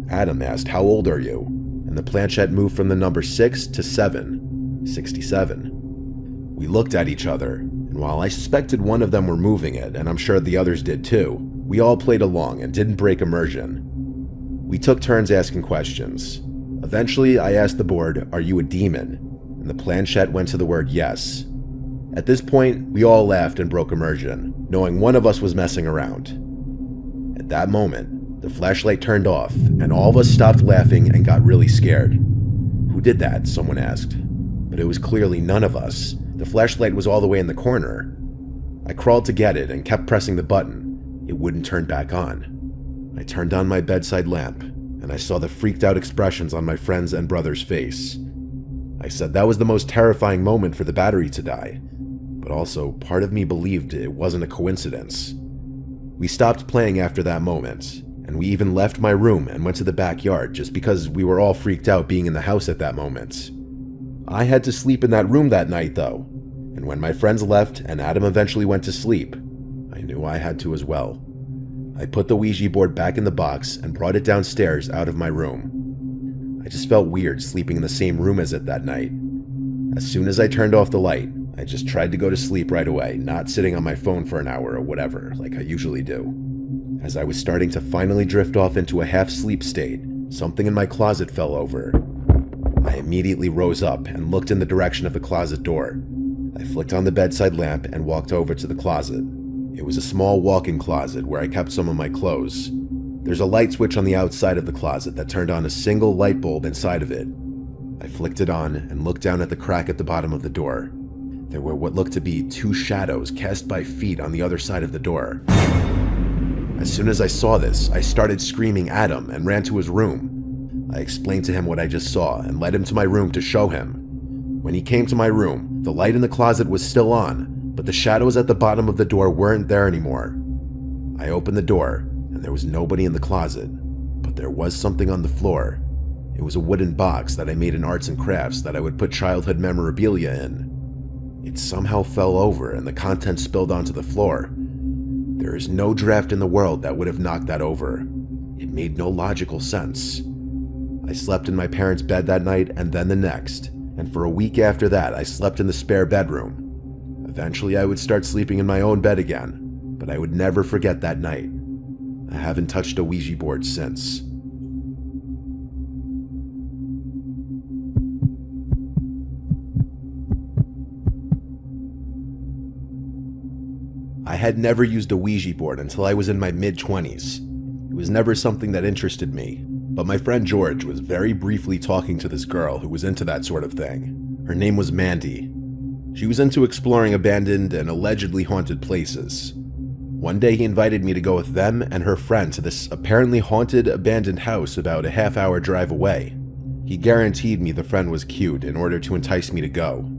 Adam asked, how old are you? And the planchette moved from the number 6 to 7, 67. We looked at each other, and while I suspected one of them were moving it, and I'm sure the others did too, we all played along and didn't break immersion. We took turns asking questions. Eventually, I asked the board, are you a demon? And the planchette went to the word yes. At this point, we all laughed and broke immersion, knowing one of us was messing around. At that moment, the flashlight turned off, and all of us stopped laughing and got really scared. Who did that? Someone asked. But it was clearly none of us. The flashlight was all the way in the corner. I crawled to get it and kept pressing the button. It wouldn't turn back on. I turned on my bedside lamp, and I saw the freaked out expressions on my friend's and brother's face. I said that was the most terrifying moment for the battery to die, but also part of me believed it wasn't a coincidence. We stopped playing after that moment, and we even left my room and went to the backyard just because we were all freaked out being in the house at that moment. I had to sleep in that room that night though, and when my friends left and Adam eventually went to sleep, I knew I had to as well. I put the Ouija board back in the box and brought it downstairs out of my room. I just felt weird sleeping in the same room as it that night. As soon as I turned off the light, I just tried to go to sleep right away, not sitting on my phone for an hour or whatever, like I usually do. As I was starting to finally drift off into a half-sleep state, something in my closet fell over. I immediately rose up and looked in the direction of the closet door. I flicked on the bedside lamp and walked over to the closet. It was a small walk-in closet where I kept some of my clothes. There's a light switch on the outside of the closet that turned on a single light bulb inside of it. I flicked it on and looked down at the crack at the bottom of the door. There were what looked to be 2 shadows cast by feet on the other side of the door. As soon as I saw this, I started screaming at him and ran to his room. I explained to him what I just saw and led him to my room to show him. When he came to my room, the light in the closet was still on, but the shadows at the bottom of the door weren't there anymore. I opened the door, and there was nobody in the closet, but there was something on the floor. It was a wooden box that I made in arts and crafts that I would put childhood memorabilia in. It somehow fell over and the contents spilled onto the floor, There is no draft in the world that would have knocked that over. It made no logical sense. I slept in my parents' bed that night and then the next, and for a week after that I slept in the spare bedroom. Eventually I would start sleeping in my own bed again, but I would never forget that night. I haven't touched a Ouija board since. I had never used a Ouija board until I was in my mid-20s. It was never something that interested me, but my friend George was very briefly talking to this girl who was into that sort of thing. Her name was Mandy. She was into exploring abandoned and allegedly haunted places. One day he invited me to go with them and her friend to this apparently haunted abandoned house about a half-hour drive away. He guaranteed me the friend was cute in order to entice me to go.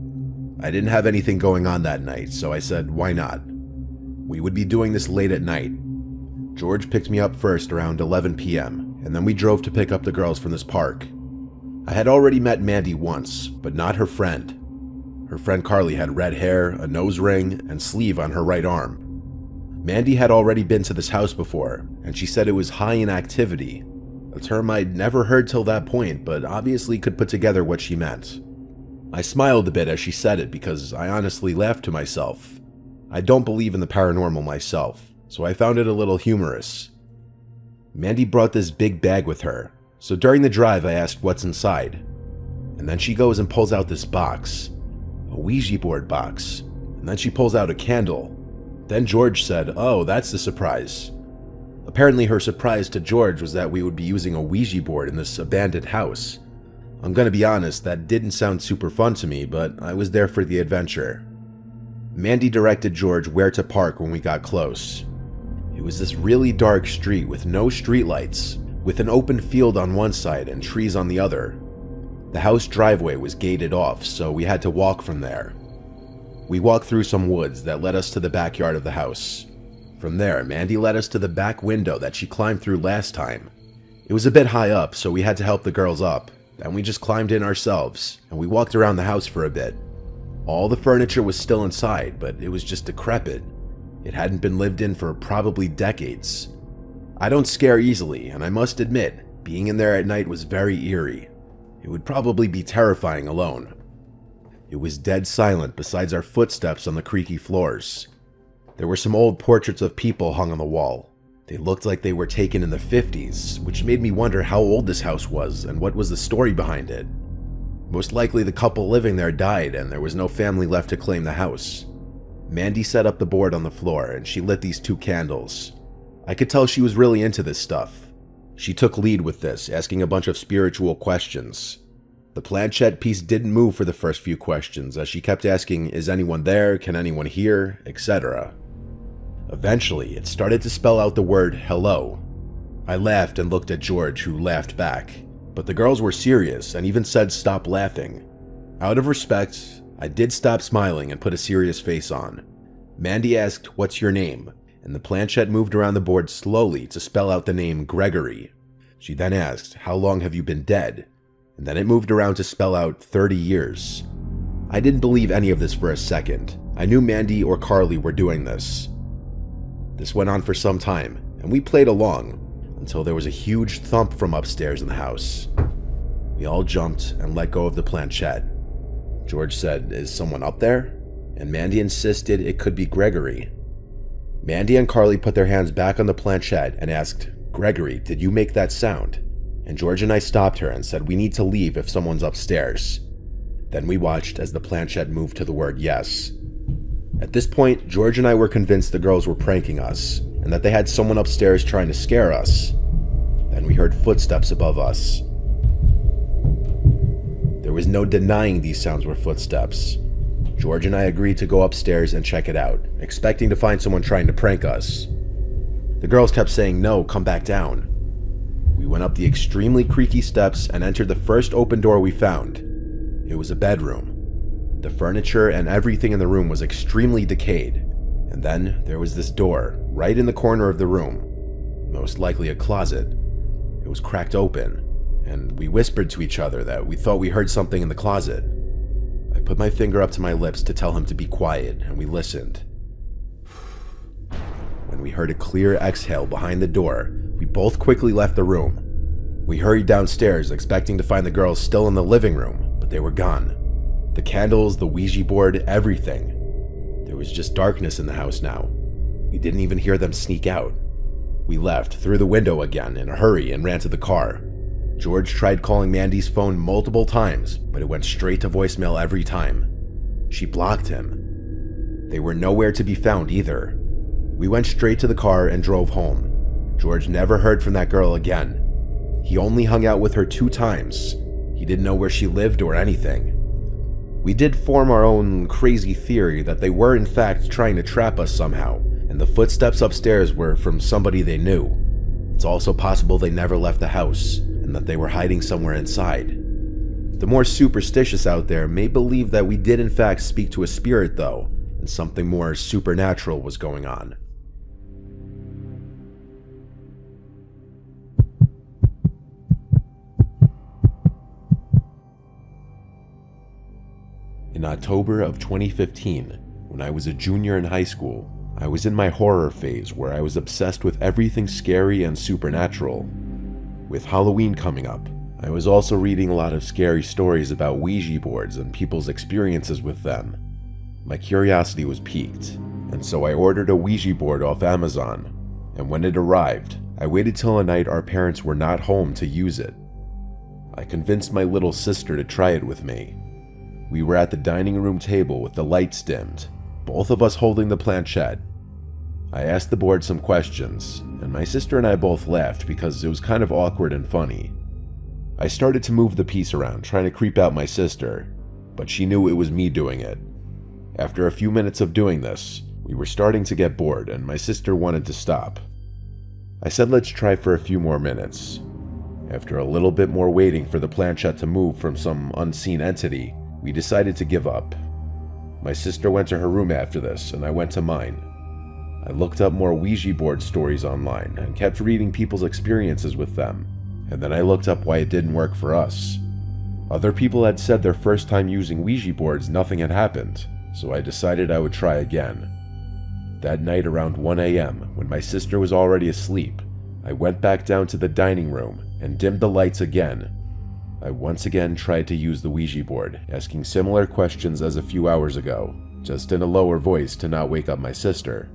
I didn't have anything going on that night, so I said, why not? We would be doing this late at night. George picked me up first around 11 p.m., and then we drove to pick up the girls from this park. I had already met Mandy once, but not her friend. Her friend Carly had red hair, a nose ring, and sleeve on her right arm. Mandy had already been to this house before, and she said it was high in activity, a term I'd never heard till that point, but obviously could put together what she meant. I smiled a bit as she said it because I honestly laughed to myself. I don't believe in the paranormal myself, so I found it a little humorous. Mandy brought this big bag with her, so during the drive I asked what's inside. And then she goes and pulls out this box, a Ouija board box, and then she pulls out a candle. Then George said, "Oh, that's the surprise." Apparently her surprise to George was that we would be using a Ouija board in this abandoned house. I'm gonna be honest, that didn't sound super fun to me, but I was there for the adventure. Mandy directed George where to park when we got close. It was this really dark street with no streetlights, with an open field on one side and trees on the other. The house driveway was gated off, so we had to walk from there. We walked through some woods that led us to the backyard of the house. From there, Mandy led us to the back window that she climbed through last time. It was a bit high up, so we had to help the girls up. Then we just climbed in ourselves, and we walked around the house for a bit. All the furniture was still inside, but it was just decrepit. It hadn't been lived in for probably decades. I don't scare easily, and I must admit, being in there at night was very eerie. It would probably be terrifying alone. It was dead silent besides our footsteps on the creaky floors. There were some old portraits of people hung on the wall. They looked like they were taken in the 50s, which made me wonder how old this house was and what was the story behind it. Most likely the couple living there died and there was no family left to claim the house. Mandy set up the board on the floor and she lit these 2 candles. I could tell she was really into this stuff. She took lead with this, asking a bunch of spiritual questions. The planchette piece didn't move for the first few questions as she kept asking, is anyone there, can anyone hear, etc. Eventually, it started to spell out the word hello. I laughed and looked at George, who laughed back, but the girls were serious and even said stop laughing. Out of respect, I did stop smiling and put a serious face on. Mandy asked, "What's your name?" and the planchette moved around the board slowly to spell out the name Gregory. She then asked, "How long have you been dead?" and then it moved around to spell out 30 years. I didn't believe any of this for a second. I knew Mandy or Carly were doing this. This went on for some time, and we played along, until there was a huge thump from upstairs in the house. We all jumped and let go of the planchette. George said, "Is someone up there?" and Mandy insisted it could be Gregory. Mandy and Carly put their hands back on the planchette and asked, "Gregory, did you make that sound?" And George and I stopped her and said we need to leave if someone's upstairs. Then we watched as the planchette moved to the word yes. At this point, George and I were convinced the girls were pranking us, and that they had someone upstairs trying to scare us. Then we heard footsteps above us. There was no denying these sounds were footsteps. George and I agreed to go upstairs and check it out, expecting to find someone trying to prank us. The girls kept saying, "No, come back down." We went up the extremely creaky steps and entered the first open door we found. It was a bedroom. The furniture and everything in the room was extremely decayed. And then there was this door, right in the corner of the room. Most likely a closet. It was cracked open, and we whispered to each other that we thought we heard something in the closet. I put my finger up to my lips to tell him to be quiet, and we listened. When we heard a clear exhale behind the door, we both quickly left the room. We hurried downstairs, expecting to find the girls still in the living room, but they were gone. The candles, the Ouija board, everything. There was just darkness in the house now. We didn't even hear them sneak out. We left, through the window again, in a hurry and ran to the car. George tried calling Mandy's phone multiple times, but it went straight to voicemail every time. She blocked him. They were nowhere to be found either. We went straight to the car and drove home. George never heard from that girl again. He only hung out with her 2 times. He didn't know where she lived or anything. We did form our own crazy theory that they were in fact trying to trap us somehow, and the footsteps upstairs were from somebody they knew. It's also possible they never left the house, and that they were hiding somewhere inside. The more superstitious out there may believe that we did in fact speak to a spirit though, and something more supernatural was going on. In October of 2015, when I was a junior in high school, I was in my horror phase where I was obsessed with everything scary and supernatural. With Halloween coming up, I was also reading a lot of scary stories about Ouija boards and people's experiences with them. My curiosity was piqued, and so I ordered a Ouija board off Amazon, and when it arrived, I waited till a night our parents were not home to use it. I convinced my little sister to try it with me. We were at the dining room table with the lights dimmed, both of us holding the planchette. I asked the board some questions, and my sister and I both laughed because it was kind of awkward and funny. I started to move the piece around, trying to creep out my sister, but she knew it was me doing it. After a few minutes of doing this, we were starting to get bored, and my sister wanted to stop. I said let's try for a few more minutes. After a little bit more waiting for the planchette to move from some unseen entity, we decided to give up. My sister went to her room after this, and I went to mine. I looked up more Ouija board stories online and kept reading people's experiences with them, and then I looked up why it didn't work for us. Other people had said their first time using Ouija boards nothing had happened, so I decided I would try again. That night around 1 a.m., when my sister was already asleep, I went back down to the dining room and dimmed the lights again. I once again tried to use the Ouija board, asking similar questions as a few hours ago, just in a lower voice to not wake up my sister.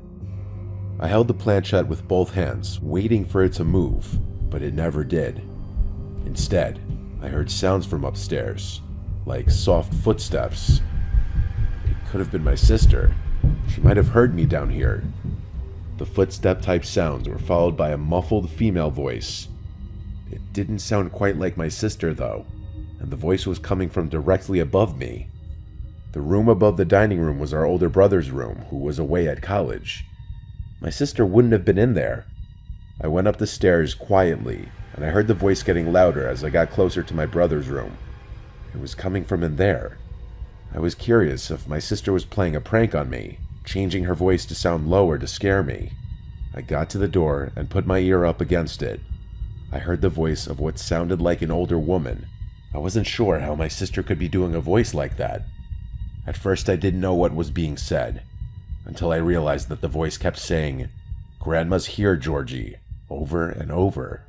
I held the planchette with both hands, waiting for it to move, but it never did. Instead, I heard sounds from upstairs, like soft footsteps. It could have been my sister. She might have heard me down here. The footstep-type sounds were followed by a muffled female voice. It didn't sound quite like my sister, though, and the voice was coming from directly above me. The room above the dining room was our older brother's room, who was away at college. My sister wouldn't have been in there. I went up the stairs quietly, and I heard the voice getting louder as I got closer to my brother's room. It was coming from in there. I was curious if my sister was playing a prank on me, changing her voice to sound lower to scare me. I got to the door and put my ear up against it. I heard the voice of what sounded like an older woman. I wasn't sure how my sister could be doing a voice like that. At first I didn't know what was being said, until I realized that the voice kept saying, "Grandma's here, Georgie," over and over.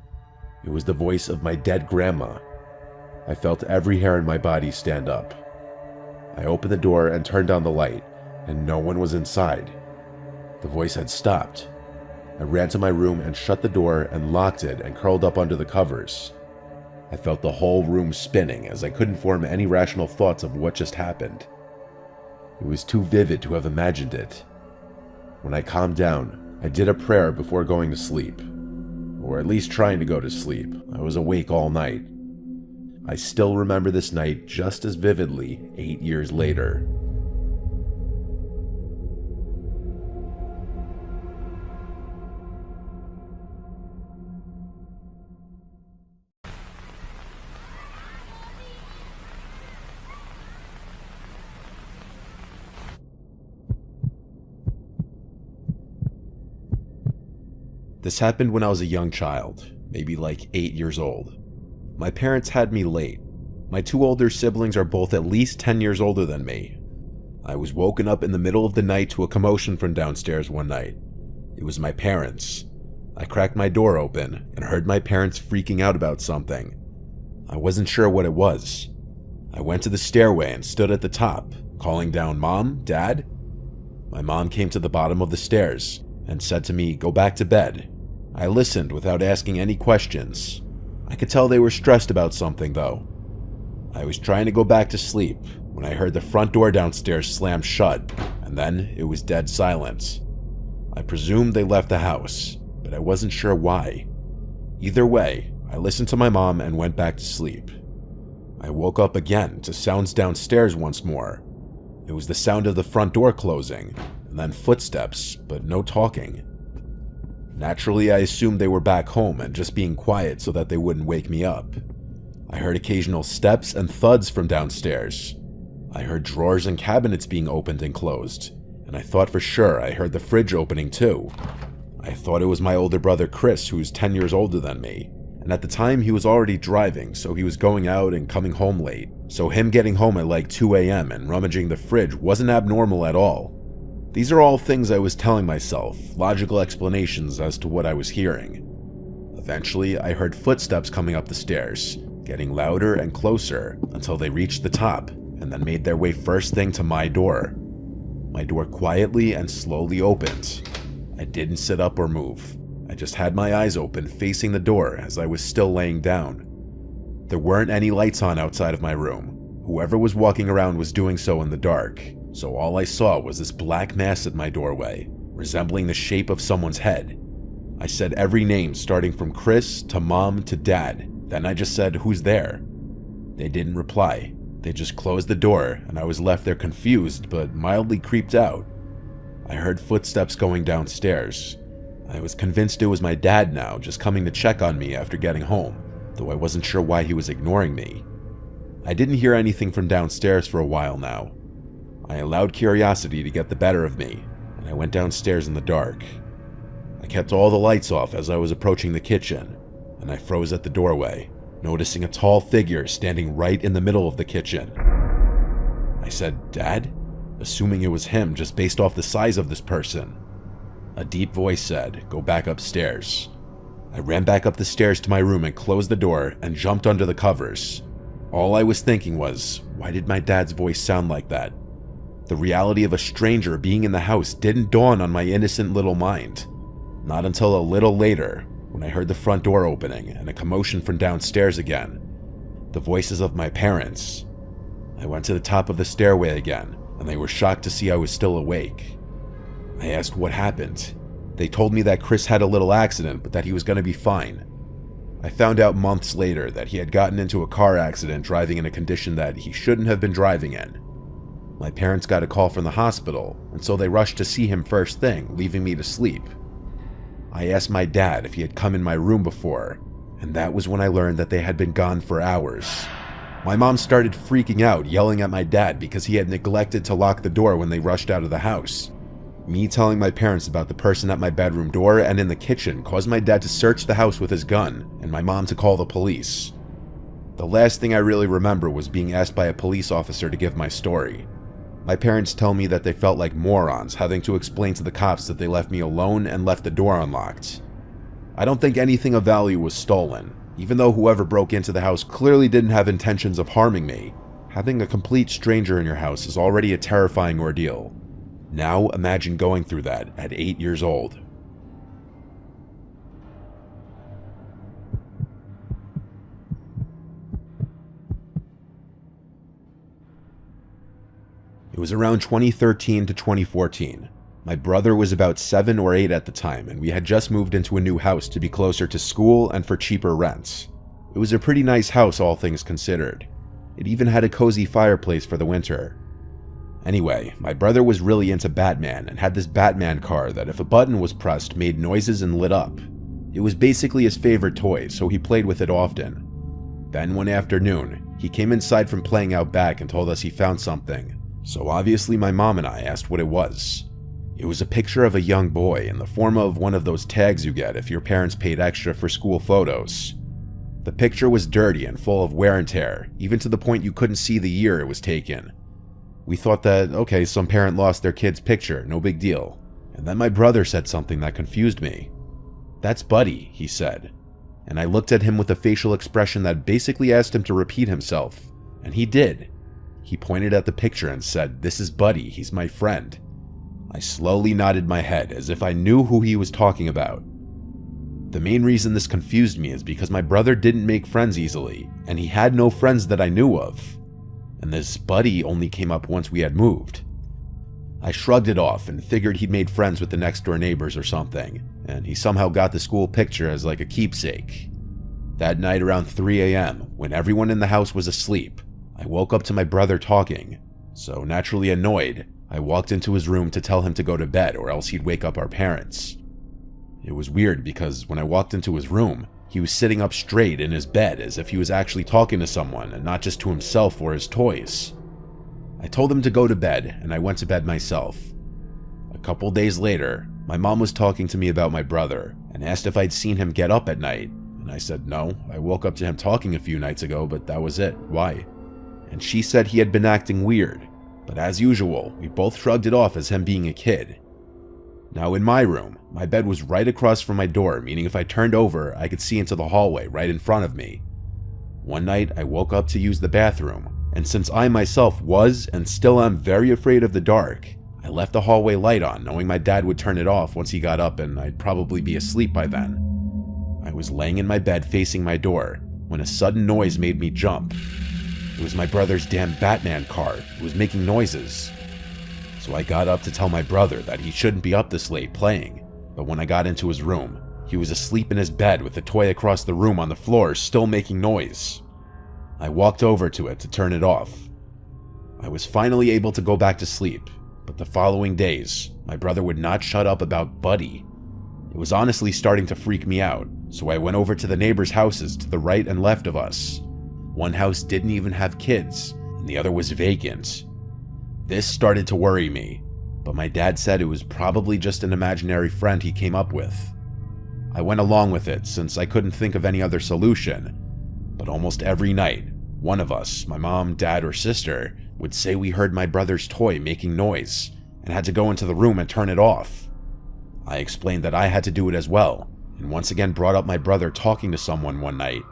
It was the voice of my dead grandma. I felt every hair in my body stand up. I opened the door and turned on the light, and no one was inside. The voice had stopped. I ran to my room and shut the door and locked it and curled up under the covers. I felt the whole room spinning as I couldn't form any rational thoughts of what just happened. It was too vivid to have imagined it. When I calmed down, I did a prayer before going to sleep. Or at least trying to go to sleep. I was awake all night. I still remember this night just as vividly 8 years later. This happened when I was a young child, maybe like 8 years old. My parents had me late. My 2 older siblings are both at least 10 years older than me. I was woken up in the middle of the night to a commotion from downstairs one night. It was my parents. I cracked my door open and heard my parents freaking out about something. I wasn't sure what it was. I went to the stairway and stood at the top, calling down, "Mom, Dad?" My mom came to the bottom of the stairs and said to me, "Go back to bed." I listened without asking any questions. I could tell they were stressed about something, though. I was trying to go back to sleep when I heard the front door downstairs slam shut, and then it was dead silent. I presumed they left the house, but I wasn't sure why. Either way, I listened to my mom and went back to sleep. I woke up again to sounds downstairs once more. It was the sound of the front door closing, and then footsteps, but no talking. Naturally, I assumed they were back home and just being quiet so that they wouldn't wake me up. I heard occasional steps and thuds from downstairs. I heard drawers and cabinets being opened and closed, and I thought for sure I heard the fridge opening too. I thought it was my older brother Chris, who's 10 years older than me, and at the time he was already driving, so he was going out and coming home late. So him getting home at like 2 a.m. and rummaging the fridge wasn't abnormal at all. These are all things I was telling myself, logical explanations as to what I was hearing. Eventually, I heard footsteps coming up the stairs, getting louder and closer until they reached the top and then made their way first thing to my door. My door quietly and slowly opened. I didn't sit up or move. I just had my eyes open facing the door as I was still laying down. There weren't any lights on outside of my room. Whoever was walking around was doing so in the dark, so all I saw was this black mass at my doorway, resembling the shape of someone's head. I said every name starting from Chris to Mom to Dad. Then I just said, "Who's there?" They didn't reply. They just closed the door, and I was left there confused but mildly creeped out. I heard footsteps going downstairs. I was convinced it was my dad now, just coming to check on me after getting home, though I wasn't sure why he was ignoring me. I didn't hear anything from downstairs for a while now. I allowed curiosity to get the better of me, and I went downstairs in the dark. I kept all the lights off as I was approaching the kitchen, and I froze at the doorway, noticing a tall figure standing right in the middle of the kitchen. I said, "Dad?" assuming it was him just based off the size of this person. A deep voice said, "Go back upstairs." I ran back up the stairs to my room and closed the door and jumped under the covers. All I was thinking was, why did my dad's voice sound like that? The reality of a stranger being in the house didn't dawn on my innocent little mind. Not until a little later, when I heard the front door opening and a commotion from downstairs again. The voices of my parents. I went to the top of the stairway again, and they were shocked to see I was still awake. I asked what happened. They told me that Chris had a little accident, but that he was going to be fine. I found out months later that he had gotten into a car accident driving in a condition that he shouldn't have been driving in. My parents got a call from the hospital, and so they rushed to see him first thing, leaving me to sleep. I asked my dad if he had come in my room before, and that was when I learned that they had been gone for hours. My mom started freaking out, yelling at my dad because he had neglected to lock the door when they rushed out of the house. Me telling my parents about the person at my bedroom door and in the kitchen caused my dad to search the house with his gun, and my mom to call the police. The last thing I really remember was being asked by a police officer to give my story. My parents tell me that they felt like morons having to explain to the cops that they left me alone and left the door unlocked. I don't think anything of value was stolen, even though whoever broke into the house clearly didn't have intentions of harming me. Having a complete stranger in your house is already a terrifying ordeal. Now imagine going through that at 8 years old. It was around 2013 to 2014. My brother was about 7 or 8 at the time, and we had just moved into a new house to be closer to school and for cheaper rents. It was a pretty nice house, all things considered. It even had a cozy fireplace for the winter. Anyway, my brother was really into Batman and had this Batman car that if a button was pressed made noises and lit up. It was basically his favorite toy, so he played with it often. Then one afternoon, he came inside from playing out back and told us he found something. So obviously my mom and I asked what it was. It was a picture of a young boy in the form of one of those tags you get if your parents paid extra for school photos. The picture was dirty and full of wear and tear, even to the point you couldn't see the year it was taken. We thought that, okay, some parent lost their kid's picture, no big deal. And then my brother said something that confused me. "That's Buddy," he said. And I looked at him with a facial expression that basically asked him to repeat himself. And he did. He pointed at the picture and said, "This is Buddy, he's my friend." I slowly nodded my head as if I knew who he was talking about. The main reason this confused me is because my brother didn't make friends easily, and he had no friends that I knew of. And this Buddy only came up once we had moved. I shrugged it off and figured he'd made friends with the next door neighbors or something, and he somehow got the school picture as like a keepsake. That night around 3 a.m., when everyone in the house was asleep, I woke up to my brother talking, so naturally annoyed, I walked into his room to tell him to go to bed or else he'd wake up our parents. It was weird because when I walked into his room, he was sitting up straight in his bed as if he was actually talking to someone and not just to himself or his toys. I told him to go to bed and I went to bed myself. A couple days later, my mom was talking to me about my brother and asked if I'd seen him get up at night, and I said no, I woke up to him talking a few nights ago, but that was it. Why? And she said he had been acting weird, but as usual, we both shrugged it off as him being a kid. Now in my room, my bed was right across from my door, meaning if I turned over, I could see into the hallway right in front of me. One night, I woke up to use the bathroom, and since I myself was and still am very afraid of the dark, I left the hallway light on, knowing my dad would turn it off once he got up and I'd probably be asleep by then. I was laying in my bed facing my door when a sudden noise made me jump. It was my brother's damn Batman car. It was making noises. So I got up to tell my brother that he shouldn't be up this late playing, but when I got into his room, he was asleep in his bed with the toy across the room on the floor still making noise. I walked over to it to turn it off. I was finally able to go back to sleep, but the following days, my brother would not shut up about Buddy. It was honestly starting to freak me out, so I went over to the neighbors' houses to the right and left of us. One house didn't even have kids, and the other was vacant. This started to worry me, but my dad said it was probably just an imaginary friend he came up with. I went along with it since I couldn't think of any other solution, but almost every night, one of us, my mom, dad, or sister, would say we heard my brother's toy making noise and had to go into the room and turn it off. I explained that I had to do it as well, and once again brought up my brother talking to someone one night.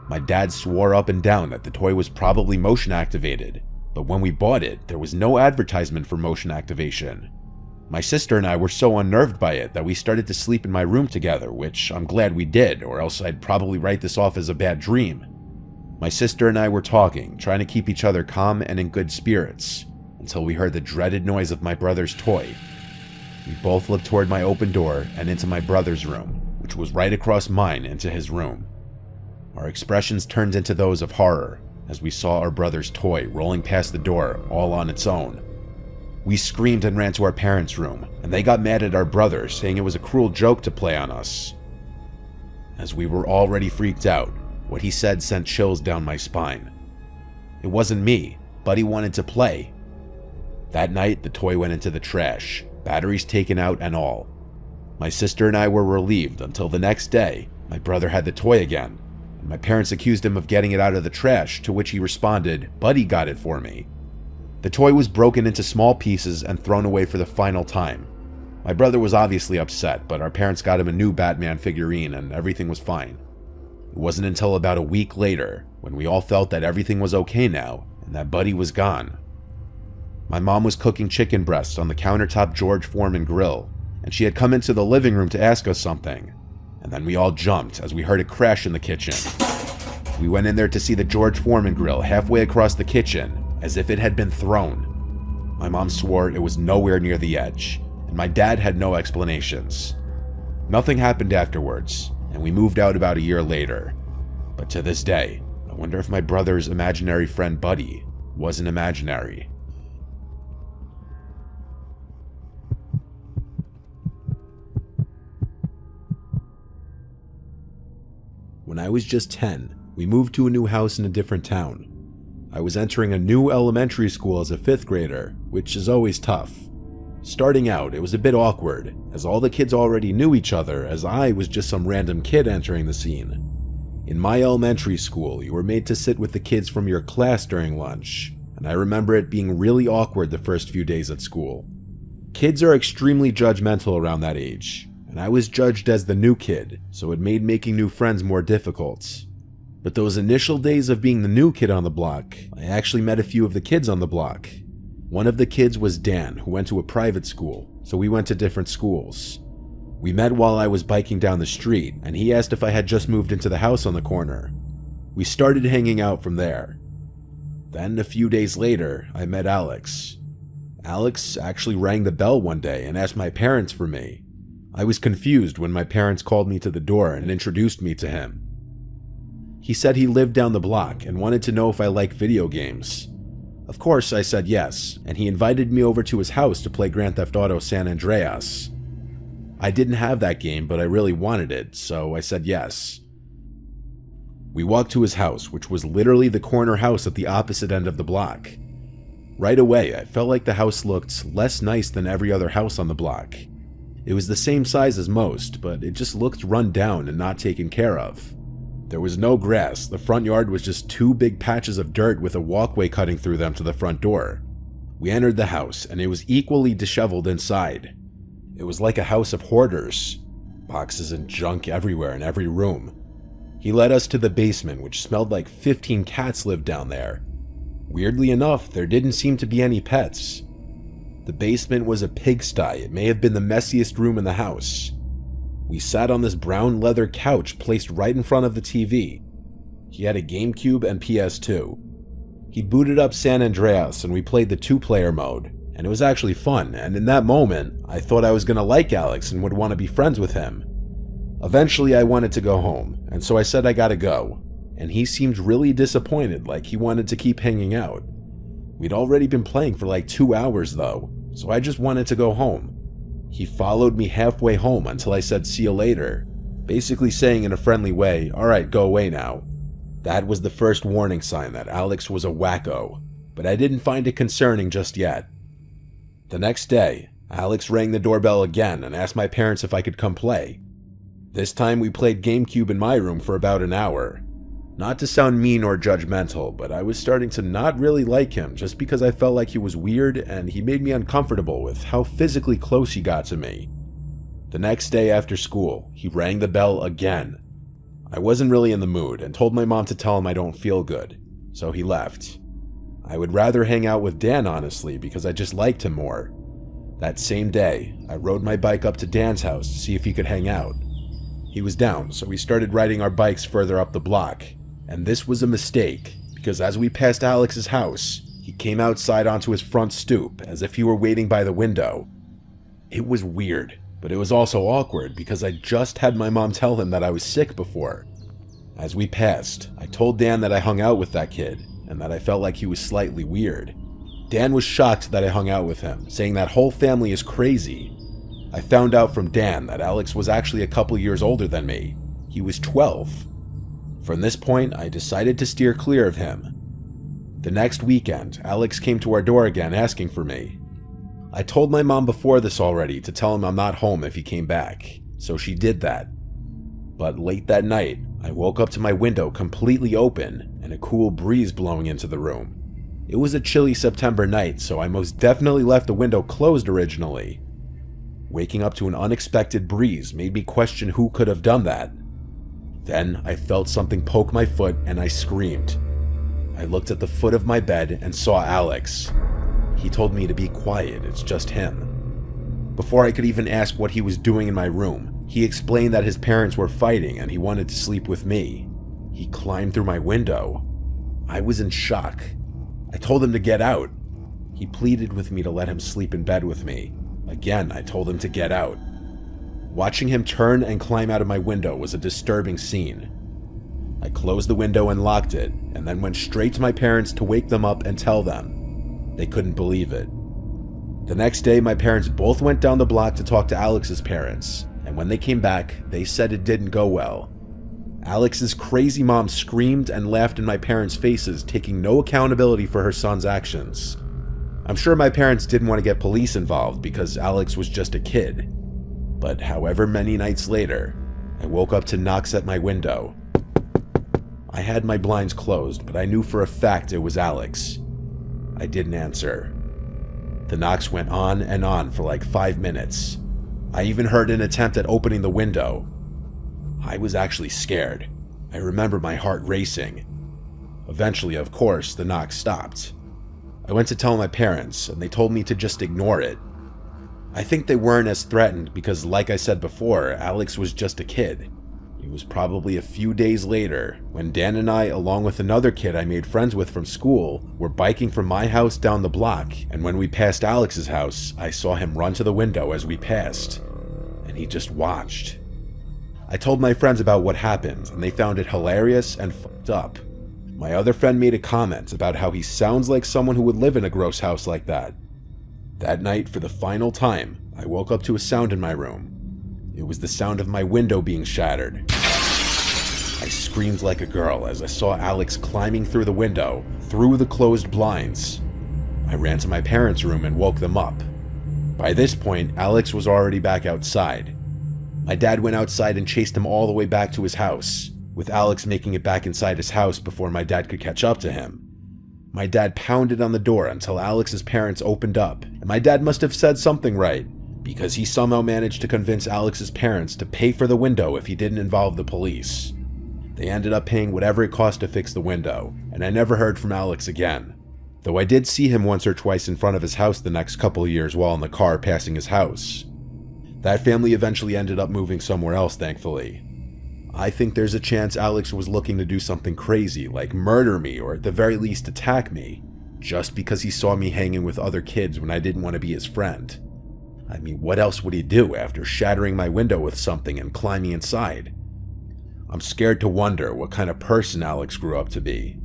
My dad swore up and down that the toy was probably motion activated, but when we bought it, there was no advertisement for motion activation. My sister and I were so unnerved by it that we started to sleep in my room together, which I'm glad we did, or else I'd probably write this off as a bad dream. My sister and I were talking, trying to keep each other calm and in good spirits, until we heard the dreaded noise of my brother's toy. We both looked toward my open door and into my brother's room, which was right across mine into his room. Our expressions turned into those of horror as we saw our brother's toy rolling past the door all on its own. We screamed and ran to our parents' room, and they got mad at our brother, saying it was a cruel joke to play on us. As we were already freaked out, what he said sent chills down my spine. It wasn't me, Buddy wanted to play. That night, the toy went into the trash, batteries taken out and all. My sister and I were relieved until the next day, my brother had the toy again, and my parents accused him of getting it out of the trash, to which he responded, "Buddy got it for me." The toy was broken into small pieces and thrown away for the final time. My brother was obviously upset, but our parents got him a new Batman figurine and everything was fine. It wasn't until about a week later, when we all felt that everything was okay now, and that Buddy was gone. My mom was cooking chicken breasts on the countertop George Foreman grill, and she had come into the living room to ask us something. And then we all jumped as we heard it crash in the kitchen. We went in there to see the George Foreman grill halfway across the kitchen, as if it had been thrown. My mom swore it was nowhere near the edge, and my dad had no explanations. Nothing happened afterwards, and we moved out about a year later. But to this day, I wonder if my brother's imaginary friend Buddy wasn't imaginary. When I was just 10, we moved to a new house in a different town. I was entering a new elementary school as a 5th grader, which is always tough. Starting out, it was a bit awkward, as all the kids already knew each other, as I was just some random kid entering the scene. In my elementary school, you were made to sit with the kids from your class during lunch, and I remember it being really awkward the first few days at school. Kids are extremely judgmental around that age, and I was judged as the new kid, so it made making new friends more difficult. But those initial days of being the new kid on the block, I actually met a few of the kids on the block. One of the kids was Dan, who went to a private school, so we went to different schools. We met while I was biking down the street, and he asked if I had just moved into the house on the corner. We started hanging out from there. Then, a few days later, I met Alex. Alex actually rang the bell one day and asked my parents for me. I was confused when my parents called me to the door and introduced me to him. He said he lived down the block and wanted to know if I liked video games. Of course, I said yes, and he invited me over to his house to play Grand Theft Auto San Andreas. I didn't have that game, but I really wanted it, so I said yes. We walked to his house, which was literally the corner house at the opposite end of the block. Right away, I felt like the house looked less nice than every other house on the block. It was the same size as most, but it just looked run down and not taken care of. There was no grass, the front yard was just two big patches of dirt with a walkway cutting through them to the front door. We entered the house, and it was equally disheveled inside. It was like a house of hoarders. Boxes and junk everywhere in every room. He led us to the basement, which smelled like 15 cats lived down there. Weirdly enough, there didn't seem to be any pets. The basement was a pigsty. It may have been the messiest room in the house. We sat on this brown leather couch placed right in front of the TV. He had a GameCube and PS2. He booted up San Andreas and we played the 2-player mode, and it was actually fun, and in that moment, I thought I was gonna like Alex and would want to be friends with him. Eventually, I wanted to go home, and so I said I gotta go, and he seemed really disappointed, like he wanted to keep hanging out. We'd already been playing for like 2 hours though, so I just wanted to go home. He followed me halfway home until I said see you later, basically saying in a friendly way, alright, go away now. That was the first warning sign that Alex was a wacko, but I didn't find it concerning just yet. The next day, Alex rang the doorbell again and asked my parents if I could come play. This time we played GameCube in my room for about an hour. Not to sound mean or judgmental, but I was starting to not really like him just because I felt like he was weird and he made me uncomfortable with how physically close he got to me. The next day after school, he rang the bell again. I wasn't really in the mood and told my mom to tell him I don't feel good, so he left. I would rather hang out with Dan honestly because I just liked him more. That same day, I rode my bike up to Dan's house to see if he could hang out. He was down, so we started riding our bikes further up the block. And this was a mistake, because as we passed Alex's house, he came outside onto his front stoop as if he were waiting by the window. It was weird, but it was also awkward because I just had my mom tell him that I was sick before. As we passed, I told Dan that I hung out with that kid, and that I felt like he was slightly weird. Dan was shocked that I hung out with him, saying that whole family is crazy. I found out from Dan that Alex was actually a couple years older than me. He was 12. From this point, I decided to steer clear of him. The next weekend, Alex came to our door again asking for me. I told my mom before this already to tell him I'm not home if he came back, so she did that. But late that night, I woke up to my window completely open and a cool breeze blowing into the room. It was a chilly September night, so I most definitely left the window closed originally. Waking up to an unexpected breeze made me question who could have done that. Then I felt something poke my foot and I screamed. I looked at the foot of my bed and saw Alex. He told me to be quiet, it's just him. Before I could even ask what he was doing in my room, he explained that his parents were fighting and he wanted to sleep with me. He climbed through my window. I was in shock. I told him to get out. He pleaded with me to let him sleep in bed with me. Again, I told him to get out. Watching him turn and climb out of my window was a disturbing scene. I closed the window and locked it, and then went straight to my parents to wake them up and tell them. They couldn't believe it. The next day, my parents both went down the block to talk to Alex's parents, and when they came back, they said it didn't go well. Alex's crazy mom screamed and laughed in my parents' faces, taking no accountability for her son's actions. I'm sure my parents didn't want to get police involved because Alex was just a kid. But however many nights later, I woke up to knocks at my window. I had my blinds closed, but I knew for a fact it was Alex. I didn't answer. The knocks went on and on for like 5 minutes. I even heard an attempt at opening the window. I was actually scared. I remember my heart racing. Eventually, of course, the knocks stopped. I went to tell my parents, and they told me to just ignore it. I think they weren't as threatened because, like I said before, Alex was just a kid. It was probably a few days later when Dan and I, along with another kid I made friends with from school, were biking from my house down the block, and when we passed Alex's house, I saw him run to the window as we passed, and he just watched. I told my friends about what happened, and they found it hilarious and fucked up. My other friend made a comment about how he sounds like someone who would live in a gross house like that. That night, for the final time, I woke up to a sound in my room. It was the sound of my window being shattered. I screamed like a girl as I saw Alex climbing through the window, through the closed blinds. I ran to my parents' room and woke them up. By this point, Alex was already back outside. My dad went outside and chased him all the way back to his house, with Alex making it back inside his house before my dad could catch up to him. My dad pounded on the door until Alex's parents opened up, and my dad must have said something right, because he somehow managed to convince Alex's parents to pay for the window if he didn't involve the police. They ended up paying whatever it cost to fix the window, and I never heard from Alex again. Though I did see him once or twice in front of his house the next couple of years while in the car passing his house. That family eventually ended up moving somewhere else, thankfully. I think there's a chance Alex was looking to do something crazy, like murder me or at the very least attack me, just because he saw me hanging with other kids when I didn't want to be his friend. I mean, what else would he do after shattering my window with something and climbing inside? I'm scared to wonder what kind of person Alex grew up to be.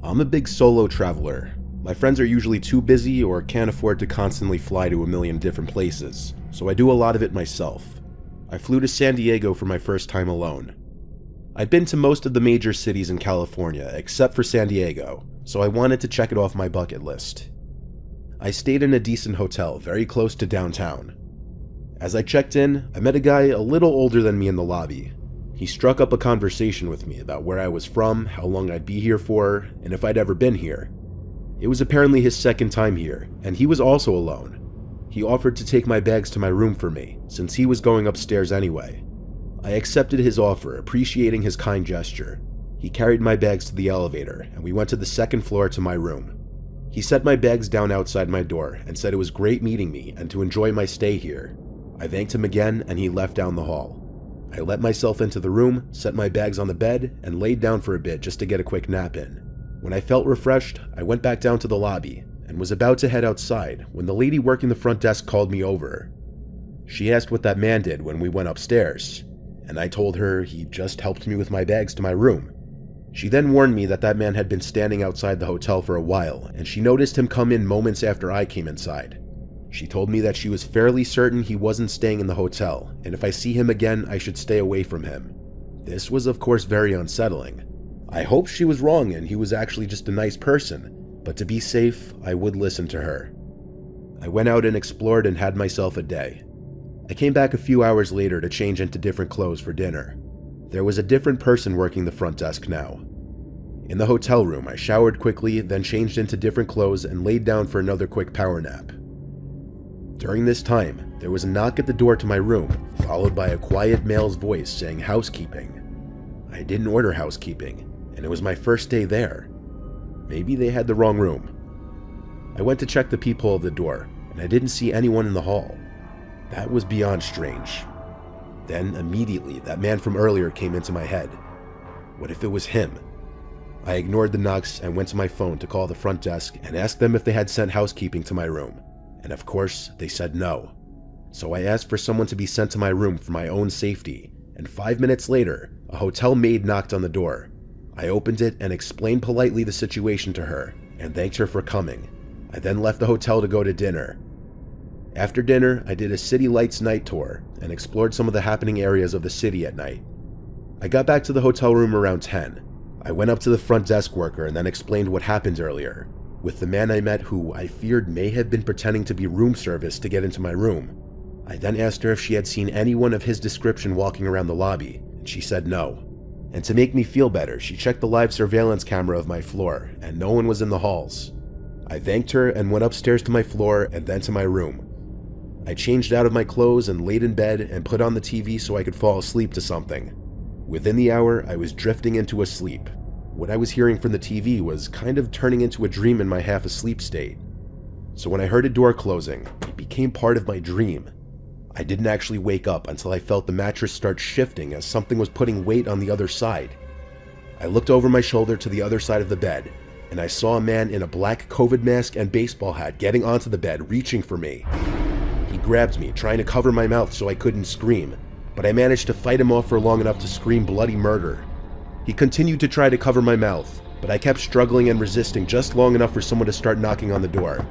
I'm a big solo traveler. My friends are usually too busy or can't afford to constantly fly to a million different places, so I do a lot of it myself. I flew to San Diego for my first time alone. I'd been to most of the major cities in California except for San Diego, so I wanted to check it off my bucket list. I stayed in a decent hotel very close to downtown. As I checked in, I met a guy a little older than me in the lobby. He struck up a conversation with me about where I was from, how long I'd be here for, and if I'd ever been here. It was apparently his second time here, and he was also alone. He offered to take my bags to my room for me, since he was going upstairs anyway. I accepted his offer, appreciating his kind gesture. He carried my bags to the elevator, and we went to the second floor to my room. He set my bags down outside my door and said it was great meeting me and to enjoy my stay here. I thanked him again, and he left down the hall. I let myself into the room, set my bags on the bed, and laid down for a bit just to get a quick nap in. When I felt refreshed, I went back down to the lobby and was about to head outside when the lady working the front desk called me over. She asked what that man did when we went upstairs, and I told her he just helped me with my bags to my room. She then warned me that that man had been standing outside the hotel for a while, and she noticed him come in moments after I came inside. She told me that she was fairly certain he wasn't staying in the hotel, and if I see him again, I should stay away from him. This was of course very unsettling. I hoped she was wrong and he was actually just a nice person, but to be safe, I would listen to her. I went out and explored and had myself a day. I came back a few hours later to change into different clothes for dinner. There was a different person working the front desk now. In the hotel room, I showered quickly, then changed into different clothes and laid down for another quick power nap. During this time, there was a knock at the door to my room, followed by a quiet male's voice saying housekeeping. I didn't order housekeeping, and it was my first day there. Maybe they had the wrong room. I went to check the peephole of the door, and I didn't see anyone in the hall. That was beyond strange. Then, immediately, that man from earlier came into my head. What if it was him? I ignored the knocks and went to my phone to call the front desk and ask them if they had sent housekeeping to my room. And of course, they said no. So I asked for someone to be sent to my room for my own safety, and 5 minutes later, a hotel maid knocked on the door. I opened it and explained politely the situation to her, and thanked her for coming. I then left the hotel to go to dinner. After dinner, I did a city lights night tour, and explored some of the happening areas of the city at night. I got back to the hotel room around 10. I went up to the front desk worker and then explained what happened earlier, with the man I met who I feared may have been pretending to be room service to get into my room. I then asked her if she had seen anyone of his description walking around the lobby, and she said no. And to make me feel better, she checked the live surveillance camera of my floor, and no one was in the halls. I thanked her and went upstairs to my floor and then to my room. I changed out of my clothes and laid in bed and put on the TV so I could fall asleep to something. Within the hour, I was drifting into a sleep. What I was hearing from the TV was kind of turning into a dream in my half-asleep state. So when I heard a door closing, it became part of my dream. I didn't actually wake up until I felt the mattress start shifting as something was putting weight on the other side. I looked over my shoulder to the other side of the bed, and I saw a man in a black COVID mask and baseball hat getting onto the bed, reaching for me. He grabbed me, trying to cover my mouth so I couldn't scream, but I managed to fight him off for long enough to scream bloody murder. He continued to try to cover my mouth, but I kept struggling and resisting just long enough for someone to start knocking on the door.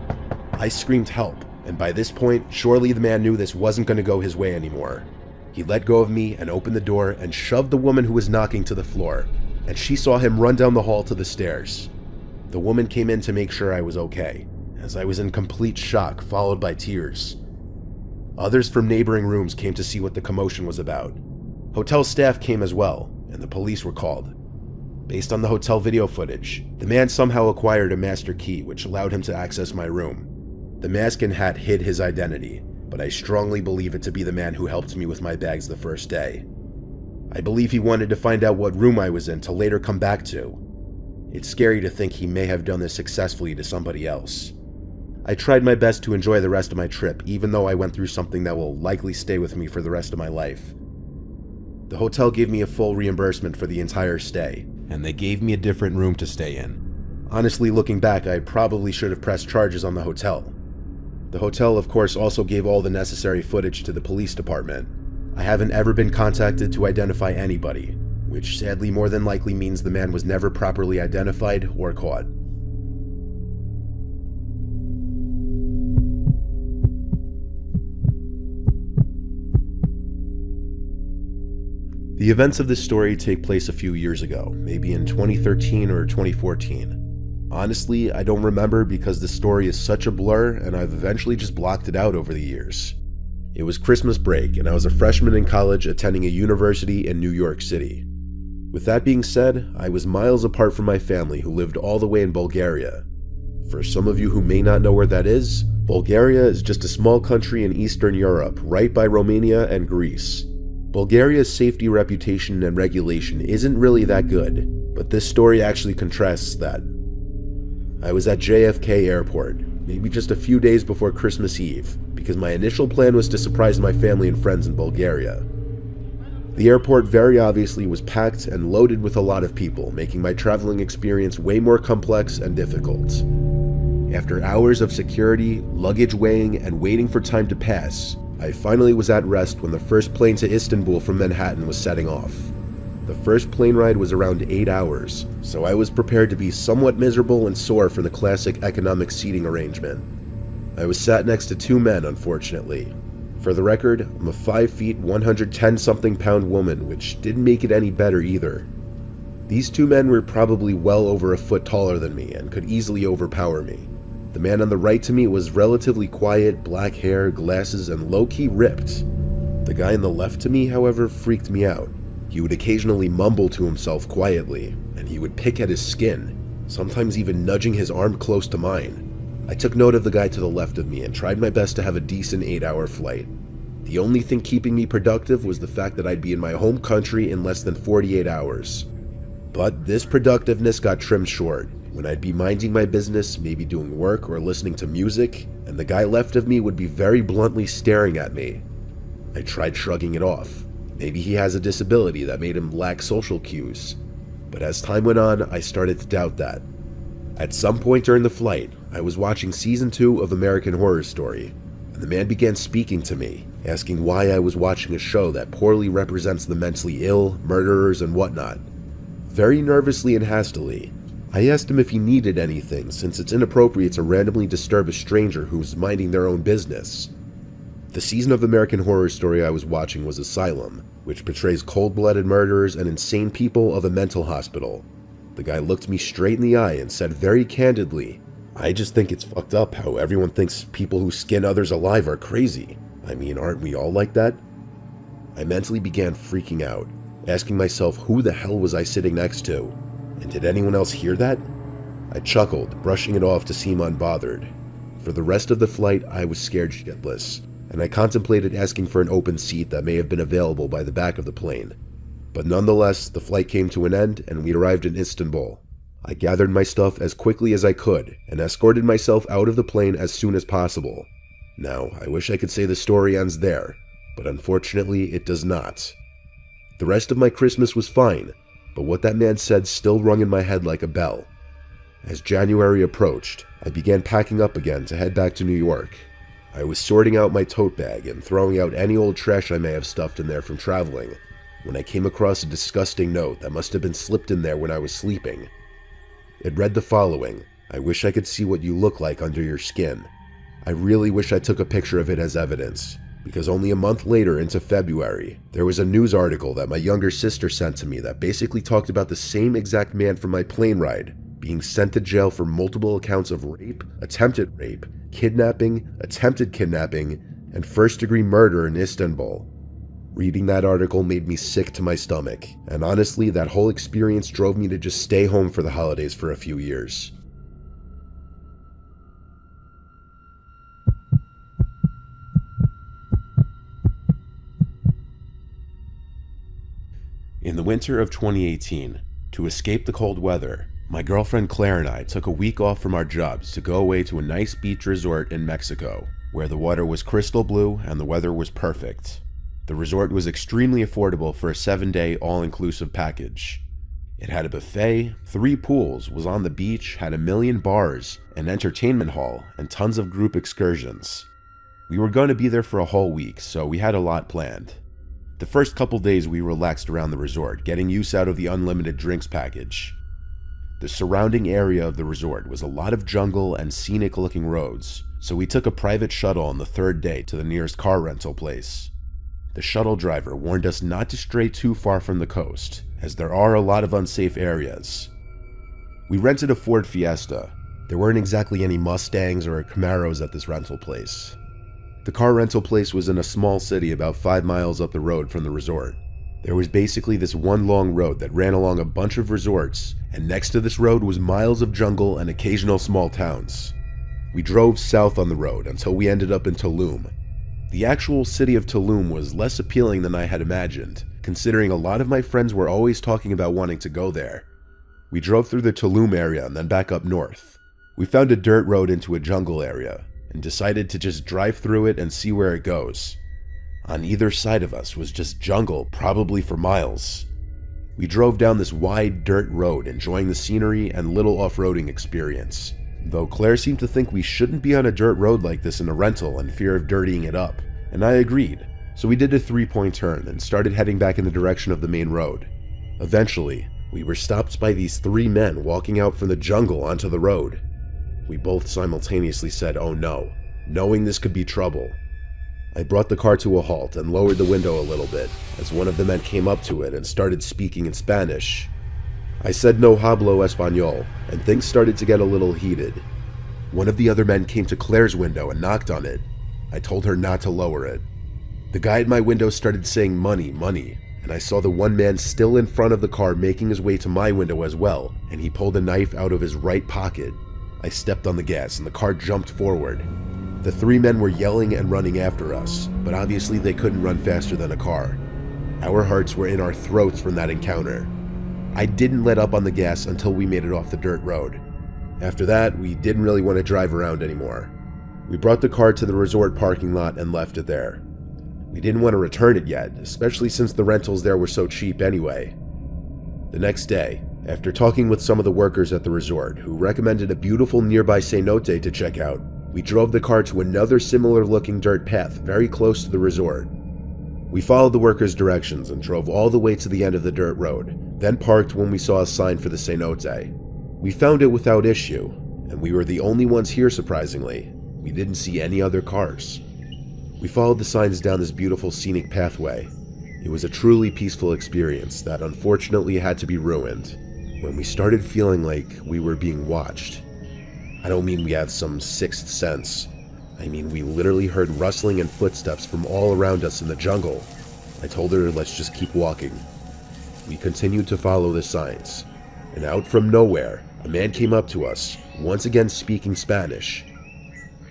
I screamed help, and by this point, surely the man knew this wasn't going to go his way anymore. He let go of me and opened the door and shoved the woman who was knocking to the floor, and she saw him run down the hall to the stairs. The woman came in to make sure I was okay, as I was in complete shock, followed by tears. Others from neighboring rooms came to see what the commotion was about. Hotel staff came as well, and the police were called. Based on the hotel video footage, the man somehow acquired a master key which allowed him to access my room. The mask and hat hid his identity, but I strongly believe it to be the man who helped me with my bags the first day. I believe he wanted to find out what room I was in to later come back to. It's scary to think he may have done this successfully to somebody else. I tried my best to enjoy the rest of my trip, even though I went through something that will likely stay with me for the rest of my life. The hotel gave me a full reimbursement for the entire stay, and they gave me a different room to stay in. Honestly, looking back, I probably should have pressed charges on the hotel. The hotel, of course, also gave all the necessary footage to the police department. I haven't ever been contacted to identify anybody, which sadly more than likely means the man was never properly identified or caught. The events of this story take place a few years ago, maybe in 2013 or 2014. Honestly, I don't remember because the story is such a blur and I've eventually just blocked it out over the years. It was Christmas break and I was a freshman in college attending a university in New York City. With that being said, I was miles apart from my family who lived all the way in Bulgaria. For some of you who may not know where that is, Bulgaria is just a small country in Eastern Europe, right by Romania and Greece. Bulgaria's safety reputation and regulation isn't really that good, but this story actually contrasts that. I was at JFK Airport, maybe just a few days before Christmas Eve, because my initial plan was to surprise my family and friends in Bulgaria. The airport very obviously was packed and loaded with a lot of people, making my traveling experience way more complex and difficult. After hours of security, luggage weighing, and waiting for time to pass, I finally was at rest when the first plane to Istanbul from Manhattan was setting off. The first plane ride was around 8 hours, so I was prepared to be somewhat miserable and sore for the classic economic seating arrangement. I was sat next to two men, unfortunately. For the record, I'm a 5 feet, 110-something pound woman, which didn't make it any better either. These two men were probably well over a foot taller than me and could easily overpower me. The man on the right to me was relatively quiet, black hair, glasses, and low-key ripped. The guy on the left to me, however, freaked me out. He would occasionally mumble to himself quietly, and he would pick at his skin, sometimes even nudging his arm close to mine. I took note of the guy to the left of me and tried my best to have a decent 8-hour flight. The only thing keeping me productive was the fact that I'd be in my home country in less than 48 hours. But this productiveness got trimmed short when I'd be minding my business, maybe doing work or listening to music, and the guy left of me would be very bluntly staring at me. I tried shrugging it off. Maybe he has a disability that made him lack social cues. But as time went on, I started to doubt that. At some point during the flight, I was watching season 2 of American Horror Story, and the man began speaking to me, asking why I was watching a show that poorly represents the mentally ill, murderers, and whatnot. Very nervously and hastily, I asked him if he needed anything, since it's inappropriate to randomly disturb a stranger who's minding their own business. The season of American Horror Story I was watching was Asylum, which portrays cold-blooded murderers and insane people of a mental hospital. the guy looked me straight in the eye and said very candidly, "I just think it's fucked up how everyone thinks people who skin others alive are crazy. I mean, aren't we all like that?" I mentally began freaking out, asking myself who the hell was I sitting next to, and did anyone else hear that? I chuckled, brushing it off to seem unbothered. For the rest of the flight, I was scared shitless, and I contemplated asking for an open seat that may have been available by the back of the plane. But nonetheless, the flight came to an end and we arrived in Istanbul. I gathered my stuff as quickly as I could and escorted myself out of the plane as soon as possible. Now, I wish I could say the story ends there, but unfortunately it does not. The rest of my Christmas was fine, but what that man said still rung in my head like a bell. As January approached, I began packing up again to head back to New York. I was sorting out my tote bag and throwing out any old trash I may have stuffed in there from traveling, when I came across a disgusting note that must have been slipped in there when I was sleeping. It read the following: "I wish I could see what you look like under your skin." I really wish I took a picture of it as evidence, because only a month later into February, there was a news article that my younger sister sent to me that basically talked about the same exact man from my plane ride being sent to jail for multiple accounts of rape, attempted rape, kidnapping, attempted kidnapping, and first-degree murder in Istanbul. Reading that article made me sick to my stomach, and honestly, that whole experience drove me to just stay home for the holidays for a few years. In the winter of 2018, to escape the cold weather, my girlfriend Claire and I took a week off from our jobs to go away to a nice beach resort in Mexico, where the water was crystal blue and the weather was perfect. The resort was extremely affordable for a 7-day all-inclusive package. It had a buffet, 3 pools, was on the beach, had 1,000,000 bars, an entertainment hall, and tons of group excursions. We were going to be there for a whole week, so we had a lot planned. The first couple days we relaxed around the resort, getting use out of the unlimited drinks package. The surrounding area of the resort was a lot of jungle and scenic looking roads, so we took a private shuttle on the 3rd day to the nearest car rental place. The shuttle driver warned us not to stray too far from the coast, as there are a lot of unsafe areas. We rented a Ford Fiesta. There weren't exactly any Mustangs or Camaros at this rental place. The car rental place was in a small city about 5 miles up the road from the resort. There was basically this one long road that ran along a bunch of resorts, and next to this road was miles of jungle and occasional small towns. We drove south on the road until we ended up in Tulum. The actual city of Tulum was less appealing than I had imagined, considering a lot of my friends were always talking about wanting to go there. We drove through the Tulum area and then back up north. We found a dirt road into a jungle area, and decided to just drive through it and see where it goes. On either side of us was just jungle, probably for miles. We drove down this wide dirt road, enjoying the scenery and little off-roading experience, though Claire seemed to think we shouldn't be on a dirt road like this in a rental in fear of dirtying it up, and I agreed. So we did a 3-point turn and started heading back in the direction of the main road. Eventually, we were stopped by these 3 men walking out from the jungle onto the road. We both simultaneously said, "Oh no," knowing this could be trouble. I brought the car to a halt and lowered the window a little bit as one of the men came up to it and started speaking in Spanish. I said no hablo español, and things started to get a little heated. One of the other men came to Claire's window and knocked on it. I told her not to lower it. The guy at my window started saying money, money, and I saw the one man still in front of the car making his way to my window as well, and he pulled a knife out of his right pocket. I stepped on the gas and the car jumped forward. The 3 men were yelling and running after us, but obviously they couldn't run faster than a car. Our hearts were in our throats from that encounter. I didn't let up on the gas until we made it off the dirt road. After that, we didn't really want to drive around anymore. We brought the car to the resort parking lot and left it there. We didn't want to return it yet, especially since the rentals there were so cheap anyway. The next day, after talking with some of the workers at the resort, who recommended a beautiful nearby cenote to check out, we drove the car to another similar-looking dirt path very close to the resort. We followed the workers' directions and drove all the way to the end of the dirt road, then parked when we saw a sign for the cenote. We found it without issue, and we were the only ones here surprisingly. We didn't see any other cars. We followed the signs down this beautiful scenic pathway. It was a truly peaceful experience that unfortunately had to be ruined. when we started feeling like we were being watched. I don't mean we have some sixth sense. I mean we literally heard rustling and footsteps from all around us in the jungle. I told her, let's just keep walking. We continued to follow the signs, and out from nowhere, a man came up to us, once again speaking Spanish.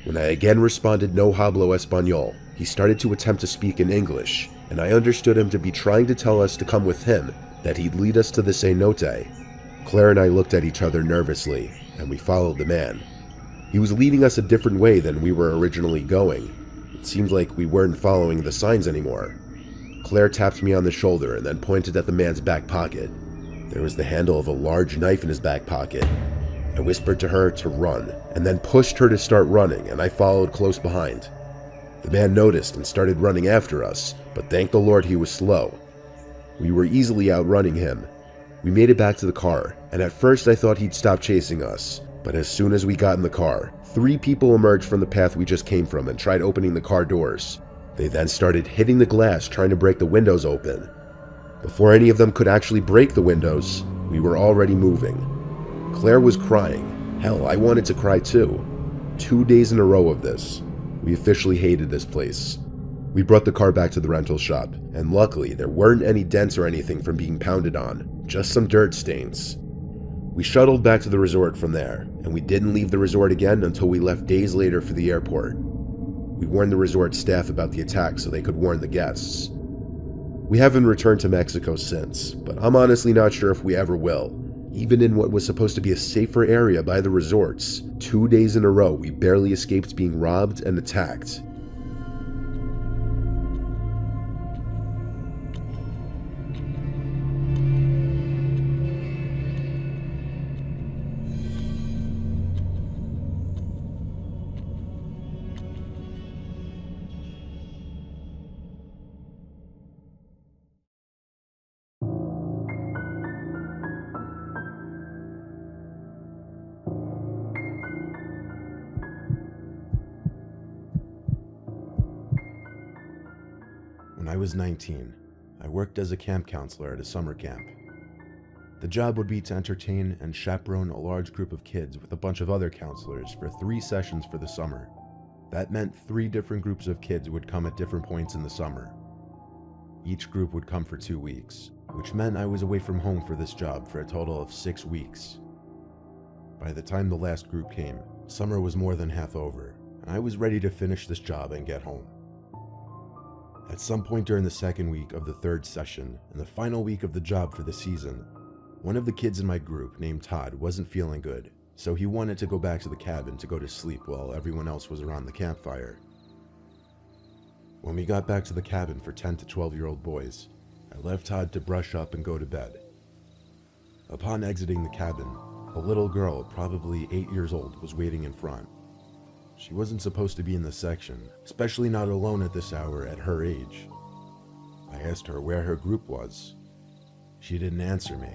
When I again responded no hablo español, he started to attempt to speak in English, and I understood him to be trying to tell us to come with him, that he'd lead us to the cenote. Claire and I looked at each other nervously, and we followed the man. He was leading us a different way than we were originally going. It seemed like we weren't following the signs anymore. Claire tapped me on the shoulder and then pointed at the man's back pocket. There was the handle of a large knife in his back pocket. I whispered to her to run, and then pushed her to start running, and I followed close behind. The man noticed and started running after us, but thank the Lord he was slow. We were easily outrunning him. We made it back to the car, and at first I thought he'd stop chasing us, but as soon as we got in the car, 3 people emerged from the path we just came from and tried opening the car doors. They then started hitting the glass trying to break the windows open. Before any of them could actually break the windows, we were already moving. Claire was crying. Hell, I wanted to cry too. 2 days in a row of this. We officially hated this place. We brought the car back to the rental shop, and luckily there weren't any dents or anything from being pounded on, just some dirt stains. We shuttled back to the resort from there, and we didn't leave the resort again until we left days later for the airport. We warned the resort staff about the attack so they could warn the guests. We haven't returned to Mexico since, but I'm honestly not sure if we ever will. Even in what was supposed to be a safer area by the resorts, 2 days in a row we barely escaped being robbed and attacked. When I was 19, I worked as a camp counselor at a summer camp. The job would be to entertain and chaperone a large group of kids with a bunch of other counselors for 3 sessions for the summer. That meant 3 different groups of kids would come at different points in the summer. Each group would come for 2 weeks, which meant I was away from home for this job for a total of 6 weeks. By the time the last group came, summer was more than half over, and I was ready to finish this job and get home. At some point during the second week of the 3rd session, and the final week of the job for the season, one of the kids in my group, named Todd, wasn't feeling good, so he wanted to go back to the cabin to go to sleep while everyone else was around the campfire. When we got back to the cabin for 10 to 12-year-old boys, I left Todd to brush up and go to bed. Upon exiting the cabin, a little girl, probably 8 years old, was waiting in front. She wasn't supposed to be in the section, especially not alone at this hour at her age. I asked her where her group was. She didn't answer me.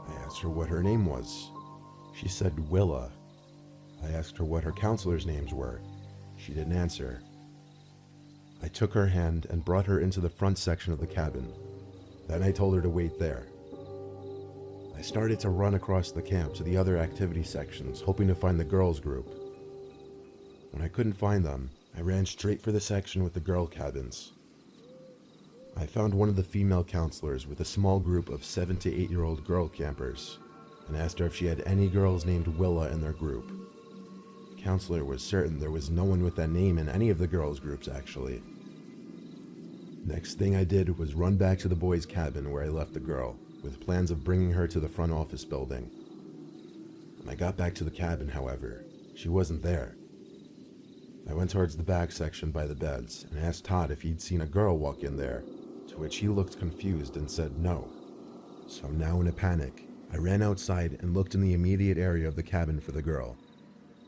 I asked her what her name was. She said Willa. I asked her what her counselors' names were. She didn't answer. I took her hand and brought her into the front section of the cabin. Then I told her to wait there. I started to run across the camp to the other activity sections, hoping to find the girls' group. When I couldn't find them, I ran straight for the section with the girl cabins. I found one of the female counselors with a small group of 7 to 8-year-old girl campers, and asked her if she had any girls named Willa in their group. The counselor was certain there was no one with that name in any of the girls' groups, actually. Next thing I did was run back to the boys' cabin where I left the girl, with plans of bringing her to the front office building. When I got back to the cabin, however, she wasn't there. I went towards the back section by the beds and asked Todd if he'd seen a girl walk in there, to which he looked confused and said no. So now in a panic, I ran outside and looked in the immediate area of the cabin for the girl,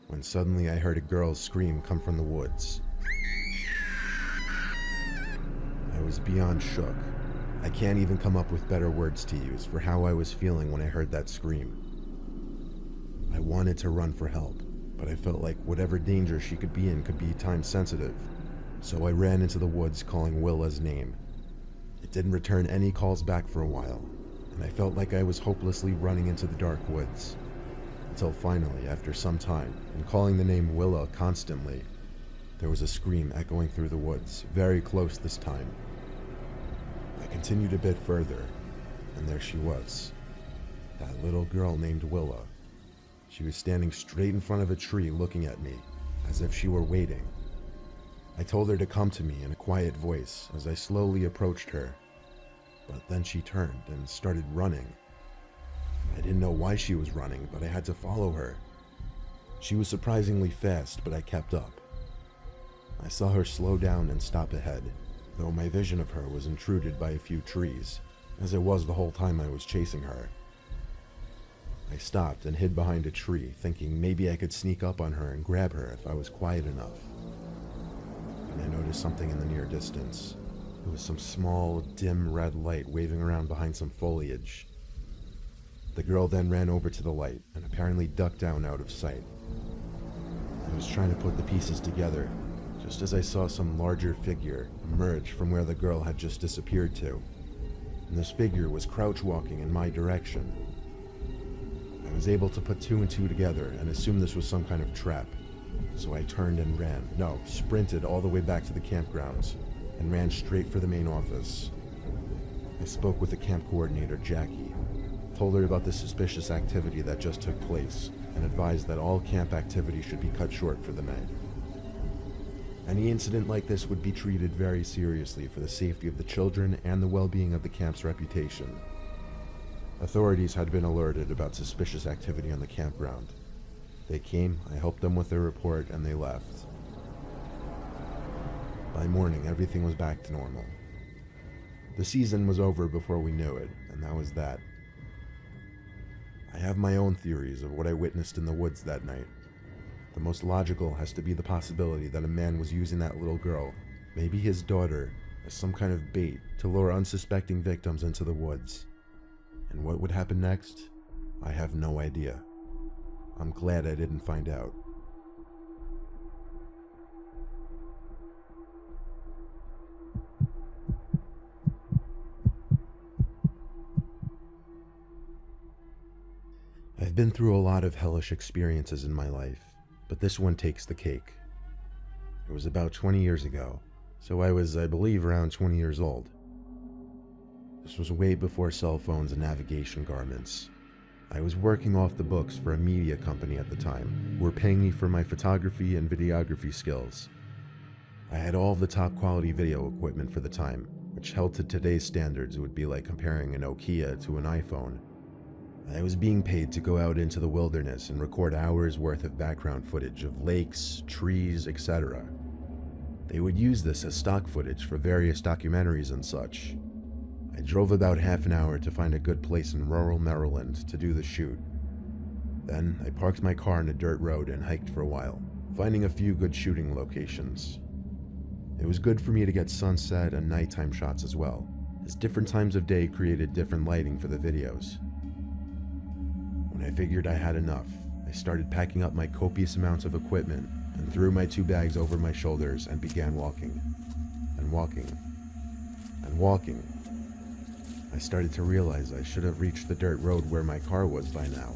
when suddenly I heard a girl's scream come from the woods. I was beyond shook. I can't even come up with better words to use for how I was feeling when I heard that scream. I wanted to run for help, but I felt like whatever danger she could be in could be time sensitive, so I ran into the woods calling Willa's name. It didn't return any calls back for a while, and I felt like I was hopelessly running into the dark woods. Until finally, after some time, and calling the name Willa constantly, there was a scream echoing through the woods, very close this time. I continued a bit further, and there she was. That little girl named Willa. She was standing straight in front of a tree looking at me, as if she were waiting. I told her to come to me in a quiet voice as I slowly approached her, but then she turned and started running. I didn't know why she was running, but I had to follow her. She was surprisingly fast, but I kept up. I saw her slow down and stop ahead, though my vision of her was intruded by a few trees, as it was the whole time I was chasing her. I stopped and hid behind a tree, thinking maybe I could sneak up on her and grab her if I was quiet enough. And I noticed something in the near distance. It was some small, dim red light waving around behind some foliage. The girl then ran over to the light and apparently ducked down out of sight. I was trying to put the pieces together, just as I saw some larger figure emerge from where the girl had just disappeared to. And this figure was crouch walking in my direction. I was able to put two and two together and assume this was some kind of trap. So I turned and sprinted all the way back to the campgrounds and ran straight for the main office. I spoke with the camp coordinator, Jackie, told her about the suspicious activity that just took place, and advised that all camp activity should be cut short for the night. Any incident like this would be treated very seriously for the safety of the children and the well-being of the camp's reputation. Authorities had been alerted about suspicious activity on the campground. They came, I helped them with their report, and they left. By morning, everything was back to normal. The season was over before we knew it, and that was that. I have my own theories of what I witnessed in the woods that night. The most logical has to be the possibility that a man was using that little girl, maybe his daughter, as some kind of bait to lure unsuspecting victims into the woods. And what would happen next? I have no idea. I'm glad I didn't find out. I've been through a lot of hellish experiences in my life, but this one takes the cake. It was about 20 years ago, so I was, I believe, around 20 years old. This was way before cell phones and navigation garments. I was working off the books for a media company at the time, who were paying me for my photography and videography skills. I had all of the top quality video equipment for the time, which held to today's standards would be like comparing a Nokia to an iPhone. I was being paid to go out into the wilderness and record hours worth of background footage of lakes, trees, etc. They would use this as stock footage for various documentaries and such. I drove about half an hour to find a good place in rural Maryland to do the shoot. Then I parked my car on a dirt road and hiked for a while, finding a few good shooting locations. It was good for me to get sunset and nighttime shots as well, as different times of day created different lighting for the videos. When I figured I had enough, I started packing up my copious amounts of equipment and threw my 2 bags over my shoulders and began walking. And walking. And walking. I started to realize I should have reached the dirt road where my car was by now.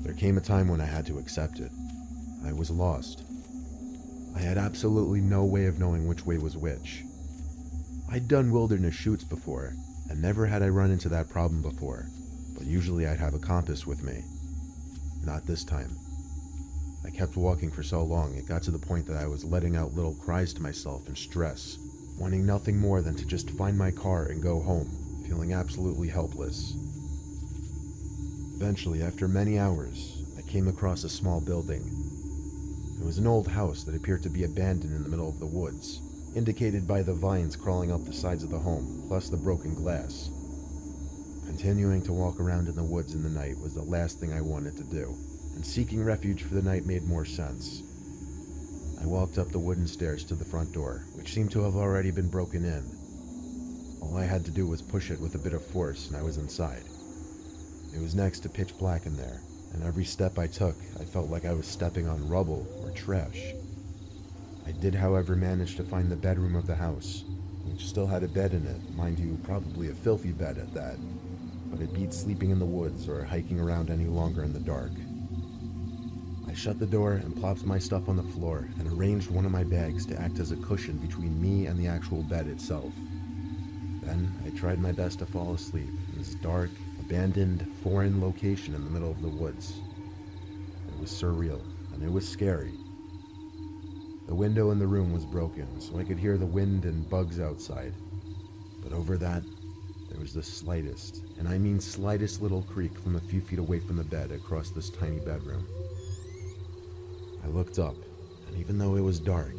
There came a time when I had to accept it. I was lost. I had absolutely no way of knowing which way was which. I'd done wilderness shoots before, and never had I run into that problem before, but usually I'd have a compass with me. Not this time. I kept walking for so long it got to the point that I was letting out little cries to myself in stress, wanting nothing more than to just find my car and go home, feeling absolutely helpless. Eventually, after many hours, I came across a small building. It was an old house that appeared to be abandoned in the middle of the woods, indicated by the vines crawling up the sides of the home, plus the broken glass. Continuing to walk around in the woods in the night was the last thing I wanted to do, and seeking refuge for the night made more sense. I walked up the wooden stairs to the front door, which seemed to have already been broken in. All I had to do was push it with a bit of force and I was inside. It was next to pitch black in there, and every step I took, I felt like I was stepping on rubble or trash. I did, however, manage to find the bedroom of the house, which still had a bed in it, mind you, probably a filthy bed at that. but it beat sleeping in the woods or hiking around any longer in the dark. I shut the door and plopped my stuff on the floor and arranged one of my bags to act as a cushion between me and the actual bed itself. Then I tried my best to fall asleep in this dark, abandoned, foreign location in the middle of the woods. It was surreal, and it was scary. The window in the room was broken, so I could hear the wind and bugs outside. But over that, there was the slightest, and I mean slightest little creak from a few feet away from the bed across this tiny bedroom. I looked up, and even though it was dark,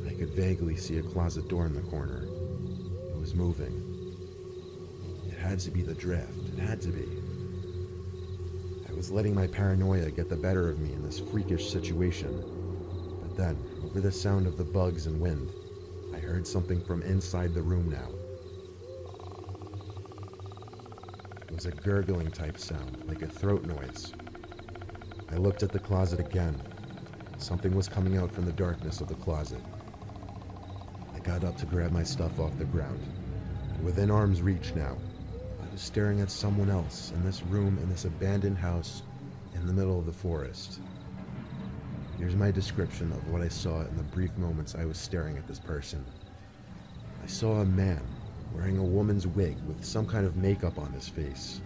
I could vaguely see a closet door in the corner. It was moving. It had to be the draft. It had to be. I was letting my paranoia get the better of me in this freakish situation. But then, over the sound of the bugs and wind, I heard something from inside the room now. It was a gurgling type sound, like a throat noise. I looked at the closet again. Something was coming out from the darkness of the closet. I got up to grab my stuff off the ground, and within arm's reach now, I was staring at someone else in this room in this abandoned house in the middle of the forest. Here's my description of what I saw in the brief moments I was staring at this person. I saw a man wearing a woman's wig with some kind of makeup on his face.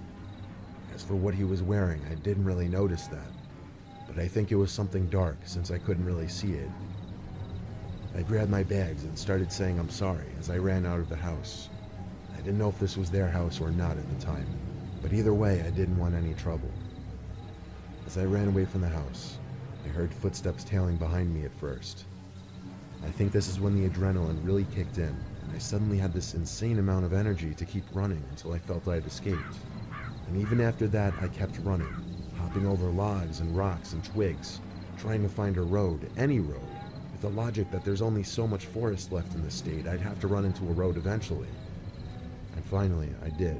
As for what he was wearing, I didn't really notice that, but I think it was something dark since I couldn't really see it. I grabbed my bags and started saying I'm sorry as I ran out of the house. I didn't know if this was their house or not at the time, but either way I didn't want any trouble. As I ran away from the house, I heard footsteps tailing behind me at first. I think this is when the adrenaline really kicked in, and I suddenly had this insane amount of energy to keep running until I felt I had escaped. And even after that, I kept running, hopping over logs and rocks and twigs, trying to find a road, any road, with the logic that there's only so much forest left in this state, I'd have to run into a road eventually. And finally, I did.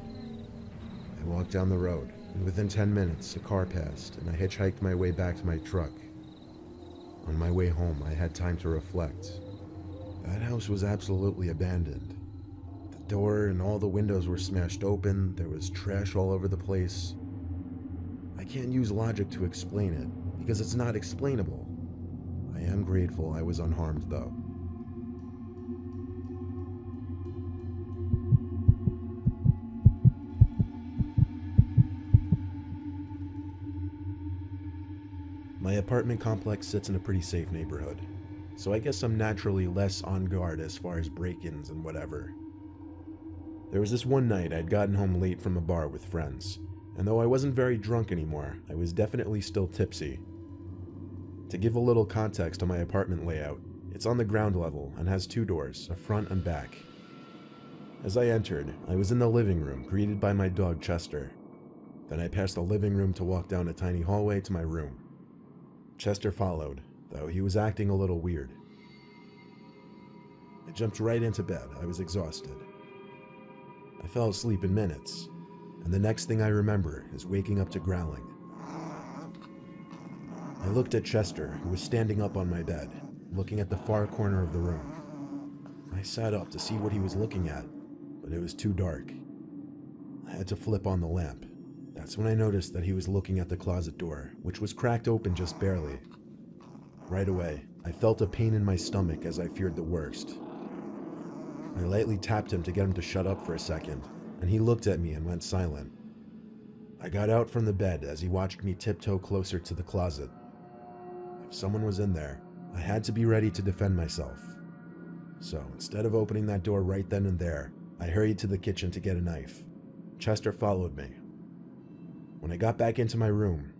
I walked down the road, and within 10 minutes, a car passed, and I hitchhiked my way back to my truck. On my way home, I had time to reflect. That house was absolutely abandoned. The door and all the windows were smashed open, there was trash all over the place. I can't use logic to explain it, because it's not explainable. I am grateful I was unharmed, though. My apartment complex sits in a pretty safe neighborhood, so I guess I'm naturally less on guard as far as break-ins and whatever. There was this one night I'd gotten home late from a bar with friends, and though I wasn't very drunk anymore, I was definitely still tipsy. To give a little context on my apartment layout, it's on the ground level and has 2 doors, a front and back. As I entered, I was in the living room, greeted by my dog Chester. Then I passed the living room to walk down a tiny hallway to my room. Chester followed, though he was acting a little weird. I jumped right into bed. I was exhausted. I fell asleep in minutes, and the next thing I remember is waking up to growling. I looked at Chester, who was standing up on my bed, looking at the far corner of the room. I sat up to see what he was looking at, but it was too dark. I had to flip on the lamp. That's when I noticed that he was looking at the closet door, which was cracked open just barely. Right away, I felt a pain in my stomach as I feared the worst. I lightly tapped him to get him to shut up for a second, and he looked at me and went silent. I got out from the bed as he watched me tiptoe closer to the closet. If someone was in there, I had to be ready to defend myself. So instead of opening that door right then and there, I hurried to the kitchen to get a knife. Chester followed me. When I got back into my room,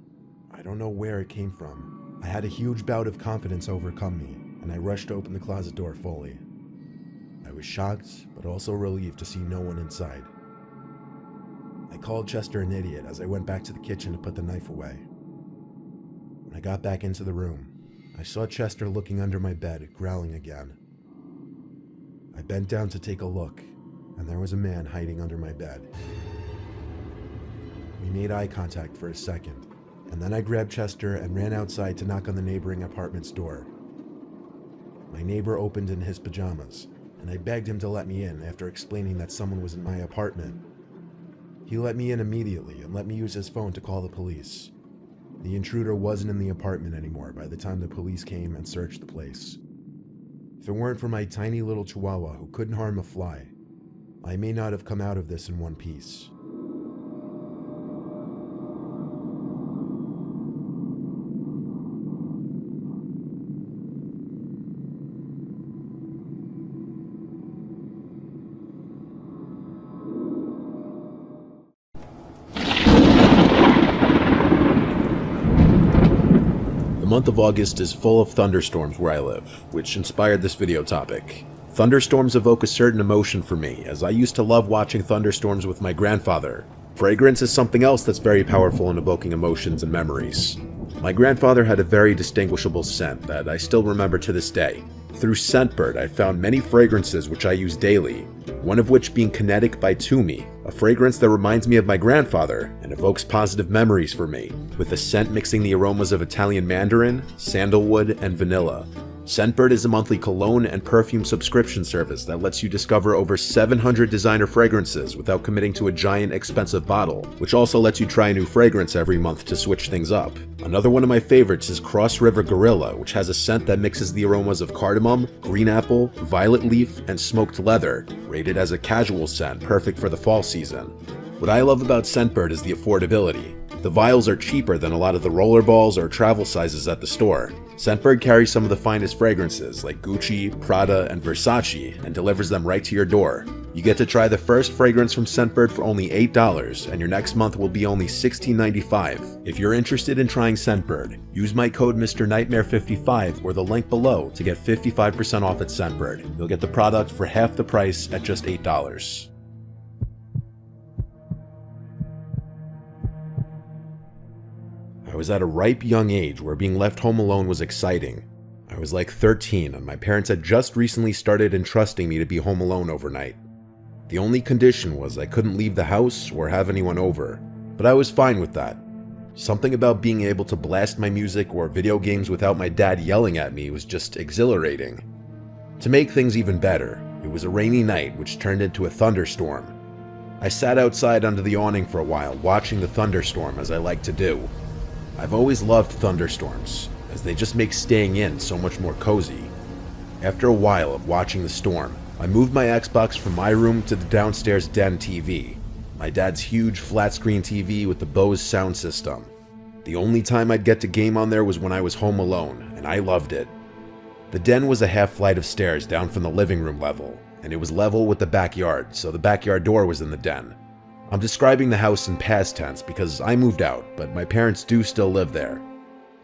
I don't know where it came from. I had a huge bout of confidence overcome me, and I rushed to open the closet door fully. I was shocked, but also relieved to see no one inside. I called Chester an idiot as I went back to the kitchen to put the knife away. When I got back into the room, I saw Chester looking under my bed, growling again. I bent down to take a look, and there was a man hiding under my bed. We made eye contact for a second, and then I grabbed Chester and ran outside to knock on the neighboring apartment's door. My neighbor opened in his pajamas, and I begged him to let me in after explaining that someone was in my apartment. He let me in immediately and let me use his phone to call the police. The intruder wasn't in the apartment anymore by the time the police came and searched the place. If it weren't for my tiny little chihuahua who couldn't harm a fly, I may not have come out of this in one piece. The month of August is full of thunderstorms where I live, which inspired this video topic. Thunderstorms evoke a certain emotion for me, as I used to love watching thunderstorms with my grandfather. Fragrance is something else that's very powerful in evoking emotions and memories. My grandfather had a very distinguishable scent that I still remember to this day. Through Scentbird, I found many fragrances which I use daily, one of which being Kinetic by Toomey, a fragrance that reminds me of my grandfather and evokes positive memories for me, with the scent mixing the aromas of Italian mandarin, sandalwood, and vanilla. Scentbird is a monthly cologne and perfume subscription service that lets you discover over 700 designer fragrances without committing to a giant expensive bottle, which also lets you try a new fragrance every month to switch things up. Another one of my favorites is Cross River Gorilla, which has a scent that mixes the aromas of cardamom, green apple, violet leaf, and smoked leather, rated as a casual scent perfect for the fall season. What I love about Scentbird is the affordability. The vials are cheaper than a lot of the rollerballs or travel sizes at the store. Scentbird carries some of the finest fragrances like Gucci, Prada, and Versace and delivers them right to your door. You get to try the first fragrance from Scentbird for only $8, and your next month will be only $16.95. If you're interested in trying Scentbird, use my code MrNightmare55 or the link below to get 55% off at Scentbird. You'll get the product for half the price at just $8. I was at a ripe young age where being left home alone was exciting. I was like 13 and my parents had just recently started entrusting me to be home alone overnight. The only condition was I couldn't leave the house or have anyone over, but I was fine with that. Something about being able to blast my music or video games without my dad yelling at me was just exhilarating. To make things even better, it was a rainy night which turned into a thunderstorm. I sat outside under the awning for a while watching the thunderstorm as I like to do. I've always loved thunderstorms, as they just make staying in so much more cozy. After a while of watching the storm, I moved my Xbox from my room to the downstairs den TV, my dad's huge flat-screen TV with the Bose sound system. The only time I'd get to game on there was when I was home alone, and I loved it. The den was a half flight of stairs down from the living room level, and it was level with the backyard, so the backyard door was in the den. I'm describing the house in past tense because I moved out, but my parents do still live there.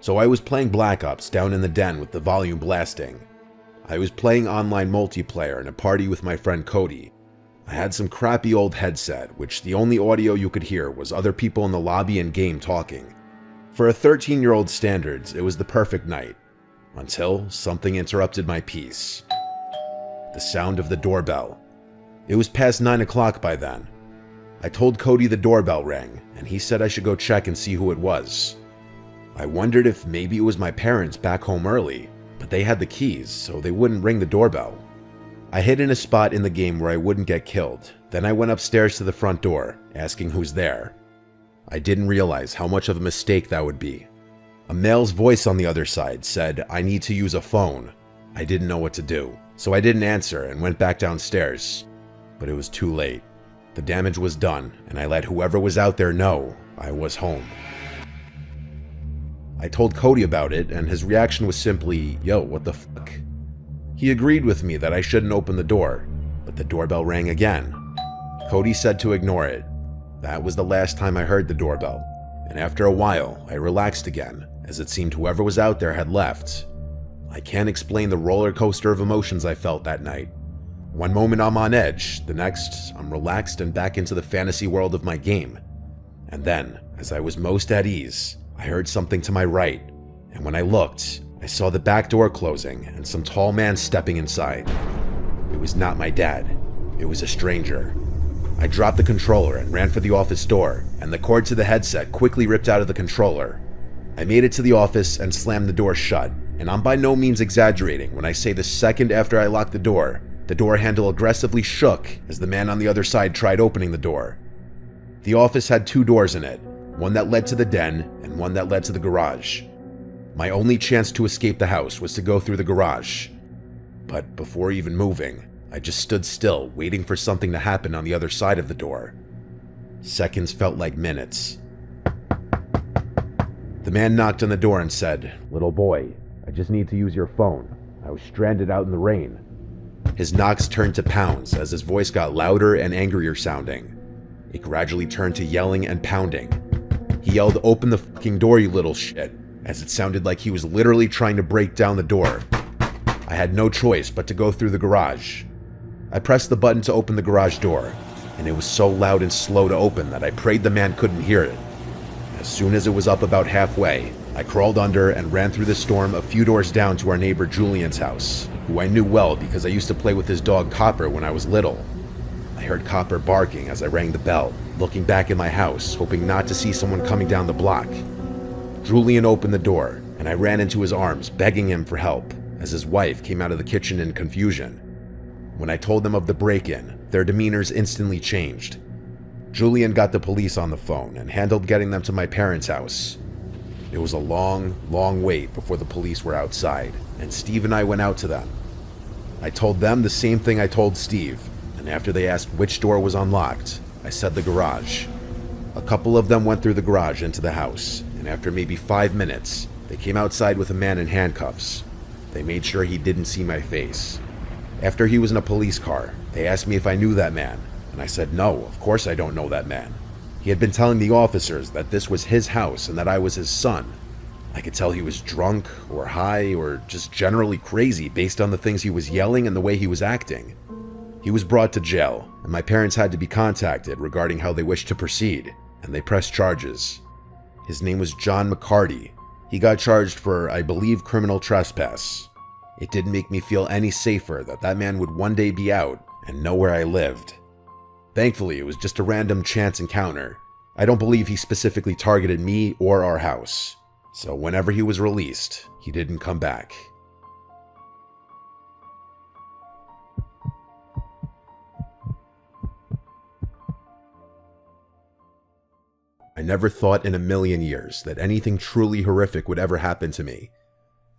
So I was playing Black Ops down in the den with the volume blasting. I was playing online multiplayer in a party with my friend Cody. I had some crappy old headset, which the only audio you could hear was other people in the lobby and game talking. For a 13-year-old standards, it was the perfect night, until something interrupted my peace. The sound of the doorbell. It was past 9 o'clock by then. I told Cody the doorbell rang, and he said I should go check and see who it was. I wondered if maybe it was my parents back home early, but they had the keys, so they wouldn't ring the doorbell. I hid in a spot in the game where I wouldn't get killed. Then I went upstairs to the front door, asking who's there. I didn't realize how much of a mistake that would be. A male's voice on the other side said, "I need to use a phone." I didn't know what to do, so I didn't answer and went back downstairs. But it was too late. The damage was done, and I let whoever was out there know I was home. I told Cody about it, and his reaction was simply, "Yo, what the fuck?" He agreed with me that I shouldn't open the door, but the doorbell rang again. Cody said to ignore it. That was the last time I heard the doorbell, and after a while, I relaxed again, as it seemed whoever was out there had left. I can't explain the roller coaster of emotions I felt that night. One moment I'm on edge, the next I'm relaxed and back into the fantasy world of my game. And then, as I was most at ease, I heard something to my right, and when I looked, I saw the back door closing and some tall man stepping inside. It was not my dad, it was a stranger. I dropped the controller and ran for the office door, and the cord to the headset quickly ripped out of the controller. I made it to the office and slammed the door shut, and I'm by no means exaggerating when I say the second after I locked the door handle aggressively shook as the man on the other side tried opening the door. The office had 2 doors in it, one that led to the den and one that led to the garage. My only chance to escape the house was to go through the garage. But before even moving, I just stood still, waiting for something to happen on the other side of the door. Seconds felt like minutes. The man knocked on the door and said, "Little boy, I just need to use your phone. I was stranded out in the rain." His knocks turned to pounds as his voice got louder and angrier sounding. It gradually turned to yelling and pounding. He yelled, "Open the fucking door, you little shit," as it sounded like he was literally trying to break down the door. I had no choice but to go through the garage. I pressed the button to open the garage door, and it was so loud and slow to open that I prayed the man couldn't hear it. As soon as it was up about halfway, I crawled under and ran through the storm a few doors down to our neighbor Julian's house, who I knew well because I used to play with his dog Copper when I was little. I heard Copper barking as I rang the bell, looking back in my house, hoping not to see someone coming down the block. Julian opened the door, and I ran into his arms, begging him for help, as his wife came out of the kitchen in confusion. When I told them of the break-in, their demeanors instantly changed. Julian got the police on the phone and handled getting them to my parents' house. It was a long, long wait before the police were outside, and Steve and I went out to them. I told them the same thing I told Steve, and after they asked which door was unlocked, I said the garage. A couple of them went through the garage into the house, and after maybe 5 minutes, they came outside with a man in handcuffs. They made sure he didn't see my face. After he was in a police car, they asked me if I knew that man, and I said no, of course I don't know that man. He had been telling the officers that this was his house and that I was his son. I could tell he was drunk or high or just generally crazy based on the things he was yelling and the way he was acting. He was brought to jail, and my parents had to be contacted regarding how they wished to proceed, and they pressed charges. His name was John McCarty. He got charged for, I believe, criminal trespass. It didn't make me feel any safer that that man would one day be out and know where I lived. Thankfully, it was just a random chance encounter. I don't believe he specifically targeted me or our house. So whenever he was released, he didn't come back. I never thought in a million years that anything truly horrific would ever happen to me.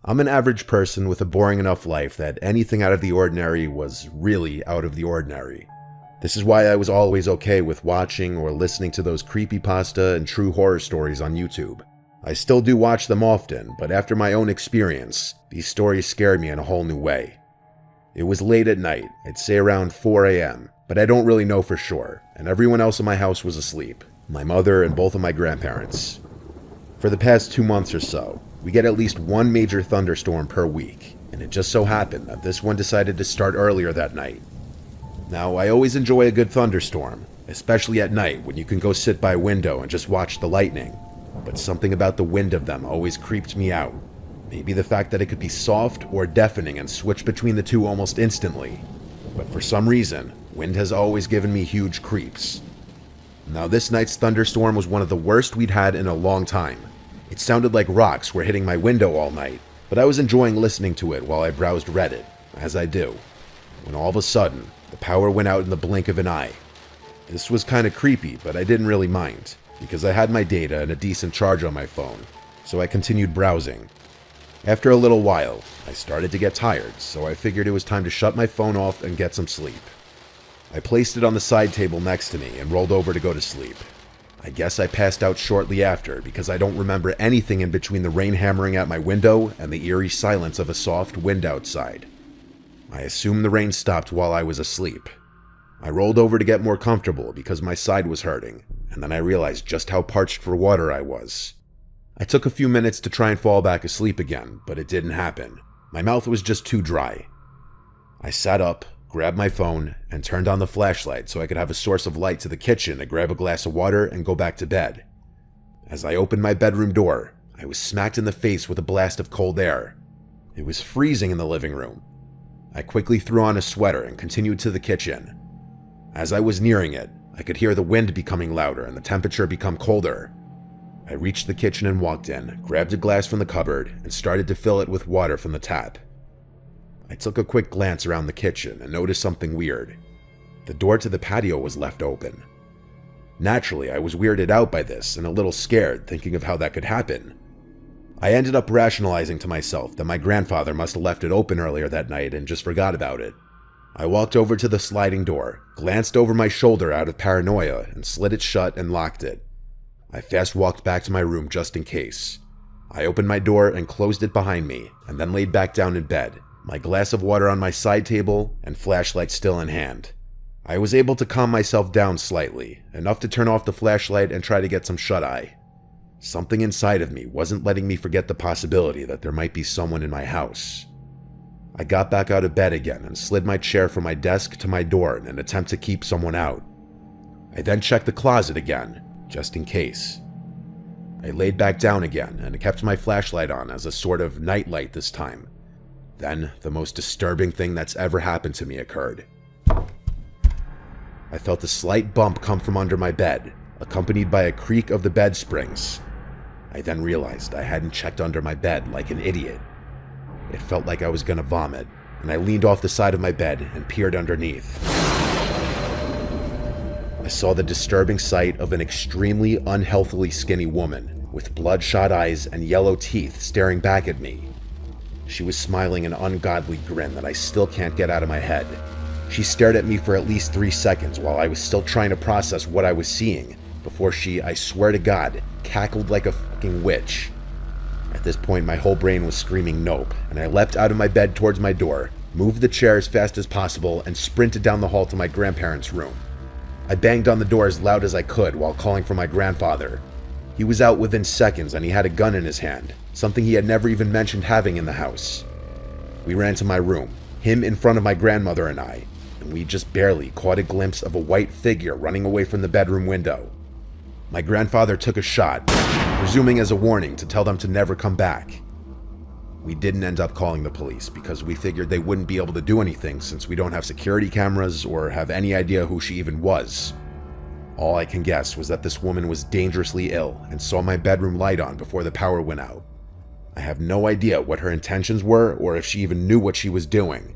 I'm an average person with a boring enough life that anything out of the ordinary was really out of the ordinary. This is why I was always okay with watching or listening to those creepypasta and true horror stories on YouTube. I still do watch them often, but after my own experience, these stories scared me in a whole new way. It was late at night, I'd say around 4 a.m., but I don't really know for sure, and everyone else in my house was asleep, my mother and both of my grandparents. For the past 2 months or so, we get at least one major thunderstorm per week, and it just so happened that this one decided to start earlier that night. Now, I always enjoy a good thunderstorm, especially at night when you can go sit by a window and just watch the lightning, but something about the wind of them always creeped me out. Maybe the fact that it could be soft or deafening and switch between the two almost instantly, but for some reason, wind has always given me huge creeps. Now, this night's thunderstorm was one of the worst we'd had in a long time. It sounded like rocks were hitting my window all night, but I was enjoying listening to it while I browsed Reddit, as I do, when all of a sudden, the power went out in the blink of an eye. This was kind of creepy, but I didn't really mind, because I had my data and a decent charge on my phone, so I continued browsing. After a little while, I started to get tired, so I figured it was time to shut my phone off and get some sleep. I placed it on the side table next to me and rolled over to go to sleep. I guess I passed out shortly after because I don't remember anything in between the rain hammering at my window and the eerie silence of a soft wind outside. I assumed the rain stopped while I was asleep. I rolled over to get more comfortable because my side was hurting, and then I realized just how parched for water I was. I took a few minutes to try and fall back asleep again, but it didn't happen. My mouth was just too dry. I sat up, grabbed my phone, and turned on the flashlight so I could have a source of light to the kitchen to grab a glass of water and go back to bed. As I opened my bedroom door, I was smacked in the face with a blast of cold air. It was freezing in the living room. I quickly threw on a sweater and continued to the kitchen. As I was nearing it, I could hear the wind becoming louder and the temperature become colder. I reached the kitchen and walked in, grabbed a glass from the cupboard, and started to fill it with water from the tap. I took a quick glance around the kitchen and noticed something weird. The door to the patio was left open. Naturally, I was weirded out by this and a little scared, thinking of how that could happen. I ended up rationalizing to myself that my grandfather must have left it open earlier that night and just forgot about it. I walked over to the sliding door, glanced over my shoulder out of paranoia, and slid it shut and locked it. I fast walked back to my room just in case. I opened my door and closed it behind me, and then laid back down in bed, my glass of water on my side table and flashlight still in hand. I was able to calm myself down slightly, enough to turn off the flashlight and try to get some shut-eye. Something inside of me wasn't letting me forget the possibility that there might be someone in my house. I got back out of bed again and slid my chair from my desk to my door in an attempt to keep someone out. I then checked the closet again, just in case. I laid back down again and kept my flashlight on as a sort of nightlight this time. Then, the most disturbing thing that's ever happened to me occurred. I felt a slight bump come from under my bed, accompanied by a creak of the bed springs. I then realized I hadn't checked under my bed like an idiot. It felt like I was gonna vomit, and I leaned off the side of my bed and peered underneath. I saw the disturbing sight of an extremely unhealthily skinny woman with bloodshot eyes and yellow teeth staring back at me. She was smiling an ungodly grin that I still can't get out of my head. She stared at me for at least 3 seconds while I was still trying to process what I was seeing, before she, I swear to God, cackled like a fucking witch. At this point, my whole brain was screaming nope, and I leapt out of my bed towards my door, moved the chair as fast as possible, and sprinted down the hall to my grandparents' room. I banged on the door as loud as I could while calling for my grandfather. He was out within seconds and he had a gun in his hand, something he had never even mentioned having in the house. We ran to my room, him in front of my grandmother and we just barely caught a glimpse of a white figure running away from the bedroom window. My grandfather took a shot, presuming as a warning to tell them to never come back. We didn't end up calling the police because we figured they wouldn't be able to do anything since we don't have security cameras or have any idea who she even was. All I can guess was that this woman was dangerously ill and saw my bedroom light on before the power went out. I have no idea what her intentions were or if she even knew what she was doing.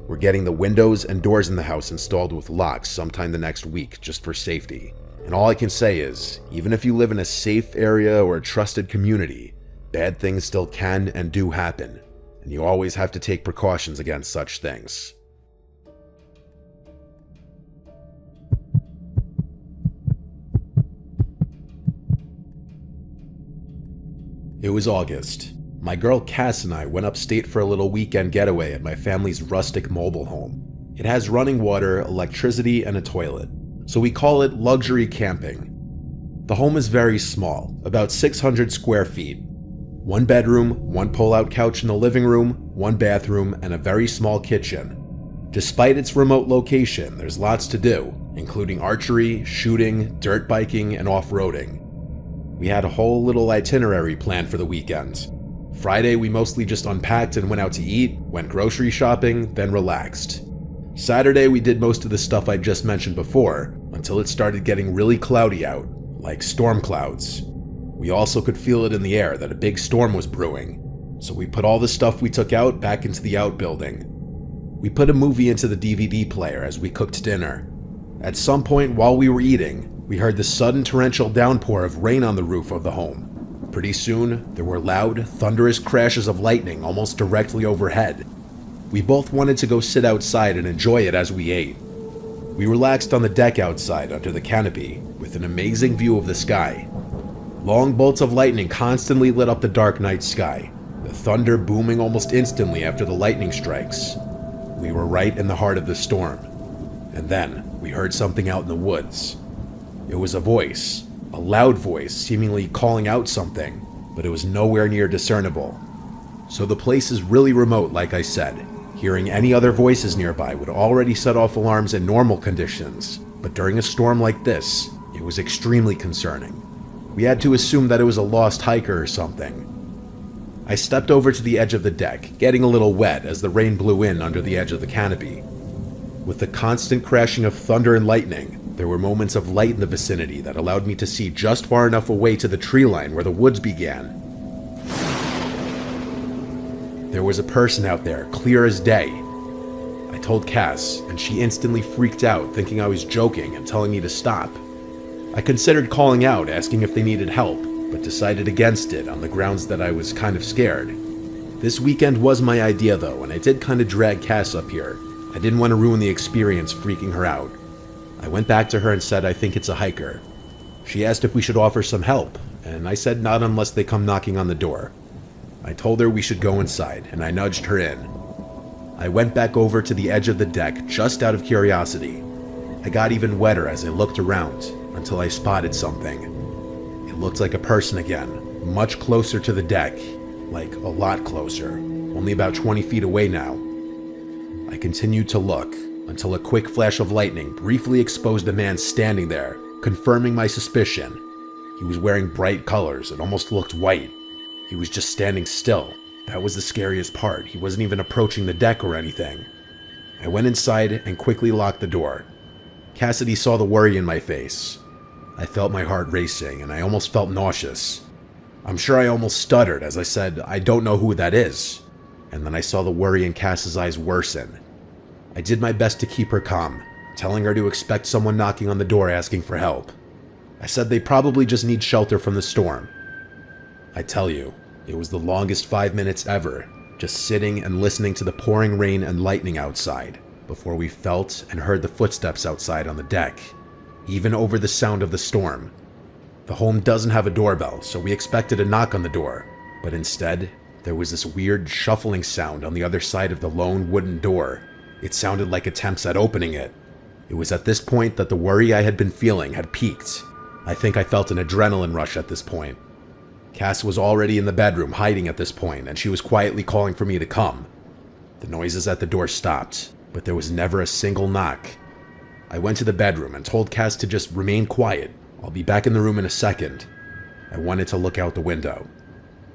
We're getting the windows and doors in the house installed with locks sometime the next week just for safety. And all I can say is, even if you live in a safe area or a trusted community, bad things still can and do happen, and you always have to take precautions against such things. It was August. My girl Cass and I went upstate for a little weekend getaway at my family's rustic mobile home. It has running water, electricity, and a toilet, so we call it luxury camping. The home is very small, about 600 square feet. 1 bedroom, 1 pull-out couch in the living room, 1 bathroom, and a very small kitchen. Despite its remote location, there's lots to do, including archery, shooting, dirt biking, and off-roading. We had a whole little itinerary planned for the weekend. Friday, we mostly just unpacked and went out to eat, went grocery shopping, then relaxed. Saturday, we did most of the stuff I just mentioned before, until it started getting really cloudy out, like storm clouds. We also could feel it in the air that a big storm was brewing, so we put all the stuff we took out back into the outbuilding. We put a movie into the DVD player as we cooked dinner. At some point while we were eating, we heard the sudden torrential downpour of rain on the roof of the home. Pretty soon, there were loud, thunderous crashes of lightning almost directly overhead. We both wanted to go sit outside and enjoy it as we ate. We relaxed on the deck outside under the canopy, with an amazing view of the sky. Long bolts of lightning constantly lit up the dark night sky, the thunder booming almost instantly after the lightning strikes. We were right in the heart of the storm. And then, we heard something out in the woods. It was a voice. A loud voice, seemingly calling out something, but it was nowhere near discernible. So the place is really remote, like I said. Hearing any other voices nearby would already set off alarms in normal conditions, but during a storm like this, it was extremely concerning. We had to assume that it was a lost hiker or something. I stepped over to the edge of the deck, getting a little wet as the rain blew in under the edge of the canopy. With the constant crashing of thunder and lightning, there were moments of light in the vicinity that allowed me to see just far enough away to the tree line where the woods began. There was a person out there, clear as day. I told Cass, and she instantly freaked out, thinking I was joking and telling me to stop. I considered calling out, asking if they needed help, but decided against it on the grounds that I was kind of scared. This weekend was my idea though, and I did kind of drag Cass up here. I didn't want to ruin the experience freaking her out. I went back to her and said I think it's a hiker. She asked if we should offer some help, and I said not unless they come knocking on the door. I told her we should go inside, and I nudged her in. I went back over to the edge of the deck just out of curiosity. I got even wetter as I looked around until I spotted something. It looked like a person again, much closer to the deck, like a lot closer, only about 20 feet away now. I continued to look until a quick flash of lightning briefly exposed a man standing there, confirming my suspicion. He was wearing bright colors and almost looked white. He was just standing still. That was the scariest part. He wasn't even approaching the deck or anything. I went inside and quickly locked the door. Cassidy saw the worry in my face. I felt my heart racing and I almost felt nauseous. I'm sure I almost stuttered as I said, "I don't know who that is." And then I saw the worry in Cass's eyes worsen. I did my best to keep her calm, telling her to expect someone knocking on the door asking for help. I said they probably just need shelter from the storm. I tell you, it was the longest 5 minutes ever, just sitting and listening to the pouring rain and lightning outside, before we felt and heard the footsteps outside on the deck, even over the sound of the storm. The home doesn't have a doorbell, so we expected a knock on the door, but instead, there was this weird shuffling sound on the other side of the lone wooden door. It sounded like attempts at opening it. It was at this point that the worry I had been feeling had peaked. I think I felt an adrenaline rush at this point. Cass was already in the bedroom hiding at this point, and she was quietly calling for me to come. The noises at the door stopped, but there was never a single knock. I went to the bedroom and told Cass to just remain quiet. I'll be back in the room in a second. I wanted to look out the window.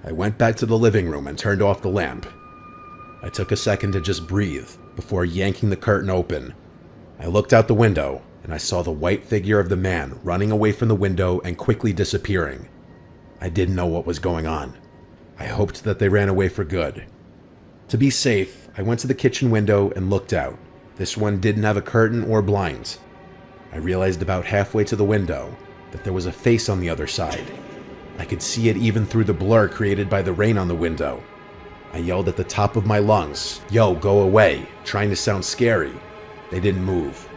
I went back to the living room and turned off the lamp. I took a second to just breathe before yanking the curtain open. I looked out the window and I saw the white figure of the man running away from the window and quickly disappearing. I didn't know what was going on. I hoped that they ran away for good. To be safe, I went to the kitchen window and looked out. This one didn't have a curtain or blinds. I realized about halfway to the window that there was a face on the other side. I could see it even through the blur created by the rain on the window. I yelled at the top of my lungs, "Yo, go away," trying to sound scary. They didn't move.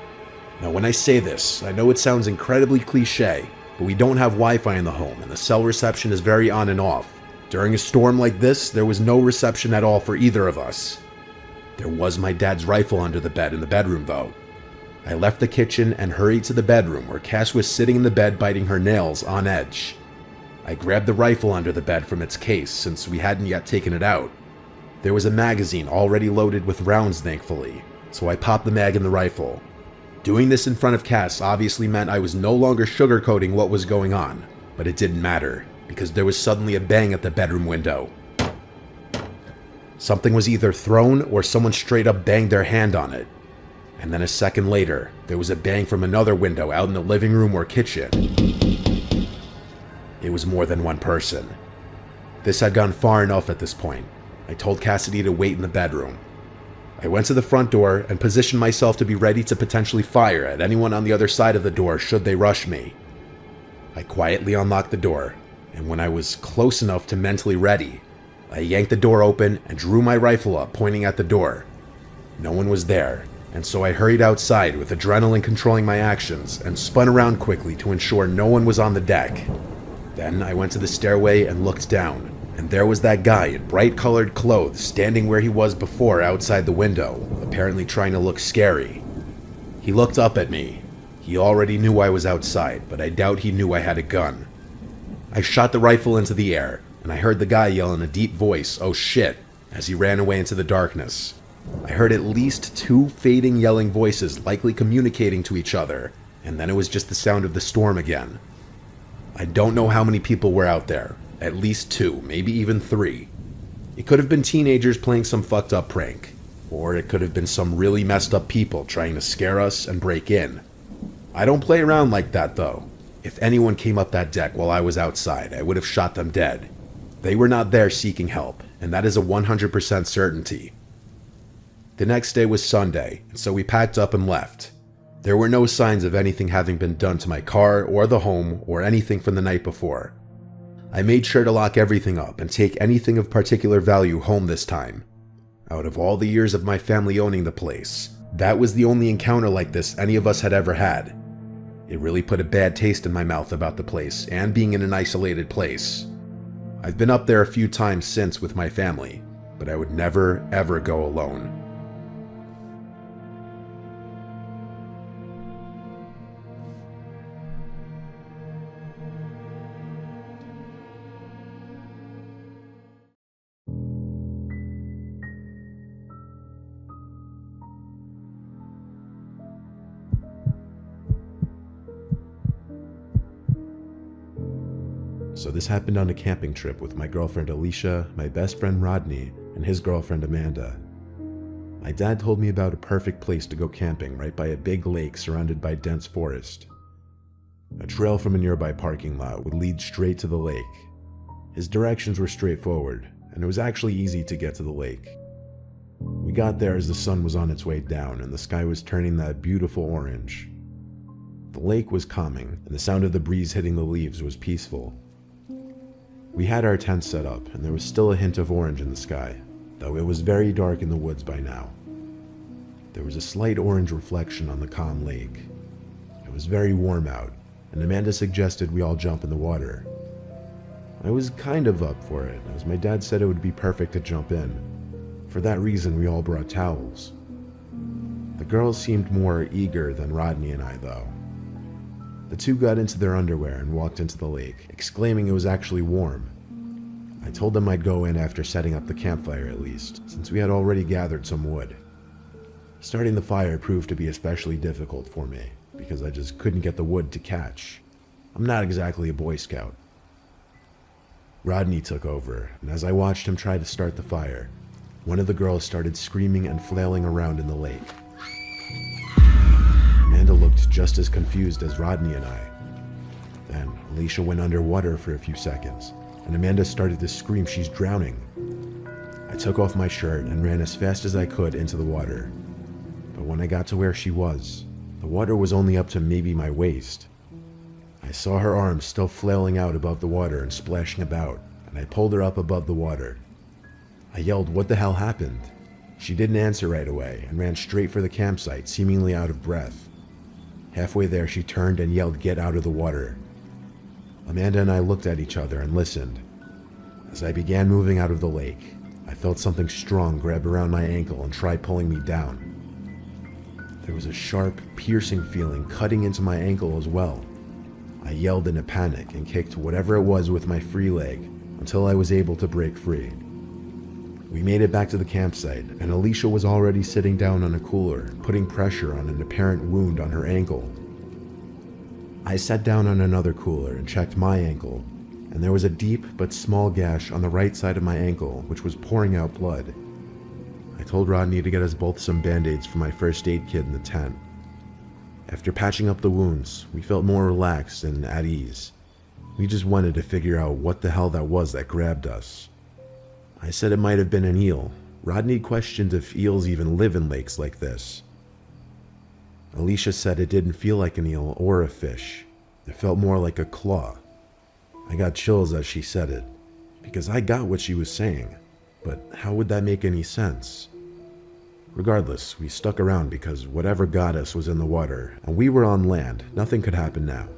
Now when I say this, I know it sounds incredibly cliche, but we don't have Wi-Fi in the home and the cell reception is very on and off. During a storm like this, there was no reception at all for either of us. There was my dad's rifle under the bed in the bedroom though. I left the kitchen and hurried to the bedroom where Cass was sitting in the bed biting her nails on edge. I grabbed the rifle under the bed from its case since we hadn't yet taken it out. There was a magazine already loaded with rounds thankfully, so I popped the mag in the rifle. Doing this in front of Cass obviously meant I was no longer sugarcoating what was going on, but it didn't matter because there was suddenly a bang at the bedroom window. Something was either thrown or someone straight up banged their hand on it. And then a second later, there was a bang from another window out in the living room or kitchen. It was more than one person. This had gone far enough at this point. I told Cassidy to wait in the bedroom. I went to the front door and positioned myself to be ready to potentially fire at anyone on the other side of the door should they rush me. I quietly unlocked the door, and when I was close enough to mentally ready, I yanked the door open and drew my rifle up, pointing at the door. No one was there, and so I hurried outside with adrenaline controlling my actions and spun around quickly to ensure no one was on the deck. Then I went to the stairway and looked down, and there was that guy in bright-colored clothes standing where he was before outside the window, apparently trying to look scary. He looked up at me. He already knew I was outside, but I doubt he knew I had a gun. I shot the rifle into the air, and I heard the guy yell in a deep voice, "Oh shit," as he ran away into the darkness. I heard at least two fading yelling voices likely communicating to each other, and then it was just the sound of the storm again. I don't know how many people were out there. At least two, maybe even three. It could have been teenagers playing some fucked up prank, or it could have been some really messed up people trying to scare us and break in. I don't play around like that though. If anyone came up that deck while I was outside, I would have shot them dead. They were not there seeking help, and that is a 100% certainty. The next day was Sunday, and so we packed up and left. There were no signs of anything having been done to my car or the home or anything from the night before. I made sure to lock everything up and take anything of particular value home this time. Out of all the years of my family owning the place, that was the only encounter like this any of us had ever had. It really put a bad taste in my mouth about the place and being in an isolated place. I've been up there a few times since with my family, but I would never, ever go alone. So this happened on a camping trip with my girlfriend Alicia, my best friend Rodney, and his girlfriend Amanda. My dad told me about a perfect place to go camping right by a big lake surrounded by dense forest. A trail from a nearby parking lot would lead straight to the lake. His directions were straightforward, and it was actually easy to get to the lake. We got there as the sun was on its way down and the sky was turning that beautiful orange. The lake was calming, and the sound of the breeze hitting the leaves was peaceful. We had our tent set up, and there was still a hint of orange in the sky, though it was very dark in the woods by now. There was a slight orange reflection on the calm lake. It was very warm out, and Amanda suggested we all jump in the water. I was kind of up for it, as my dad said it would be perfect to jump in. For that reason, we all brought towels. The girls seemed more eager than Rodney and I, though. The two got into their underwear and walked into the lake, exclaiming it was actually warm. I told them I'd go in after setting up the campfire at least, since we had already gathered some wood. Starting the fire proved to be especially difficult for me, because I just couldn't get the wood to catch. I'm not exactly a Boy Scout. Rodney took over, and as I watched him try to start the fire, one of the girls started screaming and flailing around in the lake. Amanda looked just as confused as Rodney and I. Then Alicia went underwater for a few seconds, and Amanda started to scream she's drowning. I took off my shirt and ran as fast as I could into the water. But when I got to where she was, the water was only up to maybe my waist. I saw her arms still flailing out above the water and splashing about, and I pulled her up above the water. I yelled, "What the hell happened?" She didn't answer right away and ran straight for the campsite, seemingly out of breath. Halfway there, she turned and yelled, "Get out of the water." Amanda and I looked at each other and listened. As I began moving out of the lake, I felt something strong grab around my ankle and try pulling me down. There was a sharp, piercing feeling cutting into my ankle as well. I yelled in a panic and kicked whatever it was with my free leg until I was able to break free. We made it back to the campsite, and Alicia was already sitting down on a cooler, putting pressure on an apparent wound on her ankle. I sat down on another cooler and checked my ankle, and there was a deep but small gash on the right side of my ankle which was pouring out blood. I told Rodney to get us both some band-aids from my first aid kit in the tent. After patching up the wounds, we felt more relaxed and at ease. We just wanted to figure out what the hell that was that grabbed us. I said it might have been an eel. Rodney questioned if eels even live in lakes like this. Alicia said it didn't feel like an eel or a fish. It felt more like a claw. I got chills as she said it, because I got what she was saying, but how would that make any sense? Regardless, we stuck around because whatever got us was in the water, and we were on land. Nothing could happen now.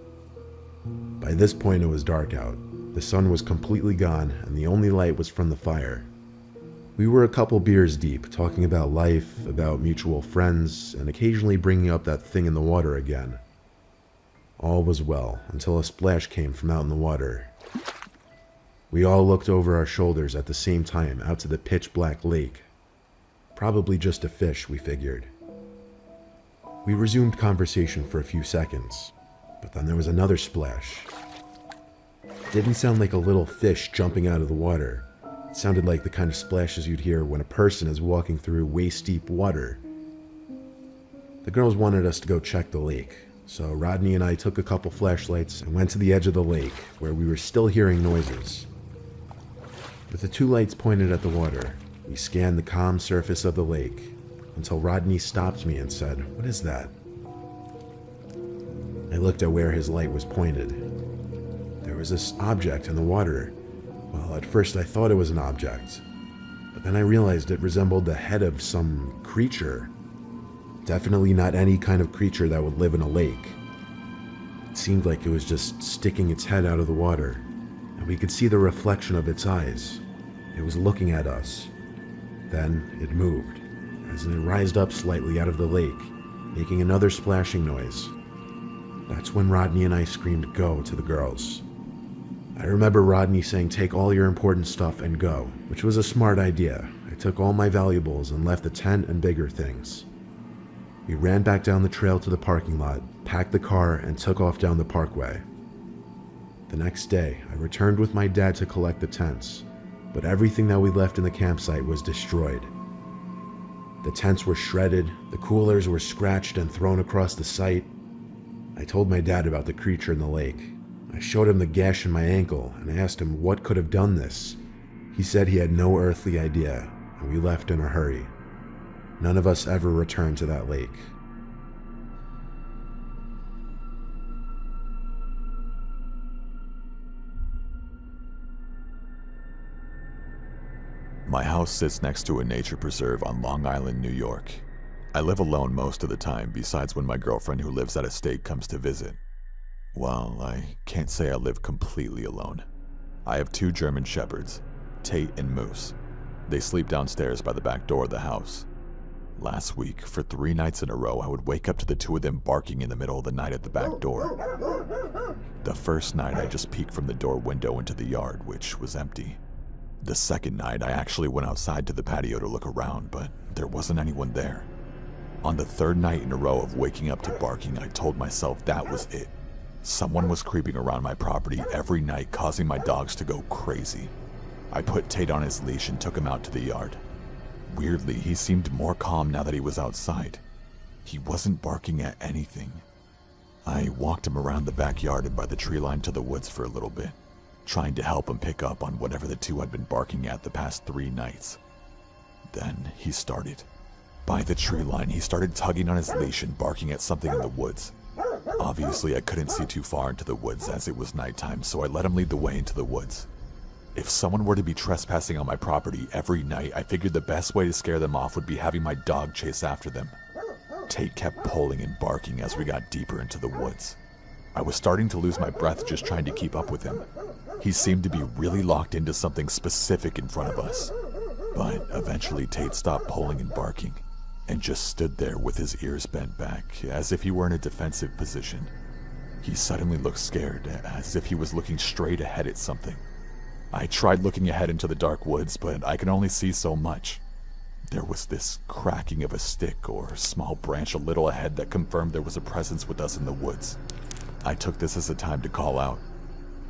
By this point it was dark out. The sun was completely gone, and the only light was from the fire. We were a couple beers deep, talking about life, about mutual friends, and occasionally bringing up that thing in the water again. All was well, until a splash came from out in the water. We all looked over our shoulders at the same time out to the pitch-black lake. Probably just a fish, we figured. We resumed conversation for a few seconds, but then there was another splash. It didn't sound like a little fish jumping out of the water. It sounded like the kind of splashes you'd hear when a person is walking through waist-deep water. The girls wanted us to go check the lake, so Rodney and I took a couple flashlights and went to the edge of the lake, where we were still hearing noises. With the two lights pointed at the water, we scanned the calm surface of the lake, until Rodney stopped me and said, "What is that?" I looked at where his light was pointed. There was this object in the water. Well, at first I thought it was an object, but then I realized it resembled the head of some creature. Definitely not any kind of creature that would live in a lake. It seemed like it was just sticking its head out of the water, and we could see the reflection of its eyes. It was looking at us. Then it moved, as it rised up slightly out of the lake, making another splashing noise. That's when Rodney and I screamed "go" to the girls. I remember Rodney saying take all your important stuff and go, which was a smart idea. I took all my valuables and left the tent and bigger things. We ran back down the trail to the parking lot, packed the car, and took off down the parkway. The next day, I returned with my dad to collect the tents, but everything that we left in the campsite was destroyed. The tents were shredded, the coolers were scratched and thrown across the site. I told my dad about the creature in the lake. I showed him the gash in my ankle and I asked him what could have done this. He said he had no earthly idea, and we left in a hurry. None of us ever returned to that lake. My house sits next to a nature preserve on Long Island, New York. I live alone most of the time, besides when my girlfriend who lives out of state comes to visit. Well, I can't say I live completely alone. I have 2 German shepherds, Tate and Moose. They sleep downstairs by the back door of the house. Last week, for 3 nights in a row, I would wake up to the 2 of them barking in the middle of the night at the back door. The first night, I just peeked from the door window into the yard, which was empty. The second night, I actually went outside to the patio to look around, but there wasn't anyone there. On the 3rd night in a row of waking up to barking, I told myself that was it. Someone was creeping around my property every night, causing my dogs to go crazy. I put Tate on his leash and took him out to the yard. Weirdly, he seemed more calm now that he was outside. He wasn't barking at anything. I walked him around the backyard and by the tree line to the woods for a little bit, trying to help him pick up on whatever the 2 had been barking at the past 3 nights. Then he started. By the tree line, he started tugging on his leash and barking at something in the woods. Obviously, I couldn't see too far into the woods as it was nighttime, so I let him lead the way into the woods. If someone were to be trespassing on my property every night, I figured the best way to scare them off would be having my dog chase after them. Tate kept pulling and barking as we got deeper into the woods. I was starting to lose my breath just trying to keep up with him. He seemed to be really locked into something specific in front of us. But eventually Tate stopped pulling and barking, and just stood there with his ears bent back, as if he were in a defensive position. He suddenly looked scared, as if he was looking straight ahead at something. I tried looking ahead into the dark woods, but I could only see so much. There was this cracking of a stick or small branch a little ahead that confirmed there was a presence with us in the woods. I took this as a time to call out,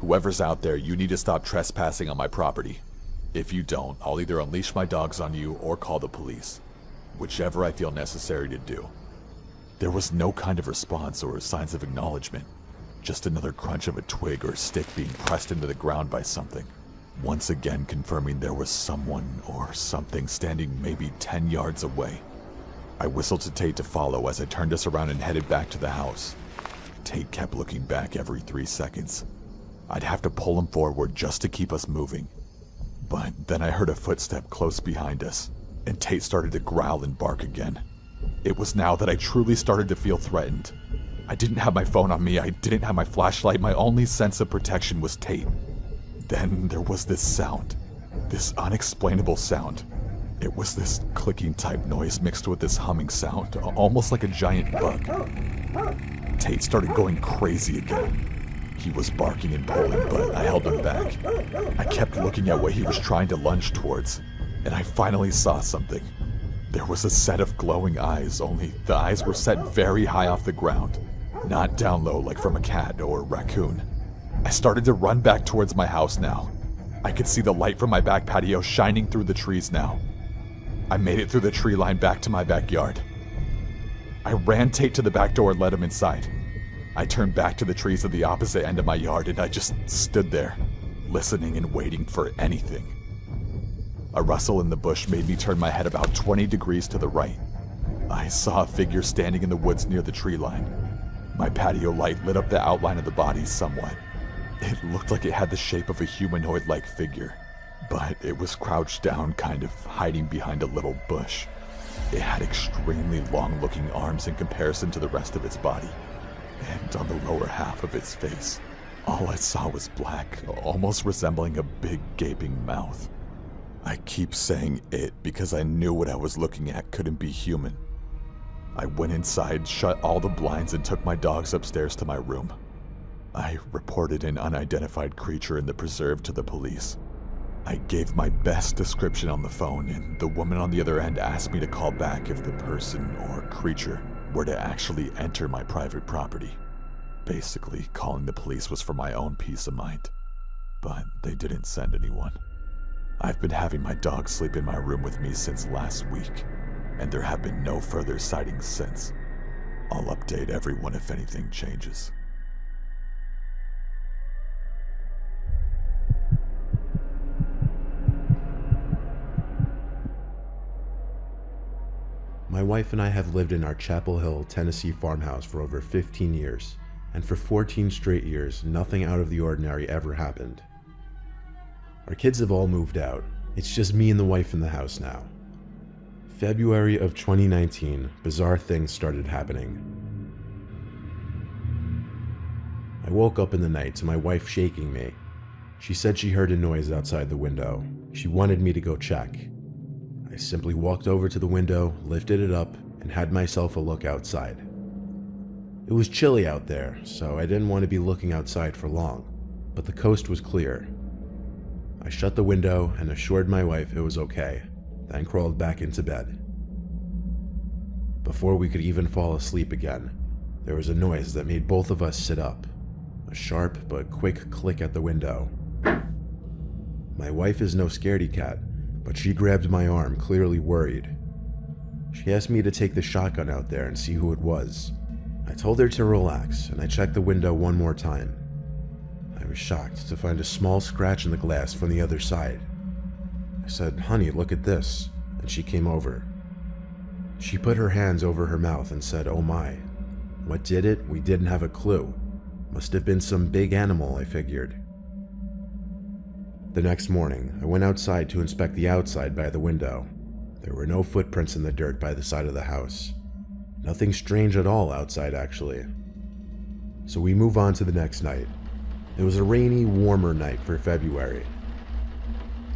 "Whoever's out there, you need to stop trespassing on my property. If you don't, I'll either unleash my dogs on you or call the police. Whichever I feel necessary to do." There was no kind of response or signs of acknowledgement, just another crunch of a twig or stick being pressed into the ground by something, once again confirming there was someone or something standing maybe 10 yards away. I whistled to Tate to follow as I turned us around and headed back to the house. Tate kept looking back every 3 seconds. I'd have to pull him forward just to keep us moving. But then I heard a footstep close behind us, and Tate started to growl and bark again. It was now that I truly started to feel threatened. I didn't have my phone on me, I didn't have my flashlight, my only sense of protection was Tate. Then there was this sound, this unexplainable sound. It was this clicking type noise mixed with this humming sound, almost like a giant bug. Tate started going crazy again. He was barking and pulling, but I held him back. I kept looking at what he was trying to lunge towards, and I finally saw something. There was a set of glowing eyes, only the eyes were set very high off the ground, not down low like from a cat or raccoon. I started to run back towards my house now. I could see the light from my back patio shining through the trees now. I made it through the tree line back to my backyard. I ran Tate to the back door and let him inside. I turned back to the trees at the opposite end of my yard and I just stood there, listening and waiting for anything. A rustle in the bush made me turn my head about 20 degrees to the right. I saw a figure standing in the woods near the tree line. My patio light lit up the outline of the body somewhat. It looked like it had the shape of a humanoid-like figure, but it was crouched down, kind of hiding behind a little bush. It had extremely long-looking arms in comparison to the rest of its body, and on the lower half of its face, all I saw was black, almost resembling a big gaping mouth. I keep saying it because I knew what I was looking at couldn't be human. I went inside, shut all the blinds, and took my dogs upstairs to my room. I reported an unidentified creature in the preserve to the police. I gave my best description on the phone, and the woman on the other end asked me to call back if the person or creature were to actually enter my private property. Basically, calling the police was for my own peace of mind, but they didn't send anyone. I've been having my dog sleep in my room with me since last week, and there have been no further sightings since. I'll update everyone if anything changes. My wife and I have lived in our Chapel Hill, Tennessee farmhouse for over 15 years, and for 14 straight years, nothing out of the ordinary ever happened. Our kids have all moved out. It's just me and the wife in the house now. February of 2019, bizarre things started happening. I woke up in the night to my wife shaking me. She said she heard a noise outside the window. She wanted me to go check. I simply walked over to the window, lifted it up, and had myself a look outside. It was chilly out there, so I didn't want to be looking outside for long, but the coast was clear. I shut the window and assured my wife it was okay, then crawled back into bed. Before we could even fall asleep again, there was a noise that made both of us sit up, a sharp but quick click at the window. My wife is no scaredy cat, but she grabbed my arm, clearly worried. She asked me to take the shotgun out there and see who it was. I told her to relax, and I checked the window one more time. I was shocked to find a small scratch in the glass from the other side. I said, "Honey, look at this," and she came over. She put her hands over her mouth and said, "Oh my." What did it? We didn't have a clue. Must have been some big animal, I figured. The next morning, I went outside to inspect the outside by the window. There were no footprints in the dirt by the side of the house. Nothing strange at all outside, actually. So we move on to the next night. It was a rainy, warmer night for February.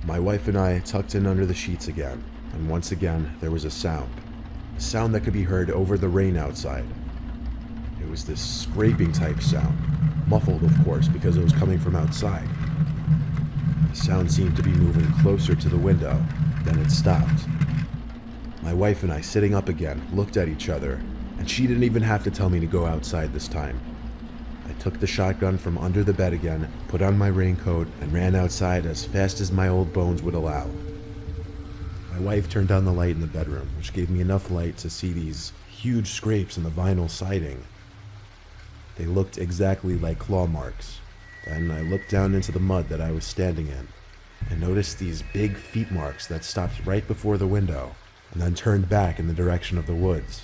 My wife and I tucked in under the sheets again, and once again there was a sound that could be heard over the rain outside. It was this scraping type sound, muffled of course because it was coming from outside. The sound seemed to be moving closer to the window, then it stopped. My wife and I, sitting up again, looked at each other, and she didn't even have to tell me to go outside this time. I took the shotgun from under the bed again, put on my raincoat, and ran outside as fast as my old bones would allow. My wife turned on the light in the bedroom, which gave me enough light to see these huge scrapes in the vinyl siding. They looked exactly like claw marks. Then I looked down into the mud that I was standing in, and noticed these big feet marks that stopped right before the window, and then turned back in the direction of the woods.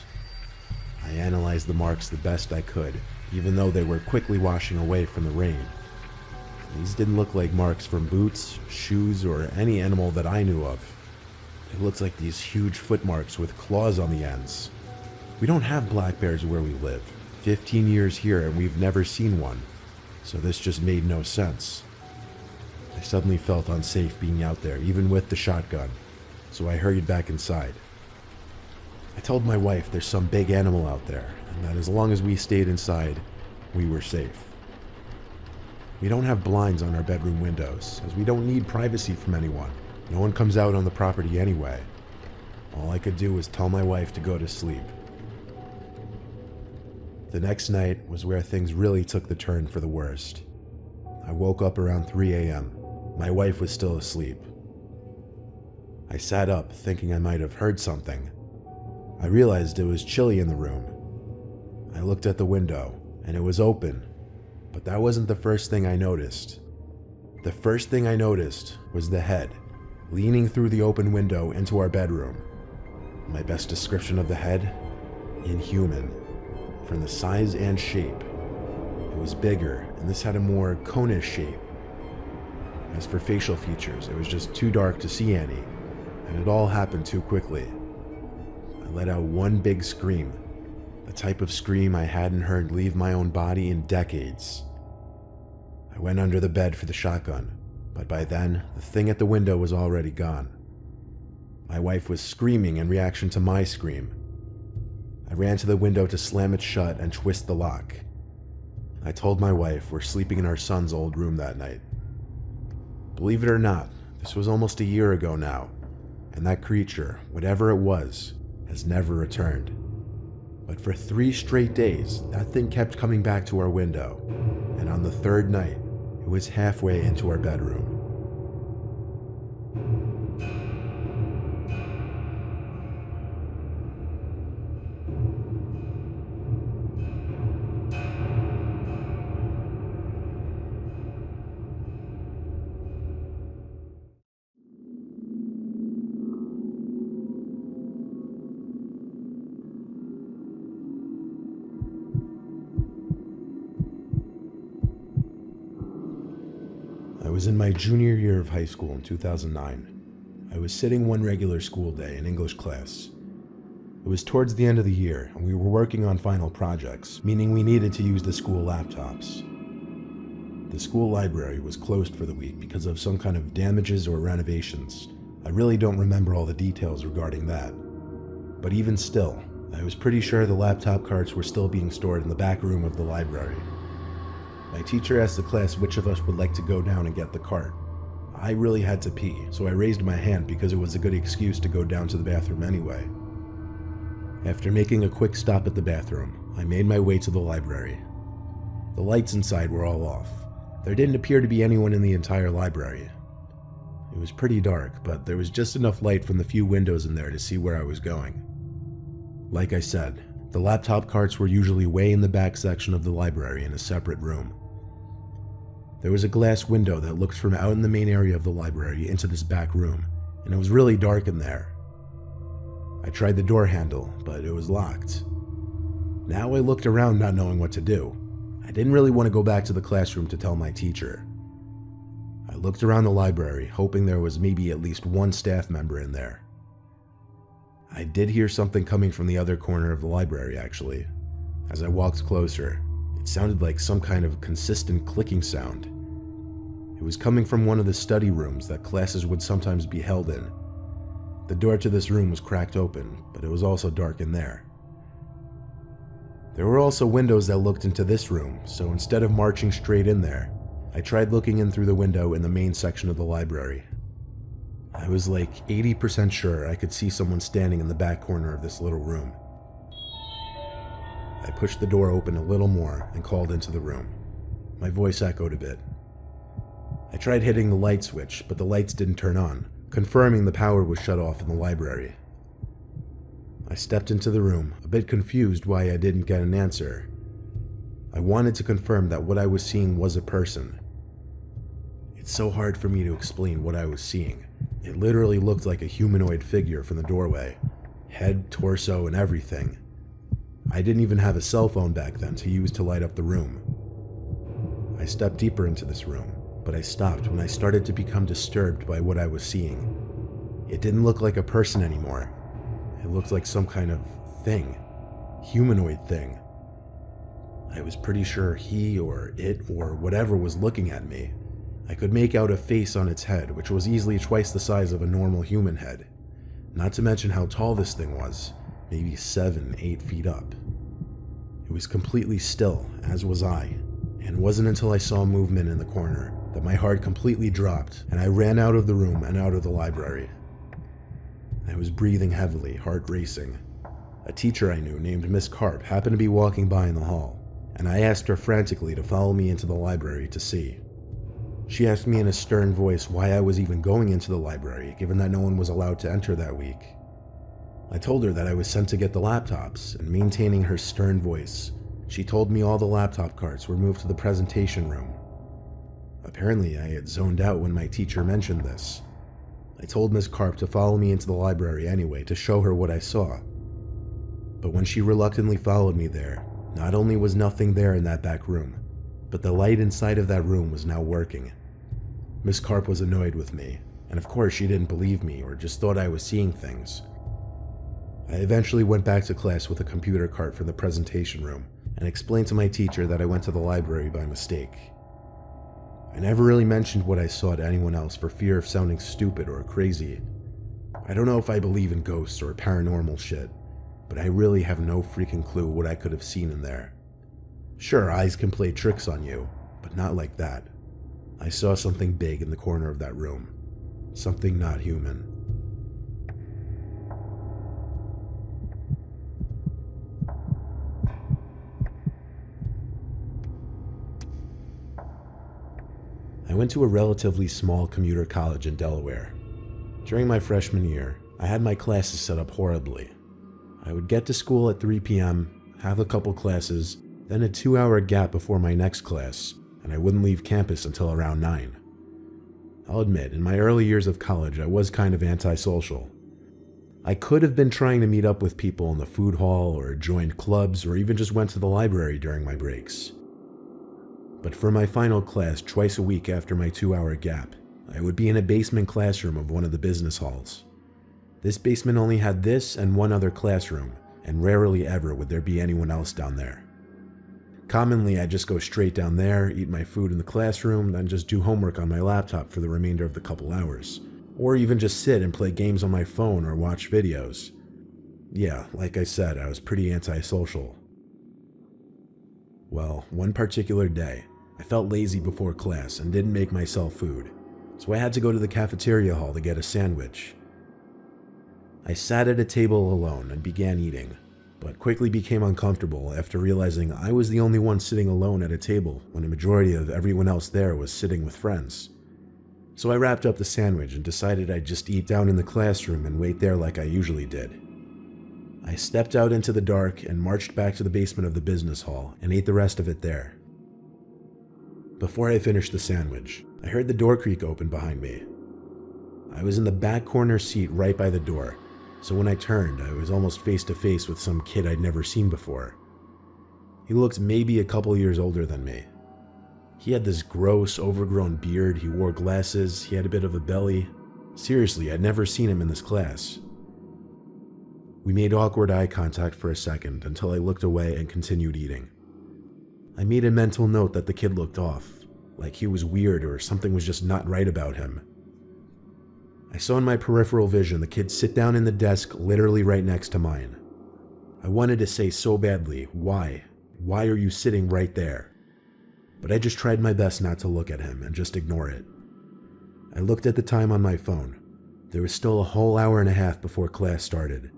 I analyzed the marks the best I could, even though they were quickly washing away from the rain. These didn't look like marks from boots, shoes, or any animal that I knew of. It looked like these huge footmarks with claws on the ends. We don't have black bears where we live. 15 years here and we've never seen one, so this just made no sense. I suddenly felt unsafe being out there, even with the shotgun, so I hurried back inside. I told my wife there's some big animal out there, and that as long as we stayed inside, we were safe. We don't have blinds on our bedroom windows, as we don't need privacy from anyone. No one comes out on the property anyway. All I could do was tell my wife to go to sleep. The next night was where things really took the turn for the worst. I woke up around 3 a.m. My wife was still asleep. I sat up, thinking I might have heard something. I realized it was chilly in the room. I looked at the window, and it was open, but that wasn't the first thing I noticed. The first thing I noticed was the head, leaning through the open window into our bedroom. My best description of the head? Inhuman. from the size and shape. It was bigger, and this had a more conish shape. As for facial features, it was just too dark to see any, and it all happened too quickly. I let out one big scream, the type of scream I hadn't heard leave my own body in decades. I went under the bed for the shotgun, but by then, the thing at the window was already gone. My wife was screaming in reaction to my scream. I ran to the window to slam it shut and twist the lock. I told my wife we're sleeping in our son's old room that night. Believe it or not, this was almost a year ago now, and that creature, whatever it was, has never returned. But for 3 straight days, that thing kept coming back to our window, and on the 3rd night, it was halfway into our bedroom. I was in my junior year of high school in 2009. I was sitting one regular school day in English class. It was towards the end of the year, and we were working on final projects, meaning we needed to use the school laptops. The school library was closed for the week because of some kind of damages or renovations. I really don't remember all the details regarding that. But even still, I was pretty sure the laptop carts were still being stored in the back room of the library. My teacher asked the class which of us would like to go down and get the cart. I really had to pee, so I raised my hand because it was a good excuse to go down to the bathroom anyway. After making a quick stop at the bathroom, I made my way to the library. The lights inside were all off. There didn't appear to be anyone in the entire library. It was pretty dark, but there was just enough light from the few windows in there to see where I was going. Like I said, the laptop carts were usually way in the back section of the library in a separate room. There was a glass window that looked from out in the main area of the library into this back room, and it was really dark in there. I tried the door handle, but it was locked. Now I looked around not knowing what to do. I didn't really want to go back to the classroom to tell my teacher. I looked around the library, hoping there was maybe at least one staff member in there. I did hear something coming from the other corner of the library, actually. As I walked closer, it sounded like some kind of consistent clicking sound. It was coming from one of the study rooms that classes would sometimes be held in. The door to this room was cracked open, but it was also dark in there. There were also windows that looked into this room, so instead of marching straight in there, I tried looking in through the window in the main section of the library. I was like 80% sure I could see someone standing in the back corner of this little room. I pushed the door open a little more and called into the room. My voice echoed a bit. I tried hitting the light switch, but the lights didn't turn on, confirming the power was shut off in the library. I stepped into the room, a bit confused why I didn't get an answer. I wanted to confirm that what I was seeing was a person. It's so hard for me to explain what I was seeing. It literally looked like a humanoid figure from the doorway. Head, torso, and everything. I didn't even have a cell phone back then to use to light up the room. I stepped deeper into this room, but I stopped when I started to become disturbed by what I was seeing. It didn't look like a person anymore. It looked like some kind of thing. Humanoid thing. I was pretty sure he or it or whatever was looking at me. I could make out a face on its head, which was easily twice the size of a normal human head. Not to mention how tall this thing was, maybe 7-8 feet up. It was completely still, as was I, and it wasn't until I saw movement in the corner that my heart completely dropped and I ran out of the room and out of the library. I was breathing heavily, heart racing. A teacher I knew named Miss Carp happened to be walking by in the hall, and I asked her frantically to follow me into the library to see. She asked me in a stern voice why I was even going into the library, given that no one was allowed to enter that week. I told her that I was sent to get the laptops, and maintaining her stern voice, she told me all the laptop carts were moved to the presentation room. Apparently, I had zoned out when my teacher mentioned this. I told Miss Carp to follow me into the library anyway to show her what I saw. But when she reluctantly followed me there, Not only was nothing there in that back room, but the light inside of that room was now working. Miss Karp was annoyed with me, and of course she didn't believe me or just thought I was seeing things. I eventually went back to class with a computer cart from the presentation room and explained to my teacher that I went to the library by mistake. I never really mentioned what I saw to anyone else for fear of sounding stupid or crazy. I don't know if I believe in ghosts or paranormal shit, but I really have no freaking clue what I could have seen in there. Sure, eyes can play tricks on you, but not like that. I saw something big in the corner of that room. Something not human. I went to a relatively small commuter college in Delaware. During my freshman year, I had my classes set up horribly. I would get to school at 3 p.m., have a couple classes, then a 2-hour gap before my next class, and I wouldn't leave campus until around 9. I'll admit, in my early years of college, I was kind of antisocial. I could have been trying to meet up with people in the food hall or joined clubs or even just went to the library during my breaks. But for my final class twice a week after my 2-hour gap, I would be in a basement classroom of one of the business halls. This basement only had this and one other classroom, and rarely ever would there be anyone else down there. Commonly, I'd just go straight down there, eat my food in the classroom, then just do homework on my laptop for the remainder of the couple hours. Or even just sit and play games on my phone or watch videos. Yeah, like I said, I was pretty antisocial. Well, one particular day, I felt lazy before class and didn't make myself food, so I had to go to the cafeteria hall to get a sandwich. I sat at a table alone and began eating, but quickly became uncomfortable after realizing I was the only one sitting alone at a table when a majority of everyone else there was sitting with friends. So I wrapped up the sandwich and decided I'd just eat down in the classroom and wait there like I usually did. I stepped out into the dark and marched back to the basement of the business hall and ate the rest of it there. Before I finished the sandwich, I heard the door creak open behind me. I was in the back corner seat right by the door, so when I turned, I was almost face to face with some kid I'd never seen before. He looked maybe a couple years older than me. He had this gross, overgrown beard, he wore glasses, he had a bit of a belly. Seriously, I'd never seen him in this class. We made awkward eye contact for a second until I looked away and continued eating. I made a mental note that the kid looked off, like he was weird or something was just not right about him. I saw in my peripheral vision the kid sit down in the desk literally right next to mine. I wanted to say so badly, why? Why are you sitting right there? But I just tried my best not to look at him and just ignore it. I looked at the time on my phone. There was still a whole hour and a half before class started.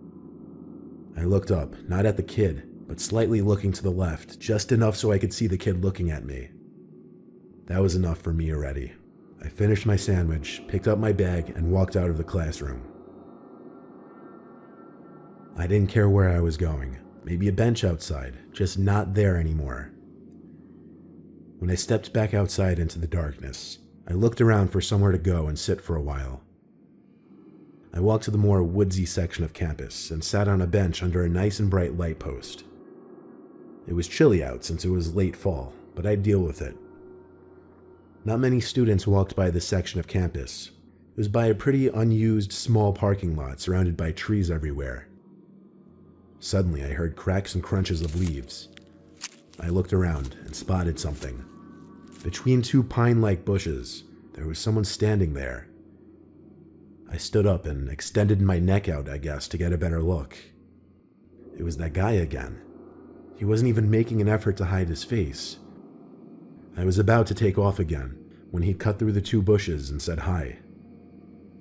I looked up, not at the kid, but slightly looking to the left, just enough so I could see the kid looking at me. That was enough for me already. I finished my sandwich, picked up my bag, and walked out of the classroom. I didn't care where I was going. Maybe a bench outside, just not there anymore. When I stepped back outside into the darkness, I looked around for somewhere to go and sit for a while. I walked to the more woodsy section of campus and sat on a bench under a nice and bright light post. It was chilly out since it was late fall, but I'd deal with it. Not many students walked by this section of campus. It was by a pretty unused small parking lot surrounded by trees everywhere. Suddenly, I heard cracks and crunches of leaves. I looked around and spotted something. Between two pine-like bushes, there was someone standing there. I stood up and extended my neck out, I guess, to get a better look. It was that guy again. He wasn't even making an effort to hide his face. I was about to take off again when he cut through the two bushes and said hi.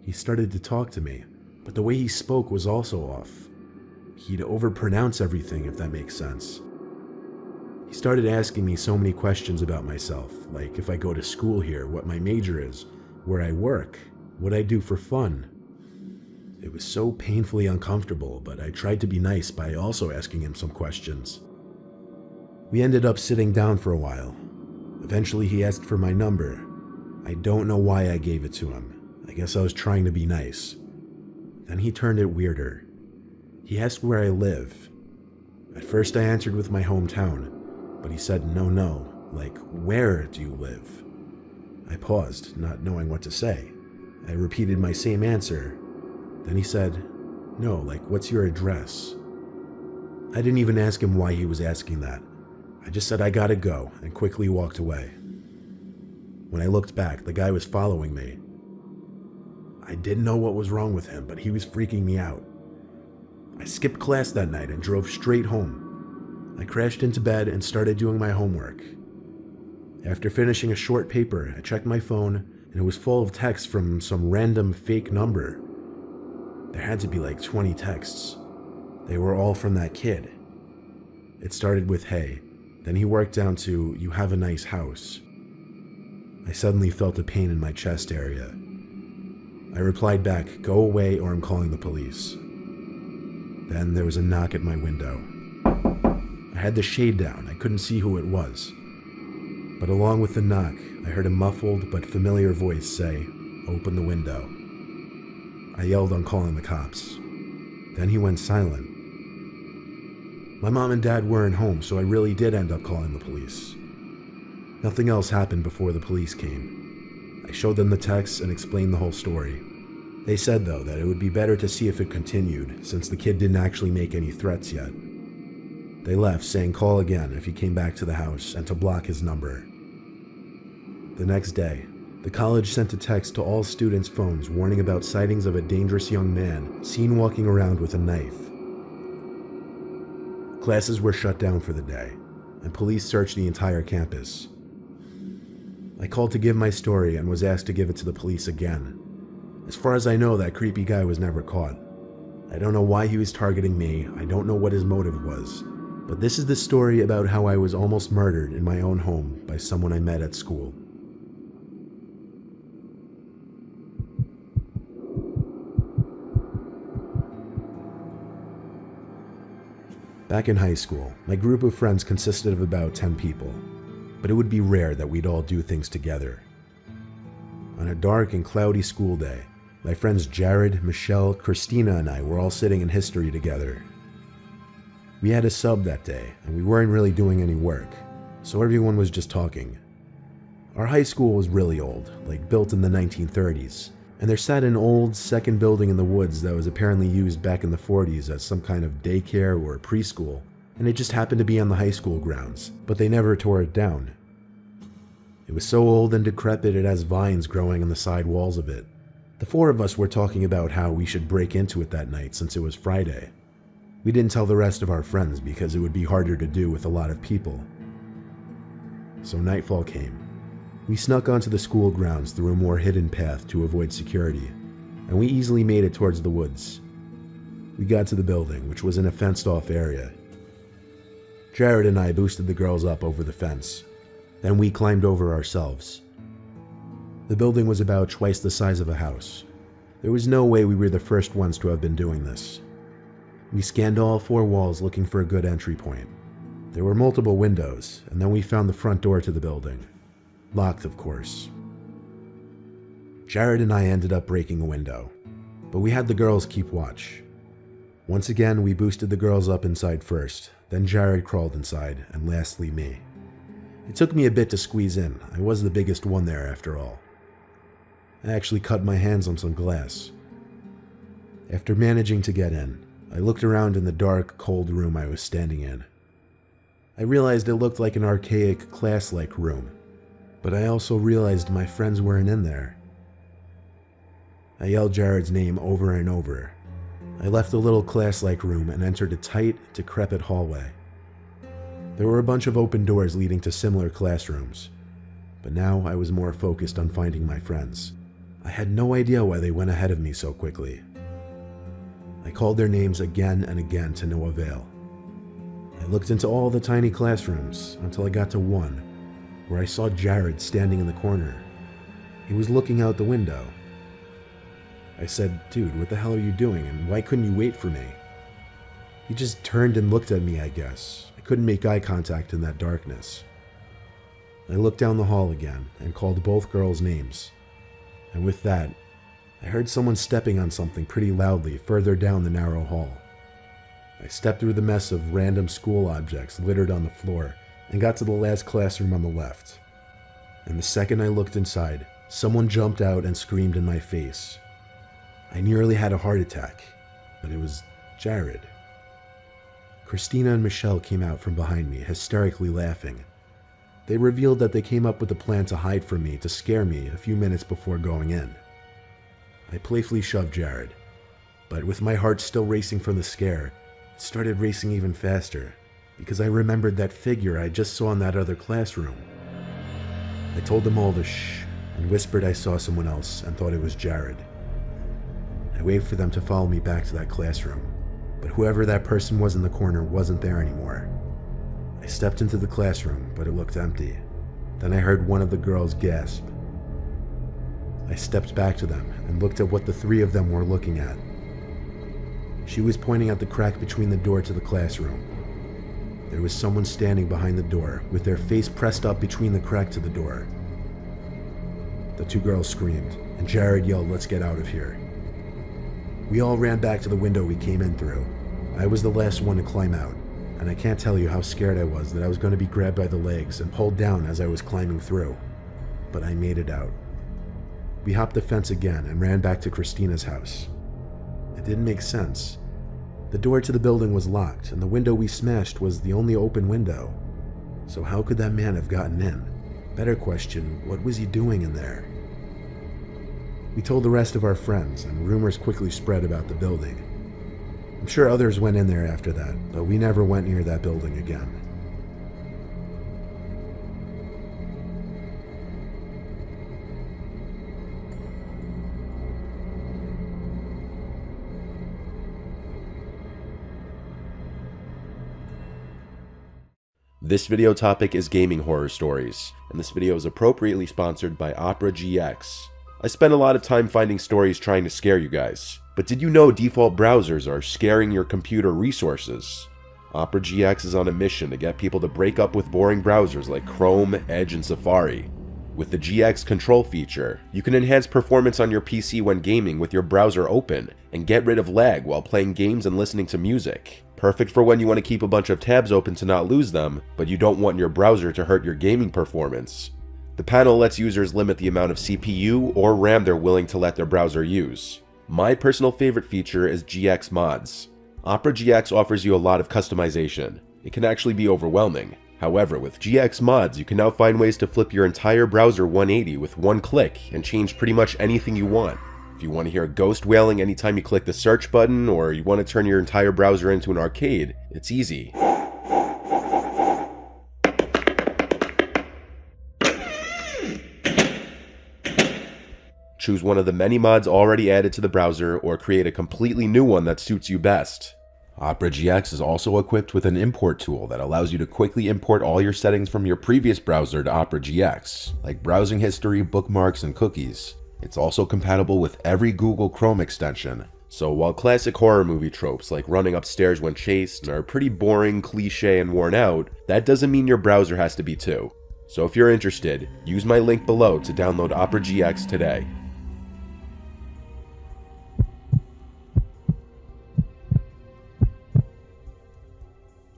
He started to talk to me, but the way he spoke was also off. He'd overpronounce everything, if that makes sense. He started asking me so many questions about myself, like if I go to school here, what my major is, where I work, what I do for fun. It was so painfully uncomfortable, but I tried to be nice by also asking him some questions. We ended up sitting down for a while. Eventually he asked for my number. I don't know why I gave it to him. I guess I was trying to be nice. Then he turned it weirder. He asked where I live. At first I answered with my hometown, but he said no, like, where do you live? I paused, not knowing what to say. I repeated my same answer. Then he said, no, like, what's your address? I didn't even ask him why he was asking that. I just said I gotta go and quickly walked away. When I looked back, the guy was following me. I didn't know what was wrong with him, but he was freaking me out. I skipped class that night and drove straight home. I crashed into bed and started doing my homework. After finishing a short paper, I checked my phone and it was full of texts from some random fake number. There had to be like 20 texts. They were all from that kid. It started with hey, then he worked down to you have a nice house. I suddenly felt a pain in my chest area. I replied back, go away or I'm calling the police. Then there was a knock at my window. I had the shade down, I couldn't see who it was. But along with the knock, I heard a muffled but familiar voice say, open the window. I yelled on calling the cops. Then he went silent. My mom and dad weren't home, so I really did end up calling the police. Nothing else happened before the police came. I showed them the texts and explained the whole story. They said, though, that it would be better to see if it continued, since the kid didn't actually make any threats yet. They left, saying call again if he came back to the house and to block his number. The next day, the college sent a text to all students' phones warning about sightings of a dangerous young man seen walking around with a knife. Classes were shut down for the day, and police searched the entire campus. I called to give my story and was asked to give it to the police again. As far as I know, that creepy guy was never caught. I don't know why he was targeting me, I don't know what his motive was, but this is the story about how I was almost murdered in my own home by someone I met at school. Back in high school, my group of friends consisted of about 10 people, but it would be rare that we'd all do things together. On a dark and cloudy school day, my friends Jared, Michelle, Christina, and I were all sitting in history together. We had a sub that day, and we weren't really doing any work, so everyone was just talking. Our high school was really old, like built in the 1930s, and there sat an old second building in the woods that was apparently used back in the 40s as some kind of daycare or preschool, and it just happened to be on the high school grounds, but they never tore it down. It was so old and decrepit it has vines growing on the side walls of it. The four of us were talking about how we should break into it that night since it was Friday. We didn't tell the rest of our friends because it would be harder to do with a lot of people. So nightfall came. We snuck onto the school grounds through a more hidden path to avoid security, and we easily made it towards the woods. We got to the building, which was in a fenced-off area. Jared and I boosted the girls up over the fence. Then we climbed over ourselves. The building was about twice the size of a house. There was no way we were the first ones to have been doing this. We scanned all four walls looking for a good entry point. There were multiple windows, and then we found the front door to the building. Locked, of course. Jared and I ended up breaking a window, but we had the girls keep watch. Once again, we boosted the girls up inside first, then Jared crawled inside, and lastly me. It took me a bit to squeeze in. I was the biggest one there after all. I actually cut my hands on some glass. After managing to get in, I looked around in the dark, cold room I was standing in. I realized it looked like an archaic, class-like room, but I also realized my friends weren't in there. I yelled Jared's name over and over. I left the little class-like room and entered a tight, decrepit hallway. There were a bunch of open doors leading to similar classrooms, but now I was more focused on finding my friends. I had no idea why they went ahead of me so quickly. I called their names again and again to no avail. I looked into all the tiny classrooms until I got to one, where I saw Jared standing in the corner. He was looking out the window. I said, "Dude, what the hell are you doing, and why couldn't you wait for me?" He just turned and looked at me, I guess. I couldn't make eye contact in that darkness. I looked down the hall again and called both girls' names. And with that, I heard someone stepping on something pretty loudly further down the narrow hall. I stepped through the mess of random school objects littered on the floor and got to the last classroom on the left. And the second I looked inside, someone jumped out and screamed in my face. I nearly had a heart attack, but it was Jared. Christina and Michelle came out from behind me, hysterically laughing. They revealed that they came up with a plan to hide from me to scare me a few minutes before going in. I playfully shoved Jared, but with my heart still racing from the scare, it started racing even faster because I remembered that figure I just saw in that other classroom. I told them all to shh and whispered I saw someone else and thought it was Jared. I waved for them to follow me back to that classroom, but whoever that person was in the corner wasn't there anymore. I stepped into the classroom, but it looked empty. Then I heard one of the girls gasp. I stepped back to them and looked at what the three of them were looking at. She was pointing at the crack between the door to the classroom. There was someone standing behind the door with their face pressed up between the crack to the door. The two girls screamed, and Jared yelled, "Let's get out of here." We all ran back to the window we came in through. I was the last one to climb out, and I can't tell you how scared I was that I was going to be grabbed by the legs and pulled down as I was climbing through. But I made it out. We hopped the fence again and ran back to Christina's house. It didn't make sense. The door to the building was locked, and the window we smashed was the only open window. So how could that man have gotten in? Better question, what was he doing in there? We told the rest of our friends, and rumors quickly spread about the building. I'm sure others went in there after that, but we never went near that building again. This video topic is gaming horror stories, and this video is appropriately sponsored by Opera GX. I spent a lot of time finding stories trying to scare you guys, but did you know default browsers are scaring your computer resources? Opera GX is on a mission to get people to break up with boring browsers like Chrome, Edge, and Safari. With the GX control feature, you can enhance performance on your PC when gaming with your browser open, and get rid of lag while playing games and listening to music. Perfect for when you want to keep a bunch of tabs open to not lose them, but you don't want your browser to hurt your gaming performance. The panel lets users limit the amount of CPU or RAM they're willing to let their browser use. My personal favorite feature is GX Mods. Opera GX offers you a lot of customization. It can actually be overwhelming. However, with GX Mods, you can now find ways to flip your entire browser 180 with one click and change pretty much anything you want. If you want to hear a ghost wailing anytime you click the search button, or you want to turn your entire browser into an arcade, it's easy. Choose one of the many mods already added to the browser, or create a completely new one that suits you best. Opera GX is also equipped with an import tool that allows you to quickly import all your settings from your previous browser to Opera GX, like browsing history, bookmarks, and cookies. It's also compatible with every Google Chrome extension, so while classic horror movie tropes like running upstairs when chased are pretty boring, cliche, and worn out, that doesn't mean your browser has to be too. So if you're interested, use my link below to download Opera GX today.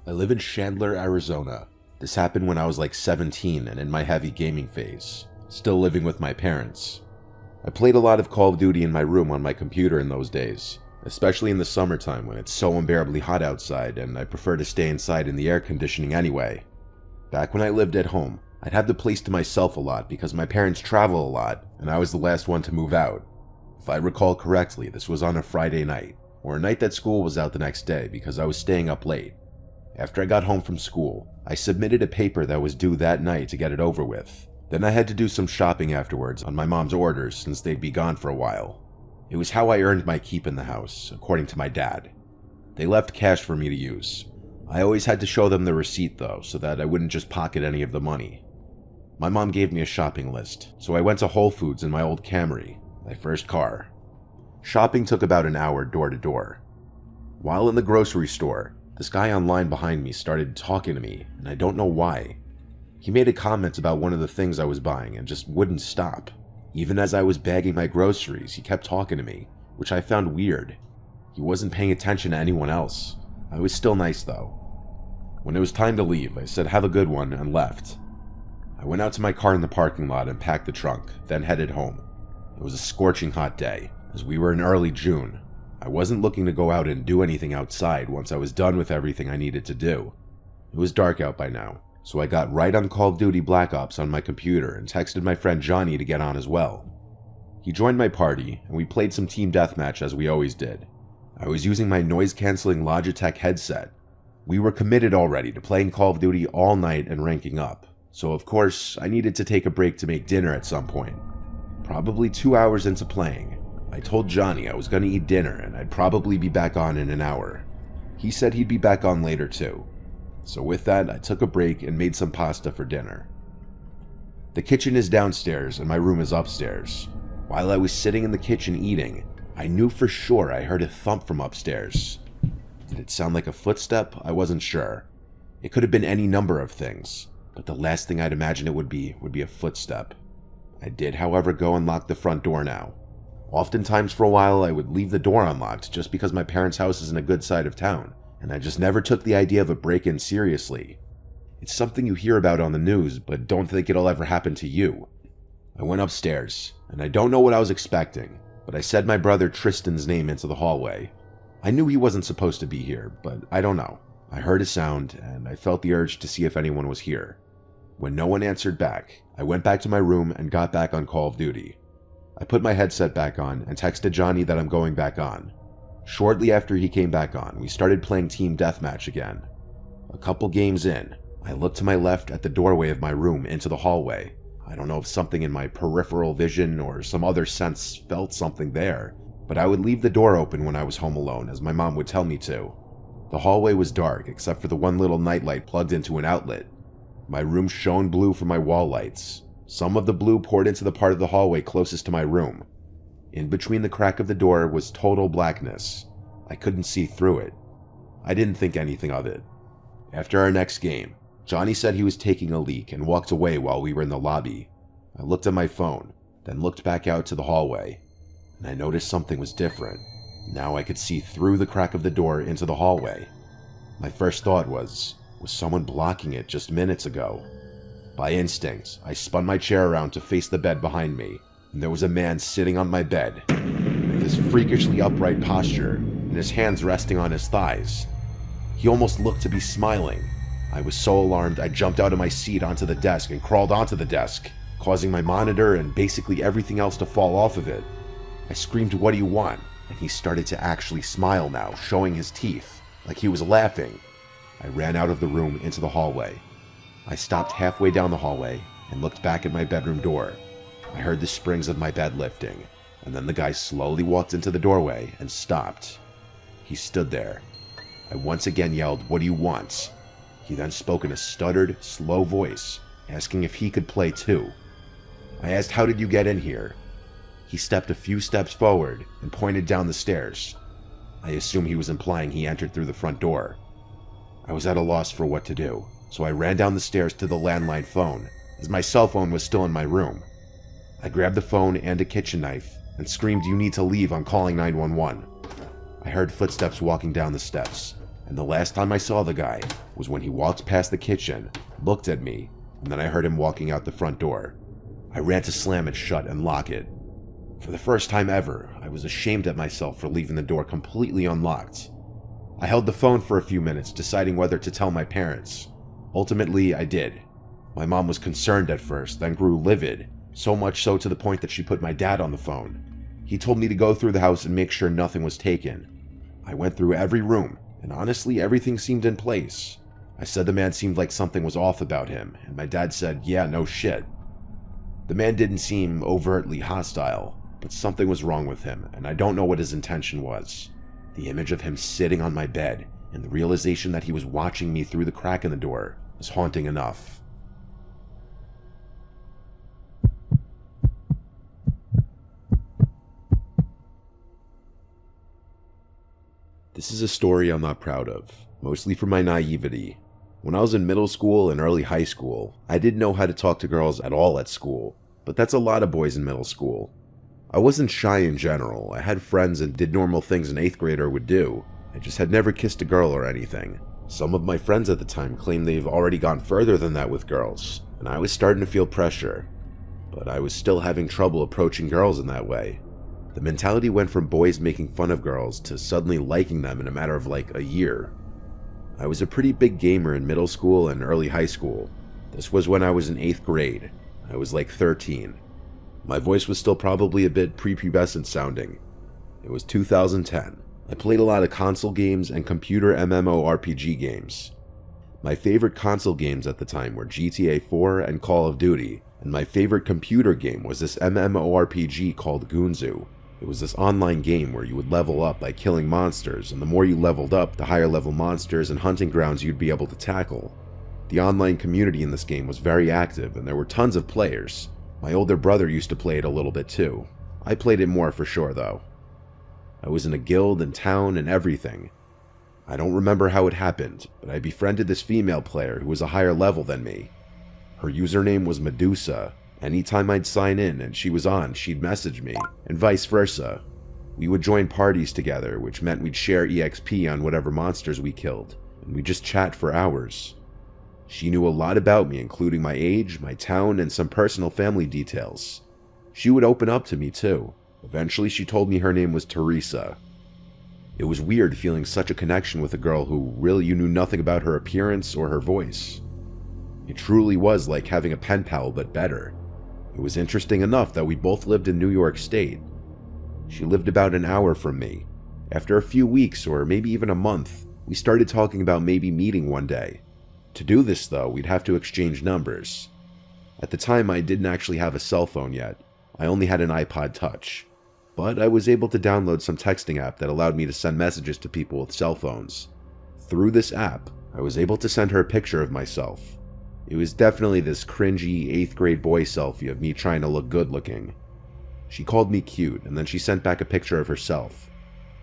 I live in Chandler, Arizona. This happened when I was like 17 and in my heavy gaming phase, still living with my parents. I played a lot of Call of Duty in my room on my computer in those days, especially in the summertime when it's so unbearably hot outside and I prefer to stay inside in the air conditioning anyway. Back when I lived at home, I'd have the place to myself a lot because my parents travel a lot and I was the last one to move out. If I recall correctly, this was on a Friday night, or a night that school was out the next day because I was staying up late. After I got home from school, I submitted a paper that was due that night to get it over with. Then I had to do some shopping afterwards on my mom's orders since they'd be gone for a while. It was how I earned my keep in the house, according to my dad. They left cash for me to use. I always had to show them the receipt though, so that I wouldn't just pocket any of the money. My mom gave me a shopping list, so I went to Whole Foods in my old Camry, my first car. Shopping took about an hour door to door. While in the grocery store, this guy online behind me started talking to me, and I don't know why. He made a comment about one of the things I was buying and just wouldn't stop. Even as I was bagging my groceries, he kept talking to me, which I found weird. He wasn't paying attention to anyone else. I was still nice though. When it was time to leave, I said have a good one and left. I went out to my car in the parking lot and packed the trunk, then headed home. It was a scorching hot day, as we were in early June. I wasn't looking to go out and do anything outside once I was done with everything I needed to do. It was dark out by now, so I got right on Call of Duty Black Ops on my computer and texted my friend Johnny to get on as well. He joined my party, and we played some team deathmatch as we always did. I was using my noise-canceling Logitech headset. We were committed already to playing Call of Duty all night and ranking up, so of course I needed to take a break to make dinner at some point. Probably 2 hours into playing, I told Johnny I was going to eat dinner and I'd probably be back on in an hour. He said he'd be back on later too. So with that, I took a break and made some pasta for dinner. The kitchen is downstairs and my room is upstairs. While I was sitting in the kitchen eating, I knew for sure I heard a thump from upstairs. Did it sound like a footstep? I wasn't sure. It could have been any number of things, but the last thing I'd imagine it would be a footstep. I did, however, go and lock the front door now. Oftentimes for a while, I would leave the door unlocked just because my parents' house is in a good side of town, and I just never took the idea of a break-in seriously. It's something you hear about on the news, but don't think it'll ever happen to you. I went upstairs, and I don't know what I was expecting, but I said my brother Tristan's name into the hallway. I knew he wasn't supposed to be here, but I don't know. I heard a sound, and I felt the urge to see if anyone was here. When no one answered back, I went back to my room and got back on Call of Duty. I put my headset back on and texted Johnny that I'm going back on. Shortly after he came back on, we started playing Team Deathmatch again. A couple games in, I looked to my left at the doorway of my room into the hallway. I don't know if something in my peripheral vision or some other sense felt something there, but I would leave the door open when I was home alone, as my mom would tell me to. The hallway was dark except for the one little nightlight plugged into an outlet. My room shone blue from my wall lights. Some of the blue poured into the part of the hallway closest to my room. In between the crack of the door was total blackness. I couldn't see through it. I didn't think anything of it. After our next game, Johnny said he was taking a leak and walked away while we were in the lobby. I looked at my phone, then looked back out to the hallway, and I noticed something was different. Now I could see through the crack of the door into the hallway. My first thought was someone blocking it just minutes ago? By instinct, I spun my chair around to face the bed behind me, and there was a man sitting on my bed, with this freakishly upright posture, and his hands resting on his thighs. He almost looked to be smiling. I was so alarmed I jumped out of my seat onto the desk and crawled onto the desk, causing my monitor and basically everything else to fall off of it. I screamed, "What do you want?" And he started to actually smile now, showing his teeth, like he was laughing. I ran out of the room into the hallway. I stopped halfway down the hallway and looked back at my bedroom door. I heard the springs of my bed lifting, and then the guy slowly walked into the doorway and stopped. He stood there. I once again yelled, "What do you want?" He then spoke in a stuttered, slow voice, asking if he could play too. I asked, "How did you get in here?" He stepped a few steps forward and pointed down the stairs. I assume he was implying he entered through the front door. I was at a loss for what to do, so I ran down the stairs to the landline phone, as my cell phone was still in my room. I grabbed the phone and a kitchen knife and screamed, "You need to leave, I'm calling 911. I heard footsteps walking down the steps, and the last time I saw the guy was when he walked past the kitchen, looked at me, and then I heard him walking out the front door. I ran to slam it shut and lock it. For the first time ever, I was ashamed at myself for leaving the door completely unlocked. I held the phone for a few minutes, deciding whether to tell my parents. Ultimately, I did. My mom was concerned at first, then grew livid, so much so to the point that she put my dad on the phone. He told me to go through the house and make sure nothing was taken. I went through every room, and honestly, everything seemed in place. I said the man seemed like something was off about him, and my dad said, "Yeah, no shit." The man didn't seem overtly hostile, but something was wrong with him, and I don't know what his intention was. The image of him sitting on my bed, and the realization that he was watching me through the crack in the door, was haunting enough. This is a story I'm not proud of, mostly for my naivety. When I was in middle school and early high school, I didn't know how to talk to girls at all at school, but that's a lot of boys in middle school. I wasn't shy in general, I had friends and did normal things an 8th grader would do, I just had never kissed a girl or anything. Some of my friends at the time claimed they've already gone further than that with girls, and I was starting to feel pressure. But I was still having trouble approaching girls in that way. The mentality went from boys making fun of girls to suddenly liking them in a matter of like a year. I was a pretty big gamer in middle school and early high school. This was when I was in 8th grade. I was like 13. My voice was still probably a bit prepubescent sounding. It was 2010. I played a lot of console games and computer MMORPG games. My favorite console games at the time were GTA 4 and Call of Duty, and my favorite computer game was this MMORPG called Gunzu. It was this online game where you would level up by killing monsters, and the more you leveled up, the higher level monsters and hunting grounds you'd be able to tackle. The online community in this game was very active, and there were tons of players. My older brother used to play it a little bit too. I played it more for sure though. I was in a guild and town and everything. I don't remember how it happened, but I befriended this female player who was a higher level than me. Her username was Medusa. Anytime I'd sign in and she was on, she'd message me, and vice versa. We would join parties together, which meant we'd share EXP on whatever monsters we killed, and we'd just chat for hours. She knew a lot about me, including my age, my town, and some personal family details. She would open up to me too. Eventually she told me her name was Teresa. It was weird feeling such a connection with a girl who really you knew nothing about her appearance or her voice. It truly was like having a pen pal but better. It was interesting enough that we both lived in New York State. She lived about an hour from me. After a few weeks, or maybe even a month, we started talking about maybe meeting one day. To do this though, we'd have to exchange numbers. At the time I didn't actually have a cell phone yet. I only had an iPod Touch. But I was able to download some texting app that allowed me to send messages to people with cell phones. Through this app, I was able to send her a picture of myself. It was definitely this cringy 8th grade boy selfie of me trying to look good looking. She called me cute, and then she sent back a picture of herself.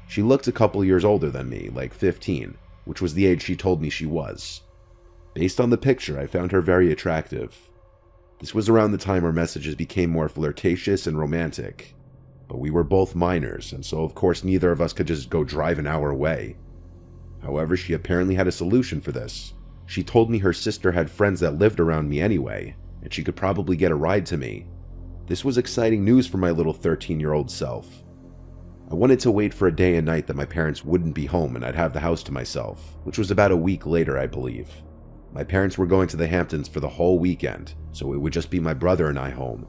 She looked a couple years older than me, like 15, which was the age she told me she was. Based on the picture, I found her very attractive. This was around the time our messages became more flirtatious and romantic. But we were both minors, and so of course neither of us could just go drive an hour away. However, she apparently had a solution for this. She told me her sister had friends that lived around me anyway, and she could probably get a ride to me. This was exciting news for my little 13-year-old self. I wanted to wait for a day and night that my parents wouldn't be home and I'd have the house to myself, which was about a week later, I believe. My parents were going to the Hamptons for the whole weekend, so it would just be my brother and I home.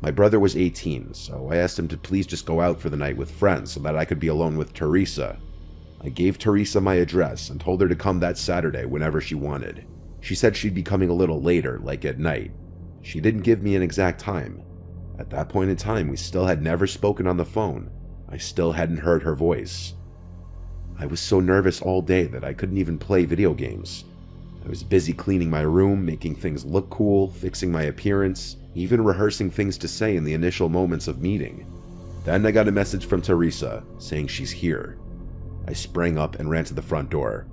My brother was 18, so I asked him to please just go out for the night with friends so that I could be alone with Teresa. I gave Teresa my address and told her to come that Saturday whenever she wanted. She said she'd be coming a little later, like at night. She didn't give me an exact time. At that point in time, we still had never spoken on the phone. I still hadn't heard her voice. I was so nervous all day that I couldn't even play video games. I was busy cleaning my room, making things look cool, fixing my appearance, even rehearsing things to say in the initial moments of meeting. Then I got a message from Teresa saying she's here. I sprang up and ran to the front door.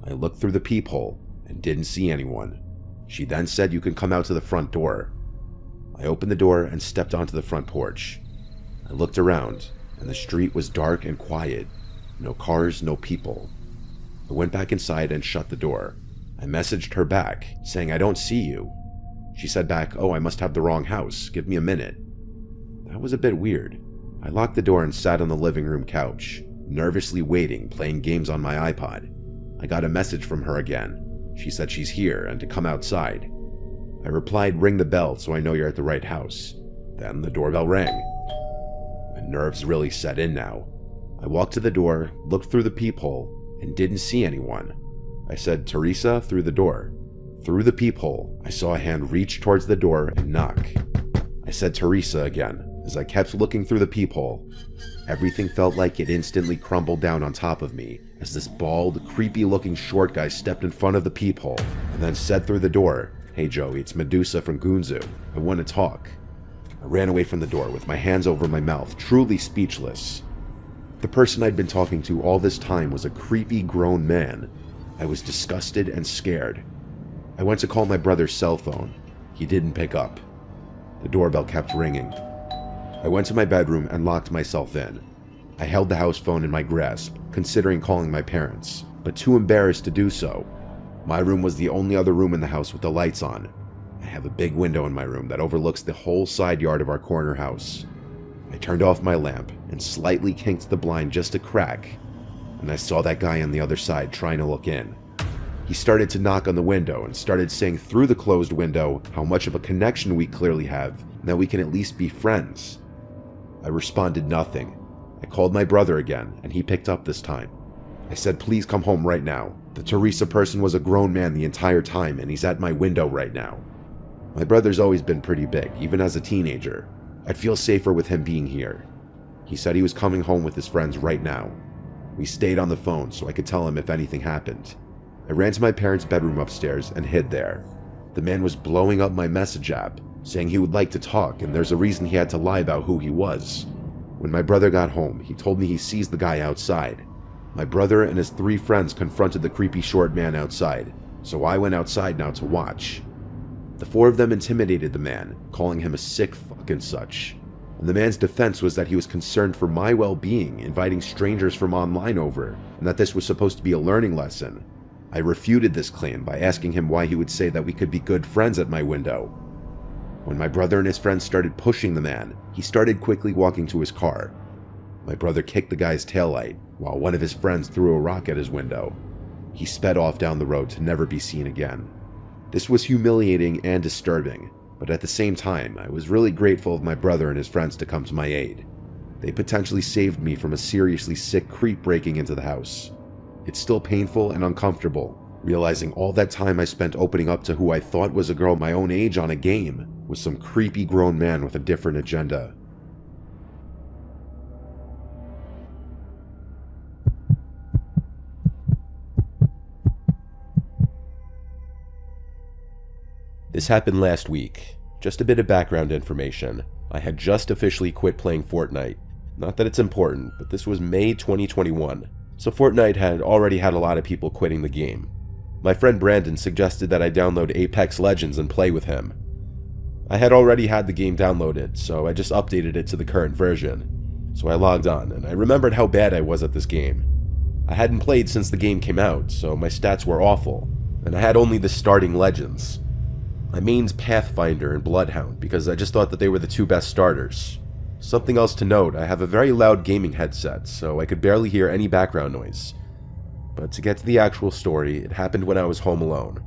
I looked through the peephole and didn't see anyone. She then said you can come out to the front door. I opened the door and stepped onto the front porch. I looked around, and the street was dark and quiet. No cars, no people. I went back inside and shut the door. I messaged her back, saying I don't see you. She said back, oh, I must have the wrong house. Give me a minute. That was a bit weird. I locked the door and sat on the living room couch, nervously waiting, playing games on my iPod. I got a message from her again. She said she's here and to come outside. I replied, ring the bell so I know you're at the right house. Then the doorbell rang. My nerves really set in now. I walked to the door, looked through the peephole, and didn't see anyone. I said, Teresa, through the door. Through the peephole, I saw a hand reach towards the door and knock. I said Teresa again. As I kept looking through the peephole, everything felt like it instantly crumbled down on top of me as this bald, creepy-looking short guy stepped in front of the peephole and then said through the door, hey Joey, it's Medusa from Gunzu. I want to talk. I ran away from the door with my hands over my mouth, truly speechless. The person I'd been talking to all this time was a creepy grown man. I was disgusted and scared. I went to call my brother's cell phone. He didn't pick up. The doorbell kept ringing. I went to my bedroom and locked myself in. I held the house phone in my grasp, considering calling my parents, but too embarrassed to do so. My room was the only other room in the house with the lights on. I have a big window in my room that overlooks the whole side yard of our corner house. I turned off my lamp and slightly kinked the blind just a crack, and I saw that guy on the other side trying to look in. He started to knock on the window and started saying through the closed window how much of a connection we clearly have and that we can at least be friends. I responded nothing. I called my brother again, and he picked up this time. I said, please come home right now. The Teresa person was a grown man the entire time, and he's at my window right now. My brother's always been pretty big, even as a teenager. I'd feel safer with him being here. He said he was coming home with his friends right now. We stayed on the phone so I could tell him if anything happened. I ran to my parents' bedroom upstairs and hid there. The man was blowing up my message app, saying he would like to talk, and there's a reason he had to lie about who he was. When my brother got home, he told me he sees the guy outside. My brother and his 3 friends confronted the creepy short man outside, so I went outside now to watch. The 4 of them intimidated the man, calling him a sick fuck and such. And the man's defense was that he was concerned for my well-being, inviting strangers from online over, and that this was supposed to be a learning lesson. I refuted this claim by asking him why he would say that we could be good friends at my window. When my brother and his friends started pushing the man, he started quickly walking to his car. My brother kicked the guy's taillight, while one of his friends threw a rock at his window. He sped off down the road to never be seen again. This was humiliating and disturbing, but at the same time, I was really grateful of my brother and his friends to come to my aid. They potentially saved me from a seriously sick creep breaking into the house. It's still painful and uncomfortable, realizing all that time I spent opening up to who I thought was a girl my own age on a game was some creepy grown man with a different agenda. This happened last week. Just a bit of background information. I had just officially quit playing Fortnite. Not that it's important, but this was May 2021, so Fortnite had already had a lot of people quitting the game. My friend Brandon suggested that I download Apex Legends and play with him. I had already had the game downloaded, so I just updated it to the current version. So I logged on, and I remembered how bad I was at this game. I hadn't played since the game came out, so my stats were awful, and I had only the starting Legends. I mained Pathfinder and Bloodhound because I just thought that they were the 2 best starters. Something else to note, I have a very loud gaming headset, so I could barely hear any background noise. But to get to the actual story, it happened when I was home alone.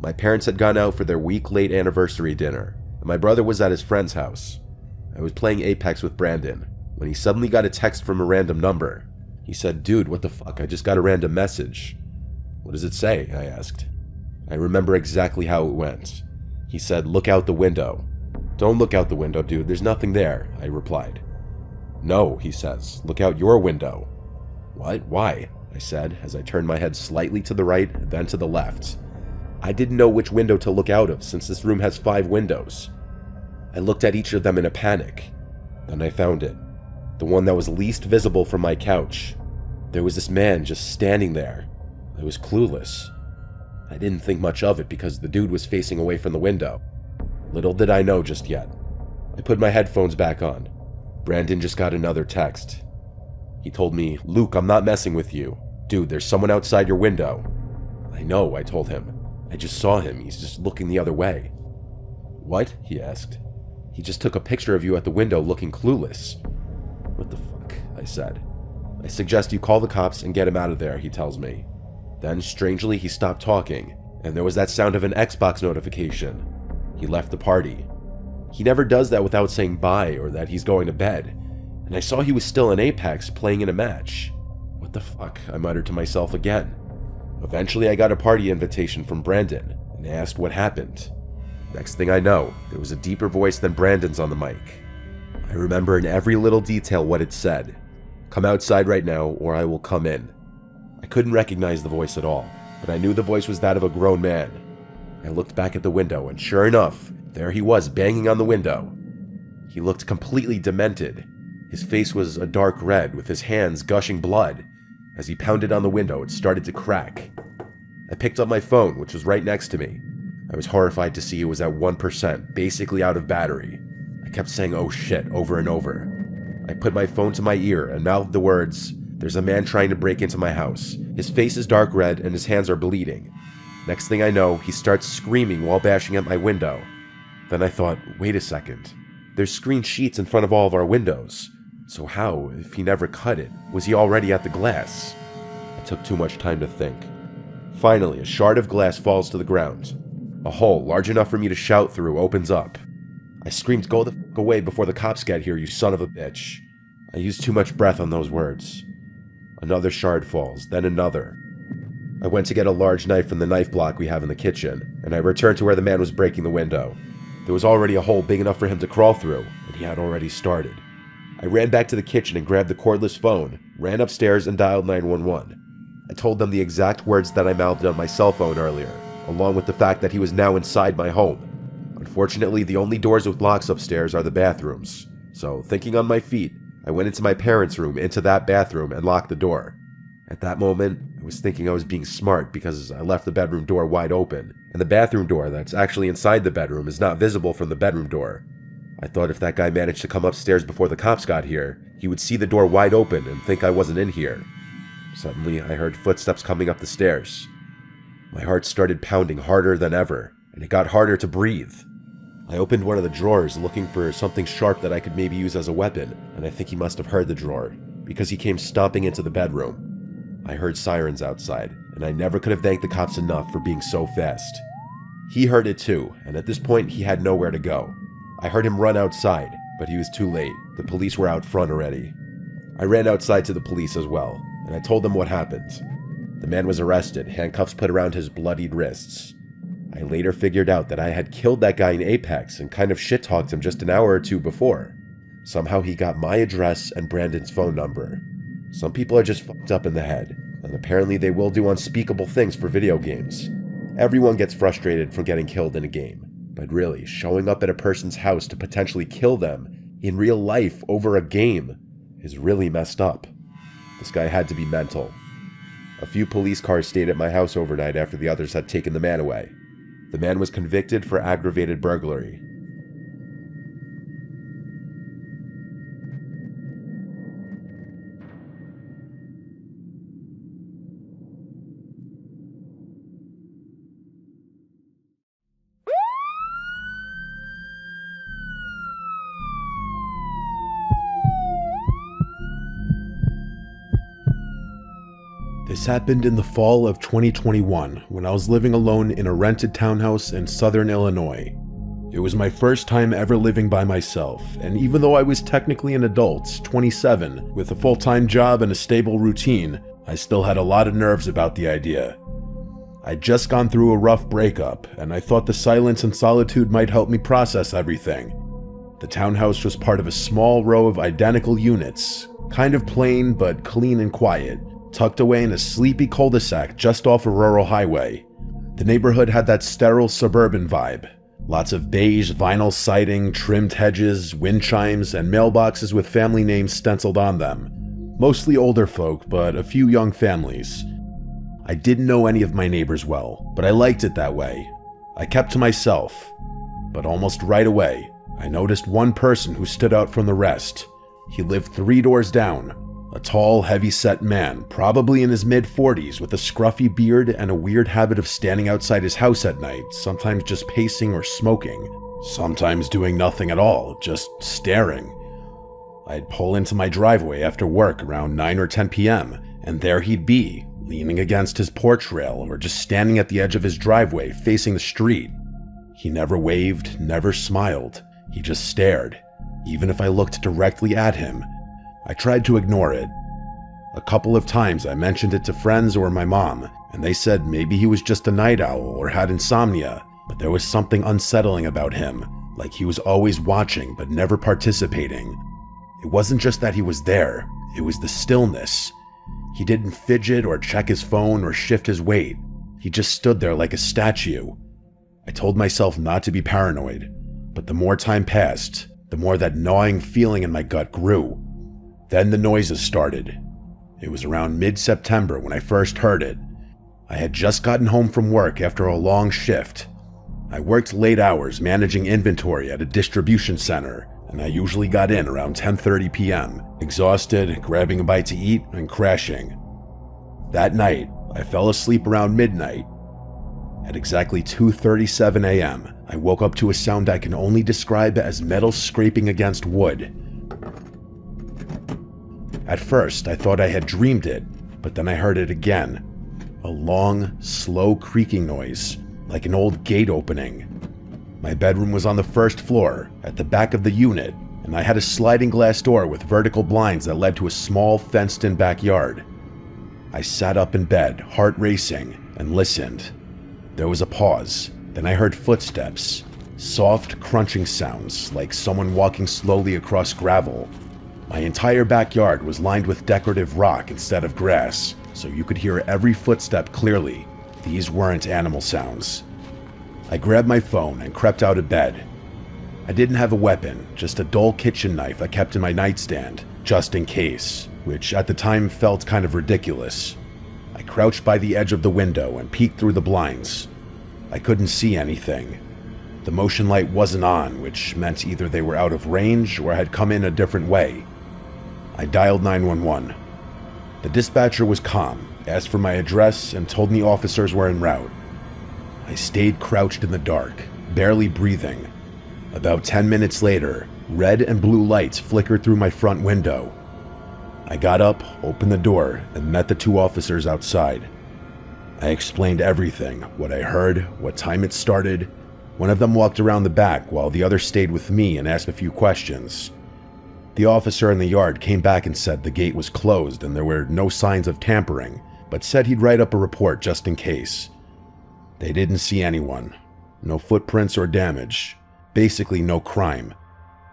My parents had gone out for their week-late anniversary dinner, and my brother was at his friend's house. I was playing Apex with Brandon, when he suddenly got a text from a random number. He said, "Dude, what the fuck, I just got a random message." "What does it say?" I asked. I remember exactly how it went. He said, "Look out the window." "Don't look out the window, dude, there's nothing there," I replied. "No," he says, "look out your window." "What? Why?" I said, as I turned my head slightly to the right, then to the left. I didn't know which window to look out of, since this room has 5 windows. I looked at each of them in a panic. Then I found it. The one that was least visible from my couch. There was this man just standing there. I was clueless. I didn't think much of it because the dude was facing away from the window. Little did I know just yet. I put my headphones back on. Brandon just got another text. He told me, "Luke, I'm not messing with you. Dude, there's someone outside your window." "I know," I told him. "I just saw him. He's just looking the other way." "What?" he asked. "He just took a picture of you at the window looking clueless." "What the fuck?" I said. "I suggest you call the cops and get him out of there," he tells me. Then, strangely, he stopped talking, and there was that sound of an Xbox notification. He left the party. He never does that without saying bye or that he's going to bed, and I saw he was still in Apex playing in a match. What the fuck, I muttered to myself again. Eventually I got a party invitation from Brandon, and I asked what happened. Next thing I know, there was a deeper voice than Brandon's on the mic. I remember in every little detail what it said. "Come outside right now, or I will come in." I couldn't recognize the voice at all, but I knew the voice was that of a grown man. I looked back at the window, and sure enough, there he was banging on the window. He looked completely demented. His face was a dark red, with his hands gushing blood. As he pounded on the window, it started to crack. I picked up my phone, which was right next to me. I was horrified to see it was at 1%, basically out of battery. I kept saying "oh shit" over and over. I put my phone to my ear and mouthed the words, "There's a man trying to break into my house. His face is dark red and his hands are bleeding." Next thing I know, he starts screaming while bashing at my window. Then I thought, wait a second. There's screen sheets in front of all of our windows. So how, if he never cut it, was he already at the glass? I took too much time to think. Finally, a shard of glass falls to the ground. A hole large enough for me to shout through opens up. I screamed, "Go the f*** away before the cops get here, you son of a bitch." I used too much breath on those words. Another shard falls, then another. I went to get a large knife from the knife block we have in the kitchen, and I returned to where the man was breaking the window. There was already a hole big enough for him to crawl through, and he had already started. I ran back to the kitchen and grabbed the cordless phone, ran upstairs and dialed 911. I told them the exact words that I mouthed on my cell phone earlier, along with the fact that he was now inside my home. Unfortunately, the only doors with locks upstairs are the bathrooms. So, thinking on my feet, I went into my parents' room, into that bathroom, and locked the door. At that moment, I was thinking I was being smart because I left the bedroom door wide open, and the bathroom door that's actually inside the bedroom is not visible from the bedroom door. I thought if that guy managed to come upstairs before the cops got here, he would see the door wide open and think I wasn't in here. Suddenly, I heard footsteps coming up the stairs. My heart started pounding harder than ever, and it got harder to breathe. I opened one of the drawers looking for something sharp that I could maybe use as a weapon, and I think he must have heard the drawer, because he came stomping into the bedroom. I heard sirens outside, and I never could have thanked the cops enough for being so fast. He heard it too, and at this point he had nowhere to go. I heard him run outside, but he was too late. The police were out front already. I ran outside to the police as well, and I told them what happened. The man was arrested, handcuffs put around his bloodied wrists. I later figured out that I had killed that guy in Apex and kind of shit-talked him just an hour or two before. Somehow he got my address and Brandon's phone number. Some people are just fucked up in the head, and apparently they will do unspeakable things for video games. Everyone gets frustrated from getting killed in a game, but really, showing up at a person's house to potentially kill them in real life over a game is really messed up. This guy had to be mental. A few police cars stayed at my house overnight after the others had taken the man away. The man was convicted for aggravated burglary. This happened in the fall of 2021 when I was living alone in a rented townhouse in southern Illinois. It was my first time ever living by myself, and even though I was technically an adult, 27, with a full-time job and a stable routine, I still had a lot of nerves about the idea. I'd just gone through a rough breakup, and I thought the silence and solitude might help me process everything. The townhouse was part of a small row of identical units, kind of plain but clean and quiet, tucked away in a sleepy cul-de-sac just off a rural highway. The neighborhood had that sterile suburban vibe. Lots of beige vinyl siding, trimmed hedges, wind chimes, and mailboxes with family names stenciled on them. Mostly older folk, but a few young families. I didn't know any of my neighbors well, but I liked it that way. I kept to myself. But almost right away, I noticed one person who stood out from the rest. He lived 3 doors down. A tall, heavy-set man, probably in his mid-40s, with a scruffy beard and a weird habit of standing outside his house at night, sometimes just pacing or smoking, sometimes doing nothing at all, just staring. I'd pull into my driveway after work around 9 or 10 p.m., and there he'd be, leaning against his porch rail or just standing at the edge of his driveway facing the street. He never waved, never smiled. He just stared, even if I looked directly at him. I tried to ignore it. A couple of times I mentioned it to friends or my mom, and they said maybe he was just a night owl or had insomnia, but there was something unsettling about him, like he was always watching but never participating. It wasn't just that he was there, it was the stillness. He didn't fidget or check his phone or shift his weight. He just stood there like a statue. I told myself not to be paranoid, but the more time passed, the more that gnawing feeling in my gut grew. Then the noises started. It was around mid-September when I first heard it. I had just gotten home from work after a long shift. I worked late hours managing inventory at a distribution center, and I usually got in around 10:30 p.m., exhausted, grabbing a bite to eat, and crashing. That night, I fell asleep around midnight. At exactly 2:37 a.m., I woke up to a sound I can only describe as metal scraping against wood. At first, I thought I had dreamed it, but then I heard it again. A long, slow creaking noise, like an old gate opening. My bedroom was on the first floor, at the back of the unit, and I had a sliding glass door with vertical blinds that led to a small fenced-in backyard. I sat up in bed, heart racing, and listened. There was a pause. Then I heard footsteps, soft crunching sounds like someone walking slowly across gravel. My entire backyard was lined with decorative rock instead of grass, so you could hear every footstep clearly. These weren't animal sounds. I grabbed my phone and crept out of bed. I didn't have a weapon, just a dull kitchen knife I kept in my nightstand, just in case, which at the time felt kind of ridiculous. I crouched by the edge of the window and peeked through the blinds. I couldn't see anything. The motion light wasn't on, which meant either they were out of range or had come in a different way. I dialed 911. The dispatcher was calm, asked for my address, and told me officers were en route. I stayed crouched in the dark, barely breathing. About 10 minutes later, red and blue lights flickered through my front window. I got up, opened the door, and met the two officers outside. I explained everything, what I heard, what time it started. One of them walked around the back while the other stayed with me and asked a few questions. The officer in the yard came back and said the gate was closed and there were no signs of tampering, but said he'd write up a report just in case. They didn't see anyone. No footprints or damage. Basically no crime.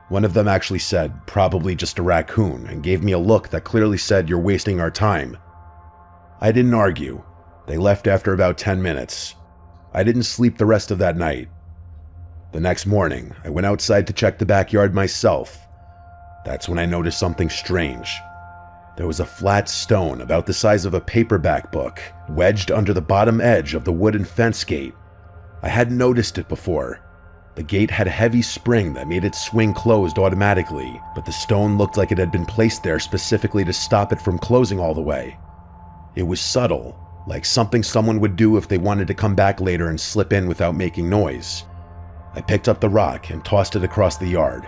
One of them actually said, probably just a raccoon, and gave me a look that clearly said, "You're wasting our time." I didn't argue. They left after about 10 minutes. I didn't sleep the rest of that night. The next morning, I went outside to check the backyard myself. That's when I noticed something strange. There was a flat stone about the size of a paperback book, wedged under the bottom edge of the wooden fence gate. I hadn't noticed it before. The gate had a heavy spring that made it swing closed automatically, but the stone looked like it had been placed there specifically to stop it from closing all the way. It was subtle, like something someone would do if they wanted to come back later and slip in without making noise. I picked up the rock and tossed it across the yard.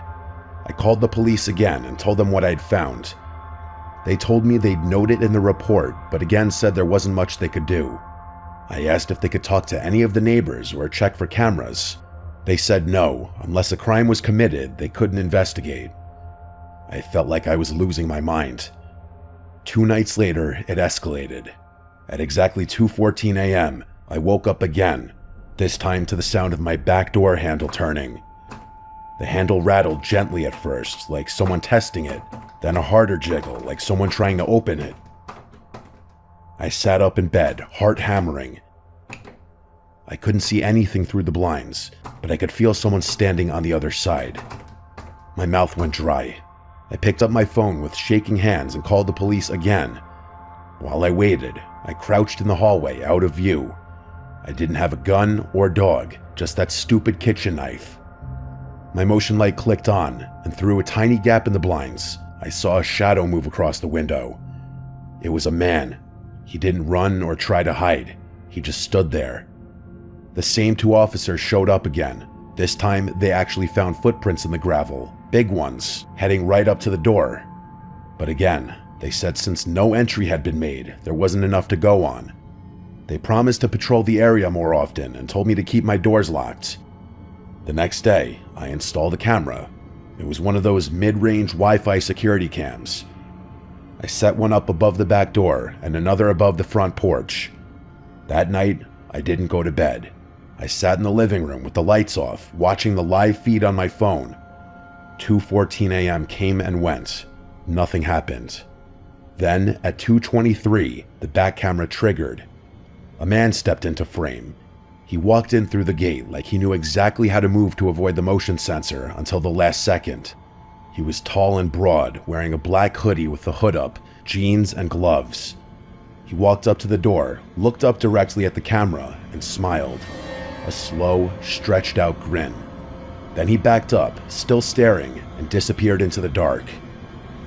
I called the police again and told them what I'd found. They told me they'd note it in the report, but again said there wasn't much they could do. I asked if they could talk to any of the neighbors or check for cameras. They said no, unless a crime was committed, they couldn't investigate. I felt like I was losing my mind. 2 nights later, it escalated. At exactly 2:14 a.m., I woke up again, this time to the sound of my back door handle turning. The handle rattled gently at first, like someone testing it, then a harder jiggle, like someone trying to open it. I sat up in bed, heart hammering. I couldn't see anything through the blinds, but I could feel someone standing on the other side. My mouth went dry. I picked up my phone with shaking hands and called the police again. While I waited, I crouched in the hallway, out of view. I didn't have a gun or dog, just that stupid kitchen knife. My motion light clicked on, and through a tiny gap in the blinds, I saw a shadow move across the window. It was a man. He didn't run or try to hide. He just stood there. The same 2 officers showed up again. This time, they actually found footprints in the gravel, big ones, heading right up to the door. But again, they said since no entry had been made, there wasn't enough to go on. They promised to patrol the area more often and told me to keep my doors locked. The next day, I installed a camera. It was one of those mid-range Wi-Fi security cams. I set one up above the back door and another above the front porch. That night, I didn't go to bed. I sat in the living room with the lights off, watching the live feed on my phone. 2:14 a.m. came and went. Nothing happened. Then, at 2:23, the back camera triggered. A man stepped into frame. He walked in through the gate like he knew exactly how to move to avoid the motion sensor until the last second. He was tall and broad, wearing a black hoodie with the hood up, jeans, and gloves. He walked up to the door, looked up directly at the camera, and smiled. A slow, stretched-out grin. Then he backed up, still staring, and disappeared into the dark.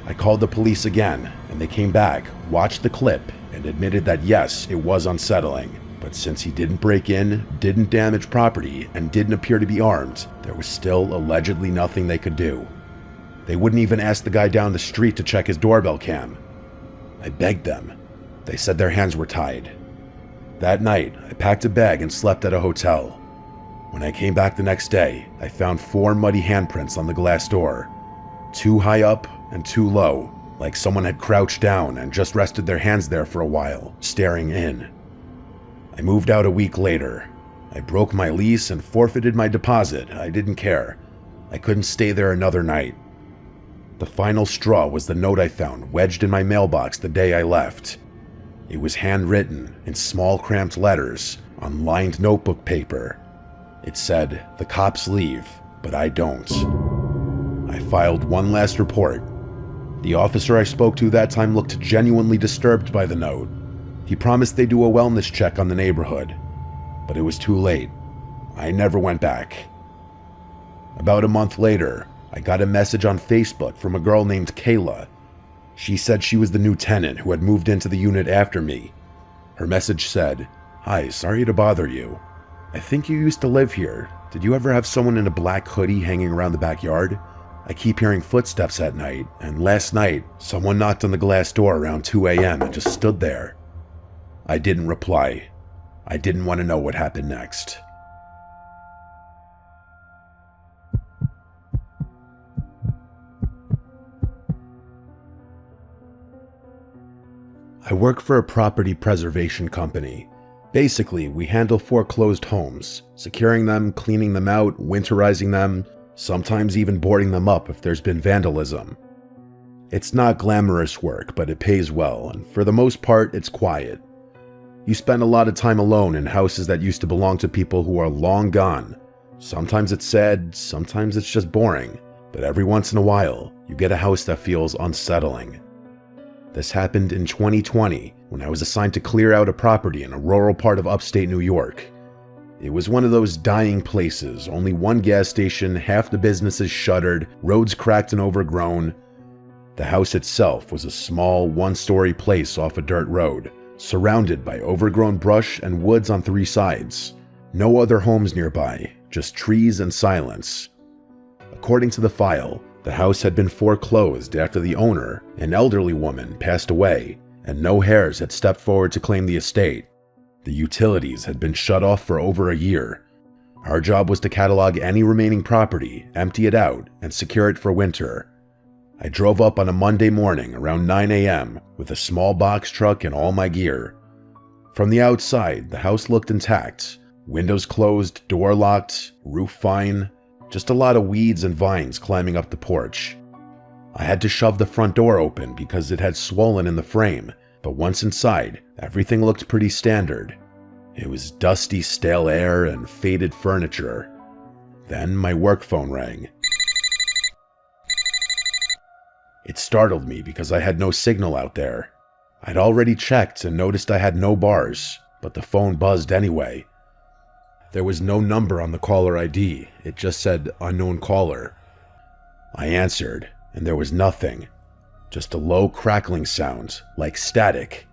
I called the police again, and they came back, watched the clip, and admitted that yes, it was unsettling. But since he didn't break in, didn't damage property, and didn't appear to be armed, there was still allegedly nothing they could do. They wouldn't even ask the guy down the street to check his doorbell cam. I begged them. They said their hands were tied. That night, I packed a bag and slept at a hotel. When I came back the next day, I found 4 muddy handprints on the glass door. 2 high up and 2 low, like someone had crouched down and just rested their hands there for a while, staring in. I moved out a week later. I broke my lease and forfeited my deposit. I didn't care. I couldn't stay there another night. The final straw was the note I found wedged in my mailbox the day I left. It was handwritten in small cramped letters on lined notebook paper. It said, "The cops leave, but I don't." I filed one last report. The officer I spoke to that time looked genuinely disturbed by the note. He promised they'd do a wellness check on the neighborhood, but it was too late. I never went back. About a month later, I got a message on Facebook from a girl named Kayla. She said she was the new tenant who had moved into the unit after me. Her message said, "Hi, sorry to bother you. I think you used to live here. Did you ever have someone in a black hoodie hanging around the backyard? I keep hearing footsteps at night, and last night, someone knocked on the glass door around 2 a.m. and just stood there." I didn't reply. I didn't want to know what happened next. I work for a property preservation company. Basically, we handle foreclosed homes, securing them, cleaning them out, winterizing them, sometimes even boarding them up if there's been vandalism. It's not glamorous work, but it pays well, and for the most part, it's quiet. You spend a lot of time alone in houses that used to belong to people who are long gone. Sometimes it's sad, sometimes it's just boring, but every once in a while, you get a house that feels unsettling. This happened in 2020 when I was assigned to clear out a property in a rural part of upstate New York. It was one of those dying places, only one gas station, half the businesses shuttered, roads cracked and overgrown. The house itself was a small, one-story place off a dirt road, surrounded by overgrown brush and woods on 3 sides. No other homes nearby, just trees and silence. According to the file, the house had been foreclosed after the owner, an elderly woman, passed away, and no heirs had stepped forward to claim the estate. The utilities had been shut off for over a year. Our job was to catalog any remaining property, empty it out, and secure it for winter. I drove up on a Monday morning around 9 a.m. with a small box truck and all my gear. From the outside, the house looked intact. Windows closed, door locked, roof fine. Just a lot of weeds and vines climbing up the porch. I had to shove the front door open because it had swollen in the frame, but once inside, everything looked pretty standard. It was dusty, stale air and faded furniture. Then my work phone rang. It startled me because I had no signal out there. I'd already checked and noticed I had no bars, but the phone buzzed anyway. There was no number on the caller ID, it just said unknown caller. I answered, and there was nothing. Just a low crackling sound, like static.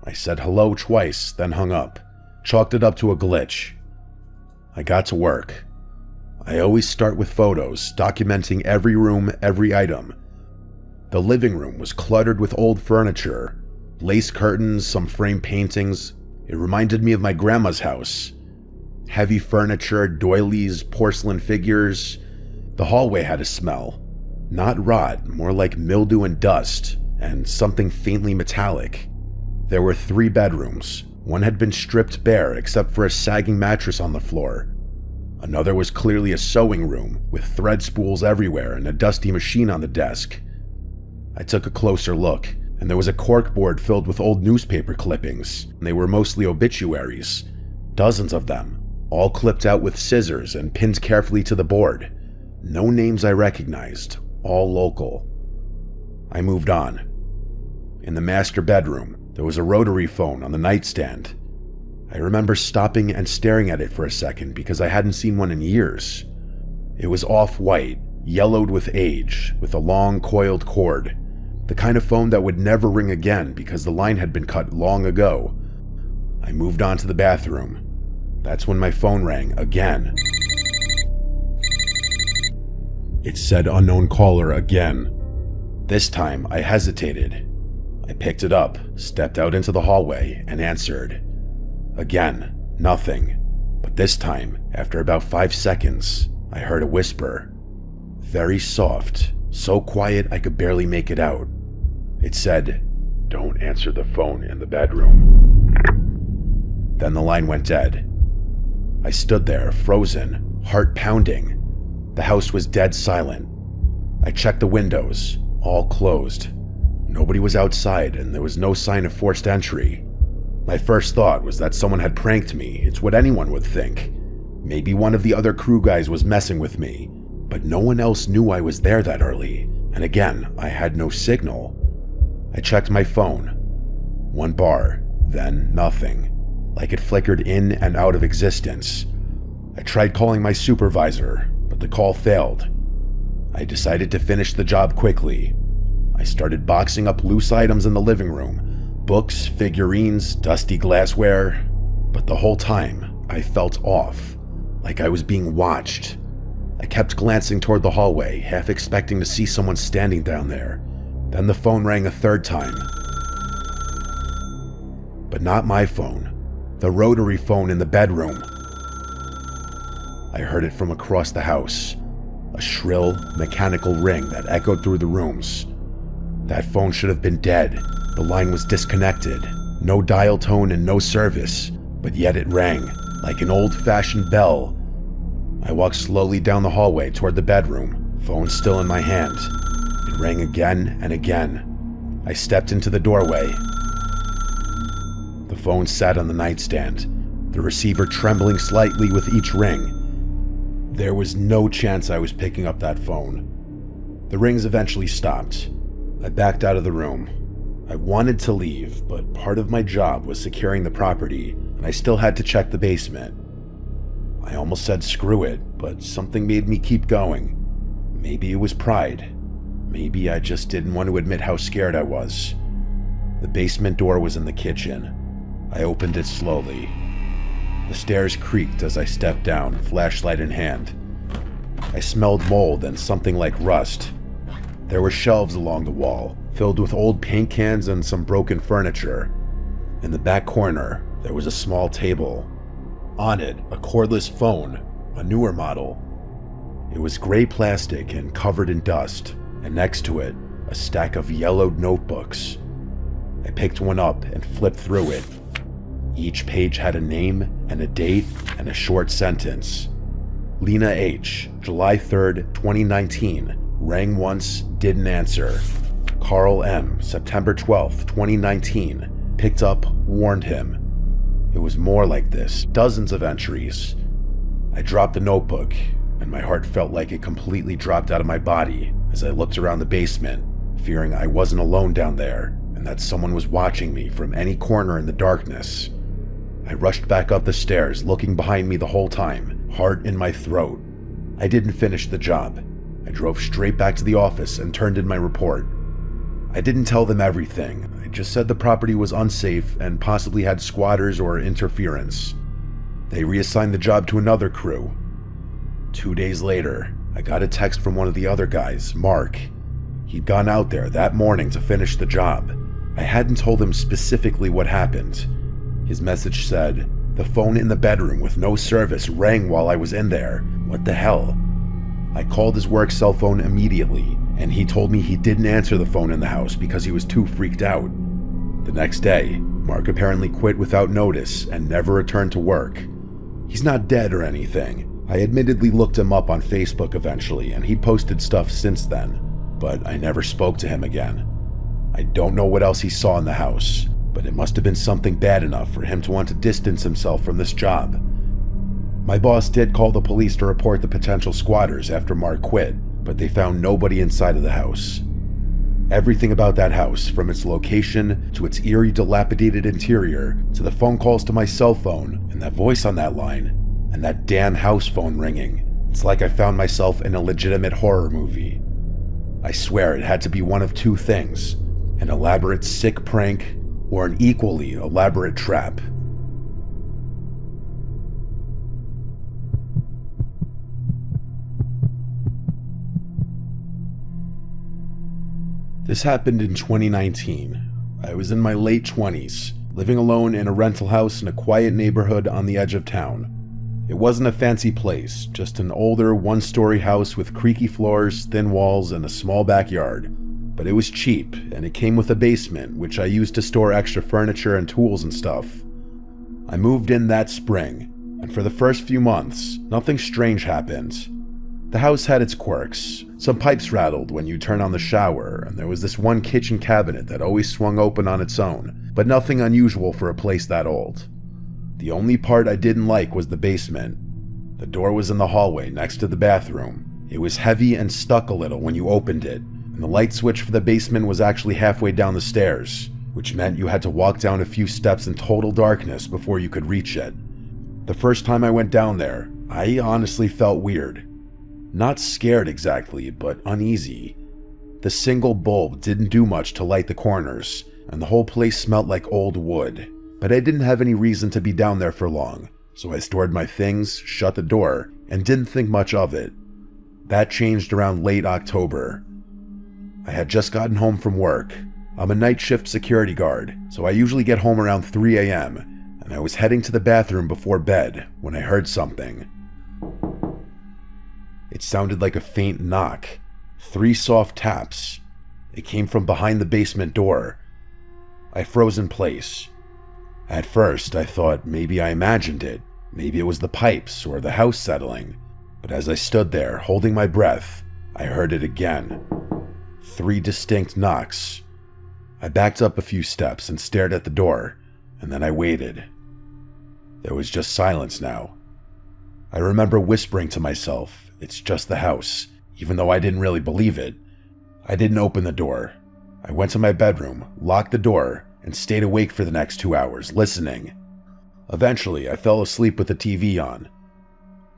I said hello twice, then hung up, chalked it up to a glitch. I got to work. I always start with photos, documenting every room, every item. The living room was cluttered with old furniture, lace curtains, some framed paintings. It reminded me of my grandma's house. Heavy furniture, doilies, porcelain figures. The hallway had a smell. Not rot, more like mildew and dust, and something faintly metallic. There were 3 bedrooms. One had been stripped bare except for a sagging mattress on the floor. Another was clearly a sewing room, with thread spools everywhere and a dusty machine on the desk. I took a closer look, and there was a corkboard filled with old newspaper clippings. They were mostly obituaries. Dozens of them, all clipped out with scissors and pinned carefully to the board. No names I recognized, all local. I moved on. In the master bedroom, there was a rotary phone on the nightstand. I remember stopping and staring at it for a second because I hadn't seen one in years. It was off-white, yellowed with age, with a long coiled cord. The kind of phone that would never ring again because the line had been cut long ago. I moved on to the bathroom. That's when my phone rang again. It said unknown caller again. This time, I hesitated. I picked it up, stepped out into the hallway, and answered. Again, nothing. But this time, after about 5 seconds, I heard a whisper. Very soft, so quiet I could barely make it out. It said, "Don't answer the phone in the bedroom." Then the line went dead. I stood there, frozen, heart pounding. The house was dead silent. I checked the windows, all closed. Nobody was outside, and there was no sign of forced entry. My first thought was that someone had pranked me. It's what anyone would think. Maybe one of the other crew guys was messing with me, but no one else knew I was there that early. And again, I had no signal. I checked my phone. 1 bar, then nothing. Like it flickered in and out of existence. I tried calling my supervisor, but the call failed. I decided to finish the job quickly. I started boxing up loose items in the living room. Books, figurines, dusty glassware. But the whole time, I felt off. Like I was being watched. I kept glancing toward the hallway, half expecting to see someone standing down there. Then the phone rang a 3rd time. But not my phone. The rotary phone in the bedroom. I heard it from across the house. A shrill, mechanical ring that echoed through the rooms. That phone should have been dead. The line was disconnected. No dial tone and no service. But yet it rang, like an old-fashioned bell. I walked slowly down the hallway toward the bedroom, phone still in my hand. It rang again and again. I stepped into the doorway. The phone sat on the nightstand, the receiver trembling slightly with each ring. There was no chance I was picking up that phone. The rings eventually stopped. I backed out of the room. I wanted to leave, but part of my job was securing the property, and I still had to check the basement. I almost said screw it, but something made me keep going. Maybe it was pride. Maybe I just didn't want to admit how scared I was. The basement door was in the kitchen. I opened it slowly. The stairs creaked as I stepped down, flashlight in hand. I smelled mold and something like rust. There were shelves along the wall, filled with old paint cans and some broken furniture. In the back corner, there was a small table. On it, a cordless phone, a newer model. It was gray plastic and covered in dust, and next to it, a stack of yellowed notebooks. I picked one up and flipped through it. Each page had a name and a date and a short sentence. Lena H., July 3rd, 2019, rang once, didn't answer. Carl M., September 12th, 2019, picked up, warned him. It was more like this, dozens of entries. I dropped the notebook, and my heart felt like it completely dropped out of my body as I looked around the basement, fearing I wasn't alone down there and that someone was watching me from any corner in the darkness. I rushed back up the stairs, looking behind me the whole time, heart in my throat. I didn't finish the job. I drove straight back to the office and turned in my report. I didn't tell them everything. I just said the property was unsafe and possibly had squatters or interference. They reassigned the job to another crew. 2 days later, I got a text from one of the other guys, Mark. He'd gone out there that morning to finish the job. I hadn't told him specifically what happened. His message said, "The phone in the bedroom with no service rang while I was in there. What the hell?" I called his work cell phone immediately, and he told me he didn't answer the phone in the house because he was too freaked out. The next day, Mark apparently quit without notice and never returned to work. He's not dead or anything. I admittedly looked him up on Facebook eventually, and he posted stuff since then, but I never spoke to him again. I don't know what else he saw in the house, but it must have been something bad enough for him to want to distance himself from this job. My boss did call the police to report the potential squatters after Mark quit, but they found nobody inside of the house. Everything about that house, from its location to its eerie, dilapidated interior, to the phone calls to my cell phone, and that voice on that line, and that damn house phone ringing, It's like I found myself in a legitimate horror movie. I swear it had to be one of two things: an elaborate sick prank or an equally elaborate trap. This happened in 2019. I was in my late 20s, living alone in a rental house in a quiet neighborhood on the edge of town. It wasn't a fancy place, just an older one-story house with creaky floors, thin walls, and a small backyard. But it was cheap, and it came with a basement, which I used to store extra furniture and tools and stuff. I moved in that spring, and for the first few months, nothing strange happened. The house had its quirks. Some pipes rattled when you turn on the shower, and there was this one kitchen cabinet that always swung open on its own, but nothing unusual for a place that old. The only part I didn't like was the basement. The door was in the hallway next to the bathroom. It was heavy and stuck a little when you opened it, and the light switch for the basement was actually halfway down the stairs, which meant you had to walk down a few steps in total darkness before you could reach it. The first time I went down there, I honestly felt weird. Not scared exactly, but uneasy. The single bulb didn't do much to light the corners, and the whole place smelled like old wood. But I didn't have any reason to be down there for long, so I stored my things, shut the door, and didn't think much of it. That changed around late October. I had just gotten home from work. I'm a night shift security guard, so I usually get home around 3 a.m., and I was heading to the bathroom before bed when I heard something. It sounded like a faint knock. 3 soft taps. It came from behind the basement door. I froze in place. At first, I thought maybe I imagined it. Maybe it was the pipes or the house settling. But as I stood there, holding my breath, I heard it again. 3 distinct knocks. I backed up a few steps and stared at the door, and then I waited. There was just silence now. I remember whispering to myself, "It's just the house," even though I didn't really believe it. I didn't open the door. I went to my bedroom, locked the door, and stayed awake for the next 2 hours, listening. Eventually, I fell asleep with the TV on.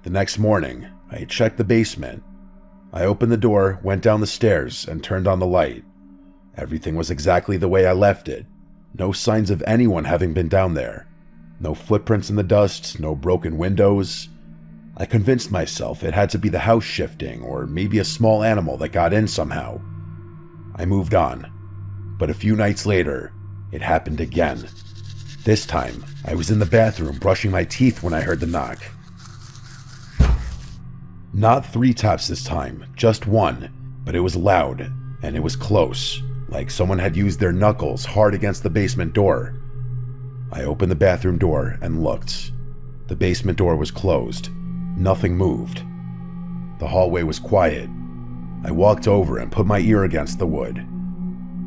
The next morning, I checked the basement. I opened the door, went down the stairs, and turned on the light. Everything was exactly the way I left it. No signs of anyone having been down there. No footprints in the dust, no broken windows. I convinced myself it had to be the house shifting, or maybe a small animal that got in somehow. I moved on. But a few nights later, it happened again. This time, I was in the bathroom brushing my teeth when I heard the knock. Not 3 taps this time, just 1, but it was loud, and it was close, like someone had used their knuckles hard against the basement door. I opened the bathroom door and looked. The basement door was closed. Nothing moved. The hallway was quiet. I walked over and put my ear against the wood.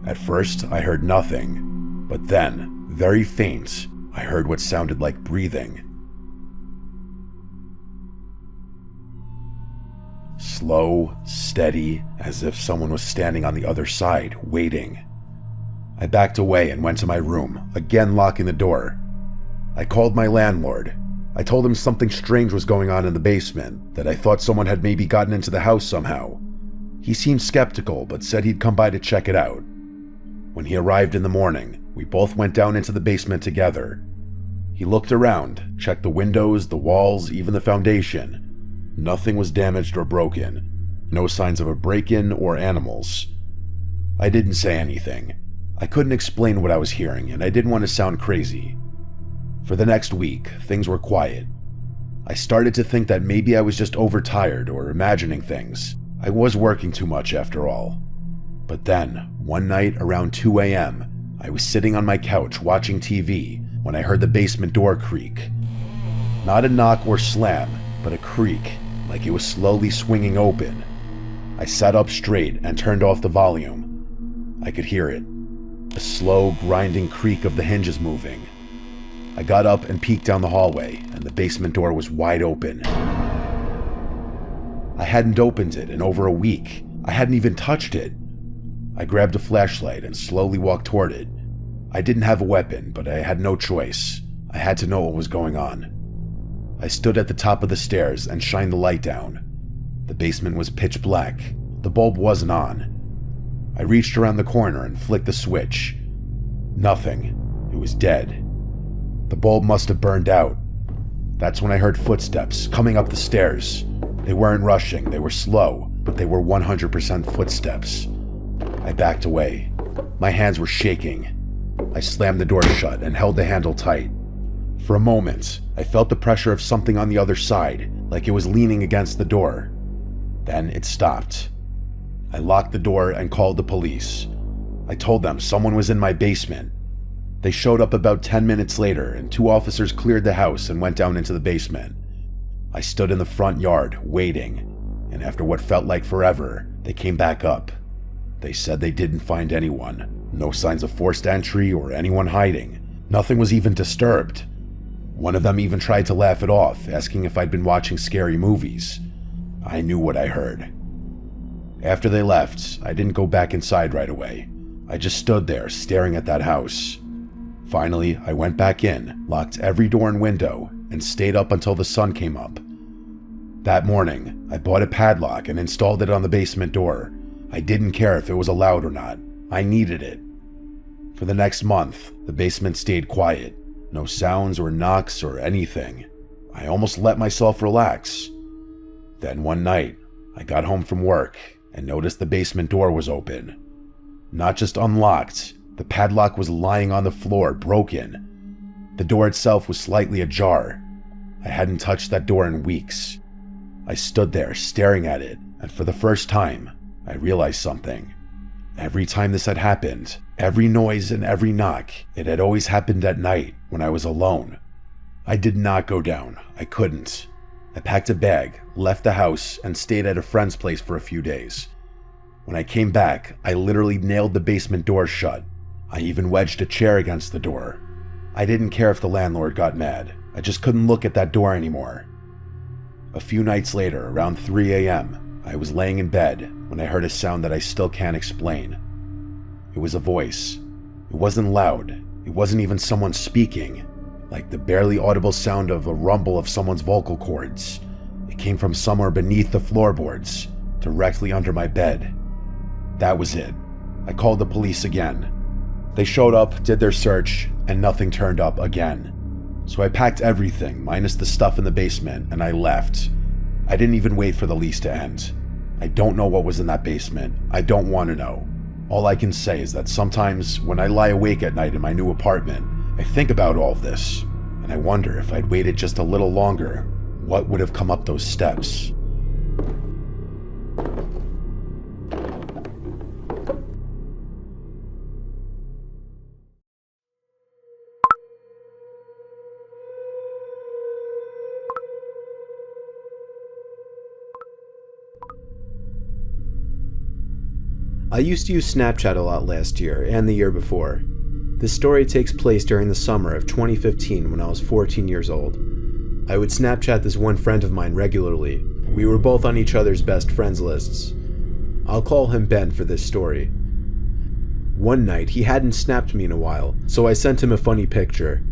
At first, I heard nothing, but then, very faint, I heard what sounded like breathing. Slow, steady, as if someone was standing on the other side, waiting. I backed away and went to my room, again locking the door. I called my landlord. I told him something strange was going on in the basement, that I thought someone had maybe gotten into the house somehow. He seemed skeptical, but said he'd come by to check it out. When he arrived in the morning, we both went down into the basement together. He looked around, checked the windows, the walls, even the foundation. Nothing was damaged or broken. No signs of a break-in or animals. I didn't say anything. I couldn't explain what I was hearing, and I didn't want to sound crazy. For the next week, things were quiet. I started to think that maybe I was just overtired or imagining things. I was working too much after all. But then, one night around 2 a.m., I was sitting on my couch watching TV when I heard the basement door creak. Not a knock or slam, but a creak, like it was slowly swinging open. I sat up straight and turned off the volume. I could hear it. A slow, grinding creak of the hinges moving. I got up and peeked down the hallway, and the basement door was wide open. I hadn't opened it in over a week. I hadn't even touched it. I grabbed a flashlight and slowly walked toward it. I didn't have a weapon, but I had no choice. I had to know what was going on. I stood at the top of the stairs and shined the light down. The basement was pitch black. The bulb wasn't on. I reached around the corner and flicked the switch. Nothing. It was dead. The bulb must have burned out. That's when I heard footsteps coming up the stairs. They weren't rushing, they were slow, but they were 100% footsteps. I backed away. My hands were shaking. I slammed the door shut and held the handle tight. For a moment, I felt the pressure of something on the other side, like it was leaning against the door. Then it stopped. I locked the door and called the police. I told them someone was in my basement. They showed up about 10 minutes later, and 2 officers cleared the house and went down into the basement. I stood in the front yard, waiting, and after what felt like forever, they came back up. They said they didn't find anyone. No signs of forced entry or anyone hiding. Nothing was even disturbed. One of them even tried to laugh it off, asking if I'd been watching scary movies. I knew what I heard. After they left, I didn't go back inside right away. I just stood there, staring at that house. Finally, I went back in, locked every door and window, and stayed up until the sun came up. That morning, I bought a padlock and installed it on the basement door. I didn't care if it was allowed or not. I needed it. For the next month, the basement stayed quiet. No sounds or knocks or anything. I almost let myself relax. Then one night, I got home from work and noticed the basement door was open. Not just unlocked, the padlock was lying on the floor, broken. The door itself was slightly ajar. I hadn't touched that door in weeks. I stood there staring at it, and for the first time, I realized something. Every time this had happened, every noise and every knock, it had always happened at night when I was alone. I did not go down. I couldn't. I packed a bag, left the house, and stayed at a friend's place for a few days. When I came back, I literally nailed the basement door shut. I even wedged a chair against the door. I didn't care if the landlord got mad. I just couldn't look at that door anymore. A few nights later, around 3 a.m., I was laying in bed when I heard a sound that I still can't explain. It was a voice. It wasn't loud. It wasn't even someone speaking, like the barely audible sound of a rumble of someone's vocal cords. It came from somewhere beneath the floorboards, directly under my bed. That was it. I called the police again. They showed up, did their search, and nothing turned up again. So I packed everything, minus the stuff in the basement, and I left. I didn't even wait for the lease to end. I don't know what was in that basement. I don't want to know. All I can say is that sometimes when I lie awake at night in my new apartment, I think about all of this, and I wonder if I'd waited just a little longer, what would have come up those steps? I used to use Snapchat a lot last year and the year before. This story takes place during the summer of 2015 when I was 14 years old. I would Snapchat this one friend of mine regularly. We were both on each other's best friends lists. I'll call him Ben for this story. One night, he hadn't snapped me in a while, so I sent him a funny picture.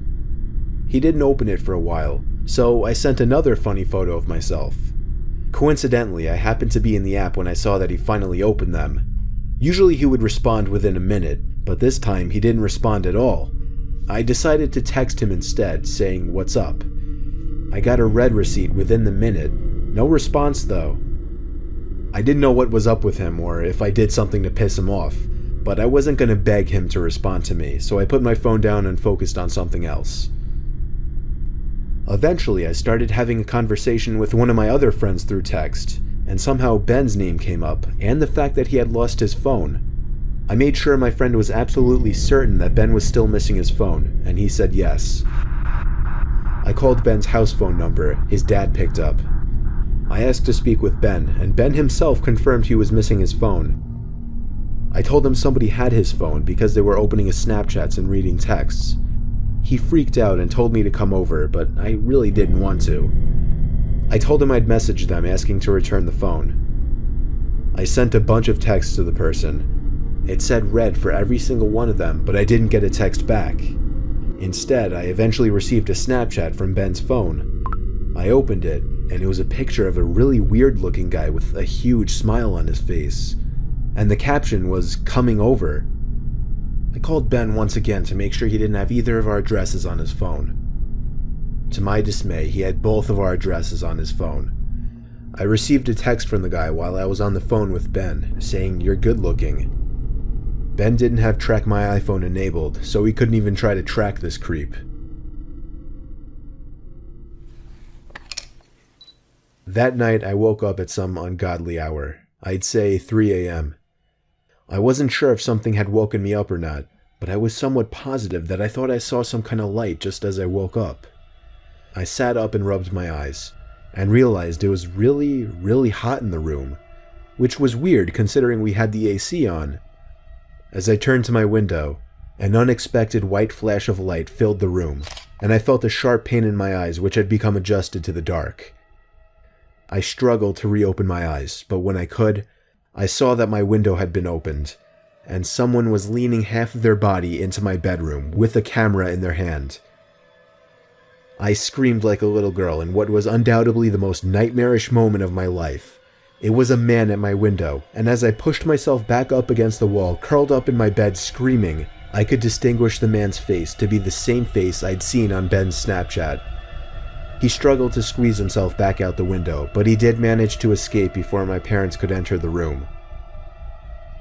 He didn't open it for a while, so I sent another funny photo of myself. Coincidentally, I happened to be in the app when I saw that he finally opened them. Usually he would respond within a minute, but this time he didn't respond at all. I decided to text him instead, saying, "What's up?" I got a red receipt within the minute. No response though. I didn't know what was up with him or if I did something to piss him off, but I wasn't going to beg him to respond to me, so I put my phone down and focused on something else. Eventually, I started having a conversation with one of my other friends through text, and somehow Ben's name came up, and the fact that he had lost his phone. I made sure my friend was absolutely certain that Ben was still missing his phone, and he said yes. I called Ben's house phone number. His dad picked up. I asked to speak with Ben, and Ben himself confirmed he was missing his phone. I told him somebody had his phone because they were opening his Snapchats and reading texts. He freaked out and told me to come over, but I really didn't want to. I told him I'd message them asking to return the phone. I sent a bunch of texts to the person. It said read for every single one of them, but I didn't get a text back. Instead, I eventually received a Snapchat from Ben's phone. I opened it, and it was a picture of a really weird-looking guy with a huge smile on his face, and the caption was "coming over." I called Ben once again to make sure he didn't have either of our addresses on his phone. To my dismay, he had both of our addresses on his phone. I received a text from the guy while I was on the phone with Ben, saying, "You're good looking." Ben didn't have Track My iPhone enabled, so he couldn't even try to track this creep. That night, I woke up at some ungodly hour. I'd say 3 a.m. I wasn't sure if something had woken me up or not, but I was somewhat positive that I thought I saw some kind of light just as I woke up. I sat up and rubbed my eyes, and realized it was really, really hot in the room, which was weird considering we had the AC on. As I turned to my window, an unexpected white flash of light filled the room, and I felt a sharp pain in my eyes which had become adjusted to the dark. I struggled to reopen my eyes, but when I could, I saw that my window had been opened, and someone was leaning half of their body into my bedroom with a camera in their hand. I screamed like a little girl in what was undoubtedly the most nightmarish moment of my life. It was a man at my window, and as I pushed myself back up against the wall, curled up in my bed screaming, I could distinguish the man's face to be the same face I'd seen on Ben's Snapchat. He struggled to squeeze himself back out the window, but he did manage to escape before my parents could enter the room.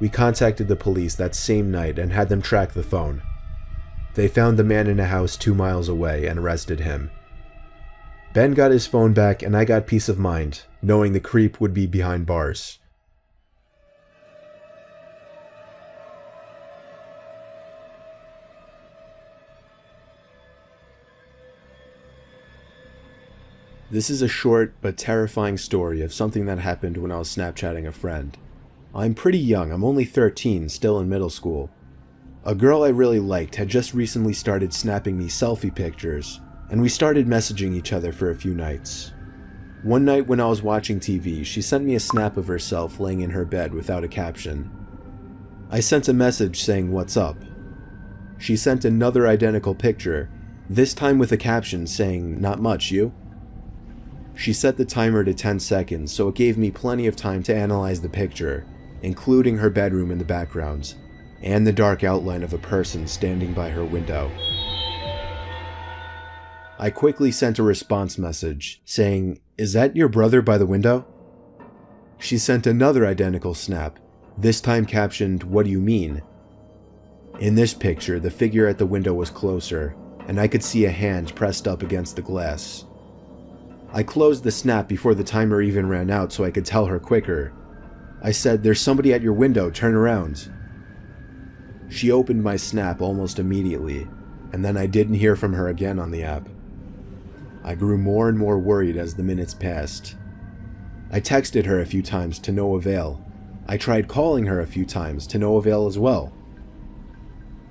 We contacted the police that same night and had them track the phone. They found the man in a house 2 miles away and arrested him. Ben got his phone back and I got peace of mind, knowing the creep would be behind bars. This is a short but terrifying story of something that happened when I was Snapchatting a friend. I'm pretty young, I'm only 13, still in middle school. A girl I really liked had just recently started snapping me selfie pictures, and we started messaging each other for a few nights. One night when I was watching TV, she sent me a snap of herself laying in her bed without a caption. I sent a message saying "What's up?" She sent another identical picture, this time with a caption saying "Not much, you?" She set the timer to 10 seconds, so it gave me plenty of time to analyze the picture, including her bedroom in the background, and the dark outline of a person standing by her window. I quickly sent a response message, saying, "Is that your brother by the window?" She sent another identical snap, this time captioned, "What do you mean?" In this picture, the figure at the window was closer, and I could see a hand pressed up against the glass. I closed the snap before the timer even ran out so I could tell her quicker. I said, "There's somebody at your window, turn around." She opened my snap almost immediately, and then I didn't hear from her again on the app. I grew more and more worried as the minutes passed. I texted her a few times to no avail. I tried calling her a few times to no avail as well.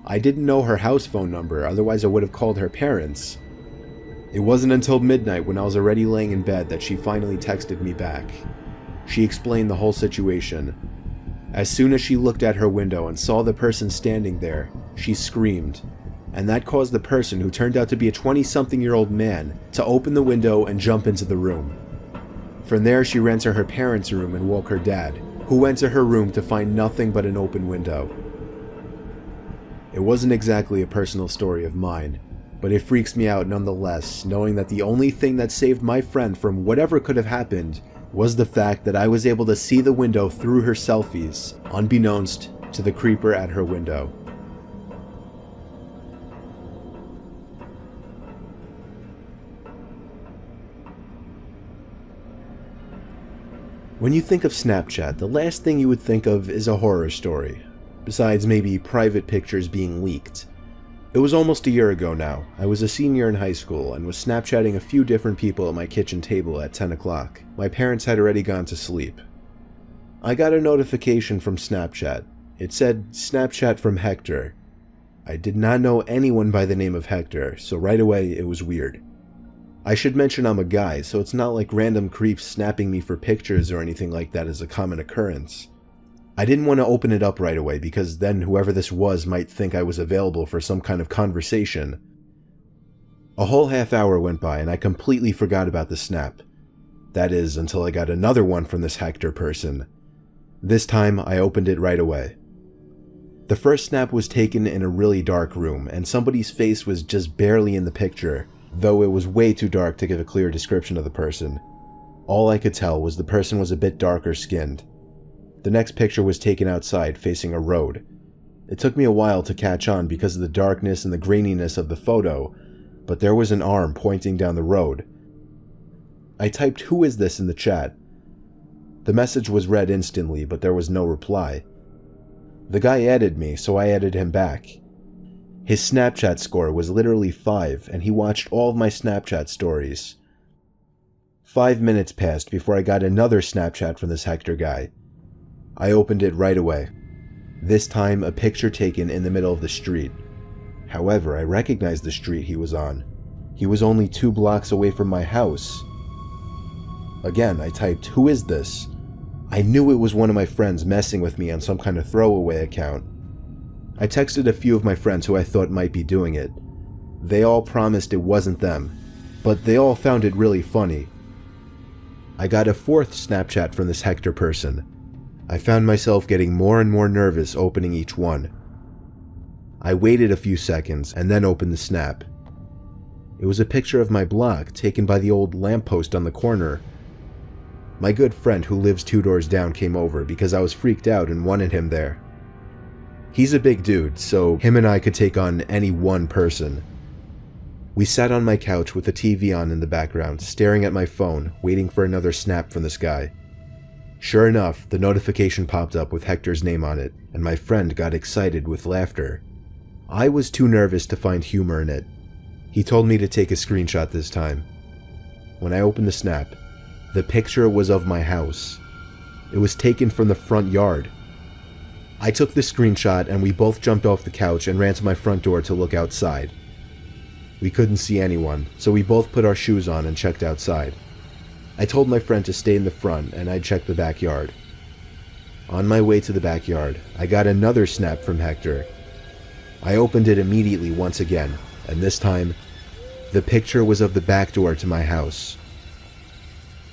I didn't know her house phone number, otherwise I would have called her parents. It wasn't until midnight when I was already laying in bed that she finally texted me back. She explained the whole situation. As soon as she looked at her window and saw the person standing there, she screamed, and that caused the person, who turned out to be a 20-something-year-old man, to open the window and jump into the room. From there, she ran to her parents' room and woke her dad, who went to her room to find nothing but an open window. It wasn't exactly a personal story of mine, but it freaks me out nonetheless, knowing that the only thing that saved my friend from whatever could have happened was the fact that I was able to see the window through her selfies, unbeknownst to the creeper at her window. When you think of Snapchat, the last thing you would think of is a horror story, besides maybe private pictures being leaked. It was almost a year ago now. I was a senior in high school and was Snapchatting a few different people at my kitchen table at 10 o'clock. My parents had already gone to sleep. I got a notification from Snapchat. It said, "Snapchat from Hector." I did not know anyone by the name of Hector, so right away it was weird. I should mention I'm a guy, so it's not like random creeps snapping me for pictures or anything like that is a common occurrence. I didn't want to open it up right away because then whoever this was might think I was available for some kind of conversation. A whole half hour went by and I completely forgot about the snap. That is, until I got another one from this Hector person. This time, I opened it right away. The first snap was taken in a really dark room, and somebody's face was just barely in the picture, though it was way too dark to give a clear description of the person. All I could tell was the person was a bit darker skinned. The next picture was taken outside, facing a road. It took me a while to catch on because of the darkness and the graininess of the photo, but there was an arm pointing down the road. I typed "Who is this?" in the chat. The message was read instantly, but there was no reply. The guy added me, so I added him back. His Snapchat score was literally 5, and he watched all of my Snapchat stories. 5 minutes passed before I got another Snapchat from this Hector guy. I opened it right away. This time, a picture taken in the middle of the street. However, I recognized the street he was on. He was only 2 blocks away from my house. Again, I typed, "Who is this?" I knew it was one of my friends messing with me on some kind of throwaway account. I texted a few of my friends who I thought might be doing it. They all promised it wasn't them, but they all found it really funny. I got a 4th Snapchat from this Hector person. I found myself getting more and more nervous opening each one. I waited a few seconds and then opened the snap. It was a picture of my block taken by the old lamppost on the corner. My good friend who lives 2 doors down came over because I was freaked out and wanted him there. He's a big dude, so him and I could take on any one person. We sat on my couch with the TV on in the background, staring at my phone, waiting for another snap from this guy. Sure enough, the notification popped up with Hector's name on it, and my friend got excited with laughter. I was too nervous to find humor in it. He told me to take a screenshot this time. When I opened the snap, the picture was of my house. It was taken from the front yard. I took the screenshot and we both jumped off the couch and ran to my front door to look outside. We couldn't see anyone, so we both put our shoes on and checked outside. I told my friend to stay in the front and I'd check the backyard. On my way to the backyard, I got another snap from Hector. I opened it immediately once again, and this time, the picture was of the back door to my house.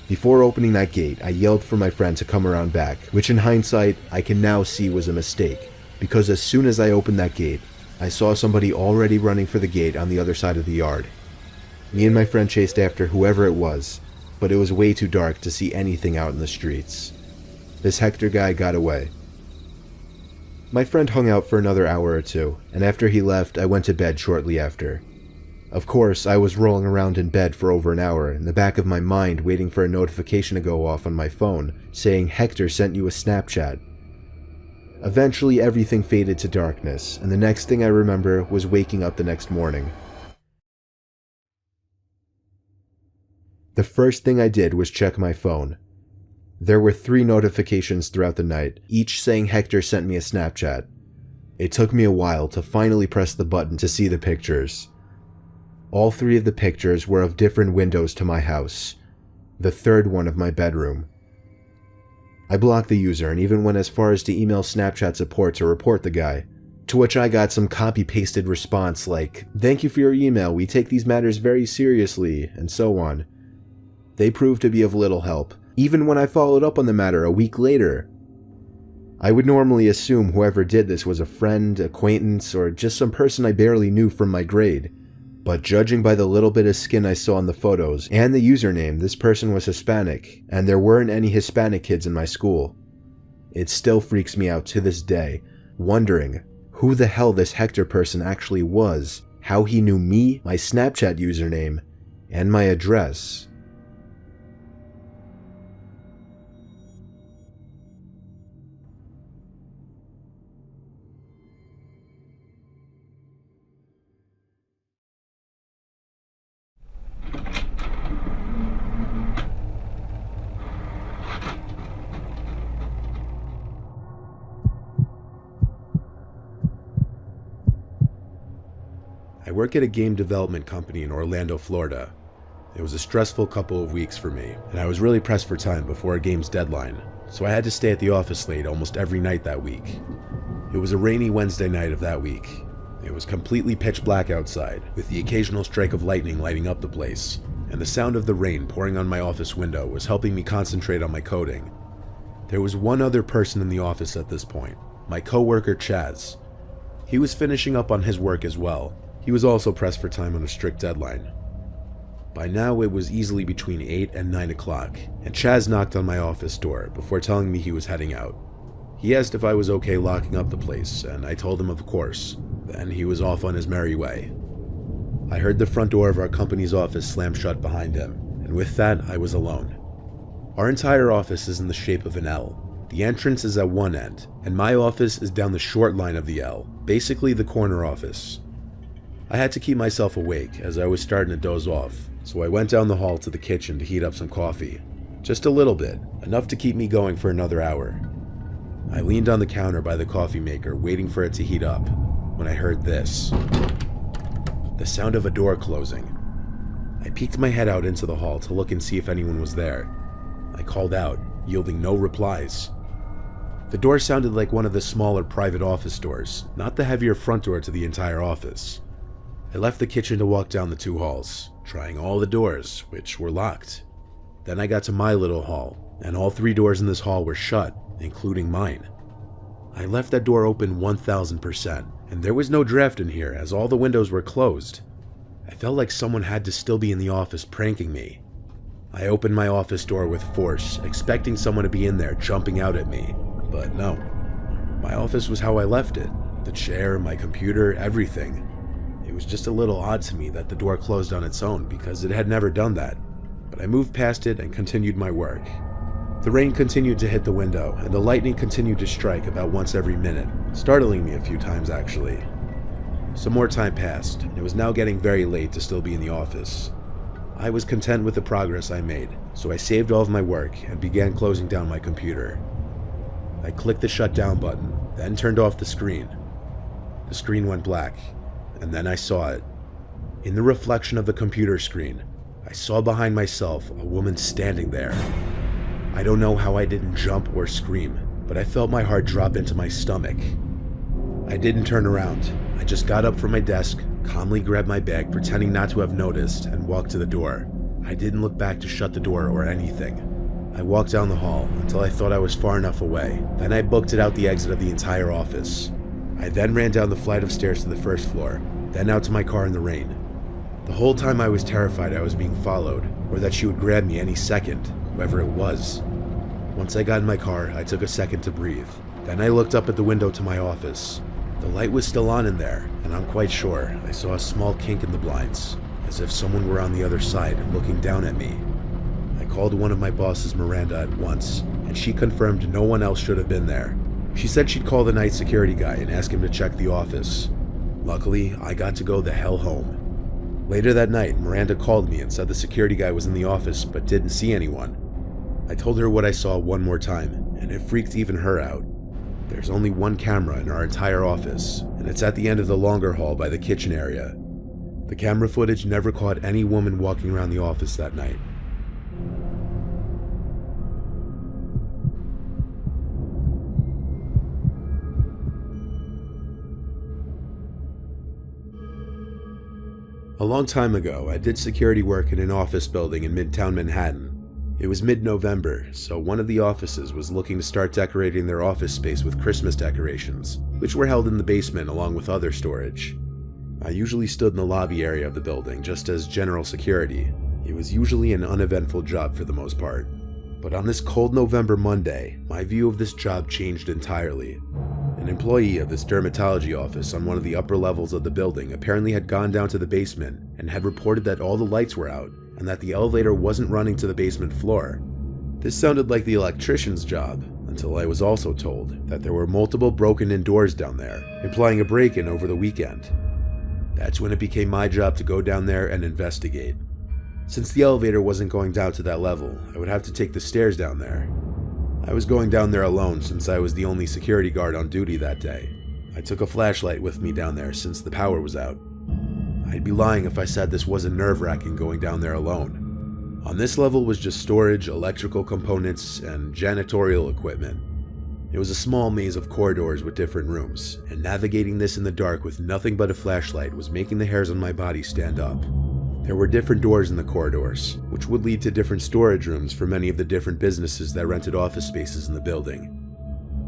Before opening that gate, I yelled for my friend to come around back, which in hindsight, I can now see was a mistake, because as soon as I opened that gate, I saw somebody already running for the gate on the other side of the yard. Me and my friend chased after whoever it was, but it was way too dark to see anything out in the streets. This Hector guy got away. My friend hung out for another hour or two, and after he left, I went to bed shortly after. Of course, I was rolling around in bed for over an hour, in the back of my mind waiting for a notification to go off on my phone, saying Hector sent you a Snapchat. Eventually, everything faded to darkness, and the next thing I remember was waking up the next morning. The first thing I did was check my phone. There were 3 notifications throughout the night, each saying Hector sent me a Snapchat. It took me a while to finally press the button to see the pictures. All 3 of the pictures were of different windows to my house, the 3rd one of my bedroom. I blocked the user and even went as far as to email Snapchat support to report the guy, to which I got some copy-pasted response like, "Thank you for your email, we take these matters very seriously," and so on. They proved to be of little help, even when I followed up on the matter a week later. I would normally assume whoever did this was a friend, acquaintance, or just some person I barely knew from my grade. But judging by the little bit of skin I saw in the photos and the username, this person was Hispanic, and there weren't any Hispanic kids in my school. It still freaks me out to this day, wondering who the hell this Hector person actually was, how he knew me, my Snapchat username, and my address. I work at a game development company in Orlando, Florida. It was a stressful couple of weeks for me, and I was really pressed for time before a game's deadline, so I had to stay at the office late almost every night that week. It was a rainy Wednesday night of that week. It was completely pitch black outside, with the occasional strike of lightning lighting up the place, and the sound of the rain pouring on my office window was helping me concentrate on my coding. There was one other person in the office at this point, my coworker Chaz. He was finishing up on his work as well. He was also pressed for time on a strict deadline. By now it was easily between 8 and 9 o'clock, and Chaz knocked on my office door before telling me he was heading out. He asked if I was okay locking up the place, and I told him of course. Then he was off on his merry way. I heard the front door of our company's office slam shut behind him, and with that I was alone. Our entire office is in the shape of an L. The entrance is at one end, and my office is down the short line of the L, basically the corner office. I had to keep myself awake as I was starting to doze off, so I went down the hall to the kitchen to heat up some coffee. Just a little bit, enough to keep me going for another hour. I leaned on the counter by the coffee maker, waiting for it to heat up, when I heard this. The sound of a door closing. I peeked my head out into the hall to look and see if anyone was there. I called out, yielding no replies. The door sounded like one of the smaller private office doors, not the heavier front door to the entire office. I left the kitchen to walk down the 2 halls, trying all the doors, which were locked. Then I got to my little hall, and all 3 doors in this hall were shut, including mine. I left that door open 1000%, and there was no draft in here as all the windows were closed. I felt like someone had to still be in the office pranking me. I opened my office door with force, expecting someone to be in there jumping out at me, but no. My office was how I left it. The chair, my computer, everything. It was just a little odd to me that the door closed on its own because it had never done that, but I moved past it and continued my work. The rain continued to hit the window, and the lightning continued to strike about once every minute, startling me a few times actually. Some more time passed, and it was now getting very late to still be in the office. I was content with the progress I made, so I saved all of my work and began closing down my computer. I clicked the shutdown button, then turned off the screen. The screen went black, and then I saw it. In the reflection of the computer screen, I saw behind myself a woman standing there. I don't know how I didn't jump or scream, but I felt my heart drop into my stomach. I didn't turn around. I just got up from my desk, calmly grabbed my bag, pretending not to have noticed, and walked to the door. I didn't look back to shut the door or anything. I walked down the hall until I thought I was far enough away. Then I booked it out the exit of the entire office. I then ran down the flight of stairs to the first floor, then out to my car in the rain. The whole time I was terrified I was being followed, or that she would grab me any second, whoever it was. Once I got in my car, I took a second to breathe. Then I looked up at the window to my office. The light was still on in there, and I'm quite sure I saw a small kink in the blinds, as if someone were on the other side looking down at me. I called one of my bosses, Miranda, at once, and she confirmed no one else should have been there. She said she'd call the night security guy and ask him to check the office. Luckily, I got to go the hell home. Later that night, Miranda called me and said the security guy was in the office but didn't see anyone. I told her what I saw one more time, and it freaked even her out. There's only one camera in our entire office, and it's at the end of the longer hall by the kitchen area. The camera footage never caught any woman walking around the office that night. A long time ago, I did security work in an office building in Midtown Manhattan. It was mid-November, so one of the offices was looking to start decorating their office space with Christmas decorations, which were held in the basement along with other storage. I usually stood in the lobby area of the building just as general security. It was usually an uneventful job for the most part. But on this cold November Monday, my view of this job changed entirely. An employee of this dermatology office on one of the upper levels of the building apparently had gone down to the basement and had reported that all the lights were out and that the elevator wasn't running to the basement floor. This sounded like the electrician's job, until I was also told that there were multiple broken-in doors down there, implying a break-in over the weekend. That's when it became my job to go down there and investigate. Since the elevator wasn't going down to that level, I would have to take the stairs down there. I was going down there alone since I was the only security guard on duty that day. I took a flashlight with me down there since the power was out. I'd be lying if I said this wasn't nerve-wracking going down there alone. On this level was just storage, electrical components, and janitorial equipment. It was a small maze of corridors with different rooms, and navigating this in the dark with nothing but a flashlight was making the hairs on my body stand up. There were different doors in the corridors, which would lead to different storage rooms for many of the different businesses that rented office spaces in the building.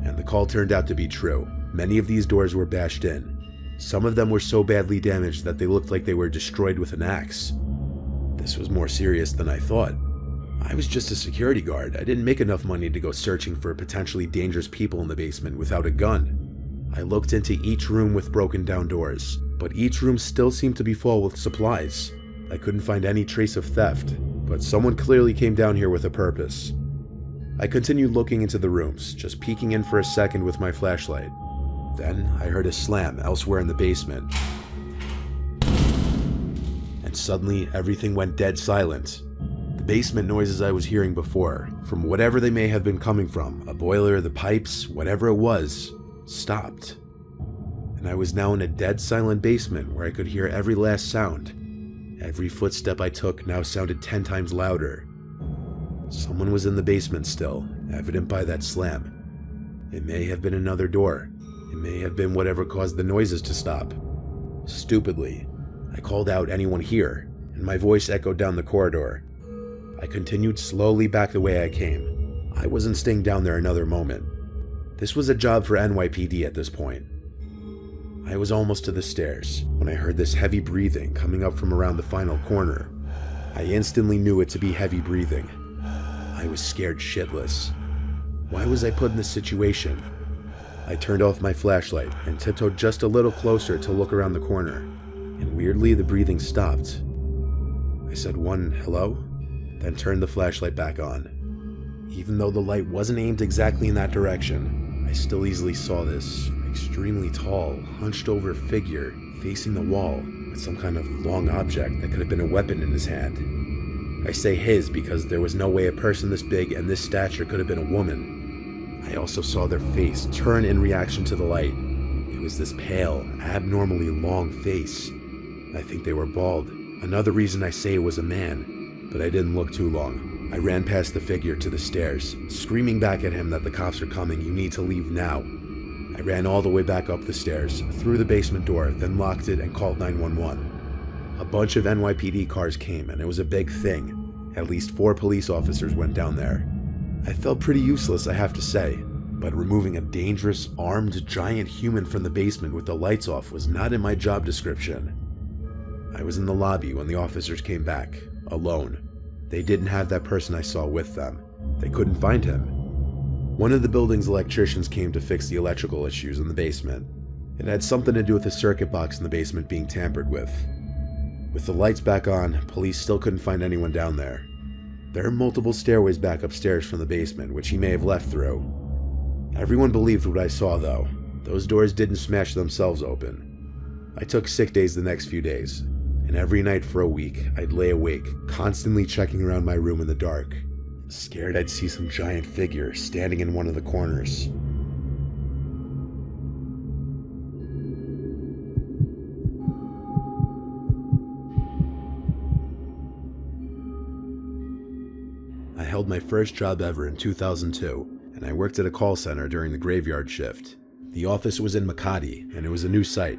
And the call turned out to be true. Many of these doors were bashed in. Some of them were so badly damaged that they looked like they were destroyed with an axe. This was more serious than I thought. I was just a security guard. I didn't make enough money to go searching for potentially dangerous people in the basement without a gun. I looked into each room with broken down doors, but each room still seemed to be full with supplies. I couldn't find any trace of theft, but someone clearly came down here with a purpose. I continued looking into the rooms, just peeking in for a second with my flashlight. Then I heard a slam elsewhere in the basement. And suddenly everything went dead silent. The basement noises I was hearing before, from whatever they may have been coming from, a boiler, the pipes, whatever it was, stopped. And I was now in a dead silent basement where I could hear every last sound. Every footstep I took now sounded 10 times louder. Someone was in the basement still, evident by that slam. It may have been another door. It may have been whatever caused the noises to stop. Stupidly, I called out, "Anyone here?" and my voice echoed down the corridor. I continued slowly back the way I came. I wasn't staying down there another moment. This was a job for NYPD at this point. I was almost to the stairs when I heard this heavy breathing coming up from around the final corner. I instantly knew it to be heavy breathing. I was scared shitless. Why was I put in this situation? I turned off my flashlight and tiptoed just a little closer to look around the corner, and weirdly the breathing stopped. I said one hello, then turned the flashlight back on. Even though the light wasn't aimed exactly in that direction, I still easily saw this extremely tall, hunched over figure facing the wall with some kind of long object that could have been a weapon in his hand. I say his because there was no way a person this big and this stature could have been a woman. I also saw their face turn in reaction to the light. It was this pale, abnormally long face. I think they were bald. Another reason I say it was a man, but I didn't look too long. I ran past the figure to the stairs, screaming back at him that the cops are coming, you need to leave now. I ran all the way back up the stairs, through the basement door, then locked it and called 911. A bunch of NYPD cars came, and it was a big thing. At least 4 police officers went down there. I felt pretty useless, I have to say, but removing a dangerous, armed, giant human from the basement with the lights off was not in my job description. I was in the lobby when the officers came back, alone. They didn't have that person I saw with them. They couldn't find him. One of the building's electricians came to fix the electrical issues in the basement. It had something to do with the circuit box in the basement being tampered with. With the lights back on, police still couldn't find anyone down there. There are multiple stairways back upstairs from the basement, which he may have left through. Everyone believed what I saw, though. Those doors didn't smash themselves open. I took sick days the next few days, and every night for a week, I'd lay awake, constantly checking around my room in the dark, scared I'd see some giant figure standing in one of the corners. I held my first job ever in 2002, and I worked at a call center during the graveyard shift. The office was in Makati, and it was a new site.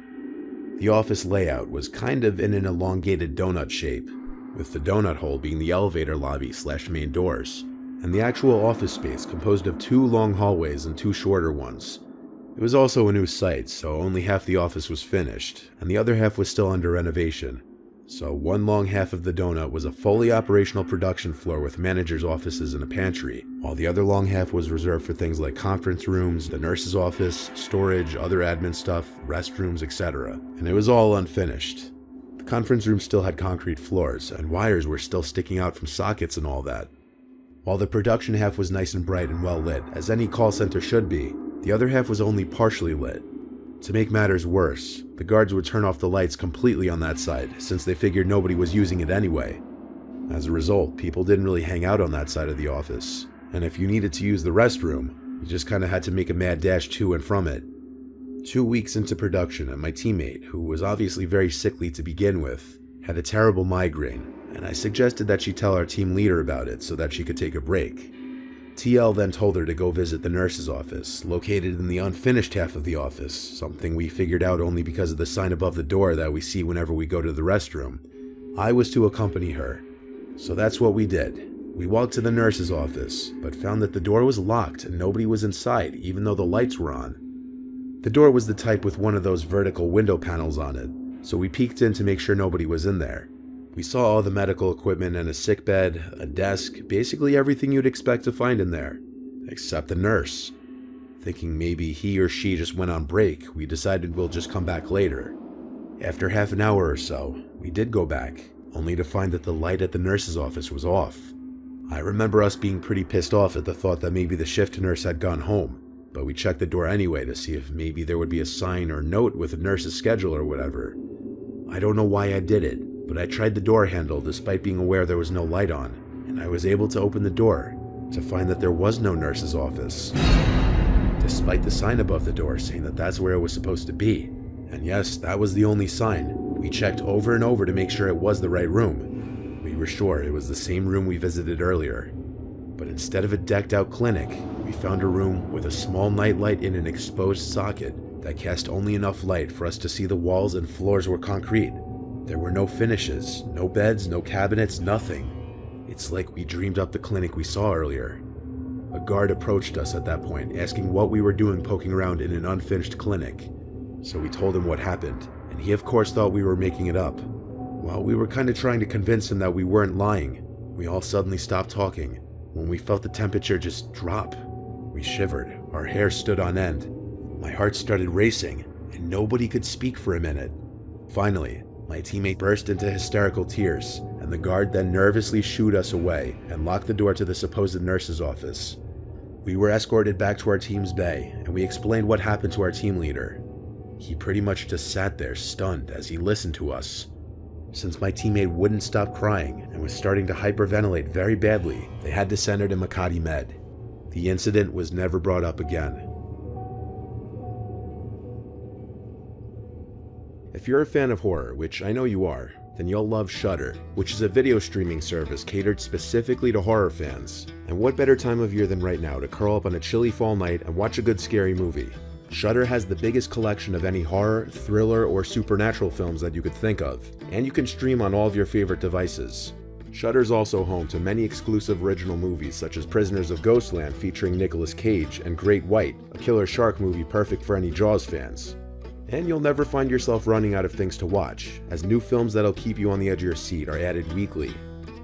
The office layout was kind of in an elongated donut shape, with the donut hole being the elevator lobby / main doors, and the actual office space composed of 2 long hallways and 2 shorter ones. It was also a new site, so only half the office was finished, and the other half was still under renovation. So one long half of the donut was a fully operational production floor with managers' offices and a pantry, while the other long half was reserved for things like conference rooms, the nurse's office, storage, other admin stuff, restrooms, etc. And it was all unfinished. The conference room still had concrete floors, and wires were still sticking out from sockets and all that. While the production half was nice and bright and well lit, as any call center should be, the other half was only partially lit. To make matters worse, the guards would turn off the lights completely on that side, since they figured nobody was using it anyway. As a result, people didn't really hang out on that side of the office, and if you needed to use the restroom, you just kinda had to make a mad dash to and from it. 2 weeks into production, and my teammate, who was obviously very sickly to begin with, had a terrible migraine, and I suggested that she tell our team leader about it so that she could take a break. TL then told her to go visit the nurse's office, located in the unfinished half of the office, something we figured out only because of the sign above the door that we see whenever we go to the restroom. I was to accompany her. So that's what we did. We walked to the nurse's office, but found that the door was locked and nobody was inside, even though the lights were on. The door was the type with one of those vertical window panels on it, so we peeked in to make sure nobody was in there. We saw all the medical equipment and a sick bed, a desk, basically everything you'd expect to find in there, except the nurse. Thinking maybe he or she just went on break, we decided we'll just come back later. After half an hour or so, we did go back, only to find that the light at the nurse's office was off. I remember us being pretty pissed off at the thought that maybe the shift nurse had gone home, but we checked the door anyway to see if maybe there would be a sign or note with the nurse's schedule or whatever. I don't know why I did it, but I tried the door handle despite being aware there was no light on, and I was able to open the door to find that there was no nurse's office, despite the sign above the door saying that that's where it was supposed to be. And yes, that was the only sign. We checked over and over to make sure it was the right room. We were sure it was the same room we visited earlier. But instead of a decked out clinic, we found a room with a small nightlight in an exposed socket that cast only enough light for us to see the walls and floors were concrete. There were no finishes, no beds, no cabinets, nothing. It's like we dreamed up the clinic we saw earlier. A guard approached us at that point, asking what we were doing poking around in an unfinished clinic. So we told him what happened, and he of course thought we were making it up. While we were kind of trying to convince him that we weren't lying, we all suddenly stopped talking when we felt the temperature just drop. We shivered, our hair stood on end. My heart started racing, and nobody could speak for a minute. Finally, my teammate burst into hysterical tears, and the guard then nervously shooed us away and locked the door to the supposed nurse's office. We were escorted back to our team's bay, and we explained what happened to our team leader. He pretty much just sat there stunned as he listened to us. Since my teammate wouldn't stop crying and was starting to hyperventilate very badly, they had to send her to Makati Med. The incident was never brought up again. If you're a fan of horror, which I know you are, then you'll love Shudder, which is a video streaming service catered specifically to horror fans. And what better time of year than right now to curl up on a chilly fall night and watch a good scary movie? Shudder has the biggest collection of any horror, thriller, or supernatural films that you could think of, and you can stream on all of your favorite devices. Shudder's also home to many exclusive original movies such as Prisoners of Ghostland featuring Nicolas Cage and Great White, a killer shark movie perfect for any Jaws fans. And you'll never find yourself running out of things to watch, as new films that'll keep you on the edge of your seat are added weekly.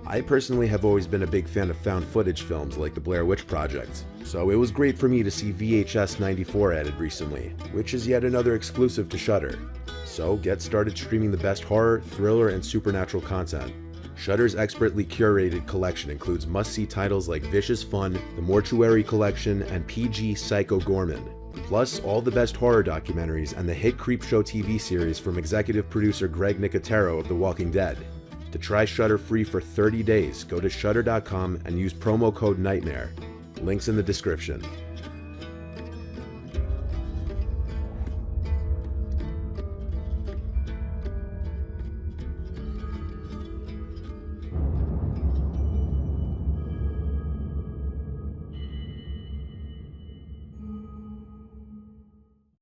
I personally have always been a big fan of found footage films like the Blair Witch Project, so it was great for me to see VHS 94 added recently, which is yet another exclusive to Shudder. So get started streaming the best horror, thriller, and supernatural content. Shudder's expertly curated collection includes must-see titles like Vicious Fun, The Mortuary Collection, and PG Psycho Gorman, plus all the best horror documentaries and the hit Creepshow TV series from executive producer Greg Nicotero of The Walking Dead. To try Shudder free for 30 days, go to shudder.com and use promo code NIGHTMARE. Links in the description.